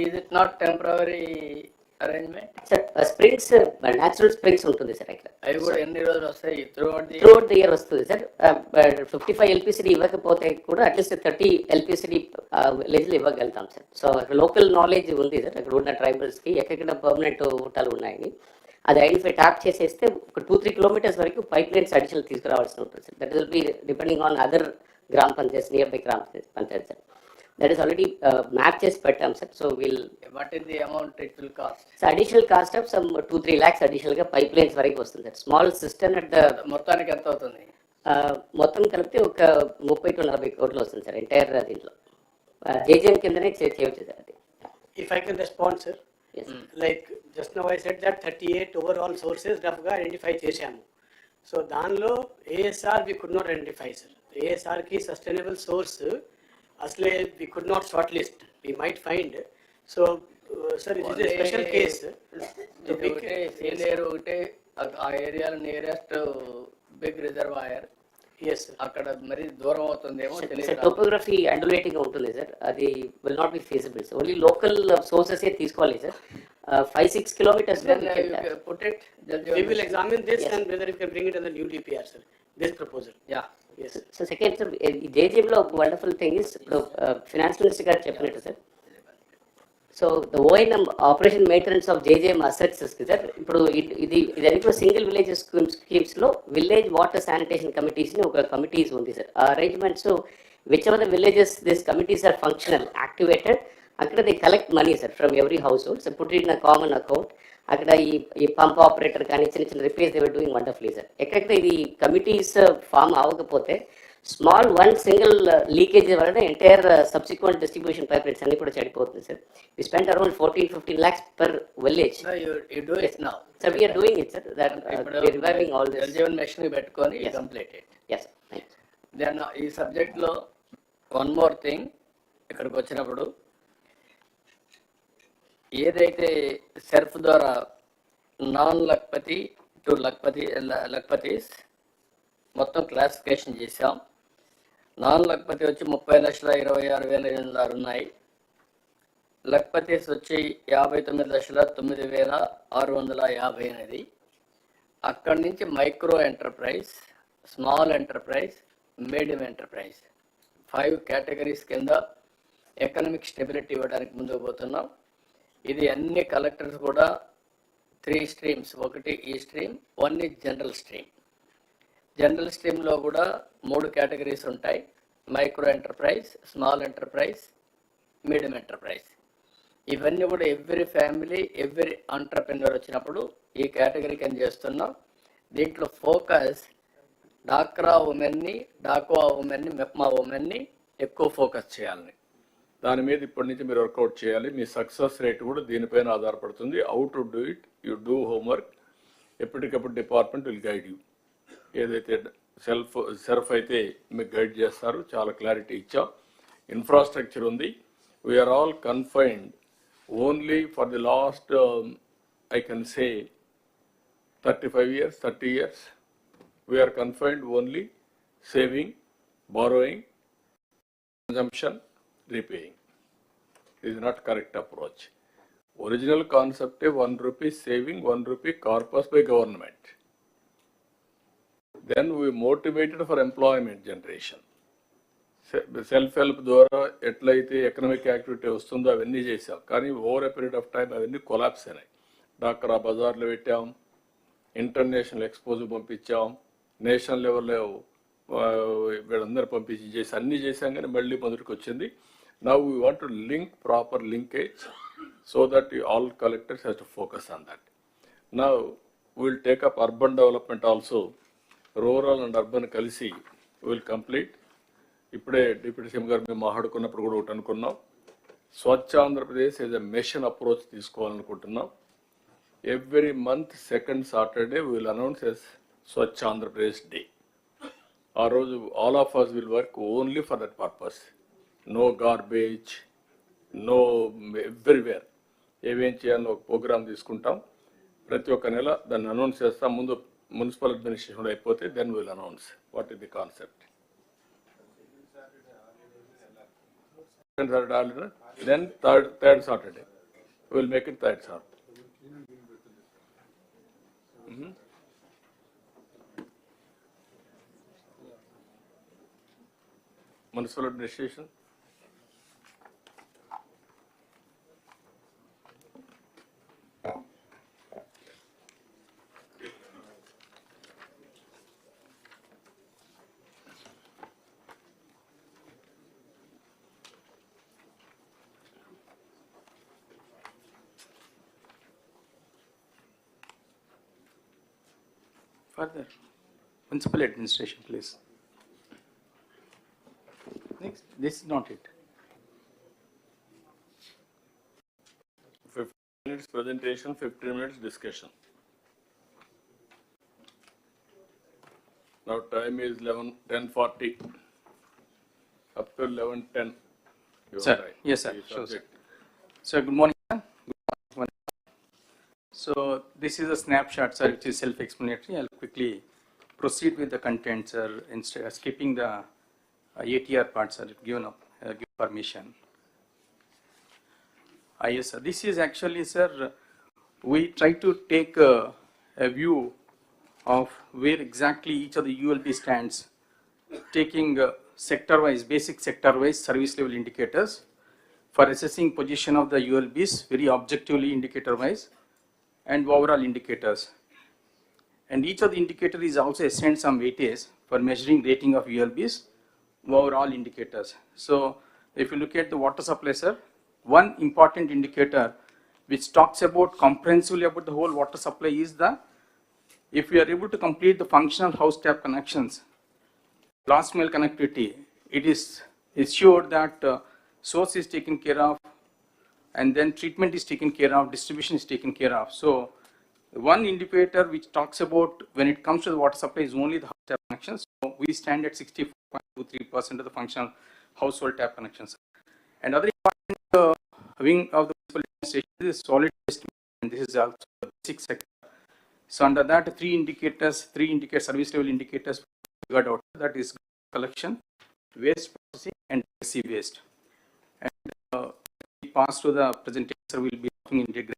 is it not temporary arrangement? Sir, springs, natural springs ఉంటుంది sir ఇక్కడ. అవి కూడా ఎన్ని రోజులు వస్తాయి? త్రూఅవుట్ ది ఇయర్ వస్తుంది సార్. 55 ఎల్పిసిడి ఇవ్వకపోతే కూడా అట్లీస్ట్ 30 ఎల్పిసిడి విలేజ్లు ఇవ్వగలుగుతాం సార్. సో లోకల్ నాలెడ్జ్ ఉంది సార్ అక్కడ ఉన్న ట్రైబల్స్కి ఎక్కడెక్కడ పర్మనెంట్ ఊటాలు ఉన్నాయని అది ఐడెంటిఫై ట్యాప్ చేసేస్తే ఒక 2-3 కిలోమీటర్స్ వరకు పైప్ లైన్స్ అడిషనల్ తీసుకురావాల్సి ఉంటుంది sir. That will B depending on other గ్రామ పంచాయత్ నియర్ బై గ్రామ Panchayat sir. That is already mapped chest pettam sir. So we'll. What is the amount it will cost? So additional cost of some 2-3 lakhs additional ga pipelines varaiku vastundi sir. Small system at the మొత్తానికి ఎంత అవుతుంది? మొత్తం కలిపితే ఒక 30 to 40 కోట్లు వస్తుంది sir entire దీంట్లో. JJM కిందనే చేయవచ్చు సార్ అది. If I can respond sir. Yes. Like just now I said that 38 overall sources rough ga identify చేశాము. So దానిలో ASR we could not identify sir. ASR ki sustainable source asle we could not shortlist. We might find. So sir, it is a special case. Senior ఒకటే ఆ ఏరియాలో nearest big reservoir. Yes sir. అక్కడ మరి దూరం అవుతుందేమో తెలియదు. Topography అండులేటింగ్ ఉంటుంది sir. అది will not be feasible sir. Only local sources ఏ తీసుకోవాలి sir. 5-6 kilometers put it. We will examine this and whether we can bring it in the new DPR sir. This proposal. Yeah. Yes. So second sir, JJM wonderful thing is finance minister garu cheppinattu sir. So the O&M operation maintenance of JJM assets is sir. Ippudu idi aniko single village schemes lo village water sanitation committees ni oka committees undi sir. Arrangements so whichever the villages these committees are functional activated akkada they collect money sir from every household. So put it in a common account. అక్కడ ఈ pump operator కానీ చిన్న repairs they were doing wonderfully sir. ఎక్కడెక్కడ ఇది committees form అవ్వకపోతే small one single leakage వలన entire subsequent distribution pipelines అన్ని కూడా చెడిపోతుంది sir. We spend around 14-15 lakhs per village. You do it now. Sir, we are doing it sir. That we are reviving all this. Jal machine పెట్టుకొని complete it. Yes sir. Thank you. Then ఈ subject లో one more thing ఇక్కడికి వచ్చినప్పుడు ఏదైతే సెర్ఫ్ ద్వారా non Lakhpati to లక్పతీస్ మొత్తం classification చేశాం. Non Lakhpati వచ్చి 30,26,806 ఉన్నాయి. లక్పతీస్ వచ్చి 59,09,650 అక్కడి నుంచి micro enterprise, small enterprise, medium enterprise 5 categories కింద ఎకనామిక్ స్టెబిలిటీ ఇవ్వడానికి ముందుకు పోతున్నాం. ఇది అన్ని కలెక్టర్స్ కూడా 3 streams, ఒకటి ఈ stream, 1 is general stream. General స్ట్రీమ్లో కూడా 3 కేటగిరీస్ ఉంటాయి. Micro enterprise, small enterprise, medium enterprise. ఇవన్నీ కూడా ఎవ్రీ ఫ్యామిలీ, ఎవ్రీ ఎంటర్ప్రెన్యూర్ వచ్చినప్పుడు ఈ కేటగిరీ కింద చేస్తున్నాం. దీంట్లో ఫోకస్ డాక్రా ఉమెన్ని, డాక్వా ఉమెన్ని, మెప్మా ఉమెన్ని ఎక్కువ ఫోకస్ చేయాలని దాని మీద ఇప్పటి నుంచి మీరు వర్కౌట్ చేయాలి. మీ సక్సెస్ రేట్ కూడా దీనిపైన ఆధారపడుతుంది. How to do it, you do homework. ఎప్పటికప్పుడు డిపార్ట్మెంట్ విల్ గైడ్ యూ. ఏదైతే సెర్ఫ్ అయితే మీకు గైడ్ చేస్తారు. చాలా క్లారిటీ ఇచ్చాం. ఇన్ఫ్రాస్ట్రక్చర్ ఉంది. We're all confined only for the last I can say 35 years, 30 years. We're confined only saving, borrowing, consumption, repaying. This is not correct approach. Original concept is 1 rupee saving, 1 rupee corpus by government. Then we motivated for employment generation. Self-help ద్వారా ఎట్లయితే economic activity వస్తుందో అవన్నీ చేసాం. కానీ over a period of time అవన్నీ collapse అయినాయి. డాక్రా బజార్లో పెట్టాం, ఇంటర్నేషనల్ ఎక్స్పోజ్ పంపించాం, నేషనల్ లెవెల్లో వీళ్ళందరూ పంపించి చేసి అన్నీ చేసాం. కానీ మళ్ళీ మొదటికి వచ్చింది. Now we want to link proper linkage so that all collectors have to focus on that. Now we will take up urban development also. Rural and urban కలిసి we will complete. ఇప్పుడే డిప్యూటీ సీఎం గారు మేము మాట్లాడుకున్నప్పుడు కూడా ఒకటి అనుకున్నాం. Swachh Andhra Pradesh as a mission approach తీసుకోవాలనుకుంటున్నాం. Every month second Saturday we will announce as Swachh Andhra Pradesh day. ఆ రోజు all of us will work only for that purpose. No garbage, no everywhere. ఏమేం చేయాలో ఒక ప్రోగ్రామ్ తీసుకుంటాం. ప్రతి ఒక్క నెల దాన్ని అనౌన్స్ చేస్తాం. ముందు మున్సిపల్ అడ్మినిస్ట్రేషన్ అయిపోతే then will announce what is the concept. Then third Saturday. We will make it third Saturday. Municipal administration. Further, municipal administration, please. Next, this is not it. 15 minutes presentation, 15 minutes discussion. Now time is 10:40. Up to 11:10. Sir, yes, sir. Sure, sir. So, good morning, sir. Good morning. So, this is a snapshot, sir, which is self-explanatory. I'll quickly proceed with the content, sir, instead of skipping the ATR part, sir, given permission. Yes, sir. This is actually, sir, we try to take a view of where exactly each of the ULB stands, taking sector-wise, basic sector-wise service level indicators for assessing position of the ULBs very objectively indicator-wise and overall indicators. And each of the indicator is also assigned some weightage for measuring rating of ULBs overall indicators. So if you look at the water supply, sir, one important indicator which talks about comprehensively about the whole water supply is if we are able to complete the functional house tap connections, last mile connectivity, it is assured that source is taken care of, and then treatment is taken care of, distribution is taken care of. So one indicator which talks about when it comes to the water supply is only the house tap connections. So we stand at 64.23% of the functional household tap connections. And other important wing of the municipal administration is solid waste, and this is also the basic sector. So under that, three indicators, service level indicators figured out, that is collection, waste processing, and legacy waste. And we pass to the presentation, we will be talking integration.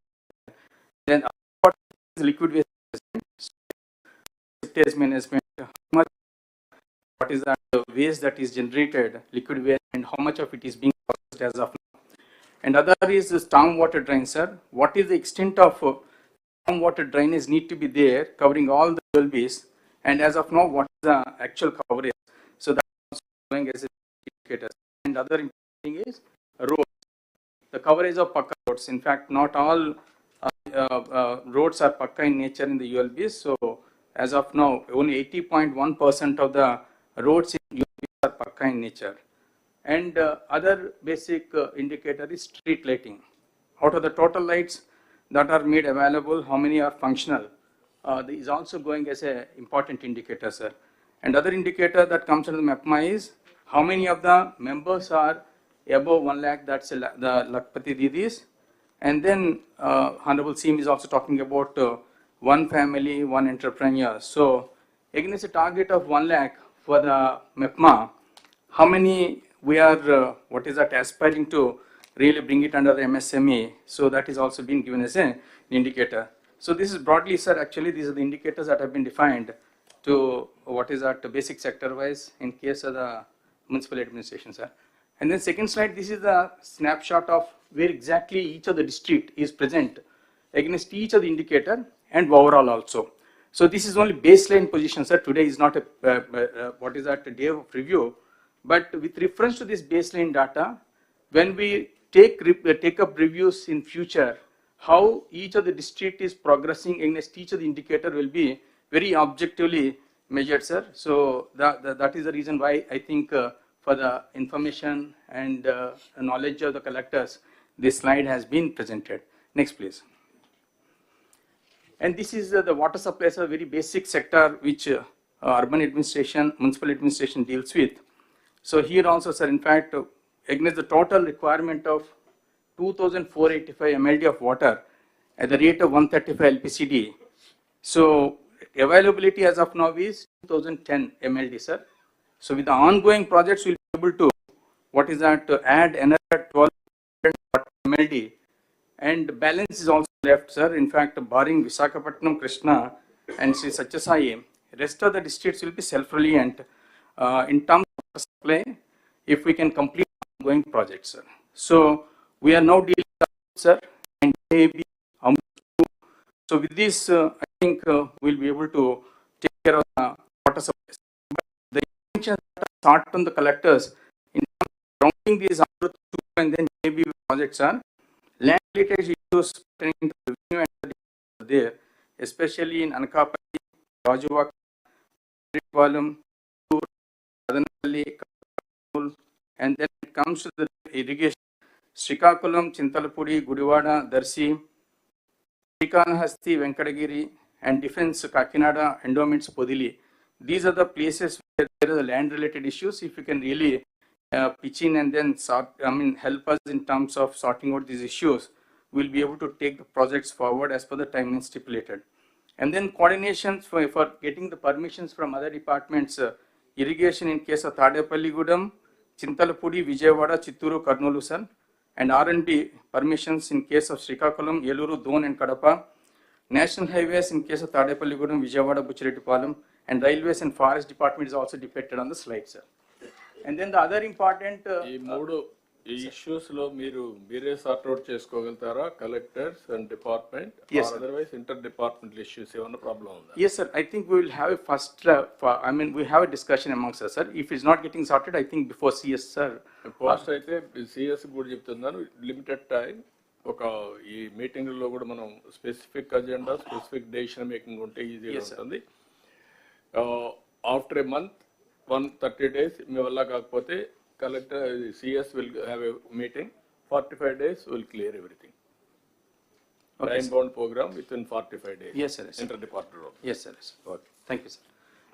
Then what is liquid waste management? What is that waste that is generated, liquid waste, and how much of it is being processed as of now? And other is the stormwater drain, sir. What is the extent of stormwater drainage need to be there, covering all the ULBs, and as of now, what is the actual coverage? So that is going as an indicator. And other important thing is roads. The coverage of Pakka roads. In fact, not all roads are Pakka in nature in the ULBs. So as of now, only 80.1% of the roads in ULBs are Pakka in nature. And other basic indicator is street lighting. Out of the total lights that are made available, how many are functional is also going as an important indicator, sir. And other indicator that comes under the MAPMA is how many of the members are above 1 lakh, that's the Lakpati Didis. And then Honorable CM is also talking about one family, one entrepreneur. So against a target of 1 lakh for the MAPMA, how many we are, aspiring to really bring it under the MSME? So that is also being given as an indicator. So this is broadly, sir, actually these are the indicators that have been defined to basic sector wise in case of the municipal administration, sir. And then second slide, this is the snapshot of where exactly each of the district is present against each of the indicator and overall also. So this is only baseline position, sir. Today is not a day of review, but with reference to this baseline data, when we take up reviews in future, how each of the district is progressing against each of the indicator will be very objectively measured, sir. So that is the reason why I think for the information and knowledge of the collectors, this slide has been presented. Next, please. And this is the water supply, is a very basic sector which urban administration, municipal administration deals with. So here also, sir, in fact, against the total requirement of 2,485 mld of water at the rate of 135 LPCD. So availability as of now is 2010 mld, sir. So with the ongoing projects, we'll be able to add another 12 MLD, and balance is also left, sir. In fact, barring Visakhapatnam, Krishna, and Sri Satyasai, rest of the districts will be self-reliant in terms of supply if we can complete ongoing projects, sir. So we are now dealing with, sir, and maybe so with this, I think we'll be able to take care of the water supplies. But the intention start from the collectors in rounding these Amrut 2 and then maybe projects are land litigation issues pertaining to revenue and there, especially in Anakapalli, Rajuvak, Palam, Adanapalli, and then it comes to the irrigation. Srikakulam, Chintalapudi, Gudivada, Darsi, Srikanahasti, Venkatagiri, and Defense, Kakinada, Endowments, Podili. These are the places where there are land related issues. If you can really pitch in and then help us in terms of sorting out these issues, we'll be able to take the projects forward as per the timeline stipulated. And then coordinations for getting the permissions from other departments, irrigation in case of Tadepalli Gudam, Chintalapudi, Vijayawada, Chitturu, Karnulu, sir, and R&B permissions in case of Srikakulam, Yeluru, Don, and Kadapa, national highways in case of Tadepalli Gudam, Vijayawada, Buchirettipalam, and railways and forest department is also depicted on the slide, sir. And then the other important issues lo mere sort out cheskogaltara collectors and department, yes, or otherwise interdepartmental issues evana problem unda? Yes, sir. I think we will have a first we have a discussion amongst us, sir. If it's not getting sorted, I think before CS, sir. Post అయితే CS కూడా చెప్తున్నాను, limited time ఒక ఈ meeting లో కూడా మనం specific agenda, specific decision making ఉంటే ఈజీగా ఉంటుంది. ఆఫ్టర్ ఏ మంత్ 130 days మీ వల్ల కాకపోతే collector CS will have a meeting. 45 days will clear everything. Okay, time bound program within 45 days. Yes, sir. Yes, interdepartmental. Yes, sir. Yes. Okay. Thank you, sir.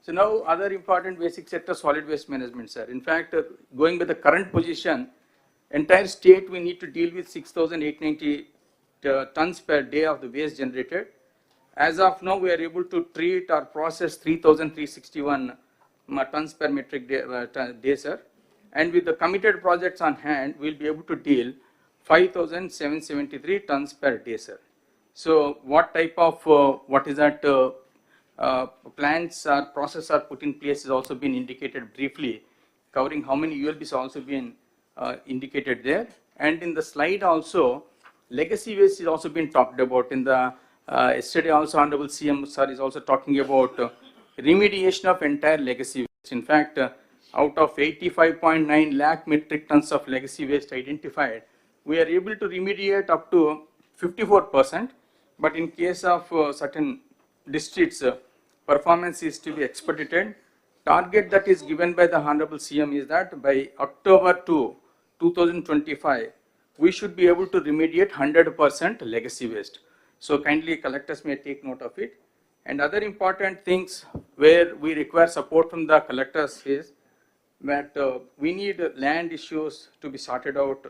So now other important basic sector, solid waste management, sir. In fact, going with the current position, entire state we need to deal with 6,890 tons per day of the waste generated. As of now, we are able to treat or process 3,361 tons per metric day, sir. And with the committed projects on hand, we'll be able to deal 5,773 tons per day, sir. So what type of, plants or process are put in place is also been indicated briefly, covering how many ULBs also been indicated there. And in the slide also, legacy waste is also been talked about. In the yesterday also Honorable CM sir is also talking about remediation of entire legacy waste. In fact, out of 85.9 lakh metric tons of legacy waste identified, we are able to remediate up to 54%. But in case of certain districts, performance is to be expedited. Target that is given by the Honorable CM is that by October 2025, we should be able to remediate 100% legacy waste. So kindly collectors may take note of it. And other important things where we require support from the collectors is that we need land issues to be sorted out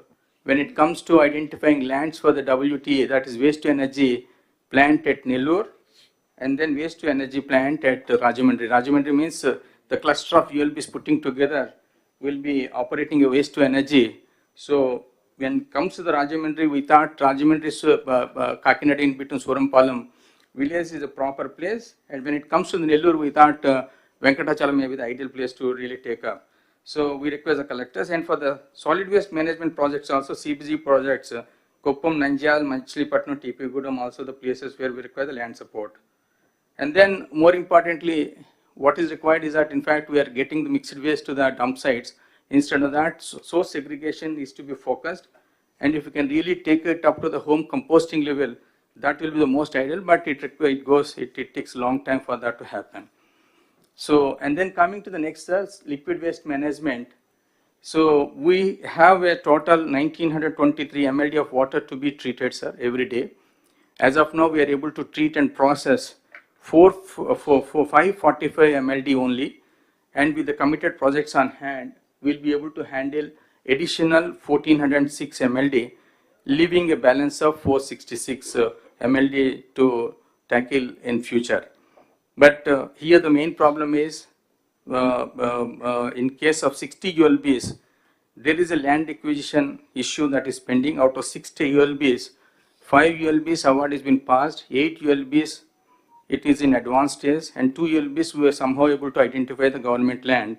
when it comes to identifying lands for the WTA, that is waste to energy plant at Nellore, and then waste to energy plant at Rajahmundry. Rajahmundry means the cluster of ULBs putting together will be operating a waste to energy. So when it comes to the Rajahmundry, we thought Rajahmundry Kakinada in between Surampalam village is a proper place, and when it comes to the Nellore, we thought Venkatachalam may be the ideal place to really take up. So we request the collectors, and for the solid waste management projects also, CBG projects, Koppam, Nanjal, Machilipatnam, TP Gudam, also the places where we require the land support. And then more importantly, what is required is that in fact we are getting the mixed waste to the dump sites. Instead of that, source segregation is to be focused, and if you can really take it up to the home composting level, that will be the most ideal, but it takes a long time for that to happen. So, and then coming to the next, liquid waste management. So we have a total 1923 MLD of water to be treated, sir, every day. As of now, we are able to treat and process 545 MLD only, and with the committed projects on hand, we'll be able to handle additional 1406 MLD, leaving a balance of 466 MLD to tackle in future. But here the main problem is in case of 60 ULBs, there is a land acquisition issue that is pending. Out of 60 ULBs, 5 ULBs award has been passed, 8 ULBs it is in advanced stage, and 2 ULBs we were somehow able to identify the government land.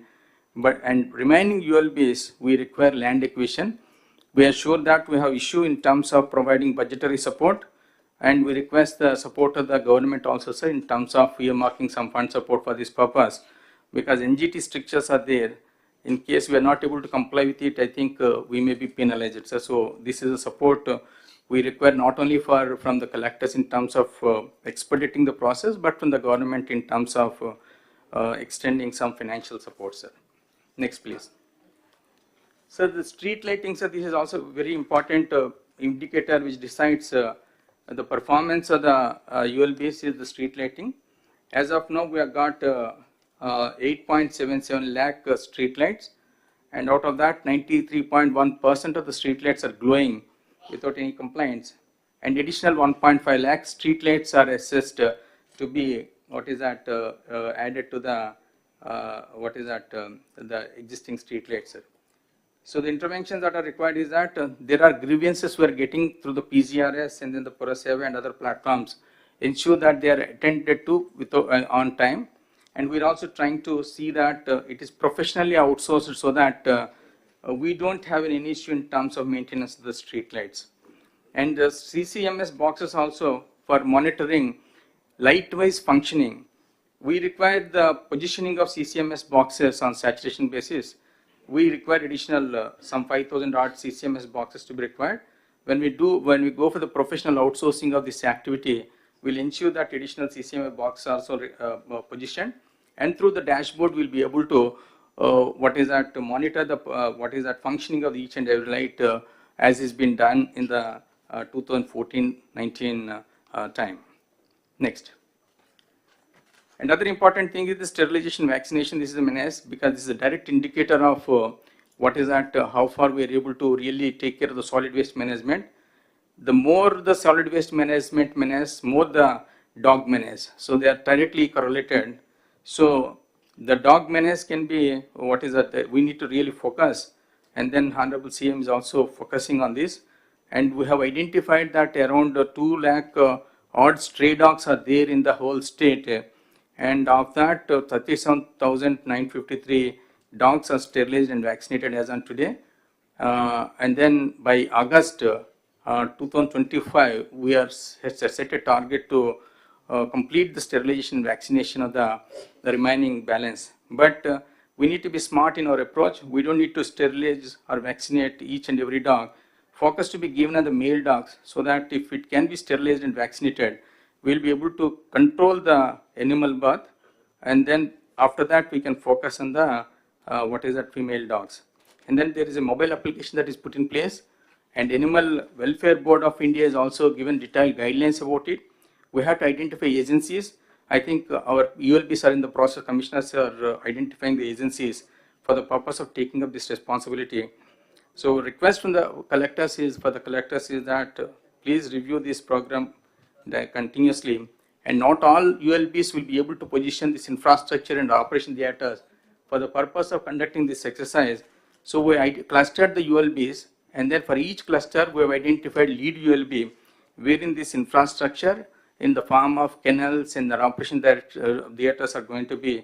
But and remaining ULBs we require land acquisition. We are sure that we have issue in terms of providing budgetary support, and we request the support of the government also, sir, in terms of earmarking some fund support for this purpose, because NGT strictures are there. In case we are not able to comply with it, I think we may be penalized, sir. So this is a support we require not only from the collectors in terms of expediting the process, but from the government in terms of extending some financial support, sir. Next, please. So the street lighting, sir, this is also a very important indicator which decides the performance of the ULBs is the street lighting. As of now, we have got 8.77 lakh street lights, and out of that 93.1% of the street lights are glowing without any complaints, and additional 1.5 lakh street lights are assessed to be added to the the existing street lights, sir. So the interventions that are required is that there are grievances we are getting through the PGRS and then the Puraseva and other platforms. Ensure that they are attended to on time, and we are also trying to see that it is professionally outsourced so that we don't have any issue in terms of maintenance of the street lights. And the CCMS boxes also for monitoring light-wise functioning. We require the positioning of CCMS boxes on saturation basis. We require additional some 5,000 odd CCMS boxes to be required. When we go for the professional outsourcing of this activity, we'll ensure that additional CCMS boxes are also positioned, and through the dashboard we'll be able to to monitor the functioning of each and every light as is been done in the 2014-19 time. Next. Another important thing is the sterilization vaccination. This is a menace because this is a direct indicator of how far we are able to really take care of the solid waste management. The more the solid waste management menace, more the dog menace. So they are directly correlated. So the dog menace can be we need to really focus, and then Honorable CM is also focusing on this, and we have identified that around 2 lakh odd stray dogs are there in the whole state, and of that 37,953 dogs are sterilized and vaccinated as on today, and then by August 2025 we are set a target to complete the sterilization vaccination of the remaining balance. But we need to be smart in our approach. We don't need to sterilize or vaccinate each and every dog. Focus to be given on the male dogs, so that if it can be sterilized and vaccinated, we'll be able to control the animal birth, and then after that we can focus on the female dogs. And then there is a mobile application that is put in place, and Animal Welfare Board of India is also given detailed guidelines about it. We have to identify agencies. I think our ULBs are in the process. Commissioners are identifying the agencies for the purpose of taking up this responsibility. So request from the collectors is that please review this program continuously, and not all ULBs will be able to position this infrastructure and operation theaters for the purpose of conducting this exercise. So we clustered the ULBs, and then for each cluster we have identified lead ULB wherein this infrastructure in the form of kennels and the operation theaters are going to be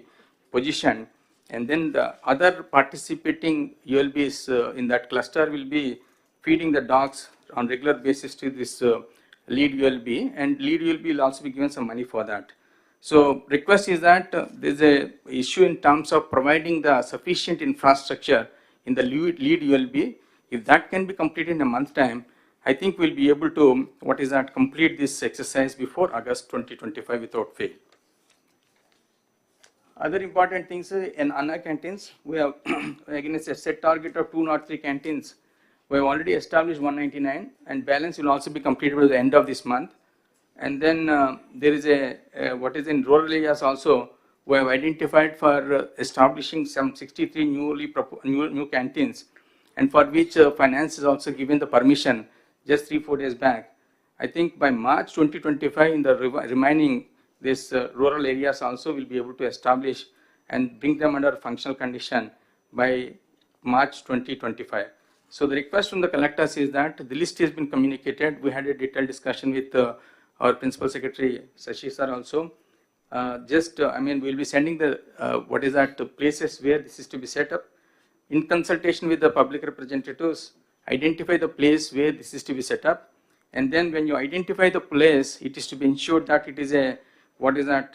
positioned, and then the other participating ULBs in that cluster will be feeding the dogs on regular basis to this lead ULB, and lead ULB will also be given some money for that. So request is that there is a issue in terms of providing the sufficient infrastructure in the lead ULB. If that can be completed in a month time, I think we'll be able to complete this exercise before August 2025 without fail. Other important things in Anna canteens, we have against a set target of 203 canteens. We have already established 199, and balance will also be completed by the end of this month. And then there is in rural areas also, we have identified for establishing some 63 new canteens, and for which finance is also given the permission just 3-4 days back. I think by March 2025 in the remaining rural areas also will be able to establish and bring them under functional condition by March 2025. So the request from the collectors is that the list has been communicated. We had a detailed discussion with our Principal Secretary Sashi sir also. I mean, we'll be sending the what is that places where this is to be set up. In consultation with the public representatives, identify the place where this is to be set up. And then when you identify the place, it is to be ensured that it is a, what is that,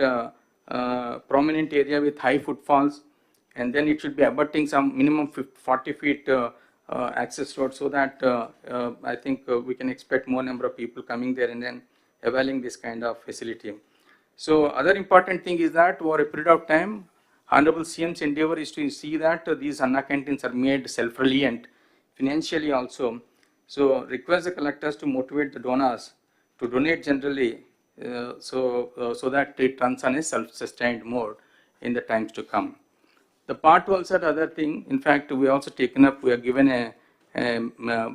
prominent area with high footfalls. And then it should be abutting some minimum 40 feet access road, so that I think we can expect more number of people coming there and then availing this kind of facility. So other important thing is that over a period of time, Honorable CM's endeavor is to see that these Anna canteens are made self-reliant financially also. So request the collectors to motivate the donors to donate generally, so that it runs on a self-sustained mode in the times to come. The part also, the other thing, in fact, we also taken up, we are given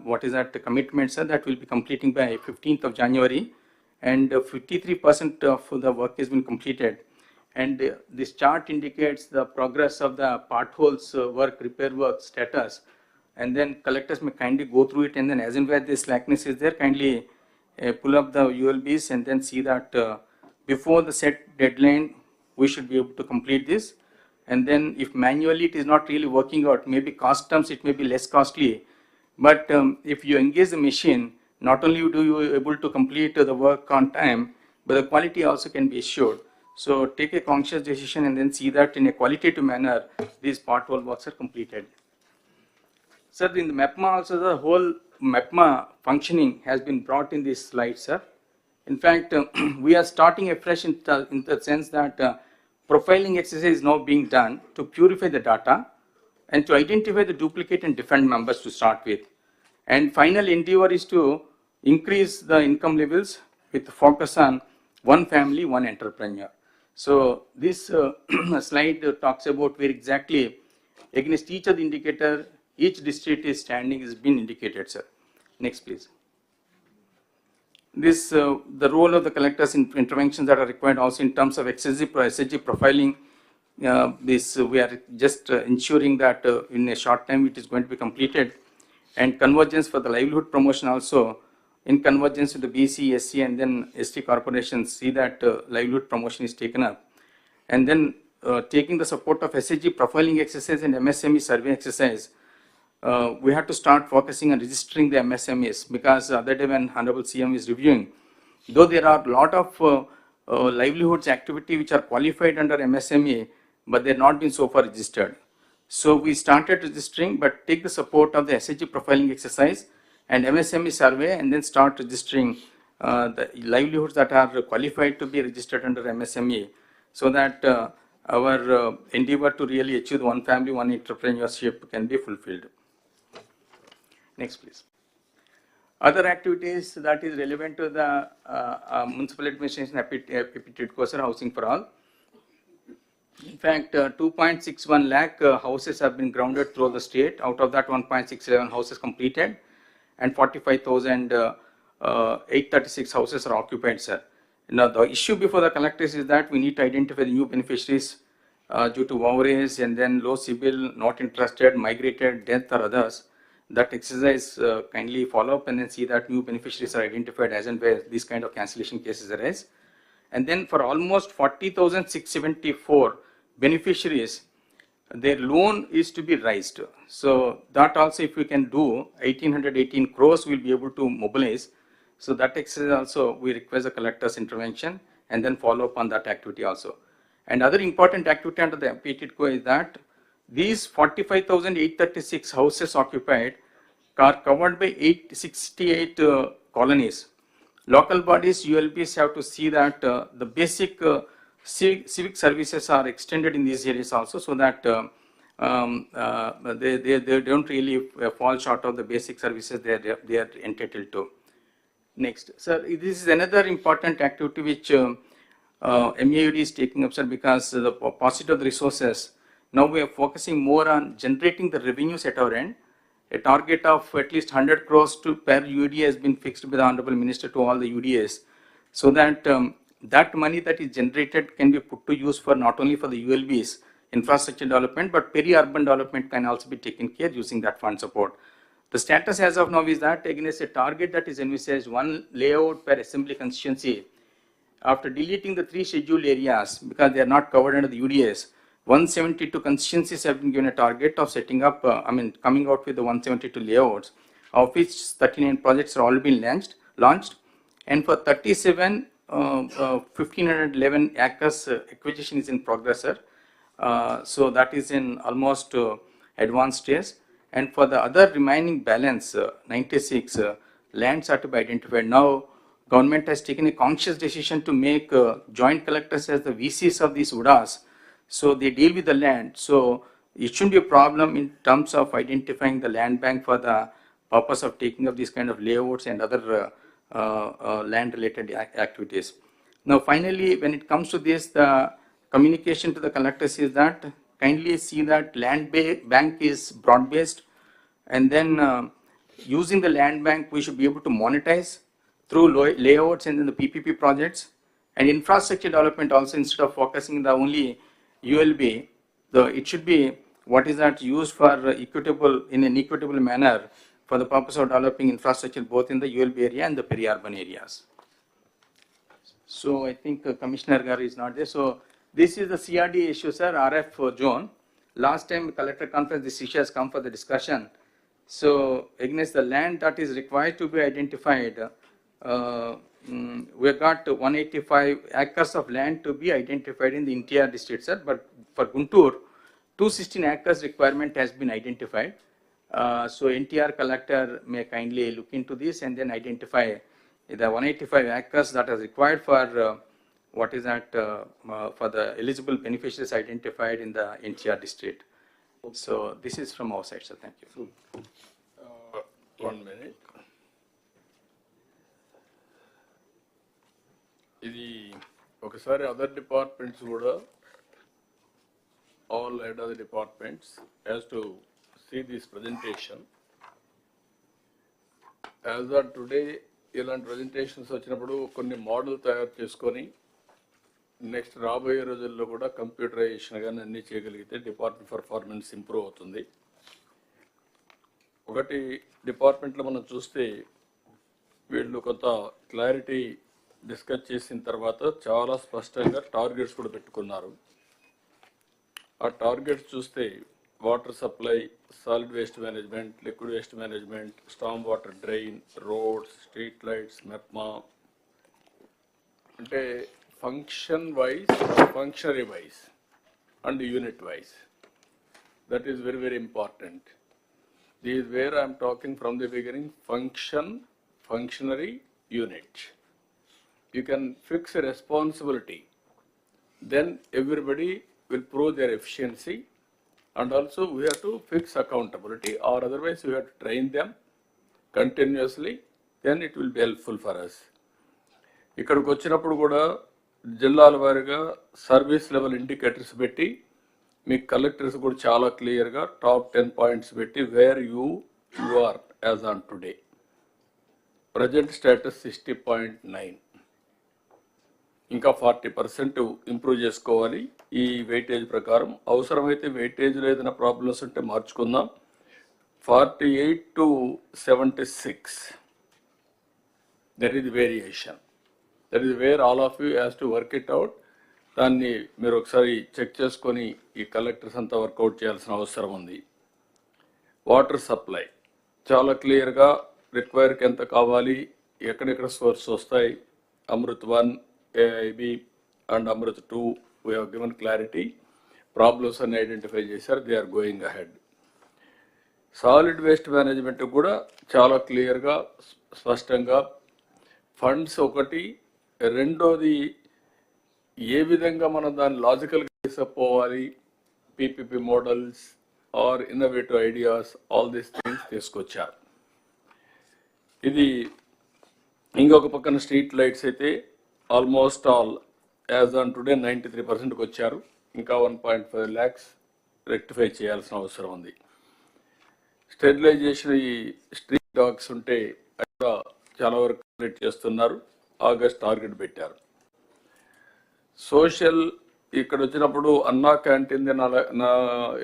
what is that, commitment, sir, that will be completing by 15th of January, and 53% of the work has been completed. And this chart indicates the progress of the potholes work, repair work status. And then collectors may kindly go through it, and then as and where this slackness is there, kindly pull up the ULBs and then see that before the set deadline, we should be able to complete this. And then if manually it is not really working out, maybe cost terms it may be less costly. But if you engage the machine, not only do you able to complete the work on time, but the quality also can be assured. So take a conscious decision and then see that in a qualitative manner, these pothole works are completed. Sir, in the MEPMA also, the whole MEPMA functioning has been brought in this slide, sir. In fact, we are starting afresh in the sense that profiling exercise is now being done to purify the data and to identify the duplicate and defend members to start with. And final endeavor is to increase the income levels with focus on one family, one entrepreneur. So this slide talks about where exactly against each of the indicator, each district is standing has been indicated, sir. Next, please. This, the role of the collectors in interventions that are required also in terms of SSG profiling. We are just ensuring that in a short time it is going to be completed, and convergence for the livelihood promotion also, in convergence with the BC, SC, and then ST corporations, see that livelihood promotion is taken up. And then taking the support of SSG profiling exercise and MSME survey exercise, we have to start focusing on registering the MSMEs, because the other day when Honorable CM is reviewing, though there are a lot of livelihoods activity which are qualified under MSME, but they have not been so far registered. So we started registering, but take the support of the SSG profiling exercise and MSME survey, and then start registering the livelihoods that are qualified to be registered under MSME, so that our endeavor to really achieve one family, one entrepreneurship can be fulfilled. Next, please. Other activities that is relevant to the municipal administration aptitude course are housing for all. In fact, 2.61 lakh houses have been grounded through the state. Out of that, 1.67 houses completed, and 45,836 houses are occupied, sir. Now, the issue before the collectors is that we need to identify the new beneficiaries due to overage and then low CIBIL, not interested, migrated, death, or others. That exercise kindly follow up and then see that new beneficiaries are identified as and where these kind of cancellation cases arise. And then for almost 40,674 beneficiaries, their loan is to be raised. So that also, if we can do 1,818 crores, we'll be able to mobilize. So that exercise also, we request the collector's intervention and then follow up on that activity also. And other important activity under the PTIDCO is that these 45,836 houses occupied are covered by 868 colonies. Local bodies, ULBs have to see that the basic civic services are extended in these areas also, so that they don't really fall short of the basic services they are entitled to. Next, sir, this is another important activity which MAUD is taking up, sir, because the paucity of the resources. Now we are focusing more on generating the revenues at our end. A target of at least 100 crores per UDA has been fixed by the Honorable Minister to all the UDAs, so that that money that is generated can be put to use for not only for the ULBs, infrastructure development, but peri-urban development can also be taken care using that fund support. The status as of now is that against a target that is envisaged, one layout per assembly constituency, after deleting the 3 scheduled areas because they are not covered under the UDS, 172 constituencies have been given a target of setting up, coming out with the 172 layouts, of which 39 projects are already been launched. And for 37, 1511 acres acquisition is in progress, sir. So that is in almost advanced stage. And for the other remaining balance, 96 lands are to be identified. Now, government has taken a conscious decision to make joint collectors as the VCs of these UDAs. So they deal with the land. So it shouldn't be a problem in terms of identifying the land bank for the purpose of taking up these kind of layouts and other land related activities. Now, finally, when it comes to this, the communication to the collectors is that kindly see that land bank is broad based, and then using the land bank, we should be able to monetize through layouts and then the PPP projects and infrastructure development also. Instead of focusing the only ULB, it should be what is that used for equitable in an equitable manner for the purpose of developing infrastructure both in the ULB area and the peri-urban areas. So I think Commissioner Gar is not there. So this is the CRD issue, sir, RF zone. Last time collector conference, this issue has come for the discussion. So against the land that is required to be identified, we have got 185 acres of land to be identified in the interior district, sir. But for Guntur, 216 acres requirement has been identified. So NTR collector may kindly look into this and then identify the 185 acres that is required for what is that for the eligible beneficiaries identified in the NTR district. So this is from our side, sir. Thank you. 1 minute. ఇది ఒకసారి other departments కూడా all head of the departments has to see this presentation. As of today, ఇలాంటి presentations వచ్చినప్పుడు కొన్ని model తయారు చేసుకొని next రాబోయే రోజుల్లో కూడా కంప్యూటరైజేషన్ కానీ అన్నీ చేయగలిగితే డిపార్ట్మెంట్ పర్ఫార్మెన్స్ ఇంప్రూవ్ అవుతుంది. ఒకటి డిపార్ట్మెంట్లో మనం చూస్తే వీళ్ళు కొంత క్లారిటీ డిస్కస్ చేసిన తర్వాత చాలా స్పష్టంగా టార్గెట్స్ కూడా పెట్టుకున్నారు. ఆ టార్గెట్స్ చూస్తే water supply, solid waste management, liquid waste management, storm water drain, roads, street lights, MEPMA, అంటే function wise, functionary wise and unit wise. That is very very important. This is where I am talking from the beginning, function, functionary, unit. You can fix a responsibility, then everybody will prove their efficiency, and also we have to fix accountability, or otherwise we have to train them continuously, then it will be helpful for us. ఇక్కడికి వచ్చినప్పుడు కూడా జిల్లాల వారీగా service level indicators పెట్టి మీ collectors కూడా చాలా క్లియర్గా top 10 points పెట్టి where you are as on today. Present status 60.9, ఇంకా 40% ఇంప్రూవ్ చేసుకోవాలి ఈ వెయిటేజ్ ప్రకారం. అవసరమైతే వెయిటేజ్లో ఏదైనా ప్రాబ్లమ్స్ ఉంటే మార్చుకుందాం. 48 to 76, that is variation. That is wear all of you has to work it out. దాన్ని మీరు ఒకసారి చెక్ చేసుకొని ఈ కలెక్టర్స్ అంతా వర్కౌట్ చేయాల్సిన అవసరం ఉంది. వాటర్ సప్లై చాలా క్లియర్గా రిక్వైర్కి ఎంత కావాలి, ఎక్కడెక్కడ సోర్స్ వస్తాయి. Amrut 1, AIB and Amrut 2 we have given clarity. Problems అన్ని ఐడెంటిఫై చేశారు, they are going ahead. Solid waste management కూడా చాలా క్లియర్గా స్పష్టంగా ఫండ్స్ ఒకటి, రెండోది ఏ విధంగా మనం దాన్ని లాజికల్గా తీసుకుపోవాలి, PPP models or innovative ideas, all these things తీసుకొచ్చారు. ఇది ఇంకొక పక్కన స్ట్రీట్ లైట్స్ అయితే almost all as on today 93%కి వచ్చారు. ఇంకా 1.5 lakhs రెక్టిఫై చేయాల్సిన అవసరం ఉంది. స్టెరిలైజేషన్, ఈ స్ట్రీట్ డాగ్స్ ఉంటే అది చాలా వరకు కంప్లీట్ చేస్తున్నారు. ఆగస్ట్ టార్గెట్ పెట్టారు. సోషల్ ఇక్కడ వచ్చినప్పుడు అన్నా క్యాంటీన్ నా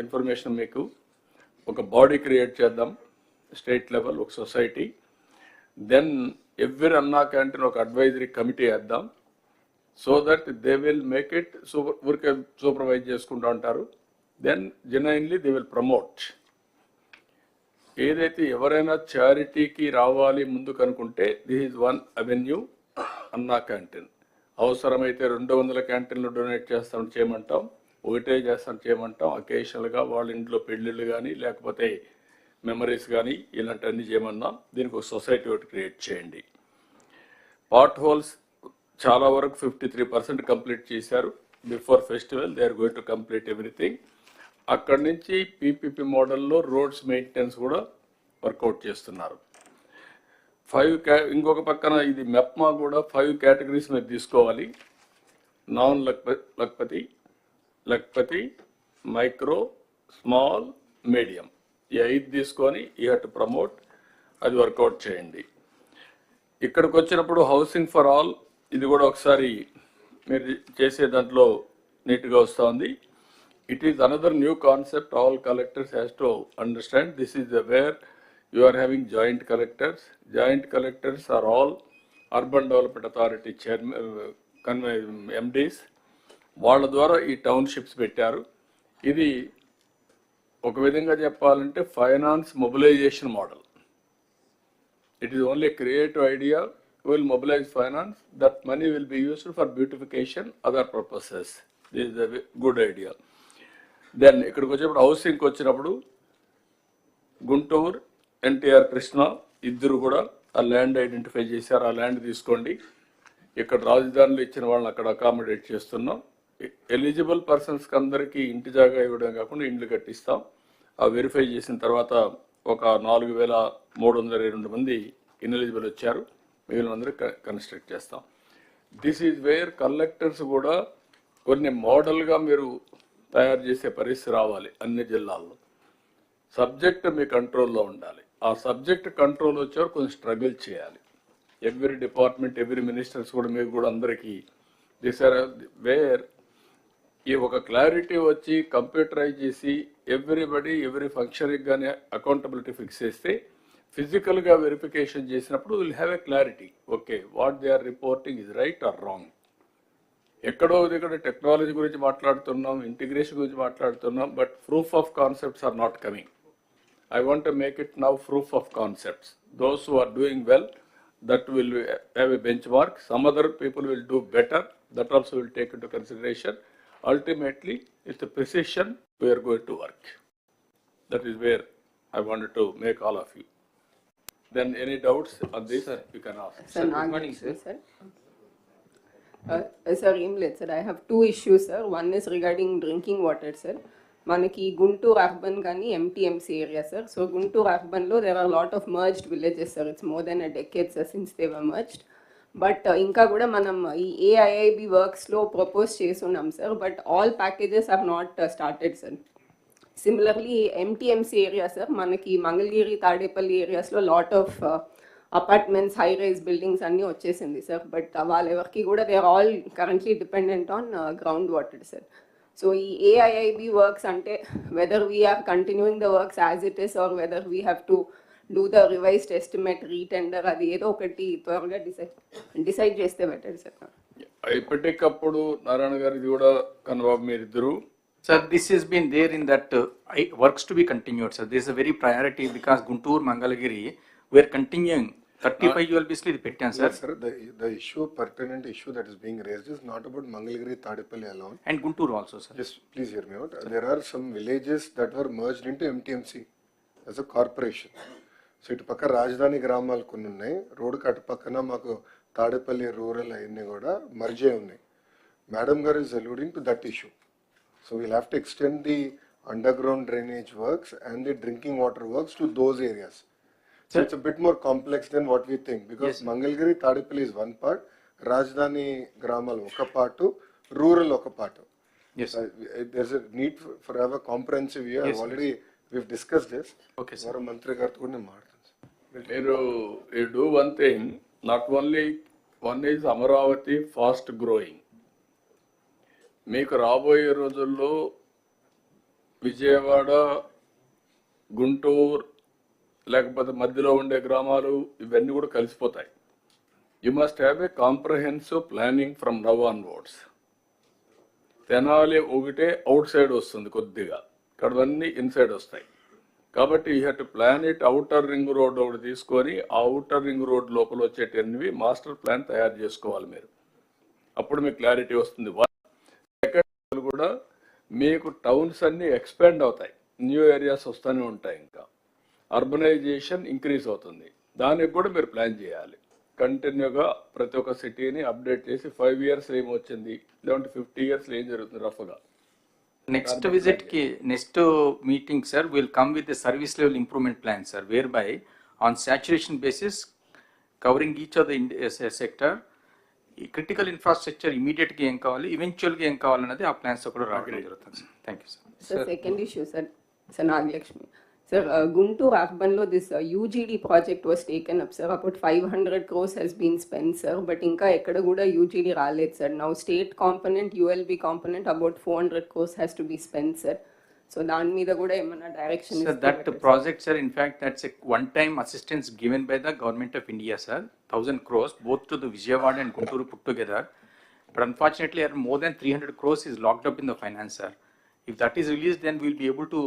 ఇన్ఫర్మేషన్ మీకు ఒక బాడీ క్రియేట్ చేద్దాం, స్టేట్ లెవెల్ ఒక society. Then every Anna canteen ఒక అడ్వైజరీ కమిటీ వేద్దాం, so that they will make it ఊరికే సూపర్వైజ్ చేసుకుంటూ ఉంటారు. Then genuinely they will promote. ఏదైతే ఎవరైనా చారిటీకి రావాలి ముందుకు అనుకుంటే this is one avenue, Anna canteen. అవసరమైతే 200 క్యాంటీన్లు డొనేట్ చేస్తామని చేయమంటాం, ఒకటే చేస్తామని చేయమంటాం. అకేషనల్గా వాళ్ళ ఇంట్లో పెళ్ళిళ్ళు కానీ లేకపోతే మెమరీస్ కానీ ఇలాంటివన్నీ చేయమన్నాం. దీనికి ఒక సొసైటీ ఒకటి క్రియేట్ చేయండి. పాట్ హోల్స్ చాలా వరకు 53% కంప్లీట్ చేశారు. Before festival they are going to complete everything. అక్కడి నుంచి పీపీపీ మోడల్లో రోడ్స్ మెయింటెనెన్స్ కూడా వర్కౌట్ చేస్తున్నారు. ఇంకొక పక్కన ఇది మెప్మా కూడా 5 కేటగిరీస్ మీద తీసుకోవాలి. Non Lakhpati, micro, small, medium, ఈ 5 తీసుకొని యూ హ్యావ్ టు ప్రమోట్. అది వర్కౌట్ చేయండి. ఇక్కడికి వచ్చినప్పుడు హౌసింగ్ ఫర్ ఆల్, ఇది కూడా ఒకసారి మీరు చేసే దాంట్లో నీట్గా వస్తుంది. It is another new concept. All collectors has to understand. This is where you are having joint collectors. Joint collectors are all Urban Development Authority chairman, MDs. వాళ్ళ ద్వారా ఈ టౌన్షిప్స్ పెట్టారు. ఇది ఒక విధంగా చెప్పాలంటే finance mobilisation model. It is only a creative idea. We will mobilize finance. That money will be used for beautification, other purposes. This is a good idea. Then ఇక్కడికి వచ్చేప్పుడు హౌసింగ్కి వచ్చినప్పుడు గుంటూరు, ఎన్టీఆర్, కృష్ణ ఇద్దరు కూడా ఆ ల్యాండ్ ఐడెంటిఫై చేశారు. ఆ ల్యాండ్ తీసుకోండి. ఇక్కడ రాజధానిలో ఇచ్చిన వాళ్ళని అక్కడ అకామిడేట్ చేస్తున్నాం. ఎలిజిబుల్ పర్సన్స్కి అందరికీ ఇంటి జాగా ఇవ్వడం కాకుండా ఇండ్లు కట్టిస్తాం. ఆ వెరిఫై చేసిన తర్వాత ఒక 4,322 మంది ఇన్ఎలిజిబుల్ వచ్చారు. మిగిలిన అందరూ కన్స్ట్రక్ట్ చేస్తాం. దిస్ ఈజ్ వేర్ కలెక్టర్స్ కూడా కొన్ని మోడల్గా మీరు తయారు చేసే పరిస్థితి రావాలి. అన్ని జిల్లాల్లో సబ్జెక్ట్ మీ కంట్రోల్లో ఉండాలి. ఆ సబ్జెక్ట్ కంట్రోల్ వచ్చేవారు కొంచెం స్ట్రగుల్ చేయాలి. ఎవ్రీ డిపార్ట్మెంట్, ఎవ్రీ మినిస్టర్స్ కూడా మీకు కూడా అందరికీ దిస్ ఆర్ వేర్ ఈ ఒక క్లారిటీ వచ్చి కంప్యూటరైజ్ చేసి ఎవ్రీ ఫంక్షన్కి కానీ అకౌంటబిలిటీ ఫిక్స్ చేస్తే ఫిజికల్గా వెరిఫికేషన్ చేసినప్పుడు will have a clarity. Okay, what they are reporting is right or wrong. ఎక్కడో దగ్గర టెక్నాలజీ గురించి మాట్లాడుతున్నాం, ఇంటిగ్రేషన్ గురించి మాట్లాడుతున్నాం, but proof of concepts are not coming. I want to make it now proof of concepts. Those who are doing well, that will have a benchmark. Some other people will do better. That also will take into consideration. Ultimately, it's a precision we are going to work. That is where I wanted to make all of you. Then any doubts on this, sir, you can ask. Sir, good morning, sir. Sir, sir, I have 2 issues, sir. One is regarding drinking water, sir. మనకి Guntur urban కానీ MTMC area sir. So Guntur అర్బన్లో there are lot of merged villages sir. It's more than a decade sir since they were merged. But ఇంకా కూడా మనం ఈ AIIB వర్క్స్లో propose చేస్తున్నాం sir. But all packages are not started sir. Similarly MTMC area sir, మనకి మంగళగిరి, తాడేపల్లి ఏరియాస్లో lot of apartments, high rise buildings అన్నీ వచ్చేసింది సార్. బట్ వాళ్ళెవరికి కూడా they are all currently dependent on ground water sir. So ఈ AIIB works అంటే whether we're continuing the works as it is or whether we have to do the revised estimate, retender, అది ఏదో ఒకటి త్వరగా decide చేస్తే better sir. ఇప్పటికప్పుడు Narayana గారు ఇది కూడా కన్బాబు మీరిద్దరు. Sir, this has been there in that works to be continued, sir. This is a very priority because Guntur, Mangalagiri, we are continuing. 35 obviously the petyan, sir. Yes, sir. The issue, pertinent issue that is being raised is not about Mangalagiri, Tadipalli alone. And Guntur also, sir. Just please hear me out. There are some villages that were merged into MTMC as a corporation. So ఇటు పక్క రాజధాని గ్రామాలు కొన్ని ఉన్నాయి, రోడ్డుకి అటు పక్కన మాకు తాడేపల్లి రూరల్ అవన్నీ కూడా మర్జ్ అయి ఉన్నాయి. మేడం గారు is alluding to that issue. So we'll have to extend the underground drainage works and the drinking water works to those areas. So it's a bit more complex than what we think, because yes, Mangalgiri, Tadipalli is one part, Rajdhani Gramal oka part, rural oka part. Yes. There's a need for have a comprehensive view. Yes, already we've discussed this. Okay, sir. Varu Mantri garu kuda You do one thing, not only one is Amaravati fast growing. మీకు రాబోయే రోజుల్లో విజయవాడ, గుంటూరు లేకపోతే మధ్యలో ఉండే గ్రామాలు ఇవన్నీ కూడా కలిసిపోతాయి. You must have a comprehensive planning from now onwards. Tenali ఒకటే అవుట్ సైడ్ వస్తుంది కొద్దిగా, ఇక్కడవన్నీ ఇన్సైడ్ వస్తాయి. కాబట్టి you have to plan it. Outer ring road ఒకటి తీసుకొని ఆ అవుటర్ రింగ్ రోడ్ లోపల వచ్చేటవి మాస్టర్ ప్లాన్ తయారు చేసుకోవాలి మీరు. అప్పుడు మీకు క్లారిటీ వస్తుంది. సెకండ్ కూడా మీకు టౌన్స్ అన్ని ఎక్స్పాండ్ అవుతాయి, న్యూ ఏరియాస్ వస్తూనే ఉంటాయి, ఇంకా అర్బనైజేషన్ ఇంక్రీజ్ అవుతుంది. దానికి కూడా మీరు ప్లాన్ చేయాలి. కంటిన్యూగా ప్రతి ఒక్క సిటీని అప్డేట్ చేసి 5 years ఏమొచ్చింది, లేదంటే 50 years ఏం జరుగుతుంది రఫ్గా. Next visit ki, next meeting, sir, will come with a service level improvement plan, sir, whereby on saturation basis, covering each of the sector, critical infrastructure immediate ki em kavali, eventual ki em kavali anadi aa plans lo kuda raavadam jarugutundi, sir. Thank you, sir. Sir, second issue, sir. Sir Nagalakshmi. Sir, Guntur Arbanlo, this UGD project was taken up, sir. About 500 crores has been spent, sir. But inka ekkada kuda UGD raలేదు, sir. Now state component, ULB component, about 400 crores has to be spent, sir. So దాని మీద కూడా ఏమైనా direction Sir, that project, sir, in fact, that's a one-time assistance given by the government of India, sir. 1,000 crores, both to the Vijayawada and Guntur put together. But unfortunately, more than 300 crores is locked up in the finance, sir. If that is released, then we'll be able to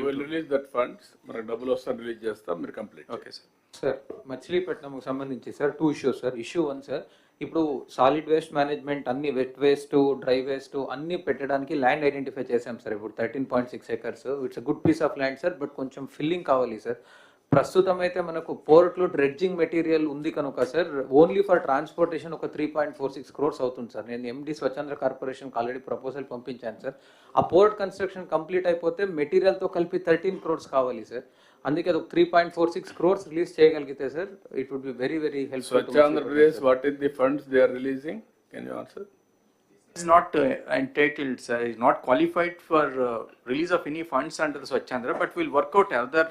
we'll release that funds. మనకు డబ్బులు వస్తాను release చేస్తాం, మీరు complete. Okay, sir. Sir మచిలీపట్నంకు సంబంధించి sir 2 issues sir. Issue 1 sir, ఇప్పుడు solid waste management అన్ని wet waste, dry waste అన్ని పెట్టడానికి ల్యాండ్ ఐడెంటిఫై చేశాం సార్. ఇప్పుడు 13.6 acres. It's a good piece of land sir, but కొంచెం ఫిల్లింగ్ కావాలి సార్. ప్రస్తుతం అయితే మనకు పోర్ట్లో డ్రెడ్జింగ్ మెటీరియల్ ఉంది కనుక సార్, ఓన్లీ ఫర్ ట్రాన్స్పోర్టేషన్ ఒక 3.46 crores అవుతుంది సార్. నేను ఎండి స్వచ్ఛంద్ర కార్పొరేషన్కి ఆల్రెడీ ప్రపోజల్ పంపించాను సార్. ఆ పోర్ట్ కన్స్ట్రక్షన్ కంప్లీట్ అయిపోతే మెటీరియల్తో కలిపి 13 crores కావాలి సార్. అందుకే అది 3.46 crores రిలీజ్ చేయగలిగితే sir, it would be very very helpful. Swachh Andhra Pradesh, what is the funds they are releasing? Can you answer? Is not entitled, sir, is not qualified for release of any funds under the Swachh Andhra, but we'll work out other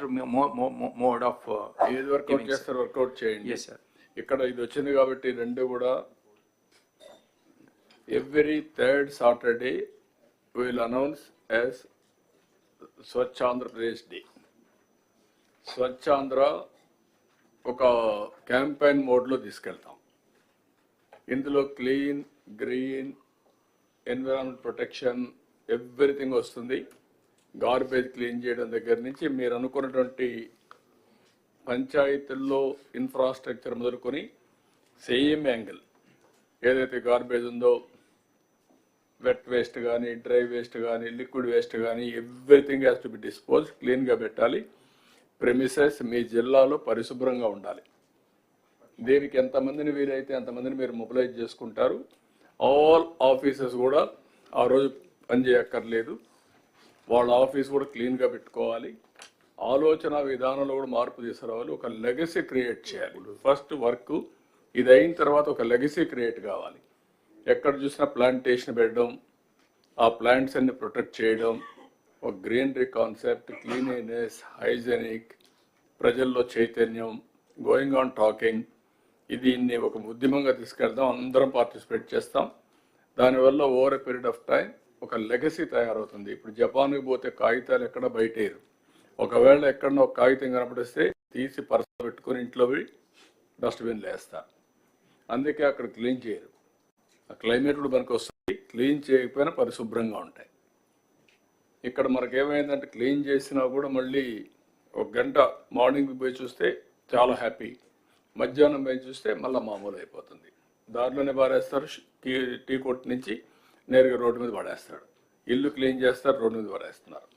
mode of ఏది workout చేస్తారు workout చేయండి. yes, sir. ఇక్కడ ఇది వచ్చింది కాబట్టి రెండు కూడా every 3rd Saturday will announce as Swachh Andhra Pradesh day. Swachh Andhra ఒక క్యాంపెయిన్ మోడ్లో తీసుకెళ్తాం. ఇందులో clean, green, environment protection, everything వస్తుంది. గార్బేజ్ క్లీన్ చేయడం దగ్గర నుంచి మీరు అనుకున్నటువంటి పంచాయతీల్లో ఇన్ఫ్రాస్ట్రక్చర్ మొదలుకొని సేమ్ యాంగిల్ ఏదైతే గార్బేజ్ ఉందో, వెట్ వేస్ట్ కానీ, డ్రై వేస్ట్ కానీ, లిక్విడ్ వేస్ట్ కానీ, everything has to be dispose. క్లీన్గా పెట్టాలి. ప్రెమిసెస్ మీ జిల్లాలో పరిశుభ్రంగా ఉండాలి. దీనికి ఎంతమందిని వీలైతే అంతమందిని మీరు మొబిలైజ్ చేసుకుంటారు. ఆల్ ఆఫీసెస్ కూడా ఆ రోజు పనిచేయక్కర్లేదు, వాళ్ళ ఆఫీస్ కూడా క్లీన్గా పెట్టుకోవాలి. ఆలోచన విధానంలో కూడా మార్పు తీసుకురావాలి. ఒక లెగసీ క్రియేట్ చేయాలి. ఫస్ట్ వర్క్ ఇది అయిన తర్వాత ఒక లెగసీ క్రియేట్ కావాలి. ఎక్కడ చూసినా ప్లాంటేషన్ పెట్టడం, ఆ ప్లాంట్స్ అన్ని ప్రొటెక్ట్ చేయడం, ఒక గ్రీనరీ కాన్సెప్ట్, క్లీనినెస్, హైజెనిక్, ప్రజల్లో చైతన్యం, గోయింగ్ ఆన్ టాకింగ్, దీన్ని ఒక ఉద్యమంగా తీసుకెళ్దాం. అందరం పార్టిసిపేట్ చేస్తాం. దానివల్ల over a period of time ఒక లెగసీ తయారవుతుంది. ఇప్పుడు జపాన్కి పోతే కాగితాలు ఎక్కడ బయటేరు. ఒకవేళ ఎక్కడన్నా ఒక కాగితం కనపడిస్తే తీసి పర్స పెట్టుకుని ఇంట్లో పోయి డస్ట్బిన్లో వేస్తారు. అందుకే అక్కడ క్లీన్ చేయరు. ఆ క్లైమేట్ కూడా మనకు వస్తుంది. క్లీన్ చేయకపోయినా పరిశుభ్రంగా ఉంటాయి. ఇక్కడ మనకు ఏమైందంటే క్లీన్ చేసినా కూడా మళ్ళీ 1 గంట మార్నింగ్ పోయి చూస్తే చాలా హ్యాపీ, మధ్యాహ్నం పోయి చూస్తే మళ్ళీ మామూలు అయిపోతుంది. దారిలోనే పారేస్తారు. టీ కొట్టు నుంచి నేరుగా రోడ్డు మీద పడేస్తాడు. ఇల్లు క్లీన్ చేస్తారు, రోడ్డు మీద పడేస్తున్నారు.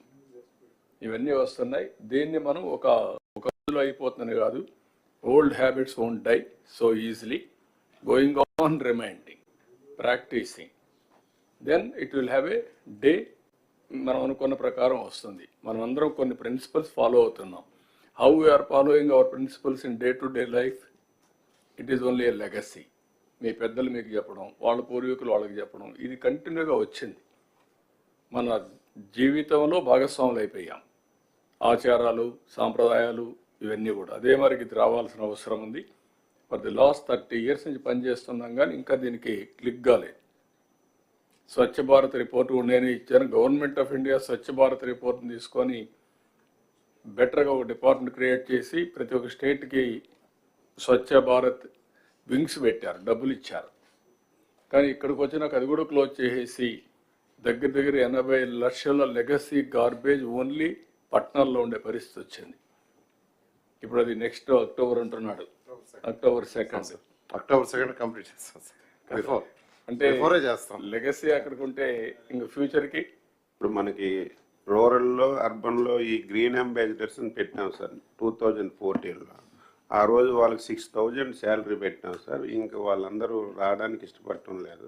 ఇవన్నీ వస్తున్నాయి. దీన్ని మనం ఒక రోజులో అయిపోతుంది కాదు. Old habits won't die so easily. Going on, reminding, practising, then it will have a day. మనం అనుకున్న ప్రకారం వస్తుంది. మనం అందరం కొన్ని ప్రిన్సిపల్స్ ఫాలో అవుతున్నాం. How we are following our principles in day to day life, it is only a legacy. మీ పెద్దలు మీకు చెప్పడం, వాళ్ళ పూర్వీకులు వాళ్ళకి చెప్పడం, ఇది కంటిన్యూగా వచ్చింది. మన జీవితంలో భాగస్వాములు అయిపోయాం. ఆచారాలు, సాంప్రదాయాలు ఇవన్నీ కూడా అదే మరికి ఇది రావాల్సిన అవసరం ఉంది. ఫర్ ది లాస్ట్ 30 years నుంచి పనిచేస్తున్నాం కానీ ఇంకా దీనికి క్లిక్ కాలేదు. స్వచ్ఛ భారత్ రిపోర్ట్ నేను ఇచ్చాను. Government of India Swachh Bharat రిపోర్ట్ని తీసుకొని బెటర్గా ఒక డిపార్ట్మెంట్ క్రియేట్ చేసి ప్రతి ఒక్క స్టేట్కి స్వచ్ఛ భారత్ వింగ్స్ పెట్టారు, డబ్బులు ఇచ్చారు. కానీ ఇక్కడికి వచ్చినాక అది కూడా క్లోజ్ చేసేసి దగ్గర దగ్గర 80 లక్షల లెగసీ గార్బేజ్ ఓన్లీ పట్టణాల్లో ఉండే పరిస్థితి వచ్చింది. ఇప్పుడు అది నెక్స్ట్ అక్టోబర్ అంటున్నాడు, అక్టోబర్ 2. అక్టోబర్ 2 కంప్లీట్ చేస్తాం సార్. అంటే చేస్తాం లెగసీ అక్కడికి ఉంటే ఇంక ఫ్యూచర్కి ఇప్పుడు మనకి రూరల్లో అర్బన్లో ఈ గ్రీన్ అంబాసిడర్స్ అని పెట్టినాం సార్ 2014లో. ఆ రోజు వాళ్ళకి 6,000 శాలరీ పెట్టినాం సార్. ఇంకా వాళ్ళందరూ రావడానికి ఇష్టపడటం లేదు.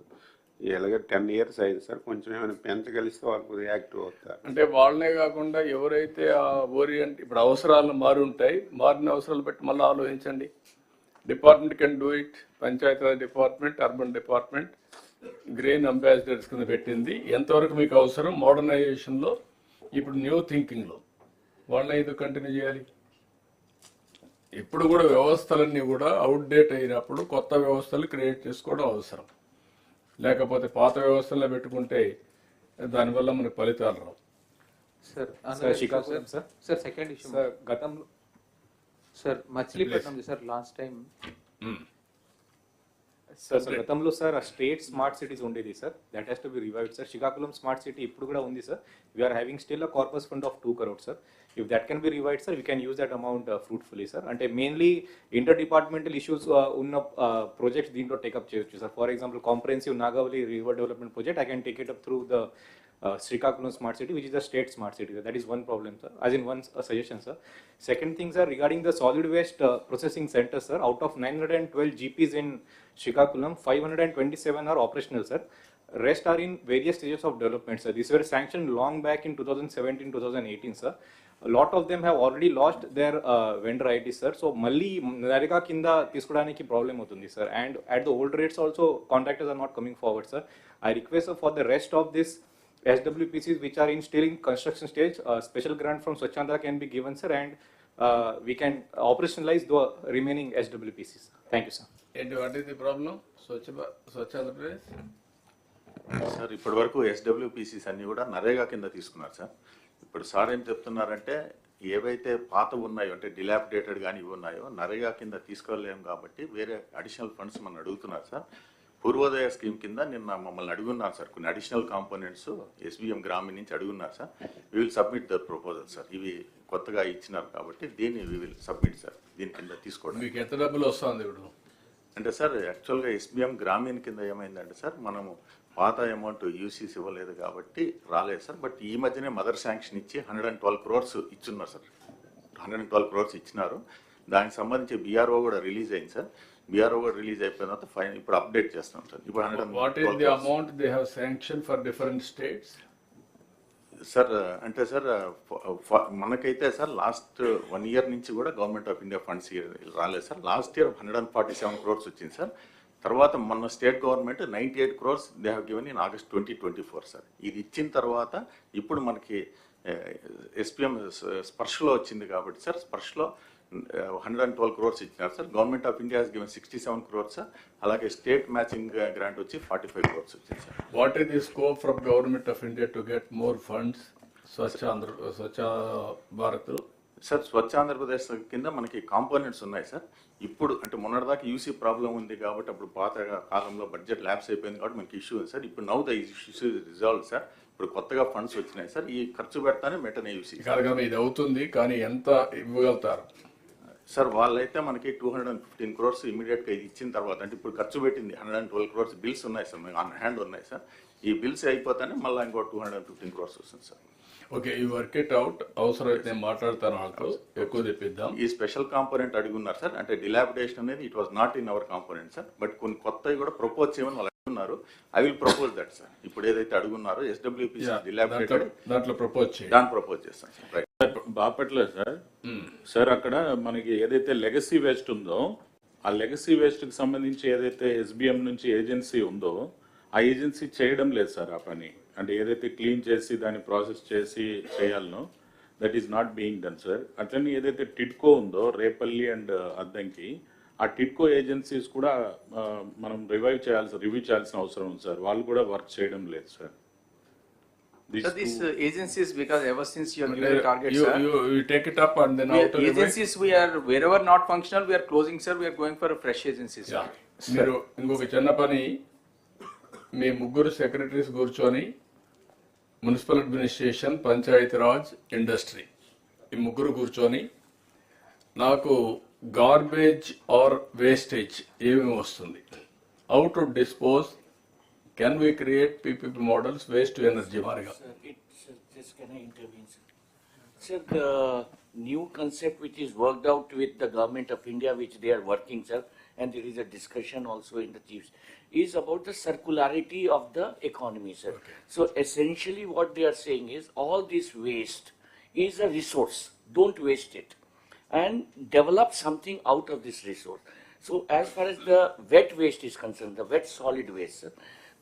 ఇలాగే 10 years అయింది సార్. కొంచెం ఏమైనా పెంచగలిస్తే వాళ్ళకు యాక్టివ్ అవుతారు. అంటే వాళ్ళనే కాకుండా ఎవరైతే ఆ ఓరియంట్ ఇప్పుడు అవసరాలు మారి ఉంటాయి, మారిన అవసరాలు బట్టి మళ్ళీ ఆలోచించండి. Department can do it. Panchayati Raj department, urban department green ambassadors కింద పెట్టింది. ఎంతవరకు మీకు అవసరం మోడర్నైజేషన్లో, ఇప్పుడు న్యూ థింకింగ్లో వాళ్ళని ఇది కంటిన్యూ చేయాలి. ఇప్పుడు కూడా వ్యవస్థలన్నీ కూడా అవుట్డేట్ అయినప్పుడు కొత్త వ్యవస్థలు క్రియేట్ చేసుకోవడం అవసరం. లేకపోతే పాత వ్యవస్థల్లో పెట్టుకుంటే దానివల్ల మనకు ఫలితాలు రావు. సార్ సెకండ్ ఇష్యూ సార్, గతంలో sir Machilipatnam sir last time sir గతంలో సార్ ఆ స్టేట్ స్మార్ట్ సిటీస్ ఉండేది sir, that has to be revived sir. Srikakulam smart city ఇప్పుడు కూడా ఉంది sir. We are having still a corpus fund of 2 crores sir. If that can be revived sir, we can use that amount fruitfully sir. అంటే mainly inter departmental issues ఉన్న projects దీంట్లో take up చేయొచ్చు sir. For example comprehensive Nagavali river development project, I can take it up through the Srikakulam smart city, which is a state smart city. That is one problem, sir. As in one suggestion, sir. Second thing, sir, regarding the solid waste processing center, sir. Out of 912 GPs in Srikakulam, 527 are operational, sir. Rest are in various stages of development, sir. These were sanctioned long back in 2017-2018, sir. A lot of them have already lost their vendor ID, sir. So, Malli Narika kinda తీసుకురానికి problem అవుతుంది, sir. And at the old rates also, contractors are not coming forward, sir. I request, sir, for the rest of this SWPCs which are still in construction stage, special grant from Swachandra can be given, sir, and we can operationalize the remaining SWPCs. Thank you, sir. And what is the problem? Swachandra Pradesh? Sir ఇప్పటి వరకు SWPCs అన్ని కూడా నరేగా కింద తీసుకున్నారు sir. ఇప్పుడు sir ఏం చెప్తున్నారంటే ఏవైతే పాత ఉన్నాయో అంటే డిలాపిడేటెడ్ కానీ ఇవి ఉన్నాయో నరేగా కింద తీసుకోలేము కాబట్టి వేరే అడిషనల్ ఫండ్స్ మనం అడుగుతున్నారు సార్. పూర్వోదయ స్కీమ్ కింద నిన్న మమ్మల్ని అడుగున్నారు సార్, కొన్ని అడిషనల్ కాంపోనెంట్స్ SBM గ్రామీణ నుంచి అడుగున్నారు sir. We will submit the proposal sir. ఇవి కొత్తగా ఇచ్చినారు కాబట్టి దీన్ని వీ విల్ సబ్మిట్ సార్. దీని కింద తీసుకోవడం మీకు ఎంత డబ్బులు వస్తుంది ఇప్పుడు అంటే సార్ యాక్చువల్గా SBM గ్రామీణ కింద ఏమైందంటే సార్ మనము పాత అమౌంట్ యూసీస్ ఇవ్వలేదు కాబట్టి రాలేదు సార్. బట్ ఈ మధ్యనే మదర్ శాంక్షన్ ఇచ్చి 112 crores ఇచ్చున్నారు సార్. 112 crores ఇచ్చినారు. దానికి సంబంధించి BRO కూడా రిలీజ్ అయింది సార్. BRO కూడా రిలీజ్ అయిపోయిన తర్వాత ఫైన్ ఇప్పుడు అప్డేట్ చేస్తాం సార్. ఇప్పుడు 112 what is the amount they have sanction for different states sir? అంటే సార్ మనకైతే సార్ లాస్ట్ 1 year నుంచి కూడా గవర్నమెంట్ ఆఫ్ ఇండియా ఫండ్స్ రాలేదు సార్. లాస్ట్ ఇయర్ 147 crores వచ్చింది సార్. తర్వాత మన state government 98 crores they have given in August 2024 sir. ఇది ఇచ్చిన తర్వాత ఇప్పుడు మనకి SPM స్పర్శలో వచ్చింది కాబట్టి సార్ స్పర్శలో 112 crores ఇచ్చినారు sir. Government of India has given 67 crores sir. అలాగే స్టేట్ మ్యాచింగ్ గ్రాంట్ వచ్చి 45 crores వచ్చింది sir. What is the scope from government of India to get more funds Swachh Bharat? Sir Swachh Andhra Pradesh కింద మనకి కాంపోనెంట్స్ ఉన్నాయి సార్. ఇప్పుడు అంటే మొన్నటిదాకా యూసీ ప్రాబ్లం ఉంది కాబట్టి అప్పుడు పాత కాలంలో బడ్జెట్ ల్యాబ్స్ అయిపోయింది కాబట్టి మనకి ఇష్యూ ఉంది సార్. ఇప్పుడు now the issue resolve sir. ఇప్పుడు కొత్తగా ఫండ్స్ వచ్చినాయి సార్. ఈ ఖర్చు పెడతానే వెంటనే యూసీ ఇది అవుతుంది కానీ ఎంత ఇవ్వగలుగుతారు సార్? వాళ్ళైతే మనకి 215 crores ఇమీడియట్గా ఇది ఇచ్చిన తర్వాత అంటే ఇప్పుడు ఖర్చు పెట్టింది 112 crores బిల్స్ ఉన్నాయి సార్, మీకు ఆన్ హ్యాండ్ ఉన్నాయి సార్. ఈ బిల్స్ అయిపోతానే మళ్ళీ ఇంకో 215 crores వస్తుంది సార్. ఓకే, ఈ వర్క్ ఇట్ అవుట్. అవసరమైతే నేను మాట్లాడతాను, వాళ్ళతో ఎక్కువ తెప్పిద్దాం. ఈ స్పెషల్ కాంపోనెంట్ అడుగున్నారు సార్. అంటే డిలాపిడేషన్ అనేది it was not in our component sir. But కొన్ని కొత్తవి కూడా ప్రపోజ్ చేయమని వాళ్ళు అడుగున్నారు. I will propose that sir. ఇప్పుడు ఏదైతే అడుగున్నారో SWPC డిలాపిడేటెడ్ దాంట్లో ప్రపోజ్ చేయండి. దాన్ని ప్రపోజ్ చేస్తాను sir. Right. Bapatla sir. Sir అక్కడ మనకి ఏదైతే లెగసీ వేస్ట్ ఉందో ఆ లెగసీ వేస్ట్కి సంబంధించి ఏదైతే SBM నుంచి ఏజెన్సీ ఉందో ఆ ఏజెన్సీ చేయడం లేదు సార్ ఆ పని. అంటే ఏదైతే క్లీన్ చేసి దాన్ని ప్రాసెస్ చేసి చేయాలనో that is not being done sir. అట్లనే ఏదైతే టిడ్కో ఉందో రేపల్లి అండ్ అద్దంకి ఆ టిడ్కో ఏజెన్సీస్ కూడా మనం రివ్యూ చేయాల్సిన అవసరం ఉంది సార్. వాళ్ళు కూడా వర్క్ చేయడం లేదు sir. So these agencies, because ever since you are given a target, sir, you take it up and then agencies we are wherever not functional, we are closing, sir. We are going for a fresh agency, sir. మీరు ఇంకొక చిన్న పని, మీ ముగ్గురు secretaries కూర్చొని municipal administration, Panchayati Raj, industry ఈ ముగ్గురు కూర్చొని నాకు గార్బేజ్ ఆర్ వేస్టేజ్ ఏమేమి వస్తుంది, how to dispose, can we create PPP models, waste to energy మారిగా. Just can I intervene, sir? Sir, the new concept which is worked out with the government of India, which they are working, sir, and there is a discussion also in the chiefs, is about the circularity of the economy, sir. Okay. So essentially what they are saying is all this waste is a resource. Don't waste it and develop something out of this resource. So as far as the wet waste is concerned, the wet solid waste, sir,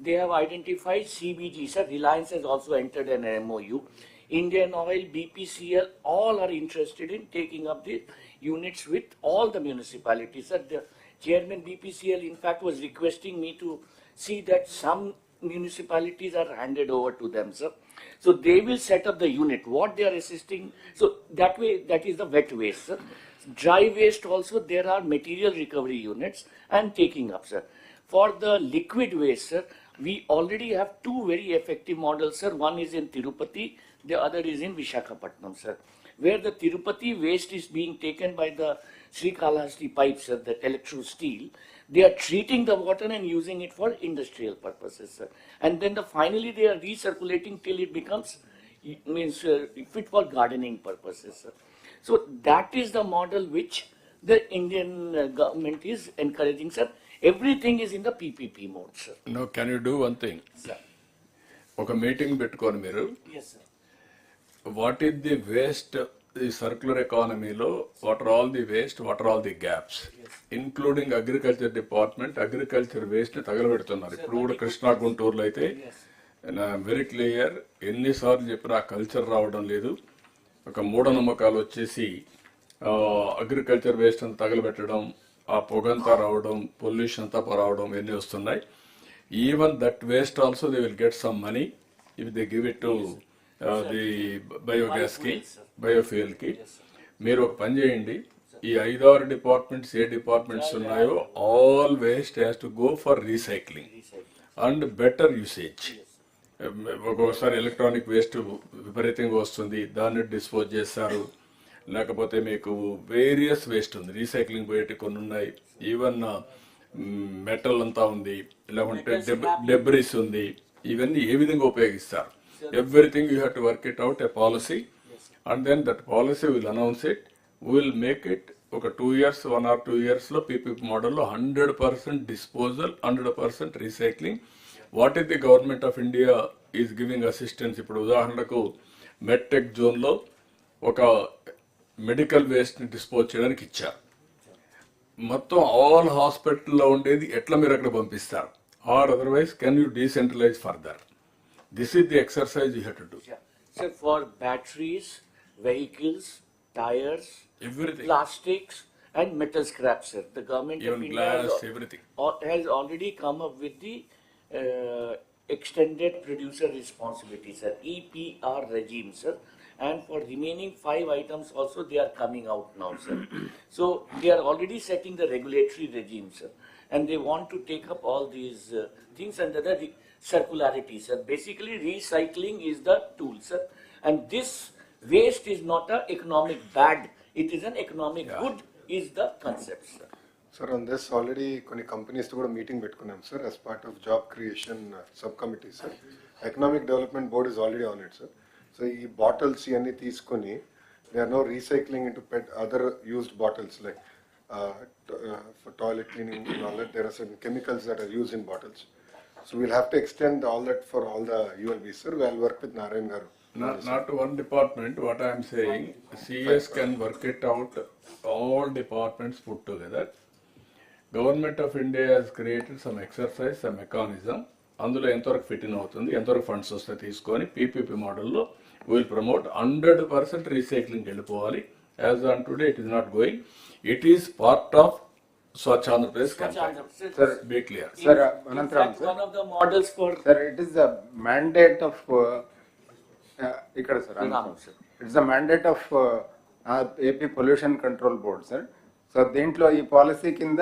they have identified CBG, sir. Reliance has also entered an MOU. Indian Oil, BPCL, all are interested in taking up the units with all the municipalities. Sir, the chairman BPCL in fact was requesting me to see that some municipalities are handed over to them, sir. So they will set up the unit. What they are assisting, so that way, that is the wet waste, sir. Dry waste also, there are material recovery units and taking up, sir. For the liquid waste, sir, we already have two very effective models, sir. One is in Tirupati, the other is in Visakhapatnam, sir, where the Tirupati waste is being taken by the Srikalahasti pipes, sir, the electro steel. They are treating the water and using it for industrial purposes, sir. And then finally they are recirculating till it becomes fit for gardening purposes, sir. So that is the model which the Indian government is encouraging, sir. Everything is in the PPP mode, sir. No, can you do one thing? Sir. ఒక meeting పెట్టుకొని మీరు, Yes, sir. What is the waste, ఈ circular ఎకానమీలో what are all the waste, what are all the gaps, including agriculture department, agriculture waste ని తగలబెడుతున్నారు. ఇప్పుడు కూడా కృష్ణా గుంటూరులో అయితే వెరీ క్లియర్, ఎన్నిసార్లు చెప్పినా కల్చర్ రావడం లేదు. ఒక మూఢనమ్మకాలు వచ్చేసి అగ్రికల్చర్ వేస్ట్ అంతా తగలబెట్టడం, ఆ పొగంతా రావడం, పొల్యూషన్ అంతా రావడం, ఇవన్నీ వస్తున్నాయి. Even that waste also they will get some money if they give it to the biogas కి, బయోఫ్యూయల్ కి. మీరు ఒక పని చేయండి, ఈ 5-6 డిపార్ట్మెంట్స్ ఏ డిపార్ట్మెంట్స్ ఉన్నాయో all waste has to go for recycling and better usage. ఒక్కొక్కసారి ఎలక్ట్రానిక్ వేస్ట్ విపరీతంగా వస్తుంది, దాన్ని డిస్పోజ్ చేస్తారు. లేకపోతే మీకు వేరియస్ వేస్ట్ ఉంది, రీసైక్లింగ్ బయట కొన్ని ఉన్నాయి, ఈవెన్ మెటల్ అంతా ఉంది, లేకుంటే డెబ్రిస్ ఉంది. ఇవన్నీ ఏ విధంగా ఉపయోగిస్తారు? Everything you have to work it out, a policy, and then that policy will announce it, will make it. ఒక 2 years, 1 or 2 years లో పీపీపీ మోడల్లో 100% disposal, 100% recycling. What is the government of India is giving assistance? ఇప్పుడు ఉదాహరణకు medtech జోన్లో ఒక medical వేస్ట్ని dispose చేయడానికి ఇచ్చారు. మొత్తం ఆల్ హాస్పిటల్లో ఉండేది ఎట్లా మీరు అక్కడ పంపిస్తారు? Or otherwise can you decentralise further? This is the exercise you have to do. So for batteries, vehicles, tires, everything, plastics and metal scrap, sir, the government even of India glass, everything has already come up with the extended producer responsibility, sir, EPR regime, sir. And for remaining 5 items also they are coming out now, sir. So they are already setting the regulatory regime, sir, and they want to take up all these things under the circularity, sir. Basically recycling is the tool, sir, and this waste is not an economic bad, it is an economic good is the concept, sir. Sir, on this already కొన్ని companies తో కూడా meeting పెట్టుకున్నాం sir, as part of job creation sub committee sir. Economic development board is already on it sir. So ఈ bottles ఇవన్నీ తీసుకొని they are no recycling in to PET other used bottles like for toilet cleaning and all that. There are some chemicals that are used in bottles. So we'll have to extend all that for all the ULBs, sir. We'll work with Narayan garu. Not one department, what I am saying, CS can work it out, all departments put together. Government of India has created some exercise, some mechanism. అందులో ఎంతవరకు fit in అవుతుంది, ఎంతవరకు funds వస్తాయి తీసుకొని PPP మోడల్లో will promote 100% recycling వెళ్ళిపోవాలి. As on today it is not going. It is part of Swachh Andhra Pradesh campaign. Sir, Be clear. in- Sir, in Anantaram, fact, sir. one of the models for Sir, it is the mandate of ikkada sir. Pranam, sir. It's the mandate of AP Pollution Control Board, sir. So దీంట్లో ఈ policy కింద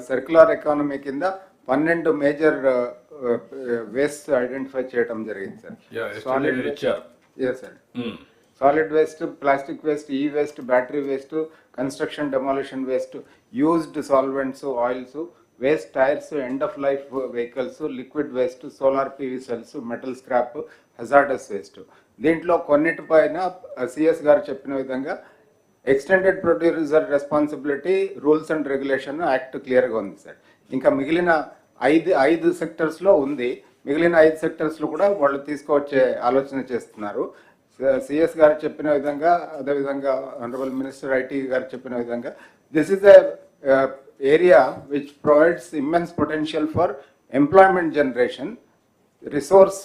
circular economy కింద 12 major waste identify చేయడం జరిగింది sir. Yeah, yesterday we reached. Yes, sir. Solid waste, plastic waste, e-waste, battery waste, construction demolition waste, used solvents, oils, waste tires, end of life vehicles, liquid waste, solar PV cells, metal scrap, hazardous waste. దీంట్లో కొన్నిటిపైన CS గారు చెప్పిన విధంగా extended producer responsibility rules and regulation act క్లియర్గా ఉంది sir. ఇంకా మిగిలిన ఐదు సెక్టర్స్లో ఉంది. మిగిలిన 5 సెక్టర్స్లో కూడా వాళ్ళు తీసుకువచ్చే ఆలోచన చేస్తున్నారు. సిఎస్ గారు చెప్పిన విధంగా, అదేవిధంగా ఆనరబుల్ మినిస్టర్ ఐటీ గారు చెప్పిన విధంగా, this is a area which provides immense potential for employment generation, resource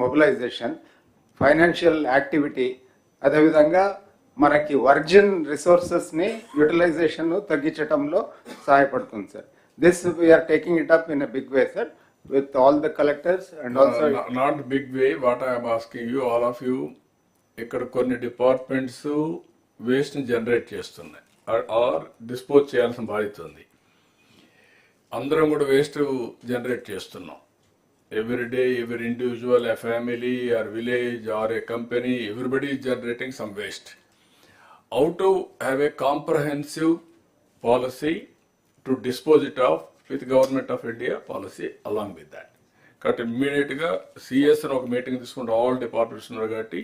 mobilisation, financial activity, అదేవిధంగా మనకి వర్జిన్ రిసోర్సెస్ని యూటిలైజేషన్ తగ్గించడంలో సహాయపడుతుంది sir. This we are taking it up in a big way sir with all the collectors and also not big way. What I am asking you, all of you, ఇక్కడ కొన్ని departments waste ని generate చేస్తున్నాయి or dispose చేయాల్సిన బాధ్యత ఉంది. అందరం కూడా waste generate చేస్తున్నాం. Every day, every individual, a family or village or a company, everybody is generating some waste. How to have a comprehensive policy to dispose it of with Government of India policy along with that. కాబట్టి ఇమ్మీడియట్గా CS ఒక meeting తీసుకుంటే all departments ఉన్నారు కాబట్టి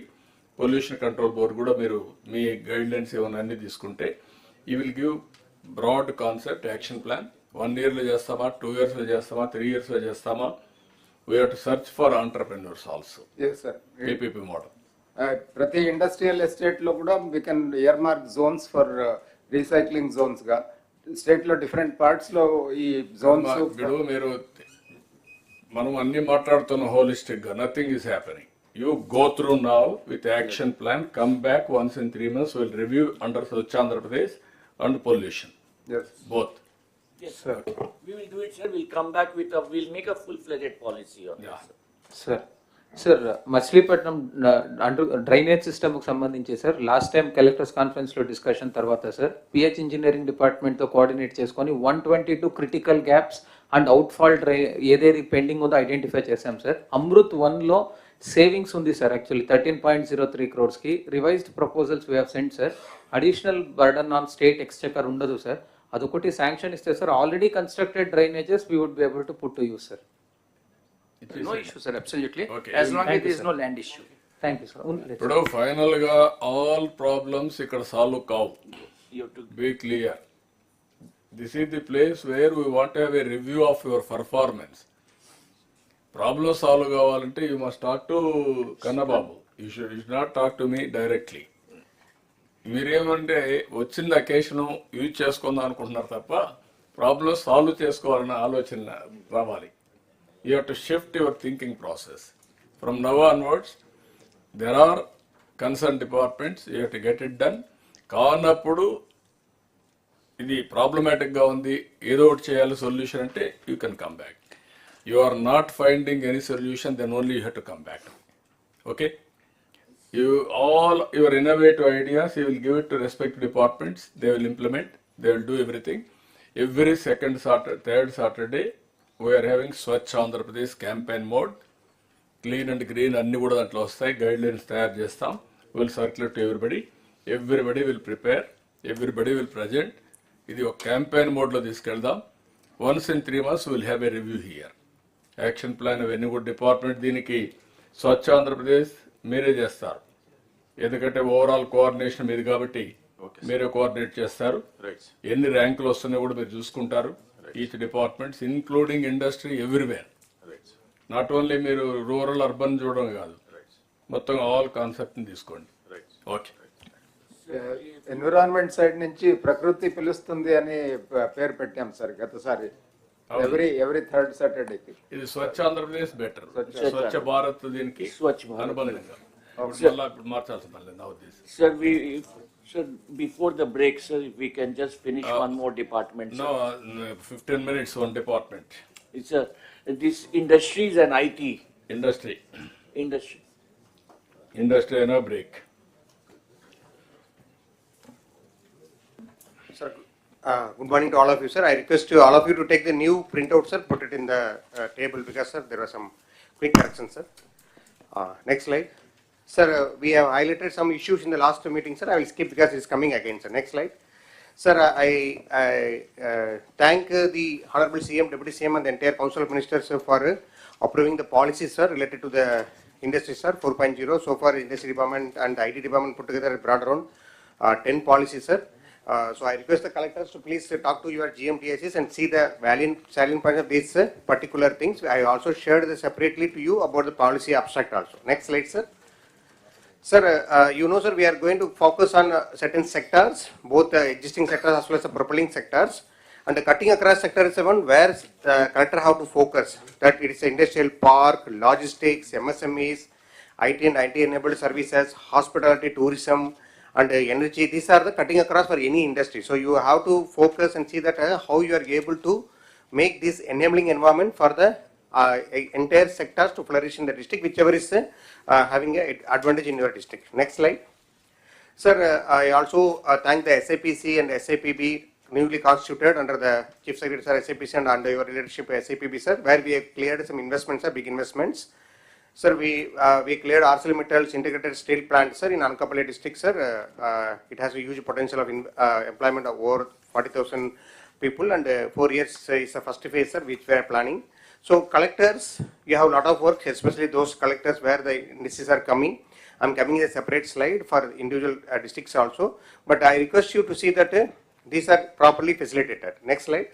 pollution control board కూడా మీరు మీ guide lines ఏమైనా అన్ని తీసుకుంటే you will give broad concept action plan. 1 yearలో చేస్తామా, 2 yearsలో చేస్తామా, 3 yearsలో చేస్తామా? We have to search for entrepreneurs also. yes sir. PPP model. ప్రతి ఇండస్ట్రియల్ ఎస్టేట్ లో కూడా we can earmark zones for recycling zones గా స్టేట్ లో డిఫరెంట్ పార్ట్స్ లో ఈ జోన్స్. ఇప్పుడు మీరు మనం అన్ని మాట్లాడుతున్న హోలిస్టిక్ గా nothing is happening. You go through now with action plan, come back once in 3 months, will review under Swachh Andhra Pradesh and pollution both. Yes, sir. We will do it, sir. We'll come back with we'll make a full-fledged policy on this. Sir Machilipatnam drainage సిస్టమ్కి సంబంధించి sir last time collectors కాన్ఫరెన్స్లో discussion తర్వాత sir PH engineering డిపార్ట్మెంట్తో coordinate చేసుకొని 122 critical gaps and outfall ఏదేది pending ఉందో identify చేశాం sir. Amrut 1లో సేవింగ్స్ ఉంది sir actually 13.03 crores. Revised proposals we have sent sir. Additional burden on state exchequer ఉండదు సార్. అదొకటి శాంక్షన్ ఇస్తే sir already constructed drainages we would be able to put to use sir. No issue, sir. Absolutely. Okay. As long as there is no land issue. Thank you, sir. ఇప్పుడు final గా all problems ఇక్కడ solve కావు. Be clear. This is the place where we want have a review of your performance. Problem solve కావాలంటే you must talk to Kannababu. You should not talk to me directly. మీరేమంటే వచ్చిన occasion use చేసుకుందాం అనుకుంటున్నారు తప్ప problem solve చేసుకోవాలన్న ఆలోచన రావాలి. You have to shift your thinking process. From now onwards, there are concerned departments, you have to get it done. కానప్పుడు ఇది ప్రాబ్లమాటిక్గా ఉంది, ఏదో ఒకటి చేయాలి సొల్యూషన్ అంటే you can come back. You are not finding any solution, then only you have to come back. Okay, all your innovative ideas, you will give it to respective departments, they will implement, they will do everything. Every second Saturday, third Saturday, we are having Swachh Andhra Pradesh campaign mode. Clean and green అన్ని కూడా దాంట్లో వస్తాయి. Guide lines తయారు చేస్తాం. Will circulate to everybody will prepare, everybody will present. ఇది ఒక campaign మోడ్లో తీసుకెళ్దాం. Once in 3 months will have a review here. Action plan అవన్నీ కూడా డిపార్ట్మెంట్ దీనికి స్వచ్ఛ ఆంధ్రప్రదేశ్ మీరే చేస్తారు. ఎందుకంటే ఓవరాల్ కోఆర్డినేషన్ మీది కాబట్టి మీరే కోఆర్డినేట్ చేస్తారు. ఎన్ని ర్యాంకులు వస్తున్నాయో కూడా మీరు చూసుకుంటారు. Each departments including industry everywhere. Not only మీరు రూరల్ అర్బన్ చూడడం కాదు, మొత్తం ఆల్ కాన్సెప్ట్ని తీసుకోండి. ఓకే, ఎన్విరాన్మెంట్ సైడ్ నుంచి ప్రకృతి పిలుస్తుంది అని పేరు పెట్టాం సార్ గతసారి. ఎవ్రీ థర్డ్ సాటర్డేకి ఇది స్వచ్ఛ ఆంధ్రప్రదేశ్ బెటర్, స్వచ్ఛ భారత్ దీనికి అనుబంధంగా ఇప్పుడు మార్చాల్సిన పని లేదు నా ఉద్దేశం. Sir, Sir, before the break, sir, if we can just finish one more department, sir. No, 15 minutes, one department. It's this industries and IT. Industry. Industry. Industry and a break. Sir, good morning to all of you, sir. I request you, all of you to take the new printout, sir, put it in the table because, sir, there are some quick corrections, sir. Next slide. Sir, we have highlighted some issues in the last meeting, sir. I will skip because it's coming again, sir. Next slide. Sir, I thank the Honorable CM, Deputy CM and the entire Council of Ministers for approving the policies, sir, related to the industry, sir, 4.0. So far, Industry Department and IT Department put together brought around 10 policies, sir. So I request the collectors to please talk to your GMTSs and see the salient points of these particular things. I also shared this separately to you about the policy abstract also. Next slide, sir. Sir, you know, sir, we are going to focus on certain sectors, both existing sectors as well as the propelling sectors. And the cutting across sector is the one where the collector have to focus. That it is industrial park, logistics, MSMEs, IT and IT-enabled services, hospitality, tourism, and energy. These are the cutting across for any industry. So you have to focus and see that how you are able to make this enabling environment for the entire sectors to flourish in the district, whichever is having an advantage in your district. Next slide. Sir, I also thank the SAPC and SAPB newly constituted under the Chief Secretary, sir, SAPC and under your leadership, SAPB, sir, where we have cleared some investments, big investments. Sir, we cleared ArcelorMittal's integrated steel plant, sir, in Anakapalli district, sir. It has a huge potential of employment of over 40,000 people, and 4 years is the first phase, sir, which we are planning. So collectors, you have a lot of work, especially those collectors where the indices are coming. I'm coming a separate slide for individual districts also, but I request you to see that these are properly facilitated. Next slide.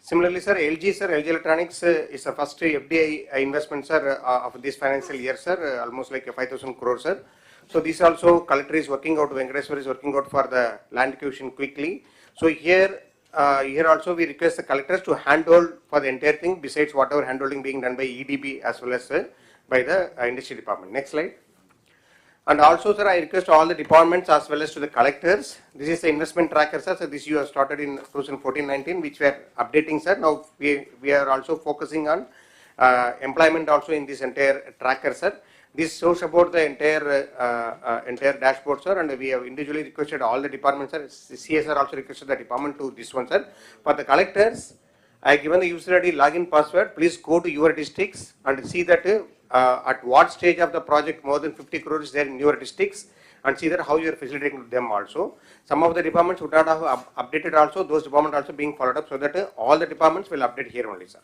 Similarly, sir, LG Electronics is the first FDI investment, sir, of this financial year, sir, almost like 5,000 crores, sir. So this also collector is working out, Venkateswar is working out for the land acquisition quickly. So here also we request the collectors to handhold for the entire thing, besides whatever handholding being done by EDB as well as by the industry department. Next slide. And also, sir, I request all the departments as well as to the collectors. This is the investment tracker, sir. So this you have started in 2014-19, which we are updating, sir. Now we are also focusing on employment also in this entire tracker, sir. This shows about the entire dashboard, sir, and we have individually requested all the departments, sir. CSR also requested the department to this one, sir. For the collectors, I have given the user ID login password. Please go to your districts and see that at what stage of the project more than 50 crores is there in your districts, and see that how you are facilitating them also. Some of the departments would not have updated also, those departments also being followed up, so that all the departments will update here only, sir.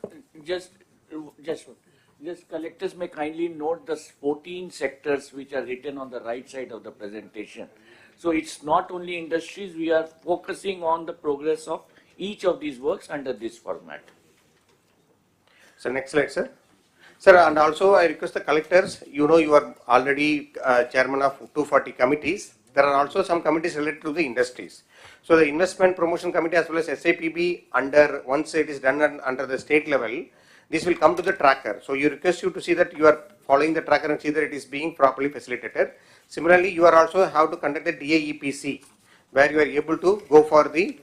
Just collectors may kindly note the 14 sectors which are written on the right side of the presentation. So it's not only industries, we are focusing on the progress of each of these works under this format. So next slide, sir. Sir, and also I request the collectors, you know you are already chairman of 240 committees. There are also some committees related to the industries. So the investment promotion committee as well as SAPB, once it is done under the state level, this will come to the tracker. So you request you to see that you are following the tracker and see that it is being properly facilitated. Similarly, you are also have to conduct the DAEPC, where you are able to go for the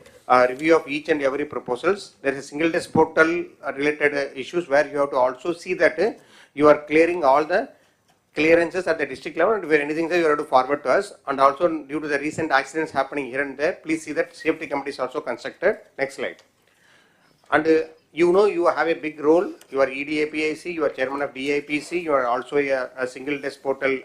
review of each and every proposals. There is a single desk portal related issues where you have to also see that you are clearing all the clearances at the district level, and where anything that you have to forward to us. And also due to the recent accidents happening here and there, please see that safety committee is also constructed. Next slide. And you know you have a big role. You are EDAPIC, you are chairman of DAPC, you are also a single desk portal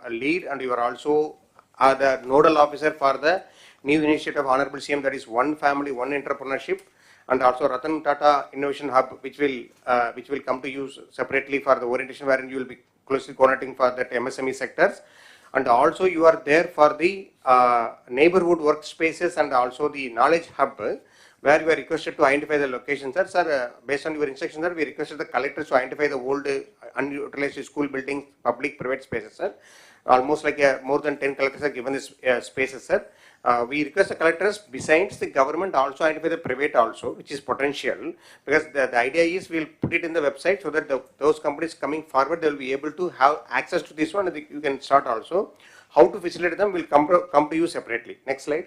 lead, and you are also the nodal officer for the new initiative of Honorable CM, that is One Family, One Entrepreneurship, and also Ratan Tata Innovation Hub, which will come to you separately for the orientation, wherein you will be closely coordinating for that MSME sectors. And also you are there for the neighborhood workspaces and also the knowledge hub, where you are requested to identify the locations. Sir, based on your instructions, sir, we requested the collectors to identify the old unutilized school buildings, public, private spaces, sir. almost like more than 10 collectors are given this spaces, sir. We request the collectors, besides the government, also identify the private also, which is potential, because the idea is we'll put it in the website so that those companies coming forward, they'll be able to have access to this one, and you can start also. How to facilitate them will come to you separately. Next slide.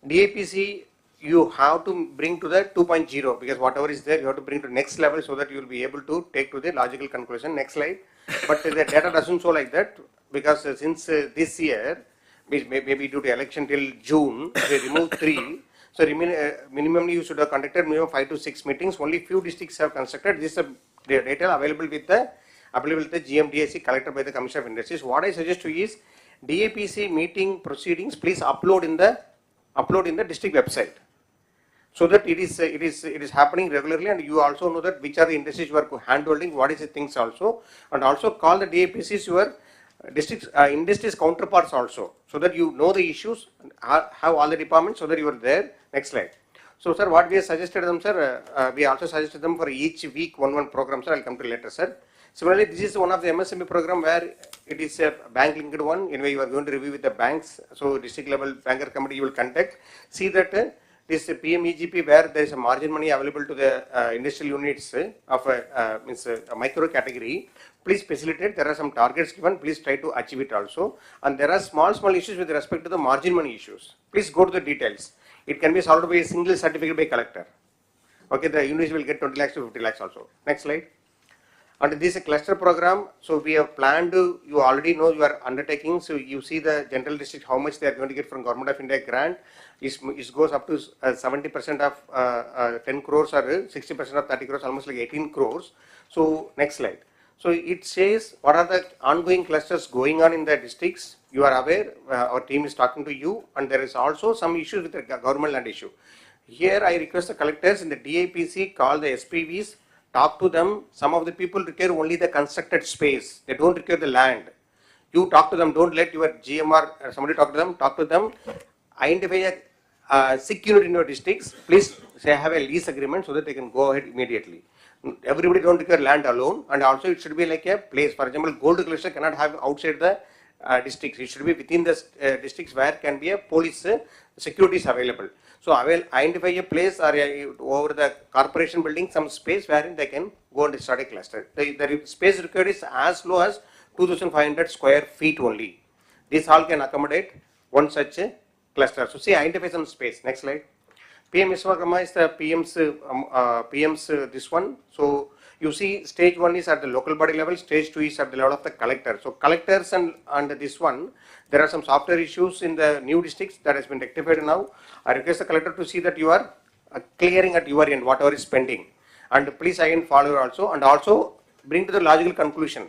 DAPC, you have to bring to the 2.0, because whatever is there, you have to bring to next level so that you will be able to take to the logical conclusion. Next slide. But the data doesn't show like that, because since this year, maybe due to election till June, they removed 3. So minimally you should have conducted minimum 5 to 6 meetings. Only few districts have constructed. This is the data available with the GMDAC collected by the Commission of Industries. What I suggest to you is DAPC meeting proceedings, please upload in the district website, so that it is happening regularly, and you also know that which are the industries you are handholding, what is the things also, and also call the DAPCs your district industries counterparts also, so that you know the issues, have all the departments, so that you are there. Next slide. So sir, what we have suggested them, sir, we also suggested them for each week one program, sir. I'll come to later, sir. Similarly, this is one of the MSME program where it is a bank linked one. Anyway, you are going to review with the banks. So district level banker committee you will contact. See that this PMEGP, where there is a margin money available to the industrial units of a micro category, please facilitate. There are some targets given. Please try to achieve it also. And there are small issues with respect to the margin money issues. Please go to the details. It can be solved by a single certificate by collector. Okay, the units will get 20 lakhs to 50 lakhs also. Next slide. And this is a cluster program, so we have planned, you already know you are undertaking, so you see the general district, how much they are going to get from Government of India grant. It goes up to 70% of 10 crores or 60% of 30 crores, almost like 18 crores. So next slide. So it says what are the ongoing clusters going on in the districts. You are aware, our team is talking to you, and there is also some issues with the government land issue. Here I request the collectors in the DAPC, call the SPVs, talk to them. Some of the people require only the constructed space. They don't require the land. You talk to them. Don't let your GM or somebody talk to them. Identify a sick unit in your districts. Please say have a lease agreement so that they can go ahead immediately. Everybody don't require land alone, and also it should be like a place. For example, gold cluster cannot have outside the districts. It should be within the districts where can be a police securities available. So I will identify a place or over the corporation building some space wherein they can go and start a cluster. The space required is as low as 2,500 square feet only. This hall can accommodate one such a cluster. So see, identify some space. Next slide. PM Vishwakarma is the PM's this one. So you see stage 1 is at the local body level, stage 2 is at the level of the collector. So collectors and this one, there are some software issues in the new districts that has been rectified now. I request the collector to see that you are clearing at your end whatever is pending. And please again follow also, and also bring to the logical conclusion.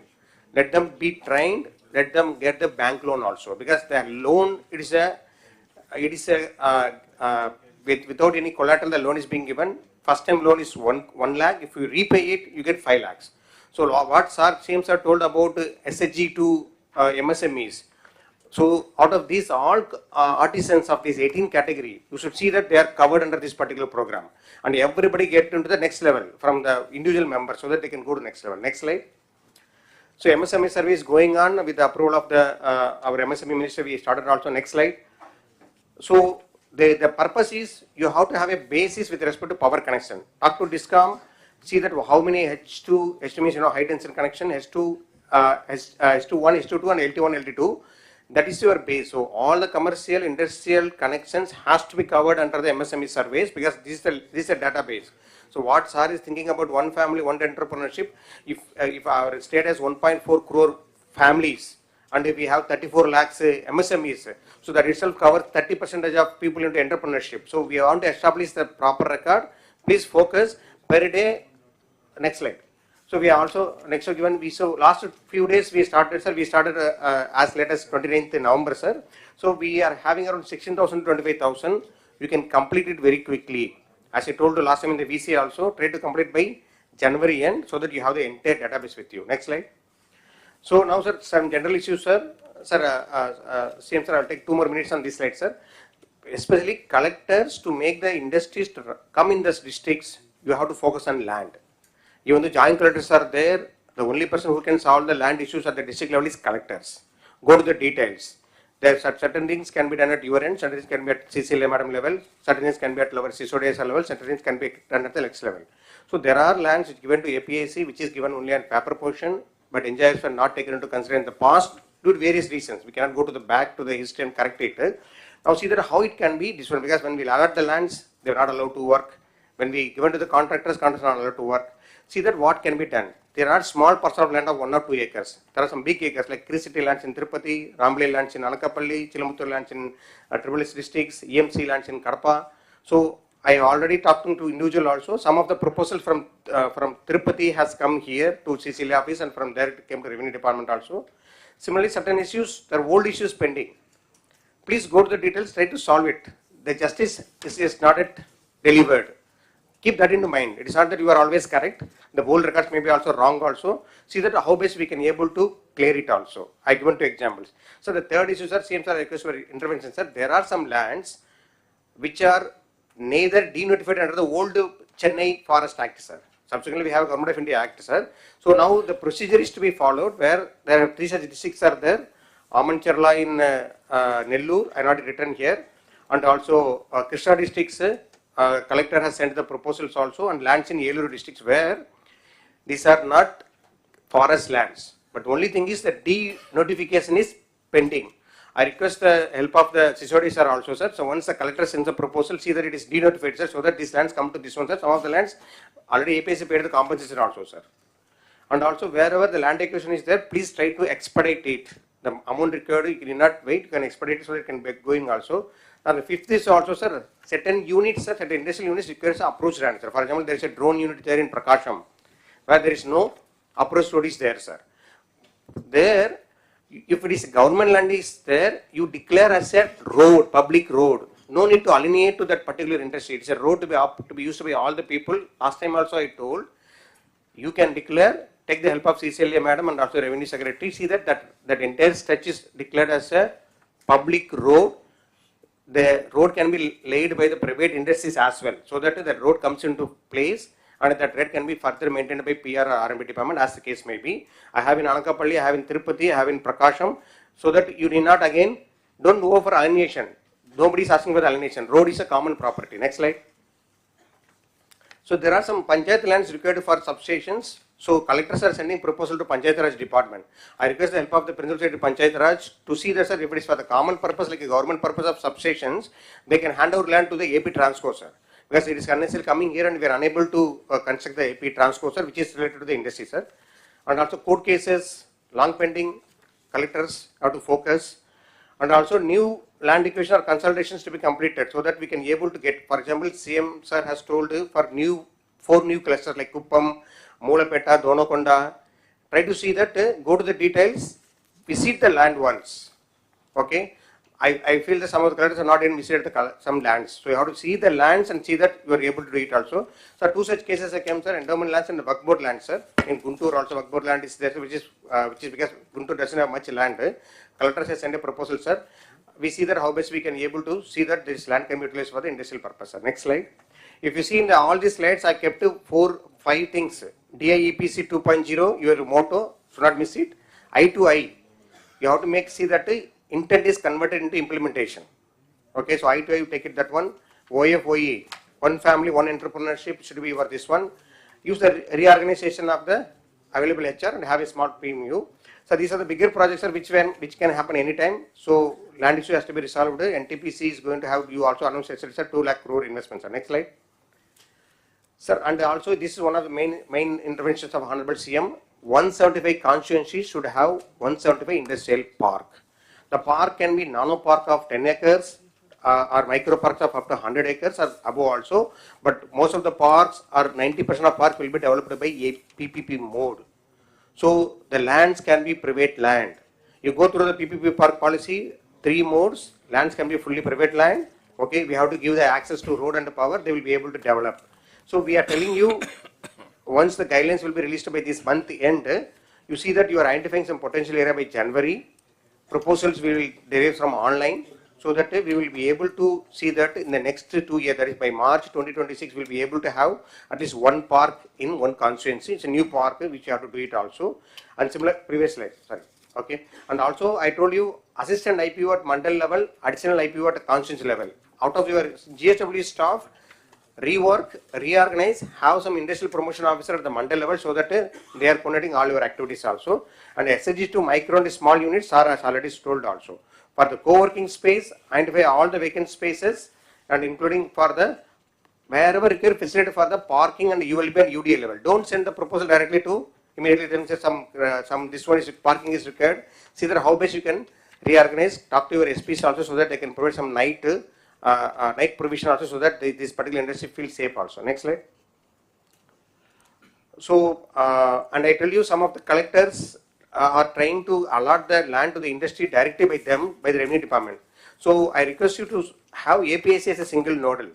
Let them be trained, let them get the bank loan also, because the loan, without any collateral, the loan is being given. First time loan is 1 lakh. If you repay it, you get 5 lakhs. So what CM sir told about SHG to MSMEs. So out of these all artisans of this 18 category, you should see that they are covered under this particular program. And everybody get into the next level from the individual members so that they can go to next level. Next slide. So MSME survey is going on with the approval of our MSME minister. We started also. Next slide. So the purpose is you have to have a basis with respect to power connection. Talk to DISCOM, see that how many H2 means high tension connection, H2, H1, H2, and LT1, LT2. That is your base. So all the commercial, industrial connections has to be covered under the MSME surveys, because this is a database. So what sir is thinking about one family, one entrepreneurship. If our state has 1.4 crore families, and if we have 34 lakhs MSMEs, so that itself covers 30% of people into entrepreneurship. So we want to establish the proper record. Please focus per day. Next slide. So we are also next given. So last few days we started, sir. We started as late as 29th November, sir. So we are having around 16,000 to 25,000. You can complete it very quickly. As I told you last time in the VC also, try to complete by January end so that you have the entire database with you. Next slide. So now, sir, some general issues, sir. CM sir, I'll take 2 more minutes on this slide, sir. Especially collectors, to make the industries to come in these districts, you have to focus on land. Even the joint collectors are there, the only person who can solve the land issues at the district level is collectors. go to the details. There are certain things can be done at your end, certain things can be at CCLA madam level, certain things can be at lower CSODS level, certain things can be done at the next level. So there are lands which given to APIC, which is given only on paper portion, but NJIs were not taken into consideration in the past due to various reasons. We cannot go to the back to the history and correct it. Now see that how it can be different, because when we allot the lands, they are not allowed to work. When we given to the contractors, contractors are not allowed to work. See that what can be done. There are small parcels of land of 1 or 2 acres. There are some big acres like City lands in Tirupati, Ramble lands in Anakapalli, Chilamuttur lands in Tribal districts, EMC lands in Kadapa. So I already talked to individual also. Some of the proposals from Tirupati has come here to CCLA office, and from there it came to Revenue Department also. Similarly, certain issues, there are old issues pending. Please go to the details, try to solve it. The justice is not yet delivered. Keep that in mind. It is not that you are always correct. The old records may be also wrong also. See that how best we can able to clear it also. I given 2 examples. So the third issue, sir, same sir, request for intervention, sir. There are some lands which are neither denotified under the old Chennai Forest Act, sir. Subsequently, we have a Government of India Act, sir. So now the procedure is to be followed where there are 3 such districts are there. Amancherla in Nellore, I not written here, and also Krishna districts. Collector has sent the proposals also, and lands in Yellow districts where these are not forest lands. But the only thing is that denotification is pending. I request the help of the CSOD sir also, sir. So once the collector sends a proposal, see that it is denotified, sir, so that these lands come to this one, sir. Some of the lands already APC paid the compensation also, sir. And also wherever the land acquisition is there, please try to expedite it. The amount required, you cannot wait, you can expedite it so it can be going also. And the fifth is also, sir, certain units, sir, certain industrial units requires approach land, sir. For example, there is a drone unit there in Prakasham, where there is no approach road is there, sir. There, if it is government land is there, you declare as a road, public road. No need to alienate to that particular industry. It's a road to be used by all the people. Last time also I told, you can declare, take the help of CCLA madam and also Revenue Secretary, see that entire stretch is declared as a public road. The road can be laid by the private industries as well, so that the road comes into place, and that road can be further maintained by PR or RMB department as the case may be. I have in Anakapalli, I have in Tirupati, I have in Prakasham, so that you need not again, don't go for alienation. Nobody is asking for the alienation. Road is a common property. Next slide. So there are some panchayat lands required for substations. So collectors are sending proposal to Panchayat Raj department. I request the help of the Principal Secretary Panchayat Raj to see that, sir, if it is for the common purpose like a government purpose of substations, they can hand over land to the AP Transco, sir. Because it is unnecessarily coming here and we are unable to construct the AP Transco, sir, which is related to the industry, sir. And also court cases, long pending, collectors have to focus. And also new land acquisition or consultations to be completed so that we can be able to get, for example, CM sir has told for 4 new clusters like Kuppam, Moolapeta, Donakonda. Try to see that, go to the details, visit the land once. Okay. I feel that some of the collectors are not even visited some lands. So you have to see the lands and see that you are able to do it also. So 2 such cases came, sir, endowment lands and the Waqf board land, sir. In Guntur also Waqf board land is there, which is because Guntur doesn't have much land. Collectors has sent a proposal, sir. We see that how best we can be able to see that this land can be utilized for the industrial purpose, sir. Next slide. If you see in all these slides, I kept 4-5 things. DIEPC 2.0, your motto, should not miss it. I to I, you have to see that intent is converted into implementation. Okay, so I to I, you take it that one. OFOE, one family, one entrepreneurship should be for this one. Use the reorganization of the available HR and have a small PMU. So these are the bigger projects, sir, which can happen anytime. So land issue has to be resolved. NTPC is going to have, you also announced, sir, 2 lakh crore investments. Sir. Next slide. Sir, and also this is one of the main interventions of Honorable CM. 175 constituencies should have 175 industrial park. The park can be nano park of 10 acres or micro parks of up to 100 acres or above also. But most of the parks or 90% of parks will be developed by a PPP mode. So the lands can be private land. You go through the PPP park policy, 3 modes. Lands can be fully private land. Okay, we have to give the access to road and power. They will be able to develop. So we are telling you, once the guidelines will be released by this month end, you see that you are identifying some potential area by January. Proposals will derive from online, so that we will be able to see that in the next 2 years, that is by March 2026, we will be able to have at least 1 park in 1 constituency. It's a new park which you have to do it also. And similar, previous slide, sorry. Okay, and also I told you assistant IPO at mandal level, additional IPO at constituency level. Out of your GSW staff, rework, reorganize, have some industrial promotion officer at the mandal level so that they are coordinating all your activities also. And SHG to micro and small units are as already told also. For the co-working space, identify all the vacant spaces and including for the wherever required facility for the parking and ULB and UDA level. Don't send the proposal directly to immediately then say some this one is parking is required. See that how best you can reorganize. Talk to your SPs also so that they can provide some night provision also so that this particular industry feels safe also. Next slide. So and I tell you some of the collectors are trying to allot the land to the industry directly by them by the revenue department. So I request you to have APIC as a single nodal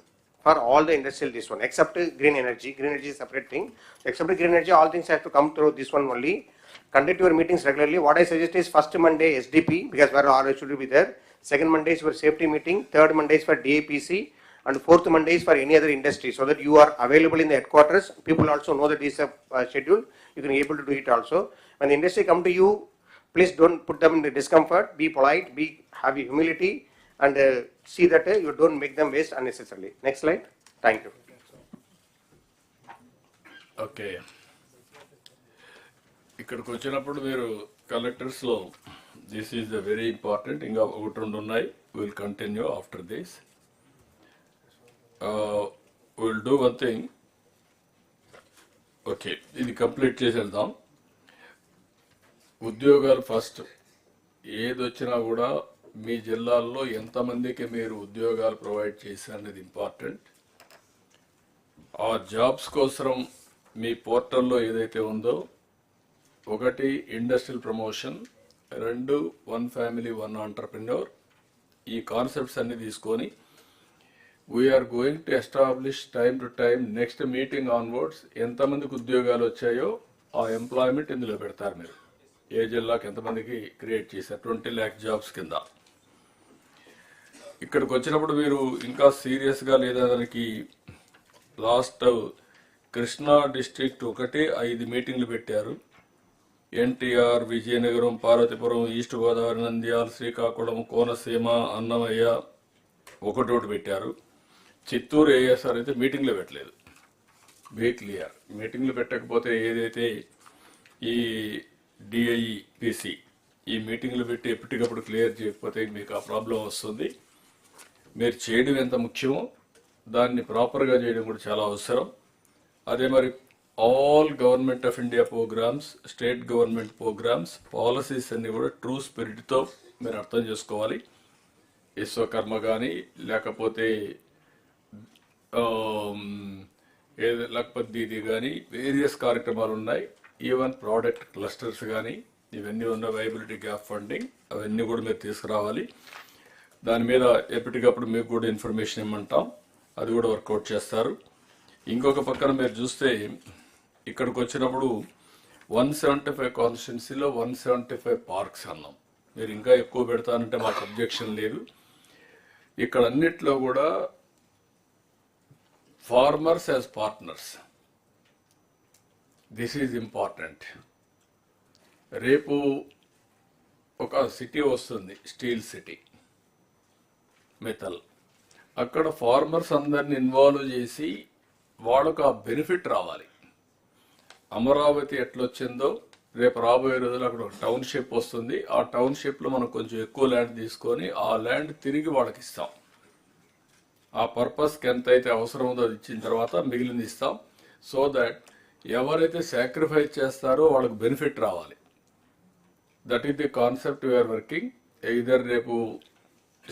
for all the industrial this one except green energy. Green energy is a separate thing. Except green energy, all things have to come through this one only. Conduct your meetings regularly. What I suggest is first Monday SDP because where all should be there. Second Monday is for safety meeting. Third Monday is for DAPC. And fourth Monday is for any other industry so that you are available in the headquarters. People also know that this is a schedule. You can be able to do it also. When the industry come to you, please don't put them in the discomfort. Be polite, have humility and see that you don't make them waste unnecessarily. Next slide. Thank you. Okay, ఇక్కడికి వచ్చినప్పుడు మీరు కలెక్టర్స్లో this is the very important. ఇంకా ఒకటి రెండు ఉన్నాయి. Will continue after this. Will do one thing. Okay, ఇది complete చేసేద్దాం. ఉద్యోగాలు ఫస్ట్. ఏది వచ్చినా కూడా మీ జిల్లాల్లో ఎంతమందికి మీరు ఉద్యోగాలు ప్రొవైడ్ చేశారు అనేది ఇంపార్టెంట్. ఆ జాబ్స్ కోసం మీ పోర్టల్లో ఏదైతే ఉందో, ఒకటి ఇండస్ట్రియల్ ప్రమోషన్, రెండు వన్ ఫ్యామిలీ వన్ ఆంటర్ప్రెన్యూర్, ఈ కాన్సెప్ట్స్ అన్ని తీసుకొని we are going to establish time to time next meeting onwards ఎంతమందికి ఉద్యోగాలు వచ్చాయో ఆ ఎంప్లాయ్మెంట్ ఇందులో పెడతారు. మీరు ఏ జిల్లాకి ఎంతమందికి క్రియేట్ చేశారు 20 lakh జాబ్స్ కింద. ఇక్కడికి వచ్చినప్పుడు మీరు ఇంకా సీరియస్గా లేదా దానికి లాస్ట్ కృష్ణా డిస్ట్రిక్ట్ ఒకటి 5 మీటింగ్లు పెట్టారు. ఎన్టీఆర్, విజయనగరం, పార్వతీపురం, ఈస్ట్ గోదావరి, నంద్యాల, శ్రీకాకుళం, కోనసీమ, అన్నమయ్య ఒకటోటి పెట్టారు. చిత్తూరు ఏఎస్ఆర్ అయితే మీటింగ్లో పెట్టలేదు. Be clear. మీటింగ్లు పెట్టకపోతే ఏదైతే ఈ డిఐపిసి ఈ మీటింగ్లు పెట్టి ఎప్పటికప్పుడు క్లియర్ చేయకపోతే మీకు ఆ ప్రాబ్లం వస్తుంది. మీరు చేయడం ఎంత ముఖ్యమో దాన్ని ప్రాపర్గా చేయడం కూడా చాలా అవసరం. అదే మరి all government of India programmes, state government programmes, policies అన్నీ కూడా ట్రూ స్పిరిట్తో మీరు అర్థం చేసుకోవాలి. విశ్వకర్మ కానీ లేకపోతే లేకపోతే దీది కానీ వేరియస్ కార్యక్రమాలు ఉన్నాయి. ఈవెన్ ప్రోడక్ట్ క్లస్టర్స్ కానీ ఇవన్నీ ఉన్న వైబిలిటీ గ్యాప్ ఫండింగ్ అవన్నీ కూడా మీరు తీసుకురావాలి. దాని మీద ఎప్పటికప్పుడు మీకు కూడా ఇన్ఫర్మేషన్ ఇమ్మంటాం, అది కూడా వర్కౌట్ చేస్తారు. ఇంకొక పక్కన మీరు చూస్తే ఇక్కడికి వచ్చినప్పుడు 175 కాన్స్టిట్యున్సీలో 175 పార్క్స్ అన్నాం. మీరు ఇంకా ఎక్కువ పెడతానంటే మాకు అబ్జెక్షన్ లేదు. ఇక్కడ అన్నిట్లో కూడా farmers as partners, this is important. రేపు ఒక సిటీ వస్తుంది, స్టీల్ సిటీ, మెటల్. అక్కడ ఫార్మర్స్ అందరిని ఇన్వాల్వ్ చేసి వాళ్ళకు ఆ బెనిఫిట్ రావాలి. అమరావతి ఎట్లొచ్చిందో రేపు రాబోయే రోజులు అక్కడ ఒక టౌన్షిప్ వస్తుంది. ఆ టౌన్షిప్లో మనం కొంచెం ఎక్కువ ల్యాండ్ తీసుకొని ఆ ల్యాండ్ తిరిగి వాళ్ళకి ఇస్తాం. ఆ పర్పస్కి ఎంతైతే అవసరం ఉందో అది ఇచ్చిన తర్వాత మిగిలింది ఇస్తాం. సో దట్ ఎవరైతే సాక్రిఫైస్ చేస్తారో వాళ్ళకి బెనిఫిట్ రావాలి. That is the concept we are working. Either రేపు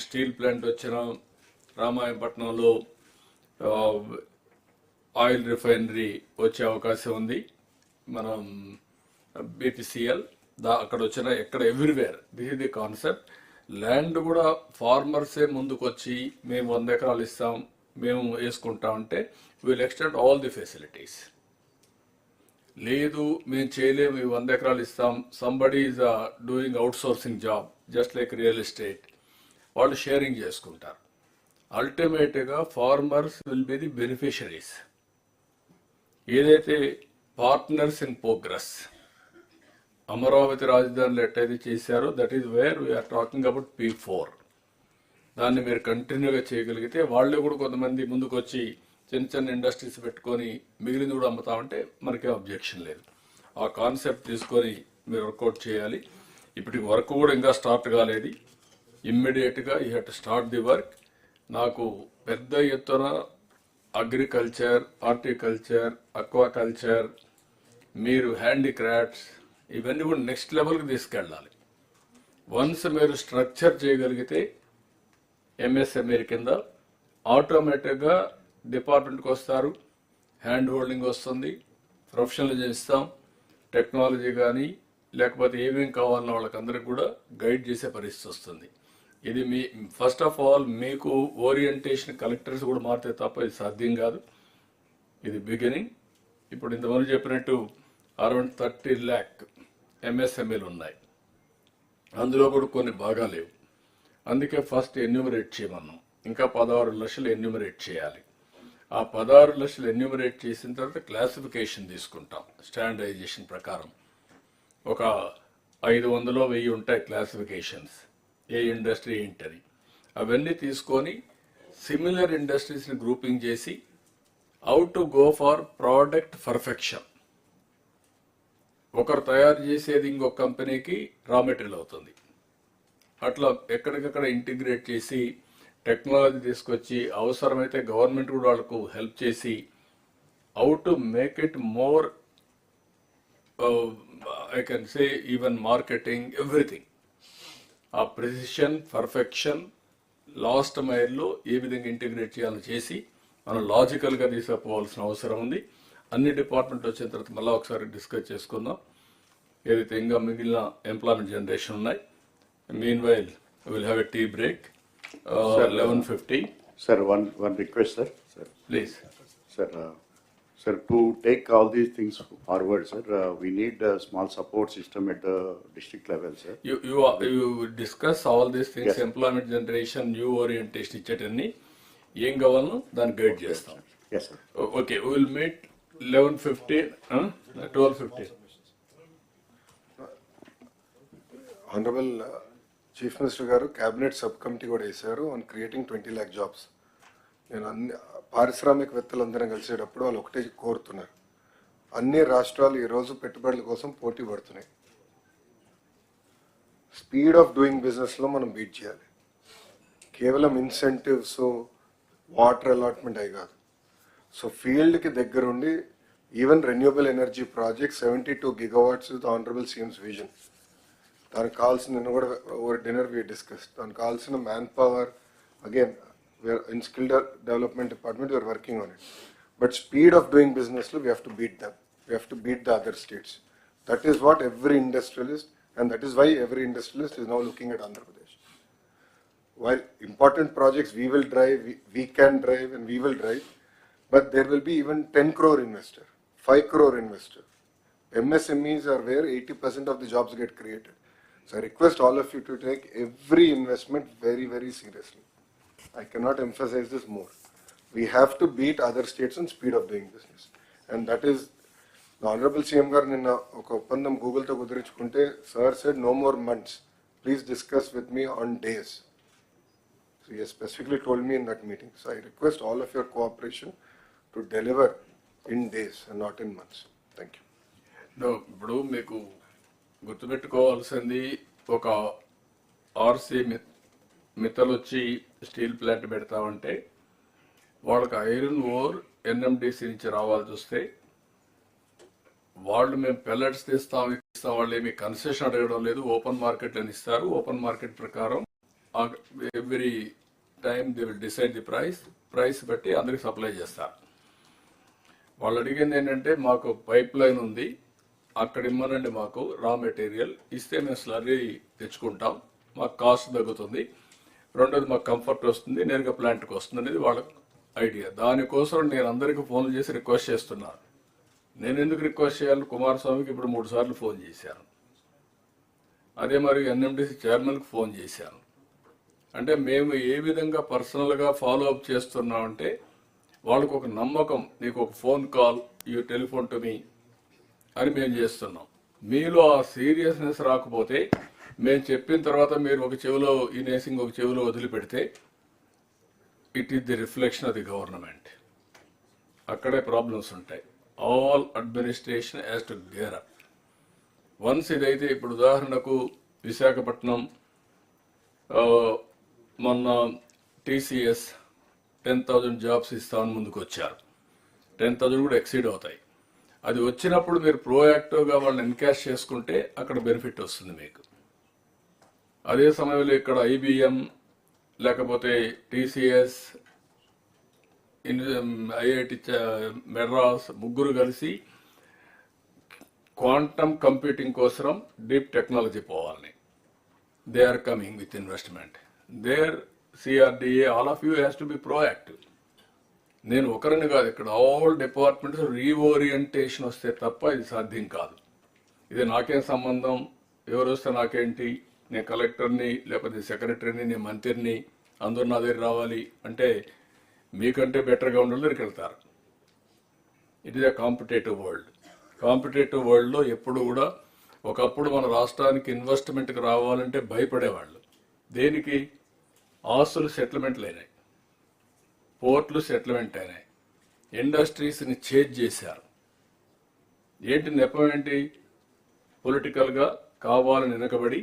స్టీల్ ప్లాంట్ వచ్చిన రామాయపట్నంలో ఆయిల్ రిఫైనరీ వచ్చే అవకాశం ఉంది. మనం బీపీసీఎల్ అక్కడ వచ్చిన ఎక్కడ everywhere this is the concept. Land కూడా ఫార్మర్సే ముందుకు వచ్చి మేము 100 ఎకరాలు ఇస్తాం, మేము వేసుకుంటామంటే will extend all the facilities. లేదు మేము చేయలేము, 100 ఎకరాలు ఇస్తాం, somebody is doing outsourcing job just like real estate, వాళ్ళు షేరింగ్ చేసుకుంటారు. అల్టిమేట్గా farmers will be the beneficiaries. ఏదైతే పార్ట్నర్స్ ఇన్ ప్రోగ్రెస్ అమరావతి రాజధానిలో ఎట్టయితే చేశారో that is where we are talking about P4. దాన్ని మీరు కంటిన్యూగా చేయగలిగితే వాళ్ళే కూడా కొంతమంది ముందుకు వచ్చి చిన్న చిన్న ఇండస్ట్రీస్ పెట్టుకొని మిగిలింది కూడా అమ్ముతామంటే మనకే అబ్జెక్షన్ లేదు. ఆ కాన్సెప్ట్ తీసుకొని మీరు వర్కౌట్ చేయాలి. ఇప్పటికి వర్క్ కూడా ఇంకా స్టార్ట్ కాలేదు. ఇమ్మీడియట్గా you have to start the work. నాకు పెద్ద ఎత్తున అగ్రికల్చర్, హార్టికల్చర్, అక్వాకల్చర్, మీరు హ్యాండీక్రాఫ్ట్స్ ఇవన్నీ కూడా నెక్స్ట్ లెవెల్కి తీసుకెళ్ళాలి. వన్స్ మీరు స్ట్రక్చర్ చేయగలిగితే MSME కింద ఆటోమేటిక్గా డిపార్ట్మెంట్కి వస్తారు, హ్యాండ్ హోల్డింగ్ వస్తుంది, ప్రొఫెషనల్ ఇస్తాం, టెక్నాలజీ కానీ లేకపోతే ఏమేమి కావాలన్న వాళ్ళకందరికి కూడా గైడ్ చేసే పరిస్థితి వస్తుంది. ఇది మీ ఫస్ట్ ఆఫ్ ఆల్ మీకు ఓరియంటేషన్ కలెక్టర్స్ కూడా మారితే తప్ప ఇది సాధ్యం కాదు. ఇది బిగినింగ్. ఇప్పుడు ఇంతమంది చెప్పినట్టు అరౌండ్ 30 lakh MSMEలు ఉన్నాయి. అందులో కూడా కొన్ని బాగా లేవు. అందుకే ఫస్ట్ ఎన్యూమరేట్ చేయమన్నాం. ఇంకా 16 లక్షలు ఎన్యూమరేట్ చేయాలి. ఆ 16 లక్షలు ఎన్యూమరేట్ చేసిన తర్వాత క్లాసిఫికేషన్ తీసుకుంటాం. స్టాండర్డైజేషన్ ప్రకారం ఒక 500-1000 ఉంటాయి క్లాసిఫికేషన్స్, ఏ ఇండస్ట్రీ ఏంటని. అవన్నీ తీసుకొని సిమిలర్ ఇండస్ట్రీస్ని గ్రూపింగ్ చేసి how to go for product perfection. ఒకరు తయారు చేసేది ఇంకొక కంపెనీకి రా మెటీరియల్ అవుతుంది. అట్లా ఎక్కడికక్కడ ఇంటిగ్రేట్ చేసి టెక్నాలజీ తీసుకొచ్చి అవసరమైతే గవర్నమెంట్ కూడా వాళ్ళకు హెల్ప్ చేసి how to make it more I can say even marketing everything. ఆ ప్రెసిషన్, పర్ఫెక్షన్, లాస్ట్ మైల్లో ఏ విధంగా ఇంటిగ్రేట్ చేయాలని చేసి మనం లాజికల్గా తీసుకుపోవాల్సిన అవసరం ఉంది. అన్ని డిపార్ట్మెంట్ వచ్చిన తర్వాత మళ్ళీ ఒకసారి డిస్కస్ చేసుకుందాం. ఏదైతే ఇంకా మిగిలిన ఎంప్లాయ్మెంట్ జనరేషన్ ఉన్నాయి. Meanwhile will have a tea break 11:50. Sir, one request, sir. Please. Sir, to take all these things forward, sir, we need a small support system at the district level, sir. You discuss all these things, Yes. employment generation, new orientation ఇచ్చేటన్ని ఏం కావాలనో దాన్ని guide చేస్తాం. Yes, sir. Okay, we will meet 11:50, 12:50. Honourable chief minister గారు cabinet sub committee కూడా వేశారు on creating 20 lakh jobs. నేను అన్ని పారిశ్రామికవేత్తలందరం కలిసేటప్పుడు వాళ్ళు ఒకటే కోరుతున్నారు, అన్ని రాష్ట్రాలు ఈరోజు పెట్టుబడుల కోసం పోటీ పడుతున్నాయి. స్పీడ్ ఆఫ్ డూయింగ్ బిజినెస్లో మనం బీట్ చేయాలి. కేవలం ఇన్సెంటివ్స్, వాటర్ అలాట్మెంట్ అవి కాదు. సో ఫీల్డ్కి దగ్గరుండి even renewable energy project 72 gigawatts with honourable CMs vision. దానికి కావాల్సిన నిన్న కూడా ఓవర్ డిన్నర్ వి డిస్కస్. దానికి కావాల్సిన manpower again in skill development department we are working on it, but speed of doing business we have to beat them. We have to beat the other states. That is what every industrialist, and that is why every industrialist is now looking at Andhra Pradesh. While important projects we will drive, we can drive and we will drive, but there will be even 10 crore investor, 5 crore investor. MSMEs are where 80% of the jobs get created. So I request all of you to take every investment very, very seriously. I cannot emphasize this more. We have to beat other states on speed of doing business. And that is, the Honorable CM గారు నిన్న ఒక ఒప్పందం గూగుల్తో కుదిరించుకుంటే sir said no more months. Please discuss with me on days. So he has specifically told me in that meeting. So I request all of your cooperation to deliver in days and not in months. Thank you. No, ఇప్పుడు మీకు గుర్తుపెట్టుకోవాల్సింది ఒక RC మిత్తలు వచ్చి steel plant పెడతామంటే వాళ్ళకి iron ore NMDC నుంచి రావాల్సి వస్తే వాళ్ళు మేము పెల్లెట్స్ ఇస్తాం వాళ్ళు ఏమి కన్సెషన్ అడగడం లేదు. ఓపెన్ మార్కెట్లో ఇస్తారు. ఓపెన్ మార్కెట్ ప్రకారం every time they will decide the price బట్టి అందరికి సప్లై చేస్తారు. వాళ్ళు అడిగింది ఏంటంటే మాకు పైప్ లైన్ ఉంది, అక్కడ ఇమ్మనండి, మాకు రా మెటీరియల్ ఇస్తే మేము స్లర్రీ తెచ్చుకుంటాం, మాకు కాస్ట్ తగ్గుతుంది, రెండోది మాకు కంఫర్ట్ వస్తుంది, నేరుగా ప్లాంట్కి వస్తుంది అనేది వాళ్ళ ఐడియా. దానికోసం నేను అందరికీ ఫోన్లు చేసి రిక్వెస్ట్ చేస్తున్నాను. నేను ఎందుకు రిక్వెస్ట్ చేయాలి? కుమారస్వామికి ఇప్పుడు 3 సార్లు ఫోన్ చేశాను. అదే మరి NMDC చైర్మన్కి ఫోన్ చేశాను. అంటే మేము ఏ విధంగా పర్సనల్గా ఫాలో అప్ చేస్తున్నామంటే వాళ్ళకు ఒక నమ్మకం, నీకు ఒక phone call, you telephone to me అని మేము చేస్తున్నాం. మీలో ఆ సీరియస్నెస్ రాకపోతే మేము చెప్పిన తర్వాత మీరు ఒక చెవిలో ఇనేసి ఇంకొక చెవిలో వదిలిపెడితే it is the reflection of the government. అక్కడే ప్రాబ్లమ్స్ ఉంటాయి. All administration has to gear up. Once ఇదైతే ఇప్పుడు ఉదాహరణకు విశాఖపట్నం మొన్న టీసీఎస్ 10,000 జాబ్స్ ఇస్తామని ముందుకు వచ్చారు. 10,000 కూడా ఎక్సీడ్ అవుతాయి. అది వచ్చినప్పుడు మీరు ప్రోయాక్టివ్గా వాళ్ళని ఎన్కాష్ చేసుకుంటే అక్కడ బెనిఫిట్ వస్తుంది మీకు. అదే సమయంలో ఇక్కడ ఐబిఎం లేకపోతే టీసీఎస్ ఐఐటి మెడ్రాస్ ముగ్గురు కలిసి క్వాంటమ్ కంప్యూటింగ్ కోసం డీప్ టెక్నాలజీ పోవాలని they are coming with investment. There CRDA all of you has to be proactive. నేను ఒకరిని కాదు, ఇక్కడ ఆల్ డిపార్ట్మెంట్స్ రీఓరియంటేషన్ వస్తే తప్ప ఇది సాధ్యం కాదు. ఇది నాకేం సంబంధం, ఎవరు వస్తే నాకేంటి, నేను కలెక్టర్ని లేకపోతే సెక్రటరీని, నేను మంత్రిని, అందరూ నా దగ్గర రావాలి అంటే మీకంటే బెటర్గా ఉండాలి దగ్గరికి వెళ్తారు. It is a competitive world. Competitive వరల్డ్లో ఎప్పుడు కూడా ఒకప్పుడు మన రాష్ట్రానికి ఇన్వెస్ట్మెంట్కి రావాలంటే భయపడేవాళ్ళు. దేనికి? ఆస్తులు సెటిల్మెంట్లు అయినాయి, పోర్ట్లు సెటిల్మెంట్ అయినాయి, ఇండస్ట్రీస్ని చేంజ్ చేశారు. ఏంటి నెపం ఏంటి? పొలిటికల్గా కావాలని వెనకబడి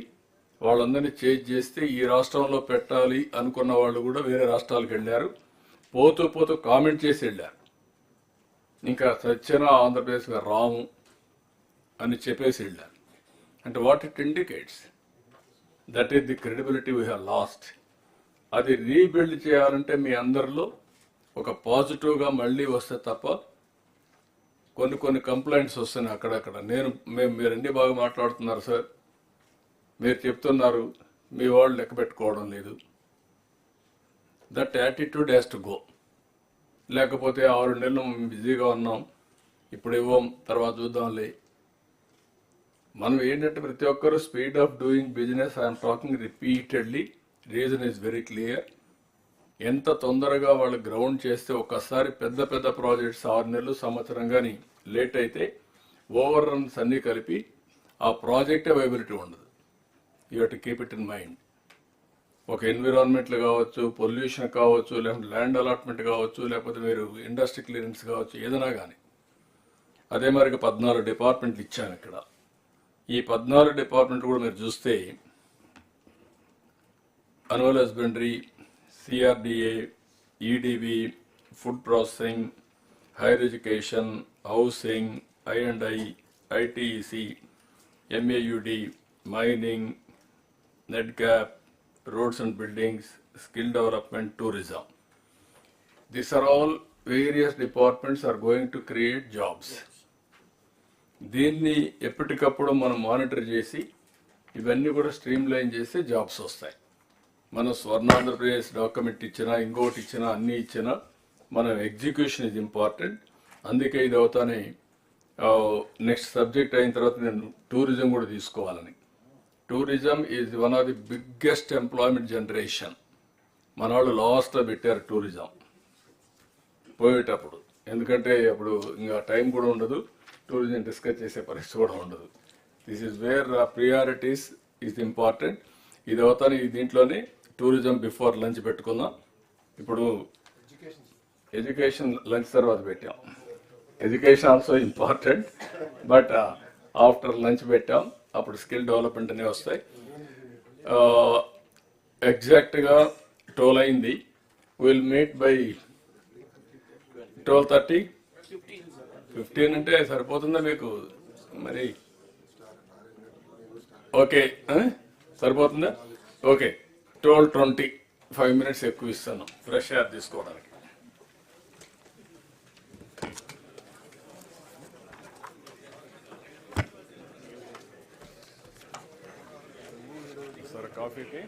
వాళ్ళందరినీ చేంజ్ చేస్తే ఈ రాష్ట్రంలో పెట్టాలి అనుకున్న వాళ్ళు కూడా వేరే రాష్ట్రాలకు వెళ్ళారు. పోతూ పోతూ కామెంట్ చేసి వెళ్ళారు. ఇంకా సత్యన ఆంధ్రప్రదేశ్గా రాము అని చెప్పేసి వెళ్ళారు. అంటే what it indicates? That is the credibility we have lost. అది రీబిల్డ్ చేయాలంటే మీ అందరిలో ఒక పాజిటివ్గా మళ్ళీ వస్తే తప్ప కొన్ని కంప్లైంట్స్ వస్తున్నాయి అక్కడక్కడ. మీరు అన్ని బాగా మాట్లాడుతున్నారు సార్, మీరు చెప్తున్నారు, మీ వాళ్ళు లెక్క పెట్టుకోవడం లేదు. That attitude has to go. లేకపోతే 6 నెలలు బిజీగా ఉన్నాం, ఇప్పుడు ఇవ్వం, తర్వాత చూద్దాంలే. మనం ఏంటంటే ప్రతి ఒక్కరు speed of doing business, I'm talking repeatedly, reason is very clear. ఎంత తొందరగా వాళ్ళు గ్రౌండ్ చేస్తే ఒక్కసారి పెద్ద ప్రాజెక్ట్స్ 6 నెలలు సంవత్సరం కానీ లేట్ అయితే ఓవర్ రన్స్ అన్నీ కలిపి ఆ ప్రాజెక్టే వైబిలిటీ ఉండదు. You have to keep it in mind. ఒక ఎన్విరాన్మెంట్లు కావచ్చు, పొల్యూషన్ కావచ్చు, లేకపోతే ల్యాండ్ అలాట్మెంట్ కావచ్చు, లేకపోతే మీరు ఇండస్ట్రీ క్లియరెన్స్ కావచ్చు, ఏదైనా కానీ. అదే మరికి 14 డిపార్ట్మెంట్లు ఇచ్చాను ఇక్కడ. ఈ 14 డిపార్ట్మెంట్ కూడా మీరు చూస్తే animal husbandry, CRDA, EDB, food processing, higher education, housing, ఐ&ఐ, ITEC, MAUD, mining, net gap, roads and buildings, skill development, tourism. These are all various departments are going to create jobs. దీన్ని ఎప్పటికప్పుడు మనం మానిటర్ చేసి ఇవన్నీ కూడా స్ట్రీమ్ లైన్ చేస్తే jobs వస్తాయి. మనం స్వర్ణాంధ్రప్రదేశ్ డాక్యుమెంట్ ఇచ్చినా, ఇంకోటి ఇచ్చినా, అన్నీ ఇచ్చినా మనం ఎగ్జిక్యూషన్ ఇస్ ఇంపార్టెంట్. అందుకే ఇది అవుతానే నెక్స్ట్ సబ్జెక్ట్ అయిన తర్వాత నేను టూరిజం కూడా తీసుకోవాలని. Tourism is one of the biggest employment generation. మన వాళ్ళు లాస్ట్లో పెట్టారు టూరిజం పోయేటప్పుడు, ఎందుకంటే అప్పుడు ఇంకా టైం కూడా ఉండదు, టూరిజం డిస్కస్ చేసే పరిస్థితి కూడా ఉండదు. This is wear priorities is important. ఇది అవుతాను ఈ దీంట్లోనే టూరిజం బిఫోర్ లంచ్ పెట్టుకుందాం. ఇప్పుడు ఎడ్యుకేషన్ లంచ్ తర్వాత పెట్టాం. Education also important, but after lunch పెట్టాం. అప్పుడు స్కిల్ డెవలప్మెంట్ అనేవి వస్తాయి. ఎగ్జాక్ట్గా 12 అయింది. Will meet by 12:30. 15 అంటే సరిపోతుందా మీకు? మరి ఓకే, సరిపోతుందా? ఓకే, 12:20, 5 minutes ఎక్కువ ఇస్తాను ఫ్రెష్ ఎయిర్ తీసుకోవడానికి. సరే, కాఫీకి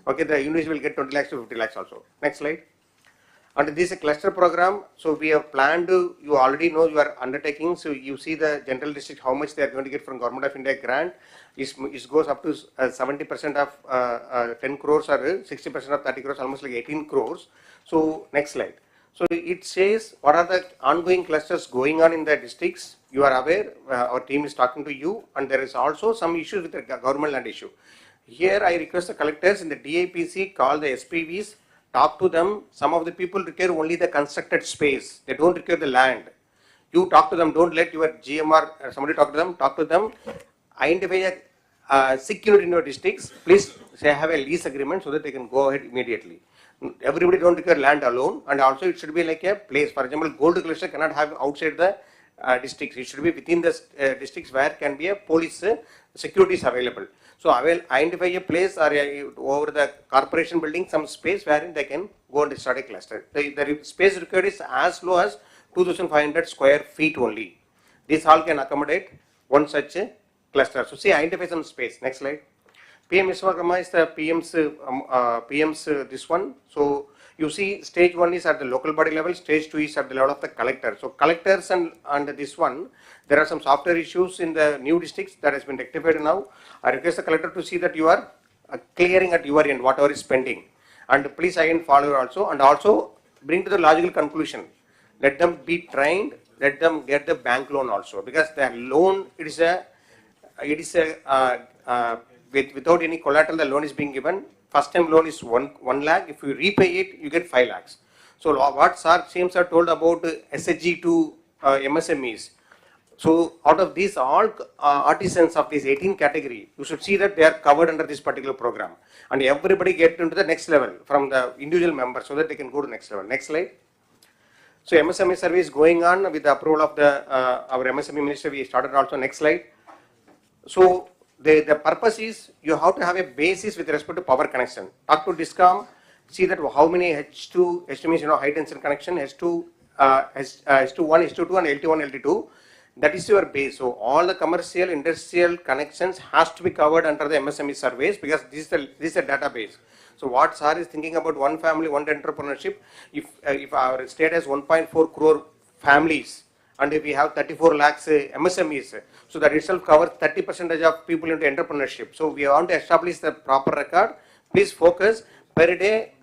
Okay, the individual will get 20 lakhs to 50 lakhs also. Next slide. And this is a cluster program. So we have planned, you already know you are undertaking. So you see the general district, how much they are going to get from Government of India grant. It goes up to 70% of 10 crores or 60% of 30 crores, almost like 18 crores. So next slide. So it says what are the ongoing clusters going on in the districts. You are aware, our team is talking to you, and there is also some issues with the government land issue. Here I request the collectors in the DAPC call the SPVs, talk to them. Some of the people require only the constructed space. They don't require the land. You talk to them. Don't let your GMR somebody talk to them. Identify a sick unit in your districts. Please say have a lease agreement so that they can go ahead immediately. Everybody don't require land alone, and also it should be like a place. For example, gold cluster cannot have outside the districts. It should be within the districts where can be a police security is available. So I will identify a place or over the corporation building some space wherein they can go and start a cluster. The space required is as low as 2,500 square feet only. This all can accommodate one such a cluster. So see, identify some space. Next slide. PM Vishwakarma is the PM's this one. So you see stage 1 is at the local body level, stage 2 is at the level of the collector. So collectors and this one, there are some software issues in the new districts that has been rectified now. I request the collector to see that you are clearing at your end whatever is pending. And please again follow also, and also bring to the logical conclusion. Let them be trained, let them get the bank loan also, because the loan, without any collateral, the loan is being given. First time loan is 1 lakh. If you repay it, you get 5 lakhs. So what James are told about SHG to MSMEs. So out of these all artisans of this 18 category, you should see that they are covered under this particular program. And everybody get into the next level from the individual members so that they can go to the next level. Next slide. So MSME survey is going on with the approval of our MSME minister. We started also. Next slide. So the purpose is you have to have a basis with respect to power connection. Talk to Discom, see that how many H2 means high tension connection, H2, H1, H2 and LT1, LT2. That is your base. So all the commercial, industrial connections has to be covered under the MSME surveys, because this is a database. So what SAR is thinking about one family, one entrepreneurship. If our state has 1.4 crore families, and if we have 34 lakhs MSMEs, so that itself covers 30% of people into entrepreneurship. So we want to establish the proper record. Please focus per day.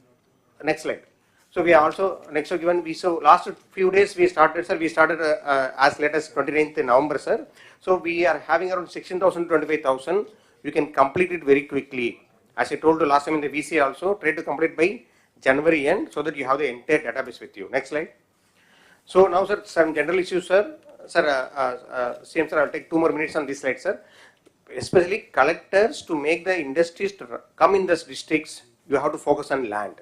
Next slide. So we are also next given. So last few days we started, sir. We started as late as 29th November, sir. So we are having around 16,000 to 25,000. You can complete it very quickly. As I told you last time in the VC also, try to complete by January end so that you have the entire database with you. Next slide. So now, sir, some general issues, sir. CM sir, I'll take 2 more minutes on this slide, sir. Especially collectors, to make the industries to come in these districts, you have to focus on land.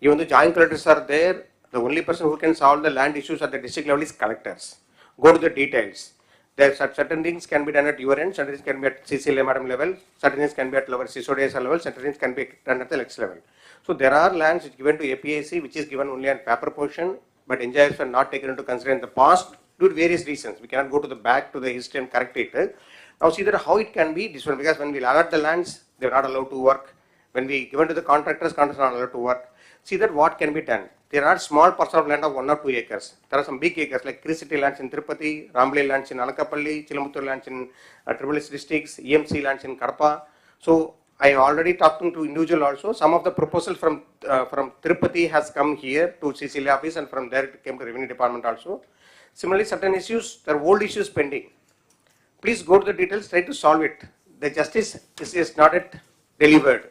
Even the joint collectors are there, the only person who can solve the land issues at the district level is collectors. Go to the details. There are certain things can be done at your end, certain things can be at CCLA madam level, certain things can be at lower CSODS level, certain things can be done at the next level. So there are lands which given to APIC, which is given only on paper portion, but engineers were not taken into consideration in the past due to various reasons. We cannot go to the back to the history and correct it. Now see that how it can be different, because when we allot the lands, they are not allowed to work. When we given to the contractors are not allowed to work. See that what can be done. There are small parcels of land of 1 or 2 acres. There are some big acres like City lands in Tirupati, Ramble lands in Anakapalli, Chilamuttur lands in Triple S districts, EMC lands in Kadapa. So I already talked to individual also. Some of the proposals from Tirupati has come here to CCLA office, and from there it came to revenue department also. Similarly, certain issues, there are old issues pending. Please go to the details, try to solve it. The justice is not yet delivered.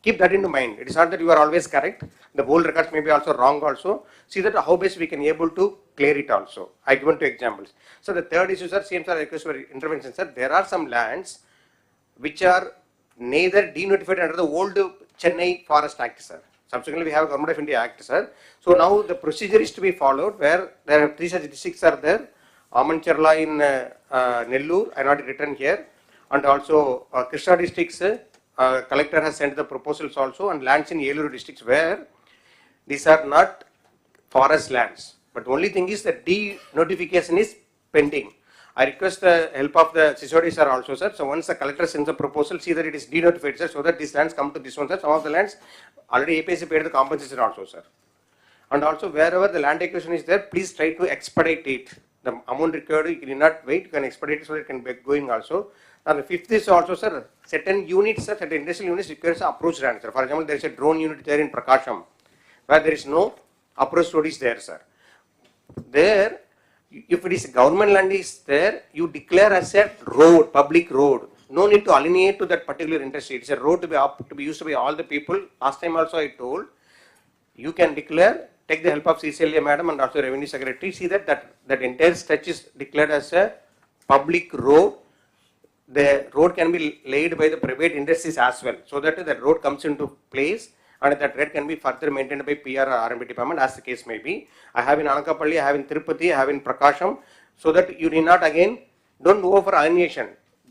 Keep that in mind. It is not that you are always correct. The old records may be also wrong also. See that how best we can able to clear it also. I given 2 examples. So the third issue, sir, CM sir, request for intervention, sir. There are some lands which are neither denotified under the old Chennai Forest Act, sir. Subsequently, we have Government of India Act, sir. So now the procedure is to be followed, where there are 3 such districts are there. Amancherla in Nellore, I not written here, and also Krishna districts. Collector has sent the proposals also, and lands in Yellow districts where these are not forest lands. But the only thing is that denotification is pending. I request the help of the CSOD sir also, sir. So once the collector sends a proposal, see that it is denotified, sir, so that these lands come to this one, sir. Some of the lands already APC paid the compensation also, sir. And also wherever the land acquisition is there, please try to expedite it. The amount required, you cannot wait, you can expedite it so it can be going also. And the fifth is also, sir, certain units, sir, certain industrial units requires approach land, sir. For example, there is a drone unit there in Prakasham, where there is no approach road is there, sir. There, if it is government land is there, you declare as a road, public road. No need to alienate to that particular industry. It's a road to be used by all the people. Last time also I told, you can declare, take the help of CCLA madam and also revenue secretary, see that entire stretch is declared as a public road. The road can be laid by the private industries as well, so that the road comes into place and that road can be further maintained by PR or RMB department as the case may be. I have in Anakapalli, I have in Tirupati, I have in Prakasham, so that you need not again, don't go for alienation.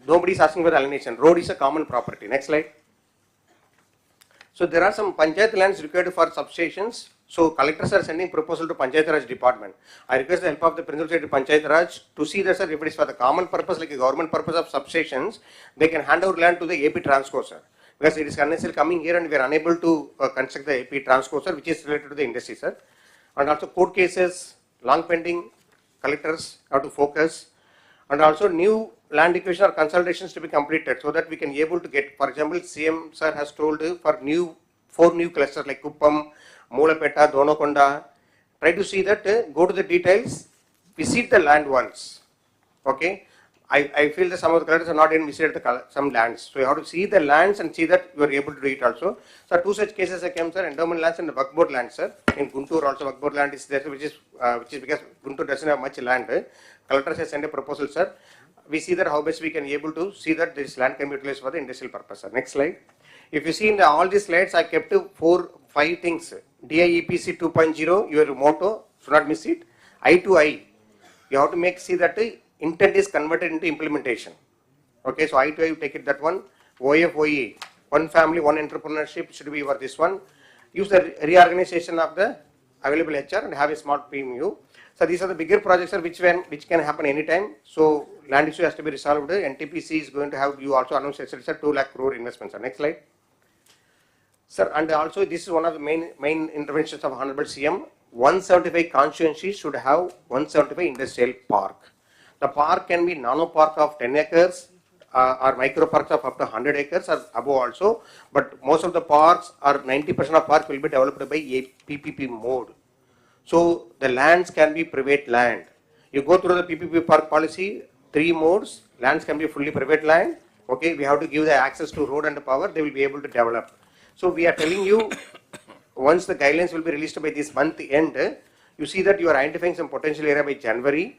Nobody is asking for the alienation. Road is a common property. Next slide. So there are some panchayat lands required for substations. So collectors are sending proposal to Panchayat Raj department. I request the help of the principal secretary Panchayat Raj to see that, sir, if it is for the common purpose like a government purpose of substations, they can hand over land to the AP Transco, sir. Because it is unnecessarily coming here and we are unable to construct the AP Transco, sir, which is related to the industry, sir. And also court cases, long pending, collectors have to focus. And also new land acquisition or consolidations to be completed so that we can be able to get, for example, CM sir has told for 4 new clusters like Kuppam, Moolapeta, Donokonda. Try to see that, go to the details, visit the land once. Okay. I feel that some of the collectors are not even visited some lands. So you have to see the lands and see that you are able to do it also. So 2 such cases came, sir, endowment lands and the Waqf board land, sir. In Guntur also Waqf board land is there, which is because Guntur doesn't have much land. Collectors have sent a proposal, sir. We see that how best we can be able to see that this land can be utilized for the industrial purpose, sir. Next slide. If you see in all these slides, I kept 4-5 things. DIEPC 2.0, your motto, should not miss it. I to I, you have to see that intent is converted into implementation. Okay, so I to I, you take it that one. OFOE, one family, one entrepreneurship should be for this one. Use the reorganization of the available HR and have a small PMU. So these are the bigger projects, which can happen anytime. So land issue has to be resolved. NTPC is going to have, you also announced, sir, 2 lakh crore investments. Next slide. Sir, and also this is one of the main interventions of Honorable CM. 175 constituencies should have 175 industrial park. The park can be nano park of 10 acres or micro parks of up to 100 acres or above also. But most of the parks or 90% of parks will be developed by a PPP mode. So the lands can be private land. You go through the PPP park policy, 3 modes. Lands can be fully private land. Okay, we have to give the access to road and power. They will be able to develop. So we are telling you, once the guidelines will be released by this month end, you see that you are identifying some potential area by January.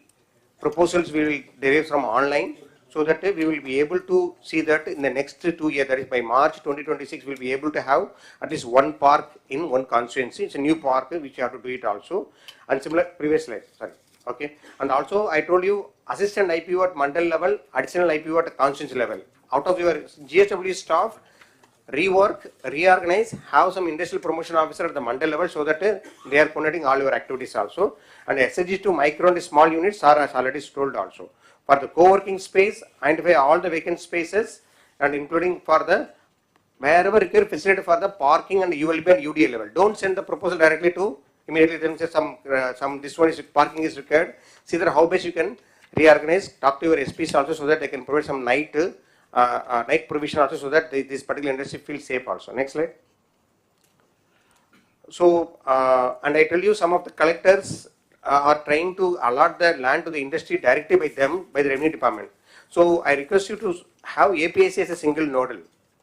Proposals will derive from online, so that we will be able to see that in the next 2 years, that is by March 2026, we will be able to have at least 1 park in 1 constituency. It's a new park which you have to do it also. And similar, previous slide, sorry. Okay. And also I told you assistant IPO at mandal level, additional IPO at constituency level. Out of your GSW staff, rework, reorganize, have some industrial promotion officer at the mandal level so that they are coordinating all your activities also. And SHG to micro and small units are as already told also. For the co-working space, identify all the vacant spaces and including for the wherever required facility for the parking and ULB and UDA level. Don't send the proposal directly to immediately then say some this one is parking is required. See that how best you can reorganize. Talk to your SPs also so that they can provide some night provision also so that this particular industry feels safe also. Next slide. So and I tell you some of the collectors are trying to allot the land to the industry directly by them by the revenue department. So I request you to have APIC as a single nodal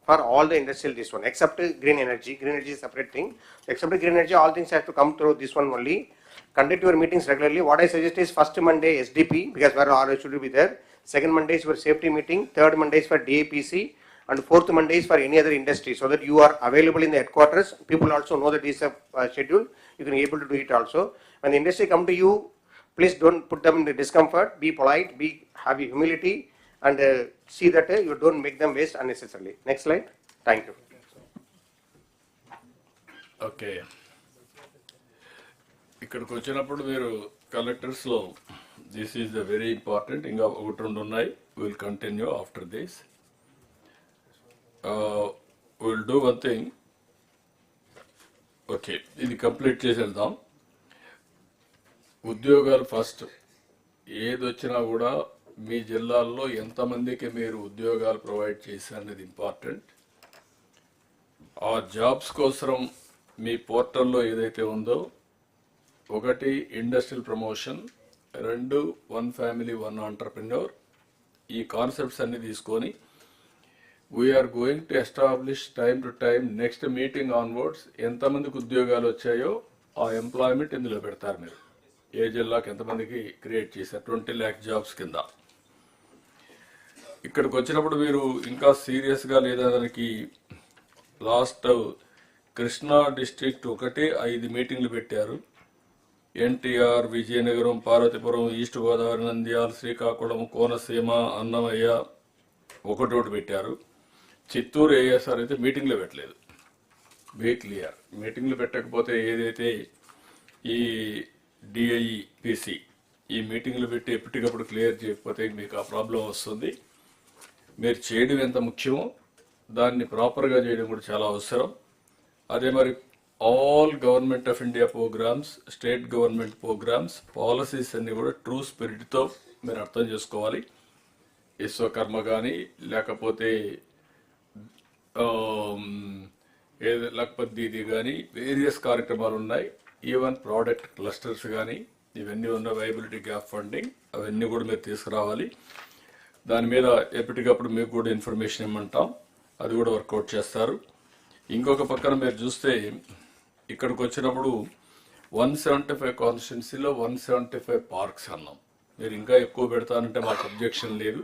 for all the industrial this one except green energy. Green energy is a separate thing. Except green energy, all things have to come through this one only. Conduct your meetings regularly. What I suggest is first Monday SDP because where all should be there. Second Monday is for safety meeting. Third Monday is for DAPC. And fourth Monday is for any other industry so that you are available in the headquarters. People also know that this is a schedule. You can be able to do it also. When the industry come to you, please don't put them in the discomfort. Be polite, have humility and see that you don't make them waste unnecessarily. Next slide. Thank you. Okay. ఇక్కడికి వచ్చినప్పుడు మీరు కలెక్టర్స్లో This is the very important. Inga ఒకటి రెండు ఉన్నాయి. We'll continue after this. We'll do one thing. Okay, ఇది complete చేసేద్దాం. ఉద్యోగాలు first. ఏది వచ్చినా కూడా మీ జిల్లాల్లో ఎంతమందికి మీరు ఉద్యోగాలు ప్రొవైడ్ చేశారు అనేది ఇంపార్టెంట్. ఆ జాబ్స్ కోసం మీ పోర్టల్లో ఏదైతే ఉందో, ఒకటి ఇండస్ట్రియల్ ప్రమోషన్, రెండు వన్ ఫ్యామిలీ వన్ ఆంటర్ప్రెన్యూర్, ఈ కాన్సెప్ట్స్ అన్ని తీసుకొని we are going to establish time to time next meeting onwards ఎంతమందికి ఉద్యోగాలు వచ్చాయో ఆ ఎంప్లాయ్మెంట్ ఇందులో పెడతారు. మీరు ఏ జిల్లాకి ఎంతమందికి క్రియేట్ చేశారు 20 lakh జాబ్స్ కింద. ఇక్కడికి వచ్చినప్పుడు మీరు ఇంకా సీరియస్గా లేదా దానికి లాస్ట్ కృష్ణా డిస్ట్రిక్ట్ ఒకటి 5 మీటింగ్లు పెట్టారు. ఎన్టీఆర్, విజయనగరం, పార్వతీపురం, ఈస్ట్ గోదావరి, నంద్యాల, శ్రీకాకుళం, కోనసీమ, అన్నమయ్య ఒకటోటి పెట్టారు. చిత్తూరు ఏఎస్ఆర్ అయితే మీటింగ్లో పెట్టలేదు. బీ క్లియర్, మీటింగ్లు పెట్టకపోతే ఏదైతే ఈ డిఐపిసి ఈ మీటింగ్లు పెట్టి ఎప్పటికప్పుడు క్లియర్ చేయకపోతే మీకు ఆ ప్రాబ్లం వస్తుంది. మీరు చేయడం ఎంత ముఖ్యమో దాన్ని ప్రాపర్గా చేయడం కూడా చాలా అవసరం. అదే మరి all government of India programmes, state government programmes, policies అన్ని కూడా ట్రూ స్పిరిట్తో మీరు అర్థం చేసుకోవాలి. విశ్వకర్మ కానీ లేకపోతే లక్పత్ దీది కానీ వేరియస్ కార్యక్రమాలు ఉన్నాయి. ఈవెన్ ప్రోడక్ట్ క్లస్టర్స్ కానీ ఇవన్నీ ఉన్న వైబిలిటీ గ్యాప్ ఫండింగ్ అవన్నీ కూడా మీరు తీసుకురావాలి. దాని మీద ఎప్పటికప్పుడు మీకు కూడా ఇన్ఫర్మేషన్ ఇమ్మంటాం, అది కూడా వర్కౌట్ చేస్తారు. ఇంకొక పక్కన మీరు చూస్తే ఇక్కడికి వచ్చినప్పుడు 175 కాన్స్టిట్యున్సీలో 175 పార్క్స్ అన్నాం. మీరు ఇంకా ఎక్కువ పెడతానంటే మాకు అబ్జెక్షన్ లేదు.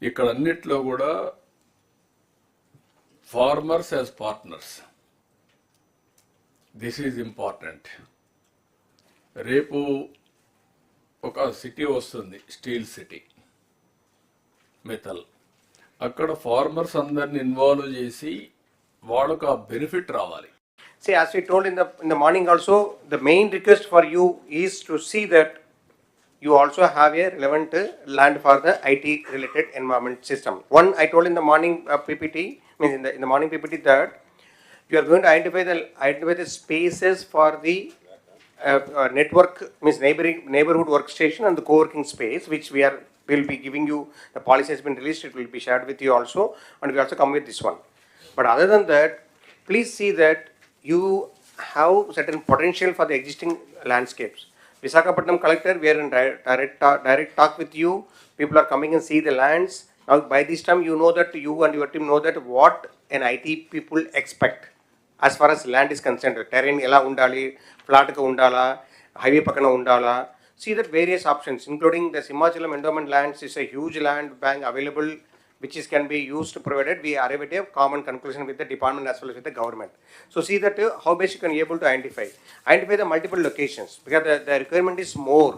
ఇక్కడ అన్నిట్లో కూడా farmers as partners, this is important. రేపు ఒక సిటీ వస్తుంది, స్టీల్ సిటీ, మెటల్. అక్కడ ఫార్మర్స్ అందరిని ఇన్వాల్వ్ చేసి వాళ్ళకు ఆ బెనిఫిట్ రావాలి. See, as we told in the morning also, the main request for you is to see that you also have a relevant land for the IT related environment system. One, I told in the morning PPT, means in the morning PPT, that you are going to identify the spaces for the network, means neighborhood workstation and the co-working space, which will be giving you. The policy has been released, it will be shared with you also, and we also come with this one. But other than that, please see that you have certain potential for the existing landscapes. Visakhapatnam collector, we are in direct talk with you. People are coming and see the lands. Now by this time you know that you and your team know that what an IT people expect as far as land is concerned. Terrain ela undali, flat ka undala, highway pakana undala. See that various options, including the Himachalam endowment lands is a huge land bank available, which can be used provided we arrive at a common conclusion with the department as well as with the government. So see that how best you can be able to identify the multiple locations, because the requirement is more.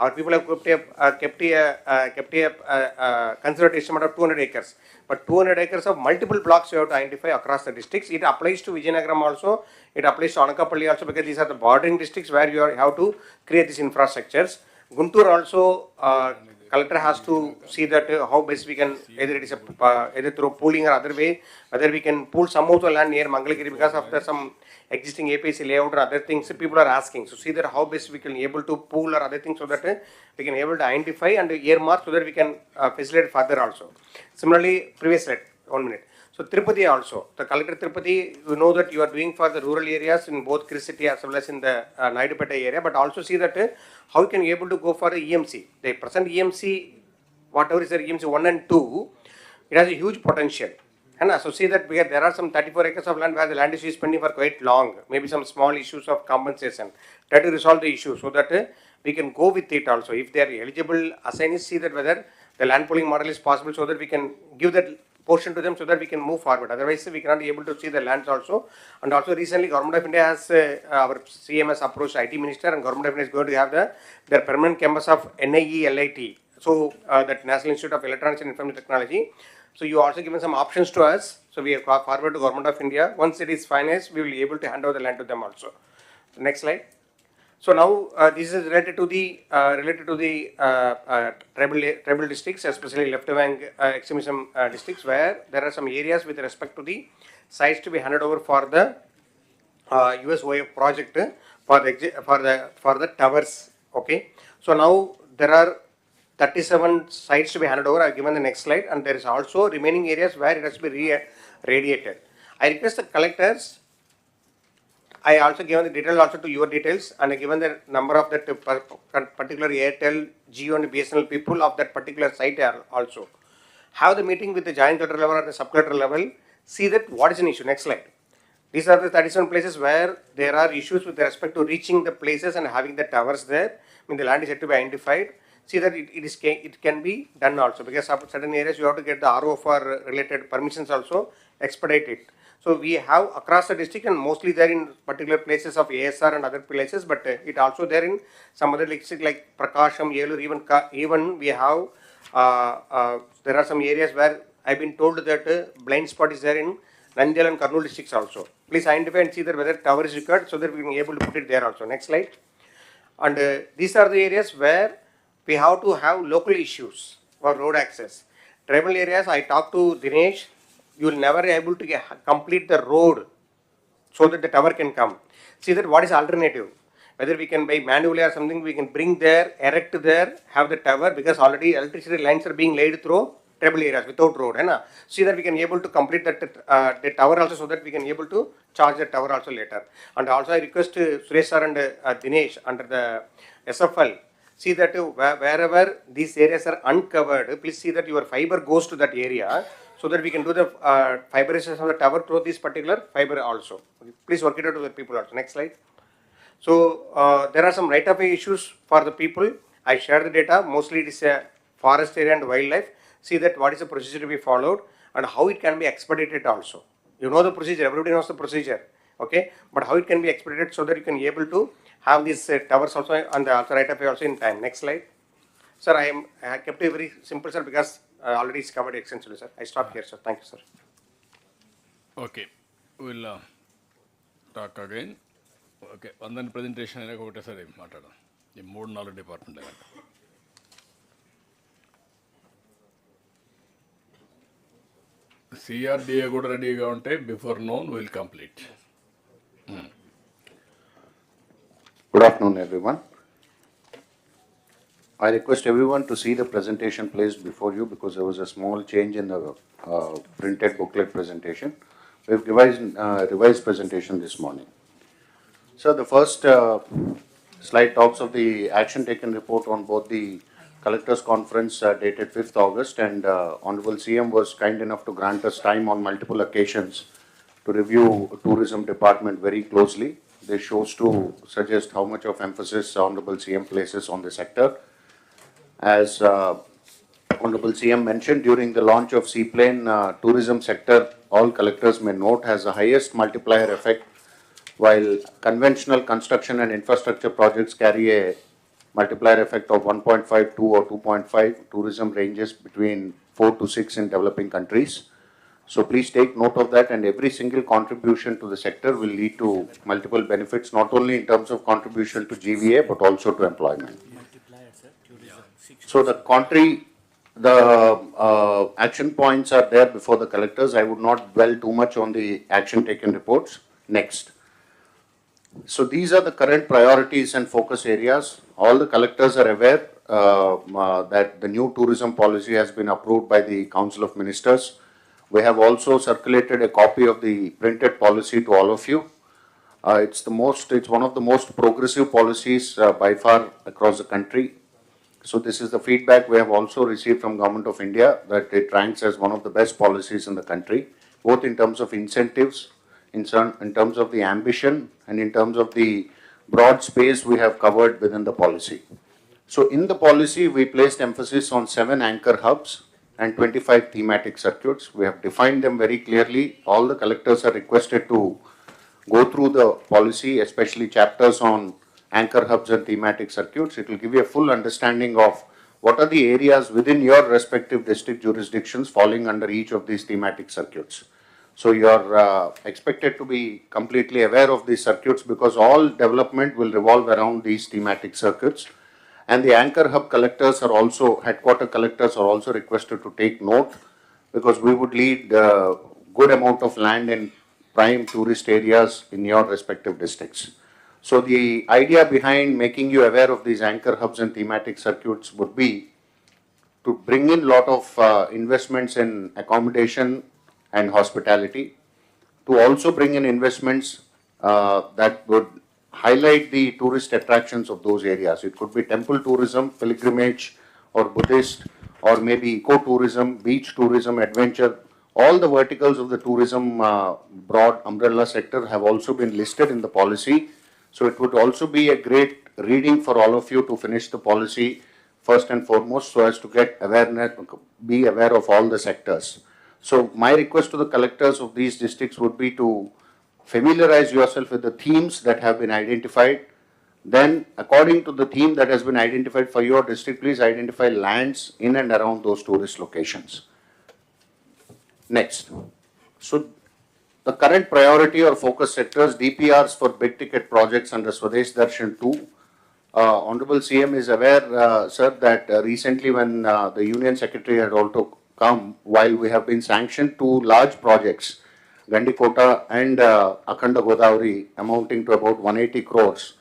Our people have kept a considered estimate of 200 acres, but 200 acres of multiple blocks you have to identify across the districts. It applies to Vijayanagaram also, it applies to Anakapalli also, because these are the bordering districts where you have to create these infrastructures. Guntur also, collector has to see that how best we can, either it is either through pooling or other way, whether we can pool some of the land near Mangalagiri because of some existing APC layout or other things people are asking. So see that how best we can able to pool or other things so that we can able to identify and earmark so that we can facilitate further also. Similarly, previous slide, 1 minute. So Tirupati also, the collector Tirupati, you know that you are doing for the rural areas in both Chris City as well as in the Naidupeta area, but also see that how you can be able to go for the EMC. The present EMC, whatever is the EMC 1 and 2, it has a huge potential. And so see that because there are some 34 acres of land where the land is spending for quite long, maybe some small issues of compensation. Try to resolve the issue so that we can go with it also. If they are eligible assignees, see that whether the land pooling model is possible so that we can give that portion to them so that we can move forward. Otherwise, we cannot be able to see the lands also. And also recently, Government of India has, our CMS approached IT Minister, and Government of India is going to have their permanent campus of NIE-LIT. So that National Institute of Electronics and Information Technology. So you also given some options to us. So we have forward to Government of India. Once it is finalized, we will be able to hand over the land to them also. The next slide. So now this is related to the tribal districts, especially left-wing extremism districts, where there are some areas with respect to the sites to be handed over for the USOF project for the towers. Okay. So now there are 37 sites to be handed over. I've given the next slide, and there is also remaining areas where it has to be radiated. I request the collectors. I also given the details also to your details, and I given the number of that particular Airtel, Jio and BSNL people of that particular site also. Have the meeting with the joint collector level or the sub collector level, see that what is an issue. Next slide. These are the 37 places where there are issues with respect to reaching the places and having the towers there. I mean, the land is yet to be identified. See that it can be done also, because of certain areas you have to get the RO for related permissions also, expedite it. So we have across the district, and mostly there in particular places of ASR and other places, but it also there in some other districts like Prakasham, Yelur, even we have there are some areas where I've been told that blind spot is there in Nandyal and Kurnool districts also. Please identify and see that whether tower is required, so that we can be able to put it there also. Next slide. And these are the areas where we have to have local issues for road access. Tribal areas, I talked to Dinesh, you will never be able to complete the road so that the tower can come. See that what is alternative. Whether we can buy manually or something, we can bring there, erect there, have the tower, because already electricity lines are being laid through tribal areas without road. See that we can able to complete that the tower also, so that we can able to charge the tower also later. And also I request Suresh sir and Dinesh under the SFL, see that wherever these areas are uncovered, please see that your fiber goes to that area, so that we can do the fiberization of the tower through this particular fiber also. Please work it out to the people also. Next slide. So there are some right-of-way issues for the people. I shared the data. Mostly it is a forest area and wildlife. See that what is the procedure to be followed and how it can be expedited also. You know the procedure. Everybody knows the procedure. Okay, but how it can be expedited so that you can be able to have these towers also and the right-of-way also in time. Next slide. Sir, I kept it very simple, sir, because already it's covered extensively, sir. I stop here, sir. Thank you, sir. Okay, we'll talk again. Okay, one presentation అయినా ఒకటేసారి మాట్లాడదాం ఈ 3-4 department CRDA కూడా రెడీగా ఉంటే before known will complete. Good afternoon, everyone. I request everyone to see the presentation placed before you, because there was a small change in the printed booklet presentation. We've revised presentation this morning. So the first slide talks of the action taken report on both the collectors conference dated 5th August, and Honorable CM was kind enough to grant us time on multiple occasions to review tourism department very closely. This shows to suggest how much of emphasis Honorable CM places on the sector. As Honorable CM mentioned, during the launch of Seaplane, tourism sector, all collectors may note, has the highest multiplier effect, while conventional construction and infrastructure projects carry a multiplier effect of 1.5, 2 or 2.5. Tourism ranges between 4 to 6 in developing countries. So please take note of that, and every single contribution to the sector will lead to multiple benefits, not only in terms of contribution to GVA, but also to employment. So the action points are there before the collectors. I would not dwell too much on the action taken reports. Next. So these are the current priorities and focus areas. All the collectors are aware that the new tourism policy has been approved by the Council of Ministers. We have also circulated a copy of the printed policy to all of you. It's one of the most progressive policies by far across the country. So this is the feedback we have also received from Government of India, that it ranks as one of the best policies in the country, both in terms of incentives, in terms of the ambition, and in terms of the broad space we have covered within the policy. So in the policy, we placed emphasis on 7 anchor hubs and 25 thematic circuits. We have defined them very clearly. All the collectors are requested to go through the policy, especially chapters on anchor hubs and thematic circuits. It will give you a full understanding of what are the areas within your respective district jurisdictions falling under each of these thematic circuits. So you are expected to be completely aware of these circuits because all development will revolve around these thematic circuits. And the anchor hub collectors are also, headquarter collectors are also requested to take note because we would lead a good amount of land in prime tourist areas in your respective districts. So the idea behind making you aware of these anchor hubs and thematic circuits would be to bring in lot of investments in accommodation and hospitality, to also bring in investments that would highlight the tourist attractions of those areas. It could be temple tourism, pilgrimage, or Buddhist, or maybe eco-tourism, beach tourism, adventure. All the verticals of the tourism broad umbrella sector have also been listed in the policy. So it would also be a great reading for all of you to finish the policy first and foremost so as to get awareness, be aware of all the sectors. So my request to the collectors of these districts would be to familiarize yourself with the themes that have been identified. Then according to the theme that has been identified for your district, please identify lands in and around those tourist locations. Next. So the current priority or focus sectors, DPRs for big ticket projects under Swadesh Darshan 2. Honorable CM is aware, sir, that recently when the Union Secretary had also come, while we have been sanctioned two large projects, Gandikota and Akhanda Godavari, amounting to about 180 crores.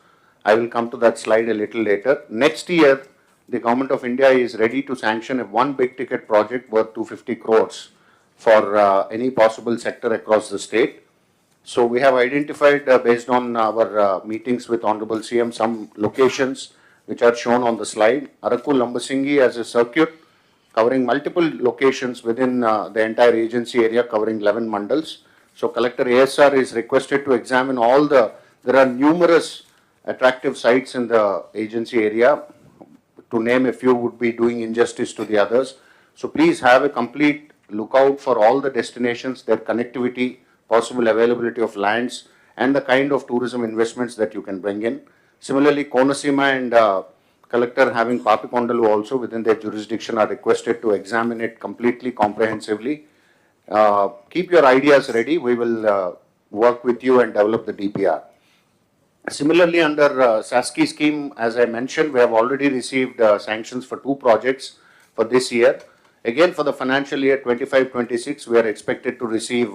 I will come to that slide a little later. Next year, the Government of India is ready to sanction one big ticket project worth 250 crores for any possible sector across the state. So we have identified based on our meetings with Honorable CM some locations which are shown on the slide. Araku Lambasingi as a circuit covering multiple locations within the entire agency area covering 11 mandals. So Collector ASR is requested to examine all there are numerous attractive sites in the agency area. To name a few would be doing injustice to the others. So please have a complete lookout for all the destinations, their connectivity, possible availability of lands, and the kind of tourism investments that you can bring in. Similarly, Konasima and Collector having Papikondalu also within their jurisdiction are requested to examine it completely, comprehensively. Keep your ideas ready. We will work with you and develop the DPR. Similarly, under SASKI scheme, as I mentioned, we have already received sanctions for two projects for this year. Again, for the financial year 25-26, we are expected to receive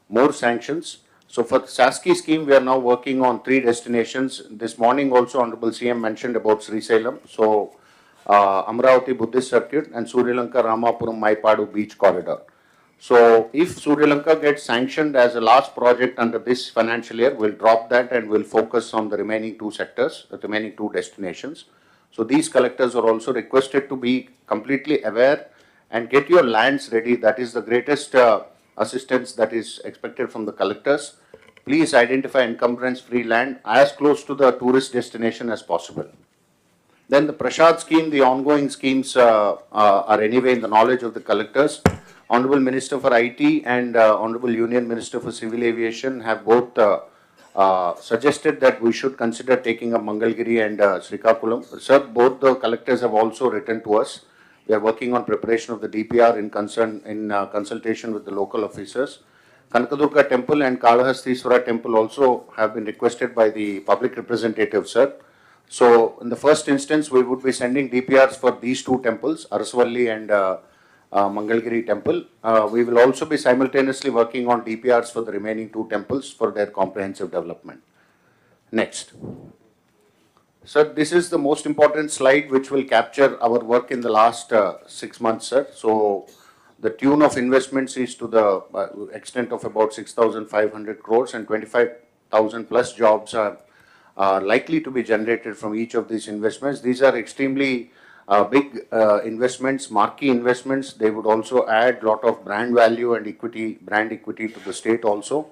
more sanctions. So for the SASKI scheme, we are now working on 3 destinations. This morning also, Honorable CM mentioned about Srisailam. So Amravati Buddhist Circuit and Sri Lanka Ramapuram Maipadu Beach Corridor. So if Sri Lanka gets sanctioned as a last project under this financial year, we'll drop that and we'll focus on the remaining 2 sectors, the remaining 2 destinations. So these collectors are also requested to be completely aware and get your lands ready. That is the greatest assistance that is expected from the collectors. Please identify encumbrance-free land as close to the tourist destination as possible. Then the Prashad scheme, the ongoing schemes are anyway in the knowledge of the collectors. Honorable Minister for IT and Honorable Union Minister for Civil Aviation have both suggested that we should consider taking up Mangalgiri and Srikakulam. Sir, both the collectors have also written to us. We are working on preparation of the DPR in consultation with the local officers. Kanakadurga Temple and Kalahastishwara Temple also have been requested by the public representative, sir. So in the first instance, we would be sending DPRs for these 2 temples, Arasvalli and Mangalgiri Temple. We will also be simultaneously working on DPRs for the remaining 2 temples for their comprehensive development. Next. Sir, this is the most important slide which will capture our work in the last 6 months, sir. So the tune of investments is to the extent of about 6,500 crores and 25,000 plus jobs are likely to be generated from each of these investments. These are extremely big investments, marquee investments. They would also add lot of brand value and equity, brand equity to the state also.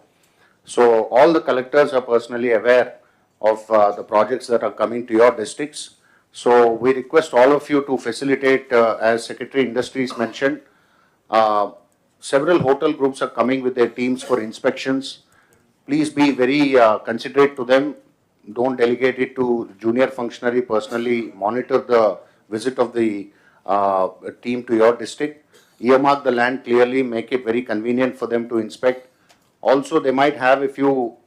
So all the collectors are personally aware of the projects that are coming to your districts. So we request all of you to facilitate, as Secretary Industries mentioned, several hotel groups are coming with their teams for inspections. Please be very considerate to them. Don't delegate it to junior functionary. Personally monitor the visit of the team to your district. Earmark the land clearly, make it very convenient for them to inspect. Also, they might have a few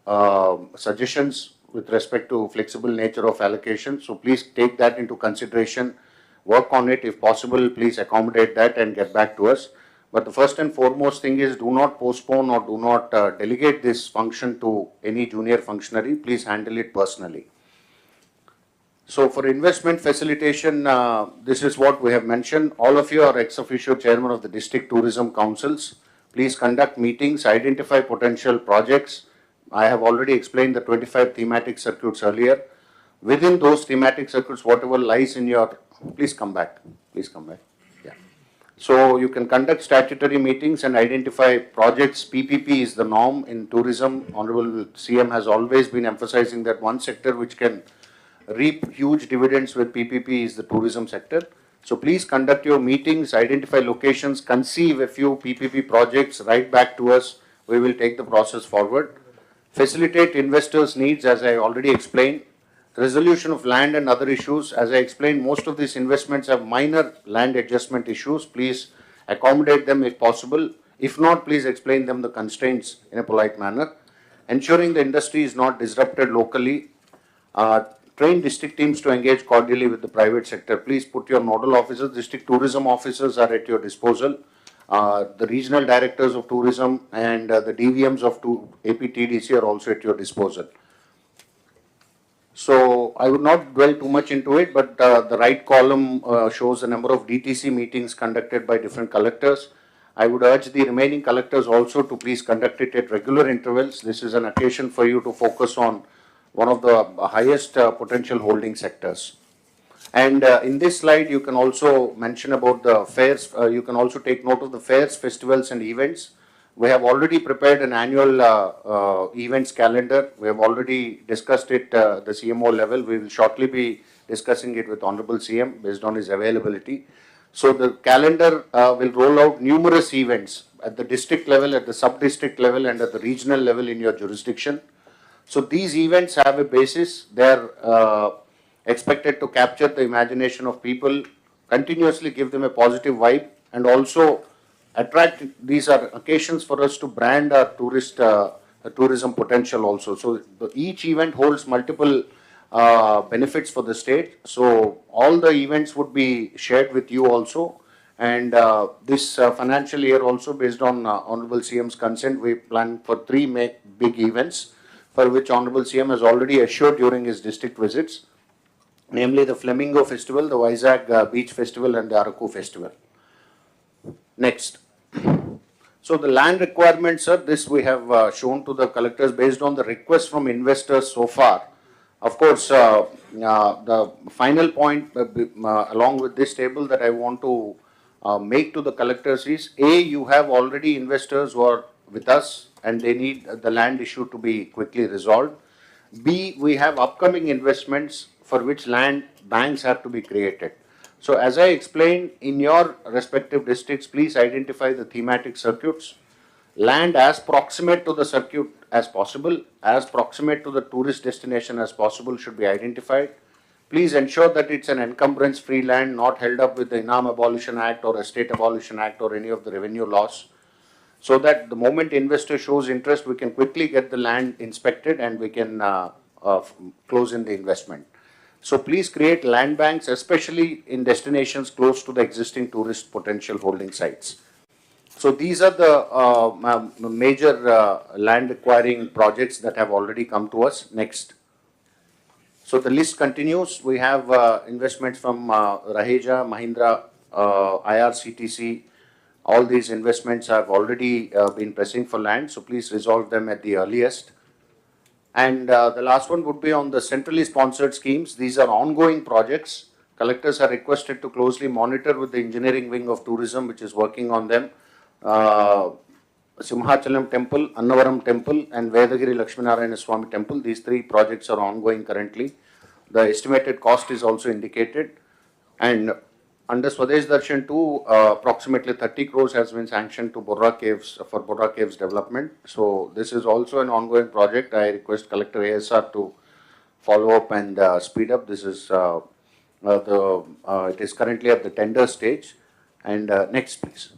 suggestions with respect to flexible nature of allocation. So please take that into consideration, work on it. If possible, please accommodate that and get back to us. But the first and foremost thing is, do not postpone or do not delegate this function to any junior functionary. Please handle it personally. So for investment facilitation, this is what we have mentioned. All of you are ex officio chairman of the district tourism councils. Please conduct meetings, identify potential projects. I have already explained the 25 thematic circuits earlier. Within those thematic circuits, whatever lies in your, please come back. Please come back. Yeah. So you can conduct statutory meetings and identify projects. PPP is the norm in tourism. Honorable CM has always been emphasizing that one sector which can reap huge dividends with PPP is the tourism sector. So please conduct your meetings, identify locations, conceive a few PPP projects, write back to us. We will take the process forward. Facilitate investors' needs, as I already explained. Resolution of land and other issues. As I explained, most of these investments have minor land adjustment issues. Please accommodate them if possible. If not, please explain them the constraints in a polite manner. Ensuring the industry is not disrupted locally. Train district teams to engage cordially with the private sector. Please put your nodal officers, district tourism officers are at your disposal. The regional directors of tourism and the DVMs of APTDC are also at your disposal. So I would not dwell too much into it, but the right column shows the number of DTC meetings conducted by different collectors. I would urge the remaining collectors also to please conduct it at regular intervals. This is an occasion for you to focus on one of the highest potential holding sectors. And in this slide, you can also mention about the fairs. You can also take note of the fairs, festivals, and events. We have already prepared an annual events calendar. We have already discussed it at the CMO level. We will shortly be discussing it with Honorable CM based on his availability. So the calendar will roll out numerous events at the district level, at the sub-district level, and at the regional level in your jurisdiction. So these events have a basis. They are expected to capture the imagination of people, continuously give them a positive vibe, and also attract. These are occasions for us to brand our tourism potential also. So each event holds multiple benefits for the state. So all the events would be shared with you also. And this financial year also, based on Honorable CM's consent, we plan for 3 big events, for which Honorable CM has already assured during his district visits, namely the Flamingo Festival, the Vizag Beach Festival, and the Araku Festival. Next. So the land requirements, sir, this we have shown to the collectors based on the request from investors so far. Of course, the final point along with this table that I want to make to the collectors is, A, you have already investors who are with us and they need the land issue to be quickly resolved. B, we have upcoming investments for which land banks have to be created. So as I explained, in your respective districts, please identify the thematic circuits. Land as proximate to the circuit as possible, as proximate to the tourist destination as possible should be identified. Please ensure that it's an encumbrance-free land, not held up with the Inam Abolition Act or Estate Abolition Act or any of the revenue laws, so that the moment investor shows interest, we can quickly get the land inspected and we can close in the investment. So please create land banks, especially in destinations close to the existing tourist potential holding sites. So these are the major land acquiring projects that have already come to us. Next. So the list continues. We have investments from Raheja, Mahindra, IRCTC. All these investments have already been pressing for land, so please resolve them at the earliest. And the last one would be on the centrally sponsored schemes. These are ongoing projects. Collectors are requested to closely monitor with the engineering wing of tourism, which is working on them. Simhachalam Temple, Annavaram Temple, and Vedagiri Lakshminarayana Swami Temple. These 3 projects are ongoing currently. The estimated cost is also indicated. And under Swadesh Darshan 2, approximately 30 crores has been sanctioned to Borra Caves for Borra Caves development. So this is also an ongoing project. I request Collector ASR to follow up and speed up. This is it is currently at the tender stage. And next, please.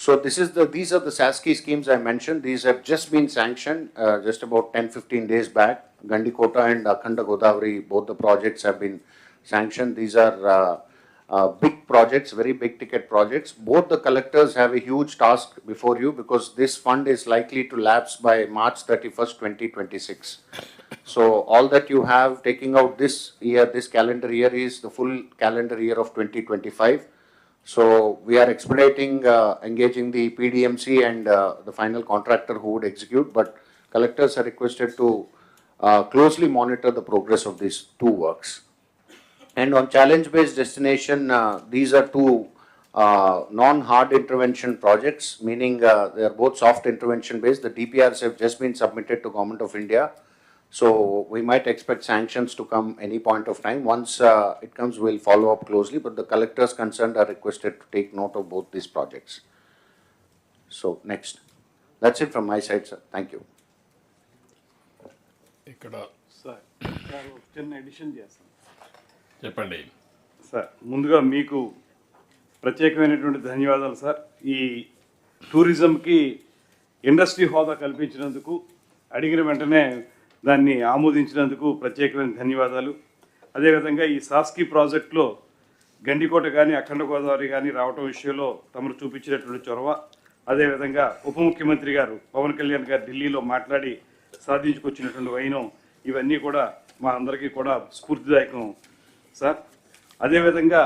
So these are the SASKI schemes I mentioned. These have just been sanctioned just about 10-15 days back. Gandikota and Akhanda Godavari, both the projects have been sanctioned. These are big projects, very big ticket projects. Both the collectors have a huge task before you because this fund is likely to lapse by March 31st, 2026. So all that you have taking out this year, this calendar year, is the full calendar year of 2025. So we are expediting, engaging the PDMC and the final contractor who would execute, but collectors are requested to closely monitor the progress of these two works. And on challenge-based destination, these are two non-hard intervention projects, meaning they are both soft intervention-based. The DPRs have just been submitted to Government of India. So we might expect sanctions to come any point of time. Once it comes, we'll follow up closely, but the collectors concerned are requested to take note of both these projects. So next. That's it from my side, sir. Thank you. Sir చిన్న edition చేస్తాను. చెప్పండి sir ముందుగా మీకు ప్రత్యేకమైనటువంటి ధన్యవాదాలు sir. ఈ టూరిజంకి industry హోదా కల్పించినందుకు, అడిగిన వెంటనే దాన్ని ఆమోదించినందుకు ప్రత్యేకమైన ధన్యవాదాలు. అదేవిధంగా ఈ సాస్కీ ప్రాజెక్టులో గండికోట కానీ అఖండ గోదావరి కానీ రావటం విషయంలో తమరు చూపించినటువంటి చొరవ, అదేవిధంగా ఉప ముఖ్యమంత్రి గారు పవన్ కళ్యాణ్ గారు ఢిల్లీలో మాట్లాడి సాధించుకొచ్చినటువంటి వైనం, ఇవన్నీ కూడా మా అందరికీ కూడా స్ఫూర్తిదాయకం సార్. అదేవిధంగా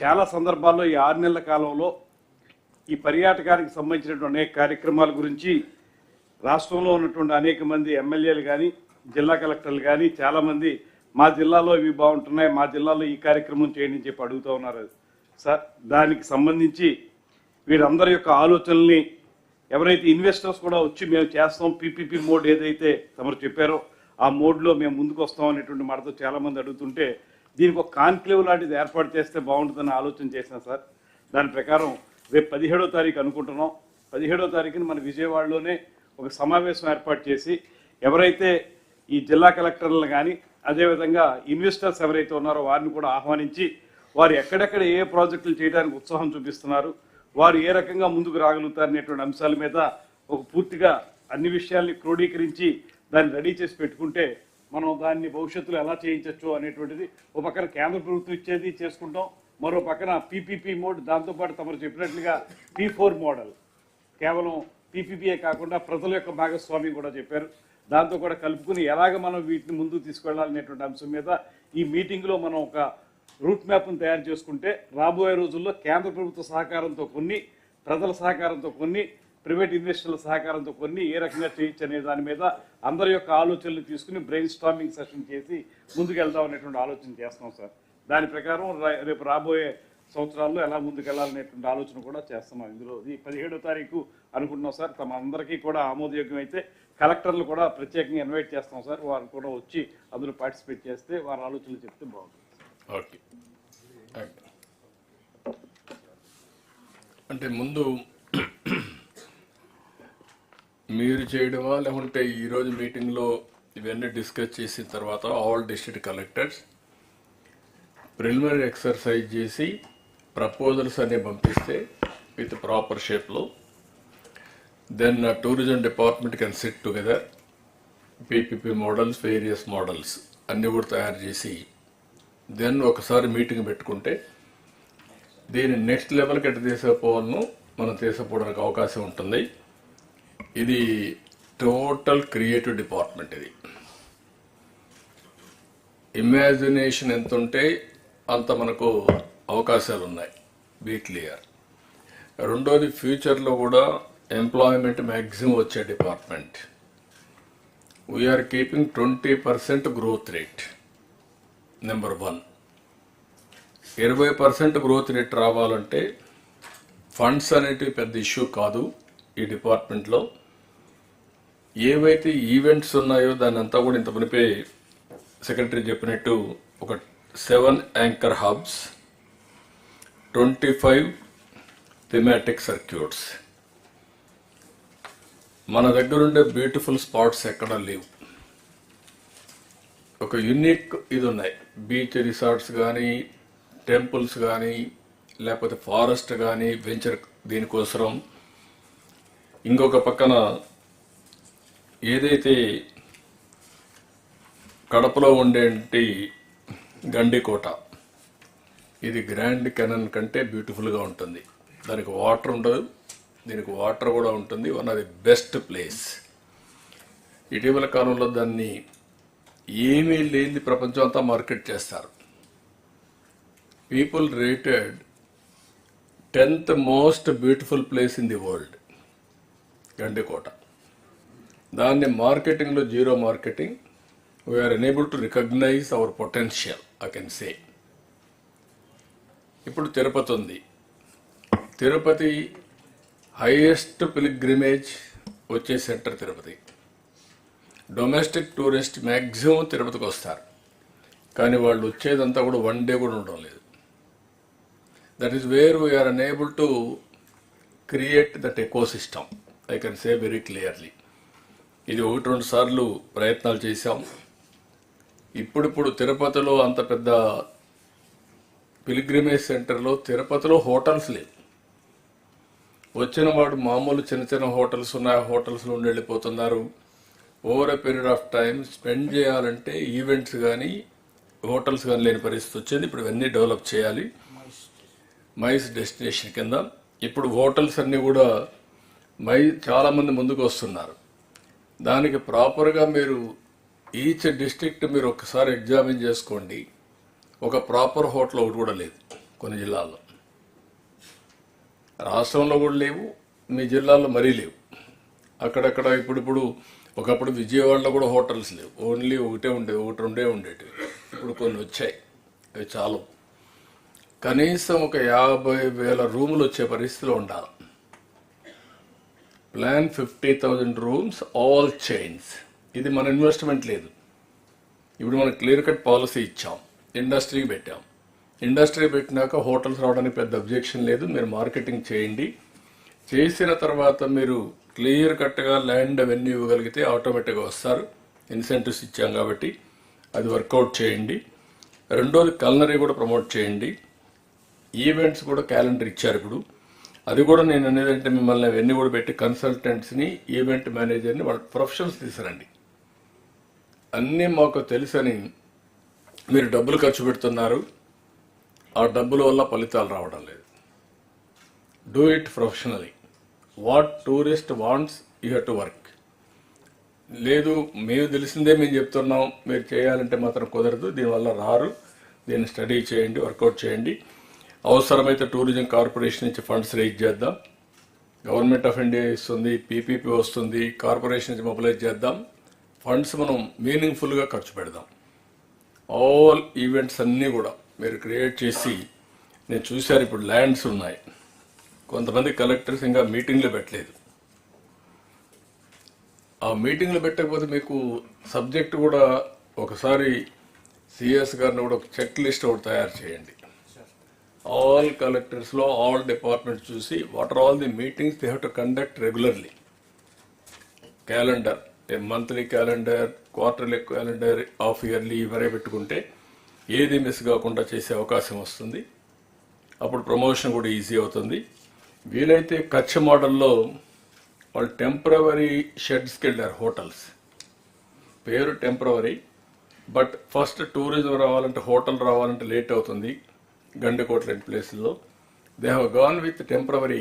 చాలా సందర్భాల్లో ఈ 6 నెలల కాలంలో ఈ పర్యాటకానికి సంబంధించినటువంటి అనేక కార్యక్రమాల గురించి రాష్ట్రంలో ఉన్నటువంటి అనేక మంది ఎమ్మెల్యేలు కానీ జిల్లా కలెక్టర్లు కానీ చాలామంది మా జిల్లాలో ఇవి బాగుంటున్నాయి, మా జిల్లాలో ఈ కార్యక్రమం చేయండి అని చెప్పి అడుగుతూ ఉన్నారు సార్. దానికి సంబంధించి వీరందరి యొక్క ఆలోచనల్ని ఎవరైతే ఇన్వెస్టర్స్ కూడా వచ్చి మేము చేస్తాం, పీపీపీ మోడ్ ఏదైతే తమరు చెప్పారో ఆ మోడ్లో మేము ముందుకు వస్తాం అనేటువంటి మాటతో చాలామంది అడుగుతుంటే దీనికి ఒక కాన్క్లేవ్ లాంటిది ఏర్పాటు చేస్తే బాగుంటుందని ఆలోచన చేశాం సార్. దాని ప్రకారం రేపు 17వ తారీఖు అనుకుంటున్నాం. 17వ తారీఖున మన విజయవాడలోనే ఒక సమావేశం ఏర్పాటు చేసి ఎవరైతే ఈ జిల్లా కలెక్టర్లను కానీ అదేవిధంగా ఇన్వెస్టర్స్ ఎవరైతే ఉన్నారో వారిని కూడా ఆహ్వానించి వారు ఎక్కడెక్కడ ఏ ప్రాజెక్టులు చేయడానికి ఉత్సాహం చూపిస్తున్నారు, వారు ఏ రకంగా ముందుకు రాగలుగుతారు అనేటువంటి అంశాల మీద ఒక పూర్తిగా అన్ని విషయాల్ని క్రోడీకరించి దాన్ని రెడీ చేసి పెట్టుకుంటే మనం దాన్ని భవిష్యత్తులో ఎలా చేయించవచ్చు అనేటువంటిది ఒక పక్కన కేంద్ర ప్రభుత్వం ఇచ్చేది చేసుకుంటాం, మరో పక్కన పీపీపీ మోడ్, దాంతోపాటు తమరు చెప్పినట్లుగా P4 మోడల్, కేవలం పీపీపీఏ కాకుండా ప్రజల యొక్క భాగస్వామ్యం కూడా చెప్పారు, దాంతో కూడా కలుపుకుని ఎలాగ మనం వీటిని ముందుకు తీసుకెళ్లాలనేటువంటి అంశం మీద ఈ మీటింగ్లో మనం ఒక రూట్ మ్యాప్ను తయారు చేసుకుంటే రాబోయే రోజుల్లో కేంద్ర ప్రభుత్వ సహకారంతో కొన్ని, ప్రజల సహకారంతో కొన్ని, ప్రైవేట్ ఇన్వెస్టర్ల సహకారంతో కొన్ని ఏ రకంగా చేయొచ్చు అనే దాని మీద అందరి యొక్క ఆలోచనలు తీసుకుని బ్రెయిన్ స్టార్మింగ్ సెషన్ చేసి ముందుకు వెళ్దాం అనేటువంటి ఆలోచన చేస్తున్నాం సార్. దాని ప్రకారం రేపు రాబోయే సంవత్సరాల్లో ఎలా ముందుకు వెళ్ళాలనేటువంటి ఆలోచన కూడా చేస్తున్నాం. ఇందులో ఈ 17వ తారీఖు అనుకుంటున్నాం సార్. తమ అందరికీ కూడా ఆమోదయోగ్యం అయితే కలెక్టర్లు కూడా ప్రత్యేకంగా ఇన్వైట్ చేస్తాం సార్. వారు కూడా వచ్చి అందులో పార్టిసిపేట్ చేస్తే వారి ఆలోచనలు చెప్తే బాగుంటుంది. ఓకే. అంటే ముందు మీరు చేయడమా లేకుంటే ఈరోజు మీటింగ్లో ఇవన్నీ డిస్కస్ చేసిన తర్వాత all district collectors preliminary exercise చేసి ప్రపోజల్స్ అన్నీ పంపిస్తే విత్ ప్రాపర్ షేప్లో then tourism department can sit together PPP models, various models అన్నీ కూడా తయారు చేసి దెన్ ఒకసారి మీటింగ్ పెట్టుకుంటే దీన్ని నెక్స్ట్ లెవెల్కి ఎట్లా తీసుకుపోవాలను మనం తీసుకుపోవడానికి అవకాశం ఉంటుంది. ఇది టోటల్ క్రియేటివ్ డిపార్ట్మెంట్. ఇది ఇమాజినేషన్ ఎంత ఉంటే అంత మనకు అవకాశాలు ఉన్నాయి, బీ క్లియర్. రెండోది ఫ్యూచర్లో కూడా ఎంప్లాయ్మెంట్ మ్యాక్సిమం వచ్చే department. We are keeping 20% growth rate. Number 1. 20% growth rate రావాలంటే ఫండ్స్ అనేటివి పెద్ద ఇష్యూ కాదు. ఈ డిపార్ట్మెంట్లో ఏవైతే ఈవెంట్స్ ఉన్నాయో దాన్ని అంతా కూడా ఇంత మునిపే సెక్రటరీ చెప్పినట్టు ఒక 7 యాంకర్ హబ్స్, 25 థిమాటిక్ సర్క్యూట్స్. మన దగ్గర ఉండే బ్యూటిఫుల్ స్పాట్స్ ఎక్కడ లేవు. ఒక యూనిక్ ఇది ఉన్నాయి. బీచ్ రిసార్ట్స్ కానీ, టెంపుల్స్ కానీ, లేకపోతే ఫారెస్ట్ కానీ, వెంచర్ దీనికోసం ఇంకొక పక్కన ఏదైతే కడపలో ఉండేటి గండికోట, ఇది గ్రాండ్ కెనన్ కంటే బ్యూటిఫుల్గా ఉంటుంది. దానికి వాటర్ ఉండదు, దీనికి వాటర్ కూడా ఉంటుంది. One of the best place. ఇటీవల కాలంలో దాన్ని ఏమీ లేని ప్రపంచం అంతా మార్కెట్ చేస్తారు. People rated 10th most beautiful place in the world Gandikota. దాన్ని మార్కెటింగ్లో zero marketing. We are enable to recognise our potential, I can say. ఇప్పుడు తిరుపతి ఉంది. తిరుపతి హైయెస్ట్ పిలిగ్రిమేజ్ వచ్చే centre Tirupati. Domestic tourist maximum తిరుపతికి వస్తారు, కానీ వాళ్ళు వచ్చేదంతా కూడా 1 డే కూడా ఉండడం లేదు. That is where we are unable to create that ecosystem, I can say very clearly. ఇది 1-2 సార్లు ప్రయత్నాలు చేశాం. ఇప్పుడు తిరుపతిలో అంత పెద్ద పిలిగ్రిమేజ్ సెంటర్లో తిరుపతిలో హోటల్స్ లేవు. వచ్చిన వాడు మామూలు చిన్న చిన్న హోటల్స్ ఉన్నాయి, హోటల్స్లో ఉండి వెళ్ళిపోతున్నారు. Over a period of time spend చేయాలంటే ఈవెంట్స్ కానీ హోటల్స్ కానీ లేని పరిస్థితి వచ్చింది. ఇప్పుడు ఇవన్నీ డెవలప్ చేయాలి మైస్ డెస్టినేషన్ కింద. ఇప్పుడు హోటల్స్ అన్నీ కూడా చాలామంది ముందుకు వస్తున్నారు. దానికి ప్రాపర్గా మీరు ఈచ్ డిస్ట్రిక్ట్ మీరు ఒకసారి ఎగ్జామిన్ చేసుకోండి. ఒక ప్రాపర్ హోటల్ ఒకటి కూడా లేదు కొన్ని జిల్లాల్లో. రాష్ట్రంలో కూడా లేవు, మీ జిల్లాలో మరీ లేవు. అక్కడక్కడ ఇప్పుడు ఒకప్పుడు విజయవాడలో కూడా హోటల్స్ లేవు, ఓన్లీ ఒకటే ఉండేవి, 1-2 ఉండేవి. ఇప్పుడు కొన్ని వచ్చాయి, అవి చాలు. కనీసం ఒక 50,000 రూములు వచ్చే పరిస్థితిలో ఉండాలి. Plan 50,000 rooms, all chains. ఇది మన ఇన్వెస్ట్మెంట్ లేదు. ఇప్పుడు మనం క్లియర్ కట్ పాలసీ ఇచ్చాం, ఇండస్ట్రీకి పెట్టాం. ఇండస్ట్రీ పెట్టినాక హోటల్స్ రావడానికి పెద్ద అబ్జెక్షన్ లేదు. మీరు మార్కెటింగ్ చేయండి. చేసిన తర్వాత మీరు క్లియర్ కట్గా ల్యాండ్ అవన్నీ ఇవ్వగలిగితే ఆటోమేటిక్గా వస్తారు. ఇన్సెంటివ్స్ ఇచ్చాం కాబట్టి అది వర్కౌట్ చేయండి. రెండోది కల్నరీ కూడా ప్రమోట్ చేయండి. ఈవెంట్స్ కూడా క్యాలెండర్ ఇచ్చారు ఇప్పుడు. అది కూడా నేను అనేదంటే మిమ్మల్ని అవన్నీ కూడా పెట్టి కన్సల్టెంట్స్ని, ఈవెంట్ మేనేజర్ని, వాళ్ళ ప్రొఫెషనల్స్ తీసుకురండి. అన్నీ మాకు తెలుసని మీరు డబ్బులు ఖర్చు పెడుతున్నారు, ఆ డబ్బుల వల్ల ఫలితాలు రావడం లేదు. Do it professionally. What tourist wants you have to work. లేదు మేము తెలిసిందే మేము చెప్తున్నాం, మీరు చేయాలంటే మాత్రం కుదరదు. దీనివల్ల రారు. దీన్ని స్టడీ చేయండి, వర్కౌట్ చేయండి. అవసరమైతే టూరిజం కార్పొరేషన్ నుంచి ఫండ్స్ రేజ్ చేద్దాం. గవర్నమెంట్ ఆఫ్ ఇండియా ఇస్తుంది, పీపీపీ వస్తుంది, కార్పొరేషన్ నుంచి మొబిలైజ్ చేద్దాం. ఫండ్స్ మనం మీనింగ్ఫుల్గా ఖర్చు పెడదాం. ఆల్ ఈవెంట్స్ అన్నీ కూడా మీరు క్రియేట్ చేసి, నేను చూశాను ఇప్పుడు ల్యాండ్స్ ఉన్నాయి. కొంతమంది కలెక్టర్స్ ఇంకా మీటింగ్లో పెట్టలేదు. ఆ మీటింగ్లో పెట్టకపోతే మీకు సబ్జెక్ట్ కూడా ఒకసారి సిఎస్ గారిని కూడా ఒక చెక్ లిస్ట్ ఒకటి తయారు చేయండి. ఆల్ కలెక్టర్స్లో ఆల్ డిపార్ట్మెంట్స్ చూసి what are all the meetings they have to conduct regularly. Calendar, monthly calendar, quarterly calendar, half yearly ఇవరే పెట్టుకుంటే ఏది మిస్ కాకుండా చేసే అవకాశం వస్తుంది. అప్పుడు ప్రమోషన్ కూడా ఈజీ అవుతుంది. వీలైతే కచ్ మోడల్లో వాళ్ళు టెంపరవరీ షెడ్స్కి వెళ్ళారు. హోటల్స్ పేరు టెంపరవరీ, బట్ ఫస్ట్ టూరిజం రావాలంటే, హోటల్ రావాలంటే లేట్ అవుతుంది. గండికోట లాంటి ప్లేసుల్లో they have gone with temporary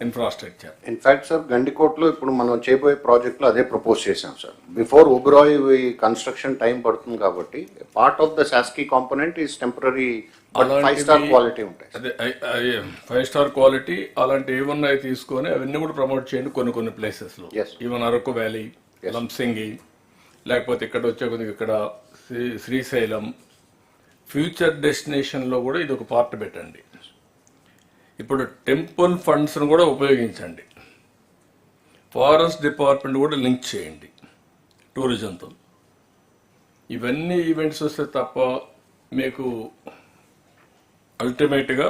infrastructure. In fact sir, గండికోటలో ఇప్పుడు మనం చేయబోయే ప్రాజెక్ట్లో అదే ప్రపోజ్ చేశాం sir. Before Oberoi construction time పడుతుంది కాబట్టి part of the SASCI component is temporary, 5 star quality ఉంటాయి. అదే 5 స్టార్ క్వాలిటీ అలాంటి ఏమన్నాయి తీసుకొని అవన్నీ కూడా ప్రమోట్ చేయండి. కొన్ని ప్లేసెస్లో, ఈవెన్ అరకు వ్యాలీ, లంసింగి, లేకపోతే ఇక్కడ వచ్చే కొద్దిగా ఇక్కడ శ్రీశైలం, ఫ్యూచర్ డెస్టినేషన్లో కూడా ఇది ఒక పార్ట్ పెట్టండి. ఇప్పుడు టెంపుల్ ఫండ్స్ను కూడా ఉపయోగించండి. ఫారెస్ట్ డిపార్ట్మెంట్ కూడా లింక్ చేయండి టూరిజంతో. ఇవన్నీ ఈవెంట్స్ వస్తే తప్ప మీకు అల్టిమేట్గా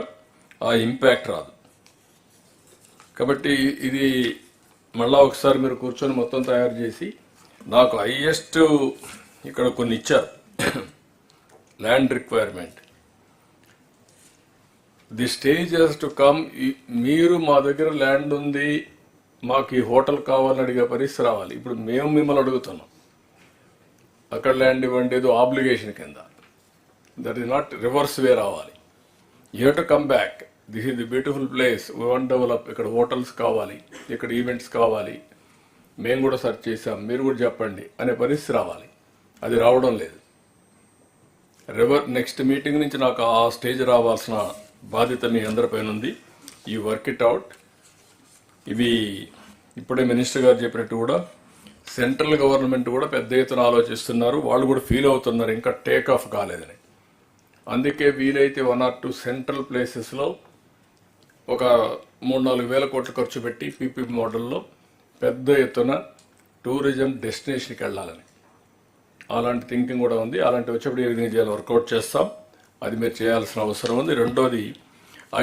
ఆ ఇంపాక్ట్ రాదు. కాబట్టి ఇది మళ్ళా ఒకసారి మీరు కూర్చొని మొత్తం తయారు చేసి, నాకు హైయెస్ట్ ఇక్కడ కొన్ని ఇచ్చారు land requirement. The stage has to come. మీరు మా దగ్గర ల్యాండ్ ఉంది, మాకు ఈ హోటల్ కావాలని అడిగే పరిస్థితి రావాలి. ఇప్పుడు మేము మిమ్మల్ని అడుగుతున్నాం, అక్కడ ల్యాండ్ ఇవ్వండి, ఏదో ఆబ్లిగేషన్ కింద. దట్ ఈస్ నాట్ రివర్స్ వే రావాలి. You have to come back. This is the beautiful place, we want develop. ఇక్కడ హోటల్స్ కావాలి, ఇక్కడ ఈవెంట్స్ కావాలి, మేము కూడా సెర్చ్ చేసాం, మీరు కూడా చెప్పండి అనే పరిస్థితి రావాలి. అది రావడం లేదు. నెక్స్ట్ మీటింగ్ నుంచి నాకు ఆ స్టేజ్ రావాల్సిన బాధ్యత మీ అందరిపైన ఉంది. You work it out. ఇవి ఇప్పుడే మినిస్టర్ గారు చెప్పినట్టు కూడా సెంట్రల్ గవర్నమెంట్ కూడా పెద్ద ఎత్తున ఆలోచిస్తున్నారు. వాళ్ళు కూడా ఫీల్ అవుతున్నారు ఇంకా టేక్ ఆఫ్ కాలేదని. అందుకే వీలైతే 1 or 2 సెంట్రల్ ప్లేసెస్లో ఒక 3-4 వేల కోట్లు ఖర్చు పెట్టి పీపీపీ మోడల్లో పెద్ద ఎత్తున టూరిజం డెస్టినేషన్కి వెళ్ళాలని అలాంటి థింకింగ్ కూడా ఉంది. అలాంటి వచ్చేప్పుడు ఏ విధంగా చేయాలి వర్కౌట్ చేస్తాం. అది మీరు చేయాల్సిన అవసరం ఉంది. రెండోది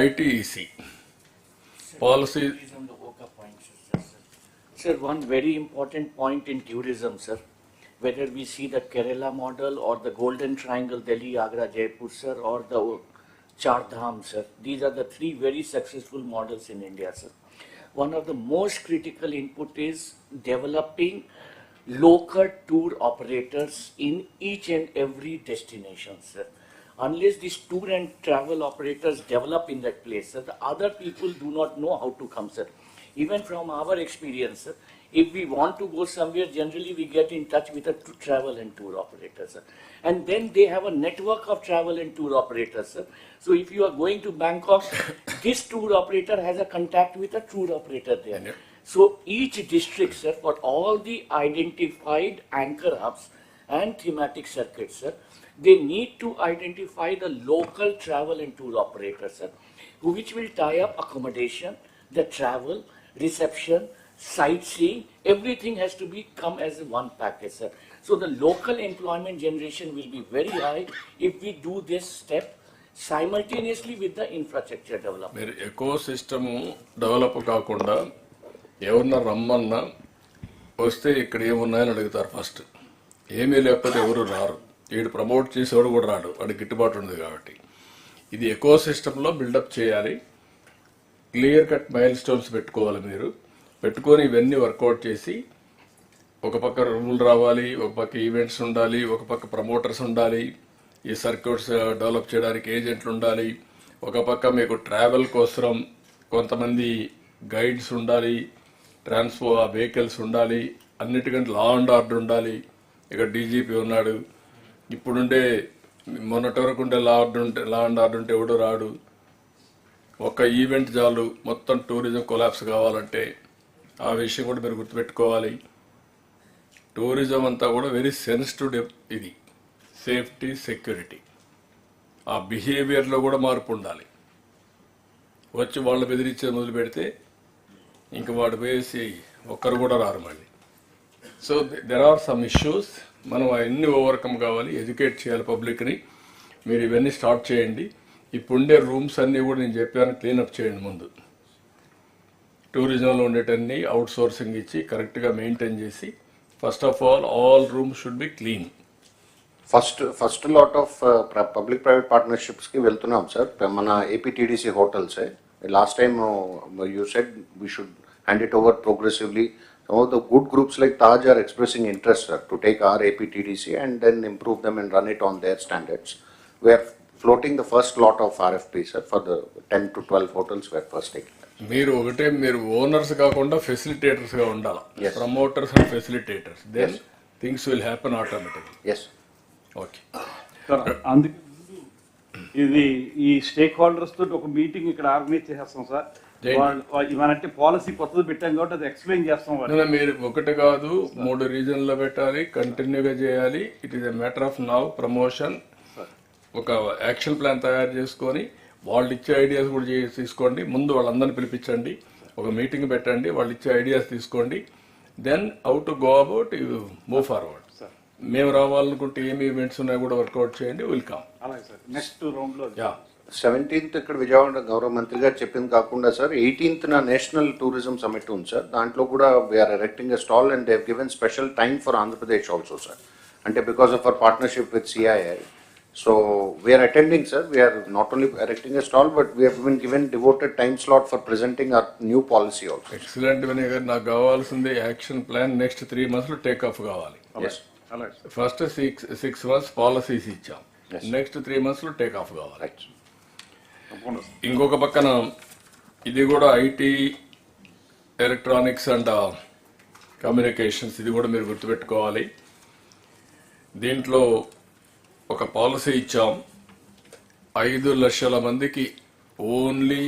ITEC policy. Sir, one very important point in tourism, sir. Whether we see the Kerala model or the Golden Triangle, Delhi, Agra, Jaipur, sir, or the Char Dham, sir. These are the 3 very successful models in India, sir. One of the most critical input is developing local tour operators in each and every destination, sir. Unless these tour and travel operators develop in that place, sir, the other people do not know how to come, sir. Even from our experience, sir, if we want to go somewhere, generally we get in touch with a travel and tour operator, sir. And then they have a network of travel and tour operators, sir. So if you are going to Bangkok, this tour operator has a contact with a tour operator there. Yeah. So each district, sir, for all the identified anchor hubs and thematic circuits, sir, they need to identify the local travel and tour operators, sir, which will tie up accommodation, the travel, reception, sightseeing, everything has to be come as one package, sir. So the local employment generation will be very high if we do this step simultaneously with the infrastructure development. మీరు eco system develop కాకుండా ఎవరన్నా రమ్మన్నా వస్తే ఇక్కడ ఏమున్నాయని అడుగుతారు first. ఏమీ లేకపోతే ఎవరు రారు. వీడు ప్రమోట్ చేసేవాడు కూడా రాడు, వాడికి గిట్టుబాటు ఉంది కాబట్టి. ఇది ఎకో సిస్టంలో బిల్డప్ చేయాలి. క్లియర్ కట్ మైల్ స్టోన్స్ పెట్టుకోవాలి. మీరు పెట్టుకొని ఇవన్నీ వర్కౌట్ చేసి ఒక పక్క రూల్ రావాలి, ఒక పక్క ఈవెంట్స్ ఉండాలి, ఒక పక్క ప్రమోటర్స్ ఉండాలి, ఈ సర్క్యూట్స్ డెవలప్ చేయడానికి ఏజెంట్లు ఉండాలి, ఒక పక్క మీకు ట్రావెల్ కోసం కొంతమంది గైడ్స్ ఉండాలి, వెహికల్స్ ఉండాలి, అన్నిటికంటే లా అండ్ ఆర్డర్ ఉండాలి. ఇక్కడ డీజీపీ ఉన్నాడు. ఇప్పుడుండే మొన్నటి వరకు ఉండే లా అండ్ ఆర్డర్ ఉంటే ఎవడు రాడు. ఒక ఈవెంట్ చాలు మొత్తం టూరిజం కొలాప్స్ కావాలంటే. ఆ విషయం కూడా మీరు గుర్తుపెట్టుకోవాలి. టూరిజం అంతా కూడా వెరీ సెన్సిటివ్. ఇది సేఫ్టీ, సెక్యూరిటీ, ఆ బిహేవియర్లో కూడా మార్పు ఉండాలి. వచ్చి వాళ్ళు బెదిరించే మొదలు పెడితే ఇంక వాడు వేసి ఒక్కరు కూడా రారు మళ్ళీ. So there are some issues. మనం అవన్నీ ఓవర్కమ్ కావాలి, ఎడ్యుకేట్ చేయాలి పబ్లిక్ని. మీరు ఇవన్నీ స్టార్ట్ చేయండి. ఇప్పుడుండే రూమ్స్ అన్నీ కూడా నేను చెప్పాను, క్లీనప్ చేయండి ముందు. టూరిజంలో ఉండేటన్ని అవుట్ సోర్సింగ్ ఇచ్చి కరెక్ట్గా మెయింటైన్ చేసి first of all rooms should be clean. First lot of public private పార్ట్నర్షిప్స్కి వెళ్తున్నాం సార్. మన ఏపీటీడీసీ హోటల్సే last time you said we should hand it over progressively. Some of the good groups like Taj are expressing interest, sir, to take our APTDC and then improve them and run it on their standards. We are floating the first lot of RFPs, sir, for the 10 to 12 hotels we are first taking. మీరు owners కాకుండా facilitators గా ఉండాలి. Promoters and facilitators. Then things will happen automatically. Yes. Okay sir, అందుకే ఇది ఈ stake holders తోటి ఒక meeting ఇక్కడ ఆర్గనైజ్ చేసేస్తాం సార్. ఇవన్నీ పాలసీ కొత్తది పెట్టాం కాబట్టి అది ఎక్స్ప్లెయిన్ చేస్తాం. మీరు ఒకటి కాదు 3 రీజన్లో పెట్టాలి, కంటిన్యూగా చేయాలి. It is a matter of now promotion. ఒక యాక్షన్ ప్లాన్ తయారు చేసుకొని వాళ్ళు ఇచ్చే ఐడియాస్ కూడా తీసుకోండి. ముందు వాళ్ళందరినీ పిలిపించండి, ఒక మీటింగ్ పెట్టండి, వాళ్ళు ఇచ్చే ఐడియాస్ తీసుకోండి. Then how to go about you move forward. మేము రావాలనుకుంటే ఏమి ఈవెంట్స్ ఉన్నాయి కూడా వర్కౌట్ చేయండి. వెల్కమ్. నెక్స్ట్ రౌండ్ లో 17th ఇక్కడ విజయవాడ గౌరవ మంత్రి గారు చెప్పింది కాకుండా sir 18th national tourism summit ఉంది సార్. దాంట్లో కూడా we are erecting a stall and they given special time for Andhra Pradesh also sir. అంటే because of our partnership with CII So we are attending, sir. We are not only erecting a stall, but we have been given devoted time slot for presenting our new policy also. Excellent Vinay గారు, నాకు కావాల్సింది action plan next 3 months take off కావాలి. Yes. First six months policies ఇచ్చాం, Yes. Next 3 months take off కావాలి. Right. ఇంకొక పక్కన ఇది కూడా ఐటీ, ఎలక్ట్రానిక్స్ అండ్ కమ్యూనికేషన్స్, ఇది కూడా మీరు గుర్తుపెట్టుకోవాలి. దీంట్లో ఒక పాలసీ ఇచ్చాం, 5 లక్షల మందికి only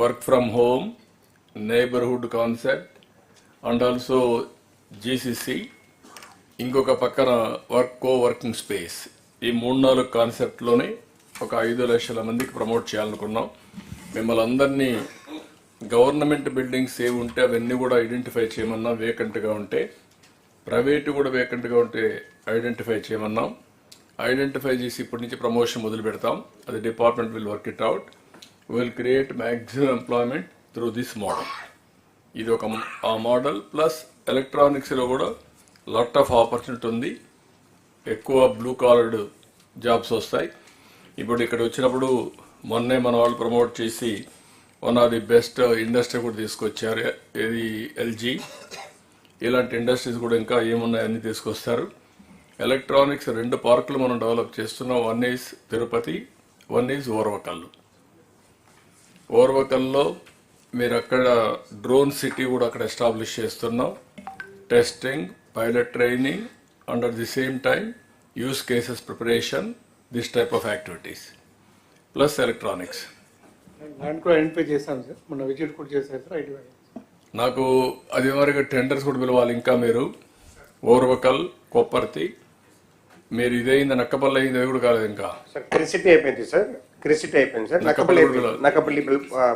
work from home, neighbourhood concept and also GCC, ఇంకొక పక్కన వర్కింగ్ స్పేస్, ఈ 3-4 కాన్సెప్ట్లోనే ఒక 5 లక్షల మందికి ప్రమోట్ చేయాలనుకున్నాం. మిమ్మల్ని అందరినీ గవర్నమెంట్ బిల్డింగ్స్ ఏవి ఉంటే అవన్నీ కూడా ఐడెంటిఫై చేయమన్నాం, వేకెంట్గా ఉంటే, ప్రైవేటు కూడా వేకెంట్గా ఉంటే ఐడెంటిఫై చేయమన్నాం. ఐడెంటిఫై చేసి ఇప్పటి నుంచి ప్రమోషన్ మొదలు పెడతాం. అది department will work it out. Will create maximum employment through this model. ఇది ఒక ఆ మోడల్. ప్లస్ ఎలక్ట్రానిక్స్లో కూడా లాట్ ఆఫ్ ఆపర్చునిటీ ఉంది, ఎక్కువ బ్లూ కాలర్డ్ జాబ్స్ వస్తాయి. ఇప్పుడు ఇక్కడ వచ్చినప్పుడు మొన్నే మన వాళ్ళు ప్రమోట్ చేసి one of the best industry కూడా తీసుకొచ్చారు, ఇది ఎల్జీ. ఇలాంటి ఇండస్ట్రీస్ కూడా ఇంకా ఏమున్నాయి అన్ని తీసుకొస్తారు. ఎలక్ట్రానిక్స్ 2 పార్కులు మనం డెవలప్ చేస్తున్నాం. 1 ఈజ్ తిరుపతి, 1 ఈజ్ ఓర్వకల్లు. ఓర్వకల్లో మీరు అక్కడ డ్రోన్ సిటీ కూడా అక్కడ ఎస్టాబ్లిష్ చేస్తున్నాం. Testing, pilot training, under the same time use cases preparation, this type of activities plus electronics. Land కూడా ఐడెంటిఫై చేశాను సార్, మొన్న విజిట్ కూడా చేశాను సార్. ఐడెంటిఫై నాకు అది వరకు టెండర్స్ కూడా పిలవాలి. ఇంకా మీరు ఓర్వకల్, కొప్పర్తి, మీరు ఇదైంది, నక్కపల్లి అయింది, అది కూడా కాలేదు ఇంకా. సార్ క్రిసిటీ అయిపోయింది సార్, క్రిసిటీ అయిపోయింది సార్, నక్కపల్లి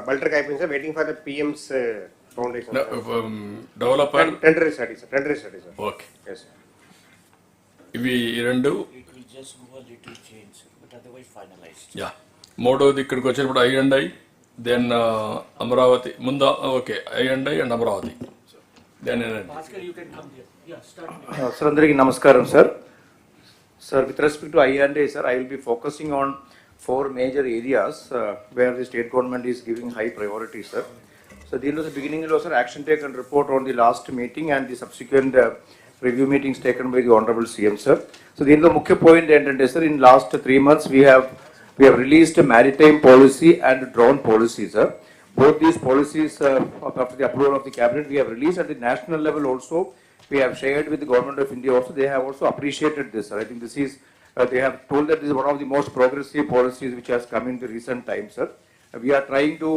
బల్టర్కి అయిపోయింది sir. Waiting for the PM's foundation developer tendering study sir, tendering study sir. Okay, ఇవి 2. యా, మూడోది ఇక్కడికి వచ్చినప్పుడు ఐ, దెన్ అమరావతి ముందు. Okay, I and Amaravati. Then sir అందరికీ నమస్కారం sir. Sir, with respect to I&A, sir, I will be focusing on 4 major areas where the state government is giving high priority, sir. So, దీనిలో beginning లో sir, action taken report on the last meeting and the subsequent review meetings taken by the Honorable CM, sir. So, దీనిలో ముఖ్య point ఏంటంటే sir, in last 3 months we have released a maritime policy and drone policy, sir. Both these policies, after the approval of the cabinet, we have released at the national level also. We have shared with the government of India also. They have also appreciated this, sir. I think this is, they have told that this is one of the most progressive policies which has come in the recent times, sir. We are trying to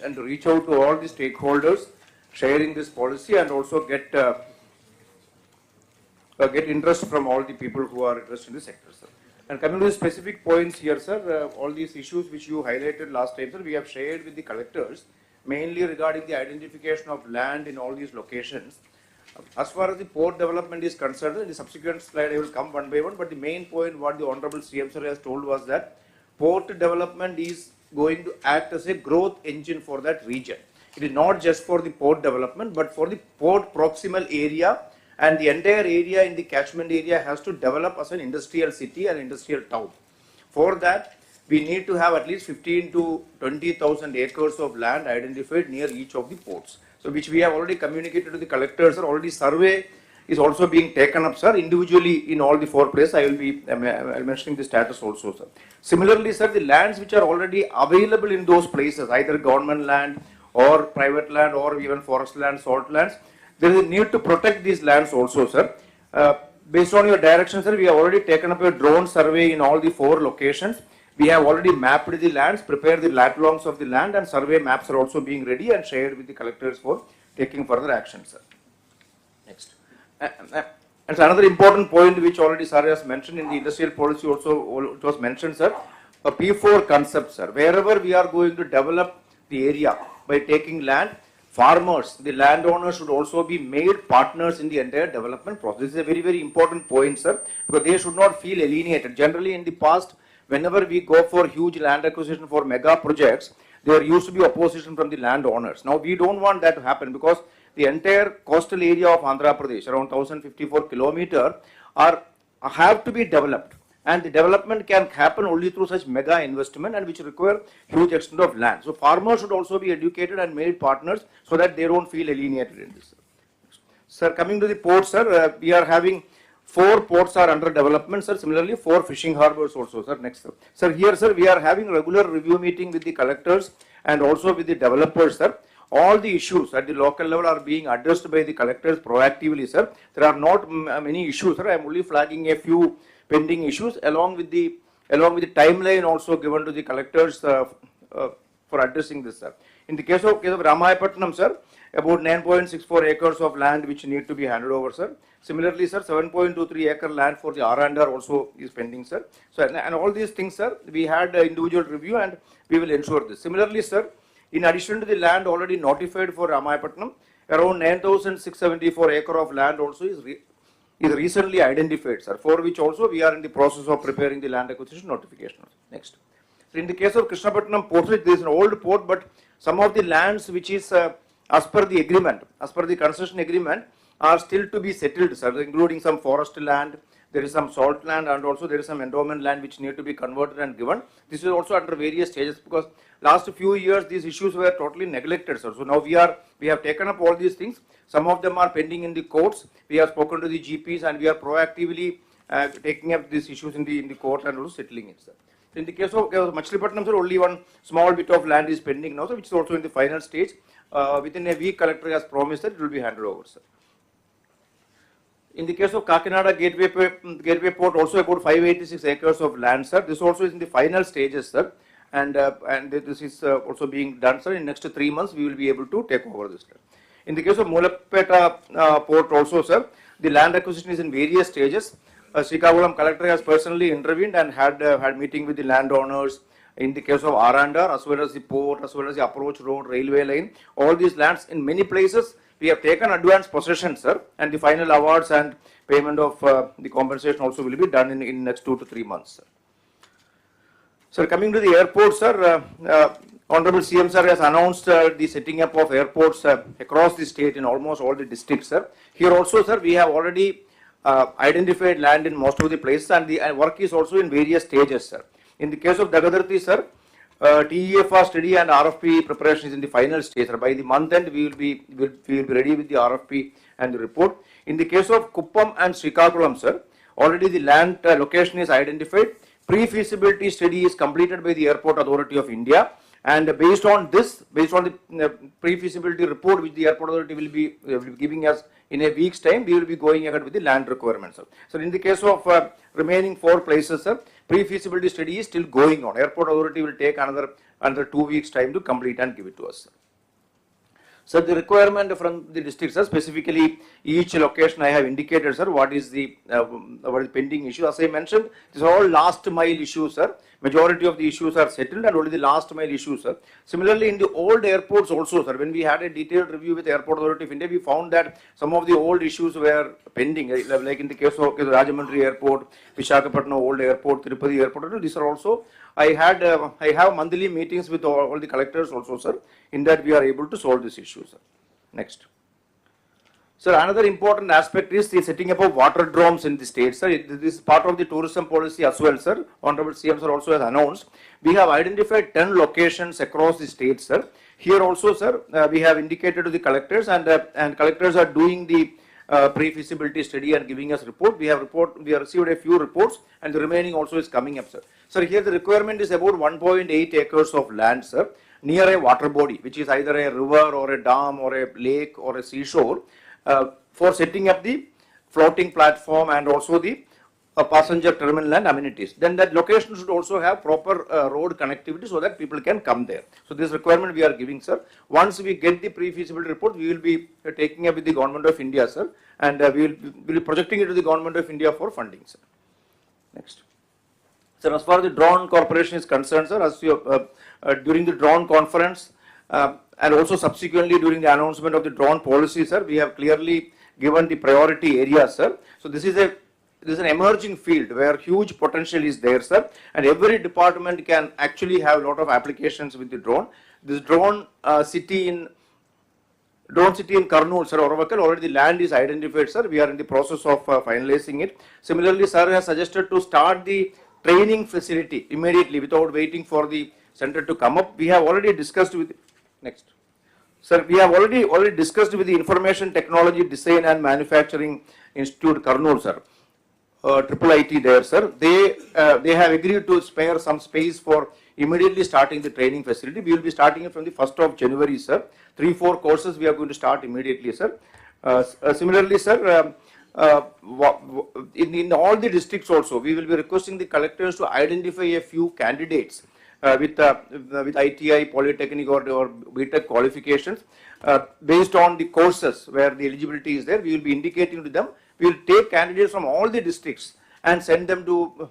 and to reach out to all the stakeholders, sharing this policy and also get interest from all the people who are interested in the sector, sir. And coming to the specific points here, sir, all these issues which you highlighted last time, sir, we have shared with the collectors, mainly regarding the identification of land in all these locations. As far as the port development is concerned, in the subsequent slide I will come one by one, but the main point what the Honorable CM sir has told was that port development is going to act as a growth engine for that region. It is not just for the port development, but for the port proximal area, and the entire area in the catchment area has to develop as an industrial city and industrial town. For that, we need to have at least 15 to 20,000 acres of land identified near each of the ports. So which we have already communicated to the collectors, sir. Already survey is also being taken up, sir, individually in all the 4 places. I will be mentioning the status also, sir. Similarly, sir, the lands which are already available in those places, either government land or private land or even forest land, salt lands, there is a need to protect these lands also, sir. Based on your direction, sir, we have already taken up a drone survey in all the 4 locations. We have already mapped the lands, prepared the lat longs of the land, and survey maps are also being ready and shared with the collectors for taking further action, sir. Next. And so another important point which already sir has mentioned in the industrial policy also, it was mentioned, sir, a P4 concept, sir. Wherever we are going to develop the area by taking land, farmers, the landowners should also be made partners in the entire development process. This is a very, very important point, sir, because they should not feel alienated. Generally in the past, whenever we go for huge land acquisition for mega projects, there used to be opposition from the landowners. Now we don't want that to happen, because the entire coastal area of Andhra Pradesh, around 1054 kilometers, have to be developed. and the development can happen only through such mega investment and which require huge extent of land. So farmers should also be educated and made partners so that they don't feel alienated in this. Sir, coming to the ports, sir, we are having 4 ports are under development, sir. Similarly, 4 fishing harbors also, sir. Next, sir. Sir, here, sir, we are having regular review meeting with the collectors and also with the developers, sir. All the issues at the local level are being addressed by the collectors proactively, sir. There are not many issues, sir. I am only flagging a few pending issues along with the timeline also given to the collectors for addressing this, sir. In the case of Ramayapatnam, sir, about 9.64 acres of land which need to be handed over, sir. Similarly, sir, 7.23 acre land for the R&R also is pending, sir. So, and all these things, sir, we had individual review and we will ensure this. Similarly, sir, in addition to the land already notified for Ramayapatnam, around 9,674 acre of land also is recently identified, sir, for which also we are in the process of preparing the land acquisition notification. Next. So, in the case of Krishnapatnam port, there is an old port, but some of the lands which is as per the agreement, as per the concession agreement, are still to be settled, sir, including some forest land, there is some salt land, and also there is some endowment land which need to be converted and given. This is also under various stages because last few years these issues were totally neglected, sir. So now we have taken up all these things. Some of them are pending in the courts. We have spoken to the GPs and we are proactively taking up these issues in the court and also settling it, sir. So in the case of Machilipatnam, sir, only one small bit of land is pending now, sir, which is also in the final stage. Within a week, collector has promised that it will be handed over, sir. In the case of Kakinada Gateway Port, also about 586 acres of land, sir. This also is in the final stages, sir. And this is also being done, sir. In next 3 months, we will be able to take over this, sir. In the case of Mulapeta Port also, sir, the land acquisition is in various stages. Srikakulam collector has personally intervened and had meeting with the landowners. In the case of R&R, as well as the port, as well as the approach road, railway line, all these lands in many places, we have taken advance possession, sir, and the final awards and payment of the compensation also will be done in next 2 to 3 months, sir. Sir, coming to the airport, sir, Honorable CM sir has announced the setting up of airports across the state in almost all the districts, sir. Here also, sir, we have already identified land in most of the places and the work is also in various stages, sir. In the case of Dagadarthi, sir, TEFR study and RFP preparation is in the final stage, sir. By the month end, we will be ready with the RFP and the report. In the case of Kuppam and Srikakulam, sir, already the land location is identified. Pre-feasibility study is completed by the Airport Authority of India. And based on the pre-feasibility report which the Airport Authority will be giving us in a week's time, we will be going ahead with the land requirements, sir. So in the case of remaining 4 places, sir, pre-feasibility study is still going on. Airport Authority will take another 2 weeks time to complete and give it to us, sir. So the requirement from the districts, sir, specifically each location I have indicated, sir, what is the pending issue. As I mentioned, these are all last mile issues, sir. Majority of the issues are settled and only the last mile issues, sir. Similarly, in the old airports also, sir, when we had a detailed review with the Airport Authority of India, we found that some of the old issues were pending, like in the case of Rajahmundry Airport, Visakhapatnam Old Airport, Tirupati Airport. These are also, I have monthly meetings with all the collectors also, sir. In that we are able to solve this issue, sir. Next. Sir, another important aspect is the setting up of water drones in the state, sir. This is part of the tourism policy as well, sir. Honorable CM sir also has announced. We have identified 10 locations across the state, sir. Here also, sir, we have indicated to the collectors and collectors are doing the pre-feasibility study and giving us report. We have received a few reports and the remaining also is coming up, sir. Sir, here the requirement is about 1.8 acres of land, sir, near a water body, which is either a river or a dam or a lake or a seashore, for setting up the floating platform and also the passenger terminal and amenities. Then that location should also have proper road connectivity so that people can come there. So this requirement we are giving, sir. Once we get the pre-feasibility report, we will be taking up with the Government of India, sir, and we will be projecting it to the Government of India for funding, sir. Next. Sir, as far as the drone corporation is concerned, sir, as you, during the drone conference and also subsequently during the announcement of the drone policy, sir, we have clearly given the priority areas, sir. So this is an emerging field where huge potential is there, sir, and every department can actually have a lot of applications with the drone. This drone city in Drone City in Kurnool, sir, Oravakal, already the land is identified, sir. We are in the process of finalizing it. Similarly, sir has suggested to start the training facility immediately without waiting for the center to come up. We have already discussed with, next. Sir, we have already discussed with the Information Technology Design and Manufacturing Institute, Kurnool, sir. Triple IT there, sir. They have agreed to spare some space for immediately starting the training facility. We will be starting it from the 1st of January, sir. 3-4 courses we are going to start immediately, sir. Similarly, sir, in all the districts also, we will be requesting the collectors to identify a few candidates with ITI, Polytechnic or BTech qualifications based on the courses where the eligibility is there. We will be indicating to them. We will take candidates from all the districts and send them to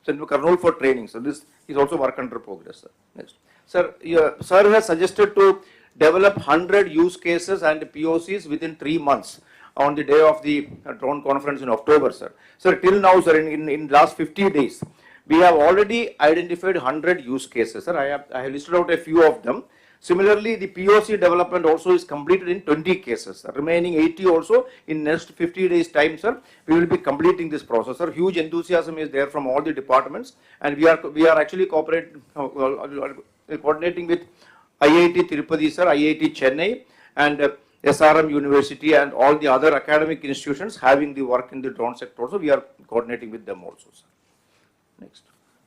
Kurnool for training. So this is also work under progress, sir. Next. Sir, sir has suggested to develop 100 use cases and POCs within 3 months on the day of the drone conference in October, sir. Sir, till now, sir, in last 50 days, we have already identified 100 use cases, sir. I have listed out a few of them. Similarly, the POC development also is completed in 20 cases, sir. Remaining 80 also in next 50 days time, sir. We will be completing this process, sir. Huge enthusiasm is there from all the departments, and we are actually cooperating, coordinating with IIT Tirupati, sir, IIT Chennai, and SRM University, and all the other academic institutions having the work in the drone sector. Also, we are coordinating with them also, sir. Next.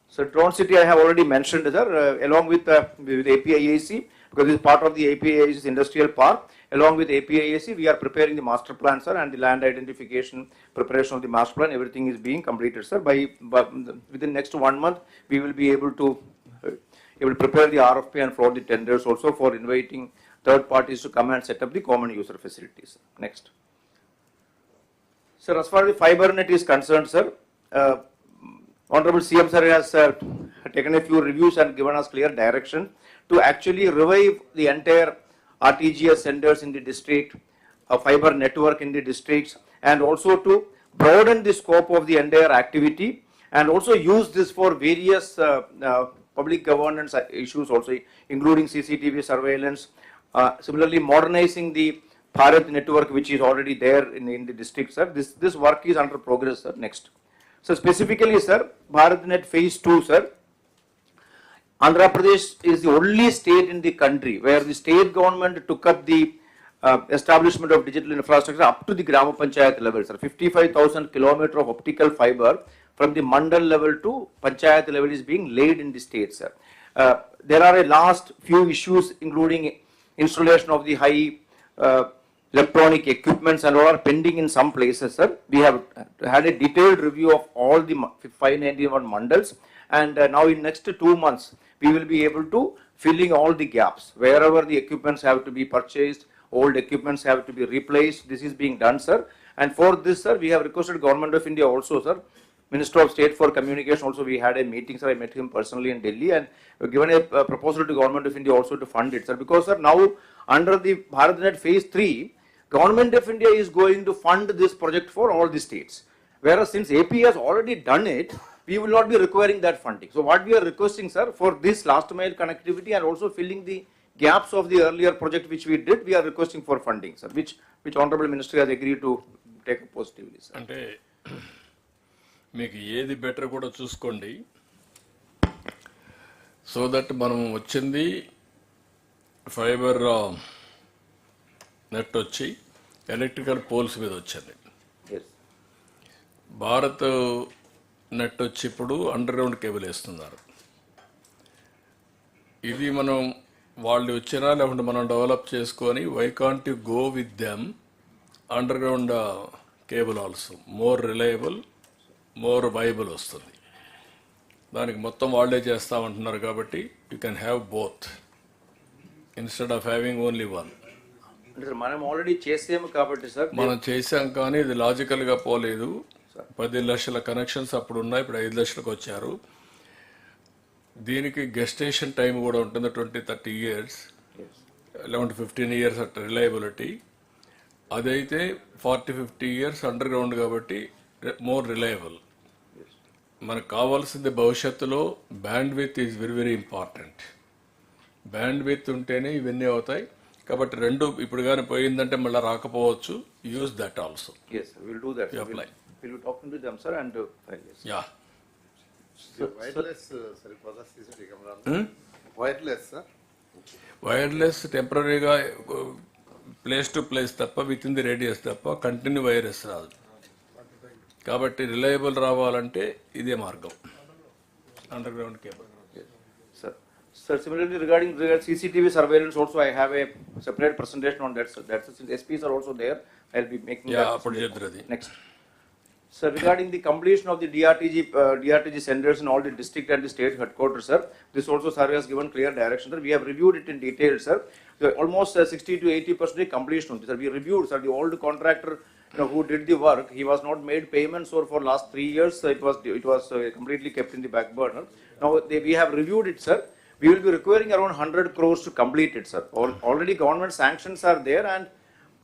So Drone City I have already mentioned, sir, along with APIAC, because it is part of the APIAC's industrial park. Along with APIAC, we are preparing the master plan, sir, and the land identification, preparation of the master plan, everything is being completed, sir. Within next 1 month, we will be able to prepare the RFP and float the tenders also for inviting third parties to come and set up the common user facilities. Next. Sir, as far as the fiber net is concerned, sir, Honorable CM sir has taken a few reviews and given us clear direction to actually revive the entire RTGS centers in the district, a fiber network in the districts, and also to broaden the scope of the entire activity, and also use this for various public governance issues also, including CCTV surveillance. Similarly, modernizing the Bharat network, which is already there in the district, sir. This work is under progress, sir. Next. So specifically, sir, BharatNet Phase 2, sir, Andhra Pradesh is the only state in the country where the state government took up the establishment of digital infrastructure up to the Grama Panchayat level, sir. 55,000 kilometers of optical fiber from the Mandal level to Panchayat level is being laid in the state, sir. There are a last few issues, including installation of the high electronic equipments and all are pending in some places, sir. We have had a detailed review of all the 591 mandals, and now in next 2 months, we will be able to filling all the gaps. Wherever the equipments have to be purchased, old equipments have to be replaced, this is being done, sir. And for this, sir, we have requested Government of India also, sir. Minister of State for Communication also, we had a meeting, sir. I met him personally in Delhi, and given a proposal to Government of India also to fund it, sir. Because, sir, now under the BharatNet Phase 3, Government of India is going to fund this project for all the states. Whereas since AP has already done it, we will not be requiring that funding. So what we are requesting, sir, for this last mile connectivity and also filling the gaps of the earlier project which we did, we are requesting for funding, sir, which Honorable Minister has agreed to take up positively, sir. అంటే మీకు ఏది better కూడా చూసుకోండి, so that మనం వచ్చింది fibre net వచ్చి electrical poles మీద వచ్చింది. భారత్ నెట్ వచ్చి ఇప్పుడు అండర్ గ్రౌండ్ కేబుల్ వేస్తున్నారు. ఇది మనం వాళ్ళు వచ్చినా లేకుంటే మనం డెవలప్ చేసుకొని why can't you go with them underground cable also more reliable, more viable వస్తుంది. దానికి మొత్తం వాళ్ళే చేస్తామంటున్నారు కాబట్టి you can have both instead of having only one. మనం ఆల్రెడీ చేసాము కాబట్టి సార్, మనం చేసాం కానీ ఇది లాజికల్గా పోలేదు. 10 లక్షల కనెక్షన్స్ అప్పుడు ఉన్నాయి, ఇప్పుడు 5 లక్షలకు వచ్చారు. దీనికి గెస్టేషన్ టైం కూడా ఉంటుంది 20-30 years, లేకుంటే 15 years అట్ రిలయబిలిటీ. అదైతే 40-50 years అండర్ గ్రౌండ్ కాబట్టి మోర్ రిలయబుల్. మనకు కావాల్సింది భవిష్యత్తులో band with is very very important. Band with ఉంటేనే ఇవన్నీ అవుతాయి. కాబట్టి రెండు ఇప్పుడు కానీ పోయిందంటే మళ్ళీ రాకపోవచ్చు. Use that also. Yes, sir, we'll do that. Sir. Apply. We'll be talking to them, sir, and yes. Yeah. Wireless Saripodhaa CCTV camera? Wireless sir, wireless టెంపరీగా ప్లేస్ టు ప్లేస్ తప్ప విత్ ఇన్ ది రేడియస్ తప్ప continue virus రాదు. కాబట్టి reliable రావాలంటే ఇదే మార్గం, under ground cable. Sir, sir, similarly regarding CCTV surveillance also I have a separate presentation on that, sir. That's since SPs are also there, I'll be making that next. Sir, regarding the completion of the DRTG centers in all the district and the state headquarters, sir, this also survey has given clear direction, sir. We have reviewed it in detail, sir. So almost 60 to 80% completion, sir. We reviewed, sir, the old contractor, who did the work. He was not made payments for last 3 years. It was completely kept in the back burner. Now we have reviewed it, sir. We will be requiring around 100 crores to complete it, sir. Already government sanctions are there, and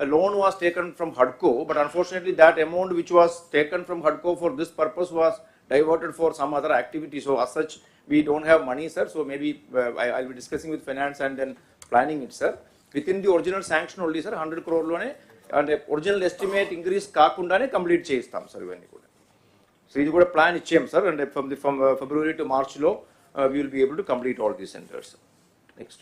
a loan was taken from HUDCO, but unfortunately that amount which was taken from HUDCO for this purpose was diverted for some other activity. So as such, we don't have money, sir. So maybe I'll be discussing with finance and then planning it, sir. Within the original sanction only, sir, 100 crore lone and original estimate increase kaakundane complete chestam, sir. So this is a plan ichcham, sir, and from February to March lo we will be able to complete all these centers. Next.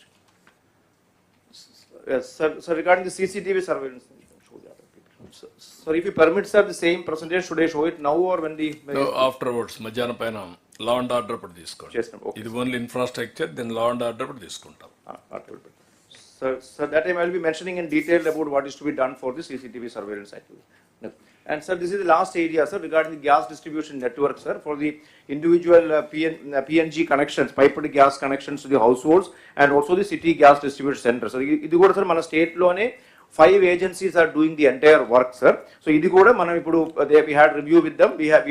Yes, sir. So regarding the CCTV surveillance, show the other people. Sir, if you permit, sir, the same presentation, should I show it now or when the? No, afterwards. మధ్యాహ్నం పైన లా and order అప్పుడు తీసుకోండి. ఇది only infrastructure, then law and order అప్పుడు తీసుకుంటాం. Sir, that time I will be mentioning in detail about what is to be done for the CCTV surveillance activity. No. And sir, this is the last area, sir, regarding the gas distribution network, sir, for the individual PNG connections, piped gas connections to the households, and also the city gas distribution center. So, ఇది కూడా sir మన state లోనే 5 agencies are doing the entire work, sir. So, ఇది కూడా మనం ఇప్పుడు we had review with them. We have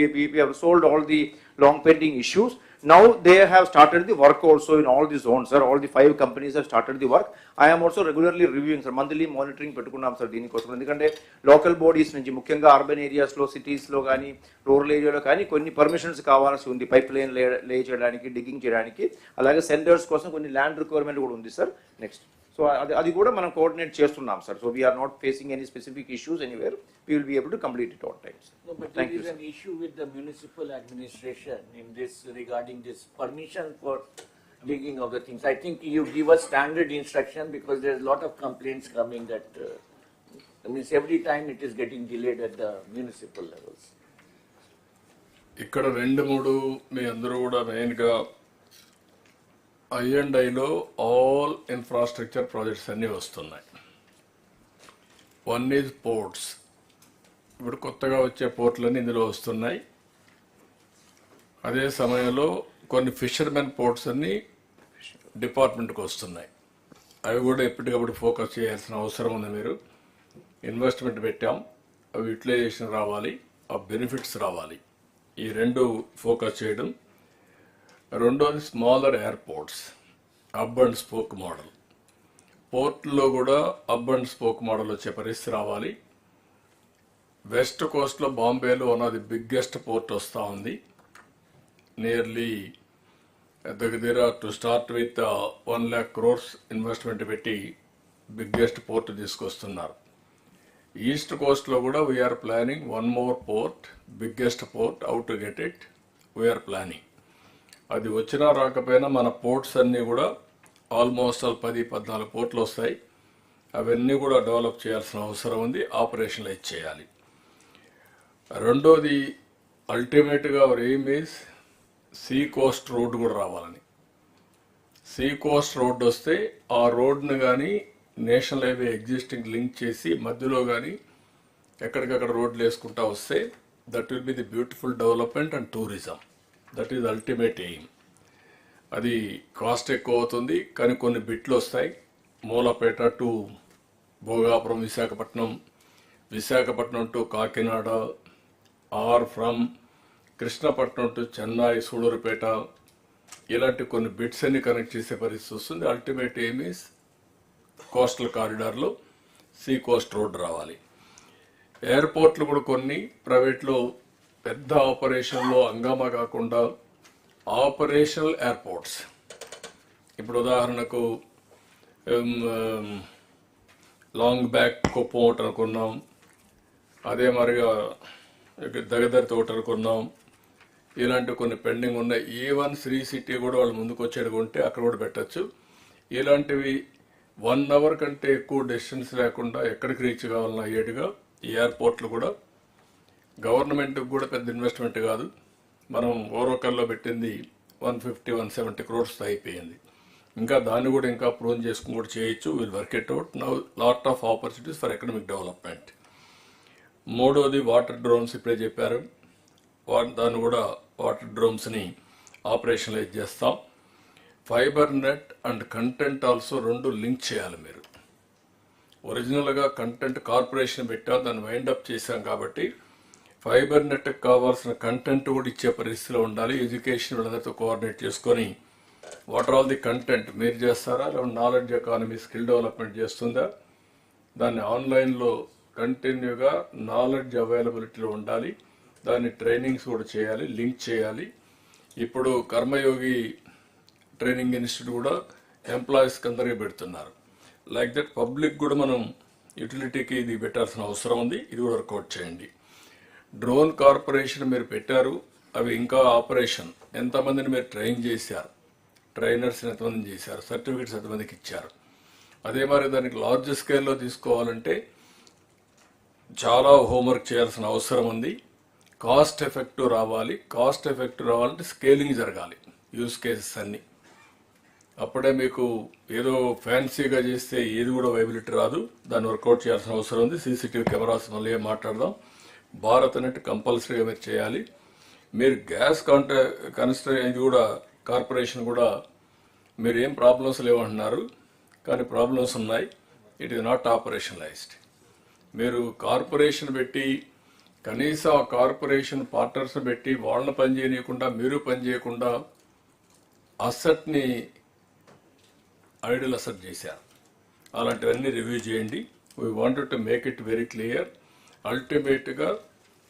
resolved all the long pending issues. Now they have started the work also in all the zones, sir. All the 5 companies have started the work. I am also regularly reviewing, sir. Monthly monitoring పెట్టుకున్నాం sir దీనికోసం. ఎందుకంటే local bodies నుంచి ముఖ్యంగా urban ఏరియాస్లో, సిటీస్లో కానీ, rural ఏరియాలో కానీ కొన్ని పర్మిషన్స్ కావాల్సి ఉంది. పైప్ లైన్ లే చేయడానికి, డిగ్గింగ్ చేయడానికి, అలాగే సెంటర్స్ కోసం కొన్ని ల్యాండ్ రిక్వైర్మెంట్ కూడా ఉంది, సార్. నెక్స్ట్. సో అది కూడా మనం కోఆర్డినేట్ చేస్తున్నాం, sir. So we are not facing any specific issues anywhere. We will be able to complete it on time, sir. No, but Thank there you, is an issue with the municipal administration in this regarding this permission for digging of the things. I think you give us standard instruction because there is a lot of complaints coming that means every time it is getting delayed at the municipal levels. ఇక్కడ 2-3 మీ అందరూ కూడా మెయిన్గా I&Iలో all infrastructure projects అన్నీ వస్తున్నాయి. One is ports. ఇప్పుడు కొత్తగా వచ్చే పోర్ట్లన్నీ ఇందులో వస్తున్నాయి. అదే సమయంలో కొన్ని ఫిషర్మెన్ పోర్ట్స్ అన్నీ డిపార్ట్మెంట్కి వస్తున్నాయి. అవి కూడా ఎప్పటికప్పుడు ఫోకస్ చేయాల్సిన అవసరం ఉంది. మీరు ఇన్వెస్ట్మెంట్ పెట్టాం, అవి యూటిలైజేషన్ రావాలి, ఆ బెనిఫిట్స్ రావాలి. ఈ 2 ఫోకస్ చేయడం. రెండోది smaller airports, hub and spoke model. పోర్ట్లో కూడా హబ్ అండ్ స్పోక్ మోడల్ వచ్చే పరిస్థితి రావాలి. వెస్ట్ కోస్ట్లో బాంబేలో ఉన్నది బిగ్గెస్ట్ పోర్ట్ వస్తూ ఉంది. నియర్లీ దగ్గర to start with 1 lakh crores investment పెట్టి బిగ్గెస్ట్ పోర్ట్ తీసుకొస్తున్నారు. ఈస్ట్ కోస్ట్లో కూడా we are planning 1 more port, biggest port. How to get it we are planning. అది వచ్చినా రాకపోయినా మన పోర్ట్స్ అన్నీ కూడా ఆల్మోస్ట్ 10-14 పోర్ట్లు వస్తాయి. అవన్నీ కూడా డెవలప్ చేయాల్సిన అవసరం ఉంది, ఆపరేషనలైజ్ చేయాలి. రెండోది అల్టిమేట్గా hour aim is see coast road కూడా రావాలని. సీ కోస్ట్ రోడ్ వస్తే ఆ రోడ్ను కానీ నేషనల్ హైవే ఎగ్జిస్టింగ్ లింక్ చేసి మధ్యలో కానీ ఎక్కడికక్కడ రోడ్లు వేసుకుంటా వస్తే that will be the beautiful development and tourism. That is ultimate aim. అది కాస్ట్ ఎక్కువ అవుతుంది కానీ కొన్ని బిట్లు వస్తాయి. Moolapeta to Bhogapuram, Visakhapatnam to Kakinada, or from Krishnapatnam to Chennai, Sullurpeta, ఇలాంటి కొన్ని బిట్స్ అన్ని కనెక్ట్ చేసే పరిస్థితి వస్తుంది. అల్టిమేట్ ఎయిమ్ ఈజ్ కోస్టల్ కారిడార్లో సీ కోస్ట్ రోడ్ రావాలి. ఎయిర్పోర్ట్లు కూడా కొన్ని ప్రైవేట్లో పెద్ద ఆపరేషన్లో హంగామా కాకుండా ఆపరేషనల్ ఎయిర్పోర్ట్స్. ఇప్పుడు ఉదాహరణకు లాంగ్ బ్యాక్ కుప్పం ఒకటి అనుకున్నాం, అదే మరిగా దగ్గర తోట అనుకున్నాం. ఇలాంటి కొన్ని పెండింగ్ ఉన్నాయి. ఈవెన్ శ్రీ సిటీ కూడా వాళ్ళు ముందుకు వచ్చేది ఉంటే అక్కడ కూడా పెట్టచ్చు. ఇలాంటివి 1 అవర్ కంటే ఎక్కువ డిస్టెన్స్ లేకుండా ఎక్కడికి రీచ్ కావాలన్నా అయ్యేట్టుగా ఈ ఎయిర్పోర్ట్లు కూడా గవర్నమెంట్కి కూడా పెద్ద ఇన్వెస్ట్మెంట్ కాదు. మనం ఓరోకల్లో పెట్టింది 150-170 crores అయిపోయింది. ఇంకా దాన్ని కూడా ఇంకా ప్రూవ్ చేసుకుని కూడా చేయొచ్చు. Will work it out. Now lot of opportunities for economic development. మూడోది వాటర్ డ్రోన్స్ ఇప్పుడే చెప్పారు. దాన్ని కూడా వాటర్ డ్రోన్స్ని ఆపరేషనలైజ్ చేస్తాం. Fibre net and content also 2 link చేయాలి మీరు. ఒరిజినల్గా కంటెంట్ కార్పొరేషన్ పెట్టాం, దాన్ని వైండప్ చేశాం కాబట్టి ఫైబర్ నెట్కి కావాల్సిన కంటెంట్ కూడా ఇచ్చే పరిస్థితిలో ఉండాలి. ఎడ్యుకేషన్ వీళ్ళందరితో కోఆర్డినేట్ చేసుకొని what are all the content మీరు చేస్తారా, లేదా నాలెడ్జ్ ఎకానమీ స్కిల్ డెవలప్మెంట్ చేస్తుందా, దాన్ని ఆన్లైన్లో కంటిన్యూగా నాలెడ్జ్ అవైలబిలిటీలో ఉండాలి. దాన్ని ట్రైనింగ్స్ కూడా చేయాలి, లింక్ చేయాలి. ఇప్పుడు కర్మయోగి ట్రైనింగ్ ఇన్స్టిట్యూట్ కూడా ఎంప్లాయీస్కి అందరికీ పెడుతున్నారు. లైక్ దట్ పబ్లిక్ కూడా మనం యూటిలిటీకి ఇది పెట్టాల్సిన అవసరం ఉంది. ఇది కూడా వర్కౌట్ చేయండి. డ్రోన్ కార్పొరేషన్ మీరు పెట్టారు, అవి ఇంకా ఆపరేషన్ ఎంతమందిని మీరు ట్రైన్ చేశారు, ట్రైనర్స్ ఎంతమందిని చేశారు, సర్టిఫికెట్స్ ఎంతమందికి ఇచ్చారు. అదే మరి దానికి లార్జ్ స్కేల్లో తీసుకోవాలంటే చాలా హోంవర్క్ చేయాల్సిన అవసరం ఉంది. కాస్ట్ ఎఫెక్టివ్ రావాలి. కాస్ట్ ఎఫెక్టివ్ రావాలంటే స్కేలింగ్ జరగాలి, యూస్ కేసెస్ అన్నీ. అప్పుడే మీకు ఏదో ఫ్యాన్సీగా చేస్తే ఏది కూడా వైబిలిటీ రాదు. దాన్ని వర్కౌట్ చేయాల్సిన అవసరం ఉంది. సీసీటీవీ కెమెరాస్ మళ్ళీ మాట్లాడదాం. భారత్ నెట్ కంపల్సరీగా మీరు చేయాలి. మీరు గ్యాస్ ఇది కూడా కార్పొరేషన్ కూడా మీరు ఏం ప్రాబ్లమ్స్ లేవంటున్నారు, కానీ ప్రాబ్లమ్స్ ఉన్నాయి. It is not ఆపరేషనలైజ్డ్. మీరు కార్పొరేషన్ పెట్టి కనీసం ఆ కార్పొరేషన్ పార్ట్నర్స్ పెట్టి వాళ్ళని పని చేయనీయకుండా మీరు పని చేయకుండా అసెట్ని ఐడియల్ అసెట్ చేశారు. అలాంటివన్నీ రివ్యూ చేయండి. We wanted to make it very clear. అల్టిమేట్గా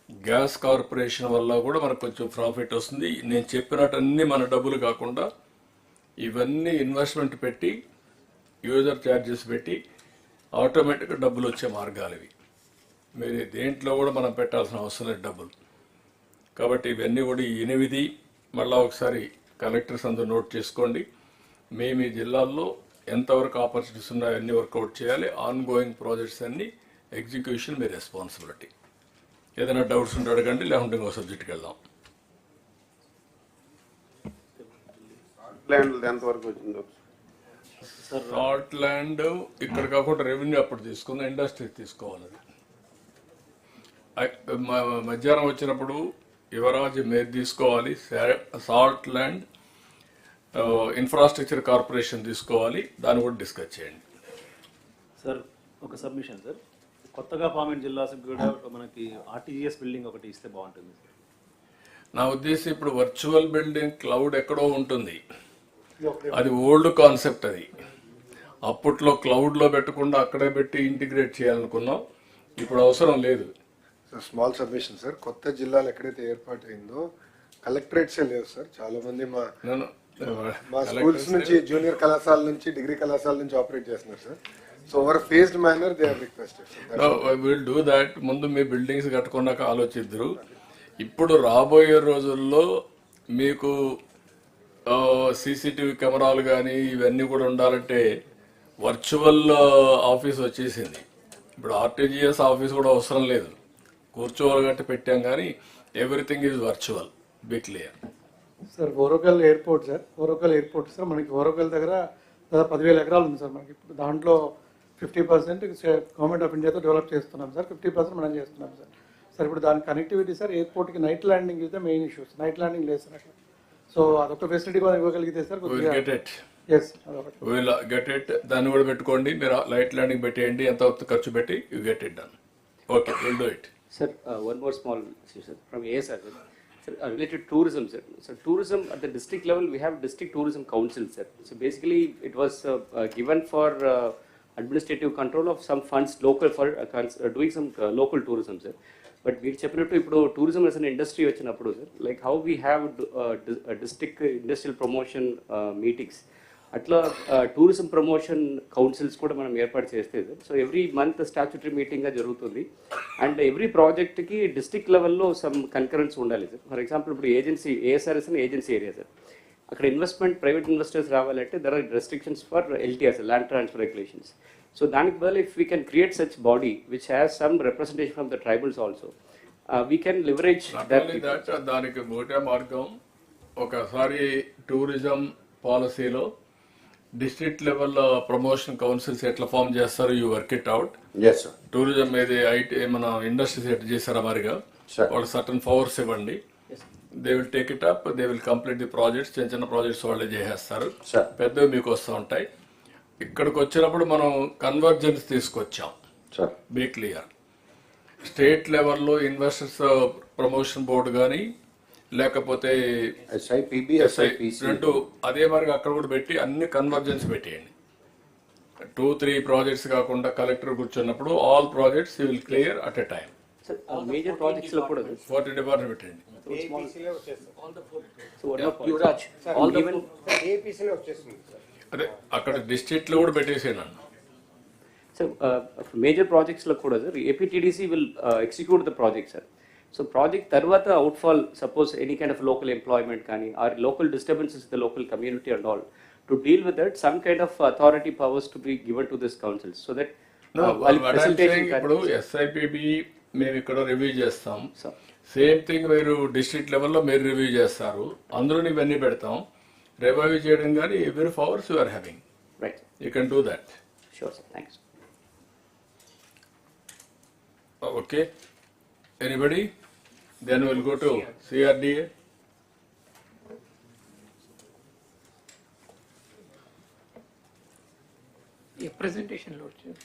గ్యాస్ కార్పొరేషన్ వల్ల కూడా మనకు కొంచెం ప్రాఫిట్ వస్తుంది. నేను చెప్పినట్టన్నీ మన డబ్బులు కాకుండా ఇవన్నీ ఇన్వెస్ట్మెంట్ పెట్టి యూజర్ ఛార్జెస్ పెట్టి ఆటోమేటిక్గా డబ్బులు వచ్చే మార్గాలు ఇవి. మీరు దేంట్లో కూడా మనం పెట్టాల్సిన అవసరం లేదు డబ్బులు. కాబట్టి ఇవన్నీ కూడా ఈ 8 మళ్ళీ ఒకసారి కలెక్టర్స్ అందరూ నోట్ చేసుకోండి. మీ జిల్లాల్లో ఎంతవరకు ఆపర్చునిటీస్ ఉన్నాయో అన్నీ వర్కౌట్ చేయాలి. ఆన్ గోయింగ్ ప్రాజెక్ట్స్ అన్నీ ఎగ్జిక్యూషన్ మీ రెస్పాన్సిబిలిటీ. ఏదైనా డౌట్స్ ఉంటే అడగండి, లేకుంటే ఇంకో సబ్జెక్ట్కి వెళ్దాం. ఎంతవరకు వచ్చిందో సాల్ట్ ల్యాండ్ ఇక్కడ కాకుండా రెవెన్యూ అప్పుడు తీసుకుందాం, ఇండస్ట్రీ తీసుకోవాలి. మధ్యాహ్నం వచ్చినప్పుడు యువరాజ్ మీరు తీసుకోవాలి, సాల్ట్ ల్యాండ్ ఇన్ఫ్రాస్ట్రక్చర్ కార్పొరేషన్ తీసుకోవాలి, దాన్ని కూడా డిస్కస్ చేయండి. సార్ ఒక సబ్మిషన్ సార్, కొత్తగా ఫార్మ్ జిల్లాకి కూడా మనకి ఆర్టీజీఎస్ బిల్డింగ్ ఒకటి ఇస్తే బాగుంటుంది సార్. నా ఉద్దేశం ఇప్పుడు వర్చువల్ బిల్డింగ్ క్లౌడ్ ఎక్కడో ఉంటుంది, అది ఓల్డ్ కాన్సెప్ట్. అది అప్పట్లో క్లౌడ్లో పెట్టకుండా అక్కడే పెట్టి ఇంటిగ్రేట్ చేయాలనుకున్నాం, ఇప్పుడు అవసరం లేదు. స్మాల్ సబ్మిషన్ సార్, కొత్త జిల్లాలు ఎక్కడైతే ఏర్పాటు అయిందో కలెక్టరేట్సే లేవు సార్. చాలా మంది మా స్కూల్స్ నుంచి, జూనియర్ కళాశాల నుంచి, డిగ్రీ కళాశాల నుంచి ఆపరేట్ చేస్తున్నారు sir. So over phased manner they have requested. Will do that. ముందు మీ బిల్డింగ్స్ కట్టుకున్నాక ఆలోచిద్దరు. ఇప్పుడు రాబోయే రోజుల్లో మీకు సీసీటీవీ కెమెరాలు కానీ ఇవన్నీ కూడా ఉండాలంటే వర్చువల్ ఆఫీస్ వచ్చేసింది. ఇప్పుడు ఆర్టీజీఎస్ ఆఫీస్ కూడా అవసరం లేదు, కూర్చోవాలి గట్టి పెట్టాం, కానీ everything is virtual. Be clear. Sir Orvakal airport sir, మనకి ఓరోకల్ దగ్గర దాదాపు 10,000 ఎకరాలు ఉంది సార్. మనకి ఇప్పుడు దాంట్లో 50% గవర్నమెంట్ ఆఫ్ ఇండియాతో డెవలప్ చేస్తున్నాం సార్, 50% మనం చేస్తున్నాం సార్. సార్ ఇప్పుడు దాని కనెక్టివిటీ సార్, ఎయిర్పోర్ట్కి night landing is the main issues. Night landing లేదు సార్ అక్కడ. సో అదొక ఫెసిలిటీ మనం ఇవ్వగలిగితే సార్ గెట్ ఇట్. దాన్ని కూడా పెట్టుకోండి. మీరు లైట్ ల్యాండింగ్ పెట్టేయండి, ఎంత ఖర్చు పెట్టి you get it done. Okay, will do it. Sir, one more small issue, sir, from ASR. Sir, related to tourism, sir. So, tourism at the district level, we have district tourism council, sir. So, basically, it was given for administrative control of some funds local for doing some local tourism, sir. But we చెప్పినట్టు ఇప్పుడు tourism as an industry వచ్చినప్పుడు, sir, like how we have district industrial promotion meetings, అట్లా tourism promotion councils కూడా మనం ఏర్పాటు చేస్తే sir, so every month statutory మీటింగ్గా జరుగుతుంది. అండ్ ఎవ్రీ ప్రాజెక్ట్కి డిస్ట్రిక్ట్ లెవెల్లో సమ్ కన్కరెన్స్ ఉండాలి సార్. ఫర్ ఎగ్జాంపుల్ ఇప్పుడు ఏజెన్సీ ఏఎస్ఆర్ఎస్ అని ఏజెన్సీ ఏరియా సార్, అక్కడ ఇన్వెస్ట్మెంట్ ప్రైవేట్ ఇన్వెస్టర్స్ రావాలంటే there are restrictions for LTRs, land transfer regulations. So దానికి బదులు if we can create such body which has some representation from the tribals also, we can leverage that. దానికి ఒకటే మార్గం, ఒకసారి tourism పాలసీలో district లెవెల్లో promotion councils ఎట్లా form చేస్తారు, you work it out. Tourism ఏది ఐటీ మన ఇండస్ట్రీస్ ఎట్ చేశారా మరిగా వాళ్ళు సర్టన్ పవర్స్ ఇవ్వండి, they will take it up, they will complete the projects. చిన్న చిన్న ప్రాజెక్ట్స్ వాళ్ళే చేసేస్తారు, పెద్దవి మీకు వస్తూ ఉంటాయి. ఇక్కడికి వచ్చినప్పుడు మనం కన్వర్జెన్స్ తీసుకొచ్చాం. బీ క్లియర్, స్టేట్ లెవెల్లో ఇన్వెస్టర్స్ ప్రమోషన్ బోర్డు కానీ లేకపోతే రెండు అదే మరి అక్కడ కూడా పెట్టి అన్ని కన్వర్జెన్స్ పెట్టేయండి. 2-3 ప్రాజెక్ట్స్ కాకుండా కలెక్టర్ కూర్చున్నప్పుడు all projects you will clear at a time. Major projects లో కూడా 40 డిపార్ట్మెంట్ పెట్టండి. అదే అక్కడ డిస్ట్రిక్ట్ లో కూడా పెట్టేసేయండి. సో మేజర్ ప్రాజెక్ట్స్ లో కూడా sir APTDC will execute the project sir. So project తర్వాత outfall suppose any kind of local employment కానీ or local disturbances the local community and all, to deal with that some kind of authority powers to be given to this council so that ఇప్పుడు SIPB మేము ఇక్కడ review చేస్తాం, same thing మీరు district లెవెల్లో మీరు review చేస్తారు, అందులో ఇవన్నీ పెడతాం. రివ్యూ చేయడం కానీ ఎవరి powers you are having, right, you can do that. Sure sir, thanks. Okay, anybody? Then we'll go to CRDA. Yeah, presentation Lord Chair.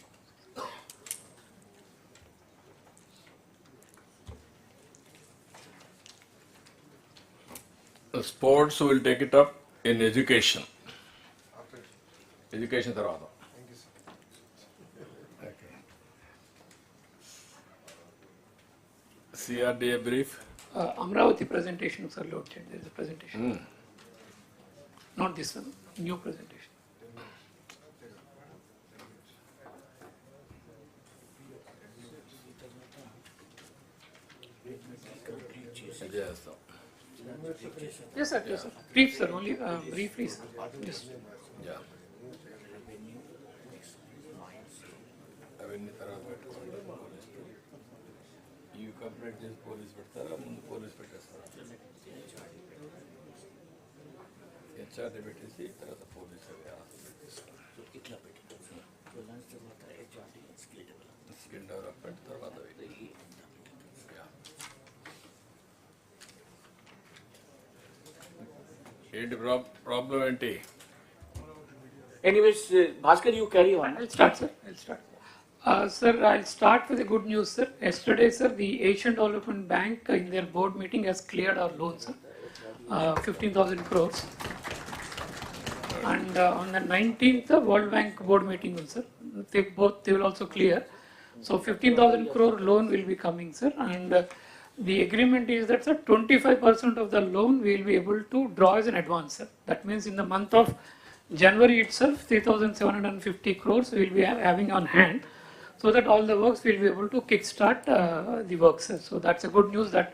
Sports will take it up in education. Education tarvata. CRDA brief. Amravati presentation, sir, Lord Chair. There is a presentation. Not this one, new presentation. Yes, sir. Yes, sir. Brief, sir. Only briefly, sir. Yes. Yeah. You complete this police పెడతారా ముందు police పెట్టేస్తారా? HRD పెట్టేసి తర్వాత police ఇట్లా పెట్టిన తర్వాత HRD skill development తర్వాత ఏంటి problem ఏంటి? Anyways, Bhaskar, you carry on. I'll start, sir. Sir, I'll start with the good news, sir. Yesterday, sir, the Asian Development Bank in their board meeting has cleared our loan, sir, 15,000 crores. And on the 19th, the World Bank board meeting, sir, they will also clear. So 15,000 crore loan will be coming, sir. And the agreement is that, sir, 25% of the loan we will be able to draw as an advance, sir. That means in the month of January itself, 3,750 crores we will be having on hand, so that all the works will be able to kickstart the works, sir. So that's a good news that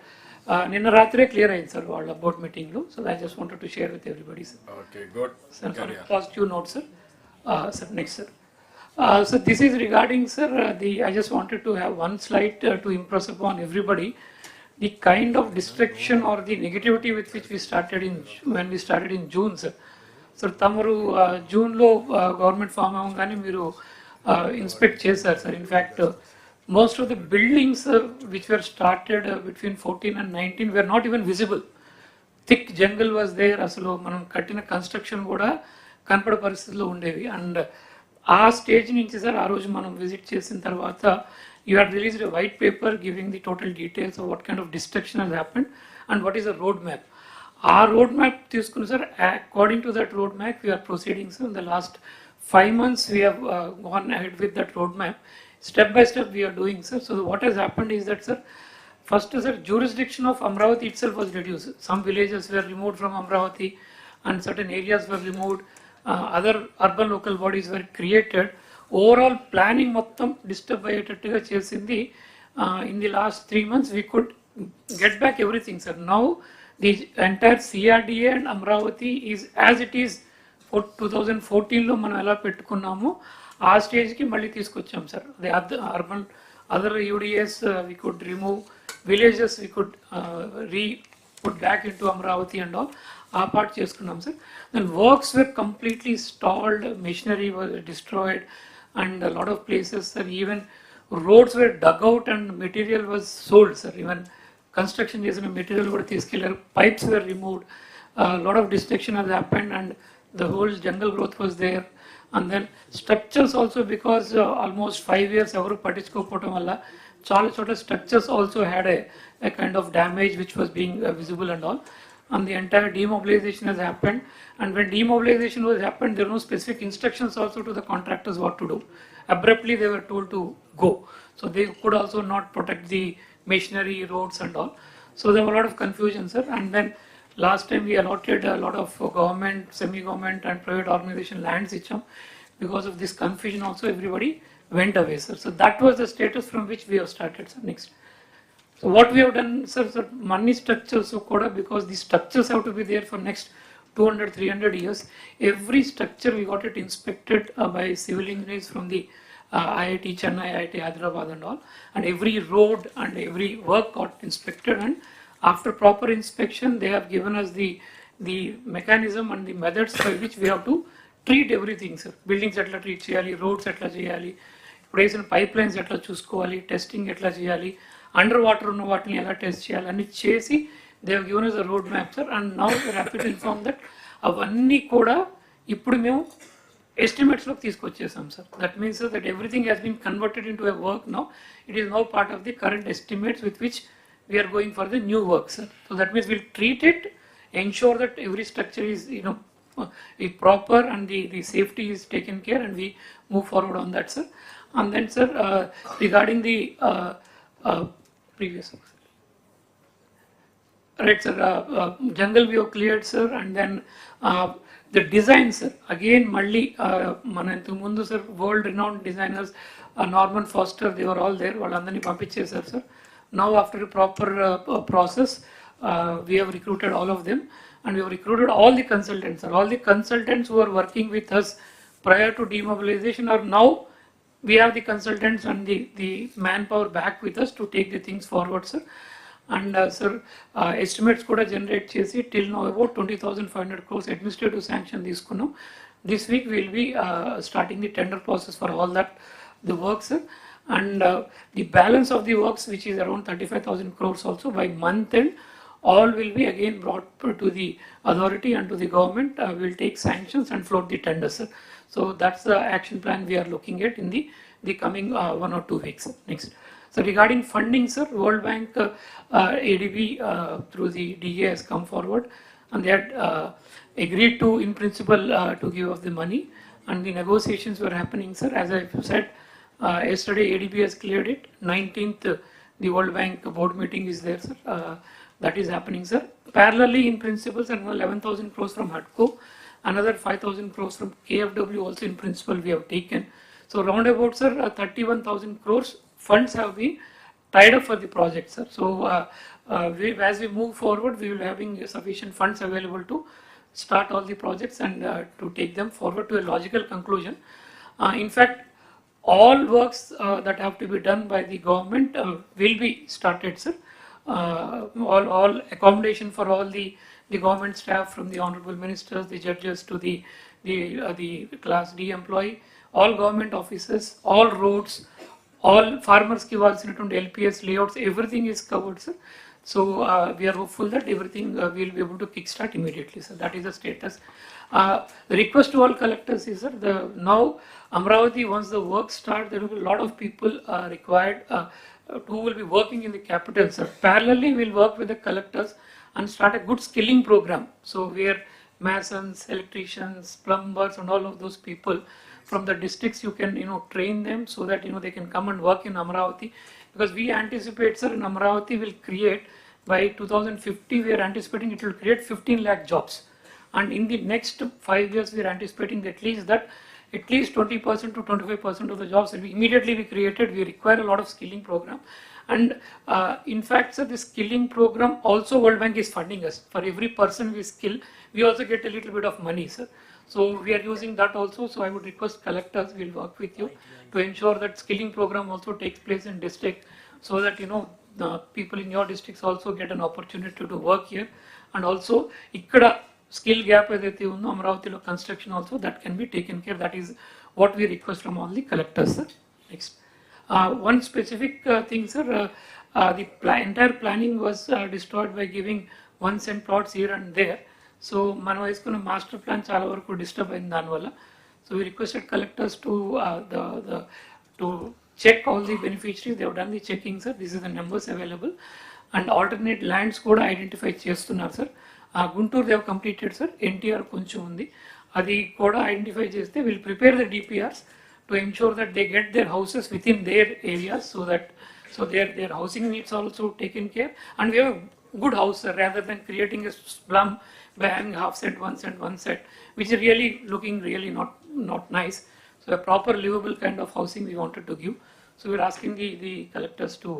Ninna Ratre clear ayin, sir, all board meeting lo. So I just wanted to share with everybody, sir. Okay, good. Sir, on a positive note, sir. Sir, next, sir. So this is regarding, sir, I just wanted to have one slide to impress upon everybody the kind of destruction or the negativity with which we started when we started in June, sir. So tamaru June lo government farm avangane meeru inspect chesaru, sir. In fact, most of the buildings which were started between 14 and 19 were not even visible. Thick jungle was there. Asalu manam kattina construction kuda kanpada paristhitilo undevi. And ఆ stage నుంచి sir ఆ రోజు మనం visit చేసిన తర్వాత you had released a white paper giving the total details of what kind of destruction has happened and what is the road map. ఆ road map తీసుకుని sir according to that road map we are proceeding sir. In the last 5 months we have gone ahead with that road map. Step by step we are doing, sir. So what has happened is that, sir, first, sir, jurisdiction of Amravati itself was reduced. Some villages were removed from Amravati and certain areas were removed. other urban local bodies were created, overall planning మొత్తం disturb అయ్యేటట్టుగా చేసింది. In the last 3 months we could get back everything, sir. Now the entire CRDA and Amravati is as it is for 2014 లో మనం ఎలా పెట్టుకున్నామో ఆ స్టేజ్కి మళ్ళీ తీసుకొచ్చాం sir. The other UDS we could remove, villages we could put back into Amravati and all. ఆ part చేసుకున్నాం sir. Then works were completely stalled, machinery was destroyed, and a lot of places, sir, even roads were dug out and material was sold, sir. Even construction చేసిన material కూడా తీసుకెళ్లారు, pipes were removed, a lot of destruction has happened, and the whole jungle growth was there. And then structures also, because almost 5 years ఎవరు పట్టించుకోకపోవడం వల్ల చాలా చోట్ల structures also had a kind of damage which was being visible and all. And the entire demobilization has happened, and when demobilization was happened, there were no specific instructions also to the contractors what to do. Abruptly they were told to go, so they could also not protect the machinery, roads and all. So there was a lot of confusion, sir. And then last time we allotted a lot of government, semi-government and private organization lands icham. Because of this confusion also everybody went away, sir. So that was the status from which we have started, sir. Next. So what we have done, sir, money structures so koda, because the structures have to be there for next 200-300 years. Every structure we got it inspected by civil engineers from the IIT Chennai, IIT Hyderabad and all, and every road and every work got inspected, and after proper inspection they have given us the mechanism and the methods by which we have to treat everything, sir. Buildings etla treat cheyali, roads etla cheyali, వేసిన pipelines ఎట్లా చూసుకోవాలి, testing ఎట్లా చేయాలి, under water ఉన్న వాటిని ఎలా test చేయాలి అన్ని చేసి they have given us a road map, sir. And now we are happy to inform that అవన్నీ కూడా ఇప్పుడు మేము ఎస్టిమేట్స్లోకి తీసుకొచ్చేసాం, sir. That means that everything has been converted into a work now. It is now part of the current estimates with which we are going for the new work, sir. So that means we'll treat it, ensure that every structure is proper and the safety is taken care, and we move forward on that, sir. And then, sir, regarding the previous, right, sir, jungle we have cleared, sir. And then the design, sir, again Malli mana intaku mundu, sir, world renowned designers, Norman Foster, they were all there, వాళ్ళందరినీ పంపించేశారు, sir. Now after a proper process, we have recruited all of them, and we have recruited all the consultants, sir. All the consultants who are working with us prior to demobilization are now, we have the consultants and the manpower back with us to take the things forward, sir. And sir, estimates kuda generate chesi till now about 20,500 crores administrative sanction తీసుకున్నాం. This week we will be starting the tender process for all that, the work, sir. And the balance of the works, which is around 35,000 crores also, by month end, all will be again brought to the authority and to the government. Will take sanctions and float the tenders, sir. So that's the action plan we are looking at in the coming 1 or 2 weeks, sir. Next. So regarding funding, sir, World Bank, ADB through the DA has come forward, and they had agreed to, in principle, to give us the money, and the negotiations were happening, sir. As I said, yesterday ADB has cleared it. 19th, the World Bank board meeting is there, sir. That is happening, sir. Parallelly, in principle, sir, 11,000 crores from HUDCO, another 5,000 crores from KFW also in principle we have taken. So roundabout, sir, 31,000 crores funds have been tied up for the project, sir. So as we move forward, we will having sufficient funds available to start all the projects and to take them forward to a logical conclusion. In fact, all works that have to be done by the government will be started, sir. All accommodation for all the government staff, from the honorable ministers, the judges, to the class D employee, all government offices, all roads, all farmers ki valsinatundi LPS layouts, everything is covered, sir. So we are hopeful that everything we will be able to kickstart immediately, sir. That is the status. The request to all collectors is, sir, now Amravati, once the work starts, there will be a lot of people required who will be working in the capital, sir. Parallelly, we will work with the collectors and start a good skilling program. So where masons, electricians, plumbers, and all of those people from the districts, you can train them so that they can come and work in Amravati, because we anticipate, sir, in Amravati will create by 2050, we are anticipating it will create 15 lakh jobs. And in the next 5 years, we are anticipating at least 20% to 25% of the jobs will be immediately be created. We require a lot of skilling program. And in fact, sir, the skilling program also World Bank is funding us. For every person we skill, we also get a little bit of money, sir. So we are using that also. So I would request collectors, we'll work with you to ensure that skilling program also takes place in district, so that the people in your districts also get an opportunity to work here. And also ikkada skill gap edaithe undo Amravatiలో construction also, that can be taken care. That is what we request from all the collectors, sir. Next. One specific thing, sir, the entire planning was destroyed by giving 1 cent plots here and there. So మనం వేసుకున్న master plan చాలా వరకు disturb అయింది దానివల్ల. So we requested collectors to check all the beneficiaries. They have done the checking, sir. This is the numbers available. And alternate lands కూడా identify చేస్తున్నారు, sir. Guntur they've completed, sir. NTR కొంచెం ఉంది, అది కూడా ఐడెంటిఫై చేస్తే will prepare the DPRs to ensure that they get their houses within their areas, so their housing needs also taken care. And we have a good house, sir, rather than creating a slum by having half set, 1 cent, 1 set, which is really looking really not nice. So a proper livable kind of housing we wanted to give. So we are asking the collectors to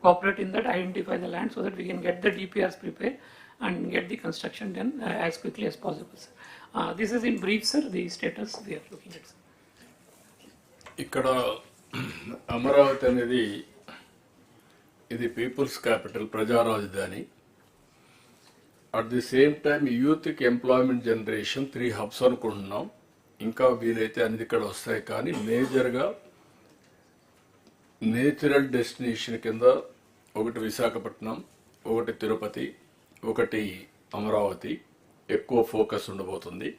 cooperate in that, identify the land so that we can get the DPRs prepared and get the construction done as quickly as possible, sir. This is in brief, sir, the status we are looking at, sir. ఇక్కడ అమరావతి అనేది ఇది peoples capital, ప్రజా రాజధాని. At the same time యూత్కి employment generation 3 hubs అనుకుంటున్నాం. ఇంకా వీలైతే అనేది ఇక్కడ వస్తాయి, కానీ మేజర్గా నేచురల్ డెస్టినేషన్ కింద ఒకటి విశాఖపట్నం, ఒకటి తిరుపతి, ఒకటి అమరావతి ఎక్కువ ఫోకస్ ఉండబోతుంది.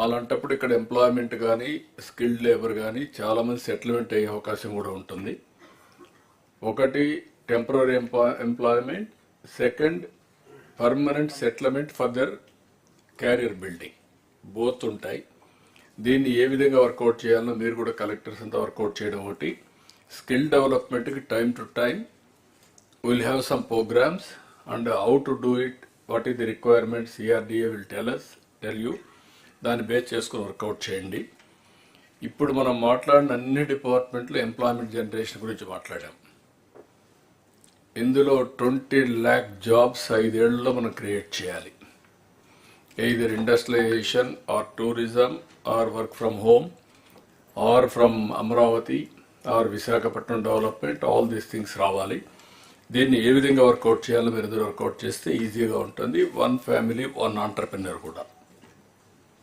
అలాంటప్పుడు ఇక్కడ ఎంప్లాయ్మెంట్ కానీ స్కిల్డ్ లేబర్ కానీ చాలామంది సెటిల్మెంట్ అయ్యే అవకాశం కూడా ఉంటుంది. ఒకటి temporary employment, second permanent settlement for their carrier building, both ఉంటాయి. దీన్ని ఏ విధంగా వర్కౌట్ చేయాలో మీరు కూడా కలెక్టర్స్ అంతా వర్కౌట్ చేయడం ఒకటి. స్కిల్ డెవలప్మెంట్కి time to time will have some programmes and how to do it, what is the requirement, CRDA will tell you. దాన్ని బేస్ చేసుకుని వర్కౌట్ చేయండి. ఇప్పుడు మనం మాట్లాడిన అన్ని డిపార్ట్మెంట్లు ఎంప్లాయ్మెంట్ జనరేషన్ గురించి మాట్లాడాం. ఇందులో 20 lakh జాబ్స్ 5 ఏళ్లలో మనం క్రియేట్ చేయాలి. Either industrialisation or tourism or work from home or from Amaravati or Visakhapatnam development, all these things రావాలి. దీన్ని ఏ విధంగా వర్కౌట్ చేయాలో మీరు ఇద్దరు వర్కౌట్ చేస్తే ఈజీగా ఉంటుంది. 1 ఫ్యామిలీ 1 ఆంటర్ప్రెన్యూర్ కూడా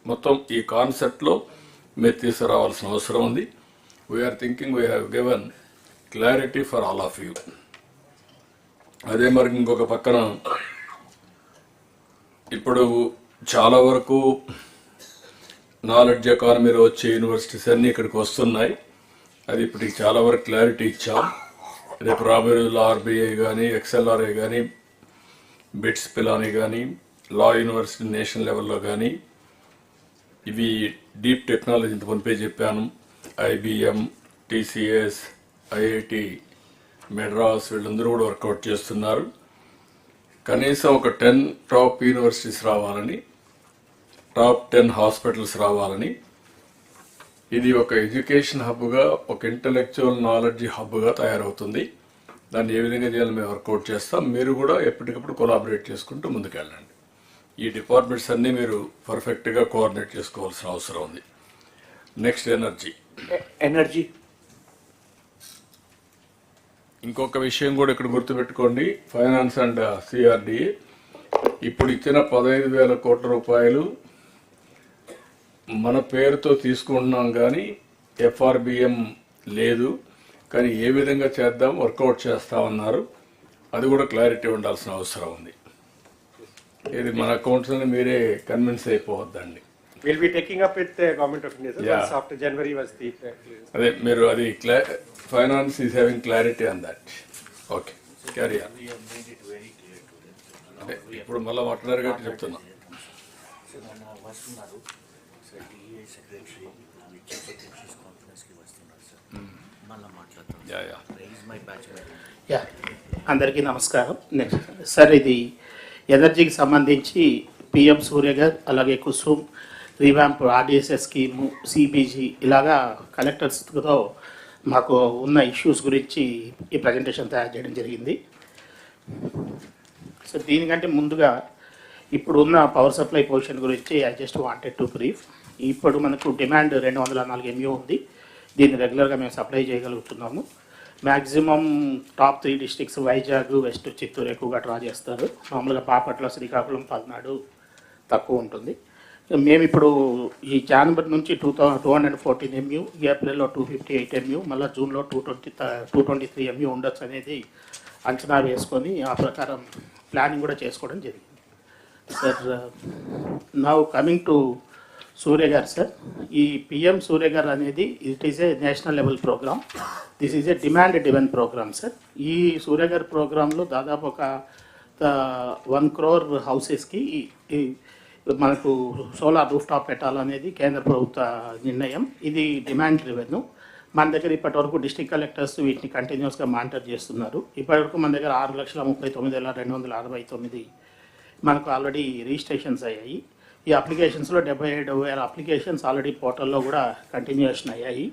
మొత్తం ఈ కాన్సెప్ట్లో మీరు తీసుకురావాల్సిన అవసరం ఉంది. We are thinking we have given clarity for all of you. అదే మరి ఇంకొక పక్కన ఇప్పుడు చాలా వరకు నాలెడ్జ్ ఎకానమీలో వచ్చే యూనివర్సిటీస్ అన్నీ ఇక్కడికి వస్తున్నాయి. అది ఇప్పటికి చాలా వరకు క్లారిటీ ఇచ్చాం. రేపు రాబోయే రోజుల్లో ఆర్బీఐ కానీ, ఎక్స్ఎల్ఆర్ఐ కానీ, బిట్స్ పిలాని కానీ, లా యూనివర్సిటీ నేషనల్ లెవెల్లో కానీ, ఇవి డీప్ టెక్నాలజీ ఇంత మునిపే చెప్పాను, ఐబిఎం, టీసీఎస్, ఐఐటి మెడ్రాస్ వీళ్ళందరూ కూడా వర్కౌట్ చేస్తున్నారు. కనీసం ఒక 10 టాప్ యూనివర్సిటీస్ రావాలని, టాప్ 10 హాస్పిటల్స్ రావాలని. ఇది ఒక ఎడ్యుకేషన్ హబ్గా, ఒక ఇంటలెక్చువల్ నాలెడ్జ్ హబ్గా తయారవుతుంది. దాన్ని ఏ విధంగా చేయాలో మేము వర్కౌట్ చేస్తాం. మీరు కూడా ఎప్పటికప్పుడు కొలాబరేట్ చేసుకుంటూ ముందుకెళ్ళండి. ఈ డిపార్ట్మెంట్స్ అన్నీ మీరు పర్ఫెక్ట్గా కోఆర్డినేట్ చేసుకోవాల్సిన అవసరం ఉంది. Next energy. ఇంకొక విషయం కూడా ఇక్కడ గుర్తుపెట్టుకోండి, ఫైనాన్స్ అండ్ సిఆర్డిఏ ఇప్పుడు ఇచ్చిన 15,000 కోట్ల రూపాయలు మన పేరుతో తీసుకుంటున్నాం, కానీ ఎఫ్ఆర్బిఎం లేదు. కానీ ఏ విధంగా చేద్దాం వర్కౌట్ చేస్తామన్నారు, అది కూడా క్లారిటీ ఉండాల్సిన అవసరం ఉంది. ఇది మన అకౌంట్స్ అని మీరే convince అయిపోవద్దండి. We'll be taking up with the Government of India, sir. Yeah. Once after January was the... అదే మీరు అది finance is having clarity on that. Okay, carry on. అదే ఇప్పుడు మళ్ళీ మాట్లాడారు కాబట్టి చెప్తున్నా. అందరికీ నమస్కారం. నెక్స్ట్ సార్, ఇది ఎనర్జీకి సంబంధించి పిఎం సూర్యగర్ అలాగే Kusum revamp RDSS scheme CBG ఇలాగా కలెక్టర్స్తో మాకు ఉన్న ఇష్యూస్ గురించి ఈ ప్రజెంటేషన్ తయారు చేయడం జరిగింది. సో దీనికంటే ముందుగా ఇప్పుడు ఉన్న పవర్ సప్లై పొజిషన్ గురించి I just wanted to brief. ఇప్పుడు మనకు డిమాండ్ 204 MU ఉంది. దీన్ని రెగ్యులర్గా మేము సప్లై చేయగలుగుతున్నాము. Maximum top 3 districts Vizag, west Chittoor ఎక్కువగా డ్రా చేస్తారు. మామూలుగా బాపట్ల, శ్రీకాకుళం, పల్నాడు తక్కువ ఉంటుంది. మేము ఇప్పుడు ఈ జనవరి నుంచి 214 MU, ఏప్రిల్లో 258 MU, మళ్ళీ జూన్లో 223 MU ఉండొచ్చు అనేది అంచనా వేసుకొని ఆ ప్రకారం ప్లానింగ్ కూడా చేసుకోవడం జరిగింది. Sir now coming to Suryaghar sir, ఈ పిఎం సూర్యగర్ అనేది it is a national level programme. This is a demand driven programme sir. ఈ సూర్యగర్ ప్రోగ్రాంలో దాదాపు ఒక 1 crore హౌసెస్కి మనకు సోలార్ రూఫ్ టాప్ పెట్టాలనేది కేంద్ర ప్రభుత్వ నిర్ణయం. ఇది డిమాండ్ డ్రివెన్. మన దగ్గర ఇప్పటివరకు డిస్ట్రిక్ట్ కలెక్టర్స్ వీటిని కంటిన్యూస్గా మానిటర్ చేస్తున్నారు. ఇప్పటివరకు మన దగ్గర 6,39,669 మనకు ఆల్రెడీ రిజిస్ట్రేషన్స్ అయ్యాయి. ఈ అప్లికేషన్స్లో 77,000 అప్లికేషన్స్ ఆల్రెడీ పోర్టల్లో కూడా కంటిన్యూషన్ అయ్యాయి.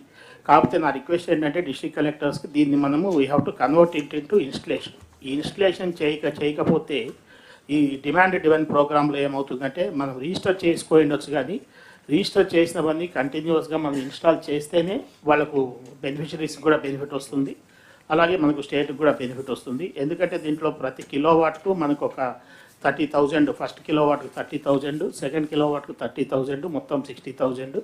కాకపోతే నా రిక్వెస్ట్ ఏంటంటే డిస్ట్రిక్ట్ కలెక్టర్స్కి దీన్ని మనము we have to convert it into installation. ఈ ఇన్స్టలేషన్ చేయకపోతే ఈ డిమాండ్ డ్రివెన్ ప్రోగ్రాంలో ఏమవుతుందంటే మనం రిజిస్టర్ చేసుకోండొచ్చు, కానీ రిజిస్టర్ చేసినవన్నీ కంటిన్యూస్గా మనం ఇన్స్టాల్ చేస్తేనే వాళ్ళకు బెనిఫిషరీస్కి కూడా బెనిఫిట్ వస్తుంది, అలాగే మనకు స్టేట్కి కూడా బెనిఫిట్ వస్తుంది. ఎందుకంటే దీంట్లో ప్రతి కిలోవాట్కు మనకు ఒక 30,000, ఫస్ట్ కిలోవాట్కు 30,000, సెకండ్ కిలోవాట్కు 30,000, మొత్తం 60,000.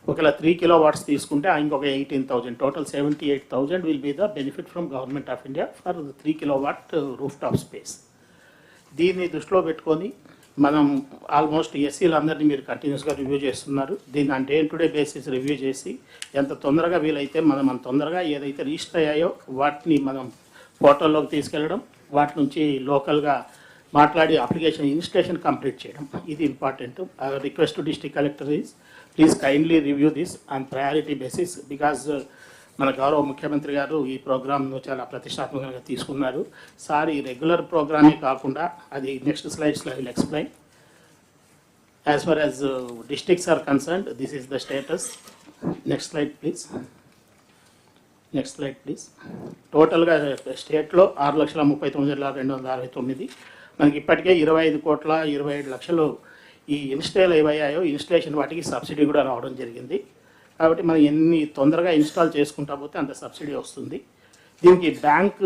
ఒకవేళ 3 kilowatts తీసుకుంటే ఇంకొక 18,000, total 78,000 will be the benefit from government of India for 3 kilowatt rooftop space. దీన్ని దృష్టిలో పెట్టుకొని మనం ఆల్మోస్ట్ ఎస్సీలందరినీ మీరు కంటిన్యూస్గా రివ్యూ చేస్తున్నారు. దీన్ని day to day basis review చేసి ఎంత తొందరగా వీలైతే మనం అంత తొందరగా ఏదైతే రిజిస్టర్ అయ్యాయో వాటిని మనం పోర్టల్లోకి తీసుకెళ్ళడం, వాటి నుంచి లోకల్గా మాట్లాడి అప్లికేషన్ ఇన్స్టలేషన్ కంప్లీట్ చేయడం, ఇది important. Request to district collector is please kindly review this on priority basis, because మన గౌరవ ముఖ్యమంత్రి గారు ఈ ప్రోగ్రామ్ను చాలా ప్రతిష్టాత్మకంగా తీసుకున్నారు. సార్ ఈ రెగ్యులర్ ప్రోగ్రామే కాకుండా అది నెక్స్ట్ స్లైడ్స్లో will explain. As far as districts are concerned, this is the status. Next slide please. Next slide please. టోటల్గా స్టేట్లో 6,39,269, మనకి ఇప్పటికే 25,27,00,000 ఈ ఇన్స్టాల్ ఏవయ్యాయో ఇన్స్టలేషన్ వాటికి సబ్సిడీ కూడా రావడం జరిగింది. కాబట్టి మనం ఎన్ని తొందరగా ఇన్స్టాల్ చేసుకుంటా పోతే అంత సబ్సిడీ వస్తుంది. దీనికి బ్యాంక్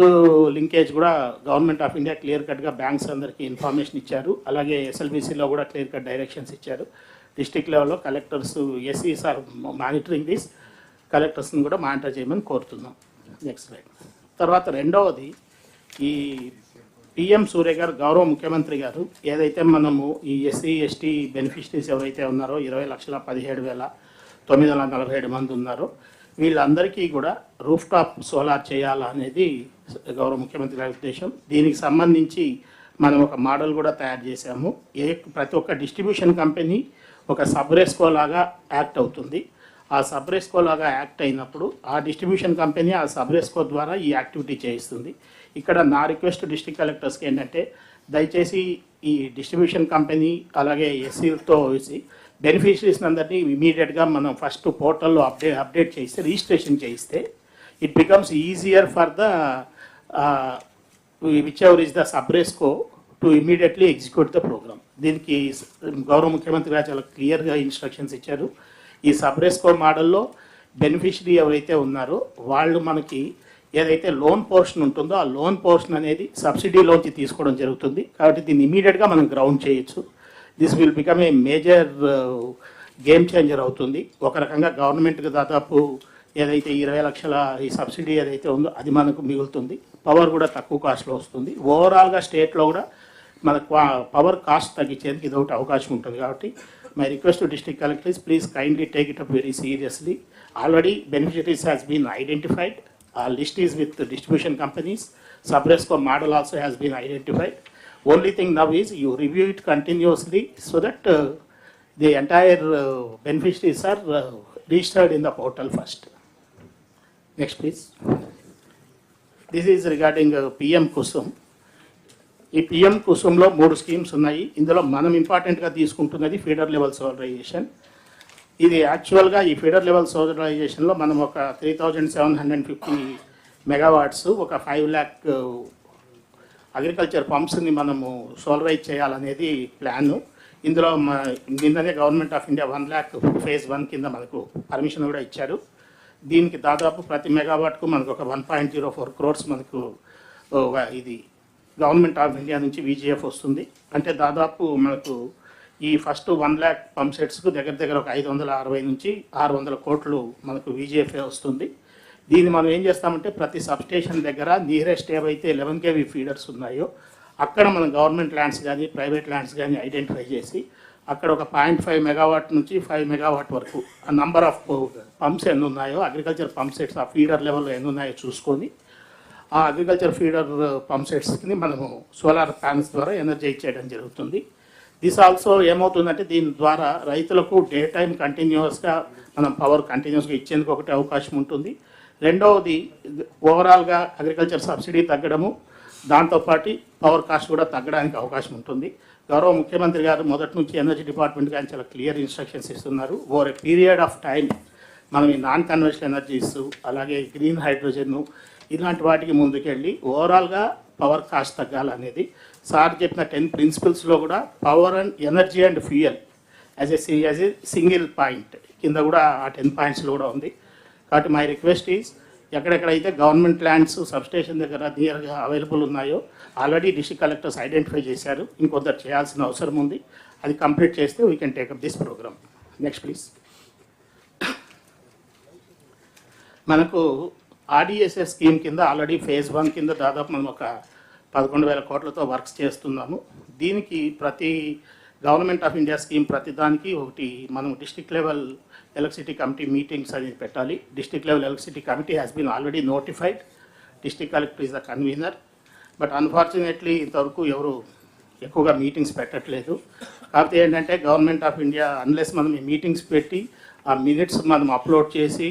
లింకేజ్ కూడా గవర్నమెంట్ ఆఫ్ ఇండియా క్లియర్ కట్గా బ్యాంక్స్ అందరికీ ఇన్ఫర్మేషన్ ఇచ్చారు. అలాగే ఎస్ఎల్బిసిలో కూడా క్లియర్ కట్ డైరెక్షన్స్ ఇచ్చారు. డిస్ట్రిక్ట్ లెవెల్లో కలెక్టర్స్ ఎస్సీస్ ఆర్ మానిటరింగ్ దిస్, కలెక్టర్స్ని కూడా మానిటర్ చేయమని కోరుతున్నాం. Next slide. తర్వాత రెండవది, ఈ పిఎం సూర్యగర్ గౌరవ ముఖ్యమంత్రి గారు ఏదైతే మనము ఈ ఎస్సీ ఎస్టీ బెనిఫిషరీస్ ఎవరైతే ఉన్నారో 20,17,947 మంది ఉన్నారో వీళ్ళందరికీ కూడా రూఫ్ టాప్ సోలార్ చేయాలా అనేది గౌరవ ముఖ్యమంత్రి గారి ఉద్దేశం. దీనికి సంబంధించి మనం ఒక మోడల్ కూడా తయారు చేశాము. ప్రతి ఒక్క డిస్ట్రిబ్యూషన్ కంపెనీ ఒక సబ్రెస్కో లాగా యాక్ట్ అవుతుంది. ఆ సబ్రెస్కో లాగా యాక్ట్ అయినప్పుడు ఆ డిస్ట్రిబ్యూషన్ కంపెనీ ఆ సబ్రెస్కో ద్వారా ఈ యాక్టివిటీ చేయిస్తుంది. ఇక్కడ నా రిక్వెస్ట్ డిస్ట్రిక్ట్ కలెక్టర్స్కి ఏంటంటే దయచేసి ఈ డిస్ట్రిబ్యూషన్ కంపెనీ అలాగే ఎస్సీలతో వేసి బెనిఫిషరీస్ అందరినీ ఇమీడియట్గా మనం ఫస్ట్ పోర్టల్లో అప్డేట్ చేస్తే రిజిస్ట్రేషన్ చేయిస్తే it becomes easier for the whichever is the సబ్రెస్కో to immediately execute the programme. దీనికి గౌరవ ముఖ్యమంత్రి గారు చాలా క్లియర్గా ఇన్స్ట్రక్షన్స్ ఇచ్చారు. ఈ సబ్రెస్కో మోడల్లో బెనిఫిషరీ ఎవరైతే ఉన్నారో వాళ్ళు మనకి ఏదైతే లోన్ పోర్షన్ ఉంటుందో ఆ లోన్ పోర్షన్ అనేది సబ్సిడీలోంచి తీసుకోవడం జరుగుతుంది. కాబట్టి దీన్ని ఇమీడియట్గా మనం గ్రౌండ్ చేయొచ్చు. This will become a major game changer అవుతుంది. ఒక రకంగా గవర్నమెంట్కి దాదాపు ఏదైతే 20 లక్షల ఈ సబ్సిడీ ఏదైతే ఉందో అది మనకు మిగులుతుంది. పవర్ కూడా తక్కువ కాస్ట్లో వస్తుంది. ఓవరాల్గా స్టేట్లో కూడా మనకు పవర్ కాస్ట్ తగ్గించేందుకు ఇది ఒకటి అవకాశం ఉంటుంది. కాబట్టి my request to district collectors, please kindly take it up very seriously. Already beneficiaries has been identified. List is with the distribution companies. Subresco model also has been identified. Only thing now is you review it continuously so that the entire beneficiaries are registered in the portal first. Next please. This is regarding PM Kusum. ఈ PM కుసుమ్లో 3 schemes ఉన్నాయి. ఇందులో మనం ఇంపార్టెంట్గా తీసుకుంటున్నది feeder level solarisation. ఇది యాక్చువల్గా ఈ feeder level సోలరైజేషన్లో మనం ఒక 3750 మెగావాట్స్, ఒక 5 lakh అగ్రికల్చర్ పంప్స్ని మనము సోలరైజ్ చేయాలనేది ప్లాను. ఇందులో నిన్ననే government of India 1 lakh phase 1 కింద మనకు పర్మిషన్ కూడా ఇచ్చారు. దీనికి దాదాపు ప్రతి మెగావాట్కు మనకు ఒక 1.04 crores మనకు ఇది గవర్నమెంట్ ఆఫ్ ఇండియా నుంచి విజిఎఫ్ వస్తుంది. అంటే దాదాపు మనకు ఈ ఫస్ట్ 1 lakh పంప్ సెట్స్కు దగ్గర ఒక 560 నుంచి 600 కోట్లు మనకు విజిఎఫ్ఏ వస్తుంది. దీన్ని మనం ఏం చేస్తామంటే ప్రతి సబ్స్టేషన్ దగ్గర నియరెస్ట్ ఏవైతే 11 kV ఫీడర్స్ ఉన్నాయో అక్కడ మనం గవర్నమెంట్ ల్యాండ్స్ కానీ ప్రైవేట్ ల్యాండ్స్ కానీ ఐడెంటిఫై చేసి అక్కడ ఒక 0.5 మెగావాట్ నుంచి 5 మెగావాట్ వరకు ఆ నంబర్ ఆఫ్ పంప్స్ ఎన్ని ఉన్నాయో అగ్రికల్చర్ పంప్ సెట్స్ ఆ ఫీడర్ లెవెల్లో ఎన్ని ఉన్నాయో చూసుకొని ఆ అగ్రికల్చర్ ఫీడర్ పంప్ సెట్స్కి మనము సోలార్ ప్యానల్స్ ద్వారా ఎనర్జీ చేయడం జరుగుతుంది. దిస్ ఆల్సో ఏమవుతుందంటే దీని ద్వారా రైతులకు డే టైం కంటిన్యూస్గా మనం పవర్ కంటిన్యూస్గా ఇచ్చేందుకు ఒకటి అవకాశం ఉంటుంది. రెండవది ఓవరాల్గా అగ్రికల్చర్ సబ్సిడీ తగ్గడము, దాంతోపాటు పవర్ కాస్ట్ కూడా తగ్గడానికి అవకాశం ఉంటుంది. గౌరవ ముఖ్యమంత్రి గారు మొదటి నుంచి ఎనర్జీ డిపార్ట్మెంట్ కానీ చాలా క్లియర్ ఇన్స్ట్రక్షన్స్ ఇస్తున్నారు. Over a period of time మనం ఈ నాన్ కన్వెన్షనల్ ఎనర్జీస్ అలాగే గ్రీన్ హైడ్రోజన్ ఇలాంటి వాటికి ముందుకెళ్ళి ఓవరాల్గా పవర్ కాస్ట్ తగ్గాలనేది సార్ చెప్పిన 10 ప్రిన్సిపల్స్లో కూడా power and energy and fuel as a single point కింద కూడా ఆ 10 పాయింట్స్లో కూడా ఉంది. కాబట్టి మై రిక్వెస్ట్ ఈజ్ ఎక్కడెక్కడైతే గవర్నమెంట్ ల్యాండ్స్ సబ్స్టేషన్ దగ్గర నియర్గా అవైలబుల్ ఉన్నాయో ఆల్రెడీ డిస్ట్రిక్ట్ కలెక్టర్స్ ఐడెంటిఫై చేశారు, ఇంకొందరు చేయాల్సిన అవసరం ఉంది. అది కంప్లీట్ చేస్తే we can take up this programme. Next please. మనకు ఆర్డిఎస్ఎస్ స్కీమ్ కింద ఆల్రెడీ phase 1 కింద దాదాపు మనం ఒక 11,000 కోట్లతో వర్క్స్ చేస్తున్నాము. దీనికి ప్రతి గవర్నమెంట్ ఆఫ్ ఇండియా స్కీమ్ ప్రతి దానికి ఒకటి మనం district level electricity committee meetings అనేది పెట్టాలి. District level electricity committee has been already notified. District collector is the convener. But unfortunately ఇంతవరకు ఎవరు ఎక్కువగా మీటింగ్స్ పెట్టట్లేదు. కాకపోతే ఏంటంటే గవర్నమెంట్ ఆఫ్ ఇండియా అన్లెస్ మనం ఈ మీటింగ్స్ పెట్టి ఆ మినిట్స్ మనం అప్లోడ్ చేసి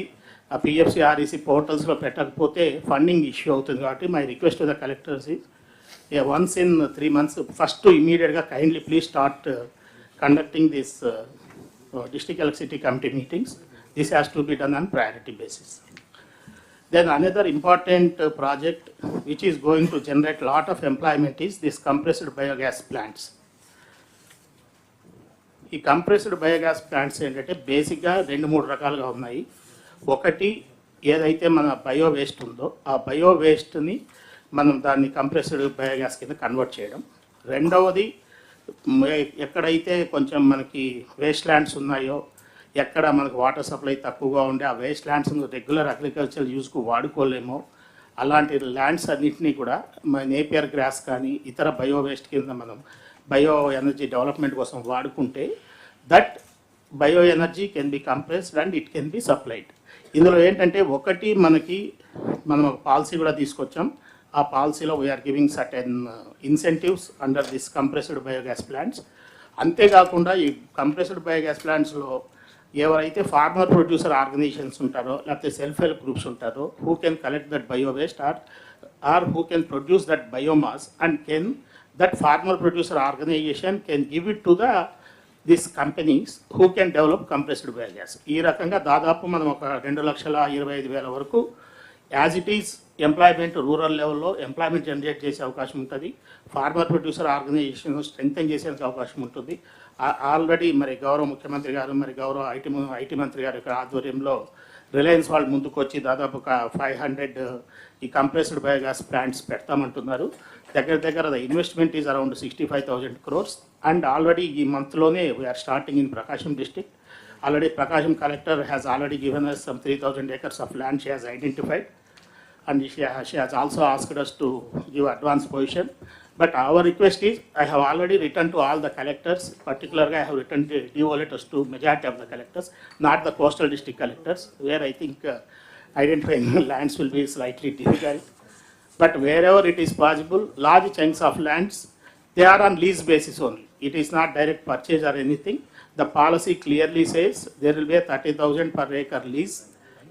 ఆ పిఎఫ్సి ఆర్ఈసి పోర్టల్స్లో పెట్టకపోతే ఫండింగ్ ఇష్యూ అవుతుంది. కాబట్టి my request to the collectors is once in 3 months, first immediately kindly please start conducting this district electricity committee meetings. This has to be done on priority basis. Then another important project which is going to generate lot of employment is this compressed biogas plants. ఈ compressed biogas plants ఏంటంటే బేసిక్గా 2-3 రకాలుగా ఉన్నాయి. ఒకటి ఏదైతే మన bio waste ఉందో ఆ బయో వేస్ట్ని మనం దాన్ని కంప్రెస్డ్ బయోగ్యాస్ కింద కన్వర్ట్ చేయడం. రెండవది ఎక్కడైతే కొంచెం మనకి వేస్ట్ ల్యాండ్స్ ఉన్నాయో ఎక్కడ మనకు వాటర్ సప్లై తక్కువగా ఉండే ఆ వేస్ట్ ల్యాండ్స్ను రెగ్యులర్ అగ్రికల్చర్ యూస్కు వాడుకోలేమో అలాంటి ల్యాండ్స్ అన్నింటినీ కూడా నేపియర్ గ్రాస్ కానీ ఇతర బయో వేస్ట్ కింద మనం బయో ఎనర్జీ డెవలప్మెంట్ కోసం వాడుకుంటే that bio energy can be compressed and it can be supplied. ఇందులో ఏంటంటే ఒకటి మనం ఒక పాలసీ కూడా తీసుకొచ్చాం. ఆ పాలసీలో we are giving certain incentives under this compressed biogas plants. అంతేకాకుండా ఈ కంప్రెస్డ్ బయోగ్యాస్ ప్లాంట్స్లో ఎవరైతే ఫార్మర్ ప్రొడ్యూసర్ ఆర్గనైజేషన్స్ ఉంటారో లేకపోతే సెల్ఫ్ హెల్ప్ గ్రూప్స్ ఉంటారో who can collect that bio waste or who can produce that biomass and can that farmer producer organisation can give it to this companies who can develop compressed biogas. ఈ రకంగా దాదాపు మనం ఒక 2,25,000 వరకు as it is employment rural లెవెల్లో employment generate చేసే అవకాశం ఉంటుంది. ఫార్మర్ ప్రొడ్యూసర్ ఆర్గనైజేషన్ స్ట్రెంగ్తెన్ చేసేందుకు అవకాశం ఉంటుంది. ఆల్రెడీ మరి గౌరవ ముఖ్యమంత్రి గారు మరి గౌరవ ఐటీ మంత్రి గారి యొక్క ఆధ్వర్యంలో రిలయన్స్ వాళ్ళు ముందుకు వచ్చి దాదాపు ఒక 500 ఈ కంప్రెస్డ్ బయోగ్యాస్ ప్లాంట్స్ పెడతామంటున్నారు. దగ్గర the investment is around 65,000 crores and already ఈ మంత్లోనే we're starting in Prakasam district. Already Prakasam collector has already given us some 3,000 acres of land she has identified and she has also asked us to give advance position. But our request is, I have already written to all the collectors, particularly I have written DO letters to majority of the collectors, not the coastal district collectors, where I think identifying lands will be slightly difficult. But wherever it is possible, large chunks of lands, they are on lease basis only. It is not direct purchase or anything. The policy clearly says there will be a 30,000 per acre lease.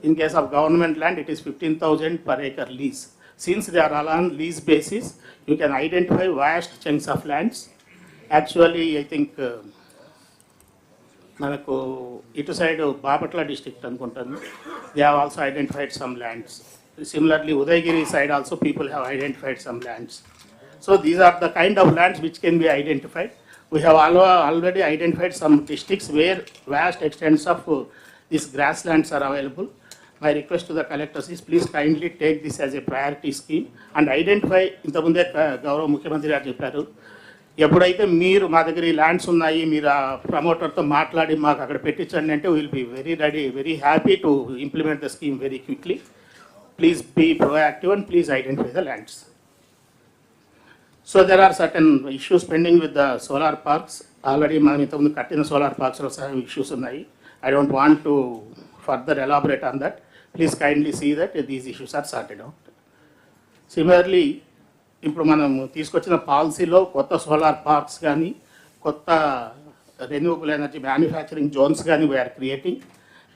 In case of government land, it is 15,000 per acre lease. Since they are all on lease basis, you can identify vast chunks of lands. Actually, I think మనకు ఇటు side Bapatla district అనుకుంటాను, they have also identified some lands. Similarly Udayagiri side also people have identified some lands. So these are the kind of lands which can be identified. We have already identified some districts where vast extents of these grasslands are available. My request to the collectors is please kindly take this as a priority scheme and identify. ఇంతకుముందే గౌరవ ముఖ్యమంత్రి గారు చెప్పారు, ఎప్పుడైతే మీరు మా దగ్గర ఈ ల్యాండ్స్ ఉన్నాయి, మీరు ఆ ప్రమోటర్తో మాట్లాడి మాకు అక్కడ పెట్టించండి అంటే will be very ready, very happy to implement the scheme very quickly. Please be proactive and please identify the lands. So there are certain issues pending with the solar parks. Already మనం ఇంతకుముందు కట్టిన solar parks లో some issues ఉన్నాయి. I don't want to further elaborate on that. Please kindly see that these issues are sorted out. Similarly, ఇప్పుడు మనం తీసుకొచ్చిన పాలసీలో కొత్త సోలార్ పార్క్స్ కానీ కొత్త రెన్యూవబుల్ ఎనర్జీ మ్యానుఫ్యాక్చరింగ్ జోన్స్ కానీ వీఆర్ క్రియేటింగ్.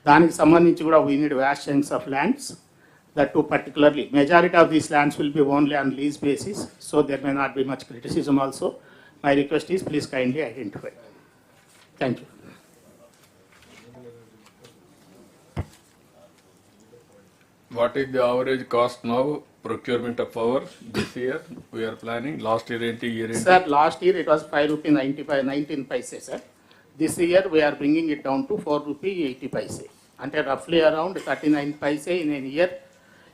దానికి సంబంధించి కూడా we need vast chunks of lands. That too particularly, majority of these lands will be only on lease basis, so there may not be much criticism also. My request is please kindly identify. Thank you. What is the average cost now, procurement of power this year we are planning? Last year enti year enti? Sir, last year it was ₹5.19, sir. This year we are bringing it down to ₹4.80. అంటే roughly around 39 paise in a year.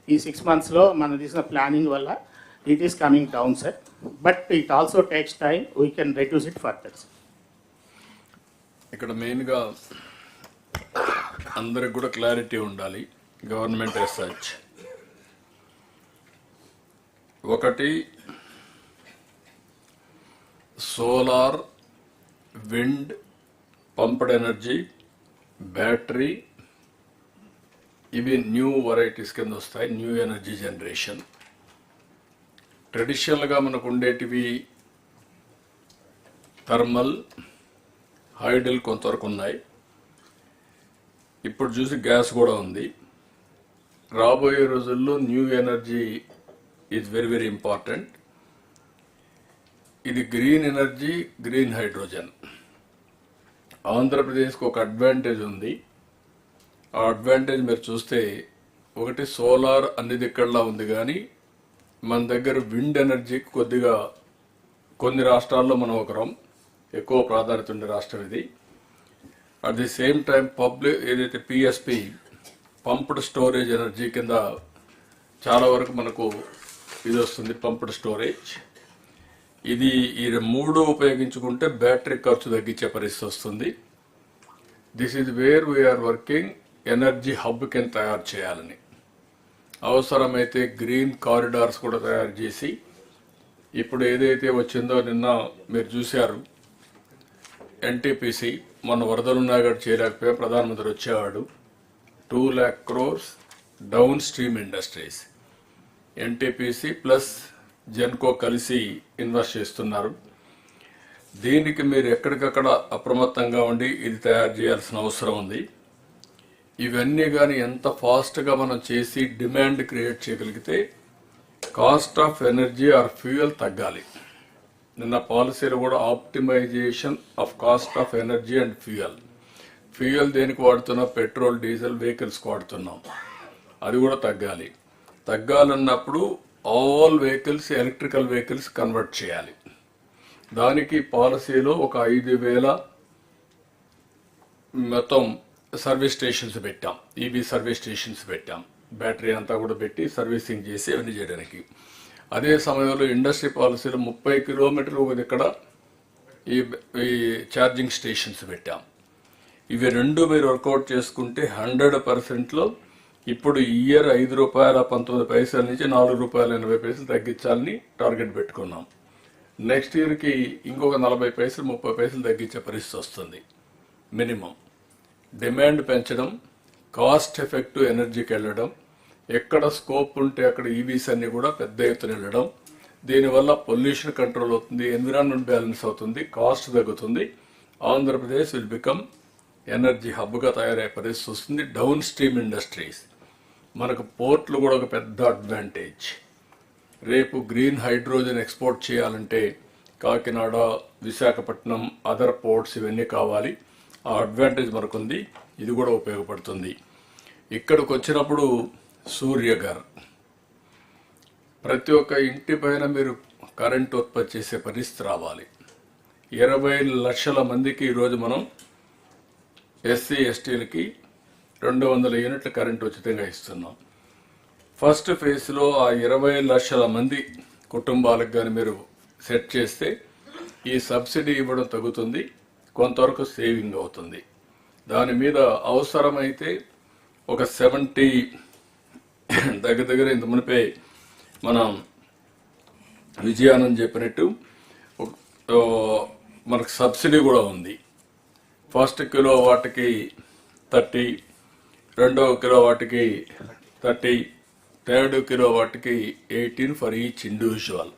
ఈ 6 monthsలో మనం తీసిన planning వల్ల it is coming down sir, but it also takes time, we can reduce it further. ఇక్కడ మెయిన్గా అందరికి కూడా clarity ఉండాలి. గవర్నమెంట్ యాజ్ సచ్ ఒకటి solar, wind, pumped energy, battery, ఇవి న్యూ వెరైటీస్ కింద వస్తాయి, న్యూ ఎనర్జీ జనరేషన్. ట్రెడిషనల్గా మనకు ఉండేటివి థర్మల్, హైడల్ కొంతవరకు ఉన్నాయి. ఇప్పుడు చూసి గ్యాస్ కూడా ఉంది. రాబోయే రోజుల్లో new energy is very very important. ఇది గ్రీన్ ఎనర్జీ, గ్రీన్ హైడ్రోజన్. ఆంధ్రప్రదేశ్కి ఒక అడ్వాంటేజ్ ఉంది. ఆ అడ్వాంటేజ్ మీరు చూస్తే ఒకటి సోలార్ అన్ని దిక్కడలా ఉంది, కానీ మన దగ్గర విండ్ ఎనర్జీకి కొద్దిగా కొన్ని రాష్ట్రాల్లో మనం ఒకరం ఎక్కువ ప్రాధాన్యత ఉండే రాష్ట్రం ఇది. At the same time public ఏదైతే పిఎస్పి పంప్డ్ స్టోరేజ్ ఎనర్జీ కింద చాలా వరకు మనకు ఇది వస్తుంది, పంప్డ్ స్టోరేజ్. ఇది ఈ మూడు ఉపయోగించుకుంటే బ్యాటరీ ఖర్చు తగ్గించే పరిస్థితి వస్తుంది. This is where we are working. Energy hub కింద తయారు చేయాలని, అవసరమైతే గ్రీన్ కారిడార్స్ కూడా తయారు చేసి, ఇప్పుడు ఏదైతే వచ్చిందో నిన్న మీరు చూశారు ఎన్టీపీసీ మొన్న వరదలున్నా కూడా చేయలేకపోయా, ప్రధానమంత్రి వచ్చేవాడు. 2 lakh crores down stream industries, NTPC plus Genco కలిసి ఇన్వెస్ట్ చేస్తున్నారు. దీనికి మీరు ఎక్కడికక్కడ అప్రమత్తంగా ఉండి ఇది తయారు చేయాల్సిన అవసరం ఉంది. ఇవన్నీ కానీ ఎంత ఫాస్ట్గా మనం చేసి డిమాండ్ క్రియేట్ చేయగలిగితే cost of energy or fuel తగ్గాలి. నిన్న పాలసీలో కూడా optimisation of cost of energy and fuel. Fuel దేనికి వాడుతున్నాం? పెట్రోల్, డీజిల్ వెహికల్స్కి వాడుతున్నాం, అది కూడా తగ్గాలి. తగ్గాలన్నప్పుడు all vehicles electrical vehicles convert చేయాలి. దానికి పాలసీలో ఒక 5,000 మొత్తం సర్వీస్ స్టేషన్స్ పెట్టాం, ఈవీ సర్వీస్ స్టేషన్స్ పెట్టాం. బ్యాటరీ అంతా కూడా పెట్టి సర్వీసింగ్ చేసి అవన్నీ చేయడానికి. అదే సమయంలో ఇండస్ట్రీ పాలసీలో 30 కిలోమీటర్లు ఇక్కడ ఈ ఛార్జింగ్ స్టేషన్స్ పెట్టాం. ఇవి రెండు మీరు వర్కౌట్ చేసుకుంటే 100%లో ఇప్పుడు ఈ ఇయర్ ₹5.19 నుంచి ₹4.80 తగ్గించాలని టార్గెట్ పెట్టుకున్నాం. నెక్స్ట్ ఇయర్కి ఇంకొక 40 పైసలు 30 పైసలు తగ్గించే పరిస్థితి వస్తుంది మినిమం. డిమాండ్ పెంచడం, కాస్ట్ ఎఫెక్టివ్ ఎనర్జీకి వెళ్ళడం, ఎక్కడ స్కోప్ ఉంటే అక్కడ ఈవీస్ అన్ని కూడా పెద్ద ఎత్తున వెళ్ళడం. దీనివల్ల పొల్యూషన్ కంట్రోల్ అవుతుంది, ఎన్విరాన్మెంట్ బ్యాలెన్స్ అవుతుంది, కాస్ట్ తగ్గుతుంది. ఆంధ్రప్రదేశ్ విల్ బికమ్ ఎనర్జీ హబ్గా తయారయ్యే పరిస్థితి వస్తుంది. డౌన్ స్ట్రీమ్ ఇండస్ట్రీస్, మనకు పోర్ట్లు కూడా ఒక పెద్ద అడ్వాంటేజ్. రేపు గ్రీన్ హైడ్రోజన్ ఎక్స్పోర్ట్ చేయాలంటే కాకినాడ, విశాఖపట్నం, అదర్ పోర్ట్స్ ఇవన్నీ కావాలి. ఆ అడ్వాంటేజ్ మనకుంది. ఇది కూడా ఉపయోగపడుతుంది. ఇక్కడికి వచ్చినప్పుడు సూర్య గారు ప్రతి ఒక్క ఇంటి పైన మీరు కరెంట్ ఉత్పత్తి చేసే పరిస్థితి రావాలి. 20 లక్షల మందికి ఈరోజు మనం ఎస్సీ ఎస్టీలకి 200 యూనిట్ల కరెంట్ ఉచితంగా ఇస్తున్నాం. ఫస్ట్ ఫేజ్లో ఆ 20 లక్షల మంది కుటుంబాలకు కానీ మీరు సెట్ చేస్తే ఈ సబ్సిడీ ఇవ్వడం తగ్గుతుంది, కొంతవరకు సేవింగ్ అవుతుంది. దాని మీద అవసరమైతే ఒక 70 దగ్గర ఇంత మునిపే మనం విజయానంద్ చెప్పినట్టు మనకు సబ్సిడీ కూడా ఉంది. ఫస్ట్ కిలో వాటికి 30, రెండవ కిలో వాటికి 30, థర్డ్ కిలో వాటికి 18 for each individual.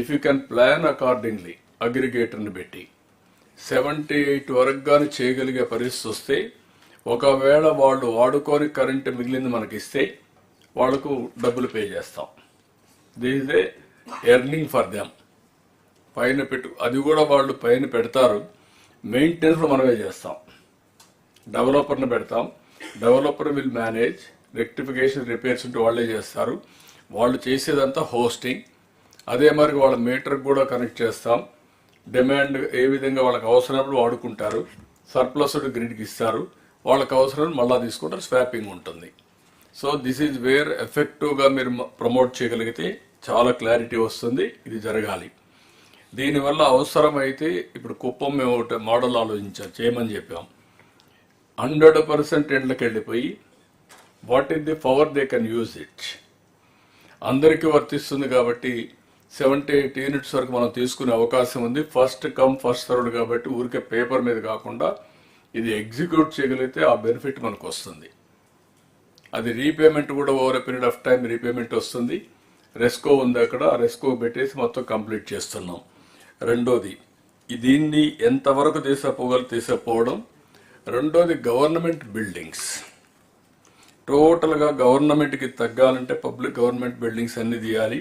If you can plan accordingly అగ్రిగేటర్ని పెట్టి 78 వరకు కానీ చేయగలిగే పరిస్థితి వస్తే, ఒకవేళ వాళ్ళు వాడుకొని కరెంటు మిగిలింది మనకి ఇస్తే వాళ్లకు డబ్బులు పే చేస్తాం. This is a earning for them. పైన అది కూడా వాళ్ళు పైన పెడతారు, మెయింటెనెన్స్ మనమే చేస్తాం. డెవలపర్ని పెడతాం, developer will manage, rectification, repairs ఉంటే వాళ్ళే చేస్తారు. వాళ్ళు చేసేదంతా హోస్టింగ్. అదే మరి వాళ్ళ మీటర్కి కూడా కనెక్ట్ చేస్తాం. డిమాండ్ ఏ విధంగా వాళ్ళకి అవసరమైనప్పుడు వాడుకుంటారు, సర్ప్లస్ గ్రిడ్కి ఇస్తారు, వాళ్ళకి అవసరం మళ్ళా తీసుకుంటారు, స్వాపింగ్ ఉంటుంది. సో దిస్ ఈజ్ వేర్ ఎఫెక్టివ్గా మీరు ప్రమోట్ చేయగలిగితే చాలా క్లారిటీ వస్తుంది. ఇది జరగాలి. దీనివల్ల అవసరమైతే ఇప్పుడు కుప్పం మేము ఒకటి మోడల్ ఆలోచించాం, చేయమని చెప్పాం. 100% ఎండ్లకు వెళ్ళిపోయి what is the power they can use it అందరికీ వర్తిస్తుంది. కాబట్టి 78 యూనిట్స్ వరకు మనం తీసుకునే అవకాశం ఉంది. ఫస్ట్ కమ్ ఫస్ట్ సర్వ్డ్ కాబట్టి ఊరికే పేపర్ మీద కాకుండా ఇది ఎగ్జిక్యూట్ చేయగలిగితే ఆ బెనిఫిట్ మనకు వస్తుంది. అది రీపేమెంట్ కూడా over a period of time repayment వస్తుంది. రెస్కో ఉంది అక్కడ, ఆ రెస్కో పెట్టేసి మొత్తం కంప్లీట్ చేస్తున్నాం. రెండోది దీన్ని ఎంతవరకు తీసుకుపోవడం. రెండోది గవర్నమెంట్ బిల్డింగ్స్ టోటల్గా గవర్నమెంట్కి తగ్గాలంటే పబ్లిక్ గవర్నమెంట్ బిల్డింగ్స్ అన్ని తీయాలి.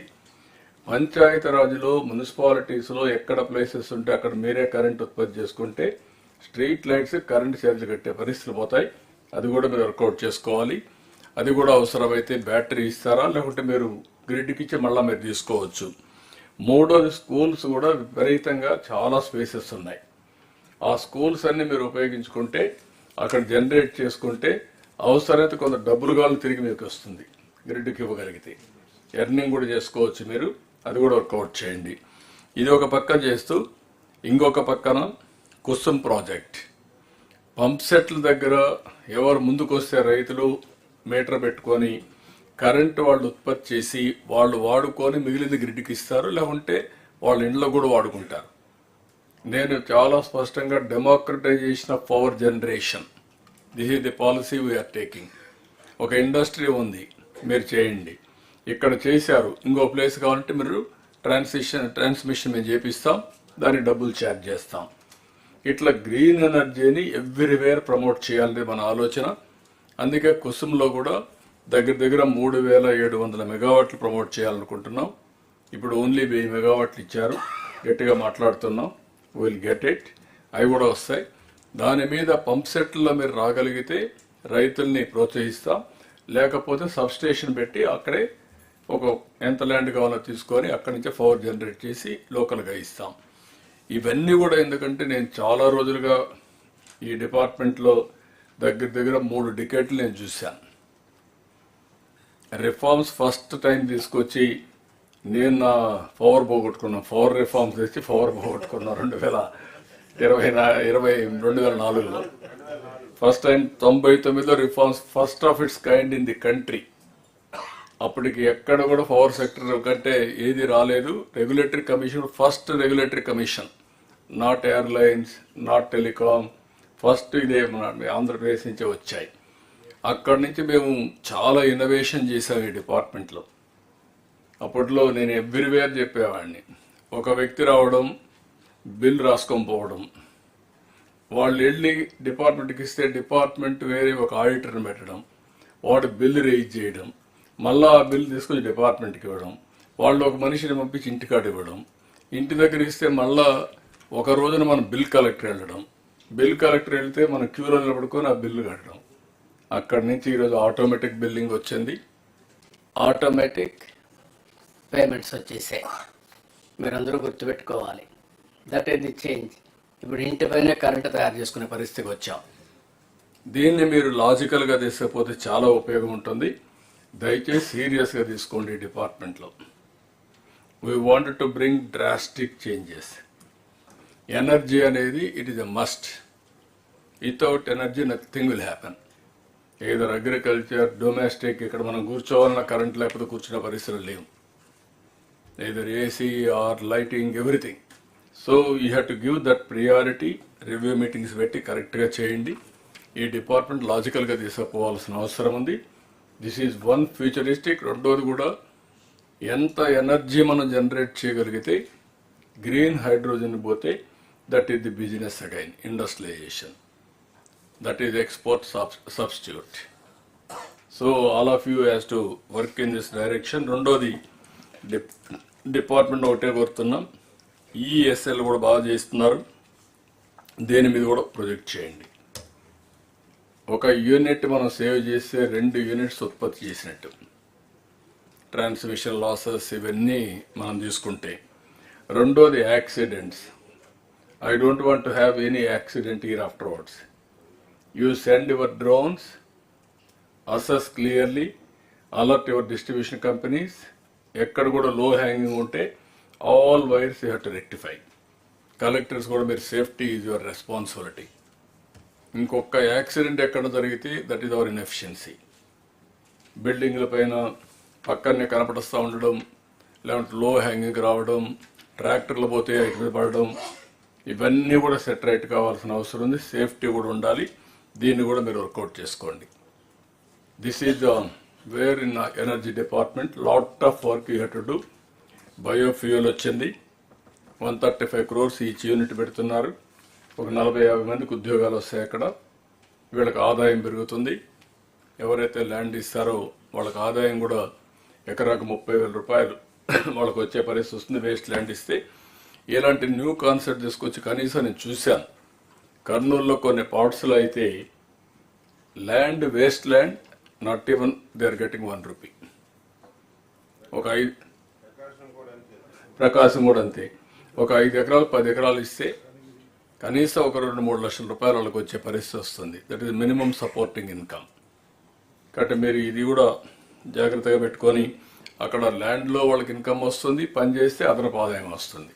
పంచాయతీరాజ్లో, మున్సిపాలిటీస్లో ఎక్కడ ప్లేసెస్ ఉంటే అక్కడ మీరే కరెంట్ ఉత్పత్తి చేసుకుంటే స్ట్రీట్ లైట్స్ కరెంట్ ఛార్జ్ కట్టే పరిస్థితులు పోతాయి. అది కూడా మీరు వర్కౌట్ చేసుకోవాలి. అది కూడా అవసరమైతే బ్యాటరీ ఇస్తారా, లేకుంటే మీరు గ్రిడ్కి ఇచ్చి మళ్ళీ మీరు తీసుకోవచ్చు. మూడోది స్కూల్స్ కూడా విపరీతంగా చాలా స్పేసెస్ ఉన్నాయి. ఆ స్కూల్స్ అన్ని మీరు ఉపయోగించుకుంటే అక్కడ జనరేట్ చేసుకుంటే అవసరమైతే కొంత డబ్బులు కావాలి తిరిగి మీకు వస్తుంది. గ్రిడ్కి ఇవ్వగలిగితే ఎర్నింగ్ కూడా చేసుకోవచ్చు మీరు. అది కూడా వర్కౌట్ చేయండి. ఇది ఒక పక్క చేస్తూ ఇంకొక పక్కన కుసుమ్ ప్రాజెక్ట్ పంప్ సెట్ల దగ్గర ఎవరు ముందుకు వస్తే రైతులు మీటర్ పెట్టుకొని కరెంటు వాళ్ళు ఉత్పత్తి చేసి వాళ్ళు వాడుకొని మిగిలింది గ్రిడ్కి ఇస్తారు, లేకుంటే వాళ్ళ ఇంట్లో కూడా వాడుకుంటారు. నేను చాలా స్పష్టంగా democratisation of power generation, this is the policy we are taking. ఒక ఇండస్ట్రీ ఉంది, మీరు చేయండి. ఇక్కడ చేశారు, ఇంకో ప్లేస్ కావాలంటే మీరు ట్రాన్స్మిషన్ మేము చేపిస్తాం, దానికి డబ్బులు ఛార్జ్ చేస్తాం. ఇట్లా గ్రీన్ ఎనర్జీని ఎవ్రీవేర్ ప్రమోట్ చేయాలనేది మన ఆలోచన. అందుకే కుసుమ్లో కూడా దగ్గర 3700 మెగావాట్లు ప్రమోట్ చేయాలనుకుంటున్నాం. ఇప్పుడు ఓన్లీ 1000 మెగావాట్లు ఇచ్చారు, గట్టిగా మాట్లాడుతున్నాం. విల్ గెట్ ఇట్, అవి కూడా వస్తాయి. దాని మీద పంప్ సెట్లో మీరు రాగలిగితే రైతుల్ని ప్రోత్సహిస్తాం. లేకపోతే సబ్స్టేషన్ పెట్టి అక్కడే ఒక ఎంత ల్యాండ్ కావాలో తీసుకొని అక్కడి నుంచే పవర్ జనరేట్ చేసి లోకల్గా ఇస్తాం. ఇవన్నీ కూడా ఎందుకంటే నేను చాలా రోజులుగా ఈ డిపార్ట్మెంట్లో దగ్గర 3 డికేట్లు నేను చూశాను. రిఫార్మ్స్ ఫస్ట్ టైం తీసుకొచ్చి నేను నా పవర్ పోగొట్టుకున్నాను. పవర్ రిఫార్మ్స్ తెచ్చి పవర్ పోగొట్టుకున్నాను 2004లో. ఫస్ట్ టైం 99లో reforms, first of its kind in the country. అప్పటికి ఎక్కడ కూడా పవర్ సెక్టర్ కంటే ఏది రాలేదు. Regulatory commission, first regulatory commission, not airlines, not telecom, first ఇదే మన ఆంధ్రప్రదేశ్ నుంచే వచ్చాయి. అక్కడి నుంచి మేము చాలా ఇన్నోవేషన్ చేశాం ఈ డిపార్ట్మెంట్లో. అప్పట్లో నేను ఎవ్రీవేర్ చెప్పేవాడిని. ఒక వ్యక్తి రావడం, బిల్ రాసుకొని పోవడం, వాళ్ళు వెళ్ళి డిపార్ట్మెంట్కి ఇస్తే డిపార్ట్మెంట్ వేరే ఒక ఆడిటర్ని పెట్టడం, వాడు బిల్లు రేజ్ చేయడం, మళ్ళీ ఆ బిల్ తీసుకొని డిపార్ట్మెంట్కి ఇవ్వడం, వాళ్ళు ఒక మనిషిని పంపించి ఇంటికాడ ఇవ్వడం, ఇంటి దగ్గర ఇస్తే మళ్ళా ఒక రోజున మనం బిల్ కలెక్టర్ వెళ్ళడం, బిల్ కలెక్టర్ వెళ్తే మనం క్యూలో నిలబడుకొని ఆ బిల్లు కట్టడం. అక్కడి నుంచి ఈరోజు ఆటోమేటిక్ బిల్లింగ్ వచ్చింది. ఆటోమేటిక్ పేమెంట్స్ వచ్చేసాయి. మీరందరూ గుర్తుపెట్టుకోవాలి, దట్ ఈస్ ది చేంజ్. ఇప్పుడు ఇంటిపైనే కరెంటు తయారు చేసుకునే పరిస్థితికి వచ్చాం. దీన్ని మీరు లాజికల్గా తీసుకపోతే చాలా ఉపయోగం ఉంటుంది. దయచేసి సీరియస్గా తీసుకోండి ఈ డిపార్ట్మెంట్లో. We wanted to bring drastic changes. Energy అనేది it is a must. Without energy nothing will happen. Either agriculture, domestic, ఇక్కడ మనం కూర్చోవాలన్న కరెంట్ లేకపోతే కూర్చునే పరిస్థితులు లేవు. Either AC or lighting, everything. So you have to give that priority. Review meetings పెట్టి కరెక్ట్గా చేయండి. ఈ డిపార్ట్మెంట్ లాజికల్గా తీసుకుపోవాల్సిన అవసరం ఉంది. This is one futuristic. రెండోది కూడా ఎంత ఎనర్జీ మనం జనరేట్ చేయగలిగితే గ్రీన్ హైడ్రోజన్ పోతే that is the business again, industrialisation, that is export substitute. So all of you has to work in this direction. రెండోది డిపార్ట్మెంట్ ఒకటే కోరుతున్నాం, ఈఎస్ఎల్ కూడా బాగా చేస్తున్నారు, దేని మీద కూడా ప్రొజెక్ట్ చేయండి. ఒక యూనిట్ మనం సేవ్ చేస్తే 2 యూనిట్స్ ఉత్పత్తి చేసినట్టు. ట్రాన్స్మిషన్ లాసెస్ ఇవన్నీ మనం తీసుకుంటే. రెండోది accidents. I don't want to have any accident year afterwards. You send your drones, assess clearly, alert your distribution companies. ఎక్కడ కూడా లో హ్యాంగింగ్ ఉంటే all wires you have to rectify. Collectors కూడా మీరు సేఫ్టీ ఈజ్ యువర్ రెస్పాన్సిబిలిటీ. ఇంకొక accident ఎక్కడ జరిగితే that is our inefficiency. బిల్డింగ్ల పైన పక్కనే కనపడుస్తూ ఉండడం, లేదంటే లో హ్యాంగింగ్ రావడం, ట్రాక్టర్లు పోతే ఎక్కడ పడడం, ఇవన్నీ కూడా సెట్ రైట్ కావాల్సిన అవసరం ఉంది. సేఫ్టీ కూడా ఉండాలి. దీన్ని కూడా మీరు వర్కౌట్ చేసుకోండి. This is wear in energy department lot of work you have to do. Biofuel వచ్చింది, 135 crores ఈచ్ యూనిట్ పెడుతున్నారు. ఒక 40-50 మందికి ఉద్యోగాలు వస్తాయి అక్కడ. వీళ్ళకి ఆదాయం పెరుగుతుంది. ఎవరైతే ల్యాండ్ ఇస్తారో వాళ్ళకి ఆదాయం కూడా ఎకరాకు 30,000 రూపాయలు వాళ్ళకి వచ్చే పరిస్థితి వస్తుంది వేస్ట్ ల్యాండ్ ఇస్తే. ఇలాంటి న్యూ కాన్సెప్ట్ తీసుకొచ్చి కనీసం నేను చూశాను కర్నూలులో కొన్ని పార్ట్స్లో అయితే land, waste land, not even they are getting 1 rupee. ఒక 5 ప్రకాశం కూడా అంతే. ఒక 5 ఎకరాలు 10 ఎకరాలు ఇస్తే కనీసం ఒక 2-3 లక్షల రూపాయలు వాళ్ళకి వచ్చే పరిస్థితి వస్తుంది. That is minimum supporting income. కాబట్టి మీరు ఇది కూడా జాగ్రత్తగా పెట్టుకొని అక్కడ ల్యాండ్లో వాళ్ళకి ఇన్కమ్ వస్తుంది, పని చేస్తే అదనపు ఆదాయం వస్తుంది.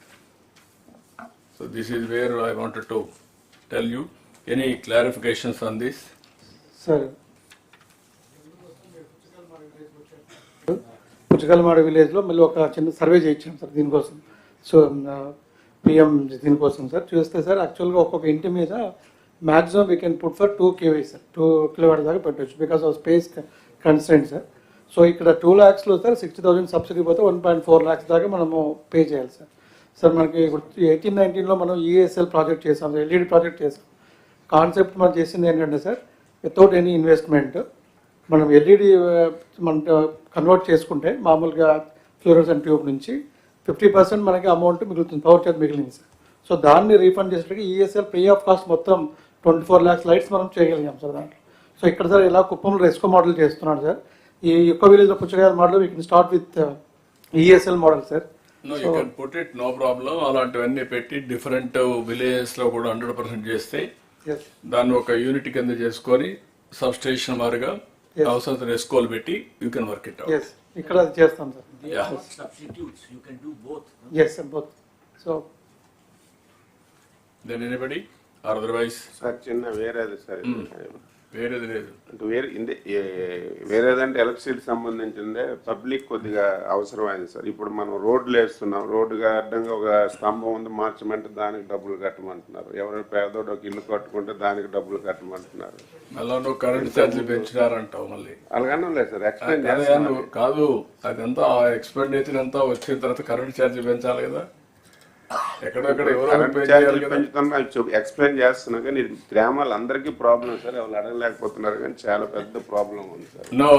So this is where I wanted to tell you. Any clarifications on this? Sir, Puchakalmada విలేజ్లో మళ్ళీ ఒక చిన్న సర్వే చేయించాం సార్ దీనికోసం. సో పిఎం దీనికోసం సార్ చూస్తే సార్ యాక్చువల్గా ఒక్కొక్క ఇంటి మీద maximum we can put for 2 kV sir, 2 kilowatt దాకా పెట్టవచ్చు because of space constant sir. So ఇక్కడ 2 lakhsలో సార్ 60,000 సబ్సిడీ పోతే 1.4 lakhs దాకా మనము పే చేయాలి సార్. సార్ మనకి ఇప్పుడు 18-19లో మనం ఈఎస్ఎల్ ప్రాజెక్ట్ చేసాం, ఎల్ఈడి ప్రాజెక్ట్ చేసాం. కాన్సెప్ట్ మనం చేసింది ఏంటంటే సార్, వితౌట్ ఎనీ ఇన్వెస్ట్మెంట్ మనం ఎల్ఈడి మనం కన్వర్ట్ చేసుకుంటే మామూలుగా ఫ్లోరోసెంట్ ట్యూబ్ నుంచి 50% మనకి అమౌంట్ మిగులుతుంది, పవర్ చార్జ్ మిగిలింది సార్. సో దాన్ని రీఫండ్ చేసేటప్పుడు ఈఎస్ఎల్ పే ఆఫ్ కాస్ట్ మొత్తం 24 lakhs లైట్స్ మనం చేయగలిగాం సార్ దాంట్లో. సో ఇక్కడ సార్ ఇలా కుప్పంలో రెస్కో మోడల్ చేస్తున్నాడు సార్. ఈ యొక్క విలేజ్లో పుచ్చకాయల model we can start with ESL model sir. No, you can put it, no problem. అలాంటివన్నీ పెట్టి డిఫరెంట్ విలేజెస్లో కూడా 100% చేస్తే దాన్ని ఒక యూనిట్ కింద చేసుకొని సబ్ స్టేషన్ మారుగా అవసరం రెస్కోలు పెట్టి you can work it out. ఇక్కడ అది చేస్తాం sir. Substitutes, you can do both. Yes, sir, both. So then anybody or otherwise? Sir చిన్న వేరేది సార్, వేరేది లేదు. వేరేదంటే ఎలక్ట్రిసిటీ సంబంధించిందే పబ్లిక్ కొద్దిగా అవసరమైంది సార్. ఇప్పుడు మనం రోడ్లు వేస్తున్నాం, రోడ్డుగా అడ్డంగా ఒక స్తంభం ఉంది, మార్చమంటే దానికి డబ్బులు కట్టమంటున్నారు. ఎవరైనా పేదోడు ఒక ఇల్లు కట్టుకుంటే దానికి డబ్బులు కట్టమంటున్నారు. అలా నువ్వు కరెంట్ ఛార్జీలు పెంచినారంటావు మళ్ళీ. అలాగనే లేదు సార్, ఎక్స్ప్లెయిన్ కాదు, అదంతా ఎక్స్పెండిచర్ అంతా వచ్చిన తర్వాత కరెంట్ ఛార్జీలు పెంచాలి కదా. ఎక్కడెక్కడ ఎవరో కరెంట్ పే ఛార్జీలు చేయాలి కదా. పెంచుతున్నా ఎక్స్ప్లెయిన్ చేస్తున్నా కానీ ఇది గ్రామాలు అందరికీ ప్రాబ్లం సార్, వాళ్ళు అడగలేకపోతున్నారు కానీ చాలా పెద్ద ప్రాబ్లం ఉంది సార్. నో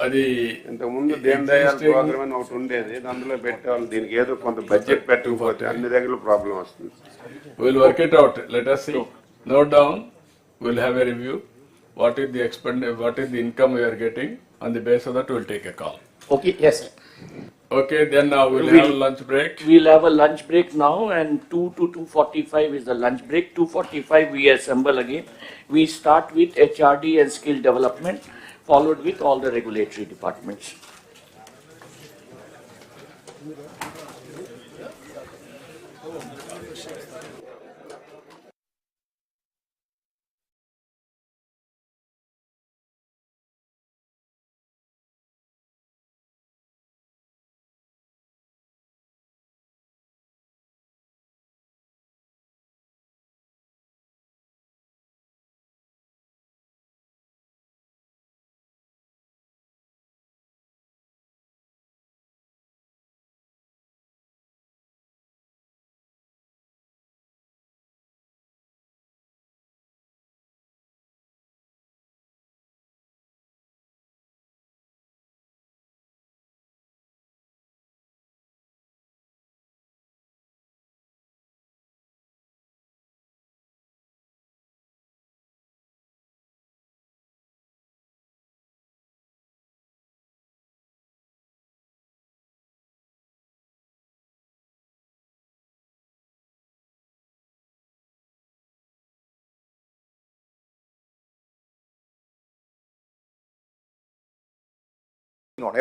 అది ఇంతకుముందు దీన్ దయాళ్ ప్రోగ్రామ్ అని ఒకటి ఉండేది, అందులో పెట్టేవాళ్ళు. దీనికి ఏదో కొంత బడ్జెట్ పెట్టకపోతే అన్ని దగ్గర ప్రాబ్లం వస్తుంది. We'll work it out. Let us see. Note down. We'll have a review. What is the what is the income we are getting? On the basis of that, we'll take a call. Okay, yes. Okay, then now we'll have a lunch break. We'll have a lunch break now, and 2 to 2:45 is the lunch break. 2:45 we assemble again. We start with HRD and skill development, followed with all the regulatory departments.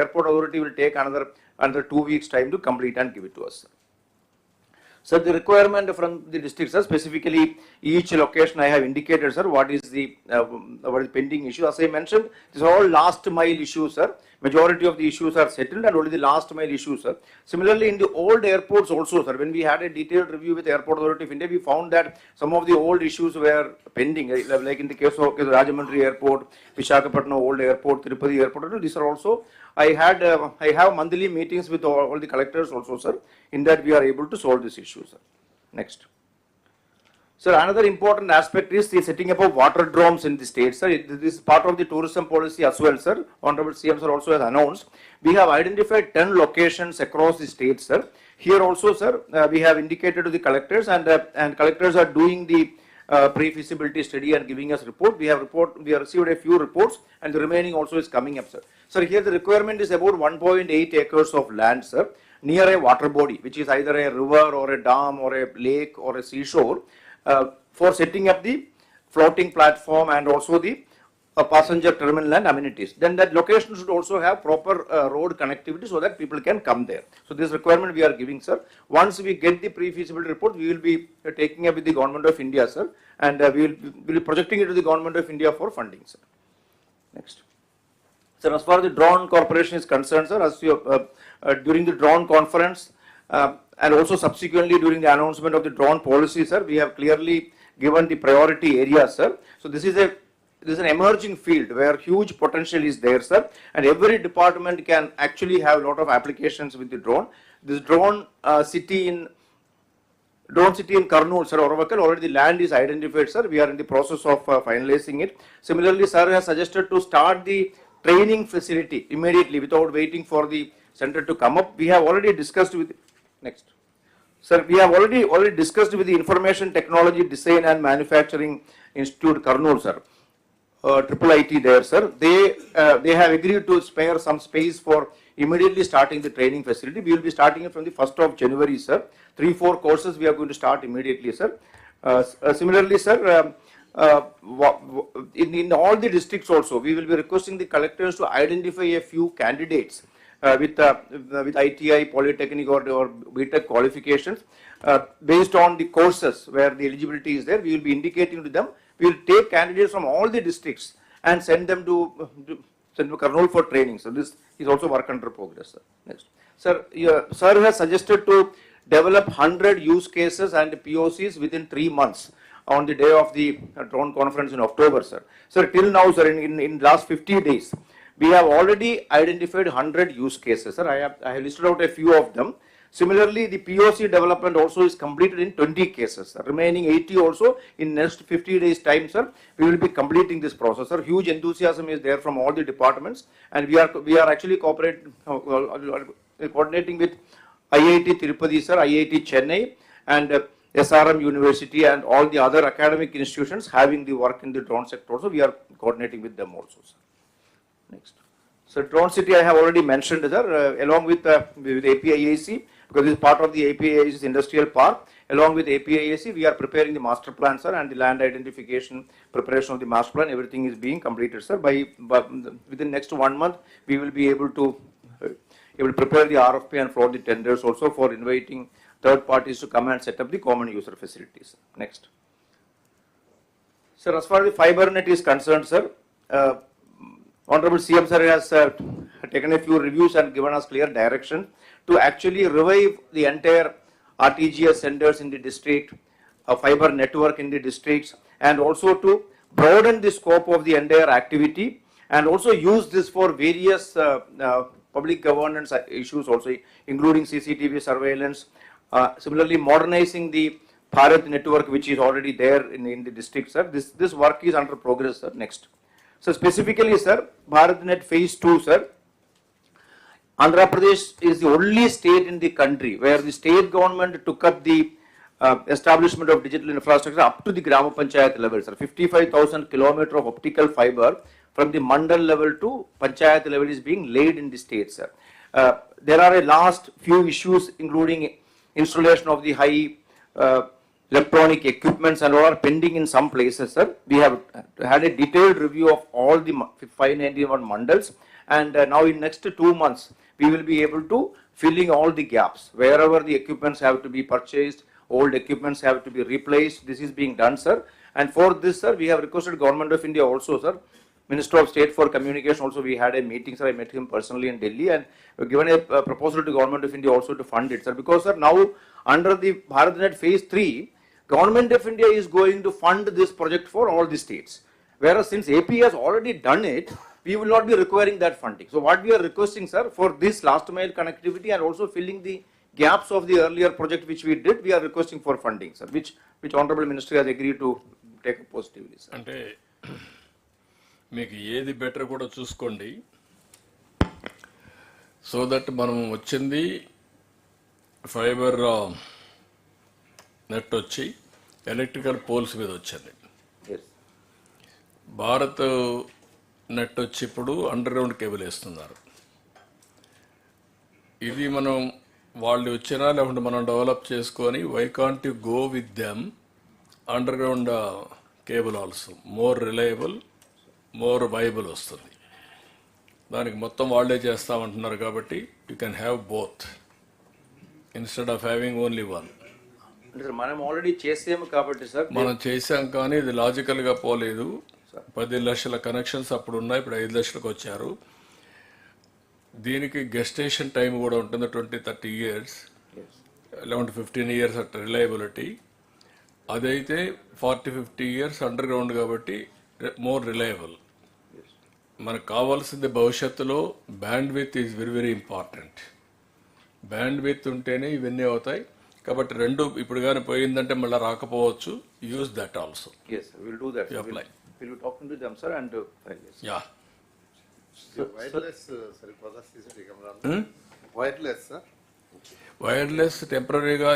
Airport authority will take another 2 weeks time to complete and give it to us. So the requirement from the district, sir, specifically each location I have indicated, sir, what is the pending issue. As I mentioned, these are all last mile issues, sir. Majority of the issues are settled and only the last mile issues, sir. Similarly, in the old airports also, sir, when we had a detailed review with the Airport Authority of India, we found that some of the old issues were pending, like in the case of Rajahmundry Airport, Visakhapatnam Old Airport, Tirupati Airport. These are also, I have monthly meetings with all the collectors also, sir. In that we are able to solve this issue, sir. Next. Sir, another important aspect is the setting up of water drones in the state, sir. This is part of the tourism policy as well, sir. Honorable CM, sir, also has announced. We have identified 10 locations across the state, sir. Here also, sir, we have indicated to the collectors, and collectors are doing the pre-feasibility study and giving us report. We have received a few reports, and the remaining also is coming up, sir. Sir, here the requirement is about 1.8 acres of land, sir, near a water body, which is either a river or a dam or a lake or a seashore, for setting up the floating platform and also the passenger terminal and amenities. Then that location should also have proper road connectivity so that people can come there. So this requirement we are giving, sir. Once we get the pre-feasibility report, we will be taking up with the Government of India, sir, and we will be projecting it to the Government of India for funding, sir. Next. Sir, as far as the drone corporation is concerned, sir, as you, during the drone conference and also subsequently during the announcement of the drone policy, sir, we have clearly given the priority areas, sir. So this is an emerging field where huge potential is there, sir, and every department can actually have a lot of applications with the drone. This drone city in Kurnool, sir, Oravakal, already the land is identified, sir. We are in the process of finalizing it. Similarly, sir has suggested to start the training facility immediately without waiting for the center to come up. We have already discussed with, next. Sir, we have already discussed with the Information Technology Design and Manufacturing Institute, Kurnool, sir. Triple IT there, sir. They have agreed to spare some space for immediately starting the training facility. We will be starting it from the 1st of January, sir. 3-4 courses we are going to start immediately, sir. Similarly, sir, in all the districts also, we will be requesting the collectors to identify a few candidates with ITI, Polytechnic or BTech qualifications based on the courses where the eligibility is there. We will be indicating to them. We will take candidates from all the districts and send them to Kurnool for training. So this is also work under progress, sir. Next. Sir, sir has suggested to develop 100 use cases and POCs within 3 months on the day of the drone conference in October, sir. Sir, till now, sir, in last 50 days, we have already identified 100 use cases, sir. I have listed out a few of them. Similarly, the POC development also is completed in 20 cases, sir. Remaining 80 also in next 50 days time, sir, we will be completing this process, sir. Huge enthusiasm is there from all the departments, and we are actually coordinating with IIT Tirupati, sir, IIT Chennai, and SRM University, and all the other academic institutions having the work in the drone sector also. We are coordinating with them also, sir. Next. So Drone City I have already mentioned, sir, along with APIAC, because this is part of the APIAC's industrial park. Along with APIAC, we are preparing the master plan, sir, and the land identification, preparation of the master plan, everything is being completed, sir. Within next 1 month, we will be able to prepare the RFP and float the tenders also for inviting third parties to come and set up the common user facilities. Next. Sir, as far as the fiber net is concerned, sir, Honorable CM sir has taken a few reviews and given us clear direction to actually revive the entire RTGS centers in the district, a fiber network in the districts, and also to broaden the scope of the entire activity, and also use this for various public governance issues also, including CCTV surveillance. Similarly, modernizing the Bharat network, which is already there in the district, sir. This work is under progress, sir. Next. So specifically, sir, BharatNet Phase 2, sir, Andhra Pradesh is the only state in the country where the state government took up the establishment of digital infrastructure up to the Grama Panchayat level, sir. 55,000 kilometers of optical fiber from the Mandal level to Panchayat level is being laid in the state, sir. There are a last few issues, including installation of the high electronic equipments and all are pending in some places, sir. We have had a detailed review of all the 591 mandals, and now in next 2 months, we will be able to filling all the gaps. Wherever the equipments have to be purchased, old equipments have to be replaced, this is being done, sir. And for this, sir, we have requested Government of India also, sir. Minister of State for Communication also, we had a meeting, sir. I met him personally in Delhi, and we've given a proposal to Government of India also to fund it, sir. Because, sir, now under the BharatNet Phase 3, Government of India is going to fund this project for all the states. Whereas since AP has already done it, we will not be requiring that funding. So what we are requesting, sir, for this last mile connectivity and also filling the gaps of the earlier project which we did, we are requesting for funding, sir, which Honorable Ministry has agreed to take up positively, sir. అంటే మీకు ఏది better కూడా చూసుకోండి, so that మనం వచ్చింది fibre net వచ్చి electrical poles మీద వచ్చింది. భారత్ నెట్ వచ్చి ఇప్పుడు అండర్ గ్రౌండ్ కేబుల్ వేస్తున్నారు. ఇది మనం వాళ్ళు వచ్చినా లేకుంటే మనం డెవలప్ చేసుకొని why can't you go with them underground cable also more reliable, more viable వస్తుంది. దానికి మొత్తం వాళ్ళే చేస్తామంటున్నారు కాబట్టి you can have both instead of having only one. మనం ఆల్రెడీ చేసాము కాబట్టి సార్, మనం చేసాం కానీ ఇది లాజికల్గా పోలేదు. 10 లక్షల కనెక్షన్స్ అప్పుడు ఉన్నాయి, ఇప్పుడు 5 లక్షలకు వచ్చారు. దీనికి గెస్టేషన్ టైం కూడా ఉంటుంది 20-30 years, 11-15 years అట్ రిలయబిలిటీ. అదైతే 40-50 years అండర్ గ్రౌండ్ కాబట్టి మోర్ రిలయబుల్. మనకు కావాల్సింది భవిష్యత్తులో band with is very very important. Band with ఉంటేనే ఇవన్నీ అవుతాయి. కాబట్టి రెండు ఇప్పుడు కానీ పోయిందంటే మళ్ళీ రాకపోవచ్చు. Use that also. Yes, we will do that. We'll be talking to them, sir, and yeah. Wireless, sorry, CCTV camera. Wireless, sir. Wireless టెంపరీగా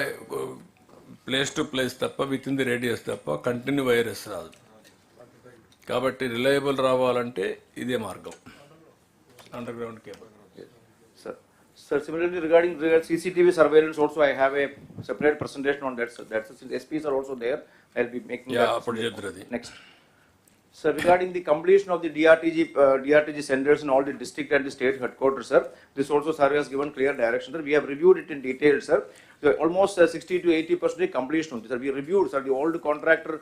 ప్లేస్ టు ప్లేస్ తప్ప విత్ ఇన్ ది రేడియస్ తప్ప కంటిన్యూ వైరస్ రాదు. కాబట్టి reliable రావాలంటే ఇదే మార్గం, under ground cable. Sir, similarly regarding CCTV surveillance also, I have a separate presentation on that, sir. That's since SPs are also there, I'll be making that. Next. Sir, regarding the completion of the DRTG centers in all the district and the state headquarters, sir, this also sir has given clear direction, sir. We have reviewed it in detail, sir. So almost 60-80% completion, sir. We reviewed, sir, the old contractor,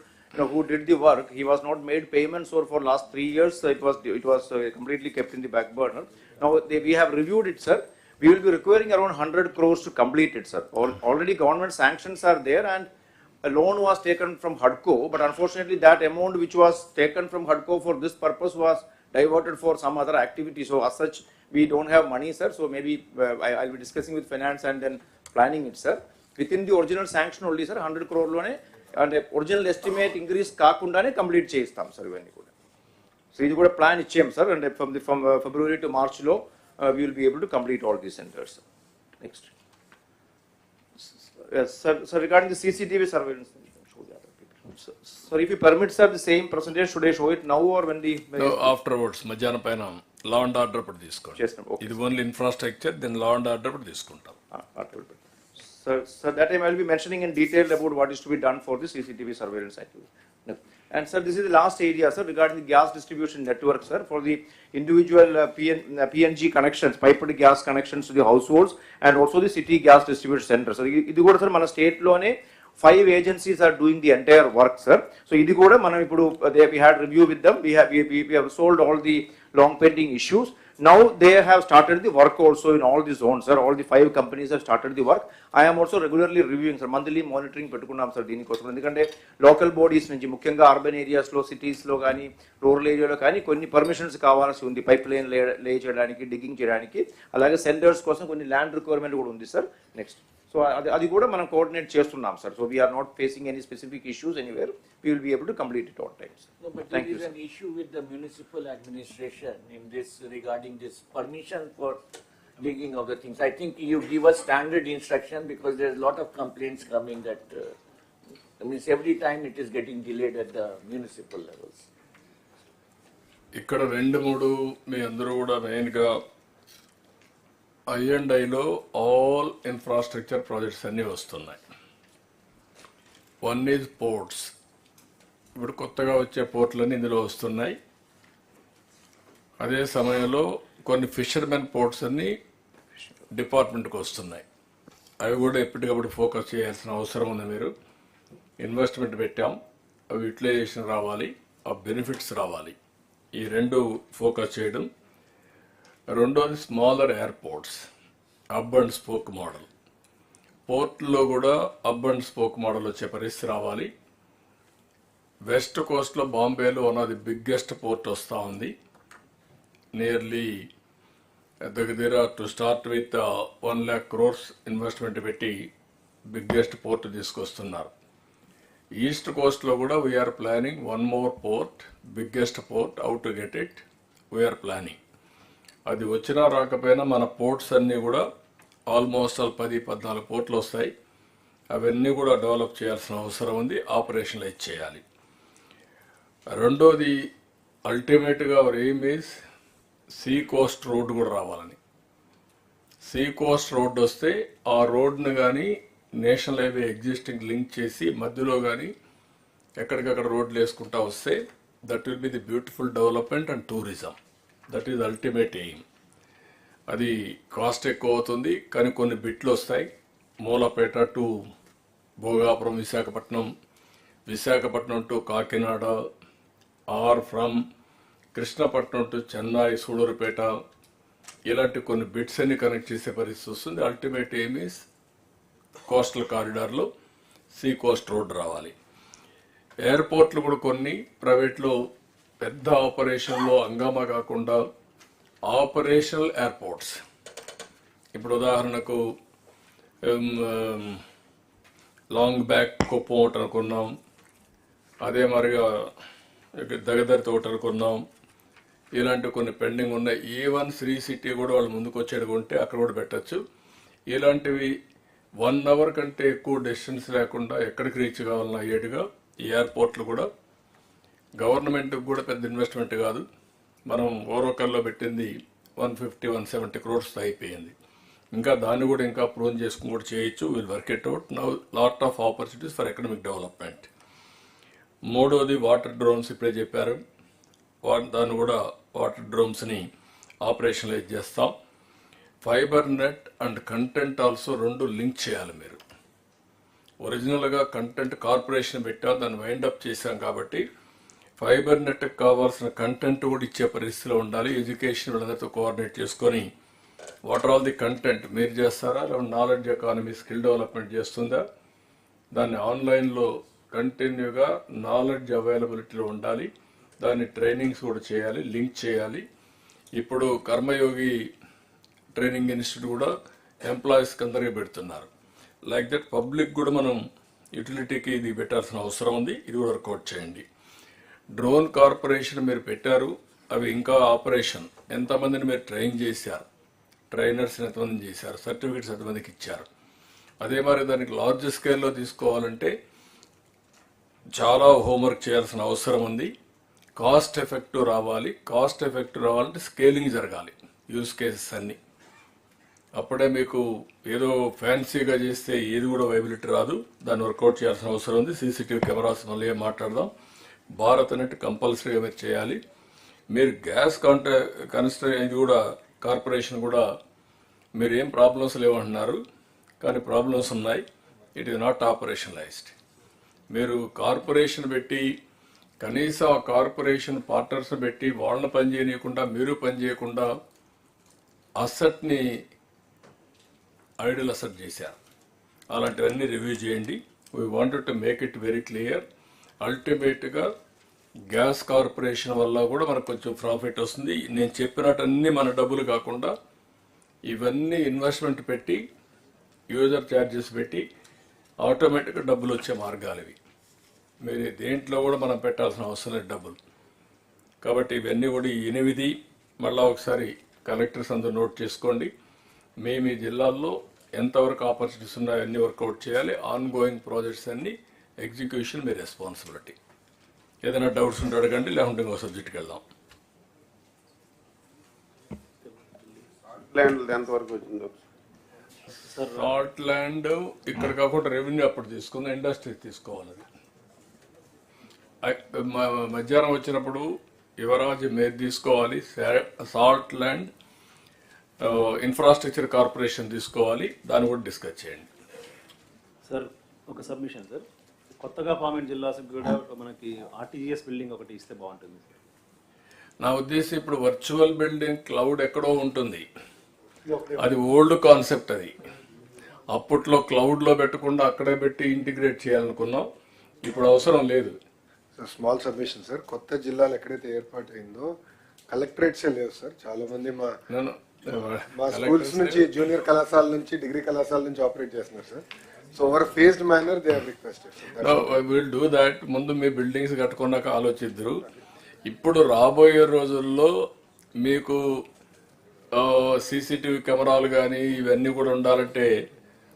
who did the work. He was not made payments for last 3 years. It was completely kept in the back burner. Now we have reviewed it, sir. We will be requiring around 100 crores to complete it, sir. Already government sanctions are there, and a loan was taken from HUDCO, but unfortunately that amount which was taken from HUDCO for this purpose was diverted for some other activity. So as such, we don't have money, sir. So maybe I'll be discussing with finance and then planning it, sir. Within the original sanction only, sir, 100 crore lone and original estimate increase కాకుండానే complete చేయిస్తాం sir ఇవన్నీ కూడా. So ఇది కూడా plan ఇచ్చాం sir, and from February to March లో we will be able to complete all these centers. Next. Yes, sir, regarding the CCTV surveillance, show the other people. Sir, if you permit, sir, the same presentation, should I show it now or when the... No, afterwards, మధ్యాహ్నం పైన లా and order ఇప్పుడు తీసుకోండి. ఇది only infrastructure, then law and order ఇప్పుడు తీసుకుంటాం. Sir, that time I will be mentioning in detail about what is to be done for the CCTV surveillance activity. And sir, this is the last area, sir, regarding the gas distribution network, sir, for the individual PNG connections, piped gas connections to the households, and also the city gas distribution center. So, ఇది కూడా sir మన state లోనే 5 agencies are doing the entire work, sir. So, ఇది కూడా మనం ఇప్పుడు we had review with them. We have solved all the long pending issues. Now they have started the work also in all the zones, sir. All the 5 companies have started the work. I am also regularly reviewing, sir. Monthly monitoring పెట్టుకున్నాం sir దీనికోసం. ఎందుకంటే local bodies నుంచి ముఖ్యంగా urban ఏరియాస్లో, సిటీస్లో కానీ, rural ఏరియాలో కానీ కొన్ని పర్మిషన్స్ కావాల్సి ఉంది. పైప్ లైన్ లే చేయడానికి, డిగ్గింగ్ చేయడానికి, అలాగే సెంటర్స్ కోసం కొన్ని ల్యాండ్ రిక్వైర్మెంట్ కూడా ఉంది సార్. నెక్స్ట్. So, అది కూడా మనం కోఆర్డినేట్ చేస్తున్నాం sir. So, we are not facing any specific issues anywhere. We will be able to complete it on time, sir. No, but Thank there you, is sir. an issue with the municipal administration in this regarding this permission for digging of the things. I think you give us standard instruction because there is a lot of complaints coming that means every time it is getting delayed at the municipal levels. ఇక్కడ 2-3 మీ అందరూ కూడా మెయిన్గా I&Iలో all infrastructure projects అన్నీ వస్తున్నాయి. One is ports. ఇప్పుడు కొత్తగా వచ్చే పోర్ట్లన్నీ ఇందులో వస్తున్నాయి. అదే సమయంలో కొన్ని ఫిషర్మెన్ పోర్ట్స్ అన్నీ డిపార్ట్మెంట్కి వస్తున్నాయి. అవి కూడా ఎప్పటికప్పుడు ఫోకస్ చేయాల్సిన అవసరం ఉంది. మీరు ఇన్వెస్ట్మెంట్ పెట్టాం, అవి యూటిలైజేషన్ రావాలి, ఆ బెనిఫిట్స్ రావాలి. ఈ 2 ఫోకస్ చేయడం. రెండోది స్మాలర్ ఎయిర్పోర్ట్స్, అబ్ అండ్ స్పోక్ మోడల్. పోర్ట్లో కూడా అబ్ అండ్ స్పోక్ మోడల్ వచ్చే పరిస్థితి రావాలి. వెస్ట్ కోస్ట్లో బాంబేలో one of the biggest port వస్తూ ఉంది. నియర్లీ దగ్గర to start with 1 lakh crores investment పెట్టి బిగ్గెస్ట్ పోర్ట్ తీసుకొస్తున్నారు. ఈస్ట్ కోస్ట్లో కూడా we are planning 1 more port, biggest port. How to get it we are planning. అది వచ్చినా రాకపోయినా మన పోర్ట్స్ అన్నీ కూడా ఆల్మోస్ట్ 10-14 పోర్ట్లు వస్తాయి. అవన్నీ కూడా డెవలప్ చేయాల్సిన అవసరం ఉంది. ఆపరేషనలైజ్ చేయాలి. రెండోది అల్టిమేట్గా hour aim is see coast road కూడా రావాలని. సీ కోస్ట్ రోడ్ వస్తే ఆ రోడ్ను కానీ నేషనల్ హైవే ఎగ్జిస్టింగ్ లింక్ చేసి మధ్యలో కానీ ఎక్కడికక్కడ రోడ్లు వేసుకుంటా వస్తే that will be the beautiful development and tourism. That is ultimate aim. అది కాస్ట్ ఎక్కువ అవుతుంది కానీ కొన్ని బిట్లు వస్తాయి. Moolapeta to Bhogapuram, Visakhapatnam to Kakinada, or from Krishnapatnam to Chennai, Sullurpeta, ఇలాంటి కొన్ని బిట్స్ అన్ని కనెక్ట్ చేసే పరిస్థితి వస్తుంది. అల్టిమేట్ ఎయిమ్ ఈజ్ కోస్టల్ కారిడార్లో సీ కోస్ట్ రోడ్ రావాలి. ఎయిర్పోర్ట్లు కూడా కొన్ని ప్రైవేట్లో పెద్ద ఆపరేషన్లో హంగామా కాకుండా ఆపరేషనల్ ఎయిర్పోర్ట్స్. ఇప్పుడు ఉదాహరణకు లాంగ్ బ్యాక్ కుప్పం ఒకటి అనుకున్నాం, అదే మరిగా దగదరితో ఒకటి అనుకున్నాం. ఇలాంటి కొన్ని పెండింగ్ ఉన్నాయి. ఈవెన్ శ్రీ సిటీ కూడా వాళ్ళు ముందుకు వచ్చేడుకుంటే అక్కడ కూడా పెట్టచ్చు. ఇలాంటివి 1 hour కంటే ఎక్కువ డిస్టెన్స్ లేకుండా ఎక్కడికి రీచ్ కావాలన్నా అయ్యేట్టుగా ఈ ఎయిర్పోర్ట్లు కూడా గవర్నమెంట్కి కూడా పెద్ద ఇన్వెస్ట్మెంట్ కాదు. మనం ఓరోకల్లో పెట్టింది 150-170 crores అయిపోయింది. ఇంకా దాన్ని కూడా ఇంకా ప్రూవ్ చేసుకుని కూడా చేయొచ్చు. Will work it out. Now lot of opportunities for economic development. మూడోది వాటర్ డ్రోన్స్. ఇప్పుడే చెప్పారు, దాన్ని కూడా వాటర్ డ్రోన్స్ని ఆపరేషనలైజ్ చేస్తాం. Fibre net and content also 2 link చేయాలి. మీరు ఒరిజినల్గా కంటెంట్ కార్పొరేషన్ పెట్టాం, దాన్ని వైండప్ చేశాం కాబట్టి ఫైబర్ నెట్కి కావాల్సిన కంటెంట్ కూడా ఇచ్చే పరిస్థితిలో ఉండాలి. ఎడ్యుకేషన్ వీళ్ళందరితో కోఆర్డినేట్ చేసుకొని వాట్ ఆల్ ది కంటెంట్ మీరు చేస్తారా, లేకపోతే నాలెడ్జ్ ఎకానమీ స్కిల్ డెవలప్మెంట్ చేస్తుందా, దాన్ని ఆన్లైన్లో కంటిన్యూగా నాలెడ్జ్ అవైలబిలిటీలో ఉండాలి. దాన్ని ట్రైనింగ్స్ కూడా చేయాలి, లింక్ చేయాలి. ఇప్పుడు కర్మయోగి ట్రైనింగ్ ఇన్స్టిట్యూట్ కూడా ఎంప్లాయీస్కి అందరికీ పెడుతున్నారు. లైక్ దట్ పబ్లిక్ కూడా మనం యూటిలిటీకి ఇది పెట్టాల్సిన అవసరం ఉంది. ఇది కూడా వర్కౌట్ చేయండి. డ్రోన్ కార్పొరేషన్ మీరు పెట్టారు, అవి ఇంకా ఆపరేషన్ ఎంతమందిని మీరు ట్రైన్ చేశారు, ట్రైనర్స్ ఎంతమందిని చేశారు, సర్టిఫికెట్స్ ఎంతమందికి ఇచ్చారు. అదే మరి దానికి లార్జ్ స్కేల్లో తీసుకోవాలంటే చాలా హోంవర్క్ చేయాల్సిన అవసరం ఉంది. కాస్ట్ ఎఫెక్టివ్ రావాలి. కాస్ట్ ఎఫెక్టివ్ రావాలంటే స్కేలింగ్ జరగాలి యూజ్ కేసెస్ అన్నీ. అప్పుడే మీకు ఏదో ఫ్యాన్సీగా చేస్తే ఏది కూడా వైబిలిటీ రాదు. దాన్ని వర్కౌట్ చేయాల్సిన అవసరం ఉంది. సీసీటీవీ కెమెరాస్ మళ్ళీ ఏం మాట్లాడదాం. భారత్ అనేది కంపల్సరీగా మీరు చేయాలి. మీరు గ్యాస్ ఇది కూడా కార్పొరేషన్ కూడా మీరు ఏం ప్రాబ్లమ్స్ లేవంటున్నారు, కానీ ప్రాబ్లమ్స్ ఉన్నాయి. It is not ఆపరేషనలైజ్డ్. మీరు కార్పొరేషన్ పెట్టి కనీసం ఆ కార్పొరేషన్ పార్ట్నర్స్ పెట్టి వాళ్ళని పని చేయనీయకుండా మీరు పని చేయకుండా అసెట్ని ఐడల్ అసెట్ చేశారు. అలాంటివన్నీ రివ్యూ చేయండి. We wanted to make it very clear. అల్టిమేట్గా గ్యాస్ కార్పొరేషన్ వల్ల కూడా మనకు కొంచెం ప్రాఫిట్ వస్తుంది. నేను చెప్పినట్టన్నీ మన డబ్బులు కాకుండా ఇవన్నీ ఇన్వెస్ట్మెంట్ పెట్టి యూజర్ ఛార్జెస్ పెట్టి ఆటోమేటిక్గా డబ్బులు వచ్చే మార్గాలు ఇవి. మీరు దేంట్లో కూడా మనం పెట్టాల్సిన అవసరం లేదు డబ్బులు. కాబట్టి ఇవన్నీ కూడా 8 మళ్ళీ ఒకసారి కలెక్టర్స్ అందరూ నోట్ చేసుకోండి. మీ జిల్లాల్లో ఎంతవరకు ఆపర్చునిటీస్ ఉన్నాయో అన్నీ వర్కౌట్ చేయాలి. ఆన్ గోయింగ్ ప్రాజెక్ట్స్ అన్నీ ఎగ్జిక్యూషన్ మీ రెస్పాన్సిబిలిటీ. ఏదైనా డౌట్స్ ఉంటే అడగండి, లేకుంటే ఇంకో సబ్జెక్ట్కి వెళ్దాం. ఎంతవరకు వచ్చిందో సాల్ట్ ల్యాండ్ ఇక్కడ కాకుండా రెవెన్యూ అప్పుడు తీసుకుందాం, ఇండస్ట్రీ తీసుకోవాలి. మధ్యాహ్నం వచ్చినప్పుడు యువరాజ్ మీరు తీసుకోవాలి. సాల్ట్ ల్యాండ్ ఇన్ఫ్రాస్ట్రక్చర్ కార్పొరేషన్ తీసుకోవాలి. దాన్ని కూడా డిస్కస్ చేయండి. సార్ ఒక సబ్మిషన్ సార్, కొత్తగా ఫామ్ అయిన జిల్లాకి కూడా మనకి ఆర్టీజీఎస్ బిల్డింగ్ ఒకటి ఇస్తే బాగుంటుంది. నా ఉద్దేశం ఇప్పుడు వర్చువల్ బిల్డింగ్ క్లౌడ్ ఎక్కడో ఉంటుంది, అది ఓల్డ్ కాన్సెప్ట్. అది అప్పట్లో క్లౌడ్లో పెట్టకుండా అక్కడే పెట్టి ఇంటిగ్రేట్ చేయాలనుకున్నాం. ఇప్పుడు అవసరం లేదు. స్మాల్ సబ్మిషన్ సార్, కొత్త జిల్లాలు ఎక్కడైతే ఏర్పాటు అయిందో కలెక్టరేట్సే లేవు సార్. చాలా మంది మా స్కూల్స్ నుంచి, జూనియర్ కళాశాల నుంచి, డిగ్రీ కలెక్టరేట్ నుంచి ఆపరేట్ చేస్తున్నారు sir. So over phased manner they have requested. Will do that. ముందు మీ బిల్డింగ్స్ కట్టుకున్నాక ఆలోచిద్దరు. ఇప్పుడు రాబోయే రోజుల్లో మీకు సీసీటీవీ కెమెరాలు కానీ ఇవన్నీ కూడా ఉండాలంటే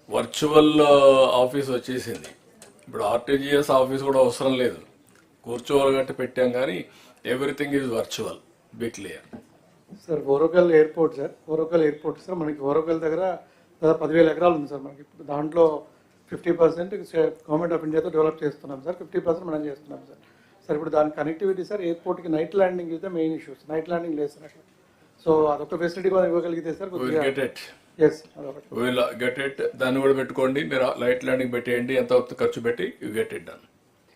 వర్చువల్ ఆఫీస్ వచ్చేసింది. ఇప్పుడు ఆర్టీజీఎస్ ఆఫీస్ కూడా అవసరం లేదు, కూర్చోవాలి గట్టి పెట్టాం, కానీ everything is virtual. Be clear. Sir Orvakal airport sir మనకి ఓరోకల్ దగ్గర దాదాపు 10,000 ఎకరాలు ఉంది సార్. మనకి ఇప్పుడు దాంట్లో 50% గవర్నమెంట్ ఆఫ్ ఇండియాతో డెవలప్ చేస్తున్నాం సార్, 50% మనం చేస్తున్నాం సార్. సార్ ఇప్పుడు దాని కనెక్టివిటీ సార్, ఎయిర్పోర్ట్కి night landing is the main issues. Night landing లేదు సార్ అక్కడ. సో అదొక ఫెసిలిటీ కూడా ఇవ్వగలిగితే సార్ గెట్ ఇట్. దాన్ని కూడా పెట్టుకోండి. మీరు లైట్ ల్యాండింగ్ పెట్టేయండి, ఎంత ఖర్చు పెట్టి you get it done.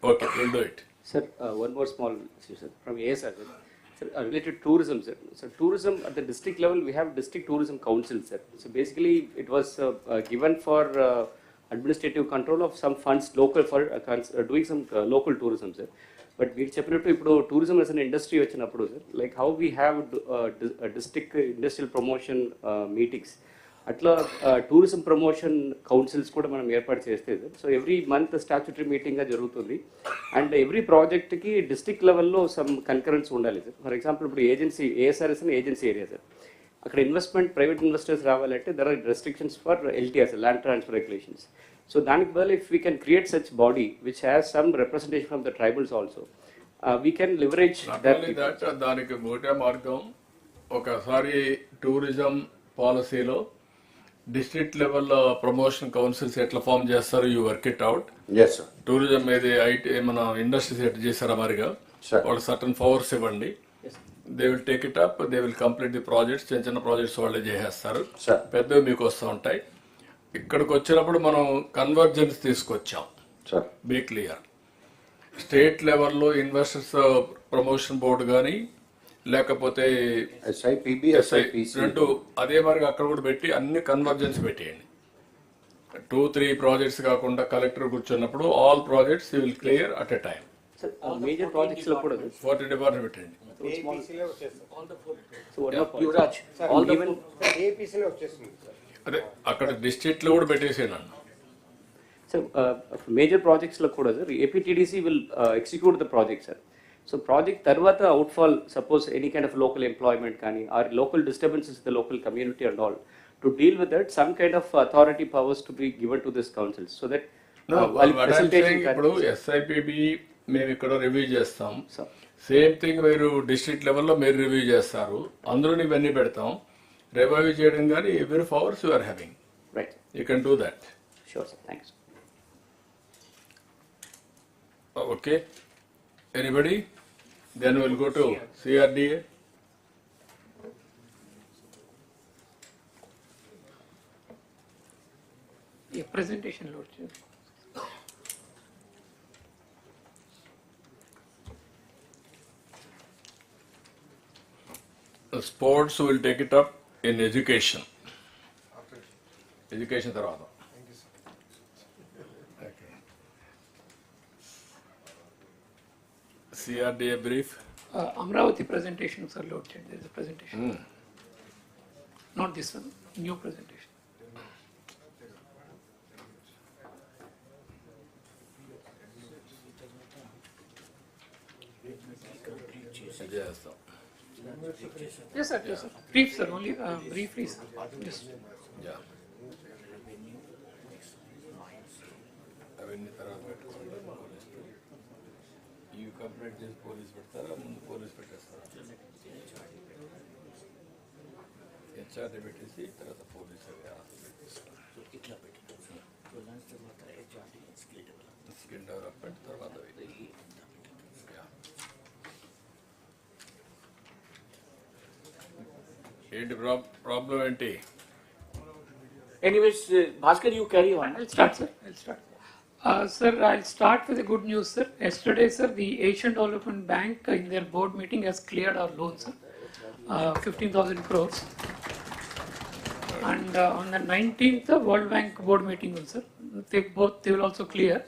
Okay, will do it. Sir one more small sir from ASR sir. Sir, related to tourism, sir. So tourism at the district level, we have district tourism council, sir. So basically, it was given for administrative control of some funds local for doing some local tourism, sir. But we చెప్పినట్టు ఇప్పుడు tourism as an industry వచ్చినప్పుడు, sir, like how we have district industrial promotion meetings. అట్లా tourism promotion councils కూడా మనం ఏర్పాటు చేస్తే sir. So every month statutory మీటింగ్గా జరుగుతుంది. అండ్ ఎవ్రీ ప్రాజెక్ట్కి డిస్ట్రిక్ట్ లెవెల్లో సమ్ కన్కరెన్స్ ఉండాలి సార్. ఫర్ ఎగ్జాంపుల్ ఇప్పుడు ASRS అని ఏజెన్సీ ఏరియా సార్. అక్కడ ఇన్వెస్ట్మెంట్ ప్రైవేట్ ఇన్వెస్టర్స్ రావాలంటే there are restrictions for LTRs, land transfer regulations. So దానికి బదులు if we can create such body which has some representation from the tribals also, we can leverage దానికి ఒకటే మార్గం. ఒకసారి tourism పాలసీలో district లెవెల్లో promotion councils ఎట్లా ఫామ్ చేస్తారు, you work it out. Tourism మీద ఐటీ మన ఇండస్ట్రీస్ ఎట్ చేస్తారా మరిగా, వాళ్ళు సర్టన్ పవర్స్ ఇవ్వండి. They will take it up, they will complete the projects. చిన్న ప్రాజెక్ట్స్ వాళ్ళే చేసేస్తారు, పెద్దవి మీకు వస్తూ ఉంటాయి. ఇక్కడికి వచ్చినప్పుడు మనం కన్వర్జెన్స్ తీసుకొచ్చాం. Be clear. స్టేట్ లెవెల్లో ఇన్వెస్టర్స్ ప్రమోషన్ బోర్డు కానీ లేకపోతే రెండు అదే మరి అక్కడ కూడా పెట్టి అన్ని కన్వర్జెన్స్ పెట్టేయండి. 2-3 ప్రాజెక్ట్స్ కాకుండా కలెక్టర్ కూర్చున్నప్పుడు all projects you will clear at a time. Major projects లో కూడా 40 డిపార్ట్మెంట్ పెట్టండి. అదే అక్కడ డిస్ట్రిక్ట్ లో కూడా పెట్టేసేయండి. So, major projects lo kuda sir, APTDC will execute the project, sir. So, project tarvata outfall, suppose any kind of local employment kani or local disturbances in the local community and all, to deal with that, some kind of authority powers to be given to this council, so that No, while what I'm presentation saying, ఇప్పుడు SIPB మేము ఇక్కడ review చేస్తాం, same thing మీరు district లెవెల్లో మీరు review చేస్తారు, అందులో ఇవన్నీ పెడతాం, రివ్యూ చేయడం కానీ ఎవరి powers you are having, right, you can do that. Sure sir, thanks. Okay, anybody? Then we'll go to CRDA. Yeah, presentation, Lord Chair. Sports will take it up in education. Education తర్వాత. CRDA brief. Amravati presentation, sir, Lord Chair. There is a presentation. Not this one, new presentation. Yes, sir, yes, sir. Brief, sir, only briefly, sir. Yes. Yeah. అవన్నీ తర్వాత పెట్టుకోండి. ఈ complaint చేసి police పెడతారా, ముందు police పెట్టేస్తారా? HRD పెట్టేసి తర్వాత police ఇట్లా పెట్టినాం సార్. లంచ్ తర్వాత హెచ్ఆర్డీ స్కిల్ డెవలప్మెంట్ తర్వాత ఏంటి ప్రాబ్లం ఏంటి? Anyways, Bhaskar, you carry on. I'll start, sir. Sir, I'll start with the good news, sir. Yesterday, sir, the Asian Development Bank in their board meeting has cleared our loan, sir. 15,000 crores. And on the 19th, the World Bank board meeting, sir. They will also clear.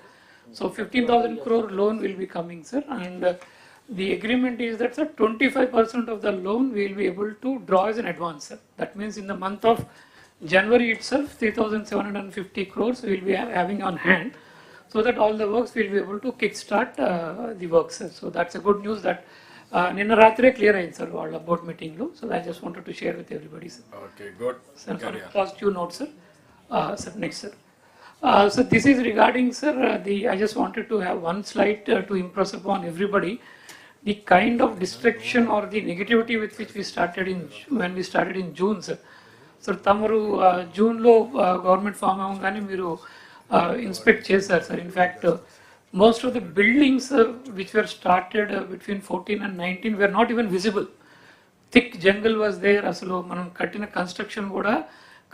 So 15,000 crore loan will be coming, sir. And the agreement is that, sir, 25% of the loan we will be able to draw as an advance, sir. That means in the month of January itself, 3,750 crores we will be having on hand, so that all the works will be able to kickstart the works, sir. So that's a good news that Ninna Ratre clear ayin, sir, all board meeting lo. So I just wanted to share with everybody, sir. Okay, good. Sir, on a positive note, sir. Sir, next, sir. So this is regarding, sir, I just wanted to have one slide to impress upon everybody the kind of distraction or the negativity with which we started when we started in June, sir. So tamaru June lo government farm avangane meeru inspect chesaru, sir. In fact, most of the buildings which were started between 14 and 19 were not even visible. Thick jungle was there. Asalu manam kattina construction kuda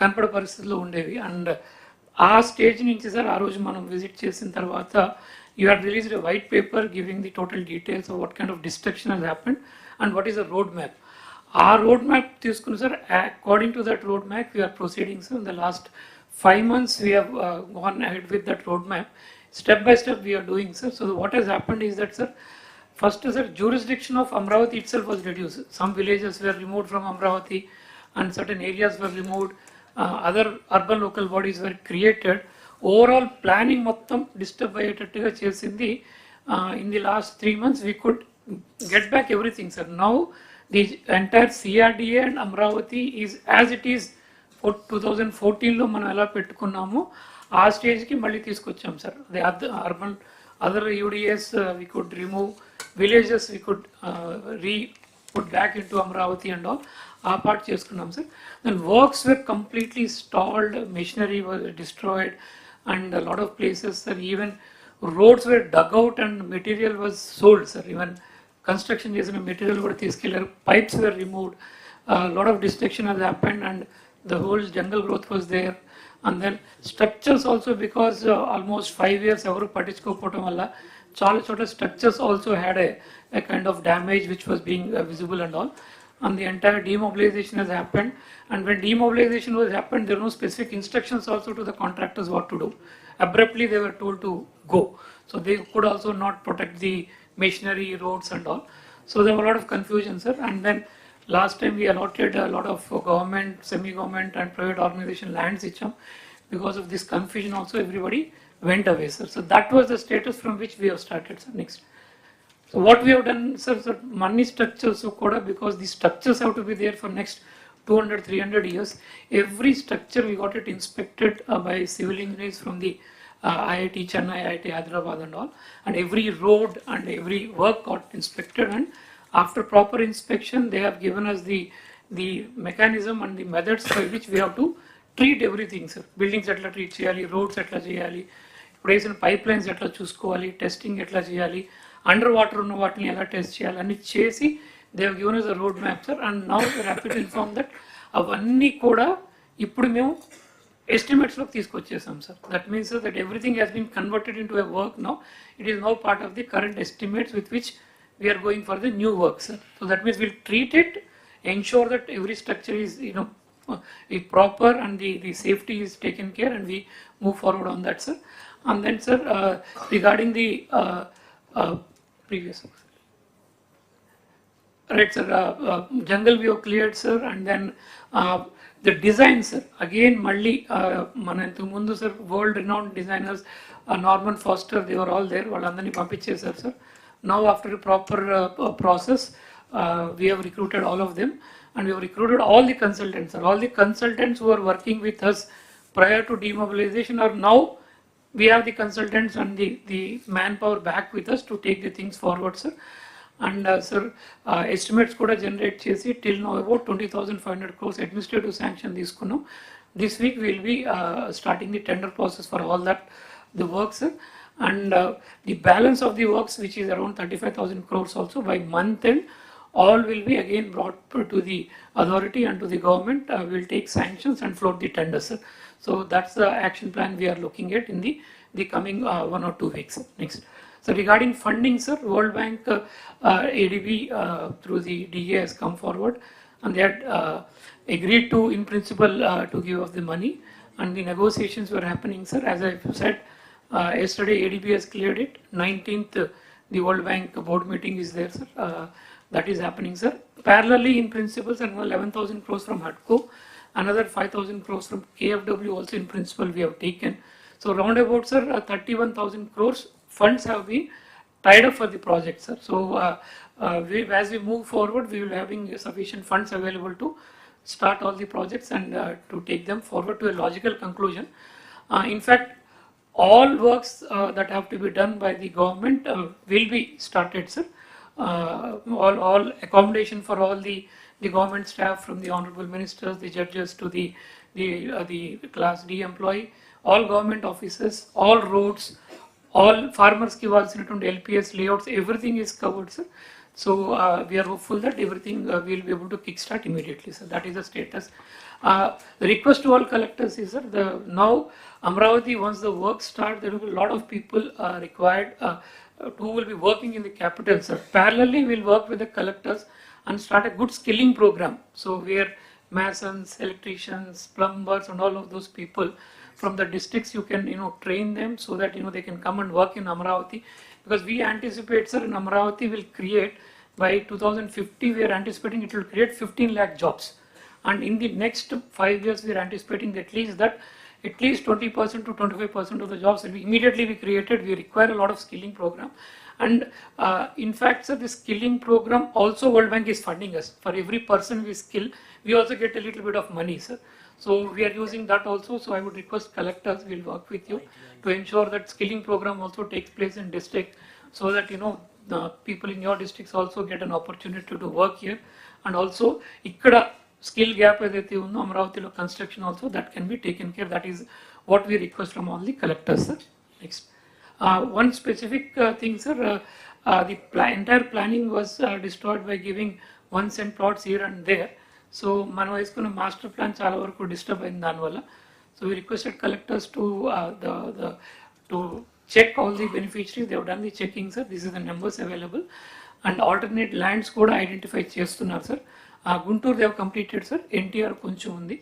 kanpada paristhitilo undevi. And ఆ stage నుంచి sir ఆ రోజు మనం visit చేసిన తర్వాత you had released a white paper giving the total details of what kind of destruction has happened and what is the road map. Our road map తీసుకుని sir, according to that road map we are proceeding, sir. In the last 5 months we have gone ahead with that road map. Step by step we are doing, sir. So what has happened is that, sir, first, sir, jurisdiction of Amravati itself was reduced. Some villages were removed from Amravati and certain areas were removed. Other urban local bodies were created. Overall planning మొత్తం disturb అయ్యేటట్టుగా చేసింది. In the last 3 months we could get back everything, sir. Now the entire CRDA and Amravati is as it is for 2014 లో మనం ఎలా పెట్టుకున్నామో ఆ స్టేజ్కి మళ్ళీ తీసుకొచ్చాం, sir. The other UDS we could remove, villages we could put back into Amravati and all. ఆ part చేసుకున్నాం, sir. Then works were completely stalled, machinery was destroyed, and a lot of places, sir, even roads were dug out and material was sold, sir. Even construction చేసిన material కూడా తీసుకెళ్లారు. Pipes were removed. A lot of destruction has happened and the whole jungle growth was there. And then structures also, because almost 5 years ఎవరు పట్టించుకోకపోవడం వల్ల చాలా చోట structures also had a kind of damage which was being visible and all. And the entire demobilization has happened. And when demobilization was happened, there were no specific instructions also to the contractors what to do. Abruptly they were told to go. So they could also not protect the machinery, roads and all. So there was a lot of confusion, sir. And then last time we allotted a lot of government, semi-government and private organization lands. Because of this confusion also, everybody went away, sir. So that was the status from which we have started, sir. Next. So what we have done, sir, money structures so Koda, because the structures have to be there for next 200, 300 years. Every structure we got it inspected by civil engineers from the IIT Chennai, IIT Hyderabad and all. And every road and every work got inspected, and after proper inspection, they have given us the mechanism and the methods by which we have to treat everything, sir. Buildings etla treat cheyali, roads etla cheyali, ఇప్పుడు pipelines ఎట్లా చూసుకోవాలి, testing ఎట్లా చేయాలి, under water ఉన్న వాటిని ఎలా test చేయాలి అన్ని చేసి they have given us a road map, sir. And now we are happy to inform that అవన్నీ కూడా ఇప్పుడు మేము ఎస్టిమేట్స్లోకి తీసుకొచ్చేసాం, sir. That means that everything has been converted into a work now. It is now part of the current estimates with which we are going for the new work, sir. So that means we'll treat it, ensure that every structure is, is proper and the safety is taken care, and we move forward on that, sir. And then, sir, regarding the previous, right, sir, jungle we have cleared, sir, and then the design, sir, again, Malli, Manantu Mundu, sir, world renowned designers, Norman Foster, they were all there, Valandani Pampichesar, sir. Now, after a proper process, we have recruited all of them, and we have recruited all the consultants, sir. All the consultants who are working with us prior to demobilization are now, we have the consultants and the manpower back with us to take the things forward, sir. And sir, estimates could generate chesi till now about 20,500 crores administrative sanction తీసుకున్నాం. This week we will be starting the tender process for all that, the work, sir. And the balance of the works, which is around 35,000 crores also, by month end, all will be again brought to the authority and to the government. We will take sanctions and float the tenders, sir. So that's the action plan we are looking at in the coming 1 or 2 weeks. Next. So regarding funding, sir, World Bank, ADB through the DA has come forward, and they had agreed to, in principle, to give us the money, and the negotiations were happening, sir. As I said, yesterday ADB has cleared it. 19th, the World Bank board meeting is there, sir. That is happening, sir. Parallelly, in principle, sir, 11,000 crores from HUDCO, another 5,000 crores from KFW also in principle we have taken. So roundabout, sir, 31,000 crores funds have been tied up for the project, sir. So as we move forward, we will be having sufficient funds available to start all the projects and to take them forward to a logical conclusion. In fact, all works that have to be done by the government will be started, sir. All accommodation for all the government staff, from the honorable ministers, the judges, to the class D employee, all government offices, all roads, all farmers ki valsinatundi LPS layouts, everything is covered, sir. So we are hopeful that everything we will be able to kickstart immediately, sir. That is the status. The request to all collectors is, sir, now Amravati, once the work starts, there will be a lot of people required who will be working in the capital, sir. Parallelly, we will work with the collectors and start a good skilling program. So where masons, electricians, plumbers, and all of those people from the districts, you can train them so that they can come and work in Amravati. Because we anticipate, sir, in Amravati will create, by 2050, we are anticipating it will create 15 lakh jobs. And in the next 5 years, we are anticipating at least 20% to 25% of the jobs will be immediately be created. We require a lot of skilling program. And in fact, sir, the skilling program also World Bank is funding us. For every person we skill, we also get a little bit of money, sir. So we are using that also. So I would request collectors will work with you to ensure that skilling program also takes place in district, so that the people in your districts also get an opportunity to work here. And also ikkada skill gap edaithe undo Amravati construction also, that can be taken care. That is what we request from all the collectors, sir. Next. One specific thing, sir, the entire planning was destroyed by giving 1 cent plots here and there. So మనం వేసుకున్న master plan చాలా వరకు disturb అయింది దానివల్ల. So we requested collectors to to check all the beneficiaries. They have done the checking, sir. This is the numbers available, and alternate lands కూడా identify చేస్తున్నారు, sir. Guntur they have completed, sir. NTR కొంచెం ఉంది,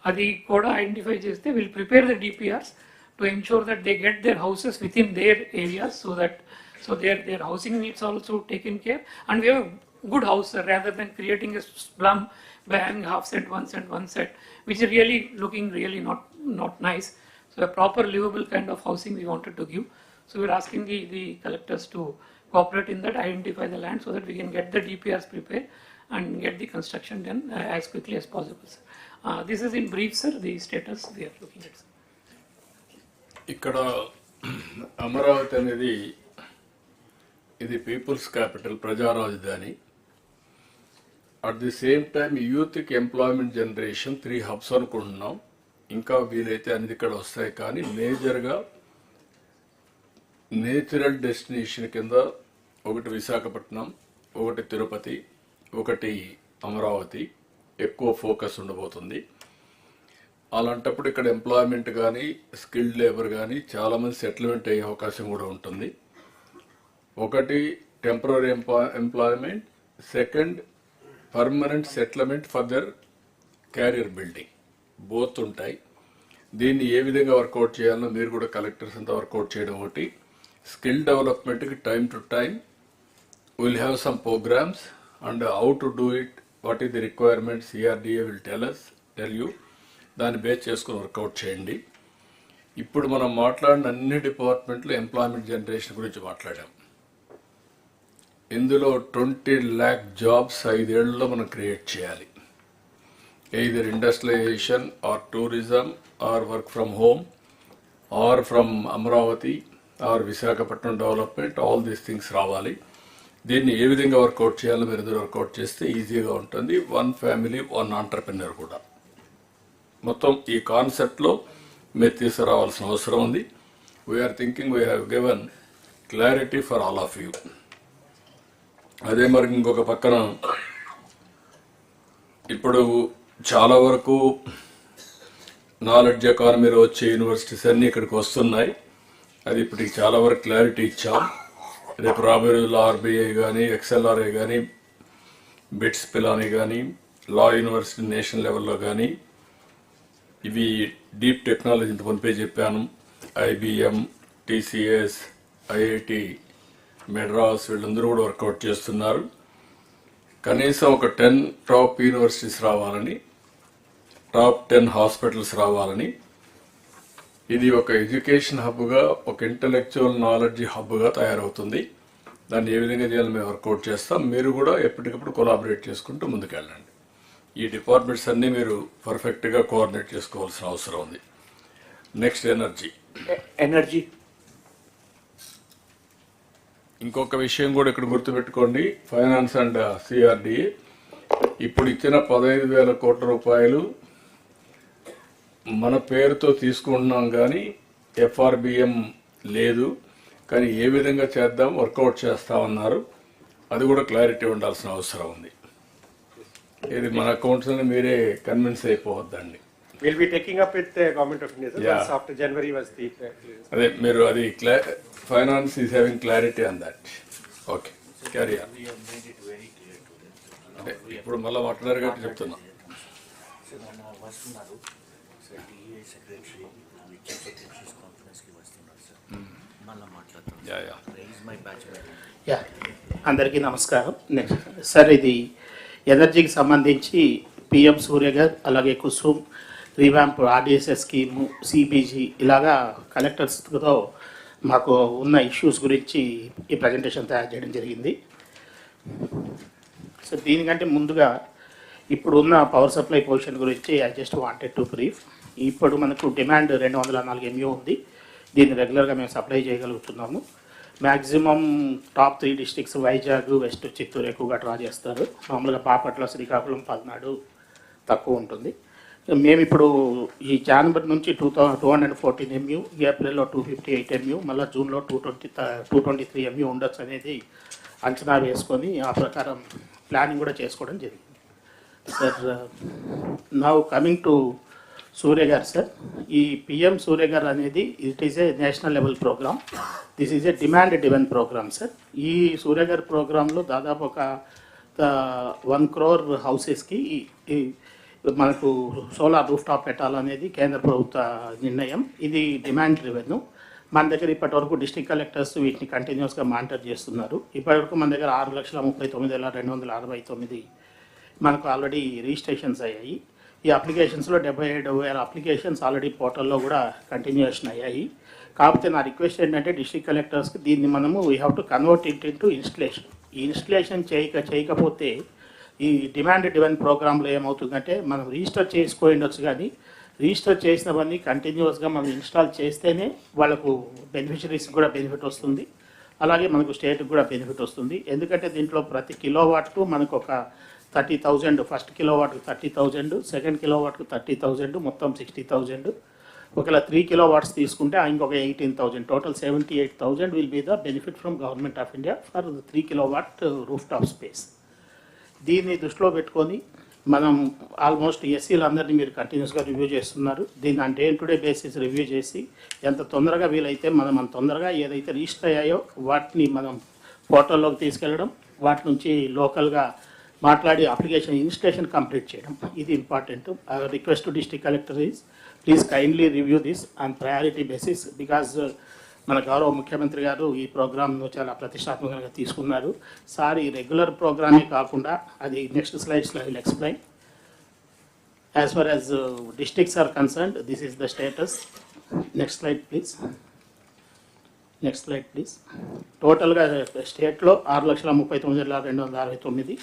అది కూడా identify చేస్తే will prepare the DPRs to ensure that they get their houses within their areas, so that their housing needs also taken care, and we have good house, sir, rather than creating a slum by having half set, 1 set, 1 set, which is really looking really not nice. So a proper livable kind of housing we wanted to give. So we're asking the collectors to cooperate in that, identify the land so that we can get the DPRs prepared and get the construction done as quickly as possible, sir. This is in brief, sir, the status we are looking at, sir. ఇక్కడ అమరావతి అనేది ఇది peoples capital, ప్రజా రాజధాని. At the same time యూత్కి employment generation 3 hubs అనుకుంటున్నాం. ఇంకా వీలైతే అన్ని ఇక్కడ వస్తాయి, కానీ మేజర్గా నేచురల్ డెస్టినేషన్ కింద ఒకటి విశాఖపట్నం, ఒకటి తిరుపతి, ఒకటి అమరావతి ఎక్కువ ఫోకస్ ఉండబోతుంది. అలాంటప్పుడు ఇక్కడ ఎంప్లాయ్మెంట్ కానీ స్కిల్డ్ లేబర్ కానీ చాలామంది సెటిల్మెంట్ అయ్యే అవకాశం కూడా ఉంటుంది. ఒకటి temporary employment, second permanent settlement for their carrier building, both ఉంటాయి. దీన్ని ఏ విధంగా వర్కౌట్ చేయాలో మీరు కూడా కలెక్టర్స్ అంతా వర్కౌట్ చేయడం ఒకటి. స్కిల్ డెవలప్మెంట్కి time to time will have some programmes and how to do it, what is the requirements, CRDA will tell you. దాన్ని బేస్ చేసుకుని వర్కౌట్ చేయండి. ఇప్పుడు మనం మాట్లాడిన అన్ని డిపార్ట్మెంట్లు ఎంప్లాయ్మెంట్ జనరేషన్ గురించి మాట్లాడాం. ఇందులో 20 lakh జాబ్స్ 5 ఏళ్లలో మనం క్రియేట్ చేయాలి. Either industrialisation or tourism or work from home or from Amaravati or Visakhapatnam development, all these things రావాలి. దీన్ని ఏ విధంగా వర్కౌట్ చేయాలో మీరు ఇద్దరు వర్కౌట్ చేస్తే ఈజీగా ఉంటుంది. 1 ఫ్యామిలీ 1 ఆంటర్ప్రెన్యూర్ కూడా మొత్తం ఈ కాన్సెప్ట్లో మీరు తీసుకురావాల్సిన అవసరం ఉంది. We are thinking we have given clarity for all of you. అదే మరి ఇంకొక పక్కన ఇప్పుడు చాలా వరకు నాలెడ్జ్ ఎకానమీలో వచ్చే యూనివర్సిటీస్ అన్నీ ఇక్కడికి వస్తున్నాయి. అది ఇప్పుడు చాలా వరకు క్లారిటీ ఇచ్చాం. రేపు రాబోయే రోజుల్లో ఆర్బీఐ కానీ, ఎక్స్ఎల్ఆర్ఐ కానీ, బిట్స్ పిలాని కానీ, లా యూనివర్సిటీ నేషనల్ లెవెల్లో కానీ, ఇవి డీప్ టెక్నాలజీ ఇంతకుముందే చెప్పాను, ఐబిఎం, టీసీఎస్, ఐఐటి మెడ్రాస్ వీళ్ళందరూ కూడా వర్కౌట్ చేస్తున్నారు. కనీసం ఒక 10 టాప్ యూనివర్సిటీస్ రావాలని, టాప్ 10 హాస్పిటల్స్ రావాలని. ఇది ఒక ఎడ్యుకేషన్ హబ్గా, ఒక ఇంటలెక్చువల్ నాలెడ్జ్ హబ్గా తయారవుతుంది. దాన్ని ఏ విధంగా చేయాలో మేము వర్కౌట్ చేస్తాం. మీరు కూడా ఎప్పటికప్పుడు కొలాబరేట్ చేసుకుంటూ ముందుకెళ్ళండి. ఈ డిపార్ట్మెంట్స్ అన్నీ మీరు పర్ఫెక్ట్గా కోఆర్డినేట్ చేసుకోవాల్సిన అవసరం ఉంది. Next energy. ఇంకొక విషయం కూడా ఇక్కడ గుర్తుపెట్టుకోండి, ఫైనాన్స్ అండ్ సిఆర్డిఏ ఇప్పుడు ఇచ్చిన 15,000 కోట్ల రూపాయలు మన పేరుతో తీసుకుంటున్నాం, కానీ ఎఫ్ఆర్బిఎం లేదు. కానీ ఏ విధంగా చేద్దాం వర్కౌట్ చేస్తామన్నారు, అది కూడా క్లారిటీ ఉండాల్సిన అవసరం ఉంది. ఇది మన అకౌంట్స్ అని మీరే convince అయిపోవద్దండి. We'll be taking up with the Government of India, sir. Yeah. Once after January was the... అదే మీరు అది finance is having clarity on that. Okay, carry on. అంటే ఇప్పుడు మళ్ళీ మాట్లాడారు కాబట్టి చెప్తున్నా. అందరికీ నమస్కారం. నెక్స్ట్ సార్, ఇది ఎనర్జీకి సంబంధించి పిఎం సూర్యగర్, అలాగే Kusum, revamp RDSS scheme, CBG ఇలాగా కలెక్టర్స్తో మాకు ఉన్న ఇష్యూస్ గురించి ఈ ప్రజెంటేషన్ తయారు చేయడం జరిగింది. సో దీనికంటే ముందుగా ఇప్పుడు ఉన్న పవర్ సప్లై పొజిషన్ గురించి I just wanted to brief. ఇప్పుడు మనకు డిమాండ్ 204 MU ఉంది. దీన్ని రెగ్యులర్గా మేము సప్లై చేయగలుగుతున్నాము. Maximum top 3 districts Vizag, west Chittoor ఎక్కువగా డ్రా చేస్తారు. మామూలుగా బాపట్ల, శ్రీకాకుళం, పల్నాడు తక్కువ ఉంటుంది. మేము ఇప్పుడు ఈ జనవరి నుంచి 214 MU, ఏప్రిల్లో 258 MU, మళ్ళీ జూన్లో 223 MU ఉండొచ్చు అనేది అంచనా వేసుకొని ఆ ప్రకారం ప్లానింగ్ కూడా చేసుకోవడం జరిగింది. Sir, now coming to Surya garu sir, ఈ పిఎం సూర్య గారు అనేది it is a national level programme. This is a demand driven programme sir. ఈ సూర్య గారి ప్రోగ్రాంలో దాదాపు ఒక 1 crore హౌసెస్కి మనకు సోలార్ రూఫ్ టాప్ పెట్టాలనేది కేంద్ర ప్రభుత్వ నిర్ణయం. ఇది డిమాండ్ డ్రివెన్. మన దగ్గర ఇప్పటివరకు డిస్ట్రిక్ట్ కలెక్టర్స్ వీటిని కంటిన్యూస్గా మానిటర్ చేస్తున్నారు. ఇప్పటివరకు మన దగ్గర 6,39,269 మనకు ఆల్రెడీ రిజిస్ట్రేషన్స్ అయ్యాయి. ఈ అప్లికేషన్స్లో 77,000 అప్లికేషన్స్ ఆల్రెడీ పోర్టల్లో కూడా కంటిన్యూషన్ అయ్యాయి. కాకపోతే నా రిక్వెస్ట్ ఏంటంటే డిస్ట్రిక్ట్ కలెక్టర్స్కి దీన్ని మనము we have to convert it into installation. ఈ ఇన్స్టలేషన్ చేయకపోతే ఈ డిమాండ్ డివెన్ ప్రోగ్రాంలో ఏమవుతుందంటే మనం రిజిస్టర్ చేసుకోవచ్చు, కానీ రిజిస్టర్ చేసినవన్నీ కంటిన్యూస్గా మనం ఇన్స్టాల్ చేస్తేనే వాళ్ళకు బెనిఫిషరీస్కి కూడా బెనిఫిట్ వస్తుంది, అలాగే మనకు స్టేట్కి కూడా బెనిఫిట్ వస్తుంది. ఎందుకంటే దీంట్లో ప్రతి కిలోవాట్కు మనకు ఒక 30,000, ఫస్ట్ కిలోవాట్కు 30,000, సెకండ్ కిలోవాట్కు 30,000, మొత్తం 60,000. ఒకవేళ 3 కిలోవాట్స్ తీసుకుంటే ఇంకొక 18,000, total 78,000 will be the benefit from government of India for 3 kilowatt rooftop space. దీన్ని దృష్టిలో పెట్టుకొని మనం ఆల్మోస్ట్ ఎస్సీలు అందరినీ మీరు కంటిన్యూస్గా రివ్యూ చేస్తున్నారు. దీన్ని day to day basis review చేసి ఎంత తొందరగా వీలైతే మనం అంత తొందరగా ఏదైతే రిజిస్టర్ అయ్యాయో వాటిని మనం పోర్టల్లోకి తీసుకెళ్ళడం, వాటి నుంచి లోకల్గా మాట్లాడి అప్లికేషన్ ఇన్స్టలేషన్ కంప్లీట్ చేయడం, ఇది important. Request to district collector is please kindly review this on priority basis, because మన గౌరవ ముఖ్యమంత్రి గారు ఈ ప్రోగ్రామ్ను చాలా ప్రతిష్టాత్మకంగా తీసుకున్నారు. సార్ ఈ రెగ్యులర్ ప్రోగ్రామే కాకుండా అది నెక్స్ట్ స్లైడ్స్లో I will explain. As far as districts are concerned, this is the status. Next slide please. Next slide please. టోటల్గా స్టేట్లో 6,39,269,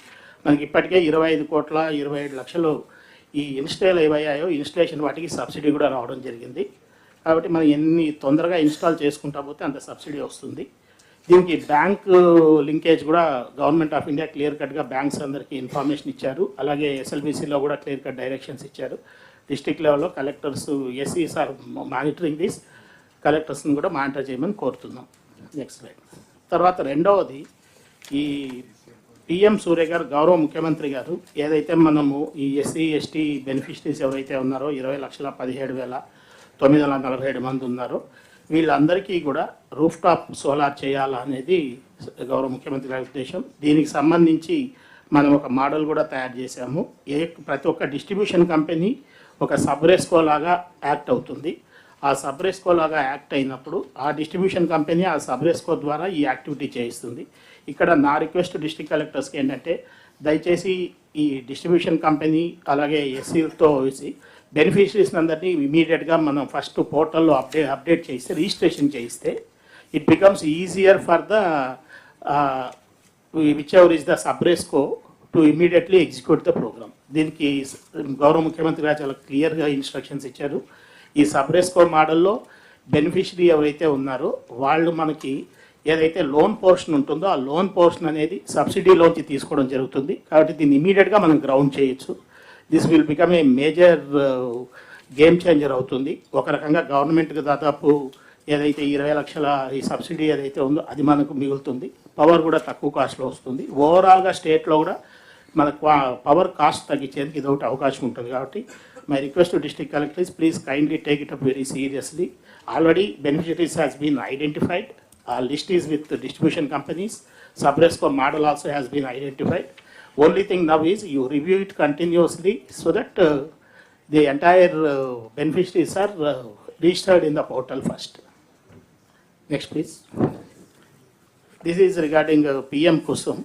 మనకి ఇప్పటికే 25,27,00,000 ఈ ఇన్స్టాల్ ఏవయ్యాయో ఇన్స్టలేషన్ వాటికి సబ్సిడీ కూడా రావడం జరిగింది. కాబట్టి మనం ఎన్ని తొందరగా ఇన్స్టాల్ చేసుకుంటా పోతే అంత సబ్సిడీ వస్తుంది. దీనికి బ్యాంక్ లింకేజ్ కూడా గవర్నమెంట్ ఆఫ్ ఇండియా క్లియర్ కట్గా బ్యాంక్స్ అందరికీ ఇన్ఫర్మేషన్ ఇచ్చారు, అలాగే ఎస్ఎల్బిసిలో కూడా క్లియర్ కట్ డైరెక్షన్స్ ఇచ్చారు. డిస్ట్రిక్ట్ లెవెల్లో కలెక్టర్స్ ఎస్సీస్ ఆర్ మానిటరింగ్ దిస్, కలెక్టర్స్ని కూడా మానిటర్ చేయమని కోరుతున్నాం. Next slide. తర్వాత రెండవది, ఈ పిఎం సూర్య గారు గౌరవ ముఖ్యమంత్రి గారు ఏదైతే మనము ఈ ఎస్సీ ఎస్టీ బెనిఫిషరీస్ ఎవరైతే ఉన్నారో 20,17,947 మంది ఉన్నారో వీళ్ళందరికీ కూడా రూఫ్ టాప్ సోలార్ చేయాలనేది గౌరవ ముఖ్యమంత్రి గారి ఉద్దేశం. దీనికి సంబంధించి మనం ఒక మోడల్ కూడా తయారు చేశాము. ప్రతి ఒక్క డిస్ట్రిబ్యూషన్ కంపెనీ ఒక సబ్రెస్కో లాగా యాక్ట్ అవుతుంది. ఆ సబ్రెస్కో లాగా యాక్ట్ అయినప్పుడు ఆ డిస్ట్రిబ్యూషన్ కంపెనీ ఆ సబ్రెస్కో ద్వారా ఈ యాక్టివిటీ చేయిస్తుంది. ఇక్కడ నా రిక్వెస్ట్ డిస్ట్రిక్ట్ కలెక్టర్స్కి ఏంటంటే దయచేసి ఈ డిస్ట్రిబ్యూషన్ కంపెనీ అలాగే ఎస్సీలతో వేసి బెనిఫిషరీస్ అందరినీ ఇమీడియట్గా మనం ఫస్ట్ పోర్టల్లో అప్డేట్ చేస్తే రిజిస్ట్రేషన్ చేయిస్తే it becomes easier for the whichever is the సబ్రెస్కో to immediately execute the programme. దీనికి గౌరవ ముఖ్యమంత్రి గారు చాలా క్లియర్గా ఇన్స్ట్రక్షన్స్ ఇచ్చారు. ఈ సబ్రెస్కో మోడల్లో బెనిఫిషరీ ఎవరైతే ఉన్నారో వాళ్ళు మనకి ఏదైతే లోన్ పోర్షన్ ఉంటుందో ఆ లోన్ పోర్షన్ అనేది సబ్సిడీలోంచి తీసుకోవడం జరుగుతుంది. కాబట్టి దీన్ని ఇమీడియట్గా మనం గ్రౌండ్ చేయొచ్చు. This will become a major game changer అవుతుంది. ఒక రకంగా గవర్నమెంట్కి దాదాపు ఏదైతే 20 లక్షల ఈ సబ్సిడీ ఏదైతే ఉందో అది మనకు మిగులుతుంది. పవర్ కూడా తక్కువ కాస్ట్లో వస్తుంది. ఓవరాల్గా స్టేట్లో కూడా మనకు పవర్ కాస్ట్ తగ్గించేందుకు ఇది ఒకటి అవకాశం ఉంటుంది. కాబట్టి my request to district collector is please kindly take it up very seriously. Already beneficiaries has been identified. Our list is with the distribution companies. Subresco model also has been identified. Only thing now is you review it continuously so that the entire beneficiaries are registered in the portal first. Next please. This is regarding PM Kusum.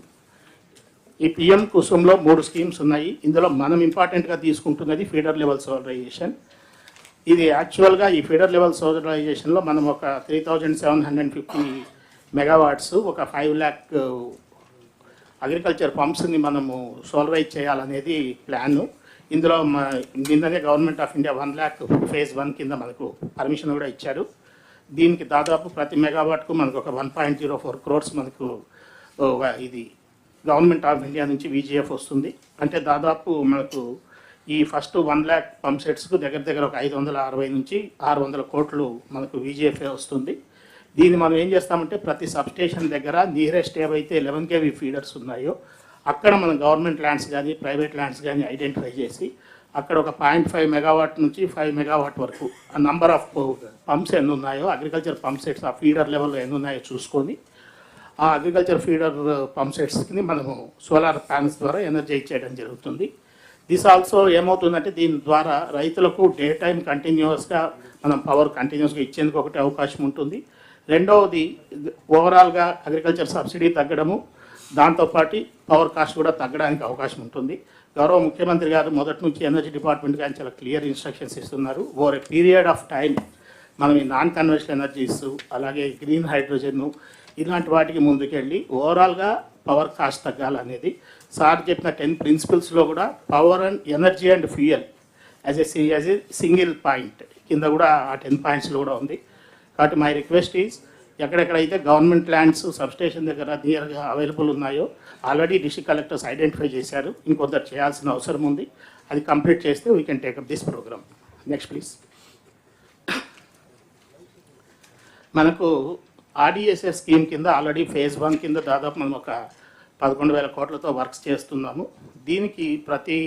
ఈ PM కుసుమ్లో 3 schemes ఉన్నాయి. ఇందులో మనం ఇంపార్టెంట్గా తీసుకుంటున్నది feeder level solarisation. ఇది యాక్చువల్గా ఈ feeder level సోలరైజేషన్లో మనం ఒక 3,750 మెగావాట్స్ ఒక 5 lakh అగ్రికల్చర్ పంప్స్ని మనము సోలరైజ్ చేయాలనేది ప్లాను. ఇందులో నిన్ననే government of India 1 lakh phase 1 కింద మనకు పర్మిషన్ కూడా ఇచ్చారు. దీనికి దాదాపు ప్రతి మెగావాట్కు మనకు ఒక 1.04 crores మనకు ఇది గవర్నమెంట్ ఆఫ్ ఇండియా నుంచి VGF వస్తుంది. అంటే దాదాపు మనకు ఈ ఫస్ట్ 1 lakh పంప్ సెట్స్కు దగ్గర ఒక 560 నుంచి 600 కోట్లు మనకు VGFA వస్తుంది. దీన్ని మనం ఏం చేస్తామంటే ప్రతి సబ్స్టేషన్ దగ్గర నియరెస్ట్ ఏవైతే 11 kV ఫీడర్స్ ఉన్నాయో అక్కడ మనం గవర్నమెంట్ ల్యాండ్స్ కానీ ప్రైవేట్ ల్యాండ్స్ కానీ ఐడెంటిఫై చేసి అక్కడ ఒక 0.5 మెగావాట్ నుంచి 5 మెగావాట్ వరకు ఆ నంబర్ ఆఫ్ పంప్స్ ఎన్ని ఉన్నాయో అగ్రికల్చర్ పంప్ సెట్స్ ఆ ఫీడర్ లెవెల్లో ఎన్ని ఉన్నాయో చూసుకొని ఆ అగ్రికల్చర్ ఫీడర్ పంప్ సెట్స్ని మనము సోలార్ ప్యానల్స్ ద్వారా ఎనర్జైజ్ చేయడం జరుగుతుంది. దిస్ ఆల్సో ఏమవుతుందంటే దీని ద్వారా రైతులకు డే టైం కంటిన్యూస్గా మనం పవర్ కంటిన్యూస్గా ఇచ్చేందుకు ఒకటి అవకాశం ఉంటుంది. రెండవది ఓవరాల్గా అగ్రికల్చర్ సబ్సిడీ తగ్గడము, దాంతోపాటు పవర్ కాస్ట్ కూడా తగ్గడానికి అవకాశం ఉంటుంది. గౌరవ ముఖ్యమంత్రి గారు మొదటి నుంచి ఎనర్జీ డిపార్ట్మెంట్ కానీ చాలా క్లియర్ ఇన్స్ట్రక్షన్స్ ఇస్తున్నారు. Over a period of time మనం ఈ నాన్ కన్వెన్షనల్ ఎనర్జీస్ అలాగే గ్రీన్ హైడ్రోజన్ ఇలాంటి వాటికి ముందుకెళ్ళి ఓవరాల్గా పవర్ కాస్ట్ తగ్గాలనేది సార్ చెప్పిన 10 ప్రిన్సిపల్స్లో కూడా power and energy and fuel as a single point కింద కూడా ఆ 10 పాయింట్స్లో కూడా ఉంది. కాబట్టి మై రిక్వెస్ట్ ఈజ్ ఎక్కడెక్కడైతే గవర్నమెంట్ ల్యాండ్స్ సబ్స్టేషన్ దగ్గర నియర్గా అవైలబుల్ ఉన్నాయో ఆల్రెడీ డిస్ట్రిక్ట్ కలెక్టర్స్ ఐడెంటిఫై చేశారు, ఇంకొందరు చేయాల్సిన అవసరం ఉంది. అది కంప్లీట్ చేస్తే we can take up this programme. Next please. మనకు ఆర్డిఎస్ఎస్ స్కీమ్ కింద ఆల్రెడీ ఫేజ్ 1 కింద దాదాపు మనం ఒక 11,000 కోట్లతో వర్క్స్ చేస్తున్నాము. దీనికి ప్రతి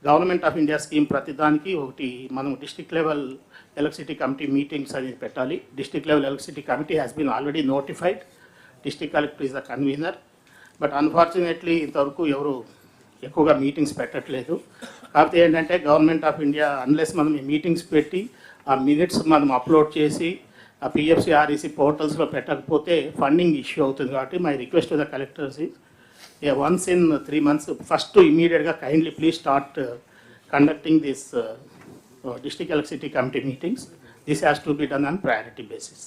గవర్నమెంట్ ఆఫ్ ఇండియా స్కీమ్ ప్రతి దానికి ఒకటి మనం district level electricity committee meetings అనేది పెట్టాలి. District level electricity committee has been already notified. District collector is the convener. But unfortunately ఇంతవరకు ఎవరు ఎక్కువగా మీటింగ్స్ పెట్టట్లేదు. కాకపోతే ఏంటంటే గవర్నమెంట్ ఆఫ్ ఇండియా అన్లెస్ మనం ఈ మీటింగ్స్ పెట్టి ఆ మినిట్స్ మనం అప్లోడ్ చేసి ఆ పిఎఫ్సి ఆర్ఈసీ పోర్టల్స్లో పెట్టకపోతే ఫండింగ్ ఇష్యూ అవుతుంది. కాబట్టి my request to the collectors is once in 3 months first ఇమీడియట్గా kindly please start conducting this district electricity committee meetings. This has to be done on priority basis.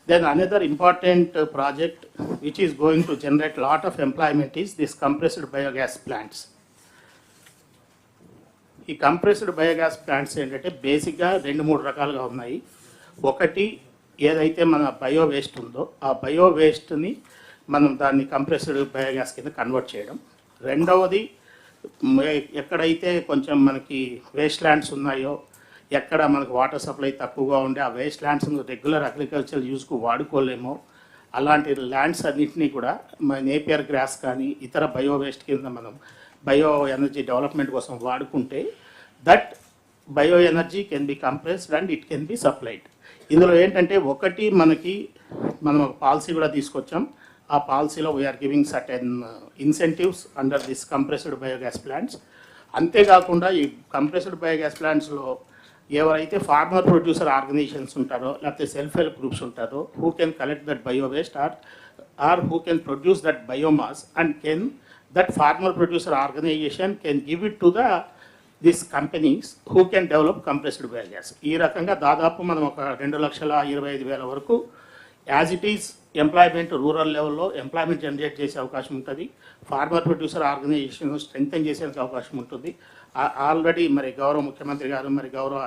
Then another important project which is going to generate lot of employment is this compressed biogas plants. ఈ compressed biogas plants ఏంటంటే బేసిక్గా 2-3 రకాలుగా ఉన్నాయి. ఒకటి ఏదైతే మన bio waste ఉందో ఆ బయో వేస్ట్ని మనం దాన్ని కంప్రెస్డ్ బయోగ్యాస్ కింద కన్వర్ట్ చేయడం. రెండవది ఎక్కడైతే కొంచెం మనకి వేస్ట్ ల్యాండ్స్ ఉన్నాయో, ఎక్కడ మనకు వాటర్ సప్లై తక్కువగా ఉండే ఆ వేస్ట్ ల్యాండ్స్ రెగ్యులర్ అగ్రికల్చర్ యూస్కు వాడుకోలేమో అలాంటి ల్యాండ్స్ అన్నింటినీ కూడా నేపియర్ గ్రాస్ కానీ ఇతర బయో వేస్ట్ కింద మనం బయో ఎనర్జీ డెవలప్మెంట్ కోసం వాడుకుంటే that bio energy can be compressed and it can be supplied. ఇందులో ఏంటంటే ఒకటి మనం ఒక పాలసీ కూడా తీసుకొచ్చాం. ఆ పాలసీలో we are giving certain incentives under this compressed biogas plants. అంతేకాకుండా ఈ కంప్రెస్డ్ బయోగ్యాస్ ప్లాంట్స్లో ఎవరైతే ఫార్మర్ ప్రొడ్యూసర్ ఆర్గనైజేషన్స్ ఉంటారో లేకపోతే సెల్ఫ్ హెల్ప్ గ్రూప్స్ ఉంటారో who can collect that bio waste or who can produce that biomass and can that farmer producer organisation can give it to the this companies who can develop compressed biogas. ఈ రకంగా దాదాపు మనం ఒక 2,25,000 వరకు as it is employment rural లెవెల్లో employment generate చేసే అవకాశం ఉంటుంది. ఫార్మర్ ప్రొడ్యూసర్ ఆర్గనైజేషన్ స్ట్రెంగ్తెన్ చేసేందుకు అవకాశం ఉంటుంది. ఆల్రెడీ మరి గౌరవ ముఖ్యమంత్రి గారు మరి గౌరవ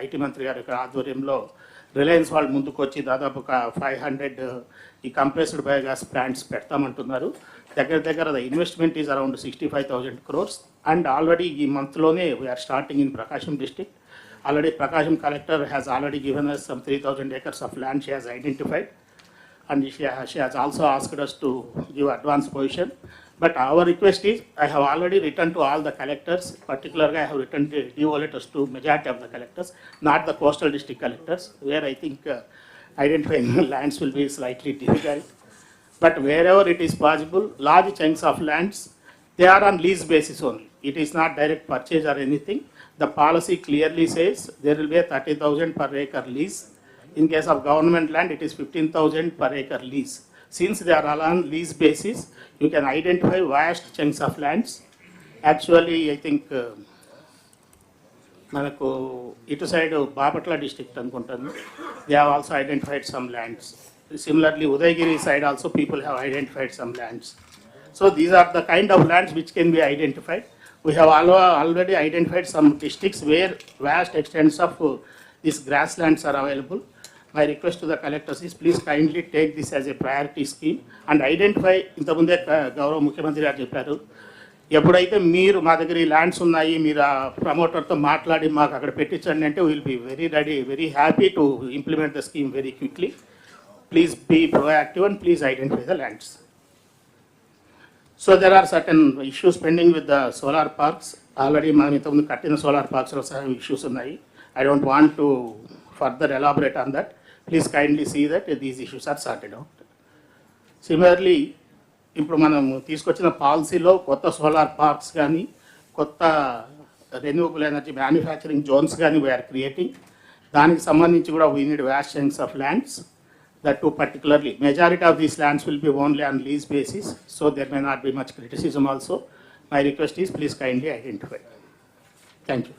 ఐటీ మంత్రి గారి యొక్క ఆధ్వర్యంలో రిలయన్స్ వాళ్ళు ముందుకు వచ్చి దాదాపు ఒక 500 ఈ కంప్రెస్డ్ బయోగ్యాస్ ప్లాంట్స్ పెడతామంటున్నారు. దగ్గర the investment is around 65,000 crores and already ఈ మంత్లోనే we're starting in Prakasam district. Already Prakasam collector has already given us some 3,000 acres of land she has identified. And she has also asked us to give advance position. But our request is, I have already written to all the collectors, particularly I have written DO letters to majority of the collectors, not the coastal district collectors, where I think identifying lands will be slightly difficult. But wherever it is possible, large chunks of lands, they are on lease basis only. It is not direct purchase or anything. The policy clearly says there will be a 30,000 per acre lease. In case of government land, it is 15,000 per acre lease. Since they are all on lease basis, you can identify vast chunks of lands. Actually, I think మనకు ఇటు side Bapatla district అనుకుంటాను, they have also identified some lands. Similarly, Udayagiri side also people have identified some lands. So these are the kind of lands which can be identified. We have already identified some districts where vast extents of these grasslands are available. My request to the collectors is please kindly take this as a priority scheme and identify. ఇంతకుముందే గౌరవ ముఖ్యమంత్రి గారు చెప్పారు, ఎప్పుడైతే మీరు మా దగ్గర ఈ ల్యాండ్స్ ఉన్నాయి మీరు ఆ ప్రమోటర్తో మాట్లాడి మాకు అక్కడ పెట్టించండి అంటే will be very ready, very happy to implement the scheme very quickly. Please be proactive and please identify the lands. So there are certain issues pending with the solar parks. Already మనం ఇంతకుముందు కట్టిన solar పార్క్స్లో సహా issues ఉన్నాయి. I don't want to further elaborate on that. Please kindly see that these issues are sorted out. Similarly, ఇప్పుడు మనం తీసుకొచ్చిన పాలసీలో కొత్త సోలార్ పార్క్స్ కానీ కొత్త రెన్యూవబుల్ ఎనర్జీ మ్యానుఫ్యాక్చరింగ్ జోన్స్ కానీ వీఆర్ క్రియేటింగ్. దానికి సంబంధించి కూడా we need vast chunks of lands. That too particularly, majority of these lands will be only on lease basis, so there may not be much criticism also. My request is please kindly identify. Thank you.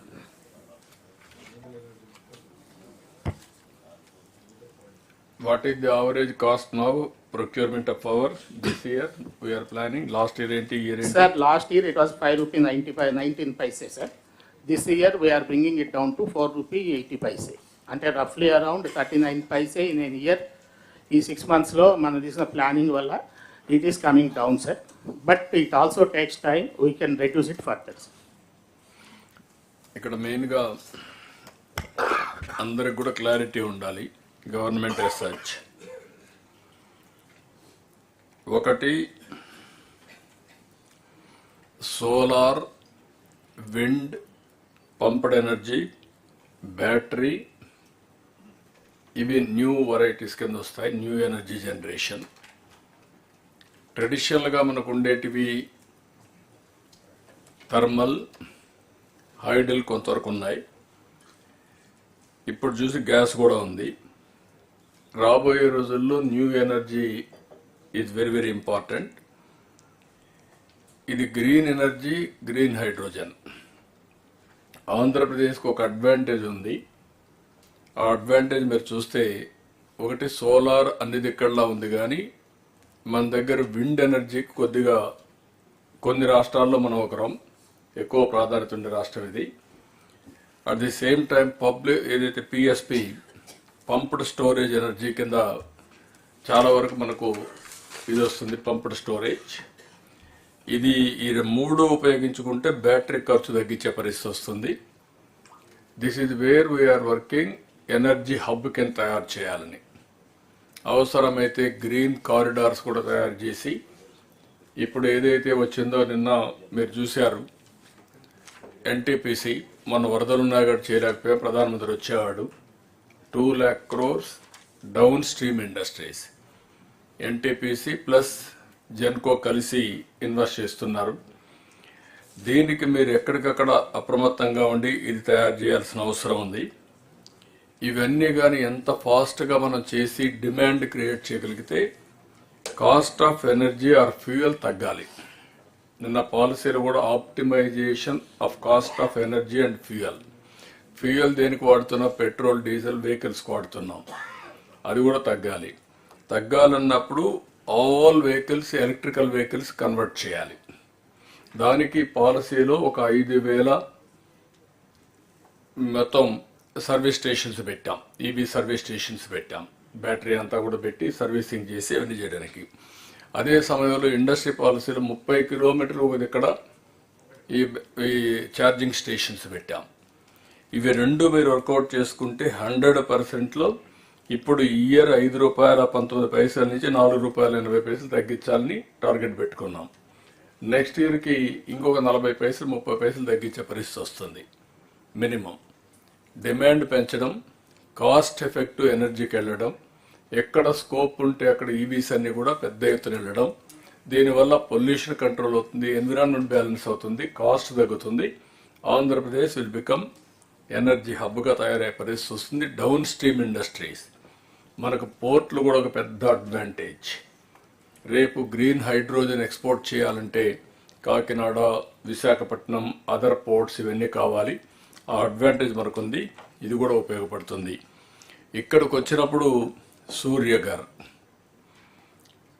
What is the average cost now, procurement of power this year? We are planning. Last year, year. Sir, last year it was 5 rupee 19 paise, sir. This year we are bringing it down to 4 rupee 80 paise. Ante roughly around 39 paise in a year. Ee 6 months lo mana disina planning valla it is coming down, sir. But it also takes time. We can reduce it further, sir. ఇక్కడ మెయిన్గా అందరికి కూడా clarity ఉండాలి. Government research ఒకటి solar, wind, pumped energy, battery, ఇవి new varieties కింద వస్తాయి. New energy generation. ట్రెడిషనల్గా మనకు ఉండేటివి థర్మల్, హైడల్ కొంతవరకు ఉన్నాయి. ఇప్పుడు చూసి గ్యాస్ కూడా ఉంది. రాబోయే రోజుల్లో new energy is very very important. ఇది గ్రీన్ ఎనర్జీ, గ్రీన్ హైడ్రోజన్. ఆంధ్రప్రదేశ్కి ఒక అడ్వాంటేజ్ ఉంది. ఆ అడ్వాంటేజ్ మీరు చూస్తే ఒకటి సోలార్ అన్ని దిక్కల్లా ఉంది, కానీ మన దగ్గర విండ్ ఎనర్జీకి కొద్దిగా కొన్ని రాష్ట్రాల్లో మనం ఒకరం ఎక్కువ ప్రాధాన్యత ఉండే రాష్ట్రం ఇది. At the same time public ఏదైతే పిఎస్పి పంప్డ్ స్టోరేజ్ ఎనర్జీ కింద చాలా వరకు మనకు ఇది వస్తుంది, పంప్డ్ స్టోరేజ్. ఇది ఈ మూడు ఉపయోగించుకుంటే బ్యాటరీ ఖర్చు తగ్గించే పరిస్థితి వస్తుంది. This is where we are working. Energy hub కింద తయారు చేయాలని, అవసరమైతే గ్రీన్ కారిడార్స్ కూడా తయారు చేసి, ఇప్పుడు ఏదైతే వచ్చిందో నిన్న మీరు చూశారు ఎన్టీపీసీ మొన్న వరదలున్నా కూడా చేయలేకపోయా, ప్రధానమంత్రి వచ్చేవాడు. 2 lakh crores down stream industries, NTPC plus Genco కలిసి ఇన్వెస్ట్ చేస్తున్నారు. దీనికి మీరు ఎక్కడికక్కడ అప్రమత్తంగా ఉండి ఇది తయారు చేయాల్సిన అవసరం ఉంది. ఇవన్నీ కానీ ఎంత ఫాస్ట్గా మనం చేసి డిమాండ్ క్రియేట్ చేయగలిగితే cost of energy or fuel తగ్గాలి. నిన్న పాలసీలో కూడా optimisation of cost of energy and fuel. Fuel దేనికి వాడుతున్నాం? పెట్రోల్, డీజిల్ వెహికల్స్కి వాడుతున్నాం. అది కూడా తగ్గాలి. తగ్గాలన్నప్పుడు all vehicles electrical vehicles convert చేయాలి. దానికి పాలసీలో ఒక 5,000 మొత్తం సర్వీస్ స్టేషన్స్ పెట్టాం. ఈవీ సర్వీస్ స్టేషన్స్ పెట్టాం. బ్యాటరీ అంతా కూడా పెట్టి సర్వీసింగ్ చేసి అవన్నీ చేయడానికి. అదే సమయంలో ఇండస్ట్రీ పాలసీలో 30 కిలోమీటర్లు ఇక్కడ ఈ ఛార్జింగ్ స్టేషన్స్ పెట్టాం. ఇవి రెండు మీరు వర్కౌట్ చేసుకుంటే 100%లో ఇప్పుడు ఇయర్ ₹5.19 నుంచి ₹4.80 తగ్గించాలని టార్గెట్ పెట్టుకున్నాం. నెక్స్ట్ ఇయర్కి ఇంకొక 40 పైసలు 30 పైసలు తగ్గించే పరిస్థితి వస్తుంది. మినిమం డిమాండ్ పెంచడం, కాస్ట్ ఎఫెక్టివ్ ఎనర్జీకి వెళ్ళడం, ఎక్కడ స్కోప్ ఉంటే అక్కడ ఈవీస్ అన్ని కూడా పెద్ద ఎత్తున వెళ్ళడం. దీనివల్ల పొల్యూషన్ కంట్రోల్ అవుతుంది, ఎన్విరాన్మెంట్ బ్యాలెన్స్ అవుతుంది, కాస్ట్ తగ్గుతుంది. ఆంధ్రప్రదేశ్ విల్ బికమ్ ఎనర్జీ హబ్గా తయారయ్యే పరిస్థితి వస్తుంది. డౌన్ స్ట్రీమ్ ఇండస్ట్రీస్, మనకు పోర్ట్లు కూడా ఒక పెద్ద అడ్వాంటేజ్. రేపు గ్రీన్ హైడ్రోజన్ ఎక్స్పోర్ట్ చేయాలంటే కాకినాడ, విశాఖపట్నం, అదర్ పోర్ట్స్ ఇవన్నీ కావాలి. ఆ అడ్వాంటేజ్ మనకుంది. ఇది కూడా ఉపయోగపడుతుంది. ఇక్కడికి వచ్చినప్పుడు సూర్యఘర్,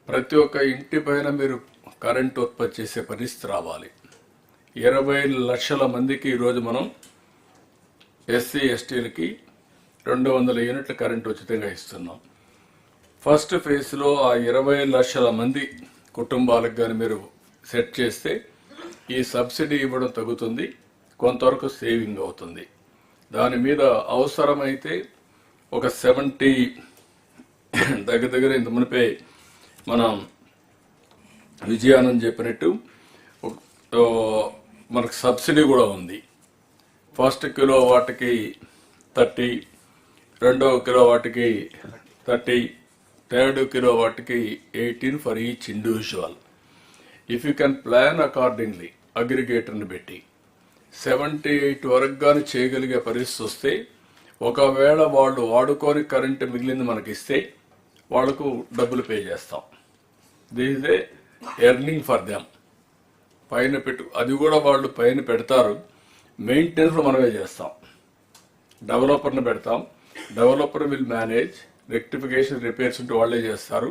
ప్రతి ఒక్క ఇంటి పైన మీరు కరెంట్ ఉత్పత్తి చేసే పరిస్థితి రావాలి. 20 లక్షల మందికి ఈరోజు మనం ఎస్సీ ఎస్టీలకి 200 యూనిట్ల కరెంట్ ఉచితంగా ఇస్తున్నాం. ఫస్ట్ ఫేజ్లో ఆ 20 లక్షల మంది కుటుంబాలకు కానీ మీరు సెట్ చేస్తే ఈ సబ్సిడీ ఇవ్వడం తగ్గుతుంది, కొంతవరకు సేవింగ్ అవుతుంది. దాని మీద అవసరమైతే ఒక 70 దగ్గర ఇంత మునిపే మనం విజయానంద్ చెప్పినట్టు మనకు సబ్సిడీ కూడా ఉంది. ఫస్ట్ కిలో వాటికి 30, రెండవ కిలో వాటికి 30, థర్డ్ కిలో వాటికి 18 for each individual. If you can plan accordingly అగ్రిగేటర్ని పెట్టి 78 వరకు కానీ చేయగలిగే పరిస్థితి వస్తే, ఒకవేళ వాళ్ళు వాడుకొని కరెంటు మిగిలింది మనకిస్తే వాళ్లకు డబ్బులు పే చేస్తాం. This is a earning for them. పైన అది కూడా వాళ్ళు పైన పెడతారు, మెయింటెనెన్స్ మనమే చేస్తాం, డెవలపర్ని పెడతాం, developer will manage, rectification repairs ఉంటే వాళ్ళే చేస్తారు,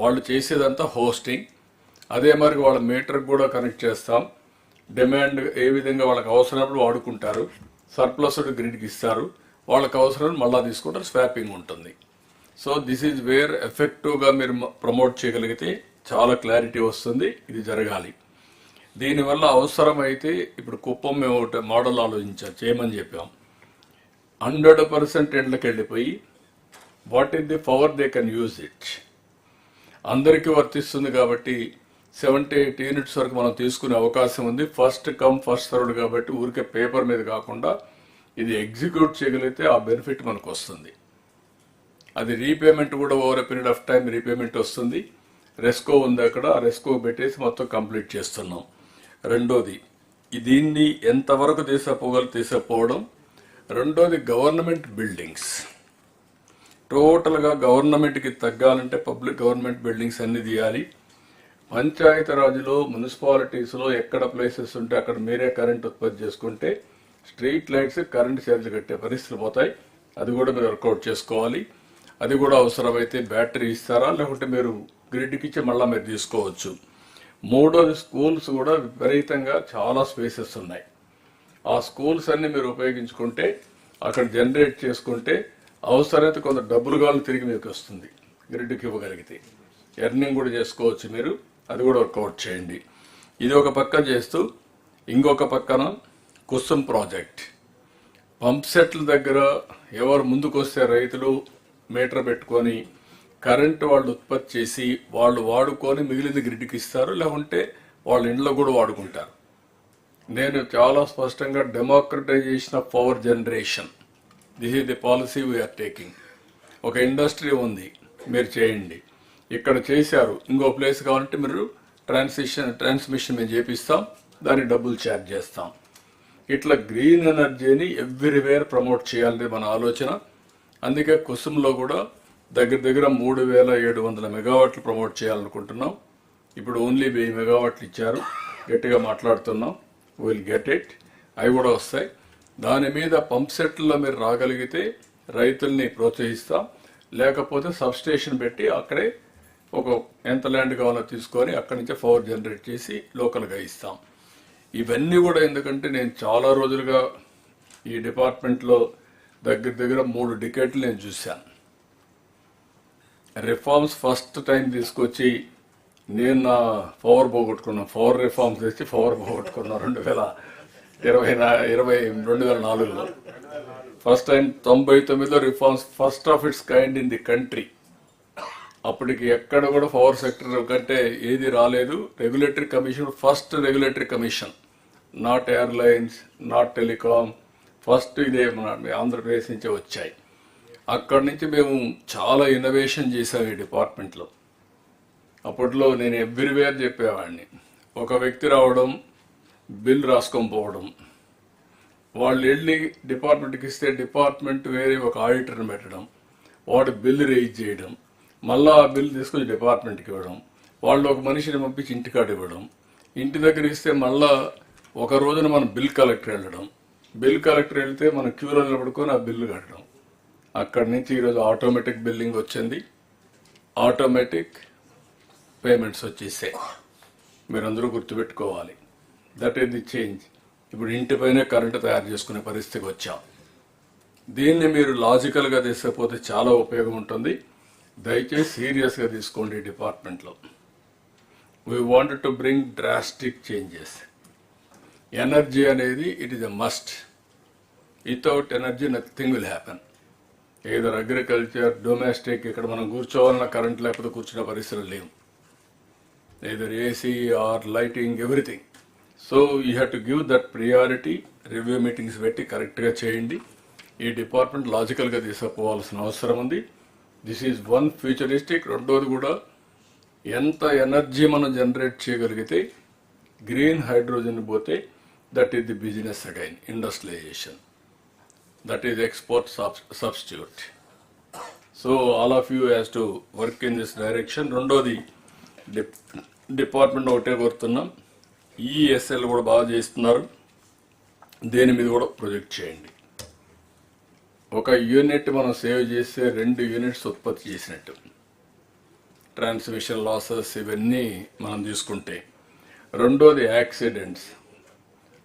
వాళ్ళు చేసేదంతా హోస్టింగ్. అదే మరి వాళ్ళ మీటర్కి కూడా కనెక్ట్ చేస్తాం, డిమాండ్ ఏ విధంగా వాళ్ళకి అవసరమైనప్పుడు వాడుకుంటారు, సర్ప్లస్ గ్రిడ్కి ఇస్తారు, వాళ్ళకి అవసరం మళ్ళీ తీసుకుంటారు, స్వాపింగ్ ఉంటుంది. సో దిస్ ఈజ్ వేర్ ఎఫెక్టివ్గా మీరు ప్రమోట్ చేయగలిగితే చాలా క్లారిటీ వస్తుంది, ఇది జరగాలి. దీనివల్ల అవసరమైతే ఇప్పుడు కుప్పం మేము ఒకటి మోడల్ చేయమని చెప్పాం. 100% ఎండ్లకు వెళ్ళిపోయి what is the power they can use it, అందరికీ వర్తిస్తుంది కాబట్టి 78 యూనిట్స్ వరకు మనం తీసుకునే అవకాశం ఉంది. ఫస్ట్ కమ్ ఫస్ట్ సర్వ్డ్ కాబట్టి ఊరికే పేపర్ మీద కాకుండా ఇది ఎగ్జిక్యూట్ చేయగలిగితే ఆ బెనిఫిట్ మనకు వస్తుంది. అది రీపేమెంట్ కూడా over a period of time repayment వస్తుంది. రెస్కో ఉంది అక్కడ, ఆ రెస్కో పెట్టేసి మొత్తం కంప్లీట్ చేస్తున్నాం. రెండోది దీన్ని ఎంతవరకు తీసుకుపోవడం. రెండోది గవర్నమెంట్ బిల్డింగ్స్, టోటల్గా గవర్నమెంట్కి తగ్గాలంటే పబ్లిక్ గవర్నమెంట్ బిల్డింగ్స్ అన్ని తీయాలి. పంచాయతీరాజ్లో మున్సిపాలిటీస్లో ఎక్కడ ప్లేసెస్ ఉంటే అక్కడ మీరే కరెంట్ ఉత్పత్తి చేసుకుంటే స్ట్రీట్ లైట్స్ కరెంట్ ఛార్జీలు కట్టే పరిస్థితులు పోతాయి. అది కూడా మీరు వర్కౌట్ చేసుకోవాలి. అది కూడా అవసరమైతే బ్యాటరీ ఇస్తారా, లేకుంటే మీరు గ్రిడ్కి ఇచ్చి మళ్ళీ మీరు తీసుకోవచ్చు. మూడోది స్కూల్స్ కూడా విపరీతంగా చాలా స్పేసెస్ ఉన్నాయి. ఆ స్కూల్స్ అన్ని మీరు ఉపయోగించుకుంటే అక్కడ జనరేట్ చేసుకుంటే అవసరమైతే కొంత డబ్బులు కావాలి తిరిగి మీకు వస్తుంది, గ్రిడ్కి ఇవ్వగలిగితే ఎర్నింగ్ కూడా చేసుకోవచ్చు మీరు. అది కూడా వర్కౌట్ చేయండి. ఇది ఒక పక్క చేస్తూ ఇంకొక పక్కన కుసుమ్ ప్రాజెక్ట్, పంప్ సెట్ల దగ్గర ఎవరు ముందుకు వస్తే రైతులు మీటర్ పెట్టుకొని కరెంటు వాళ్ళు ఉత్పత్తి చేసి వాళ్ళు వాడుకొని మిగిలింది గ్రిడ్కి ఇస్తారు, లేకుంటే వాళ్ళ ఇంట్లో కూడా వాడుకుంటారు. నేను చాలా స్పష్టంగా democratisation of power generation, this is the policy we are taking. ఒక ఇండస్ట్రీ ఉంది, మీరు చేయండి, ఇక్కడ చేశారు, ఇంకో ప్లేస్ కావాలంటే మీరు ట్రాన్స్మిషన్ మేము చేపిస్తాం, దానికి డబ్బులు ఛార్జ్ చేస్తాం. ఇట్లా గ్రీన్ ఎనర్జీని ఎవ్రీవేర్ ప్రమోట్ చేయాలనేది మన ఆలోచన. అందుకే కుసుమ్లో కూడా దగ్గర 3700 మెగావాట్లు ప్రమోట్ చేయాలనుకుంటున్నాం. ఇప్పుడు ఓన్లీ 1000 మెగావాట్లు ఇచ్చారు, గట్టిగా మాట్లాడుతున్నాం, విల్ గెట్ ఇట్, అవి కూడా వస్తాయి. దాని మీద పంప్ సెట్లలో మీరు రాగలిగితే రైతుల్ని ప్రోత్సహిస్తాం, లేకపోతే సబ్స్టేషన్ పెట్టి అక్కడే ఒక ఎంత ల్యాండ్ కావాలో తీసుకొని అక్కడి నుంచే పవర్ జనరేట్ చేసి లోకల్గా ఇస్తాం. ఇవన్నీ కూడా ఎందుకంటే నేను చాలా రోజులుగా ఈ డిపార్ట్మెంట్లో దగ్గర 3 డికేట్లు నేను చూశాను. రిఫార్మ్స్ ఫస్ట్ టైం తీసుకొచ్చి నేను నా పవర్ పోగొట్టుకున్నాను, పవర్ రిఫార్మ్స్ తెచ్చి పవర్ పోగొట్టుకున్నాను 2004లో. ఫస్ట్ టైం 99లో reforms, first of its kind in the country. అప్పటికి ఎక్కడ కూడా పవర్ సెక్టర్ కంటే ఏది రాలేదు. Regulatory commission, first regulatory commission, not airlines, not telecom, first ఇదే మన ఆంధ్రప్రదేశ్ నుంచే వచ్చాయి. అక్కడి నుంచి మేము చాలా ఇన్నోవేషన్ చేశాం ఈ డిపార్ట్మెంట్లో. అప్పట్లో నేను ఎవ్రీవేర్ చెప్పేవాడిని, ఒక వ్యక్తి రావడం, బిల్ రాసుకొని పోవడం, వాళ్ళు వెళ్ళి డిపార్ట్మెంట్కి ఇస్తే డిపార్ట్మెంట్ వేరే ఒక ఆడిటర్ని పెట్టడం, వాడు బిల్ రేజ్ చేయడం, మళ్ళీ ఆ బిల్ తీసుకొని డిపార్ట్మెంట్కి ఇవ్వడం, వాళ్ళు ఒక మనిషిని పంపించి ఇంటికాడ ఇవ్వడం, ఇంటి దగ్గర ఇస్తే మళ్ళా ఒక రోజున మనం బిల్ కలెక్టర్ వెళ్ళడం, బిల్ కలెక్టర్ వెళ్తే మనం క్యూలో నిలబడుకొని ఆ బిల్లు కట్టడం. అక్కడి నుంచి ఈరోజు ఆటోమేటిక్ బిల్లింగ్ వచ్చింది, ఆటోమేటిక్ పేమెంట్స్ వచ్చేసాయి. మీరందరూ గుర్తుపెట్టుకోవాలి, దట్ ఈస్ ది చేంజ్. ఇప్పుడు ఇంటిపైనే కరెంటు తయారు చేసుకునే పరిస్థితికి వచ్చాం. దీన్ని మీరు లాజికల్గా తీసుకపోతే చాలా ఉపయోగం ఉంటుంది. దయచేసి సీరియస్గా తీసుకోండి ఈ డిపార్ట్మెంట్లో. We wanted to bring drastic changes. Energy అనేది it is a must. Without energy nothing will happen. Either agriculture, domestic, ఇక్కడ మనం కూర్చోవాలన్న కరెంట్ లేకపోతే కూర్చునే పరిస్థితులు లేవు. Either AC or lighting, everything. So you have to give that priority. Review meetings పెట్టి కరెక్ట్గా చేయండి. ఈ డిపార్ట్మెంట్ లాజికల్గా తీసుకుపోవాల్సిన అవసరం ఉంది. This is one futuristic. రెండోది కూడా ఎంత ఎనర్జీ మనం జనరేట్ చేయగలిగితే గ్రీన్ హైడ్రోజన్ పోతే that is the business again, industrialisation, that is export substitute. So all of you has to work in this direction. రెండోది డిపార్ట్మెంట్ ఒకటే కోరుతున్నాం, ఈఎస్ఎల్ కూడా బాగా చేస్తున్నారు, దేని మీద కూడా ప్రొజెక్ట్ చేయండి. ఒక యూనిట్ మనం సేవ్ చేస్తే 2 యూనిట్స్ ఉత్పత్తి చేసినట్టు. ట్రాన్స్మిషన్ లాసెస్ ఇవన్నీ మనం తీసుకుంటే. రెండోది accidents.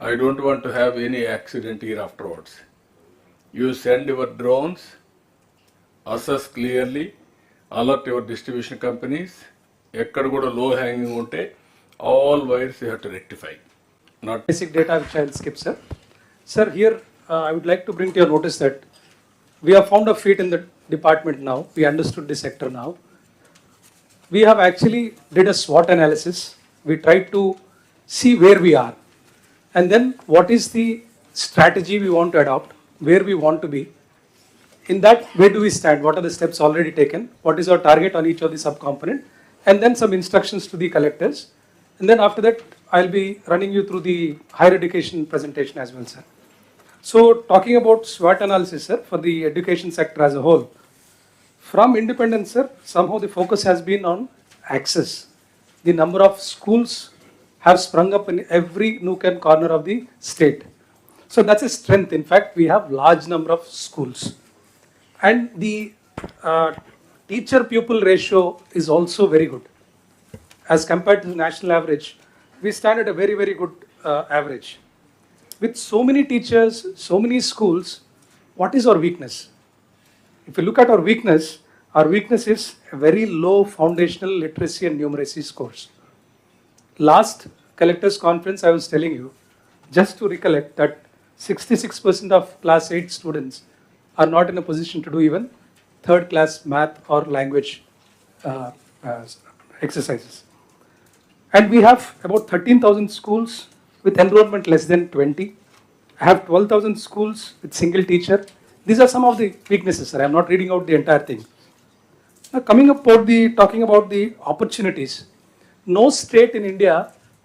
I don't want to have any accident here afterwards. You send your drones, assess clearly, alert your distribution companies. ఎక్కడ కూడా low hanging ఉంటే all wires you have to rectify. Not basic data which I will skip, sir. Sir, here I would like to bring to your notice that we have found a feet in the department now. We understood the sector now. We have actually did a SWOT analysis. We tried to see where we are. And then what is the strategy we want to adopt, where we want to be. In that, where do we stand? What are the steps already taken? What is our target on each of the subcomponent? And then some instructions to the collectors. And then after that, I'll be running you through the higher education presentation as well, sir. So talking about SWOT analysis, sir, for the education sector as a whole. From independence, sir, somehow the focus has been on access. The number of schools have sprung up in every nook and corner of the state. So that's a strength. In fact, we have large number of schools. And the teacher-pupil ratio is also very good. As compared to the national average, we stand at a very, very good average. With so many teachers, so many schools, what is our weakness? If you look at our weakness is a very low foundational literacy and numeracy scores. Last collectors conference, I was telling you, just to recollect that 66% of class 8 students are not in a position to do even 3rd class math or language exercises. And we have about 13,000 schools with enrollment less than 20. I have 12,000 schools with single teacher. These are some of the weaknesses, sir. I am not reading out the entire thing. Now talking about the opportunities, no state in India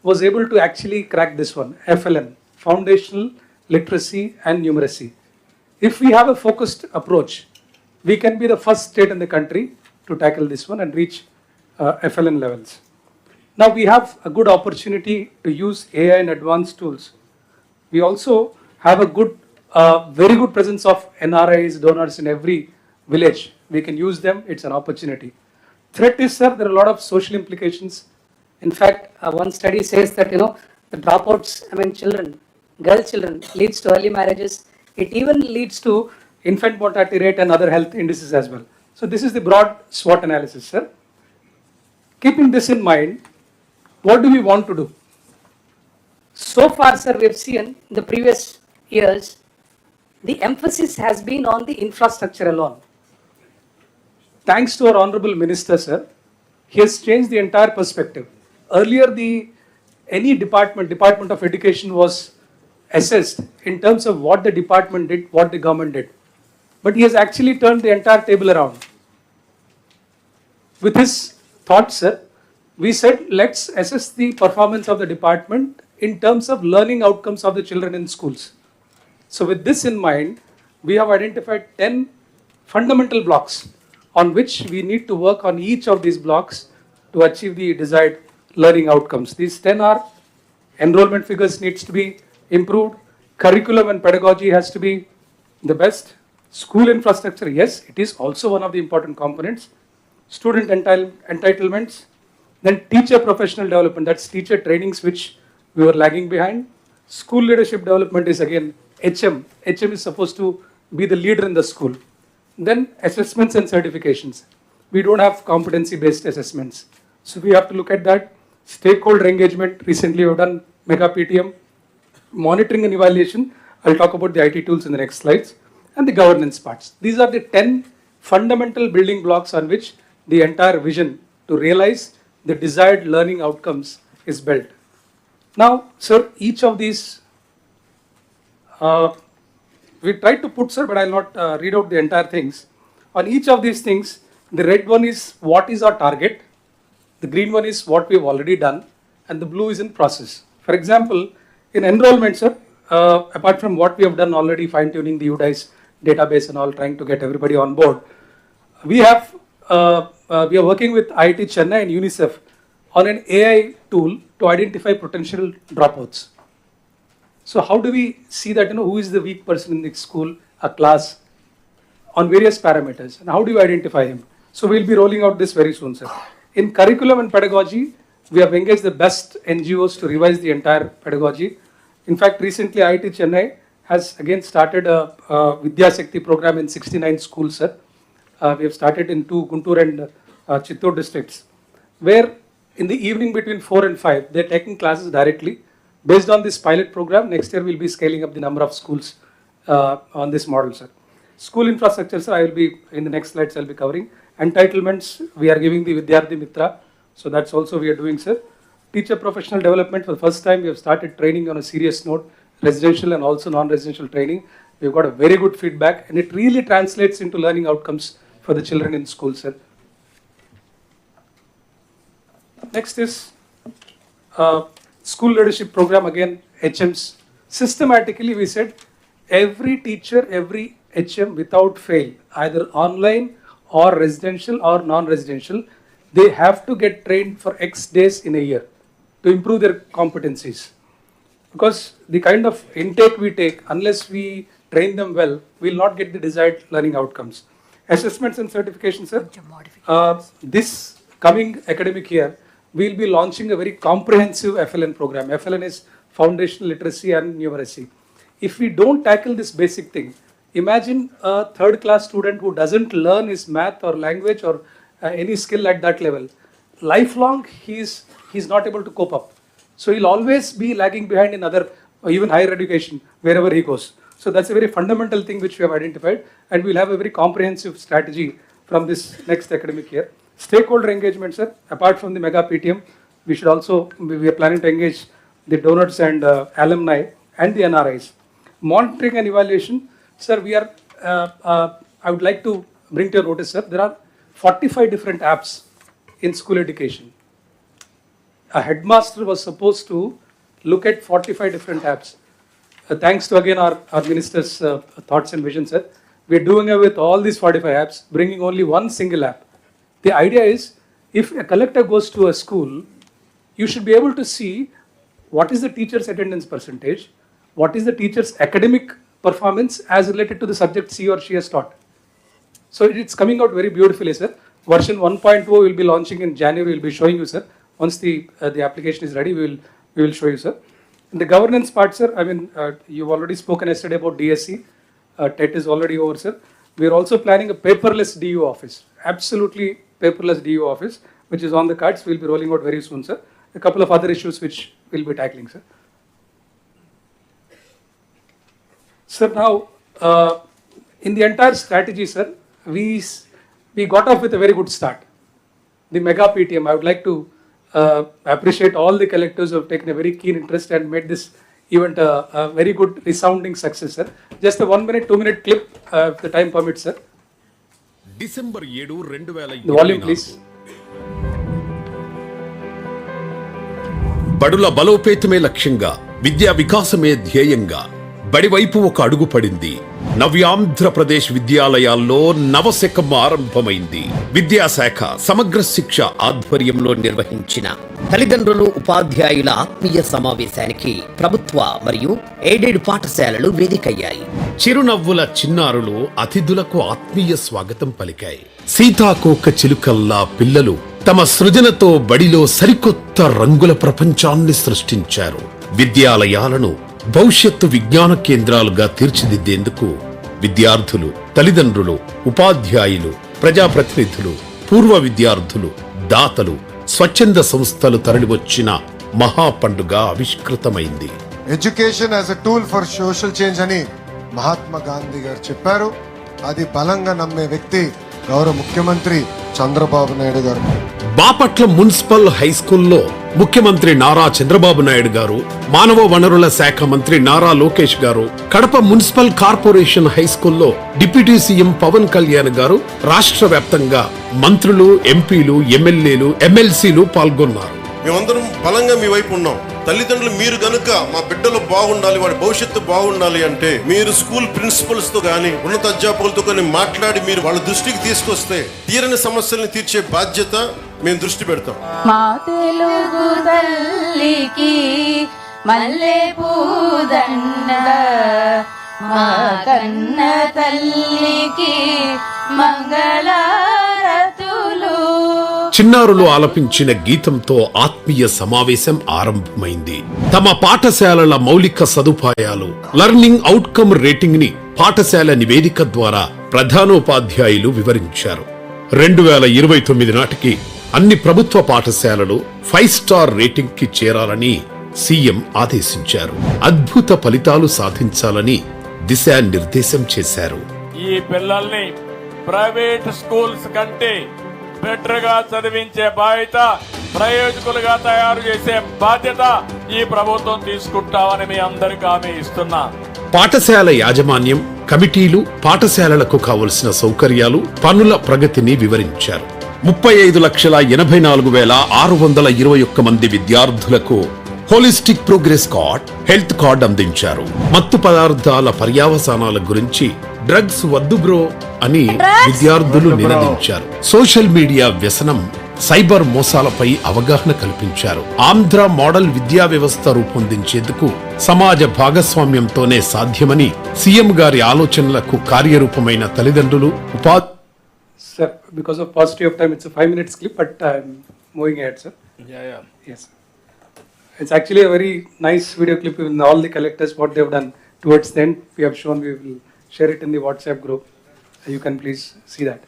was able to actually crack this one, FLN, Foundational Literacy and Numeracy. If we have a focused approach, we can be the first state in the country to tackle this one and reach FLN levels. Now we have a good opportunity to use AI and advanced tools. We also have a good, very good presence of NRIs, donors in every village. We can use them, it's an opportunity. Threat is, sir, there are a lot of social implications. In fact, one study says that, the dropouts among children, girl children, leads to early marriages. It even leads to infant mortality rate and other health indices as well. So this is the broad SWOT analysis, sir. Keeping this in mind, what do we want to do? So far, sir, we have seen in the previous years, the emphasis has been on the infrastructure alone. Thanks to our Honorable Minister, sir, he has changed the entire perspective. Earlier, any Department of Education was assessed in terms of what the department did, what the government did. But he has actually turned the entire table around. With his thoughts, sir, we said, let's assess the performance of the department in terms of learning outcomes of the children in schools. So with this in mind, we have identified 10 fundamental blocks on which we need to work on each of these blocks to achieve the desired learning outcomes. These 10 are: enrollment figures needs to be improved, curriculum and pedagogy has to be the best, school infrastructure, yes, it is also one of the important components, student entitlements, then teacher professional development, that's teacher trainings which we were lagging behind. School leadership development is again HM. HM is supposed to be the leader in the school. Then assessments and certifications. We don't have competency-based assessments. So we have to look at that. Stakeholder engagement, recently we've done mega PTM. Monitoring and evaluation, I'll talk about the IT tools in the next slides. And the governance parts. These are the 10 fundamental building blocks on which the entire vision to realize the desired learning outcomes is built. Now, sir, each of these, we tried to put, sir, but I'll not read out the entire things. On each of these things, the red one is what is our target, the green one is what we've already done, and the blue is in process. For example, in enrollment, sir, apart from what we have done already, fine-tuning the UDICE database and all, trying to get everybody on board, we are working with IIT Chennai and UNICEF on an AI tool to identify potential dropouts. So how do we see that, who is the weak person in the school, a class, on various parameters, and how do you identify him? So we'll be rolling out this very soon, sir. In curriculum and pedagogy, we have engaged the best NGOs to revise the entire pedagogy. In fact, recently IIT Chennai has again started a Vidya Shakti program in 69 schools, sir. We have started in 2 Guntur and Chittor districts, where in the evening between 4 and 5, they're taking classes directly. Based on this pilot program, next year we'll be scaling up the number of schools on this model, sir. School infrastructure, sir, I will be, in the next slides, I'll be covering. Entitlements, we are giving the Vidyarthi Mitra, so that's also we are doing, sir. Teacher professional development, for the first time, we have started training on a serious note, residential and also non-residential training. We've got a very good feedback, and it really translates into learning outcomes for the children in school, sir. Next is school leadership program, again, HMs. Systematically, we said, every teacher, every HM without fail, either online or residential or non-residential, they have to get trained for X days in a year to improve their competencies. Because the kind of intake we take, unless we train them well, we will not get the desired learning outcomes. Assessments and certifications, sir. This coming academic year, we will be launching a very comprehensive FLN program. FLN is Foundational Literacy and Numeracy. If we don't tackle this basic thing, imagine a third class student who doesn't learn his math or language or any skill at that level. Lifelong, he's not able to cope up. So he'll always be lagging behind in other, even higher education, wherever he goes. So that's a very fundamental thing which we have identified, and we'll have a very comprehensive strategy from this next academic year. Stakeholder engagement, sir. Apart from the mega PTM, we should also, we are planning to engage the donors and alumni and the NRIs. Monitoring and evaluation, sir, we are, I would like to bring to your notice, sir, there are 45 different apps in school education. A headmaster was supposed to look at 45 different apps. Thanks to again our minister's thoughts and vision, sir. We are doing away with all these 45 apps, bringing only one single app. The idea is, if a collector goes to a school, you should be able to see what is the teacher's attendance percentage, what is the teacher's academic performance as related to the subject he or she has taught. So it's coming out very beautifully, sir. Version 1.0 will be launching in January. We'll be showing you, sir. Once the application is ready, we will show you, sir. In the governance part, sir, I mean, you've already spoken yesterday about DSC. TET is already over, sir. We are also planning a paperless DU office, absolutely paperless DU office, which is on the cards. We'll be rolling out very soon, sir. A couple of other issues which we'll be tackling, sir. Sir, now, in the entire strategy, sir, we got off with a very good start. The mega PTM, I would like to appreciate all the collectors who have taken a very keen interest and made this event a very good resounding success, sir. Just a 1 minute, 2 minute clip, if the time permits, sir. December 7, 2024. The volume, please. బడుల బలోపేతమే లక్ష్యంగా, విద్యా వికాసమే ధ్యేయంగా బడివైపు ఒక అడుగు పడింది. నవ్యాంధ్రప్రదేశ్ విద్యాలయాల్లో నవశకం ఆరంభమైంది. విద్యాశాఖ సమగ్ర శిక్ష ఆధ్వర్యంలో నిర్వహించిన తల్లిదండ్రులు ఉపాధ్యాయుల ఆత్మీయ సమావేశానికి ప్రభుత్వ మరియు ఎయిడెడ్ పాఠశాలలు వేదికయ్యాయి. చిరునవ్వుల చిన్నారులు అతిథులకు ఆత్మీయ స్వాగతం పలికాయి. సీతాకోక చిలుకల్లా పిల్లలు తమ సృజనతో బడిలో సరికొత్త రంగుల ప్రపంచాన్ని సృష్టించారు. విద్యాలయాలను భవిష్యత్తు విజ్ఞాన కేంద్రాలుగా తీర్చిదిద్దేందుకు విద్యార్థులు, తల్లిదండ్రులు, ఉపాధ్యాయులు, ప్రజాప్రతినిధులు, పూర్వ విద్యార్థులు, దాతలు, స్వచ్ఛంద సంస్థలు తరలివచ్చిన మహా పండుగ ఆవిష్కృతమైంది. Education as a tool for social change అని మహాత్మా గాంధీ గారు చెప్పారు. అది బలంగా నమ్మే వ్యక్తి గౌరవ ముఖ్యమంత్రి చంద్రబాబు నాయుడు గారు. బాపట్ల మున్సిపల్ హై స్కూల్లో ముఖ్యమంత్రి నారా చంద్రబాబు నాయుడు గారు, మానవ వనరుల శాఖ మంత్రి నారా లోకేష్ గారు, కడప మున్సిపల్ కార్పొరేషన్ హై స్కూల్లో డిప్యూటీ సీఎం పవన్ కళ్యాణ్ గారు, రాష్ట్ర వ్యాప్తంగా మంత్రులు, ఎంపీలు, ఎమ్మెల్యేలు, ఎమ్మెల్సీలు పాల్గొన్నారు. మేమందరం బలంగా మీ వైపు ఉన్నాం. తల్లిదండ్రులు మీరు గనుక మా బిడ్డలు బాగుండాలి, వాడి భవిష్యత్తు బాగుండాలి అంటే మీరు స్కూల్ ప్రిన్సిపల్స్ తో గానీ ఉన్నత అధ్యాపకులతో కానీ మాట్లాడి మీరు వాళ్ళ దృష్టికి తీసుకొస్తే తీరని సమస్యల్ని తీర్చే బాధ్యత మేము దృష్టి పెడతాం. మా తెలుగు తల్లికి మల్లె పూదండ, మా కన్న తల్లికి మంగళారతులు. చిన్నారులు ఆలపించిన గీతంతో ఆత్మీయ సమావేశం ఆరంభమైంది. తమ పాఠశాలల మౌలిక సదుపాయాలు, లర్నింగ్ అవుట్కమ్ రేటింగ్ ని పాఠశాల నివేదిక ద్వారా ప్రధానోపాధ్యాయులు వివరించారు. 2029 నాటికి అన్ని ప్రభుత్వ పాఠశాలలు 5 స్టార్ రేటింగ్ కి చేరాలని సీఎం ఆదేశించారు. అద్భుత ఫలితాలు సాధించాలని దిశానిర్దేశం చేశారు. ఈ పిల్లల్ని ప్రైవేట్ స్కూల్స్ కంటే బెటర్ గా చదివించే బాధ్యత, ప్రయోజకులుగా తయారు చేసే బాధ్యత ఈ ప్రభుత్వం తీసుకుంటామని మీ అందరికీ హామీ ఇస్తున్నా. పాఠశాల యాజమాన్యం, కమిటీలు పాఠశాలలకు కావలసిన సౌకర్యాలు, పనుల ప్రగతిని వివరించారు. 35,84,621 మంది విద్యార్థులకు holistic progress card, health card అందించారు. మత్తు పదార్థాల పర్యావసానాల గురించి డ్రగ్స్ వద్దు బ్రో అని విద్యార్థులు నినదించారు. సోషల్ మీడియా వ్యసనం, సైబర్ మోసాలపై అవగాహన కల్పించారు. ఆంధ్ర మోడల్ విద్యా వ్యవస్థ రూపొందించేందుకు సమాజ భాగస్వామ్యంతోనే సాధ్యమని సీఎం గారి ఆలోచనలకు కార్యరూపమైన తల్లిదండ్రులు, Sir, because of paucity of time, it's a 5 minutes clip, but I'm moving ahead, sir. Yeah. Yes. It's actually a very nice video clip with all the collectors, what they've done towards the end. We have shown, we will share it in the WhatsApp group. You can please see that.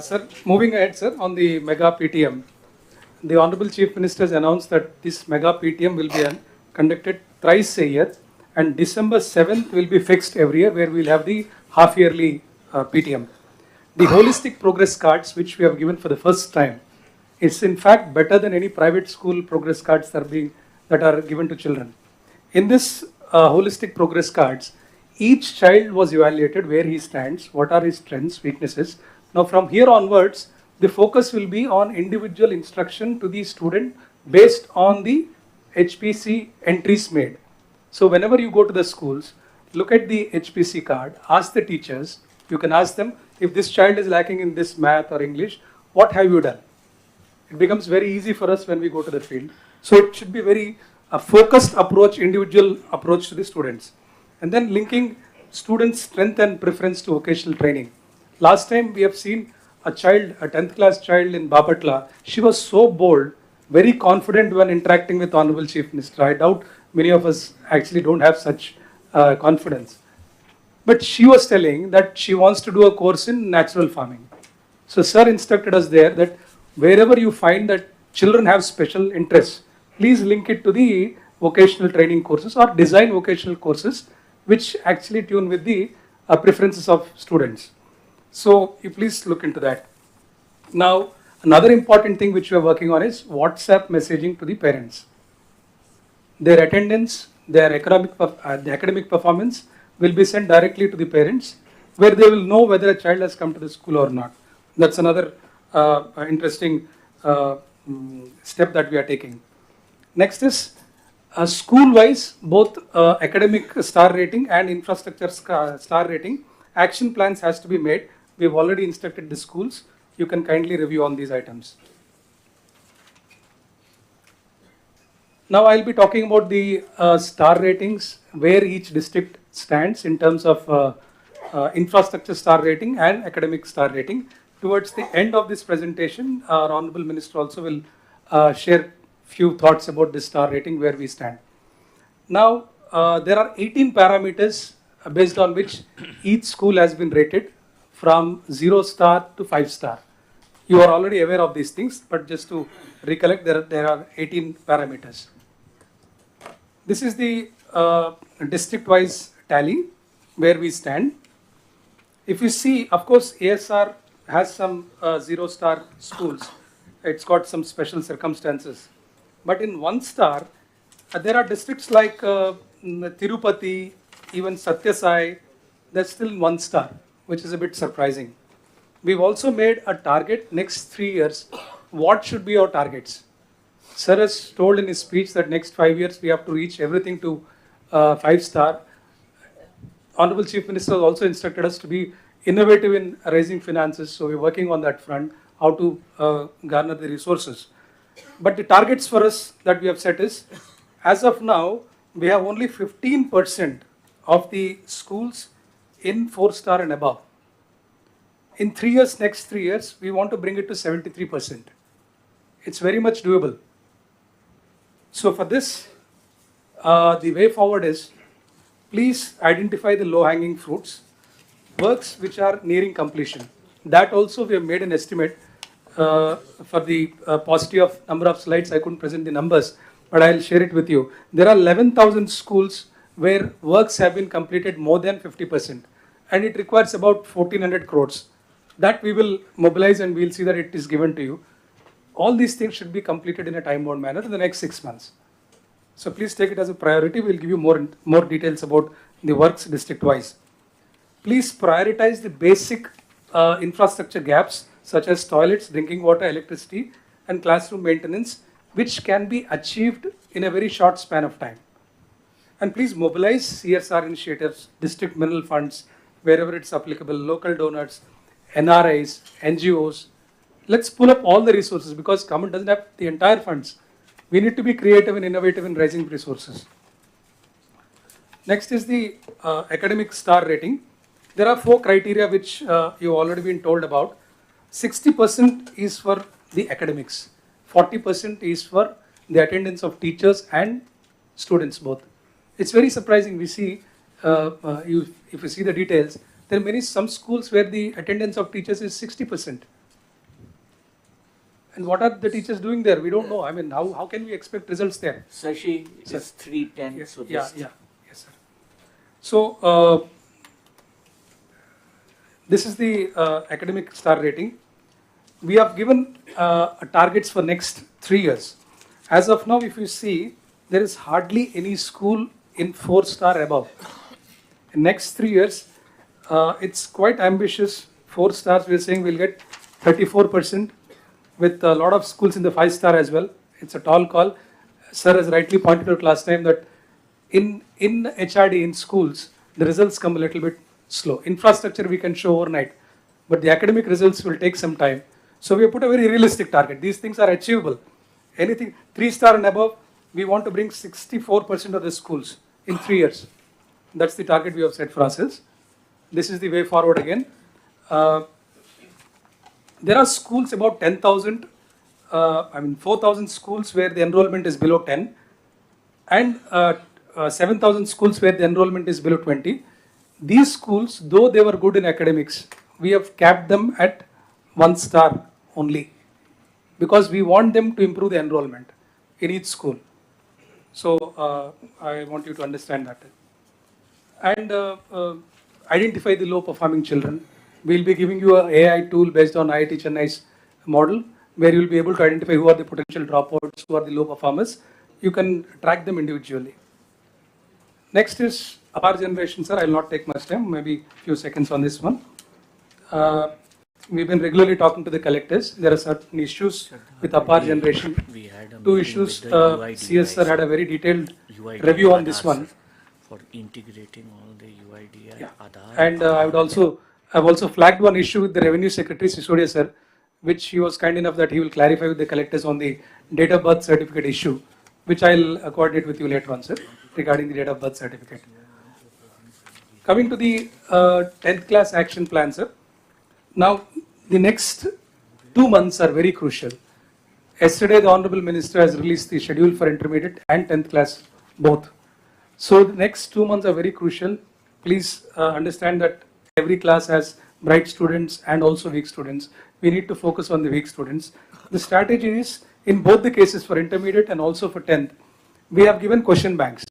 Sir, moving ahead, sir, on the mega PTM. The Honorable Chief Minister has announced that this mega PTM will be conducted thrice a year, and December 7th will be fixed every year, where we will have the half-yearly PTM. The holistic progress cards, which we have given for the first time, is in fact better than any private school progress cards that are given to children. In this holistic progress cards, each child was evaluated where he stands, what are his strengths, weaknesses. Now from here onwards, the focus will be on individual instruction to the student based on the HPC entries made. So whenever you go to the schools, look at the HPC card, ask the teachers, you can ask them, if this child is lacking in this math or English, what have you done? It becomes very easy for us when we go to the field. So it should be very focused approach, individual approach to the students. And then linking students' strength and preference to vocational training. Last time we have seen a child, a 10th class child in Bapatla, she was so bold, very confident when interacting with Honorable Chief Minister. I doubt many of us actually don't have such confidence. But she was telling that she wants to do a course in natural farming. So sir instructed us there that wherever you find that children have special interests, please link it to the vocational training courses or design vocational courses which actually tune with the preferences of students. So you please look into that. Now, another important thing which we are working on is WhatsApp messaging to the parents. Their attendance, their academic performance will be sent directly to the parents, where they will know whether a child has come to the school or not. That's another interesting step that we are taking. Next is school-wise, both academic star rating and infrastructure star rating action plans has to be made. We've already instructed the schools. You can kindly review on these items. Now I'll be talking about the star ratings, where each district stands in terms of infrastructure star rating and academic star rating. Towards the end of this presentation, our Honorable Minister also will share few thoughts about this star rating, where we stand. Now there are 18 parameters based on which each school has been rated, from 0 star to 5 star. You are already aware of these things, but just to recollect, there are 18 parameters. This is the district-wise tally where we stand. If you see, of course, ASR has some 0 star schools. It's got some special circumstances. But in 1 star, there are districts like Tirupati, even Satyasai, they're still in 1 star, which is a bit surprising. We've also made a target next 3 years. What should be our targets? Sir has told in his speech that next 5 years we have to reach everything to 5-star. Honorable Chief Minister has also instructed us to be innovative in raising finances, so we're working on that front, how to garner the resources. But the targets for us that we have set is, as of now, we have only 15% of the schools in 4-star and above. In 3 years, next 3 years, we want to bring it to 73%. It's very much doable. So for this, the way forward is, please identify the low-hanging fruits, works which are nearing completion. That also we have made an estimate for the paucity of number of slides. I couldn't present the numbers, but I'll share it with you. There are 11,000 schools where works have been completed more than 50%, and it requires about 1,400 crores. That we will mobilize and we'll see that it is given to you. All these things should be completed in a time-bound manner in the next 6 months. So please take it as a priority. We'll give you more details about the works district-wise. Please prioritize the basic infrastructure gaps such as toilets, drinking water, electricity, and classroom maintenance, which can be achieved in a very short span of time. And please mobilize CSR initiatives, district mineral funds, wherever it's applicable, local donors, NRIs, NGOs. Let's pull up all the resources because government doesn't have the entire funds. We need to be creative and innovative in raising resources. Next is the academic star rating. There are 4 criteria which you've already been told about. 60% is for the academics. 40% is for the attendance of teachers and students both. It's very surprising. We see, if you see the details, there are some schools where the attendance of teachers is 60%. And what are the teachers doing there? We don't know. I mean, how can we expect results there? Sashi, it's 310. Yes, So yes, sir. So this is the academic star rating. We have given targets for next 3 years. As of now, if you see, there is hardly any school in 4-star above. In next 3 years, it's quite ambitious. 4 stars, we're saying we'll get 34%. With a lot of schools in the 5-star as well. It's a tall call. Sir has rightly pointed out last time that in HRD, in schools, the results come a little bit slow. Infrastructure we can show overnight, but the academic results will take some time. So we have put a very realistic target. These things are achievable. Anything 3-star and above, we want to bring 64% of the schools in 3 years. That's the target we have set for ourselves. This is the way forward again. There are schools about 10,000, 4,000 schools where the enrollment is below 10 and 7,000 schools where the enrollment is below 20. These schools, though they were good in academics, we have capped them at 1 star only because we want them to improve the enrollment in each school. So I want you to understand that. And identify the low performing children. We'll be giving you an AI tool based on IIT Chennai's model, where you'll be able to identify who are the potential dropouts, who are the low performers. You can track them individually. Next is our generation, sir. I'll not take much time, maybe a few seconds on this one. We've been regularly talking to the collectors. There are certain issues with our generation. 2 issues. CS sir had a very detailed review on this one. For integrating all the UID Yeah. And I've also flagged one issue with the Revenue Secretary, Sisodia sir, which he was kind enough that he will clarify with the collectors on the date of birth certificate issue, which I'll coordinate with you later on, sir, regarding the date of birth certificate. Coming to the 10th class action plan, sir. Now, the next 2 months are very crucial. Yesterday, the Honorable Minister has released the schedule for intermediate and 10th class both. So the next 2 months are very crucial. Please understand that every class has bright students and also weak students. We need to focus on the weak students. The strategy is, in both the cases for intermediate and also for 10th, we have given question banks.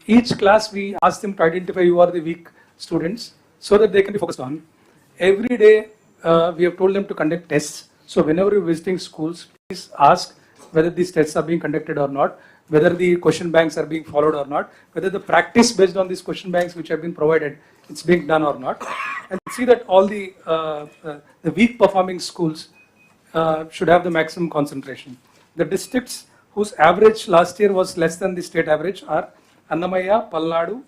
Each class we ask them to identify who are the weak students so that they can be focused on. Every day we have told them to conduct tests. So whenever you're visiting schools, please ask whether these tests are being conducted or not, whether the question banks are being followed or not, whether the practice based on these question banks which have been provided, it's being done or not. And see that all the weak performing schools should have the maximum concentration. The districts whose average last year was less than the state average are Annamaya, Palnadu,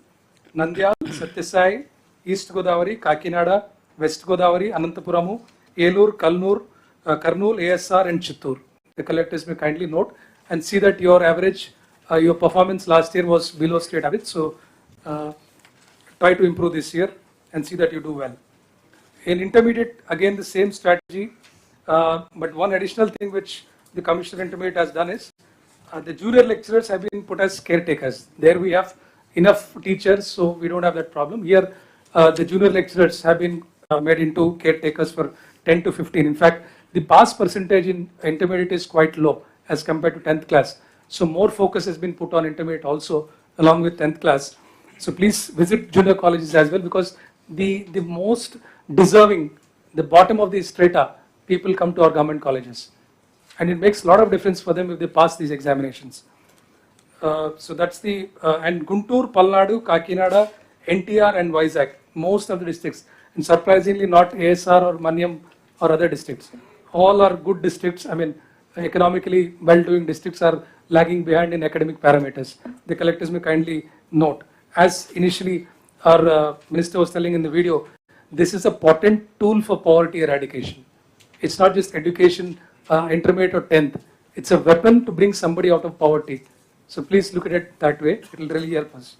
Nandyal, Satyasai, East Godavari, Kakinada, West Godavari, Anantapuramu, Elur, Kalnur, Karnool, ASR and Chittur. The collectors may kindly note and see that your average, your performance last year was below state average. So try to improve this year and see that you do well. In intermediate, again the same strategy, but one additional thing which the Commissioner Intermediate has done is the junior lecturers have been put as caretakers. There we have enough teachers, so we don't have that problem. Here, the junior lecturers have been made into caretakers for 10 to 15. In fact, the pass percentage in intermediate is quite low as compared to 10th class. So more focus has been put on intermediate also along with 10th class. So please visit junior colleges as well, because the most deserving, the bottom of the strata, people come to our government colleges. And it makes a lot of difference for them if they pass these examinations. So that's the, and Guntur, Palnadu, Kakinada, NTR and Vizag, most of the districts, and surprisingly not ASR or Manyam or other districts. All are good districts. I mean, economically well-doing districts are lagging behind in academic parameters. The collectors may kindly note. As initially our minister was telling in the video, this is a potent tool for poverty eradication. It's not just education, intermediate or 10th. It's a weapon to bring somebody out of poverty. So please look at it that way. It will really help us.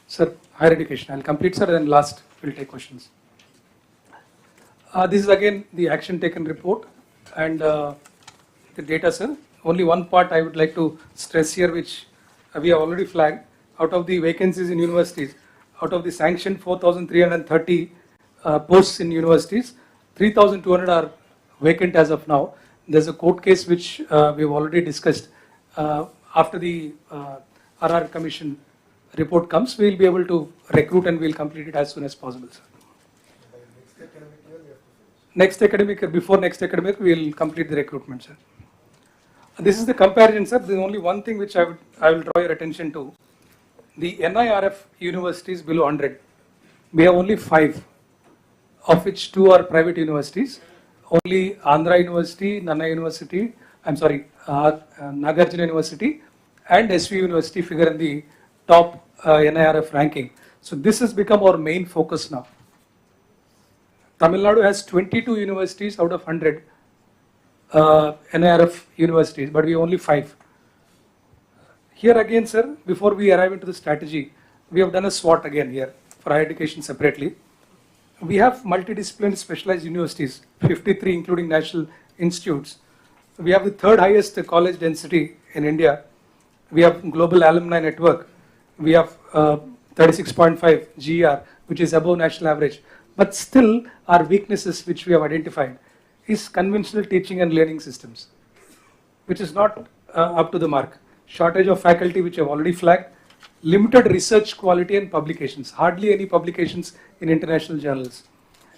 Sir, higher education. I'll complete, sir, and then last we'll take questions. This is again the action taken report and the data, sir. Only one part I would like to stress here, which we have already flagged. Out of the vacancies in universities, out of the sanctioned 4,330 posts in universities, 3,200 are vacant as of now. There's a court case which we've already discussed. After the RR Commission report comes, we'll be able to recruit and we'll complete it as soon as possible, sir. Next academic year, before next academic, we'll complete the recruitment, sir. This is the comparison, sir. There's only one thing which I will draw your attention to. The NIRF universities below 100, we have only 5, of which 2 are private universities. Only Andhra University, Nana University, Nagarjuna University and SV University figure in the top NIRF ranking. So this has become our main focus now. Tamil Nadu has 22 universities out of 100 NIRF universities, but we have only 5. Here again, sir, before we arrive into the strategy, we have done a SWOT again here for higher education separately. We have multidisciplinary specialized universities, 53 including national institutes. We have the 3rd highest college density in India. We have global alumni network. We have 36.5 GER, which is above national average. But still our weaknesses which we have identified is conventional teaching and learning systems, which is not up to the mark. Shortage of faculty, which I've already flagged. Limited research quality and publications, hardly any publications in international journals.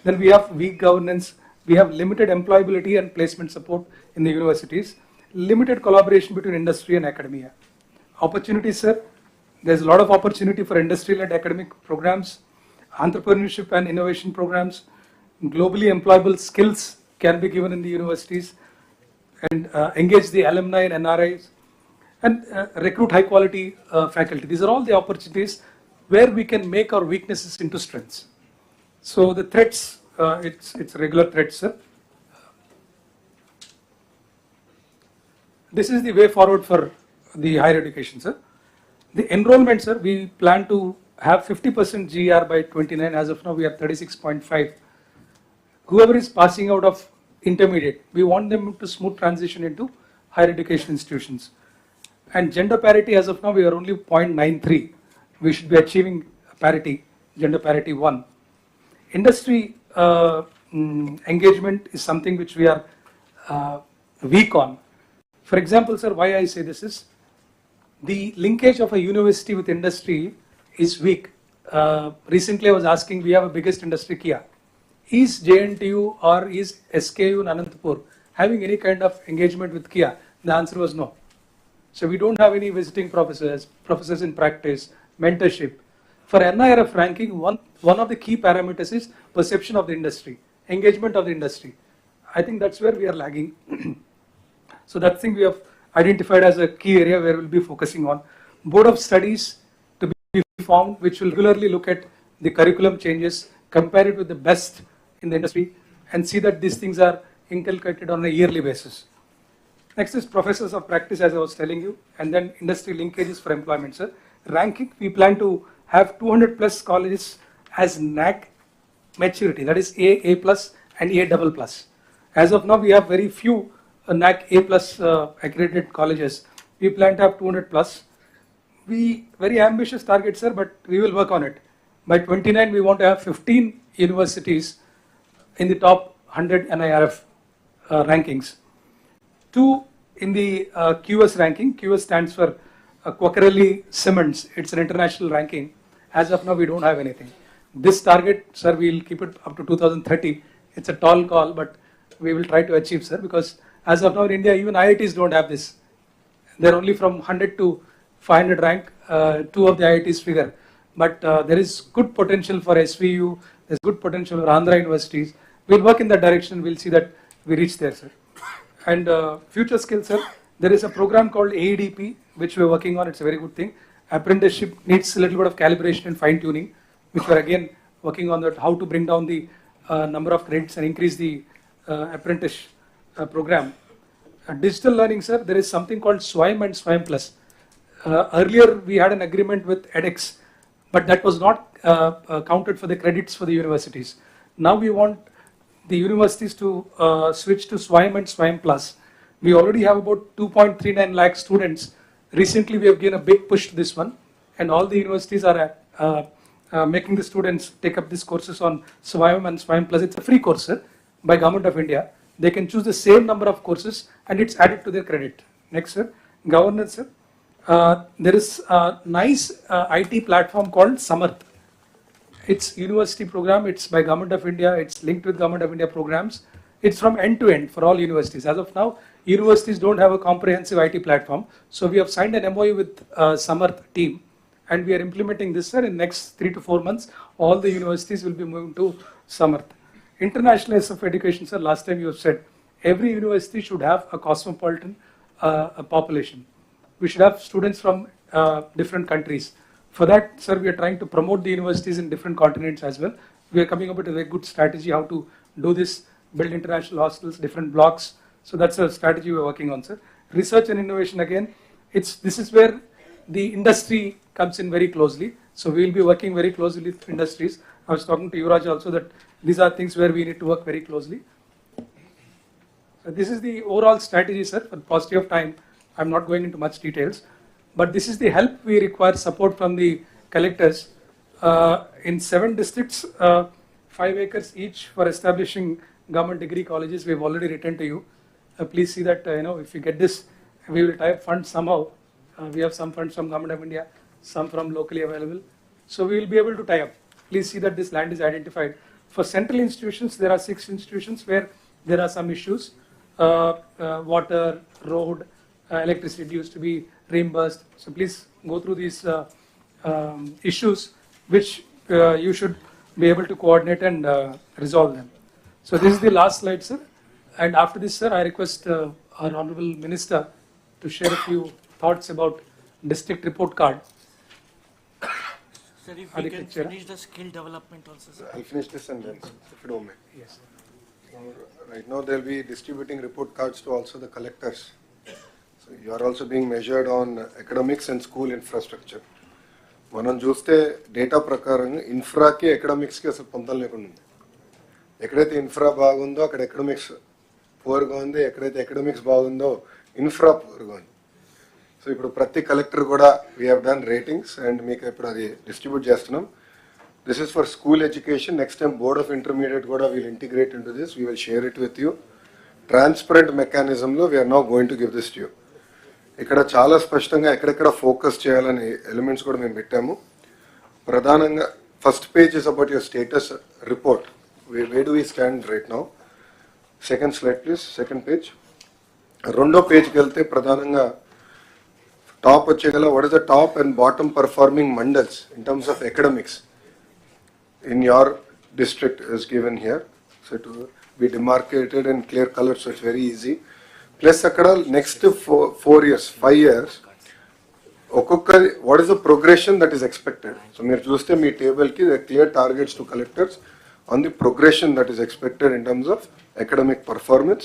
Then we have weak governance, we have limited employability and placement support in the universities, limited collaboration between industry and academia. Opportunities, sir, there's a lot of opportunity for industry-led academic programs, entrepreneurship and innovation programs, globally employable skills can be given in the universities, and engage the alumni and NRIs, and recruit high quality faculty. These are all the opportunities where we can make our weaknesses into strengths. So the threats, it's regular threats, sir. This is the way forward for the higher education, sir. The enrollment, sir, we plan to have 50% GER by 29. As of now, we are 36.5. Whoever is passing out of intermediate, we want them to smooth transition into higher education institutions. And gender parity, as of now, we are only 0.93. We should be achieving parity, gender parity 1. Industry engagement is something which we are weak on. For example, sir, why I say this is, the linkage of a university with industry is weak. Recently I was asking, we have a biggest industry, Kia. Is JNTU or is SKU in Anantapur having any kind of engagement with Kia? The answer was no. So we don't have any visiting professors, professors in practice, mentorship. For NIRF ranking, one of the key parameters is perception of the industry, engagement of the industry. I think that's where we are lagging. So that thing we have identified as a key area where we'll be focusing on. board of studies to be formed, which will regularly look at the curriculum changes, compare it with the best in the industry, and see that these things are inculcated on a yearly basis. Next is professors of practice, as I was telling you, and then industry linkages for employment, sir. Ranking, we plan to have 200 plus colleges as NAC maturity, that is A plus and A double plus. As of now, we have very few NAC A plus accredited colleges. We plan to have 200 plus. We very ambitious target, sir, but we will work on it. By 29, we want to have 15 universities in the top 100 NIRF rankings. 2 in the QS ranking. QS stands for Quacquarelli Simmons. It's an international ranking. As of now, we don't have anything. This target, sir, we'll keep it up to 2030. It's a tall call, but we will try to achieve, sir, because as of now in India, even IITs don't have this. They're only from 100 to 500 rank, 2 of the IITs figure. But there is good potential for SVU, there's good potential for Andhra universities. We'll work in that direction, we'll see that we reach there, sir. And future skills, sir, there is a program called AEDP, which we're working on, it's a very good thing. Apprenticeship needs a little bit of calibration and fine tuning, which we're again working on that, how to bring down the number of credits and increase the apprentice program. Digital learning, sir, there is something called SWAYM and SWAYM Plus. Earlier, we had an agreement with edX, but that was not counted for the credits for the universities. Now we want the universities to switch to SWAYM and SWAYM Plus. We already have about 2.39 lakh students. Recently, we have given a big push to this one, and all the universities are making the students take up these courses on SWAYM and SWAYM Plus. It's a free course, sir, by Government of India. They can choose the same number of courses and it's added to their credit. Next, sir, governance, sir. There is a nice IT platform called Samarth. It's university program, it's by Government of India, it's linked with Government of India programs. It's from end to end for all universities. As of now, universities don't have a comprehensive IT platform. So we have signed an MOU with Samarth team, and we are implementing this, sir. In next 3 to 4 months, all the universities will be moving to Samarth. Internationalization of education, sir, last time you have said, every university should have a cosmopolitan population. We should have students from different countries. For that, sir, we are trying to promote the universities in different continents as well. We are coming up with a very good strategy how to do this, build international hostels, different blocks. So that's a strategy we are working on, sir. Research and innovation, again, this is where the industry comes in very closely. So we will be working very closely with industries. I was talking to Yuvraj also that these are things where we need to work very closely. So this is the overall strategy, sir. For the paucity of time, I'm not going into much details. But this is the help we require support from the collectors. In 7 districts, 5 acres each for establishing government degree colleges. We've already written to you. Please see that, if you get this, we will tie up funds somehow. We have some funds from Government of India, some from locally available. So we will be able to tie up. Please see that this land is identified. For central institutions, there are 6 institutions where there are some issues. Water, road, electricity used to be reimbursed. So please go through these issues which you should be able to coordinate and resolve them. So this is the last slide, sir. And after this, sir, I request our Honorable Minister to share a few thoughts about district report card. Sir, if we can finish the skill development also, sir. I'll finish this and then, if you don't mind. Yes. So right now they'll be distributing report cards to also the collectors. So you are also being measured on academics and school infrastructure. మనం చూస్తే data ప్రకారంగా ఇన్ఫ్రాకి ఎకడమిక్స్కి అసలు పొందలు లేకుండా ఉంది. ఎక్కడైతే infra బాగుందో అక్కడ academics పూర్గా ఉంది, ఎక్కడైతే ఎకడమిక్స్ బాగుందో ఇన్ఫ్రా పూర్గా ఉంది. సో ఇప్పుడు ప్రతి కలెక్టర్ కూడా we have done ratings and మీకు ఇప్పుడు అది డిస్ట్రిబ్యూట్ చేస్తున్నాం. This is for school education. Next time board of intermediate కూడా we'll integrate into this. We will share it with you. Transparent మెకానిజంలో we're now going to give this to you. ఇక్కడ చాలా స్పష్టంగా ఎక్కడెక్కడ focus చేయాలని elements కూడా మేము పెట్టాము. ప్రధానంగా first page is about your status report. Where do we stand right now. Second slide please. Second page. రెండో పేజ్కి వెళ్తే ప్రధానంగా టాప్ వచ్చేగల what is the top and bottom performing mandals in terms of academics in your district is given here. So to be demarcated in clear colors, so it's very easy. Plus akkada next 4 years, 5 years, ఒక్కొక్కరి what is the progression that is expected. So మీరు చూస్తే మీ టేబుల్కి clear targets to collectors on the progression that is expected in terms of academic performance.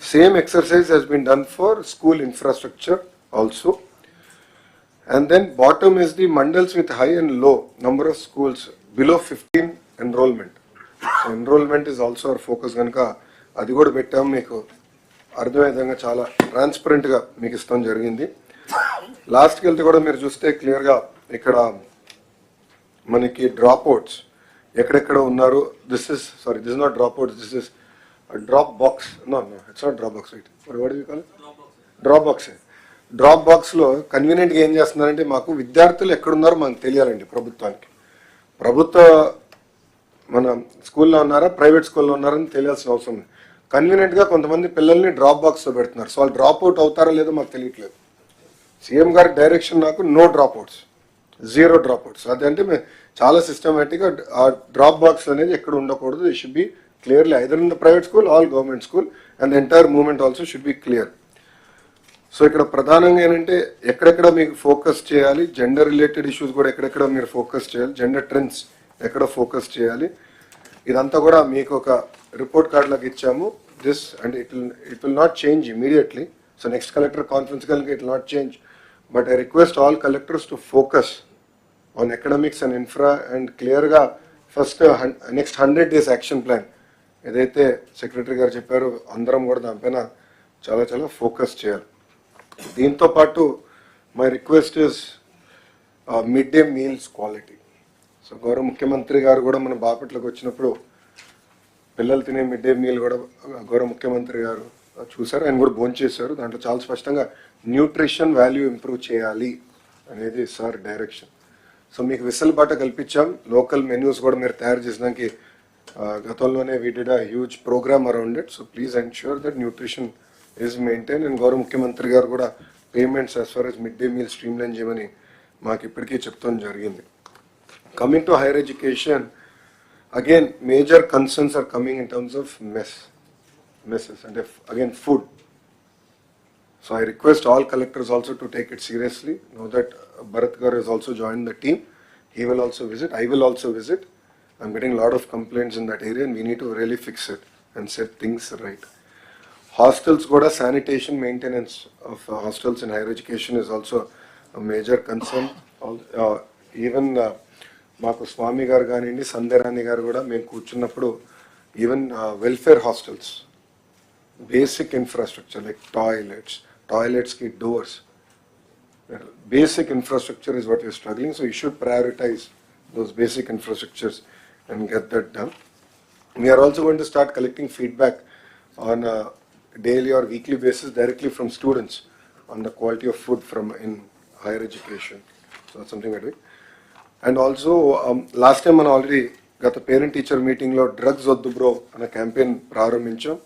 Same exercise has been done for school infrastructure also. And then bottom is the mandals with high and low number of schools below 15 enrollment. So enrollment is also our focus ganaka adi kuda pettam meeku ardhame vidhanga chaala transparent ga meeku istam jarigindi. Last ki velte kuda meer chuste clear ga ikkada manaki dropouts ఎక్కడెక్కడ ఉన్నారు. This is not dropouts, this is drop box. No it's not drop box, right? What you call drop box. Drop బాక్స్లో కన్వీనియంట్గా ఏం చేస్తున్నారంటే మాకు విద్యార్థులు ఎక్కడున్నారో మనకు తెలియాలండి ప్రభుత్వానికి. ప్రభుత్వ మన స్కూల్లో ఉన్నారా ప్రైవేట్ స్కూల్లో ఉన్నారని తెలియాల్సిన అవసరం ఉంది. కన్వీనియంట్గా కొంతమంది పిల్లల్ని డ్రాప్ బాక్స్లో పెడుతున్నారు. సో వాళ్ళు డ్రాప్ అవుట్ అవుతారో లేదో మాకు తెలియట్లేదు. సీఎం గారి డైరెక్షన్ నాకు no dropouts, zero dropouts. అదంటే మేము చాలా సిస్టమేటిక్గా ఆ డ్రాప్ బాక్స్ అనేది ఎక్కడ ఉండకూడదు. The should be clearly either in the private school all government school and the entire movement also should be clear. So ఇక్కడ ప్రధానంగా ఏంటంటే ఎక్కడెక్కడ మీకు ఫోకస్ చేయాలి, జెండర్ రిలేటెడ్ ఇష్యూస్ కూడా ఎక్కడెక్కడ మీరు ఫోకస్ చేయాలి, జెండర్ ట్రెండ్స్ ఎక్కడ ఫోకస్ చేయాలి, ఇదంతా కూడా మీకు ఒక రిపోర్ట్ కార్డ్ లాగా ఇచ్చాము. This and it will not change immediately. So next collector conference కనుక it will not change. But I request all collectors to focus on academics and infra and clear ga first next 100 days action plan edaithe secretary garu chepparu andaram kuda danpaina chala focus cheyali. Deento paatu my request is midday meals quality. So gauram mukhyamantri garu kuda mana baapatlaku vachinappudu pillalu tine midday meal kuda gauram mukhyamantri garu chusaru and kuda bone chesaru. Dantlo chala spashtanga nutrition value improve cheyali anedi sir direction. So మీకు వెసులుబాట కల్పించాం. Local menus కూడా మీరు తయారు చేసినానికి గతంలోనే we did a huge programme around it. So please ensure that nutrition is maintain. And గౌరవ ముఖ్యమంత్రి గారు కూడా payments as far as mid day meal streamline చేయమని మాకు ఇప్పటికీ చెప్తాం జరిగింది. Coming to higher education, again major concerns are coming in terms of messes అంటే again food. So I request all collectors also to take it seriously. Now that Bharat Garu has also joined the team, he will also visit. I will also visit. I'm getting a lot of complaints in that area and we need to really fix it and set things right. Hostels, goda sanitation maintenance of hostels in higher education is also a major concern. Even Maaku Swami Garu ganindi, Sandarani Garu kuda మేము కూర్చున్నప్పుడు even welfare hostels, basic infrastructure like toilets ki doors, basic infrastructure is what we're struggling. So you should prioritize those basic infrastructures and get that done. We are also going to start collecting feedback on a daily or weekly basis directly from students on the quality of food from in higher education. So that's something we're doing. And also last time man already got a parent teacher meeting lo drugs వద్దు bro అనే campaign ప్రారంభించాం.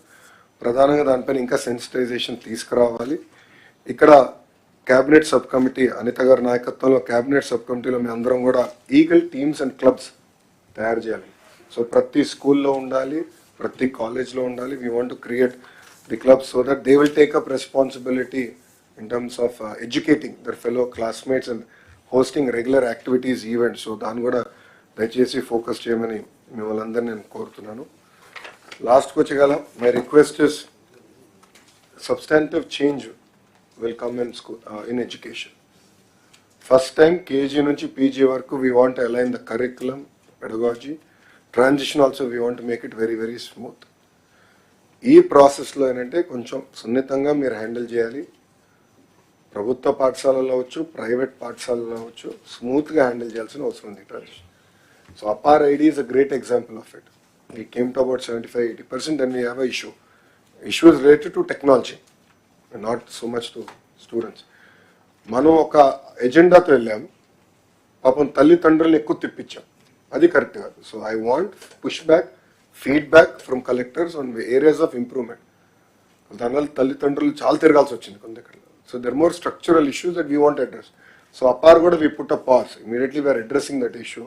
ప్రధానంగా దానిపైన ఇంకా sensitization తీసుకురావాలి. ఇక్కడ cabinet sub committee Anitha గారి నాయకత్వంలో క్యాబినెట్ సబ్ కమిటీలో మేము అందరం కూడా ఈగల్ టీమ్స్ అండ్ క్లబ్స్ తయారు చేయాలి. సో ప్రతి స్కూల్లో ఉండాలి, ప్రతి కాలేజ్లో ఉండాలి. We want to create the clubs so that they will take up responsibility in terms of educating their fellow classmates and hosting regular activities events. So దాన్ని కూడా దయచేసి ఫోకస్ చేయమని మిమ్మల్ని అందరినీ నేను కోరుతున్నాను. లాస్ట్కి వచ్చేగల my request is substantive change will come in school in education. First time KG నుంచి PG వరకు we want to align the curriculum, pedagogy, transition also we want to make it very very smooth. ఈ ప్రాసెస్లో ఏంటంటే కొంచెం సున్నితంగా మీరు handle చేయాలి. ప్రభుత్వ పాఠశాలలో అవచ్చు, ప్రైవేట్ పాఠశాలలో అవచ్చు, స్మూత్గా హ్యాండిల్ చేయాల్సిన అవసరం ఉంది transition. So APAAR ID is a great example of it. We came to about 75-80% and we have an issue. Issue is related to technology and not so much to students. మనం ఒక ఎజెండాతో వెళ్ళాం, పాపం తల్లిదండ్రులను ఎక్కువ తిప్పించాం, అది కరెక్ట్ కాదు. So I want push back, feedback from collectors on areas of improvement. దానివల్ల తల్లిదండ్రులు చాలా తిరగాల్సి వచ్చింది కొంత ఇక్కడ. So there more structural issues that we want address. So APAAR కూడా we put a pause, immediately we are addressing that issue.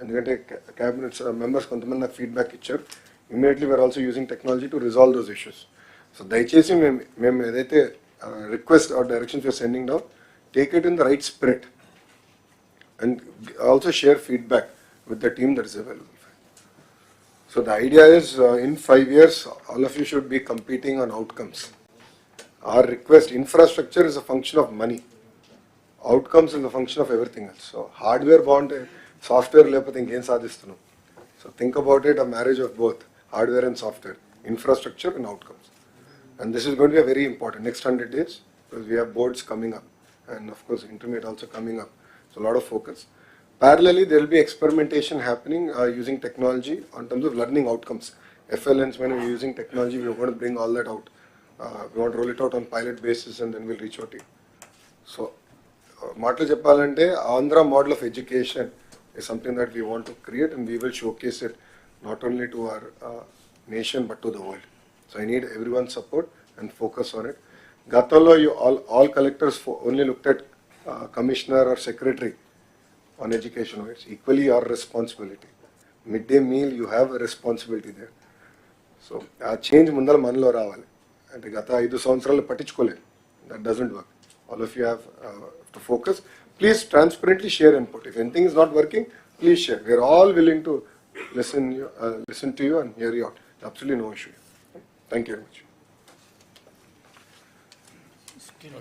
ఎందుకంటే cabinet members కొంతమంది నాకు ఫీడ్బ్యాక్ ఇచ్చారు. Immediately we are also using technology to resolve those issues. So దయచేసి మేము ఏదైతే request or directions we are sending down, take it in the right spirit, and also share feedback with the team that is available. So the idea is in 5 years, all of you should be competing on outcomes. Our request, infrastructure is a function of money. Outcomes is a function of everything else. So hardware bond, software level thing again sadhistunam. So think about it, a marriage of both hardware and software, infrastructure and outcomes. And this is going to be a very important next 100 days because we have boards coming up and of course intermediate also coming up. So a lot of focus. Parallelly, there will be experimentation happening using technology on terms of learning outcomes. FLNs, when we're using technology, we're going to bring all that out. We want to roll it out on pilot basis and then we'll reach out to you. So, మాటలు చెప్పాలంటే Andhra model of education is something that we want to create and we will showcase it not only to our nation but to the world. So I need everyone's support and focus on it. Gatanlo, you all collectors only looked at commissioner or secretary on education. It's equally your responsibility. Midday meal, you have a responsibility there. So a change mundala manalo రావాలి. అంటే గత 5 సంవత్సరాలు పట్టించుకోలేదు. That doesn't work. All of you have to focus. Please transparently share input. If anything is not working, please share. We are all willing to listen to you and hear you out. Absolutely no issue. Thank you very much.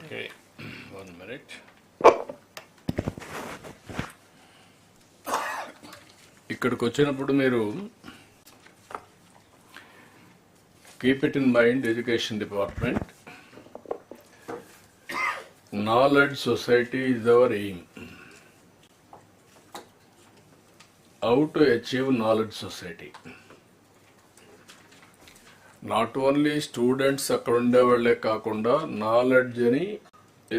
Okay, 1 minute. ఇక్కడికి వచ్చినప్పుడు మీరు keep it in mind, education department, knowledge society is our aim. How to achieve knowledge society? Not only students అక్కడ ఉండేవాళ్ళే కాకుండా knowledge అని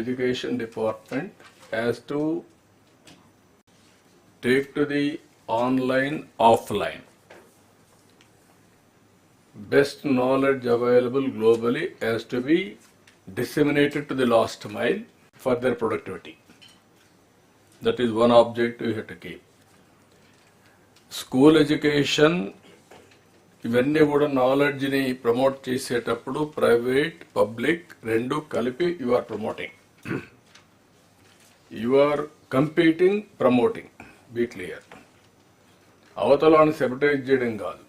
education department has to take to the online, offline. Best knowledge available globally has to be disseminated to the last mile for their productivity. That is one objective you have to keep. School education, ఇవన్నీ కూడా నాలెడ్జ్ని promote చేసేటప్పుడు private public రెండు కలిపి you are promoting, you are competing, promoting. Be clear. అవతలాన్ని separate చేయడం కాదు,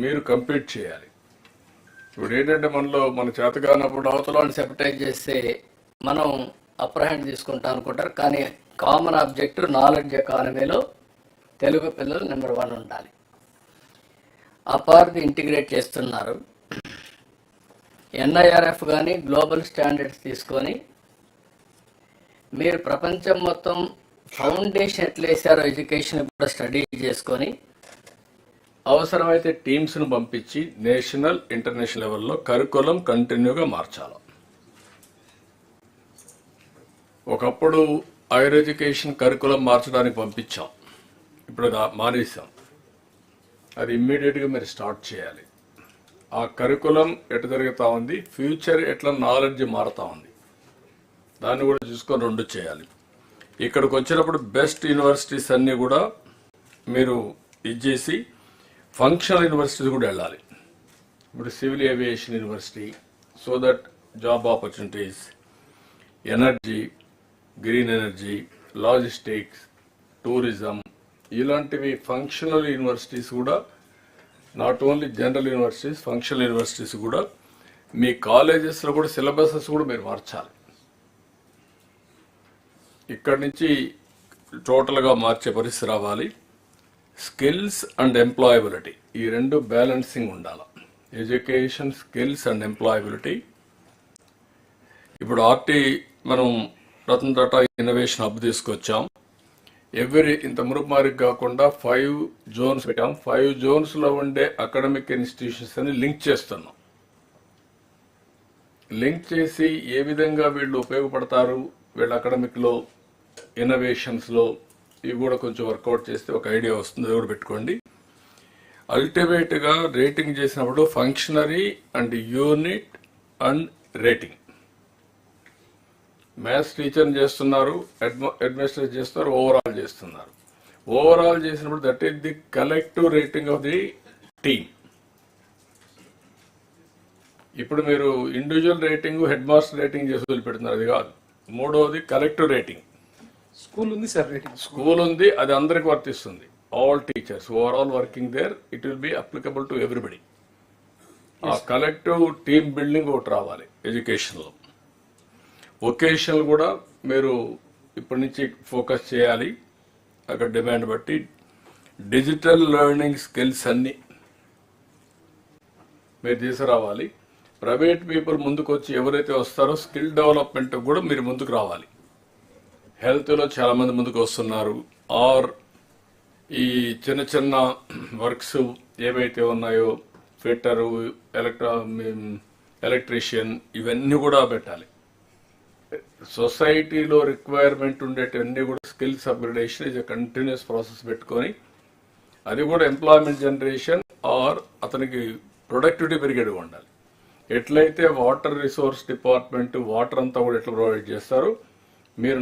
మీరు కంపీట్ చేయాలి. ఇప్పుడు ఏంటంటే మన చేత కానప్పుడు అవతలని సెపరేట్ చేస్తే మనం అప్పర్ హ్యాండ్ తీసుకుంటాం అనుకుంటారు, కానీ కామన్ ఆబ్జెక్ట్ నాలెడ్జ్ ఎకానమీలో తెలుగు పిల్లలు నెంబర్ 1 ఉండాలి. అపార్ది ఇంటిగ్రేట్ చేస్తున్నారు. NIRF కానీ గ్లోబల్ స్టాండర్డ్స్ తీసుకొని మీరు ప్రపంచం మొత్తం ఫౌండేషన్ ఎట్లా వేసారో ఎడ్యుకేషన్ కూడా స్టడీ చేసుకొని అవసరమైతే టీమ్స్ను పంపించి నేషనల్, ఇంటర్నేషనల్ లెవెల్లో కరికులం కంటిన్యూగా మార్చాలి. ఒకప్పుడు హైయర్ ఎడ్యుకేషన్ కరికులం మార్చడానికి పంపించాం, ఇప్పుడు మానేసాం. అది ఇమ్మీడియట్గా మీరు స్టార్ట్ చేయాలి. ఆ కరికులం ఎటు జరుగుతూ ఉంది, ఫ్యూచర్ ఎట్లా నాలెడ్జ్ మారుతూ ఉంది, దాన్ని కూడా చూసుకొని 2 చేయాలి. ఇక్కడికి వచ్చినప్పుడు బెస్ట్ యూనివర్సిటీస్ అన్నీ కూడా మీరు ఇచ్చేసి ఫంక్షనల్ యూనివర్సిటీస్ కూడా వెళ్ళాలి. ఇప్పుడు civil aviation university, so that job opportunities, energy, green energy, logistics, tourism, ఇలాంటివి ఫంక్షనల్ యూనివర్సిటీస్ కూడా, not only general universities, functional universities కూడా మీ కాలేజెస్లో కూడా సిలబసెస్ కూడా మీరు మార్చాలి. ఇక్కడి నుంచి టోటల్గా మార్చే పరిస్థితి రావాలి. స్కిల్స్ అండ్ ఎంప్లాయబిలిటీ, ఈ 2 బ్యాలెన్సింగ్ ఉండాలి. Education, skills and employability. ఇప్పుడు మనం రతన్ టాటా ఇన్నోవేషన్ హబ్ తీసుకొచ్చాం. ఇంత మురుమారికి కాకుండా 5 జోన్స్ పెట్టాం. 5 జోన్స్లో ఉండే అకాడమిక్ ఇన్స్టిట్యూషన్స్ అని లింక్ చేస్తున్నాం. లింక్ చేసి ఏ విధంగా వీళ్ళు ఉపయోగపడతారు, వీళ్ళ అకాడమిక్లో, ఇన్నోవేషన్స్లో, ఇవి కూడా కొంచెం వర్కౌట్ చేస్తే ఒక ఐడియా వస్తుంది. అది కూడా పెట్టుకోండి. అల్టిమేట్గా రేటింగ్ చేసినప్పుడు functionary and unit and rating. Maths టీచర్ని చేస్తున్నారు, అడ్మినిస్ట్రేషన్ చేస్తున్నారు, ఓవరాల్ చేస్తున్నారు. ఓవరాల్ చేసినప్పుడు that is the collective rating of the team. ఇప్పుడు మీరు individual rating, headmaster rating చేసి వదిలిపెడుతున్నారు, అది కాదు. మూడవది కలెక్టివ్ రేటింగ్. స్కూల్ ఉంది సార్, రేటింగ్ స్కూల్ ఉంది, అది అందరికి వర్తిస్తుంది. All teachers who are all working there, it will be applicable to everybody. ఆ కలెక్టివ్ టీమ్ బిల్డింగ్ ఒకటి రావాలి ఎడ్యుకేషన్లో. వొకేషనల్ కూడా మీరు ఇప్పటి నుంచి ఫోకస్ చేయాలి. అక్కడ డిమాండ్ బట్టి డిజిటల్ లెర్నింగ్ స్కిల్స్ అన్నీ మీరు తీసుకురావాలి. ప్రైవేట్ పీపుల్ ముందుకు వచ్చి ఎవరైతే వస్తారో స్కిల్ డెవలప్మెంట్ కూడా మీరు ముందుకు రావాలి. హెల్త్లో చాలామంది ముందుకు వస్తున్నారు. ఆర్ ఈ చిన్న చిన్న వర్క్స్ ఏవైతే ఉన్నాయో ఫిట్టరు, ఎలక్ట్రీషియన్, ఇవన్నీ కూడా పెట్టాలి. సొసైటీలో రిక్వైర్మెంట్ ఉండేటివన్నీ కూడా skills upgradation is a continuous process పెట్టుకొని, అది కూడా ఎంప్లాయ్మెంట్ జనరేషన్ ఆర్ అతనికి ప్రొడక్టివిటీ పెరిగేది ఉండాలి. ఎట్లయితే వాటర్ రిసోర్స్ డిపార్ట్మెంట్ వాటర్ అంతా కూడా ఎట్లా ప్రొవైడ్ చేస్తారో, మీరు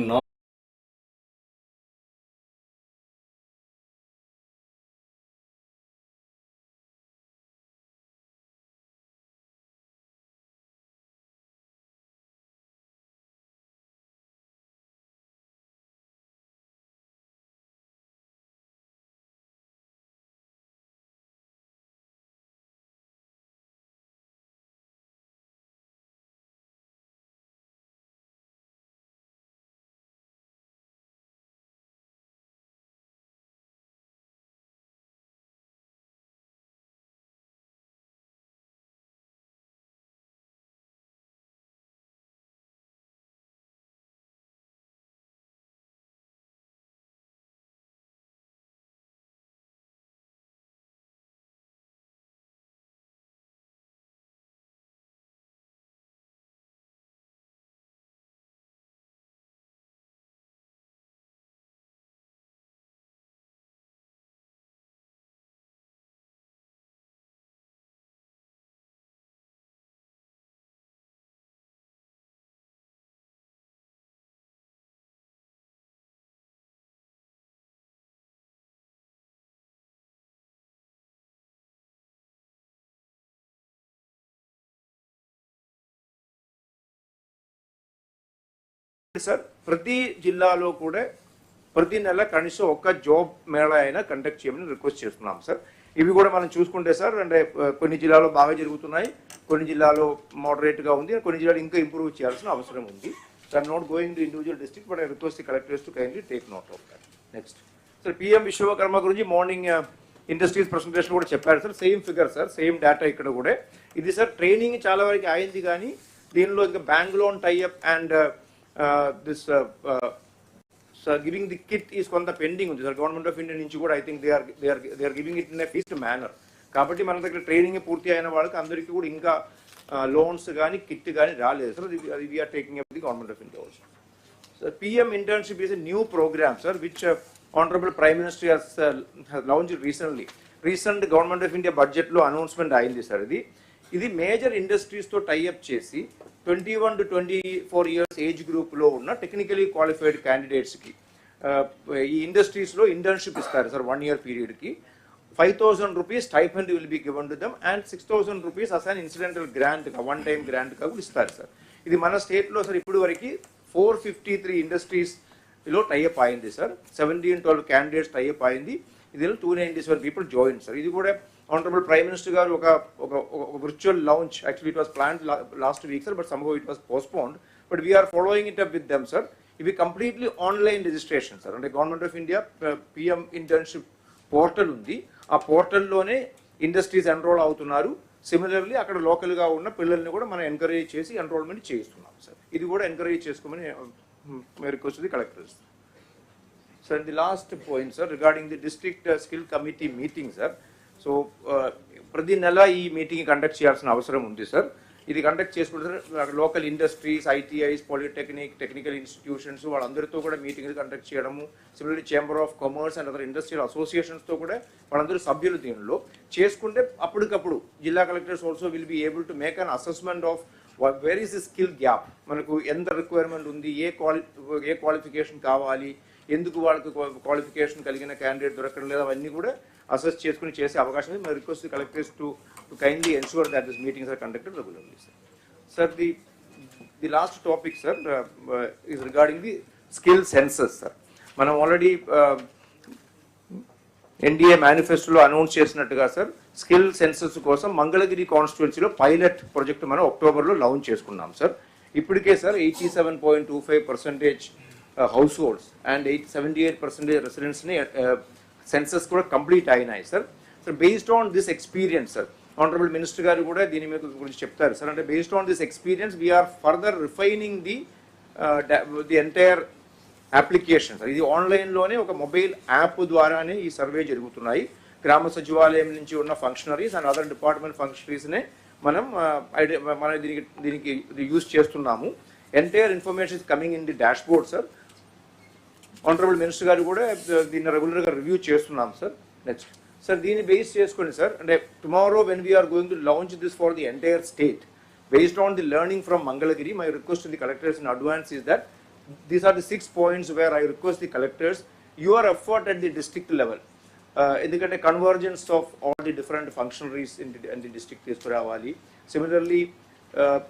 సార్ ప్రతి జిల్లాలో కూడా ప్రతి నెల కనీసం ఒక్క జాబ్ మేళా అయినా కండక్ట్ చేయమని రిక్వెస్ట్ చేస్తున్నాం సార్. ఇవి కూడా మనం చూసుకుంటే సార్, అంటే కొన్ని జిల్లాలో బాగా జరుగుతున్నాయి, కొన్ని జిల్లాలో మోడరేట్గా ఉంది, కొన్ని జిల్లాలో ఇంకా ఇంప్రూవ్ చేయాల్సిన అవసరం ఉంది. Sir not going to individual district, but I request the collectors to kindly take note of that. Next sir, PM Vishwakarma గురించి మార్నింగ్ ఇండస్ట్రీస్ ప్రెసెంటేషన్ కూడా చెప్పారు sir. Same figure sir, same data ఇక్కడ కూడా. ఇది సార్ ట్రైనింగ్ చాలా వరకు అయింది, కానీ దీనిలో ఇంకా bank loan tie up and this giving the kit is కొంత పెండింగ్ ఉంది సార్. గవర్నమెంట్ ఆఫ్ ఇండియా నుంచి కూడా I think they are giving it in a feast manner. కాబట్టి మన దగ్గర ట్రైనింగ్ పూర్తి అయిన వాళ్ళకి అందరికీ కూడా ఇంకా లోన్స్ కానీ కిట్ కానీ రాలేదు సార్. అది we're taking up the government of India also. Sir PM internship is a new programme sir which honourable prime minister has launched recently. Recent government of India బడ్జెట్లో అనౌన్స్మెంట్ అయింది sir. ఇది major ఇండస్ట్రీస్తో tie up చేసి 21 to 24 years age గ్రూప్లో ఉన్న technically qualified క్యాండిడేట్స్కి ఈ ఇండస్ట్రీస్లో ఇంటర్న్షిప్ ఇస్తారు సార్. 1 year పీరియడ్కి 5,000 rupees stipend will be given to them and 6,000 rupees as an incidental గ్రాంట్గా, వన్ టైం గ్రాంట్గా కూడా ఇస్తారు సార్. ఇది మన స్టేట్లో సార్ ఇప్పుడు వరకు 453 ఇండస్ట్రీస్లో టైఅప్ అయింది సార్. 17-12 క్యాండిడేట్స్ టైఅప్ అయింది. ఇదిలో 297 people జాయిన్ సార్. ఇది కూడా ఆనరబుల్ ప్రైమ్ మినిస్టర్ గారు ఒక virtual launch, actually it was planned last week sir, but somehow it was postponed, but we're following it up with them sir. ఇవి completely online registration sir. అంటే government of India PM internship portal ఉంది, ఆ పోర్టల్లోనే industries enrol అవుతున్నారు. Similarly అక్కడ లోకల్గా ఉన్న పిల్లల్ని కూడా మనం ఎంకరేజ్ చేసి ఎన్రోల్మెంట్ చేస్తున్నాం సార్. ఇది కూడా ఎంకరేజ్ చేసుకోమని request the collectors. Sir the last point sir regarding the district skill committee meeting sir. So ప్రతి నెల ఈ మీటింగ్ కండక్ట్ చేయాల్సిన అవసరం ఉంది సార్. ఇది కండక్ట్ చేసుకుంటే sir local industries, ITIs, polytechnic, technical institutions వాళ్ళందరితో కూడా మీటింగ్లు కండక్ట్ చేయడము. Similarly chamber of commerce and other industrial అసోసియేషన్స్తో కూడా వాళ్ళందరూ సభ్యులు దీనిలో చేసుకుంటే అప్పటికప్పుడు జిల్లా collectors also will be able to make an assessment of where is the skill gap, మనకు ఎంత రిక్వైర్మెంట్ ఉంది, ఏ క్వాలిఫికేషన్ కావాలి, ఎందుకు వాళ్ళకి క్వాలిఫికేషన్ కలిగిన క్యాండిడేట్ దొరకడం లేదు, అవన్నీ కూడా అసెస్ చేసుకుని చేసే అవకాశం ఉంది. My request the collectors to kindly ensure that this meetings are conducted regularly sir. Sir the the last topic, sir, is regarding the skill census, sir. మనం ఆల్రెడీ ఎన్డీఏ మేనిఫెస్టోలో అనౌన్స్ చేసినట్టుగా సార్ స్కిల్ సెన్సస్ కోసం మంగళగిరి కాన్స్టిట్యున్సీలో pilot project మనం అక్టోబర్లో launch చేసుకున్నాం sir. ఇప్పటికే sir 87.25% households and 78% రెసిడెంట్స్ని సెన్సస్ కూడా కంప్లీట్ అయినాయి sir. Sir based on this experience sir, honourable minister గారు కూడా దీని మీద గురించి చెప్తారు సార్. అంటే based on this experience we are further refining the entire applications. ఇది ఆన్లైన్లోనే ఒక మొబైల్ యాప్ ద్వారానే ఈ సర్వే జరుగుతున్నాయి. గ్రామ సచివాలయం నుంచి ఉన్న ఫంక్షనరీస్ అండ్ అదర్ డిపార్ట్మెంట్ ఫంక్షనరీస్నే మనం దీనికి యూజ్ చేస్తున్నాము. Entire information is coming in the dashboard sir. Honourable minister గారు కూడా దీన్ని రెగ్యులర్గా రివ్యూ చేస్తున్నాం సార్. నెక్స్ట్ సార్, దీన్ని బేస్ చేసుకొని సార్, అంటే tomorrow when we're going to launch this for the entire state based on the learning from Mangalagiri, my request to the collectors in advance is that these are the 6 points where I request the collectors, your effort at the district level, ఎందుకంటే convergence of all the different functionaries in the district తీసుకురావాలి. Similarly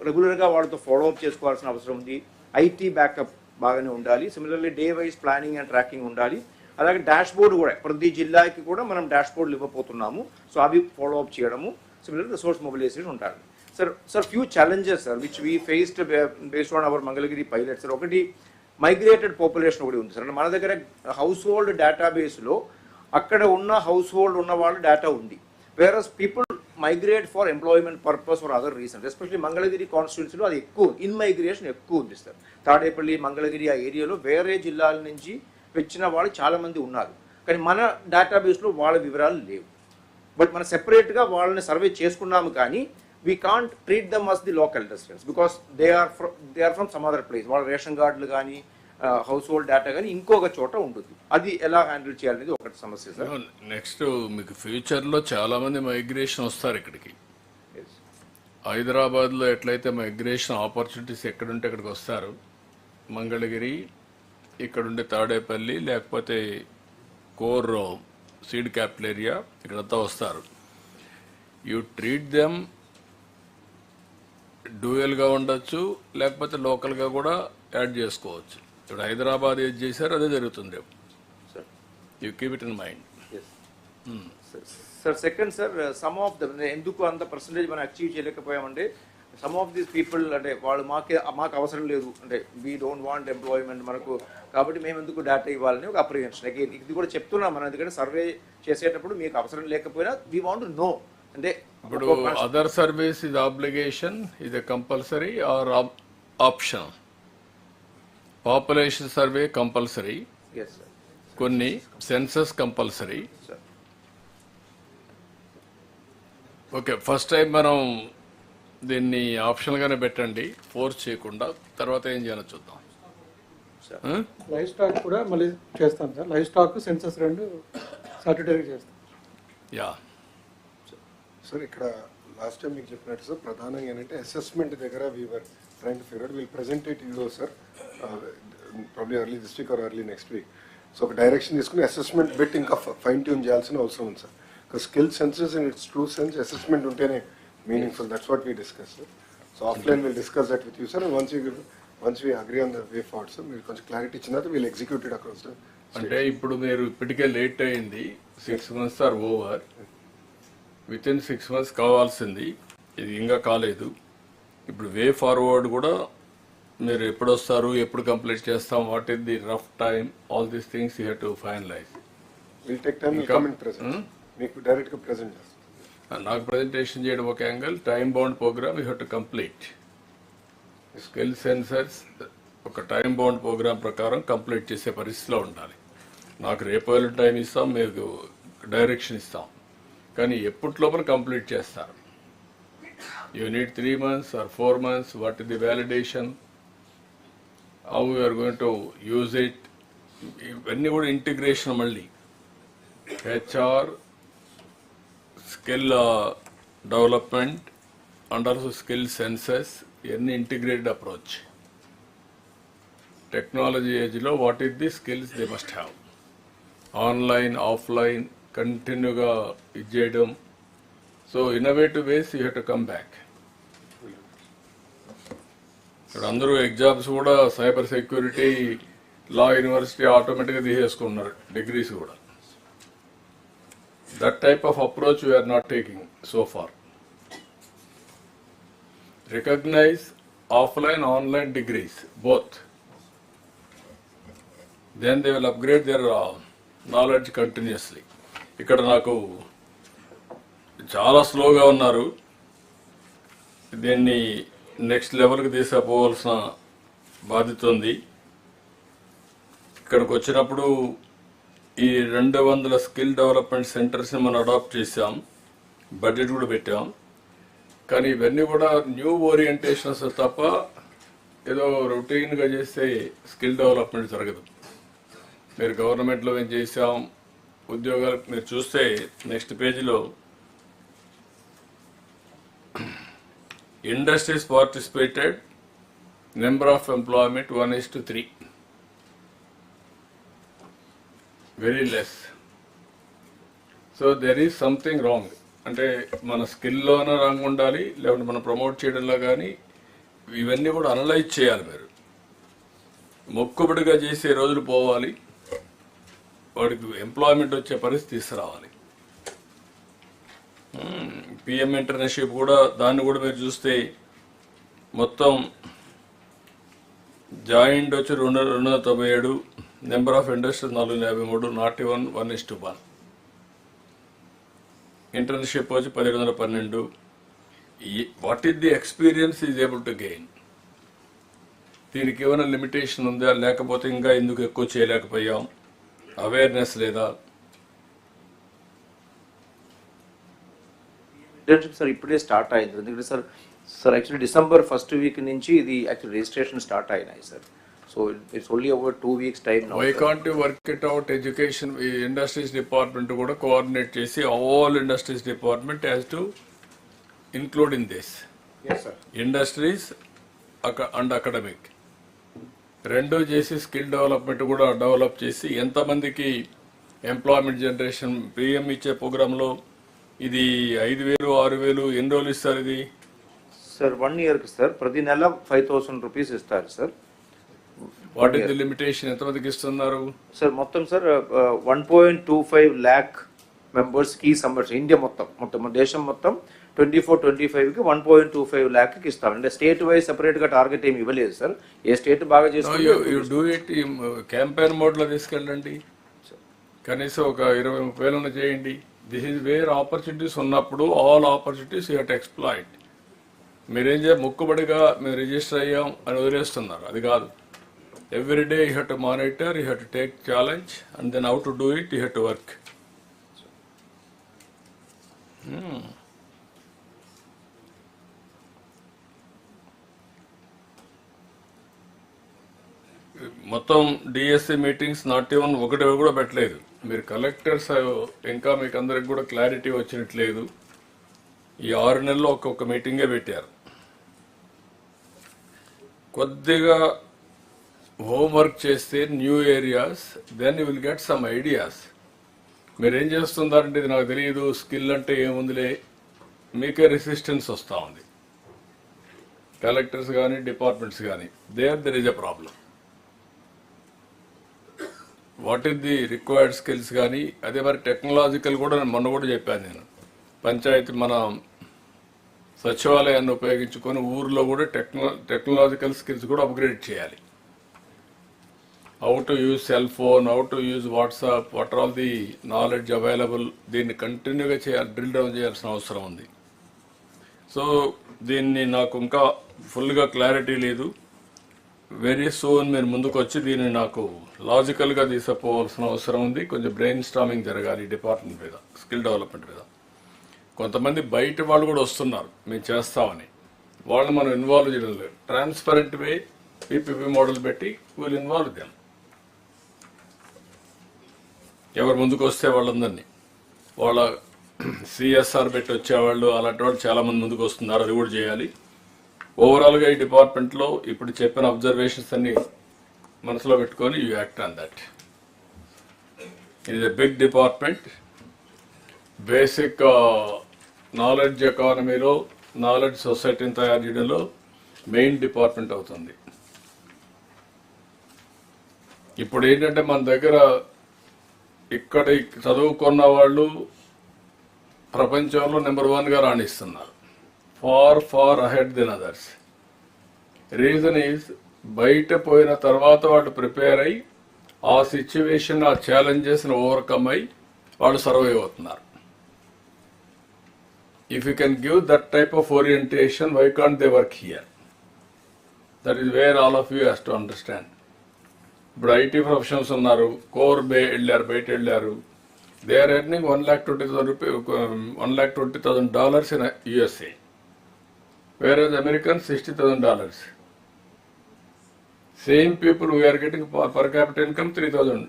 రెగ్యులర్గా వాళ్ళతో follow up చేసుకోవాల్సిన అవసరం ఉంది. IT backup బాగానే ఉండాలి. Similarly day wise planning and tracking ఉండాలి. అలాగే డాష్ బోర్డు కూడా ప్రతి జిల్లాకి కూడా మనం డాష్ బోర్డులు ఇవ్వబోతున్నాము. సో అవి ఫాలోఅప్ చేయడము, సిమిలర్ రిసోర్స్ మొబిలైజేషన్ ఉండాలి. Sir, few challenges, sir, which we faced based on our Mangalagiri pilot, sir. ఒకటి మైగ్రేటెడ్ పాపులేషన్ ఒకటి ఉంది సార్. అంటే మన దగ్గర హౌస్ హోల్డ్ డేటాబేస్లో అక్కడ ఉన్న హౌస్ హోల్డ్ ఉన్న వాళ్ళు డేటా ఉంది. Various people migrate for employment purpose for other reasons. Especially Mangalagiri కాన్స్టిట్యున్సీలో అది ఎక్కువ, ఇన్ మైగ్రేషన్ ఎక్కువ ఉంది సార్. తాడేపల్లి, మంగళగిరి ఆ ఏరియాలో వేరే జిల్లాల నుంచి వచ్చిన వాళ్ళు చాలామంది ఉన్నారు. కానీ మన డేటాబేస్లో వాళ్ళ వివరాలు లేవు. బట్ మనం సెపరేట్గా వాళ్ళని సర్వే చేసుకున్నాము, కానీ we can't treat them as the local residents because they are from some other place. వాళ్ళ రేషన్ కార్డులు కానీ హౌస్ హోల్డ్ డేటా కానీ ఇంకొక చోట ఉంటుంది. అది ఎలా హ్యాండిల్ చేయాలనేది ఒకటి సమస్య సార్. నెక్స్ట్ మీకు ఫ్యూచర్లో చాలామంది మైగ్రేషన్ వస్తారు ఇక్కడికి. హైదరాబాద్లో ఎట్లయితే మైగ్రేషన్ ఆపర్చునిటీస్ ఎక్కడుంటే అక్కడికి వస్తారు. మంగళగిరి, ఇక్కడుండే తాడేపల్లి, లేకపోతే కోర్ సీడ్ క్యాపిటల్ ఏరియా, ఇక్కడంతా వస్తారు. యూ ట్రీట్ దెమ్ డ్యూయల్గా ఉండొచ్చు, లేకపోతే లోకల్గా కూడా యాడ్ చేసుకోవచ్చు. ఇప్పుడు హైదరాబాద్ ఏది చేశారు అదే జరుగుతుంది రేపు. You keep it in mind. Sir second sir, some of the ఎందుకు అంత పర్సంటేజ్ మనం అచీవ్ చేయలేకపోయామంటే సమ్ ఆఫ్ దీస్ పీపుల్ అంటే వాళ్ళు మాకు అవసరం లేదు, అంటే వీ డోంట్ వాంట్ ఎంప్లాయ్మెంట్ మనకు, కాబట్టి మేము ఎందుకు డేటా ఇవ్వాలని ఒక అప్రిహెన్షన్. అగైన్ ఇది కూడా చెప్తున్నాం మనం, ఎందుకంటే సర్వే చేసేటప్పుడు మీకు అవసరం లేకపోయినా వీ వాంట్ టు నో. అంటే ఇప్పుడు అదర్ సర్వీస్ ఇది ఆబ్లిగేషన్, ఇది compulsory or option. Population survey compulsory, కొన్ని census compulsory. Okay, first time మనం దీన్ని ఆప్షన్గానే పెట్టండి, ఫోర్స్ చేయకుండా. తర్వాత ఏం చేయాలో చూద్దాం. లైవ్ స్టాక్ కూడా మళ్ళీ చేస్తాం సార్. లైవ్ స్టాక్ సెన్సస్ రెండు సాటర్డే చేస్తాం. యా సార్, ఇక్కడ లాస్ట్ టైం మీకు చెప్పినట్టు సార్, ప్రధానంగా ఏంటంటే అసెస్మెంట్ దగ్గర we are trying to figure out. Will present it you sir, probably early this week or early next week. So ఒక డైరెక్షన్ తీసుకుని అసెస్మెంట్ బిట్ ఇంకా ఫైన్ ట్యూన్ చేయాల్సిన అవసరం ఉంది సార్. ఒక skill census in its true sense assessment ఉంటేనే meaningful. That's what we discuss sir. So offline will discuss that with you sir. Once we agree on the way forward sir, మీరు కొంచెం clarity ఇచ్చిన తర్వాత we'll execute it across sir. అంటే ఇప్పుడు మీరు ఇప్పటికే late అయింది, 6 months are over. Within 6 months కావాల్సింది, ఇది ఇంకా కాలేదు. ఇప్పుడు వే ఫార్వర్డ్ కూడా మీరు ఎప్పుడు వస్తారు, ఎప్పుడు కంప్లీట్ చేస్తాం, what is the rough time, all these things you have to finalise. Will take time, will come in present, మీకు డైరెక్ట్గా ప్రెజెంట్ చేస్తాం. నాకు ప్రెజెంటేషన్ చేయడం ఒక angle, time bound programme you have to complete. Skill census ఒక time bound programme ప్రకారం complete చేసే పరిస్థితిలో ఉండాలి. నాకు రేపు టైం ఇస్తాం, మీకు డైరెక్షన్ ఇస్తాం, కానీ ఎప్పటి లోపల కంప్లీట్ చేస్తారు. You need 3 months or 4 months, what is the validation, how you're going to use it, ఇవన్నీ కూడా ఇంటిగ్రేషన్. మళ్ళీ HR, skill development and also skill census, ఇవన్నీ ఇంటిగ్రేటెడ్ అప్రోచ్. టెక్నాలజీ ఏజ్లో what is the skills they must have. Online, offline కంటిన్యూగా ఇది చేయడం. So innovative ways you have to come back. ఇక్కడ అందరూ ఎగ్జామ్స్ కూడా సైబర్ సెక్యూరిటీ, లా university ఆటోమేటిక్గా తీసేసుకున్నారు డిగ్రీస్ కూడా. That type of approach we are not taking so far. Recognize offline, online degrees, both. Then they will upgrade their knowledge continuously. ఇక్కడ నాకు చాలా స్లోగా ఉన్నారు, దీన్ని నెక్స్ట్ లెవెల్కి తీసుకుపోవాల్సిన బాధ్యత ఉంది. ఇక్కడికి వచ్చినప్పుడు ఈ 200 స్కిల్ డెవలప్మెంట్ సెంటర్స్ని మనం అడాప్ట్ చేసాం, బడ్జెట్ కూడా పెట్టాం. కానీ ఇవన్నీ కూడా న్యూ ఓరియంటేషన్స్ తప్ప ఏదో రొటీన్గా చేస్తే స్కిల్ డెవలప్మెంట్ జరగదు. మీరు గవర్నమెంట్లో ఏం చేసాం, ఉద్యోగాలు మీరు చూస్తే నెక్స్ట్ పేజీలో industries participated, number of employment 1:3, very less. So there is something wrong. అంటే మన స్కిల్లోనే రాంగ్ ఉండాలి, లేకుంటే మనం ప్రమోట్ చేయడంలో కానీ ఇవన్నీ కూడా అనలైజ్ చేయాలి. మీరు మొక్కుబడిగా చేసే రోజులు పోవాలి, వాడికి ఎంప్లాయ్మెంట్ వచ్చే పరిస్థితి తీసుకురావాలి. పిఎం ఇంటర్న్షిప్ కూడా, దాన్ని కూడా మీరు చూస్తే మొత్తం జాయింట్ వచ్చి 297, number of industries 453, not even 1:1. Internship వచ్చి 1712. What is the experience is able to gain? దీనికి ఏమైనా లిమిటేషన్ ఉందా, లేకపోతే ఇంకా ఎందుకు ఎక్కువ చేయలేకపోయాం? అవేర్నెస్ లేదా? ఇంటర్న్షిప్ సార్ ఇప్పుడే స్టార్ట్ అయింది. ఎందుకంటే sir actually December first week నుంచి ఇది యాక్చువల్లీ రిజిస్ట్రేషన్ స్టార్ట్ అయినాయి sir. So it's only over 2 weeks time. Why can't you work it out? Education industries department కూడా కోఆర్డినేట్ చేసి all industries department has to include in this. Industries and academic రెండు చేసి skill development కూడా develop చేసి ఎంతమందికి employment generation. PM ఇచ్చే ప్రోగ్రాంలో ఇది 5,000, 6,000 ఎన్ని రోజులు ఇస్తారు ఇది? సార్ 1 yearకి సార్ ప్రతి నెల 5,000 రూపీస్ ఇస్తారు sir. What is the limitation? ఎంతమందికి ఇస్తున్నారు సార్? మొత్తం సార్ 1.25 lakh మెంబర్స్కి సంబంధించి ఇండియా మొత్తం దేశం మొత్తం 24-25కి 1.25 lakh ఇస్తాం. అంటే స్టేట్ వైజ్ సెపరేట్గా టార్గెట్ ఏమి ఇవ్వలేదు సార్. ఏ స్టేట్ బాగా చేస్తుంది క్యాంపెయిన్ మోడ్లో తీసుకెళ్ళండి, కనీసం ఒక 20-30 చేయండి. దిస్ ఈజ్ వేర్ ఆపర్చునిటీస్ ఉన్నప్పుడు all opportunities you have to exploit. మీరేం మొక్కుబడిగా మేము రిజిస్టర్ అయ్యాం అని వదిలేస్తున్నారు, అది కాదు. Every day you have to monitor, you have to take challenge and then how to do it, you have to work. మొత్తం డిఎస్సి మీటింగ్స్ నాట్ ఈవెన్ ఒకటి కూడా పెట్టలేదు. మీరు కలెక్టర్స్ ఇంకా మీకు అందరికి కూడా క్లారిటీ వచ్చినట్లేదు. ఈ 6 నెలల్లో ఒక్కొక్క మీటింగే పెట్టారు. కొద్దిగా హోంవర్క్ చేస్తే new areas, then you will get some ideas. మీరేం చేస్తున్నారంటే ఇది నాకు తెలియదు, స్కిల్ అంటే ఏముందిలే, మీకే రెసిస్టెన్స్ వస్తూ ఉంది. కలెక్టర్స్ కానీ డిపార్ట్మెంట్స్ కానీ there is a problem. What is the required skills కానీ, అదే మరి టెక్నాలజికల్ కూడా మొన్న కూడా చెప్పాను నేను. పంచాయతీ మన సచివాలయాన్ని ఉపయోగించుకొని ఊర్లో కూడా టెక్నాలజికల్ స్కిల్స్ కూడా అప్గ్రేడ్ చేయాలి. How to use cell phone, how to use WhatsApp, what all the knowledge available, దీన్ని కంటిన్యూగా చేయాలి, డ్రిల్ డౌన్ చేయాల్సిన అవసరం ఉంది. సో దీన్ని నాకు ఇంకా ఫుల్గా క్లారిటీ లేదు. వెరీ సూన్ మీరు ముందుకు వచ్చి దీన్ని నాకు లాజికల్గా తీసుకుపోవాల్సిన అవసరం ఉంది. కొంచెం బ్రెయిన్ స్టామింగ్ జరగాలి డిపార్ట్మెంట్ మీద, స్కిల్ డెవలప్మెంట్ మీద. కొంతమంది బయట వాళ్ళు కూడా వస్తున్నారు మేము చేస్తామని, వాళ్ళని మనం ఇన్వాల్వ్ చేయడం లేదు. ట్రాన్స్పరెంట్ వే పీపీపీ మోడల్ పెట్టి వీళ్ళు ఇన్వాల్వ్ చేయాలి. ఎవరు ముందుకు వస్తే వాళ్ళందరినీ, వాళ్ళ సిఎస్ఆర్ పెట్టి వచ్చేవాళ్ళు అలాంటి వాళ్ళు చాలామంది ముందుకు వస్తున్నారు, అది కూడా చేయాలి. ఓవరాల్గా ఈ డిపార్ట్మెంట్లో ఇప్పుడు చెప్పిన అబ్జర్వేషన్స్ అన్ని మనసులో పెట్టుకొని you act on that. It is a big department. Basic knowledge ఎకానమీలో, నాలెడ్జ్ సొసైటీని తయారు చేయడంలో మెయిన్ డిపార్ట్మెంట్ అవుతుంది. ఇప్పుడు ఏంటంటే మన దగ్గర ఇక్కడ చదువుకున్న వాళ్ళు ప్రపంచంలో నెంబర్ 1గా రాణిస్తున్నారు, far ahead then others. Reason is బయట పోయిన తర్వాత వాళ్ళు ప్రిపేర్ అయ్యి ఆ సిచ్యువేషన్, ఆ ఛాలెంజెస్ని ఓవర్కమ్ అయ్యి వాళ్ళు సర్వైవ్ అవుతున్నారు. If you can give that type of orientation, why can't they work here? That is where all of you has to understand. ఇప్పుడు ఐటీ ప్రొఫెషనల్స్ ఉన్నారు, కోర్ వెళ్ళారు, బయట వెళ్ళారు. They are earning $1,20,000 in USA, whereas Americans $60,000. Same people we are getting per capita income 3,000.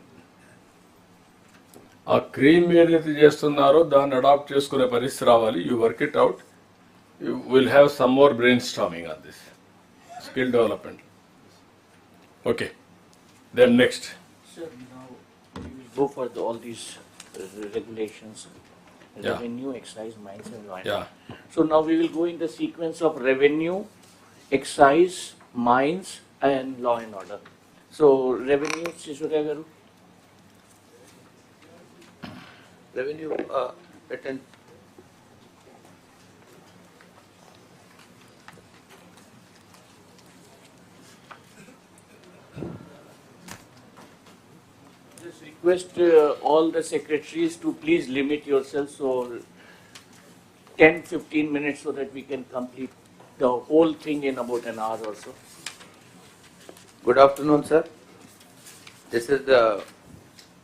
ఆ cream ఏదైతే చేస్తున్నారో దాన్ని అడాప్ట్ చేసుకునే పరిస్థితి రావాలి. You work it out. You will have some more brainstorming on this skill development. Okay, then next. Sir, now we will go for all these regulations, revenue, excise, mines and law and order. So now we will go in the sequence of revenue, excise, mines and law and order. So revenue, Sisudaya Garu. Revenue patent. Just request all the secretaries to please limit yourselves so 10-15 minutes so that we can complete the whole thing in about an hour or so. Good afternoon, sir. This is the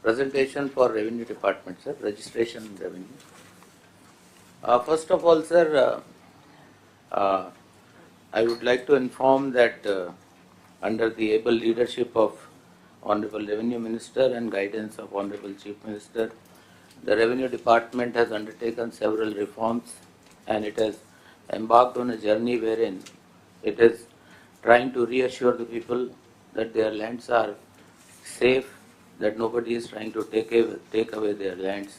presentation for Revenue Department, sir, registration and revenue. First of all, sir, I would like to inform that under the able leadership of Honorable Revenue Minister and guidance of Honorable Chief Minister, the Revenue Department has undertaken several reforms and it has embarked on a journey wherein it is trying to reassure the people that their lands are safe, that nobody is trying to take away their lands.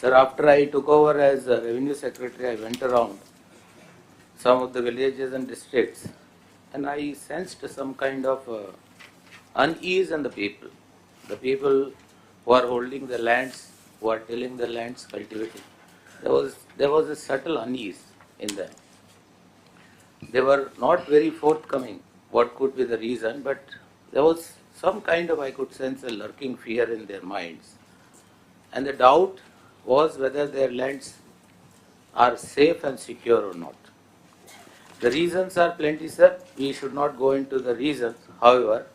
Sir, after I took over as Revenue Secretary, I went around some of the villages and districts and I sensed some kind of unease in the people. The people who are holding the lands, who are tilling the lands, cultivating, there was a subtle unease in them. They were not very forthcoming what could be the reason, but there was some kind of, I could sense a lurking fear in their minds. And the doubt was whether their lands are safe and secure or not. The reasons are plenty, sir. We should not go into the reasons. However,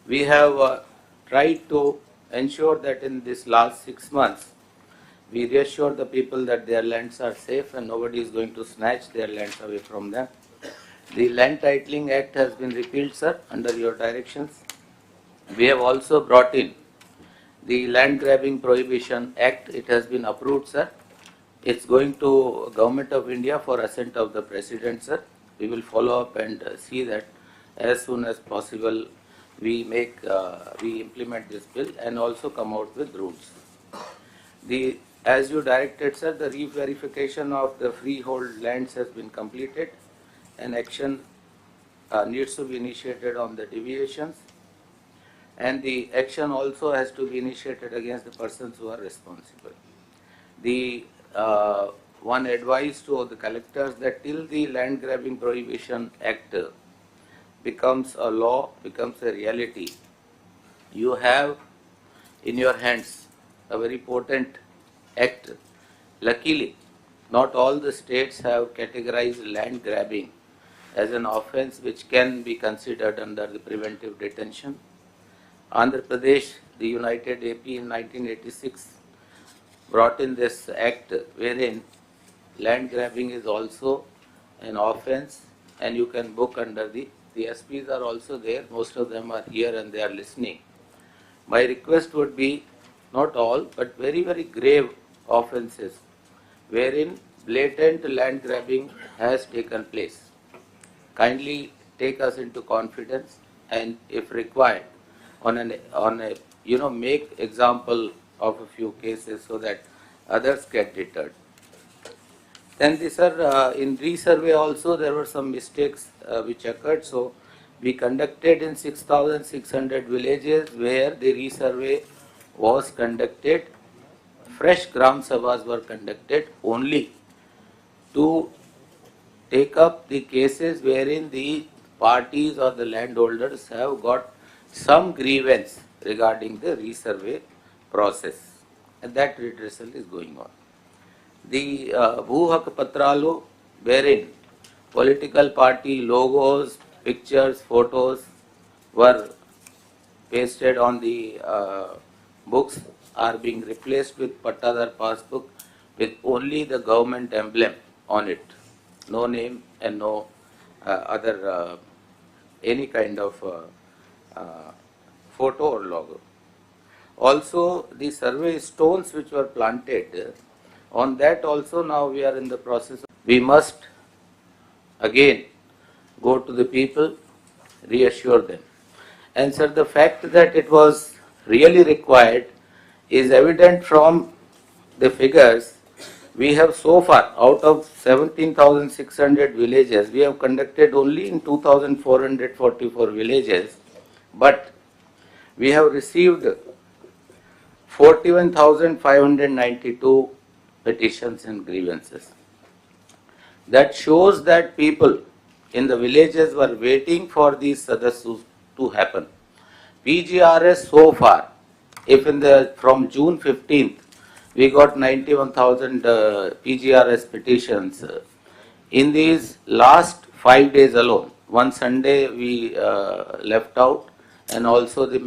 we have tried to ensure that in this last 6 months, we reassure the people that their lands are safe and nobody is going to snatch their lands away from them. The Land Titling Act has been repealed, sir, under your directions. We have also brought in the Land Grabbing Prohibition Act. It has been approved, sir. It's going to Government of India for assent of the President, sir. We will follow up and see that as soon as possible we implement this bill and also come out with rules. As you directed, sir, the re-verification of the freehold lands has been completed and action needs to be initiated on the deviations. And the action also has to be initiated against the persons who are responsible. The one advice to the collectors that till the Land Grabbing Prohibition Act becomes a law, becomes a reality, you have in your hands a very potent act. Luckily, not all the states have categorized land grabbing as an offense which can be considered under the preventive detention. Andhra Pradesh, the United AP in 1986 brought in this act wherein land grabbing is also an offense and you can book under the SPs are also there, most of them are here and they are listening. My request would be not all but very, very grave offenses wherein blatant land grabbing has taken place. Kindly take us into confidence and if required on a make example of a few cases so that others get deterred. Then in resurvey also there were some mistakes which occurred. So we conducted in 6,600 villages where the resurvey was conducted. Fresh Gram Sabhas were conducted only to take up the cases wherein the parties or the landowners have got some grievance regarding the resurvey process, and that redressal is going on. The Bhuhak Patralu, wherein political party logos, pictures, photos were pasted on the books, are being replaced with Pattadar passbook with only the government emblem on it, no name and no other any kind of photo or logo. Also, the survey stones which were planted, on that also now we are in the process. We must again go to the people, reassure them. And sir, the fact that it was really required is evident from the figures. We have so far, out of 17,600 villages, we have conducted only in 2,444 villages, but we have received 41,592 petitions and grievances. That shows that people in the villages were waiting for these sadassus to happen. PGRS so far, if from June 15th, we got 91,000 PGRS petitions. In these last 5 days alone, one Sunday we left out, and also the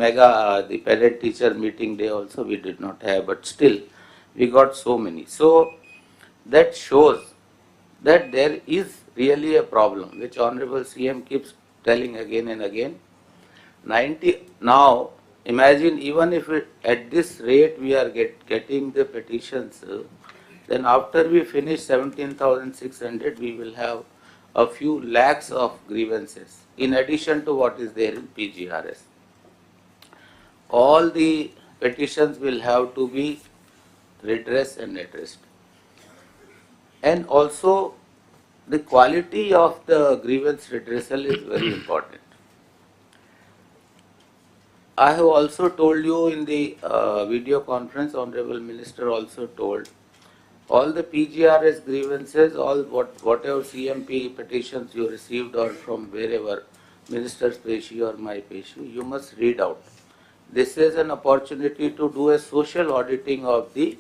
the parent teacher meeting day also we did not have, but still we got so many. So that shows that there is really a problem, which Honorable CM keeps telling again and again. Now, imagine even if at this rate we are getting the petitions, then after we finish 17,600, we will have a few lakhs of grievances in addition to what is there in PGRS. All the petitions will have to be redressed and addressed. And also, the quality of the grievance redressal is very important. I have also told you in the video conference, Honorable Minister also told, all the PGRS grievances, whatever CMP petitions you received or from wherever, Minister's Peshi or my Peshi, you must read out. This is an opportunity to do a social auditing of the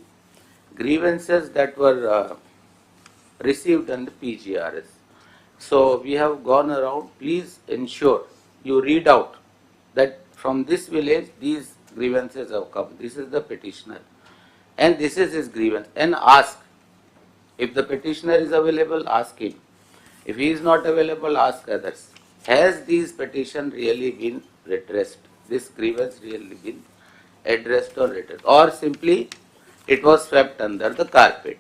grievances that were received under PGRS. So we have gone around. Please ensure you read out that from this village these grievances have come. This is the petitioner and this is his grievance, and ask. If the petitioner is available, ask him. If he is not available, ask others. Has these petitions really been redressed? This grievance really been addressed or redressed? Or simply it was swept under the carpet.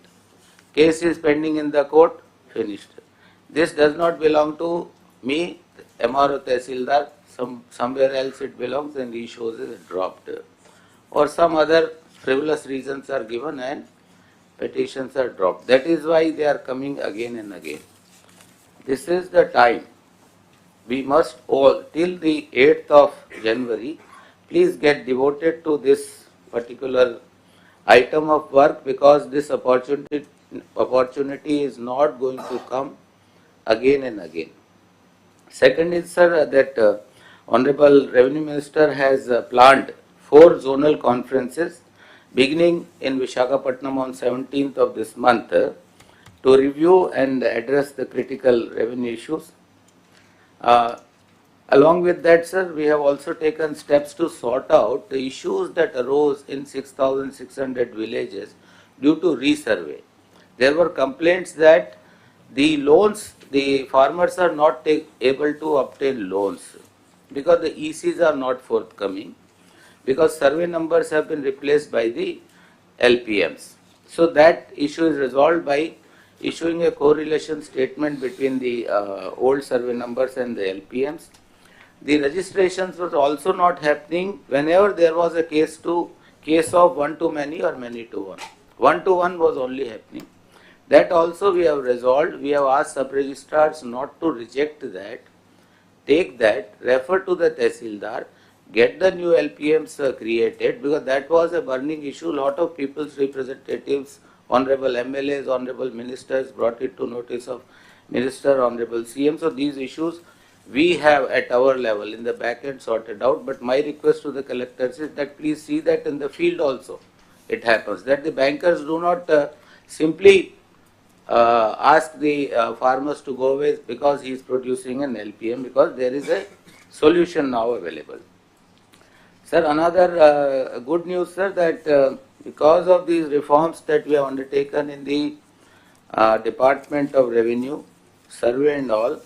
Case is pending in the court, finished. This does not belong to me, MRO Tehsildar, somewhere else it belongs, and he shows it dropped. Or some other frivolous reasons are given and petitions are dropped. That is why they are coming again and again. This is the time. We must all, till the 8th of January, please get devoted to this particular item of work, because this opportunity is not going to come again and again. Second is, sir, that Honorable Revenue Minister has planned 4 zonal conferences beginning in Visakhapatnam on 17th of this month to review and address the critical revenue issues. Along with that, sir, we have also taken steps to sort out the issues that arose in 6,600 villages due to resurvey. There were complaints that the loans, the farmers are not able to obtain loans because the ECs are not forthcoming, because survey numbers have been replaced by the LPMs. So that issue is resolved by issuing a correlation statement between the old survey numbers and the LPMs. The registrations was also not happening whenever there was a case of one to many or many to one. 1 to 1 was only happening. That also we have resolved. We have asked sub-registrars not to reject that, take that, refer to the Tehsildar, get the new LPMs created, because that was a burning issue. Lot of people's representatives, honorable MLAs, honorable ministers brought it to notice of minister, honorable CM. So these issues we have at our level in the back end sorted out. But my request to the collectors is that please see that in the field also it happens, that the bankers do not simply ask the farmers to go away because he is producing an LPM, because there is a solution now available. Sir, another good news, sir, that because of these reforms that we have undertaken in the Department of Revenue, survey and all,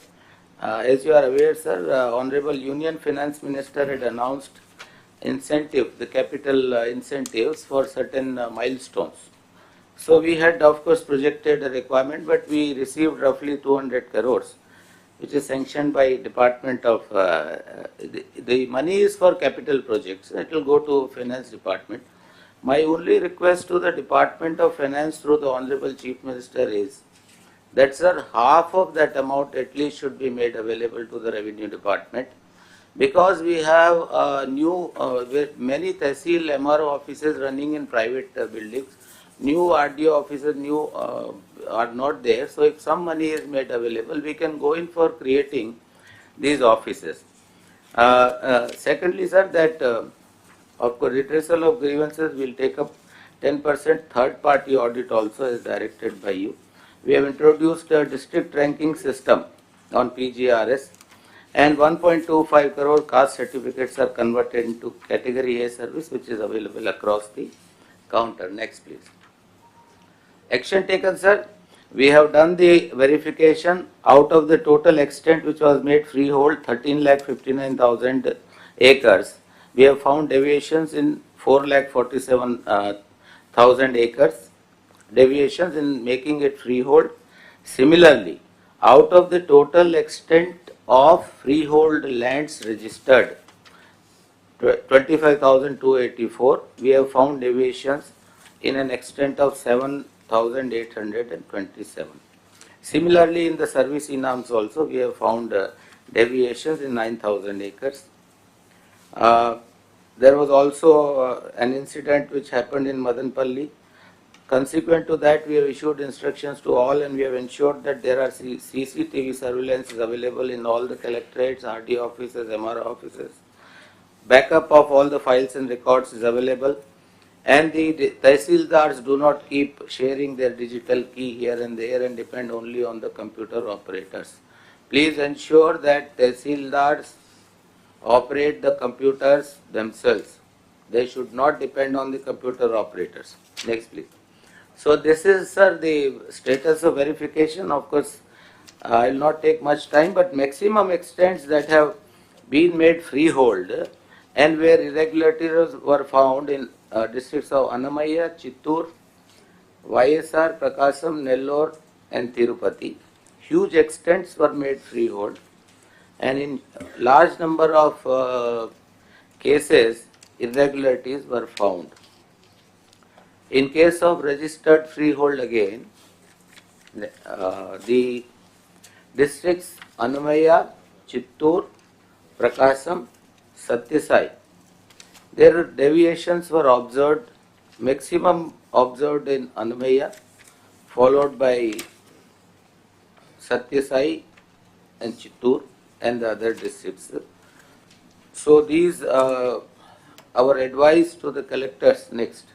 as you are aware, sir, Honorable Union Finance Minister had announced incentive, the capital incentives for certain milestones. So we had, of course, projected a requirement, but we received roughly 200 crores, which is sanctioned by Department of, the money is for capital projects. It will go to Finance Department. My only request to the Department of Finance through the Honorable Chief Minister is that, sir, half of that amount at least should be made available to the Revenue Department, because we have new, many Tehsil MRO offices running in private buildings. New RDO officers, are not there. So if some money is made available, we can go in for creating these offices. Secondly, sir, that of course redressal of grievances will take up 10% third party audit also as directed by you. We have introduced a district ranking system on PGRS, and 1.25 crore caste certificates are converted into category A service, which is available across the counter. Next, please. Action taken, sir. We have done the verification. Out of the total extent which was made freehold, 13,59,000 acres, we have found deviations in 4,47,000 acres, deviations in making it freehold. Similarly, out of the total extent of freehold lands registered, 25,284, we have found deviations in an extent of 7,827. Similarly, in the service enams also, we have found deviations in 9,000 acres. There was also an incident which happened in Madanpalli. Consequent to that, we have issued instructions to all, and we have ensured that there are CCTV surveillance is available in all the collectorates, RD offices, MR offices. Backup of all the files and records is available, and the Tehsildars do not keep sharing their digital key here and there and depend only on the computer operators. Please ensure that Tehsildars operate the computers themselves. They should not depend on the computer operators. Next, please. So this is, sir, the status of verification. Of course, I will not take much time, but maximum extents that have been made freehold and where irregularities were found in districts of Annamaya, Chittoor, YSR, Prakasam, Nellore and Tirupati. Huge extents were made freehold, and in large number of cases irregularities were found. In case of registered freehold again, the districts Annamaya, Chittoor, Prakasam, Satyasai, their deviations were observed, maximum observed in Annamaya, followed by Satyasai and Chittoor and the other districts. So these, our advice to the collectors next.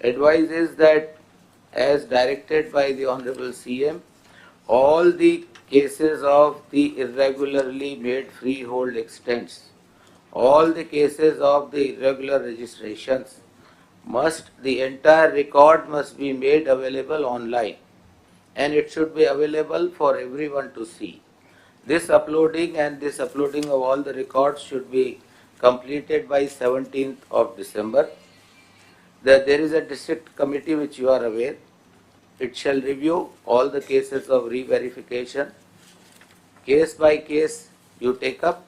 Advice is that as directed by the Honorable CM, all the cases of the irregularly made freehold extents, all the cases of the irregular registrations the entire record must be made available online, and it should be available for everyone to see. This uploading of all the records should be completed by 17th of December. There is a district committee which you are aware. It shall review all the cases of re-verification. Case by case you take up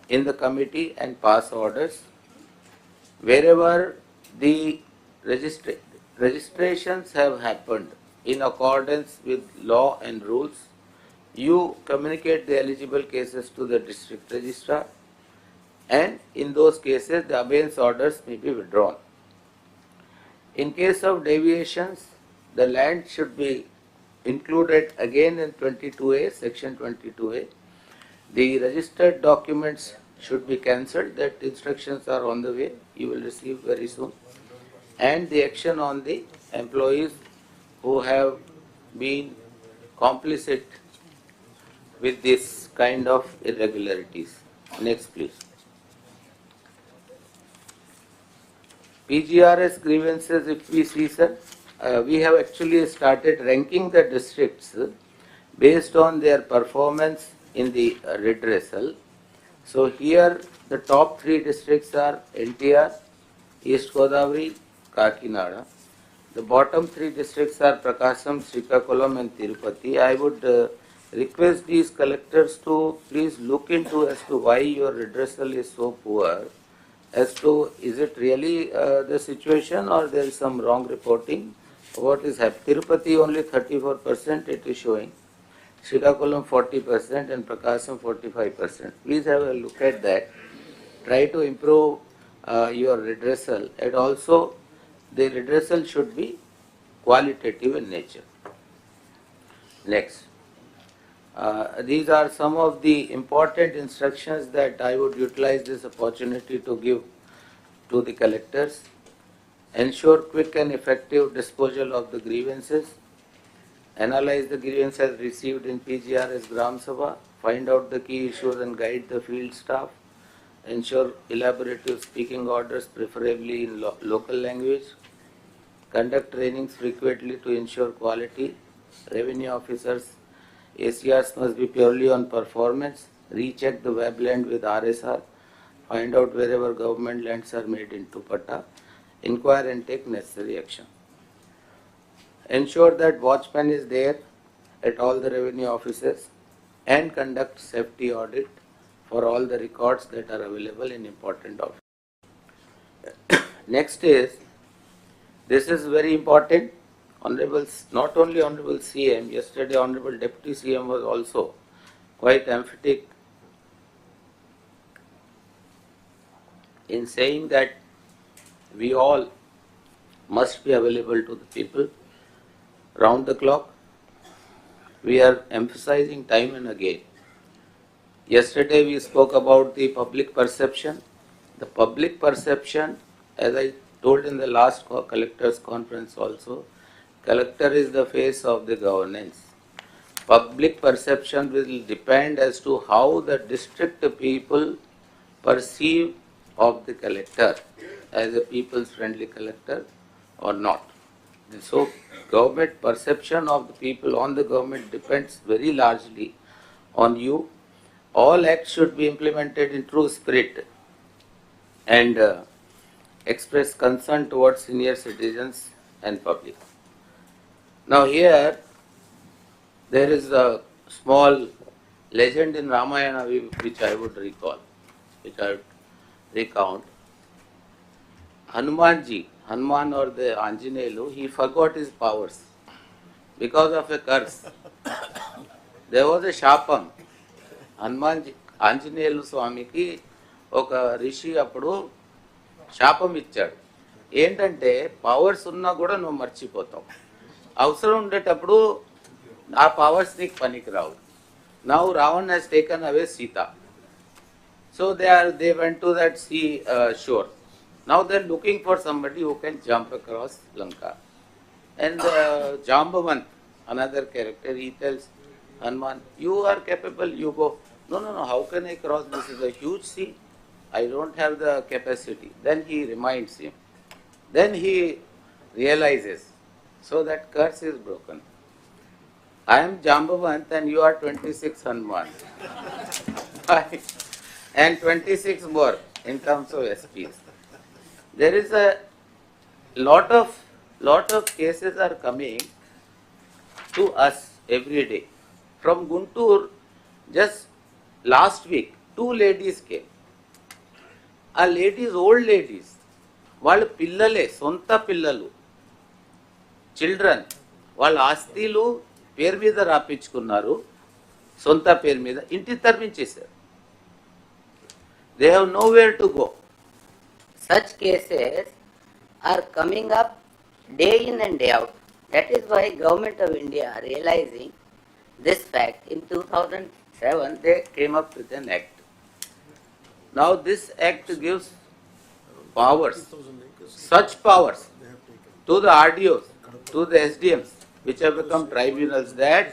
in the committee and pass orders. Wherever the registrations have happened in accordance with law and rules. You communicate the eligible cases to the district registrar, and in those cases the abeyance orders may be withdrawn. In case of deviations, the land should be included again in 22A, section 22A. The registered documents should be cancelled. That instructions are on the way. You will receive very soon. And the action on the employees who have been complicit with this kind of irregularities. Next, please. PGRS grievances, if we see, sir, we have actually started ranking the districts based on their performance in the redressal. So here the top 3 districts are NTR, East Godavari, Kakinada. The bottom 3 districts are Prakasam, Srikakulam and Tirupati. I would request these collectors to please look into as to why your redressal is so poor, as to is it really the situation or there is some wrong reporting. What is happening? Tirupati only 34% it is showing, Srikakulam 40% and Prakasam 45%. Please have a look at that. Try to improve your redressal, and also the redressal should be qualitative in nature. Next. These are some of the important instructions that I would utilize this opportunity to give to the collectors. Ensure quick and effective disposal of the grievances. Analyze the grievances received in PGRS Gram Sabha. Find out the key issues and guide the field staff. Ensure elaborative speaking orders, preferably in local language. Conduct trainings frequently to ensure quality. Revenue officers, ACRs must be purely on performance. Recheck the web land with RSR. Find out wherever government lands are made into Pata. Inquire and take necessary action. Ensure that watchman is there at all the revenue offices and conduct safety audit for all the records that are available in important offices. Next is, this is very important. Honorable, not only Honorable CM, yesterday Honorable Deputy CM was also quite emphatic in saying that we all must be available to the people round the clock. We are emphasizing time and again. Yesterday we spoke about the public perception. The public perception, as I told in the last collectors conference also, collector is the face of the governance. Public perception will depend as to how the district people perceive of the collector as a people's friendly collector or not. So government perception of the people on the government depends very largely on you. All acts should be implemented in true spirit and express concern towards senior citizens and public. Now here there is a small legend in Ramayana which I would recall, which I would recount. Hanuman or the Anjaneyulu, he forgot his powers because of a curse. There was a Shapam. Anjaneyulu Swamiki oka rishi appudu శాపం ఇచ్చాడు. ఏంటంటే powers ఉన్నా కూడా నువ్వు మర్చిపోతావు, అవసరం ఉండేటప్పుడు ఆ powers నీకు పనికి రావు. Now Ravan has taken away Sita. So they went to that sea shore. Now they are looking for somebody who can jump across Lanka. And Jambavant, another character, he tells Hanuman, you are capable, you go. No, how can I cross? This is a huge sea. I don't have the capacity. Then he reminds him. Then he realizes. So that curse is broken. I am Jambavant and you are 26 Hanuman. And 26 more in terms of SPs. There is a lot of cases are coming to us every day. From Guntur, just last week, 2 ladies came. ఆ ladies, old ladies, వాళ్ళు పిల్లలే, సొంత పిల్లలు, children, వాళ్ళ ఆస్తిలు పేరు మీద రాపించుకున్నారు, సొంత పేరు మీద, ఇంటి తరలించేశారు. They have nowhere to go. Such cases are coming up day in and day out. That is why Government of India, realizing this fact, in 2007 they came up with an act. Now this act gives powers, such powers to the RDOs, to the SDMs, which have become tribunals, that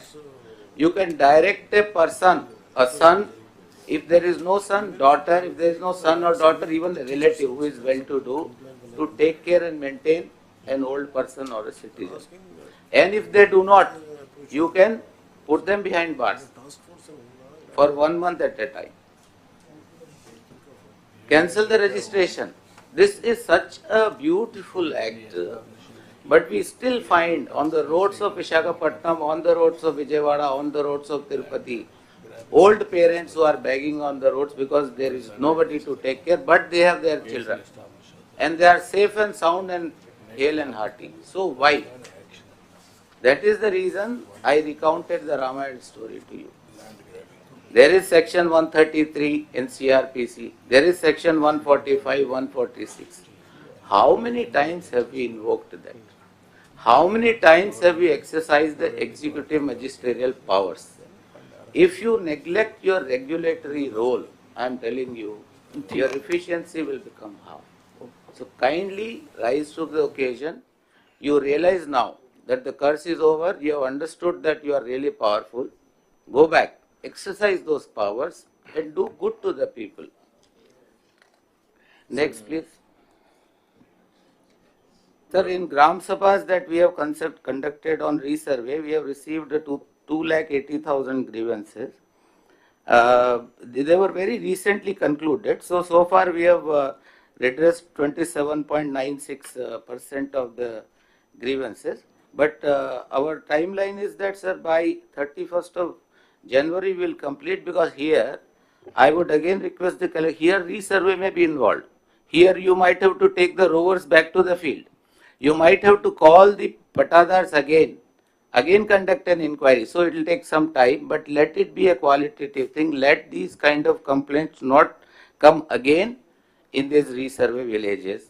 you can direct a person, a son, if there is no son, daughter, if there is no son or daughter, even a relative who is well-to-do, to take care and maintain an old person or a citizen. And if they do not, you can put them behind bars for 1 month at a time. Cancel the registration. This is such a beautiful act, but we still find on the roads of Visakhapatnam, on the roads of Vijayawada, on the roads of Tirupati, old parents who are begging on the roads because there is nobody to take care, but they have their children. And they are safe and sound and hale and hearty. So why? That is the reason I recounted the Ramayana story to you. There is section 133 in CRPC. There is section 145, 146. How many times have we invoked that? How many times have we exercised the executive magisterial powers? If you neglect your regulatory role, I am telling you, your efficiency will become half. So kindly rise to the occasion. You realize now that the curse is over. You have understood that you are really powerful. Go back, exercise those powers and do good to the people. Next, please. Sir, in Gram Sabhas that we have conducted on resurvey, we have received 280,000 grievances. They were very recently concluded. So far we have redressed 27.96% of the grievances. But our timeline is that, sir, by 31st of January we will complete, because here I would again request the collector, here resurvey may be involved. Here you might have to take the rovers back to the field. You might have to call the patadars again conduct an inquiry. So it will take some time, but let it be a qualitative thing. Let these kind of complaints not come again in these resurvey villages.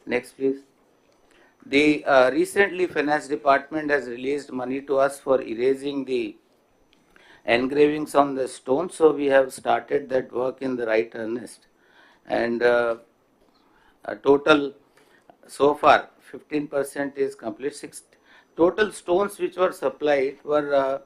Next, please. The recently Finance Department has released money to us for erasing the engravings on the stone. So we have started that work in the right earnest. And a total, so far, 15% is complete. Total stones which were supplied were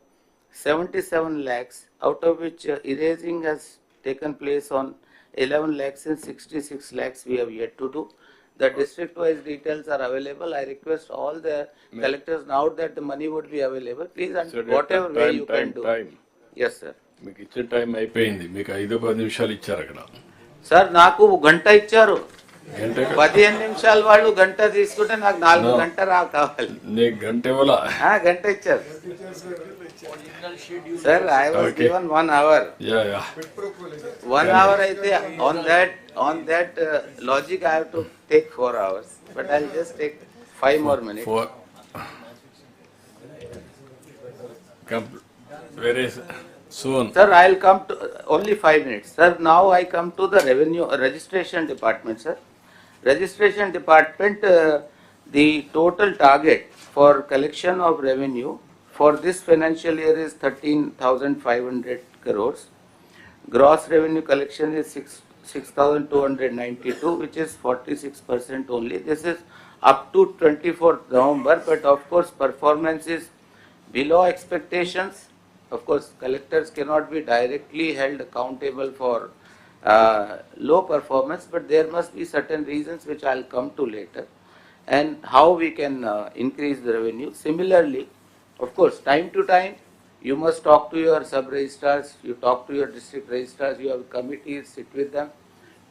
77 lakhs, out of which erasing has taken place on 11 lakhs and 66 lakhs we have yet to do. The district-wise details are available. I request all the collectors, now that the money would be available, please, and whatever way you can do. Yes, sir. మీకు ఇచ్చే time అయిపోయింది. మీకు 5-10 నిమిషాలు ఇచ్చారు అక్కడ. Sir నాకు గంట ఇచ్చారు. 15 నిమిషాలు వాళ్ళు గంట తీసుకుంటే నాకు 4 గంటలు కావాలి. నీకు గంట ఇవ్వాలా? గంట ఇచ్చారు. Sir I was given 1 hour. Yeah. 1 hour అయితే on that logic I have to take 4 hours, but I'll just take 5 more minutes. Very soon. Sir, I'll come to only 5 minutes. Sir, now I come to the revenue registration department, sir. Registration department, the total target for collection of revenue for this financial year is 13,500 crores. Gross revenue collection is 6,292, which is 46% only. This is up to 24th November, but of course performance is below expectations. Of course, collectors cannot be directly held accountable for low performance, but there must be certain reasons which I'll come to later, and how we can increase the revenue. Similarly, of course, time to time, you must talk to your sub-registrars, you talk to your district registrars, you have committees, sit with them,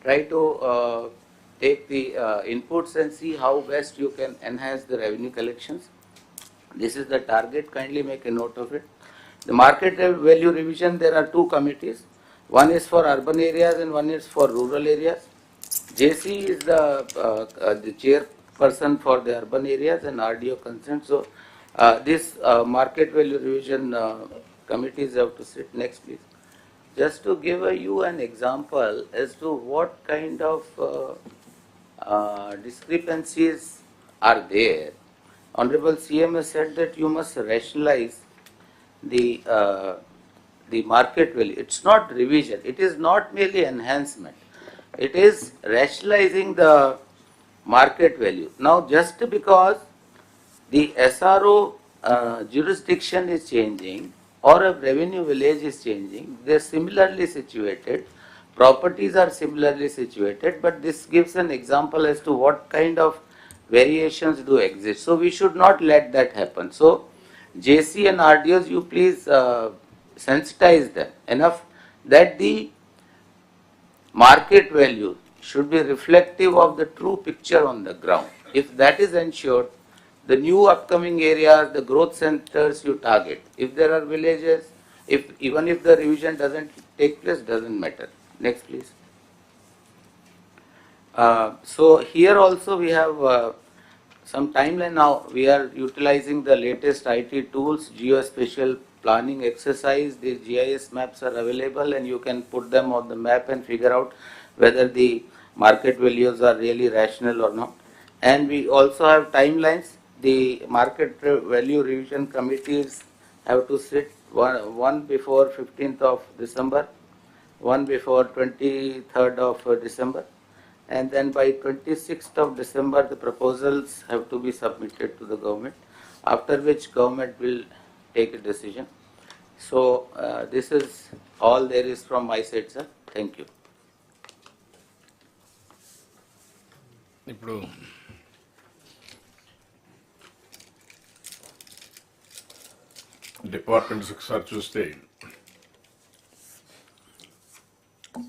try to take the inputs and see how best you can enhance the revenue collections. This is the target, kindly make a note of it. The market value revision, there are 2 committees. One is for urban areas and one is for rural areas. JC is the chairperson for the urban areas and RDO consent. So This market value revision committees have to sit. Next, please. Just to give you an example as to what kind of discrepancies are there, Honorable CM has said that you must rationalize the market value. It's not revision. It is not merely enhancement. It is rationalizing the market value. Now, just because the SRO jurisdiction is changing or a revenue village is changing, they are similarly situated, properties are similarly situated, but this gives an example as to what kind of variations do exist. So we should not let that happen. So JC and RDOs, you please sensitize them enough that the market value should be reflective of the true picture on the ground. If that is ensured, the new upcoming areas, the growth centers you target. If there are villages, even if the revision doesn't take place, doesn't matter. Next, please. So here also we have some timeline now. We are utilizing the latest IT tools, geospatial planning exercise. The GIS maps are available and you can put them on the map and figure out whether the market values are really rational or not. And we also have timelines. The market value revision committees have to sit one before 15th of December, one before 23rd of December, and then by 26th of December the proposals have to be submitted to the government, after which government will take a decision. So this is all there is from my side, sir. Thank you. ఇప్పుడు departments ఒకసారి చూస్తే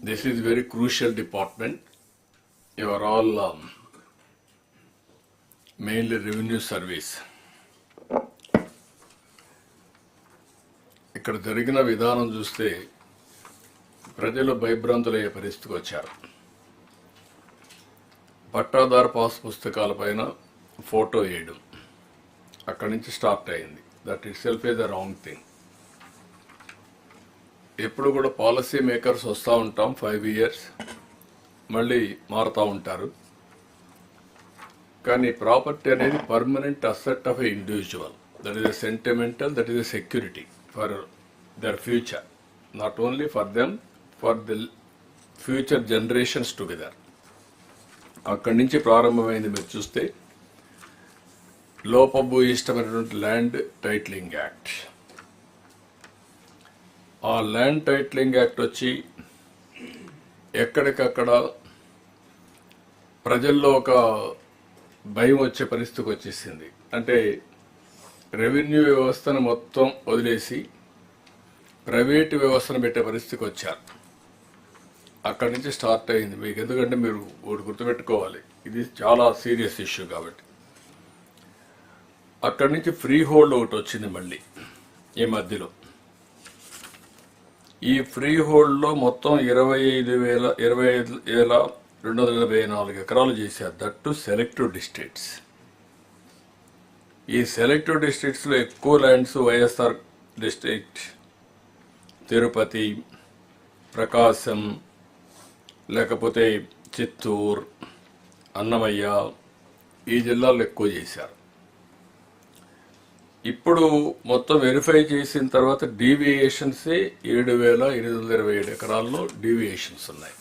this is very crucial department. You are all mainly revenue service. ఇక్కడ జరిగిన విధానం చూస్తే ప్రజలు భయభ్రాంతులయ్యే పరిస్థితికి వచ్చారు. పట్టాదారు పాస్ పుస్తకాలపైన ఫోటో వేయడం అక్కడి నుంచి స్టార్ట్ అయింది. That it self is the wrong thing. ఎప్పుడు కూడా పాలసీ మేకర్స్ వస్తూ ఉంటాం, 5 years మళ్ళీ మారుతూ ఉంటారు. కానీ ప్రాపర్టీ అనేది permanent asset of a individual. That is a sentimental, that is a security for their future, not only for them, for the future generations together. అక్కడి నుంచి ప్రారంభమైంది. మీరు చూస్తే లోపభూయిష్టమైనటువంటి ల్యాండ్ టైటిలింగ్ యాక్ట్. ఆ ల్యాండ్ టైటిలింగ్ యాక్ట్ వచ్చి ఎక్కడికక్కడ ప్రజల్లో ఒక భయం వచ్చే పరిస్థితికి వచ్చేసింది. అంటే రెవెన్యూ వ్యవస్థను మొత్తం వదిలేసి ప్రైవేటు వ్యవస్థను పెట్టే పరిస్థితికి వచ్చారు. అక్కడి నుంచి స్టార్ట్ అయింది. మీకు ఎందుకంటే మీరు ఒకటి గుర్తుపెట్టుకోవాలి, ఇది చాలా సీరియస్ ఇష్యూ కాబట్టి. అక్కడి నుంచి ఫ్రీ హోల్డ్ ఒకటి వచ్చింది మళ్ళీ ఈ మధ్యలో. ఈ ఫ్రీ హోల్డ్లో మొత్తం 25,284 ఎకరాలు చేశారు. That to selective districts. ఈ సెలెక్టివ్ డిస్ట్రిక్ట్స్లో ఎక్కువ ల్యాండ్స్ వైఎస్ఆర్ డిస్ట్రిక్ట్, తిరుపతి, ప్రకాశం, లేకపోతే చిత్తూరు, అన్నమయ్య, ఈ జిల్లాల్లో ఎక్కువ చేశారు. ఇప్పుడు మొత్తం వెరిఫై చేసిన తర్వాత డీవియేషన్సే 7,827 ఎకరాల్లో డీవియేషన్స్ ఉన్నాయి.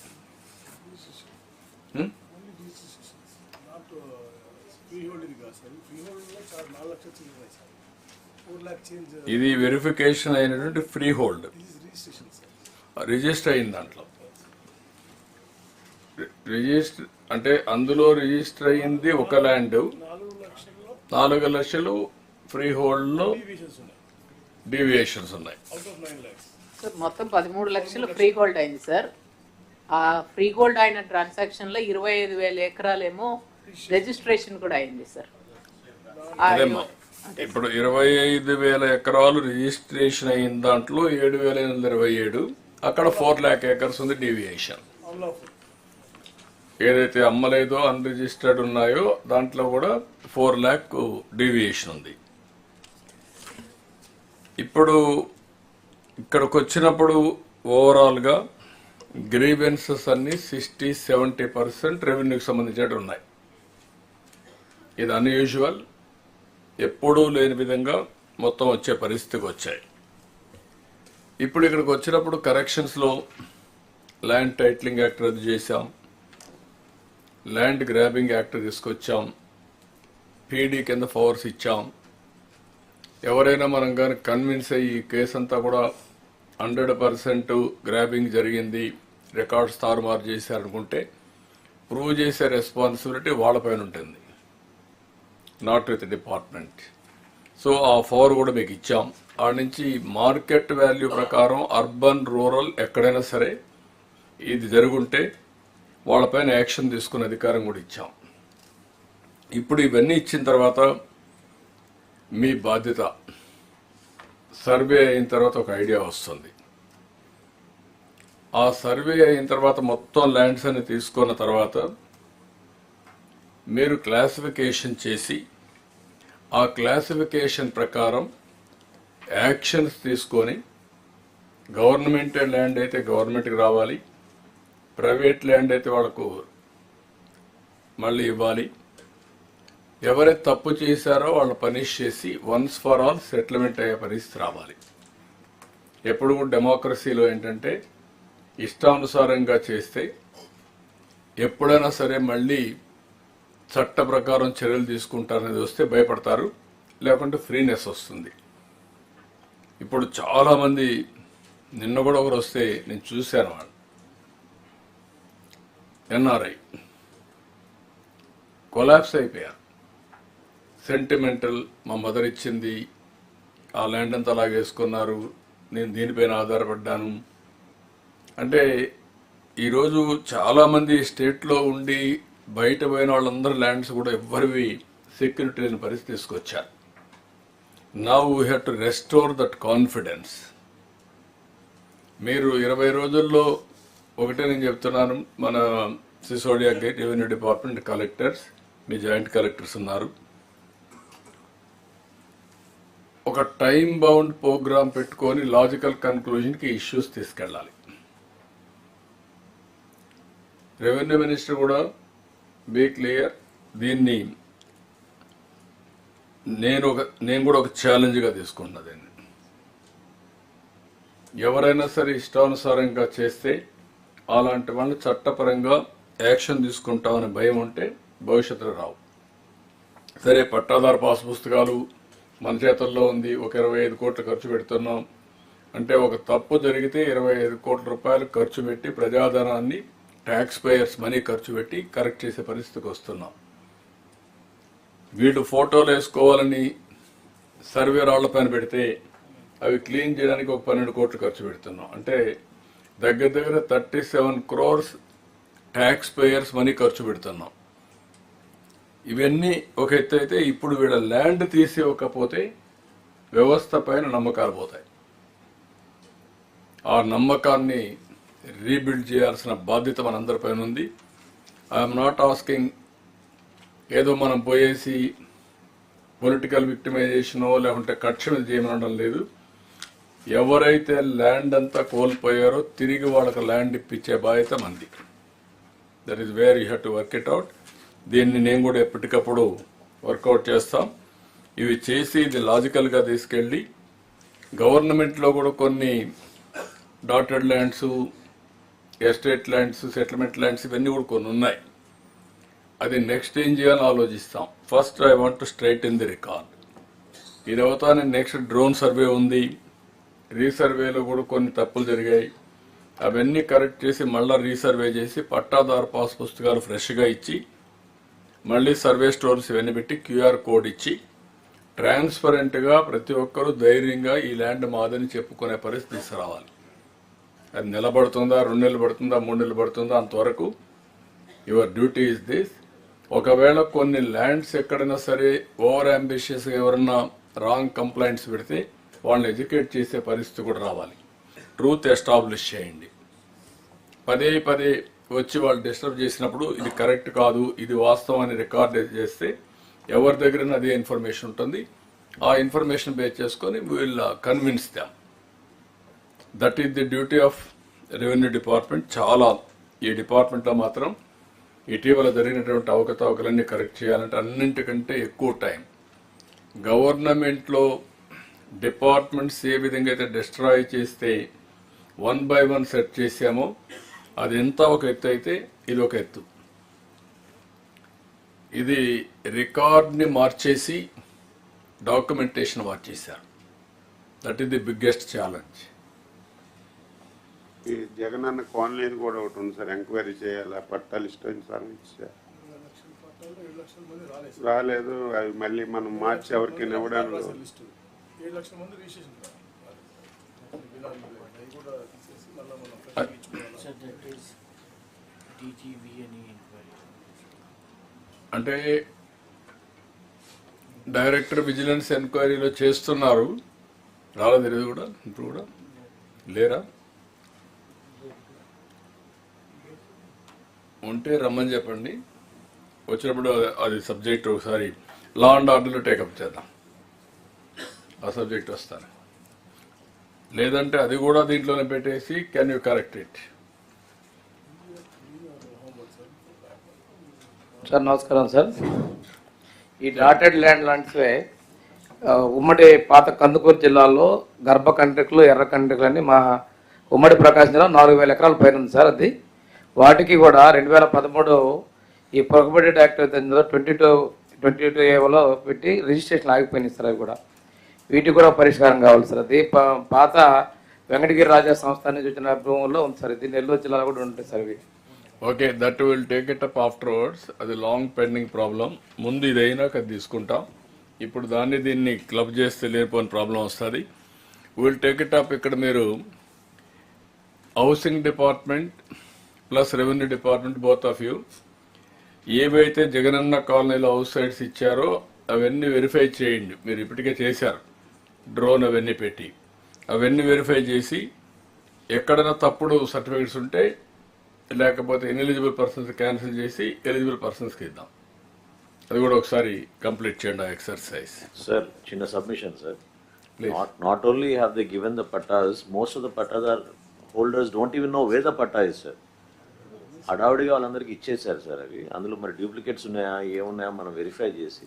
ఇది వెరిఫికేషన్ అయినటువంటి ఫ్రీ హోల్డ్, రిజిస్టర్ అయిన దాంట్లో. రిజిస్టర్ అంటే అందులో రిజిస్టర్ అయింది ఒక ల్యాండ్, 4 లక్షలు ఫ్రీ హోల్డ్ లో డీవియేషన్స్ ఉన్నాయి. సార్ మొత్తం 13 లక్షలు ఫ్రీ హోల్డ్ అయింది సార్. ఆ ఫ్రీ హోల్డ్ అయిన ట్రాన్సాక్షన్ లో 25,000 ఎకరాలేమో రిజిస్ట్రేషన్ కూడా అయింది సార్. ఇప్పుడు 25,000 ఎకరాలు రిజిస్ట్రేషన్ అయిన దాంట్లో 7,827, అక్కడ 4 lakh acres ఉంది డీవియేషన్. ఏదైతే అమ్మలేదో అన్రిజిస్టర్డ్ ఉన్నాయో దాంట్లో కూడా 4 lakh డీవియేషన్ ఉంది. ఇప్పుడు ఇక్కడికి వచ్చినప్పుడు ఓవరాల్గా గ్రీవెన్సెస్ అన్ని 60-70% రెవెన్యూకి సంబంధించినట్టు ఉన్నాయి. ఇది అన్యూజువల్, ఎప్పుడూ లేని విధంగా మొత్తం వచ్చే పరిస్థితికి వచ్చాయి. ఇప్పుడు ఇక్కడికి వచ్చినప్పుడు కరెక్షన్స్లో ల్యాండ్ టైటిలింగ్ యాక్ట్ రద్దు చేశాం, ల్యాండ్ గ్రాబింగ్ యాక్ట్ తీసుకొచ్చాం, పీడీ కింద పవర్స్ ఇచ్చాం. ఎవరైనా మనం కానీ కన్విన్స్ అయ్యి ఈ కేసు అంతా కూడా 100% గ్రాబింగ్ జరిగింది, రికార్డ్స్ తారుమారు చేశారనుకుంటే ప్రూవ్ చేసే రెస్పాన్సిబిలిటీ వాళ్ళపైన ఉంటుంది, నాట్ విత్ డిపార్ట్మెంట్. సో ఆ పవర్ కూడా మీకు ఇచ్చాం. ఆ నుంచి మార్కెట్ వాల్యూ ప్రకారం అర్బన్ రూరల్ ఎక్కడైనా సరే ఇది జరుగుంటే వాళ్ళపైన యాక్షన్ తీసుకునే అధికారం కూడా ఇచ్చాం. ఇప్పుడు ఇవన్నీ ఇచ్చిన తర్వాత మీ బాధ్యత, సర్వే అయిన తర్వాత ఒక ఐడియా వస్తుంది. ఆ సర్వే అయిన తర్వాత మొత్తం ల్యాండ్స్ అని తీసుకున్న తర్వాత మీరు క్లాసిఫికేషన్ చేసి ఆ క్లాసిఫికేషన్ ప్రకారం యాక్షన్స్ తీసుకొని గవర్నమెంట్ ల్యాండ్ అయితే గవర్నమెంట్కి రావాలి, ప్రైవేట్ ల్యాండ్ అయితే వాళ్ళకు మళ్ళీ ఇవ్వాలి. ఎవరైతే తప్పు చేశారో వాళ్ళు పనిష్ చేసి వన్స్ ఫర్ ఆల్ సెటిల్మెంట్ అయ్యే పరిస్థితి రావాలి. ఎప్పుడు కూడా డెమోక్రసీలో ఏంటంటే ఇష్టానుసారంగా చేస్తే ఎప్పుడైనా సరే మళ్ళీ చట్ట ప్రకారం చర్యలు తీసుకుంటారనేది వస్తే భయపడతారు, లేకుంటే ఫ్రీనెస్ వస్తుంది. ఇప్పుడు చాలామంది, నిన్న కూడా ఒకరు వస్తే నేను చూశాను, వాళ్ళు ఎన్ఆర్ఐ కొలాప్స్ అయిపోయారు. సెంటిమెంటల్, మా మదర్ ఇచ్చింది, ఆ ల్యాండ్ అంతా అలాగేసుకున్నారు, నేను దీనిపైన ఆధారపడ్డాను అంటే. ఈరోజు చాలామంది స్టేట్లో ఉండి బయట పోయిన వాళ్ళందరూ ల్యాండ్స్ కూడా ఎవ్వరివి సెక్యూరిటీ లేని పరిస్థితి తీసుకొచ్చారు. Now we have to restore that confidence. మీరు 20 రోజుల్లో ఒకటే నేను చెప్తున్నాను, మన సిసోడియా గేట్ రెవెన్యూ డిపార్ట్మెంట్ కలెక్టర్స్, మీ జాయింట్ కలెక్టర్స్ ఉన్నారు, ఒక టైం బౌండ్ ప్రోగ్రామ్ పెట్టుకొని లాజికల్ కన్క్లూజన్కి ఇష్యూస్ తీసుకెళ్ళాలి. రెవెన్యూ మినిస్టర్ కూడా బీ క్లియర్. దీన్ని నేను కూడా ఒక ఛాలెంజ్గా తీసుకుంటున్నా. దీన్ని ఎవరైనా సరే ఇష్టానుసారంగా చేస్తే అలాంటి వాళ్ళని చట్టపరంగా యాక్షన్ తీసుకుంటామనే భయం ఉంటే భవిష్యత్తులో రావు. సరే, పట్టాదారు పాస్ పుస్తకాలు మన చేతుల్లో ఉంది, ఒక 25 కోట్లు ఖర్చు పెడుతున్నాం అంటే, ఒక తప్పు జరిగితే 25 కోట్ల రూపాయలు ఖర్చు పెట్టి ప్రజాధనాన్ని, ట్యాక్స్ పేయర్స్ మనీ ఖర్చు పెట్టి కరెక్ట్ చేసే పరిస్థితికి వస్తున్నాం. వీళ్ళు ఫోటోలు వేసుకోవాలని సర్వే రాళ్ల పైన పెడితే అవి క్లీన్ చేయడానికి ఒక 12 కోట్లు ఖర్చు పెడుతున్నాం అంటే, దగ్గర 37 crores ట్యాక్స్ పేయర్స్ మనీ ఖర్చు పెడుతున్నాం. ఇవన్నీ ఒక ఎత్తు అయితే, ఇప్పుడు వీళ్ళ ల్యాండ్ తీసివ్వకపోతే వ్యవస్థ పైన నమ్మకాలు పోతాయి. ఆ నమ్మకాన్ని రీబిల్డ్ చేయాల్సిన బాధ్యత మనందరిపైన ఉంది. ఐఎమ్ నాట్ ఆస్కింగ్ ఏదో మనం పోయేసి పొలిటికల్ విక్టిమైజేషనో లేకుంటే కక్ష మీద చేయమనడం లేదు. ఎవరైతే ల్యాండ్ అంతా కోల్పోయారో తిరిగి వాళ్ళకి ల్యాండ్ ఇప్పించే బాధ్యత మంది. That is where you have to work it out. దీన్ని నేను కూడా ఎప్పటికప్పుడు వర్కౌట్ చేస్తాం. ఇవి చేసి ఇది లాజికల్గా తీసుకెళ్ళి గవర్నమెంట్లో కూడా కొన్ని dotted lands, estate lands, settlement lands ఇవన్నీ కూడా కొన్ని ఉన్నాయి. అది నెక్స్ట్ ఏం చేయాలని ఆలోచిస్తాం. First I want to straight in the record. ఇది అవుతానే నెక్స్ట్ డ్రోన్ సర్వే ఉంది, రీసర్వేలో కూడా కొన్ని తప్పులు జరిగాయి. అవన్నీ కరెక్ట్ చేసి మళ్ళీ రీసర్వే చేసి పట్టాదారు పాస్ పుస్తకాలు ఫ్రెష్గా ఇచ్చి మళ్ళీ సర్వే స్టోర్స్ ఇవన్నీ పెట్టి క్యూఆర్ కోడ్ ఇచ్చి ట్రాన్స్పరెంట్గా ప్రతి ఒక్కరూ ధైర్యంగా ఈ ల్యాండ్ మాదని చెప్పుకునే పరిస్థితి తీసుకురావాలి. అది నిలబడుతుందా, 2 నెలలు పడుతుందా, 3 నెలలు పడుతుందా, అంతవరకు యువర్ డ్యూటీ ఇస్ దిస్. ఒకవేళ కొన్ని ల్యాండ్స్ ఎక్కడైనా సరే ఓవర్ అంబిషియస్గా ఎవరన్నా రాంగ్ కంప్లైంట్స్ పెడితే వాళ్ళని ఎడ్యుకేట్ చేసే పరిస్థితి కూడా రావాలి. ట్రూత్ ఎస్టాబ్లిష్ చేయండి. పదే వచ్చి వాళ్ళు డిస్టర్బ్ చేసినప్పుడు ఇది కరెక్ట్ కాదు, ఇది వాస్తవం అని రికార్డ్ చేస్తే ఎవరి దగ్గర అదే ఇన్ఫర్మేషన్ ఉంటుంది, ఆ ఇన్ఫర్మేషన్ బేస్ చేసుకొని will convince them. That is the duty of revenue department. చాలా ఈ డిపార్ట్మెంట్లో మాత్రం ఇటీవల జరిగినటువంటి అవకతవకలన్నీ కరెక్ట్ చేయాలంటే అన్నింటికంటే ఎక్కువ టైం గవర్నమెంట్లో డిపార్ట్మెంట్స్ ఏ విధంగా అయితే డిస్ట్రాయ్ చేస్తే 1 by 1 సెట్ చేసామో అది ఎంత ఒక ఎత్తు అయితే ఇది ఒక ఎత్తు. ఇది రికార్డ్ని మార్చేసి డాక్యుమెంటేషన్ మార్చేశారు. That is the biggest challenge. ఈ జగనన్న కాలనీని కూడా ఒకటి ఉంది సార్, ఎంక్వైరీ చేయాలి. పట్టాలు ఇష్టం సార్ ఇచ్చారు, రాలేదు. అవి మళ్ళీ మనం మార్చి ఎవరికైనా ఇవ్వడానికి అంటే డైరెక్టర్ విజిలెన్స్ ఎంక్వైరీలో చేస్తున్నారు. రాలేదు ఇది కూడా, ఇప్పుడు కూడా లేరా? ఉంటే రమ్మని చెప్పండి. వచ్చినప్పుడు అది సబ్జెక్ట్ ఒకసారి లా అండ్ ఆర్డర్లో టేకప్ చేద్దాం. ఆ సబ్జెక్ట్ వస్తాను. లేదంటే అది కూడా దీంట్లోనే పెట్టేసి can you correct it? Sir నమస్కారం సార్. ఈ డాటెడ్ ల్యాండ్ లాంటివే ఉమ్మడి పాత కందుకూరు జిల్లాలో గర్భ కండ్రికలు, ఎర్ర కండ్రికలు అని మా ఉమ్మడి ప్రకాశం జిల్లా 4000 ఎకరాల పైన ఉంది సార్. అది వాటికి కూడా 2013 ఈ ప్రొహిబిటెడ్ యాక్ట్ 22A పెట్టి రిజిస్ట్రేషన్ ఆగిపోయినాయి సార్. అవి కూడా వీటికి కూడా పరిష్కారం కావాలి సార్. అది పాత వెంకటగిరి రాజా సంస్థ నుంచి వచ్చిన భూముల్లో ఉంది సార్. ఇది నెల్లూరు జిల్లాలో కూడా ఉంటుంది సార్. ఇవి okay, that will take it up afterwards. అది లాంగ్ పెండింగ్ ప్రాబ్లం. ముందు ఇదైనాక అది తీసుకుంటాం. ఇప్పుడు దీన్ని క్లబ్ చేస్తే లేనిపోని ప్రాబ్లం వస్తుంది. Will take it up. ఇక్కడ మీరు housing department plus revenue department both of you ఏవైతే జగనన్న కాలనీలో హౌస్ సైట్స్ ఇచ్చారో అవన్నీ వెరిఫై చేయండి. మీరు ఇప్పటికే చేశారు, డ్రోన్ అవన్నీ పెట్టి అవన్నీ వెరిఫై చేసి ఎక్కడైనా తప్పుడు సర్టిఫికెట్స్ ఉంటే లేకపోతే ఇన్ఎలిజిబుల్ పర్సన్స్ క్యాన్సిల్ చేసి ఎలిజిబుల్ పర్సన్స్కి ఇద్దాం. అది కూడా ఒకసారి కంప్లీట్ చేయండి ఆ ఎక్సర్సైజ్. సార్, చిన్న submission sir. Not only have they given the pattas, most of the pattas are holders don't even know where the patta is, sir. హడావుడిగా వాళ్ళందరికీ ఇచ్చేసారు సార్. అవి అందులో మరి డూప్లికేట్స్ ఉన్నాయా ఏమున్నాయా మనం వెరిఫై చేసి.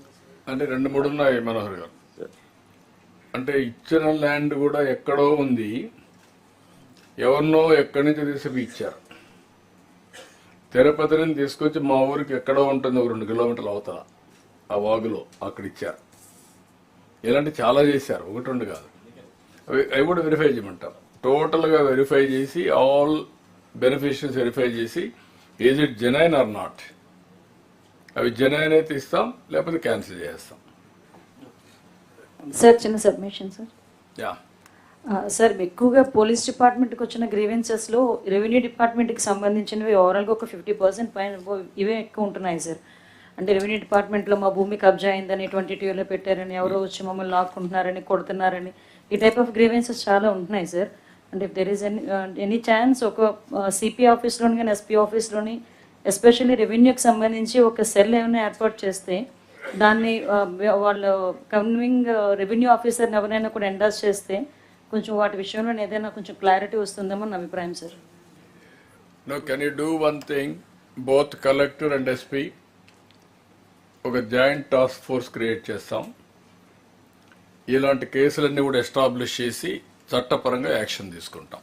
అంటే 2-3 ఉన్నాయి మనోహర్ గారు. అంటే ఇచ్చిన ల్యాండ్ కూడా ఎక్కడో ఉంది, ఎవరినో ఎక్కడి నుంచి తీసుకు ఇచ్చారు. తిరుపతిని తీసుకొచ్చి మా ఊరికి ఎక్కడో ఉంటుంది, 2 కిలోమీటర్ల అవతల ఆ వాగులో అక్కడ ఇచ్చారు. ఇలాంటి చాలా చేశారు, 1-2 కాదు. అవి కూడా వెరిఫై చేయమంటాం. టోటల్గా వెరిఫై చేసి ఆల్ బెనిఫిషియరీస్ వెరిఫై చేసి is it genuine are not. అవి జెన్యున్ అయితే ఇస్తాం, లేకపోతే క్యాన్సిల్ చేస్తాం. సార్ చిన్న సబ్మిషన్ సార్. యా సార్, ఎక్కువగా పోలీస్ డిపార్ట్మెంట్కి వచ్చిన గ్రీవెన్సెస్లో రెవెన్యూ డిపార్ట్మెంట్కి సంబంధించినవి ఓవరాల్గా ఒక 50% పైన ఇవే ఎక్కువ ఉంటున్నాయి సార్. అంటే రెవెన్యూ డిపార్ట్మెంట్లో మా భూమి కబ్జా అయిందని 22లో పెట్టారని, ఎవరో వచ్చి మమ్మల్ని లాక్కుంటున్నారని, కొడుతున్నారని, ఈ టైప్ ఆఫ్ గ్రీవెన్సెస్ చాలా ఉంటున్నాయి సార్. అంటే if there is any chance ఒక సిపి ఆఫీస్లోని కానీ ఎస్పీ ఆఫీస్లోని ఎస్పెషల్లీ రెవెన్యూకి సంబంధించి ఒక సెల్ ఏమైనా ఏర్పాటు చేస్తే దాన్ని వాళ్ళు కన్వింగ్ రెవెన్యూ ఆఫీసర్ని ఎవరైనా కూడా ఎండాస్ చేస్తే కొంచెం వాటి విషయంలో ఏదైనా కొంచెం క్లారిటీ వస్తుందేమో నా అభిప్రాయం sir. No, can you do one thing, both collector and SP ఒక జాయింట్ టాస్క్ ఫోర్స్ క్రియేట్ చేస్తాం. ఇలాంటి కేసులన్నీ కూడా ఎస్టాబ్లిష్ చేసి చట్టపరంగా యాక్షన్ తీసుకుంటాం.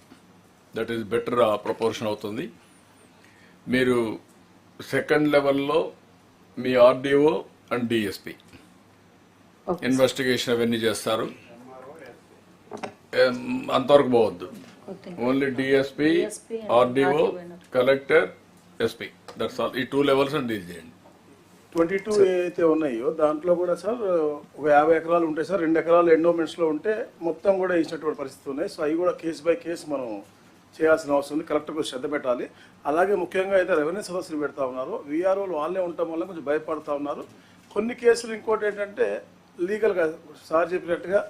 దట్ ఈస్ బెటర్ ప్రపోర్షన్ అవుతుంది. మీరు సెకండ్ లెవెల్లో మీ ఆర్డీఓ అండ్ డిఎస్పీ ఇన్వెస్టిగేషన్ అవన్నీ చేస్తారు. అంతవరకు పోవద్దు. Only DSP, RDO, collector, SP, that's all. ఈ 2 levels డీల్ చేయండి. 22 ఏవైతే ఉన్నాయో దాంట్లో కూడా సార్ ఒక 50 ఎకరాలు ఉంటాయి సార్. 2 ఎకరాలు ఎండోమెంట్స్లో ఉంటే మొత్తం కూడా ఇచ్చినటువంటి పరిస్థితి ఉన్నాయి. సో అవి కూడా కేసు బై కేసు మనం చేయాల్సిన అవసరం ఉంది. కలెక్టర్ కూడా శ్రద్ధ పెట్టాలి. అలాగే ముఖ్యంగా అయితే రెవెన్యూ సదస్సులు పెడతా ఉన్నారు. వీఆర్ఓలు వాళ్ళే ఉండటం వల్ల కొంచెం భయపడతా ఉన్నారు. కొన్ని కేసులు ఇంకోటి ఏంటంటే లీగల్గా సార్ చెప్పినట్టుగా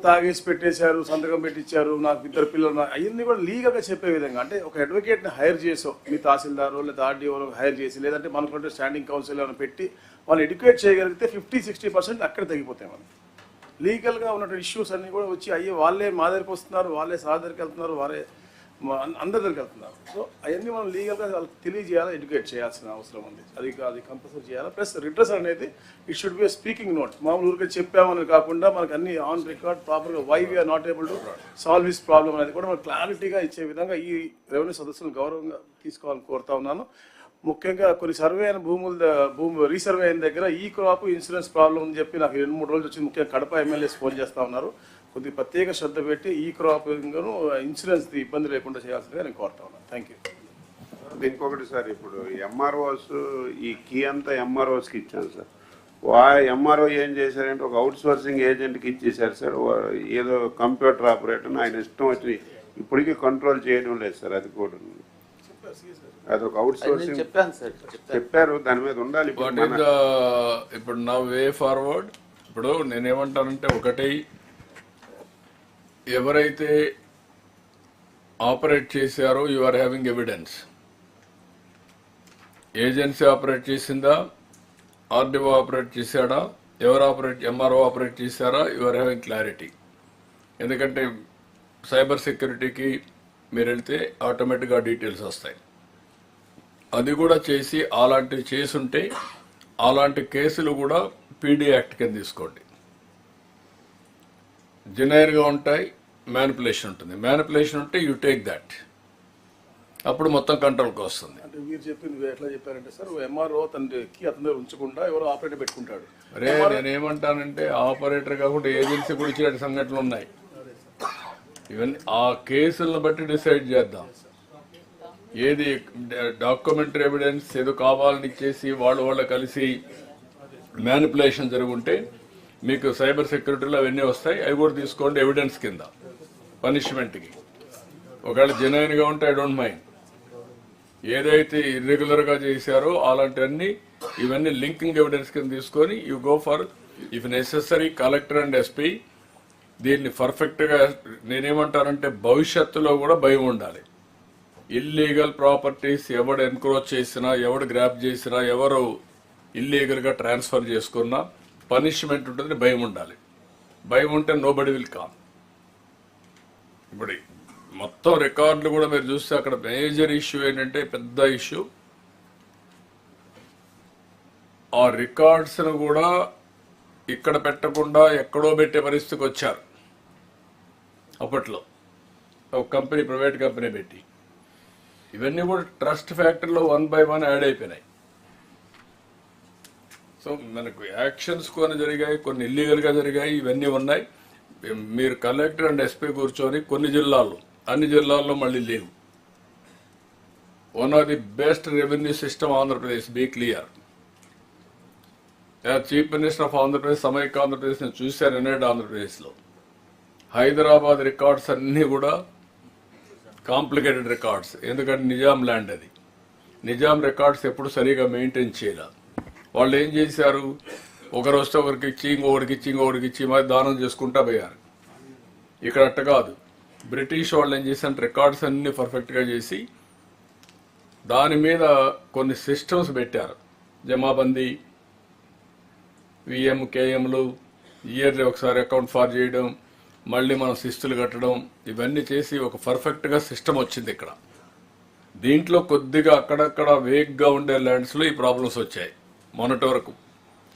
తాగేసి పెట్టేశారు, సంతకం పెట్టించారు, నాకు 2 పిల్లలు, అవన్నీ కూడా లీగల్గా చెప్పే విధంగా, అంటే ఒక అడ్వకేట్ని హైర్ చేసో మీ తహసీల్దారు లేదా ఆర్డీఓలో హైర్ చేసి లేదంటే మనకుంటే స్టాండింగ్ కౌన్సిల్ ఏమైనా పెట్టి వాళ్ళు ఎడ్యుకేట్ చేయగలిగితే 50-60% అక్కడ తగ్గిపోతాయి మనం. లీగల్గా ఉన్నటువంటి ఇష్యూస్ అన్నీ కూడా వచ్చి అయ్యి వాళ్ళే మా దగ్గరికి వస్తున్నారు, వాళ్ళే సార్ దగ్గరికి వెళ్తున్నారు, వాళ్ళే అందరి దగ్గరికి వెళ్తున్నారు. సో అవన్నీ మనం లీగల్గా వాళ్ళకి తెలియజేయాలి, ఎడ్యుకేట్ చేయాల్సిన అవసరం ఉంది. అది కంపల్సరీ చేయాలి. ప్లస్ రిడ్రెస్ అనేది it should be speaking note. మామూలు ఊరికే చెప్పామని కాకుండా మనకు అన్ని ఆన్ రికార్డ్ ప్రాపర్గా why we are not able to solve this problem అనేది కూడా మనకు క్లారిటీగా ఇచ్చే విధంగా ఈ రెవెన్యూ సదస్సులను గౌరవంగా తీసుకోవాలని కోరుతా ఉన్నాను. ముఖ్యంగా కొన్ని సర్వే అయిన భూమి రీసర్వే అయిన దగ్గర ఈ క్రాప్ ఇన్సూరెన్స్ ప్రాబ్లం అని చెప్పి నాకు 2-3 రోజులు వచ్చింది. ముఖ్యంగా కడప ఎమ్మెల్యేస్ ఫోన్ చేస్తూ ఉన్నారు. కొద్దిగా ప్రత్యేక శ్రద్ధ పెట్టి ఈ క్రాప్ ఇన్సూరెన్స్ ఇబ్బంది లేకుండా చేయాల్సిందిగా నేను కోరుతా ఉన్నాను. Thank you. ఇంకొకటి సార్, ఇప్పుడు ఎంఆర్ఓస్ ఈ కీ అంతా ఎంఆర్ఓస్కి ఇచ్చాను సార్. ఎంఆర్ఓ ఏం చేశారంటే ఒక అవుట్ సోర్సింగ్ ఏజెంట్కి ఇచ్చేసారు సార్. ఏదో కంప్యూటర్ ఆపరేటర్ ఆయన ఇష్టం వచ్చి ఇప్పటికీ కంట్రోల్ చేయడం లేదు సార్. అది కూడా అదొక అవుట్ సోర్సింగ్ చెప్పారు, దాని మీద ఉండాలి. ఇప్పుడు నా వే ఫార్వర్డ్ ఇప్పుడు నేనేమంటానంటే, ఒకటి ఎవరైతే ఆపరేట్ చేశారో you are having evidence. Agency operate చేసిందా, ఆర్డీఓ ఆపరేట్ చేశాడా, ఎంఆర్ఓ ఆపరేట్ చేశారా, యు ఆర్ హ్యావింగ్ క్లారిటీ. ఎందుకంటే సైబర్ సెక్యూరిటీకి మీరు వెళ్తే ఆటోమేటిక్గా డీటెయిల్స్ వస్తాయి. అది కూడా చేసి అలాంటివి చేసుంటే అలాంటి కేసులు కూడా పీడీ యాక్ట్ కింద తీసుకోండి. జెన్యూన్గా ఉంటాయి, మ్యానిపులేషన్ ఉంటుంది. మ్యానిపులేషన్ ఉంటే యూ టేక్ దట్, అప్పుడు మొత్తం కంట్రోల్కి వస్తుంది. అంటే మీరు చెప్పింది ఎట్లా చెప్పారంటే సార్, ఎంఆర్ఓ తనకి అతను ఉంచకుండా ఎవరో ఆపరేటర్ పెట్టుకుంటాడు. అరే నేనేమంటానంటే, ఆపరేటర్ కాకుండా ఏజెన్సీ కూడా ఇచ్చే సంఘటనలు ఉన్నాయి. ఇవన్నీ ఆ కేసులను బట్టి డిసైడ్ చేద్దాం. ఏది డాక్యుమెంటరీ ఎవిడెన్స్ ఏదో కావాలని ఇచ్చేసి వాళ్ళు కలిసి మ్యానిపులేషన్ జరుగుంటే మీకు సైబర్ సెక్యూరిటీలో అవన్నీ వస్తాయి. అవి కూడా తీసుకోండి ఎవిడెన్స్ కింద పనిష్మెంట్కి. ఒకవేళ జెన్యూన్గా ఉంటే ఐ డోంట్ మైండ్. ఏదైతే ఇర్రెగ్యులర్గా చేశారో అలాంటివన్నీ ఇవన్నీ లింకింగ్ ఎవిడెన్స్ కింద తీసుకొని you go for if necessary collector and SP. దీన్ని పర్ఫెక్ట్గా నేనేమంటానంటే, భవిష్యత్తులో కూడా భయం ఉండాలి. ఇల్లీగల్ ప్రాపర్టీస్ ఎవడు ఎన్క్రోచ్ చేసినా, ఎవడు గ్రాప్ చేసినా, ఎవరు ఇల్లీగల్గా ట్రాన్స్ఫర్ చేసుకున్నా పనిష్మెంట్ ఉంటుంది, భయం ఉండాలి. భయం ఉంటే నోబడి విల్ కమ్. ఇప్పుడు మొత్తం రికార్డులు కూడా మీరు చూస్తే అక్కడ మేజర్ ఇష్యూ ఏంటంటే, పెద్ద ఇష్యూ ఆ రికార్డ్స్ను కూడా ఇక్కడ పెట్టకుండా ఎక్కడో పెట్టే పరిస్థితికి వచ్చారు. అప్పట్లో ఒక కంపెనీ, ప్రైవేట్ కంపెనీ పెట్టి ఇవన్నీ కూడా ట్రస్ట్ ఫ్యాక్టరీలో 1 by 1 యాడ్ అయిపోయినాయి. సో మనకు యాక్షన్స్ కొన్ని జరిగాయి, కొన్ని ఇల్లీగల్గా జరిగాయి, ఇవన్నీ ఉన్నాయి. మీరు కలెక్టర్ అండ్ ఎస్పీ కూర్చొని కొన్ని జిల్లాల్లో, అన్ని జిల్లాల్లో మళ్ళీ లేవు. One of the best revenue system Andhra Pradesh, be clear. Chief minister of Andhra Pradesh, సమైక్య ఆంధ్రప్రదేశ్ నేను చూశాను యునైటెడ్ ఆంధ్రప్రదేశ్లో. హైదరాబాద్ రికార్డ్స్ అన్నీ కూడా కాంప్లికేటెడ్ రికార్డ్స్. ఎందుకంటే నిజాం ల్యాండ్ అది. నిజాం రికార్డ్స్ ఎప్పుడు సరిగా మెయింటైన్ చేయలేదు. వాళ్ళు ఏం చేశారు, ఒకరు వస్తే ఒకరికి ఇచ్చి, ఇంకొకరికి ఇచ్చి మరి దానం చేసుకుంటా పోయారు. ఇక్కడ అట్ట కాదు. బ్రిటిష్ వాళ్ళు ఏం చేశారు, రికార్డ్స్ అన్ని పర్ఫెక్ట్గా చేసి దాని మీద కొన్ని సిస్టమ్స్ పెట్టారు. జమాబందీ, విఎం, కేఎంలు, ఇయర్లీ ఒకసారి అకౌంట్ ఫార్ చేయడం, మళ్ళీ మనం శిస్తులు కట్టడం, ఇవన్నీ చేసి ఒక పర్ఫెక్ట్గా సిస్టమ్ వచ్చింది ఇక్కడ. దీంట్లో కొద్దిగా అక్కడక్కడ వేగ్గా ఉండే ల్యాండ్స్లో ఈ ప్రాబ్లమ్స్ వచ్చాయి. మొన్నటి వరకు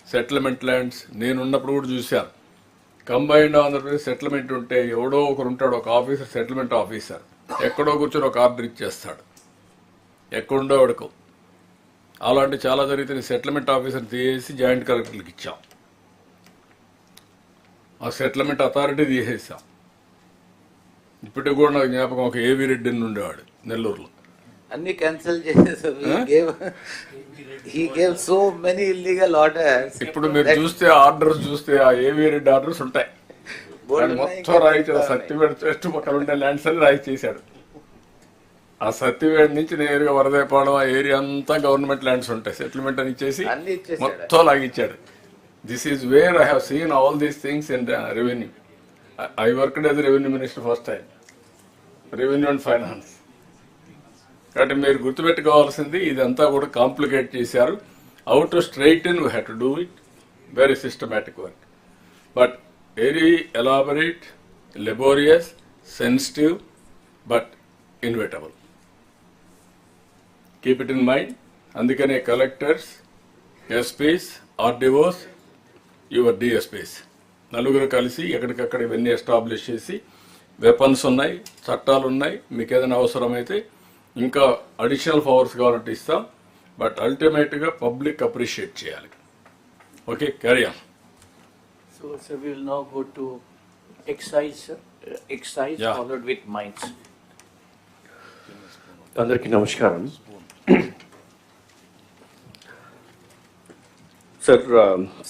సెటిల్మెంట్ ల్యాండ్స్ నేనున్నప్పుడు కూడా చూశాను. కంబైన్డ్ ఆంధ్రప్రదేశ్ సెటిల్మెంట్ ఉంటే ఎవడో ఒకరు ఉంటాడు, ఒక ఆఫీసర్, సెటిల్మెంట్ ఆఫీసర్, ఎక్కడో కూర్చొని ఒక ఆర్డర్ ఇచ్చేస్తాడు, ఎక్కడుండో వాడుకో. అలాంటి చాలా జరిగితే సెటిల్మెంట్ ఆఫీసర్ తీసేసి జాయింట్ కలెక్టర్లకు ఇచ్చాం. ఆ సెటిల్మెంట్ అథారిటీ తీసేసాం. ఇప్పటికి కూడా నాకు జ్ఞాపకం, ఒక ఏవి రెడ్డి అని ఉండేవాడు నెల్లూరులో. అన్ని క్యాన్సిల్ చేసేసారు. He gave so many illegal orders. ఇప్పుడు మీరు చూస్తే ఆర్డర్స్ చూస్తే ఆ ఏవి రెడ్డి ఆర్డర్స్ ఉంటాయి. మొత్తం రాయించాడు. సత్యవేడ్ చెట్టు పక్కన ఉండే ల్యాండ్స్ అని రాయి చేశాడు. ఆ సత్యవేడ్ నుంచి నేరుగా వరదైపాడం ఆ ఏరియా అంతా గవర్నమెంట్ ల్యాండ్స్ ఉంటాయి. సెటిల్మెంట్ అని ఇచ్చేసి మొత్తం లాగిచ్చాడు. This is where I have seen all these things in revenue. I worked as a revenue minister first time. Revenue and finance. కాబట్టి మీరు గుర్తుపెట్టుకోవాల్సింది, ఇదంతా కూడా కాంప్లికేట్ చేశారు. How to straighten we have to do it, very systematic work. But very elaborate, laborious, sensitive, but inevitable. Keep it in mind. అందుకనే collectors, SPs, RDOs, your DSPs నలుగురు కలిసి ఎక్కడికక్కడ ఇవన్నీ ఎస్టాబ్లిష్ చేసి వెపన్స్ ఉన్నాయి, చట్టాలు ఉన్నాయి, మీకు ఏదైనా అవసరమైతే ఇంకా అడిషనల్ పవర్స్ కావాలంటే ఇస్తాం. బట్ అల్టిమేట్గా పబ్లిక్ అప్రిషియేట్ చేయాలి. Okay, carry on. So, sir, we will now go to excise, sir. Excise Yeah. followed with mines. అందరికీ నమస్కారం. Sir,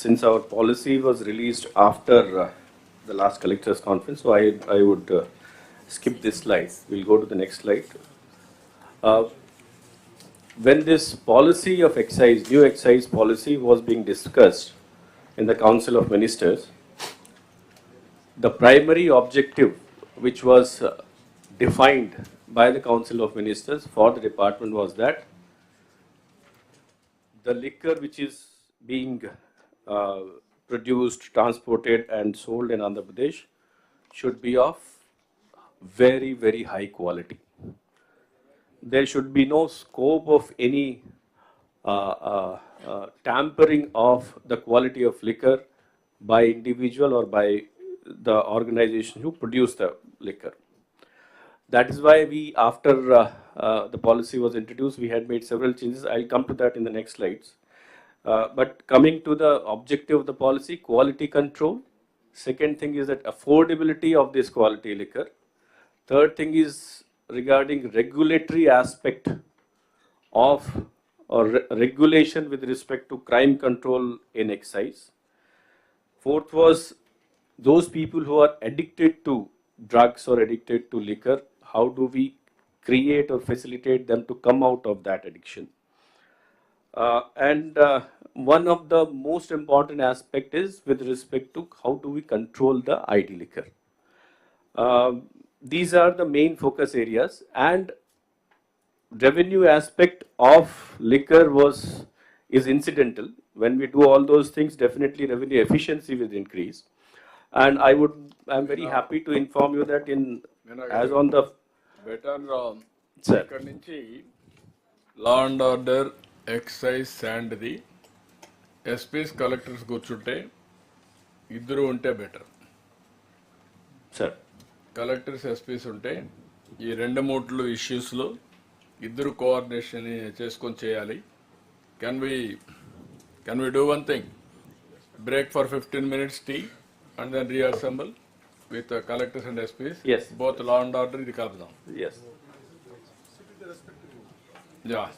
since our policy was released after the last collectors conference, so I would skip this slide. We'll go to the next slide. When this policy of excise, new excise policy was being discussed in the Council of Ministers, the primary objective which was defined by the Council of Ministers for the department was that the liquor which is being produced, transported and sold in Andhra Pradesh should be of very, very high quality. There should be no scope of any tampering of the quality of liquor by individual or by the organization who produce the liquor. That is why we, after the policy was introduced, we had made several changes. I'll come to that in the next slides. But coming to the objective of the policy, quality control. Second thing is that affordability of this quality liquor. Third thing is regarding regulatory aspect of or regulation with respect to crime control in excise. Fourth was those people who are addicted to drugs or addicted to liquor, how do we create or facilitate them to come out of that addiction? And one of the most important aspect is with respect to how do we control the ID liquor. These are the main focus areas, and revenue aspect of liquor is incidental. When we do all those things, definitely revenue efficiency will increase. And I'm very happy to inform you that as on the better Sir. ఇక్కడ నుంచి law and order, excise, శాండ్ది SPs, collectors కూర్చుంటే ఇద్దరు ఉంటే better. Sir, collectors, SP's ఉంటే ఈ రెండు మూట్లు ఇష్యూస్లో ఇద్దరు కోఆర్డినేషన్ చేసుకొని చేయాలి. Can we do one thing, break for 15 minutes tea and then reassemble with collectors and SPs. Yes. Both law and order ఇది కలుపుదాం. Yes. Yeah.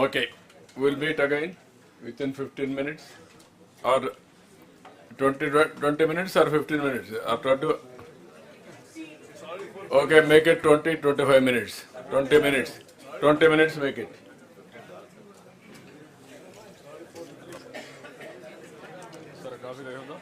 Okay. We'll meet again within 15 minutes or 20 minutes or 15 minutes or 20. Okay, make it 25 minutes. 20 minutes. 20 minutes make it. काफी देखो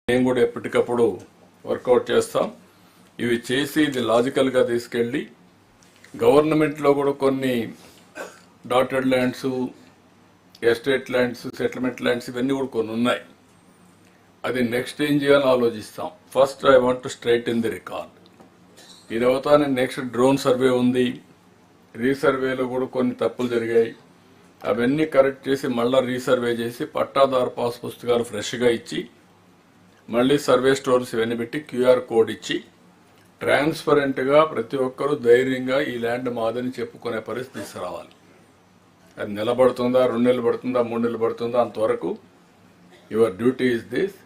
మేము కూడా ఎప్పటికప్పుడు work out చేస్తాం. ఇవి చేసి ఇది లాజికల్గా తీసుకెళ్ళి గవర్నమెంట్లో కూడా కొన్ని dotted lands, estate lands, settlement lands ఇవన్నీ కూడా కొన్ని ఉన్నాయి. అది నెక్స్ట్ ఏం చేయాలని ఆలోచిస్తాం. First I want to straight in the record. ఇది అవుతానే నెక్స్ట్ డ్రోన్ సర్వే ఉంది, రీసర్వేలో కూడా కొన్ని తప్పులు జరిగాయి. అవన్నీ కరెక్ట్ చేసి మళ్ళీ రీసర్వే చేసి పట్టాదారు పాస్ పుస్తకాలు ఫ్రెష్గా ఇచ్చి మళ్ళీ సర్వే స్టోర్స్ ఇవన్నీ పెట్టి క్యూఆర్ కోడ్ ఇచ్చి ట్రాన్స్పరెంట్గా ప్రతి ఒక్కరూ ధైర్యంగా ఈ ల్యాండ్ మాదని చెప్పుకునే పరిస్థితి తీసుకురావాలి. అది నిలబడుతుందా, 2 నెలలు పడుతుందా, 3 నెలలు పడుతుందా, అంతవరకు యువర్ డ్యూటీ ఇస్ దిస్.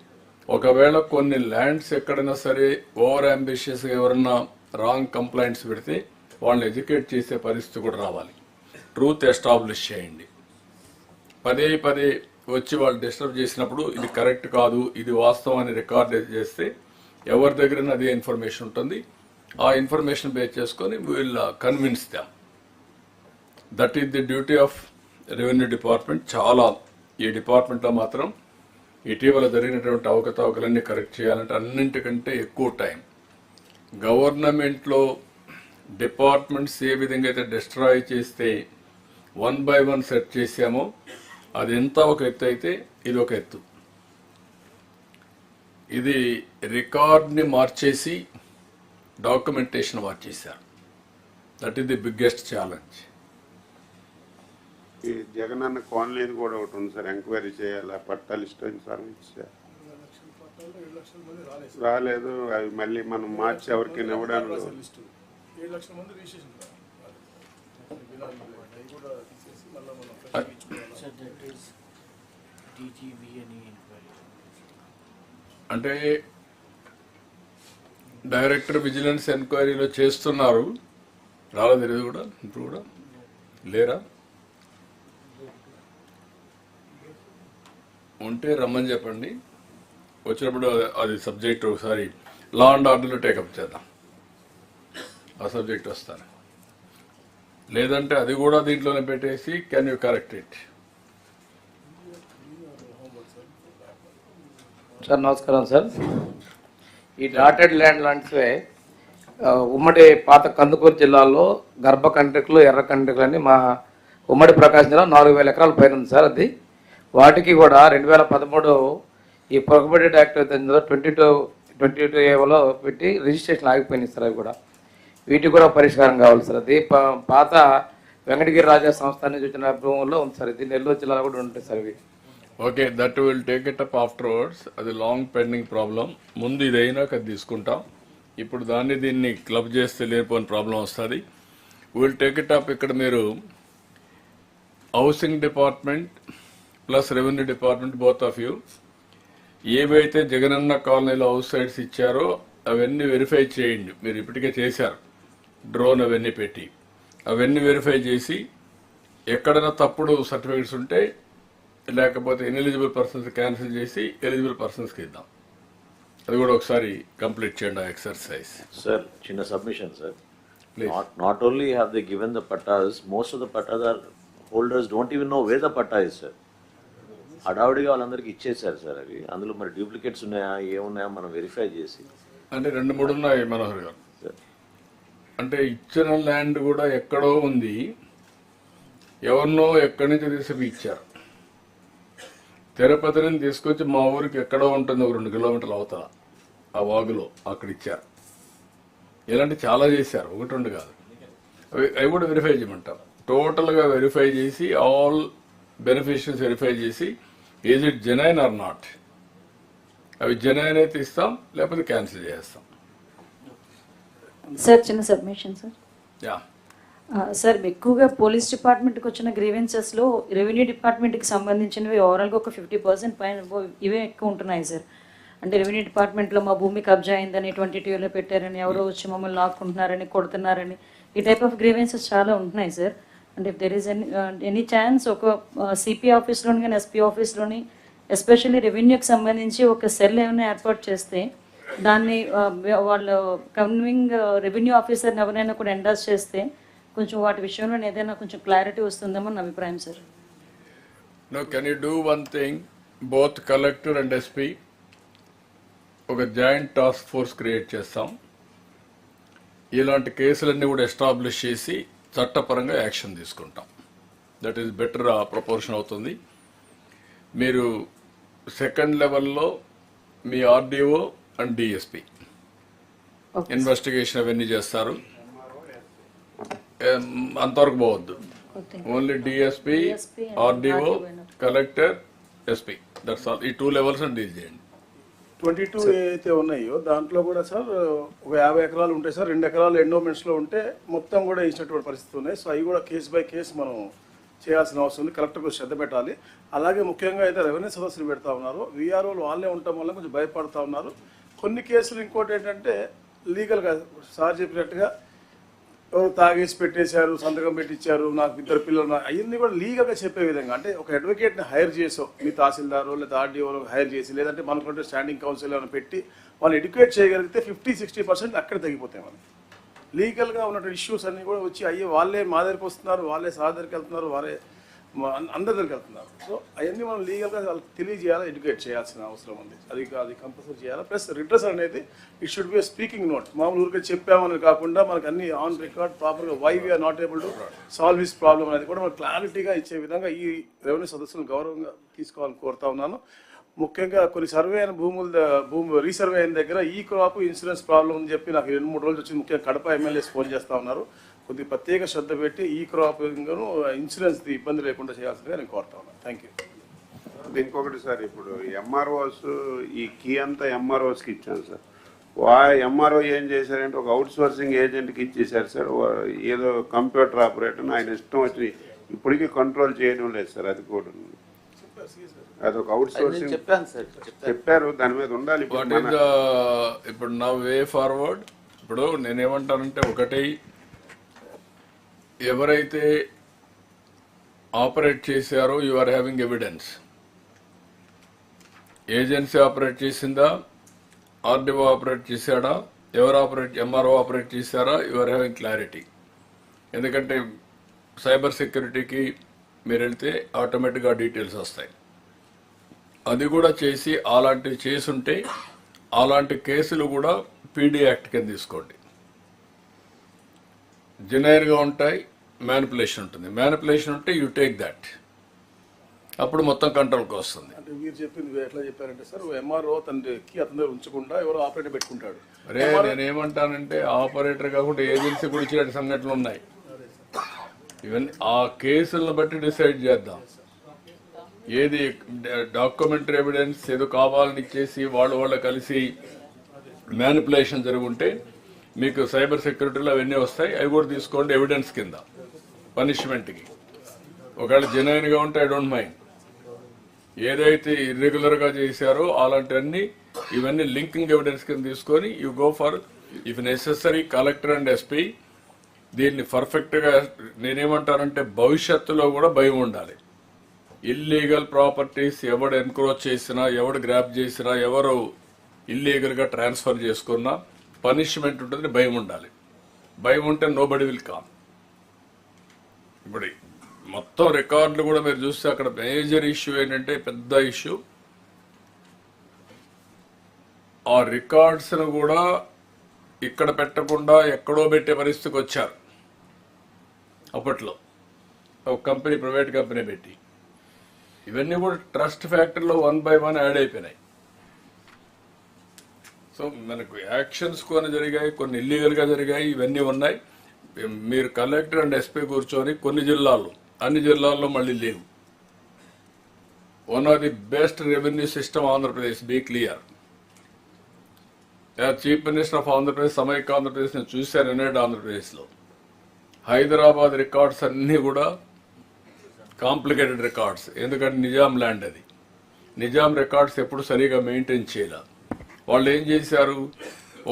ఒకవేళ కొన్ని ల్యాండ్స్ ఎక్కడైనా సరే ఓవర్ అంబిషియస్గా ఎవరన్నా రాంగ్ కంప్లైంట్స్ పెడితే వాళ్ళని ఎడ్యుకేట్ చేసే పరిస్థితి కూడా రావాలి. ట్రూత్ ఎస్టాబ్లిష్ చేయండి. పదే పదే వచ్చి వాళ్ళు డిస్టర్బ్ చేసినప్పుడు ఇది కరెక్ట్ కాదు, ఇది వాస్తవం అని రికార్డ్ చేస్తే ఎవరి దగ్గర అదే ఇన్ఫర్మేషన్ ఉంటుంది. ఆ ఇన్ఫర్మేషన్ బేస్ చేసుకొని వీళ్ళ convince them. That is the duty of revenue department. చాలా ఈ డిపార్ట్మెంట్లో మాత్రం ఇటీవల జరిగినటువంటి అవకతవకలన్నీ కరెక్ట్ చేయాలంటే అన్నింటికంటే ఎక్కువ టైం గవర్నమెంట్లో డిపార్ట్మెంట్స్ ఏ విధంగా అయితే డిస్ట్రాయ్ చేస్తే 1 by 1 సెట్ చేసామో అది ఎంత ఒక ఎత్తు అయితే ఇది ఒక ఎత్తు. ఇది రికార్డ్ని మార్చేసి డాక్యుమెంటేషన్ మార్చేశారు. That is the biggest challenge. ఈ జగనన్న కాలనీని కూడా ఒకటి ఉంది సార్, ఎంక్వైరీ చేయాలి. పట్టాలు ఇష్టం సార్ ఇచ్చారు, రాలేదు. అవి మళ్ళీ మనం మార్చి ఎవరికి ఇవ్వడానికి అంటే డైరెక్టర్ విజిలెన్స్ ఎంక్వైరీలో చేస్తున్నారు. రాలేదు ఇది కూడా, ఇప్పుడు కూడా లేరా? ఉంటే రమ్మని చెప్పండి. వచ్చినప్పుడు అది సబ్జెక్ట్ ఒకసారి లా అండ్ ఆర్డర్లో టేకప్ చేద్దాం. ఆ సబ్జెక్ట్ వస్తాను. లేదంటే అది కూడా దీంట్లోనే పెట్టేసి can you correct it? Sir నమస్కారం సార్. ఈ డాటెడ్ ల్యాండ్ లాంటివే ఉమ్మడి పాత కందుకూరు జిల్లాలో గర్భ కంట్రికలు, ఎర్ర కంట్రికలు అని మా ఉమ్మడి ప్రకాశం జిల్లా 4000 ఎకరాల పైన ఉంది సార్. అది వాటికి కూడా 2013 ఈ ప్రొహిబిటెడ్ యాక్ట్ 22A పెట్టి రిజిస్ట్రేషన్ ఆగిపోయినాయి సార్. అవి కూడా వీటికి కూడా పరిష్కారం కావాలి సార్. అది పాత వెంకటగిరి రాజా సంస్థ నుంచి వచ్చిన భూముల్లో ఉంది సార్. ఇది నెల్లూరు జిల్లాలో కూడా ఉంటుంది సార్. ఇవి okay, that will take it up afterwards. అది లాంగ్ పెండింగ్ ప్రాబ్లం. ముందు ఇది అయినాక అది తీసుకుంటాం. ఇప్పుడు దీన్ని క్లబ్ చేస్తే లేనిపోయిన ప్రాబ్లం వస్తుంది. Will take it up. ఇక్కడ మీరు housing department plus revenue department both of you ఏవైతే జగనన్న కాలనీలో హౌస్ సైట్స్ ఇచ్చారో అవన్నీ వెరిఫై చేయండి. మీరు ఇప్పటికే చేశారు, డ్రోన్ అవన్నీ పెట్టి అవన్నీ వెరిఫై చేసి ఎక్కడైనా తప్పుడు సర్టిఫికేట్స్ ఉంటే లేకపోతే ఇన్ఎలిజిబుల్ పర్సన్స్ క్యాన్సిల్ చేసి ఎలిజిబుల్ పర్సన్స్కి ఇద్దాం. అది కూడా ఒకసారి కంప్లీట్ చేయండి ఆ ఎక్సర్సైజ్. సార్ చిన్న submission sir. Not only have they given the pattas, most of the pattas are holders don't even know where the patta is, sir. హడావుడిగా వాళ్ళందరికీ ఇచ్చేసారు సార్. అవి అందులో మరి డూప్లికేట్స్ ఉన్నాయా ఏమున్నాయా మనం వెరిఫై చేసి. అంటే 2-3 ఉన్నాయి మనోహర్ గారు. అంటే ఇచ్చిన ల్యాండ్ కూడా ఎక్కడో ఉంది, ఎవరినో ఎక్కడి నుంచి తీసుకు ఇచ్చారు. తిరుపతిని తీసుకొచ్చి మా ఊరికి ఎక్కడో ఉంటుంది, ఒక 2 కిలోమీటర్ల అవతల ఆ వాగులో అక్కడ ఇచ్చారు. ఇలాంటి చాలా చేశారు, 1-2 కాదు. అవి కూడా వెరిఫై చేయమంటాం. టోటల్గా వెరిఫై చేసి ఆల్ బెనిఫిషియరీస్ వెరిఫై చేసి is it genuine are not. అవి జెన్యున్ అయితే ఇస్తాం, లేకపోతే క్యాన్సిల్ చేస్తాం. సార్ చిన్న సబ్మిషన్ సార్. యా సార్ ఎక్కువగా పోలీస్ డిపార్ట్మెంట్కి వచ్చిన గ్రీవెన్సెస్లో రెవెన్యూ డిపార్ట్మెంట్కి సంబంధించినవి ఓవరాల్గా ఒక 50% పైన ఇవే ఎక్కువ ఉంటున్నాయి సార్. అంటే రెవెన్యూ డిపార్ట్మెంట్లో మా భూమి కబ్జా అయిందని 22లో పెట్టారని, ఎవరో వచ్చి మమ్మల్ని లాక్కుంటున్నారని, కొడుతున్నారని, ఈ టైప్ ఆఫ్ గ్రీవెన్సెస్ చాలా ఉంటున్నాయి సార్. అంటే if there is any chance ఒక సిపి ఆఫీస్లోని కానీ ఎస్పీ ఆఫీస్లోని ఎస్పెషల్లీ రెవెన్యూకి సంబంధించి ఒక సెల్ ఏమైనా ఏర్పాటు చేస్తే దాన్ని వాళ్ళు కన్వింగ్ రెవెన్యూ ఆఫీసర్ని ఎవరైనా కూడా ఎండాస్ చేస్తే కొంచెం వాటి విషయంలో ఏదైనా కొంచెం క్లారిటీ వస్తుందేమో నా అభిప్రాయం sir. No, can you do one thing? Both collector and SP ఒక జాయింట్ టాస్క్ ఫోర్స్ క్రియేట్ చేస్తాం. ఇలాంటి కేసులన్నీ కూడా ఎస్టాబ్లిష్ చేసి చట్టపరంగా యాక్షన్ తీసుకుంటాం. దట్ ఈస్ బెటర్ ప్రపోర్షన్ అవుతుంది. మీరు సెకండ్ లెవెల్లో మీ ఆర్డీఓ అండ్ డిఎస్పి ఇన్వెస్టిగేషన్ అవన్నీ చేస్తారు. అంతవరకు పోవద్దు. Only DSP, RDO, collector, SP, that's all. ఈ 2 లెవెల్స్ డీల్ చేయండి. 22 ఏదైతే ఉన్నాయో దాంట్లో కూడా సార్ ఒక 50 ఎకరాలు ఉంటాయి సార్, 2 ఎకరాలు ఎండోమెంట్స్లో ఉంటే మొత్తం కూడా ఇచ్చినటువంటి పరిస్థితులు ఉన్నాయి. సో అవి కూడా కేసు బై కేసు మనం చేయాల్సిన అవసరం ఉంది. కలెక్టర్ శ్రద్ధ పెట్టాలి. అలాగే ముఖ్యంగా అయితే రెవెన్యూ సదస్సులు పెడతా ఉన్నారు. వీఆర్ఓలు వాళ్ళే ఉండటం వల్ల కొంచెం భయపడతా ఉన్నారు. కొన్ని కేసులు ఇంకోటి ఏంటంటే లీగల్గా సార్ చెప్పినట్టుగా ఎవరు తాగేసి పెట్టేశారు, సంతకం పెట్టించారు, నాకు 2 పిల్లలు, అవన్నీ కూడా లీగల్గా చెప్పే విధంగా, అంటే ఒక అడ్వకేట్ని హైర్ చేసో మీ తహసీల్దారు లేదా ఆర్డీఓలో హైర్ చేసి, లేదంటే మనకుంటే స్టాండింగ్ కౌన్సిల్ అని పెట్టి వాళ్ళు ఎడ్యుకేట్ చేయగలిగితే 50-60% అక్కడ తగ్గిపోతాయి. మనకి లీగల్గా ఉన్నటువంటి ఇష్యూస్ అన్నీ కూడా వచ్చి అయ్యే వాళ్ళే మా దగ్గరికి వస్తున్నారు, వాళ్ళే సార్ దగ్గరికి వెళ్తున్నారు, వాళ్ళే అందరి దగ్గరికి వెళ్తున్నారు. సో అవన్నీ మనం లీగల్గా వాళ్ళకి తెలియజేయాలి, ఎడ్యుకేట్ చేయాల్సిన అవసరం ఉంది. అది కంపల్సరీ చేయాలి. ప్లస్ రిడ్రెస్ అనేది it should be speaking note. మామూలు ఊరికే చెప్పామని కాకుండా మనకు అన్ని ఆన్ రికార్డ్ ప్రాపర్గా why we are not able to solve his problem అనేది కూడా మనకు క్లారిటీగా ఇచ్చే విధంగా ఈ రెవెన్యూ సదస్సులను గౌరవంగా తీసుకోవాలని కోరుతా ఉన్నాను. ముఖ్యంగా కొన్ని సర్వే అయిన భూమి రీసర్వే అయిన దగ్గర ఈ క్రాప్ ఇన్సూరెన్స్ ప్రాబ్లం అని చెప్పి నాకు 2-3 రోజులు వచ్చింది. ముఖ్యంగా కడప ఎమ్మెల్యేస్ ఫోన్ చేస్తూ ఉన్నారు. కొద్దిగా ప్రత్యేక శ్రద్ధ పెట్టి ఈ క్రాప్ ఇన్సూరెన్స్ ఇబ్బంది లేకుండా చేయాల్సిందిగా నేను కోరుతా ఉన్నాను. Thank you. ఇంకొకటి సార్, ఇప్పుడు ఎంఆర్ఓస్ ఈ కీ అంతా ఎంఆర్ఓస్కి ఇచ్చాను సార్. ఎంఆర్ఓ ఏం చేశారంటే ఒక అవుట్ సోర్సింగ్ ఏజెంట్కి ఇచ్చేసారు సార్. ఏదో కంప్యూటర్ ఆపరేటర్ ఆయన ఇష్టం వచ్చి ఇప్పటికీ కంట్రోల్ చేయడం లేదు సార్. అది కూడా అదొక అవుట్ సోర్సింగ్ చెప్పారు, దాని మీద ఉండాలి. ఇప్పుడు నా వే ఫార్వర్డ్ ఇప్పుడు నేనేమంటానంటే, ఒకటి ఎవరైతే ఆపరేట్ చేశారో you are having evidence. Agency operate చేసిందా, ఆర్డీఓ ఆపరేట్ చేశాడా, ఎవరు ఎంఆర్ఓ ఆపరేట్ చేశారా, యు ఆర్ హ్యావింగ్ క్లారిటీ. ఎందుకంటే సైబర్ సెక్యూరిటీకి మీరు వెళ్తే ఆటోమేటిక్గా డీటెయిల్స్ వస్తాయి. అది కూడా చేసి అలాంటివి చేసుంటే అలాంటి కేసులు కూడా పీడీ యాక్ట్ కింద తీసుకోండి. జెన్యూన్గా ఉంటాయి, మ్యానిపులేషన్ ఉంటుంది. మ్యానిపులేషన్ ఉంటే యూ టేక్ దట్, అప్పుడు మొత్తం కంట్రోల్కి వస్తుంది. అంటే మీరు చెప్పింది ఎట్లా చెప్పారంటే సార్, ఎంఆర్ఓ తనకి అతని దగ్గర ఉంచకుండా ఎవరో ఆపరేటర్ పెట్టుకుంటాడు. అరే నేనేమంటానంటే, ఆపరేటర్ కాకుండా ఏజెన్సీ కూడా ఇచ్చిన సంఘటనలు ఉన్నాయి. ఇవన్నీ ఆ కేసులను బట్టి డిసైడ్ చేద్దాం. ఏది డాక్యుమెంటరీ ఎవిడెన్స్ ఏదో కావాలని ఇచ్చేసి వాళ్ళు కలిసి మ్యానిపులేషన్ జరుగుంటే మీకు సైబర్ సెక్యూరిటీలో అవన్నీ వస్తాయి. అవి కూడా తీసుకోండి ఎవిడెన్స్ కింద పనిష్మెంట్కి. ఒకవేళ జెన్యూన్గా ఉంటే ఐ డోంట్ మైండ్. ఏదైతే ఇర్రెగ్యులర్గా చేశారో అలాంటివన్నీ ఇవన్నీ లింకింగ్ ఎవిడెన్స్ కింద తీసుకొని you go for if necessary collector and SP. దీన్ని పర్ఫెక్ట్గా నేనేమంటానంటే, భవిష్యత్తులో కూడా భయం ఉండాలి. ఇల్లీగల్ ప్రాపర్టీస్ ఎవడు ఎన్క్రోచ్ చేసినా, ఎవడు గ్రాప్ చేసినా, ఎవరు ఇల్లీగల్గా ట్రాన్స్ఫర్ చేసుకున్నా పనిష్మెంట్ ఉంటుంది, భయం ఉండాలి. భయం ఉంటే నోబడి విల్ కమ్. ఇప్పుడు మొత్తం రికార్డులు కూడా మీరు చూస్తే అక్కడ మేజర్ ఇష్యూ ఏంటంటే, పెద్ద ఇష్యూ ఆ రికార్డ్స్ను కూడా ఇక్కడ పెట్టకుండా ఎక్కడో పెట్టే పరిస్థితికి వచ్చారు. అప్పట్లో ఒక కంపెనీ, ప్రైవేట్ కంపెనీ పెట్టి ఇవన్నీ కూడా ట్రస్ట్ ఫ్యాక్టరీలో 1 by 1 యాడ్ అయిపోయినాయి. సో మనకు యాక్షన్స్ కొన్ని జరిగాయి, కొన్ని ఇల్లీగల్గా జరిగాయి, ఇవన్నీ ఉన్నాయి. మీరు కలెక్టర్ అండ్ ఎస్పీ కూర్చొని కొన్ని జిల్లాల్లో, అన్ని జిల్లాల్లో మళ్ళీ లేవు. One of the best revenue system Andhra Pradesh, be clear. Chief minister of Andhra Pradesh, సమైక్య ఆంధ్రప్రదేశ్ నేను చూశాను, యునైటెడ్ ఆంధ్రప్రదేశ్లో. హైదరాబాద్ రికార్డ్స్ అన్నీ కూడా కాంప్లికేటెడ్ రికార్డ్స్. ఎందుకంటే నిజాం ల్యాండ్ అది. నిజాం రికార్డ్స్ ఎప్పుడు సరిగా మెయింటైన్ చేయాలి. వాళ్ళు ఏం చేశారు,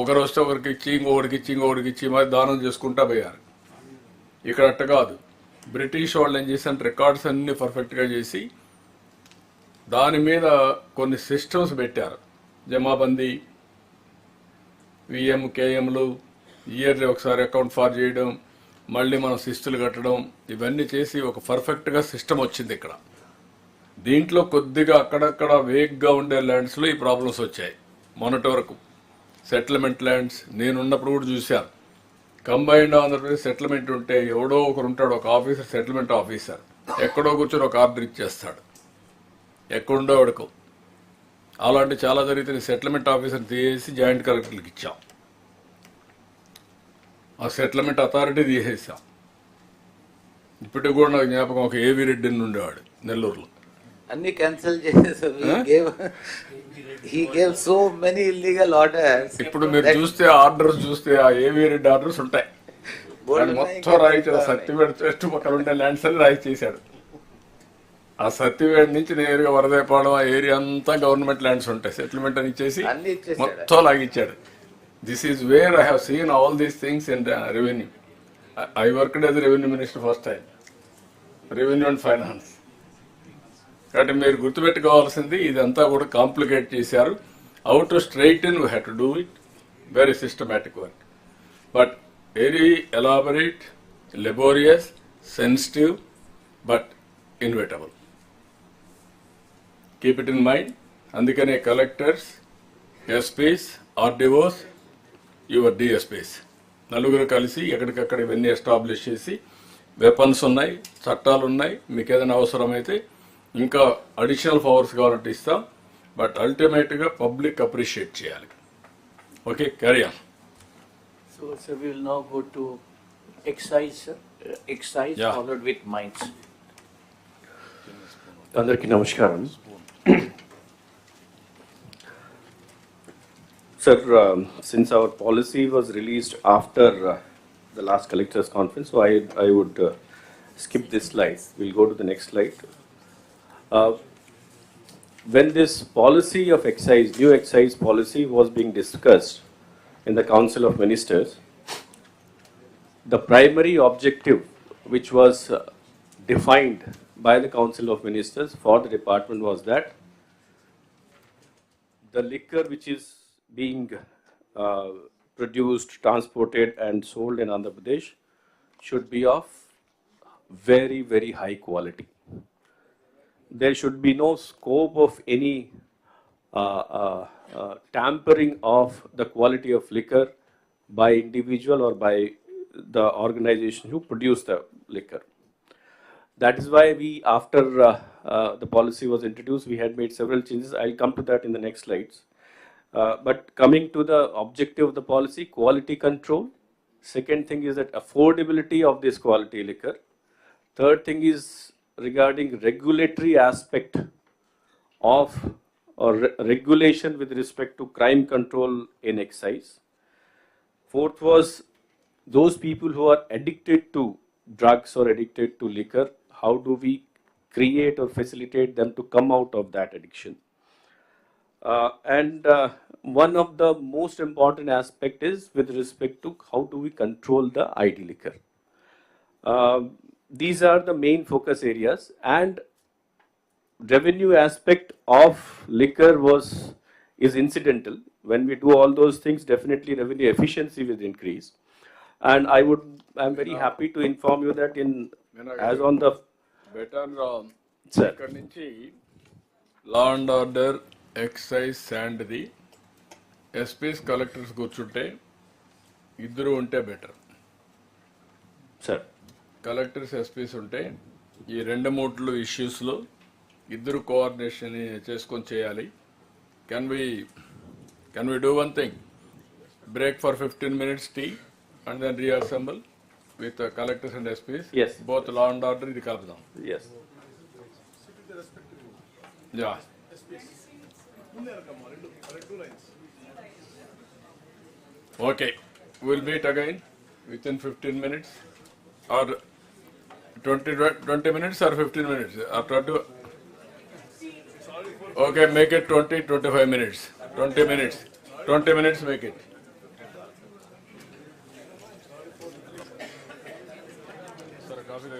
ఒకరు వస్తే ఒకరికి ఇచ్చి, ఇంకొకరికి ఇచ్చి మరి దానం చేసుకుంటా పోయారు. ఇక్కడ అట్ట కాదు. బ్రిటిష్ వాళ్ళు ఏం చేశారు, రికార్డ్స్ అన్ని పర్ఫెక్ట్గా చేసి దాని మీద కొన్ని సిస్టమ్స్ పెట్టారు. జమాబందీ, విఎం, కేఎంలు, ఇయర్లీ ఒకసారి అకౌంట్ ఫార్ చేయడం, మళ్ళీ మనం శిస్తులు కట్టడం, ఇవన్నీ చేసి ఒక పర్ఫెక్ట్గా సిస్టమ్ వచ్చింది ఇక్కడ. దీంట్లో కొద్దిగా అక్కడక్కడ వేగ్గా ఉండే ల్యాండ్స్లో ఈ ప్రాబ్లమ్స్ వచ్చాయి. మొన్నటి వరకు సెటిల్మెంట్ ల్యాండ్స్ నేనున్నప్పుడు కూడా చూశాను. కంబైన్డ్ ఆంధ్రప్రదేశ్ సెటిల్మెంట్ ఉంటే ఎవడో ఒకరు ఉంటాడు, ఒక ఆఫీసర్, సెటిల్మెంట్ ఆఫీసర్, ఎక్కడో కూర్చొని ఒక ఆర్డర్ ఇచ్చేస్తాడు, ఎక్కడుండో వాడుకో. అలాంటి చాలా జరిగితే సెటిల్మెంట్ ఆఫీసర్ తీసేసి జాయింట్ కలెక్టర్లకు ఇచ్చాం, ఆ సెటిల్మెంట్ అథారిటీ తీసేసాం. ఇప్పటికి కూడా నాకు జ్ఞాపకం, ఒక ఏవి రెడ్డి అని ఉండేవాడు నెల్లూరులో. అన్ని క్యాన్సిల్ చేసేసారు. He gave so many illegal orders. ఇప్పుడు మీరు చూస్తే ఆర్డర్స్ చూస్తే ఆ ఏవి రెడ్డి ఆర్డర్స్ ఉంటాయి, మొత్తం రాయించాడు. సత్యవేడ్ చెట్టు పక్కన ఉండే ల్యాండ్స్ అని రాయి చేశాడు. ఆ సత్యవేడ్ నుంచి నేరుగా వరదైపాడు ఆ ఏరియా అంతా గవర్నమెంట్ ల్యాండ్స్ ఉంటాయి, సెటిల్మెంట్ అని ఇచ్చేసి మొత్తం లాగిచ్చాడు. This is where I have seen all these things in revenue. I worked as revenue minister first time, revenue and finance. కాబట్టి మీరు గుర్తుపెట్టుకోవాల్సింది, ఇదంతా కూడా కాంప్లికేట్ చేశారు. How to straighten we have to do it, very systematic work, but very elaborate, laborious, sensitive, but inevitable. Keep it in mind. అందుకనే collectors, SPs, RDOs, your DSPs నలుగురు కలిసి ఎక్కడికక్కడ ఇవన్నీ ఎస్టాబ్లిష్ చేసి, వెపన్స్ ఉన్నాయి, చట్టాలు ఉన్నాయి, మీకు ఏదైనా అవసరమైతే ఇంకా అడిషనల్ పవర్స్ కావాలంటే ఇస్తాం, బట్ అల్టిమేట్గా పబ్లిక్ అప్రిషియేట్ చేయాలి. Okay, carry on. So, sir, we will now go to excise, excise followed with mines. అందరికీ నమస్కారం. Sir, since our policy was released after the last collectors conference, so I would skip this slide. We'll go to the next slide. When this policy of excise, new excise policy was being discussed in the Council of Ministers, the primary objective which was defined by the Council of Ministers for the department was that the liquor which is being produced, transported and sold in Andhra Pradesh should be of very, very high quality. There should be no scope of any tampering of the quality of liquor by individual or by the organization who produce the liquor. That is why we, after the policy was introduced, we had made several changes. I'll come to that in the next slides. But coming to the objective of the policy, quality control. Second thing is that affordability of this quality liquor. Third thing is regarding regulatory aspect of or regulation with respect to crime control in excise. Fourth was those people who are addicted to drugs or addicted to liquor, how do we create or facilitate them to come out of that addiction? And one of the most important aspect is with respect to how do we control the ID liquor. These are the main focus areas, and revenue aspect of liquor is incidental. When we do all those things, definitely revenue efficiency will increase. And I'm very happy to inform you that as on the better Sir. ఇక్కడ నుంచి law and order, excise, శాండ్ది SPs, collectors కూర్చుంటే ఇద్దరు ఉంటే better. Sir, collectors, SP's ఉంటే ఈ రెండు మూడు ఇష్యూస్లో ఇద్దరు కోఆర్డినేషన్ చేసుకొని చేయాలి. Can we do one thing, break for 15 minutes tea and then reassemble with collectors and SPs. Yes. Both law and order ఇది కలుపుదాం. Yes. Yeah. Okay, we'll meet again within 15 minutes or 20 minutes or 15 minutes or 20. Okay, make it 25 minutes. 20 minutes. 20 minutes make it. Sir, coffee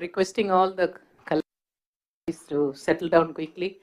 requesting all the collectors to settle down quickly.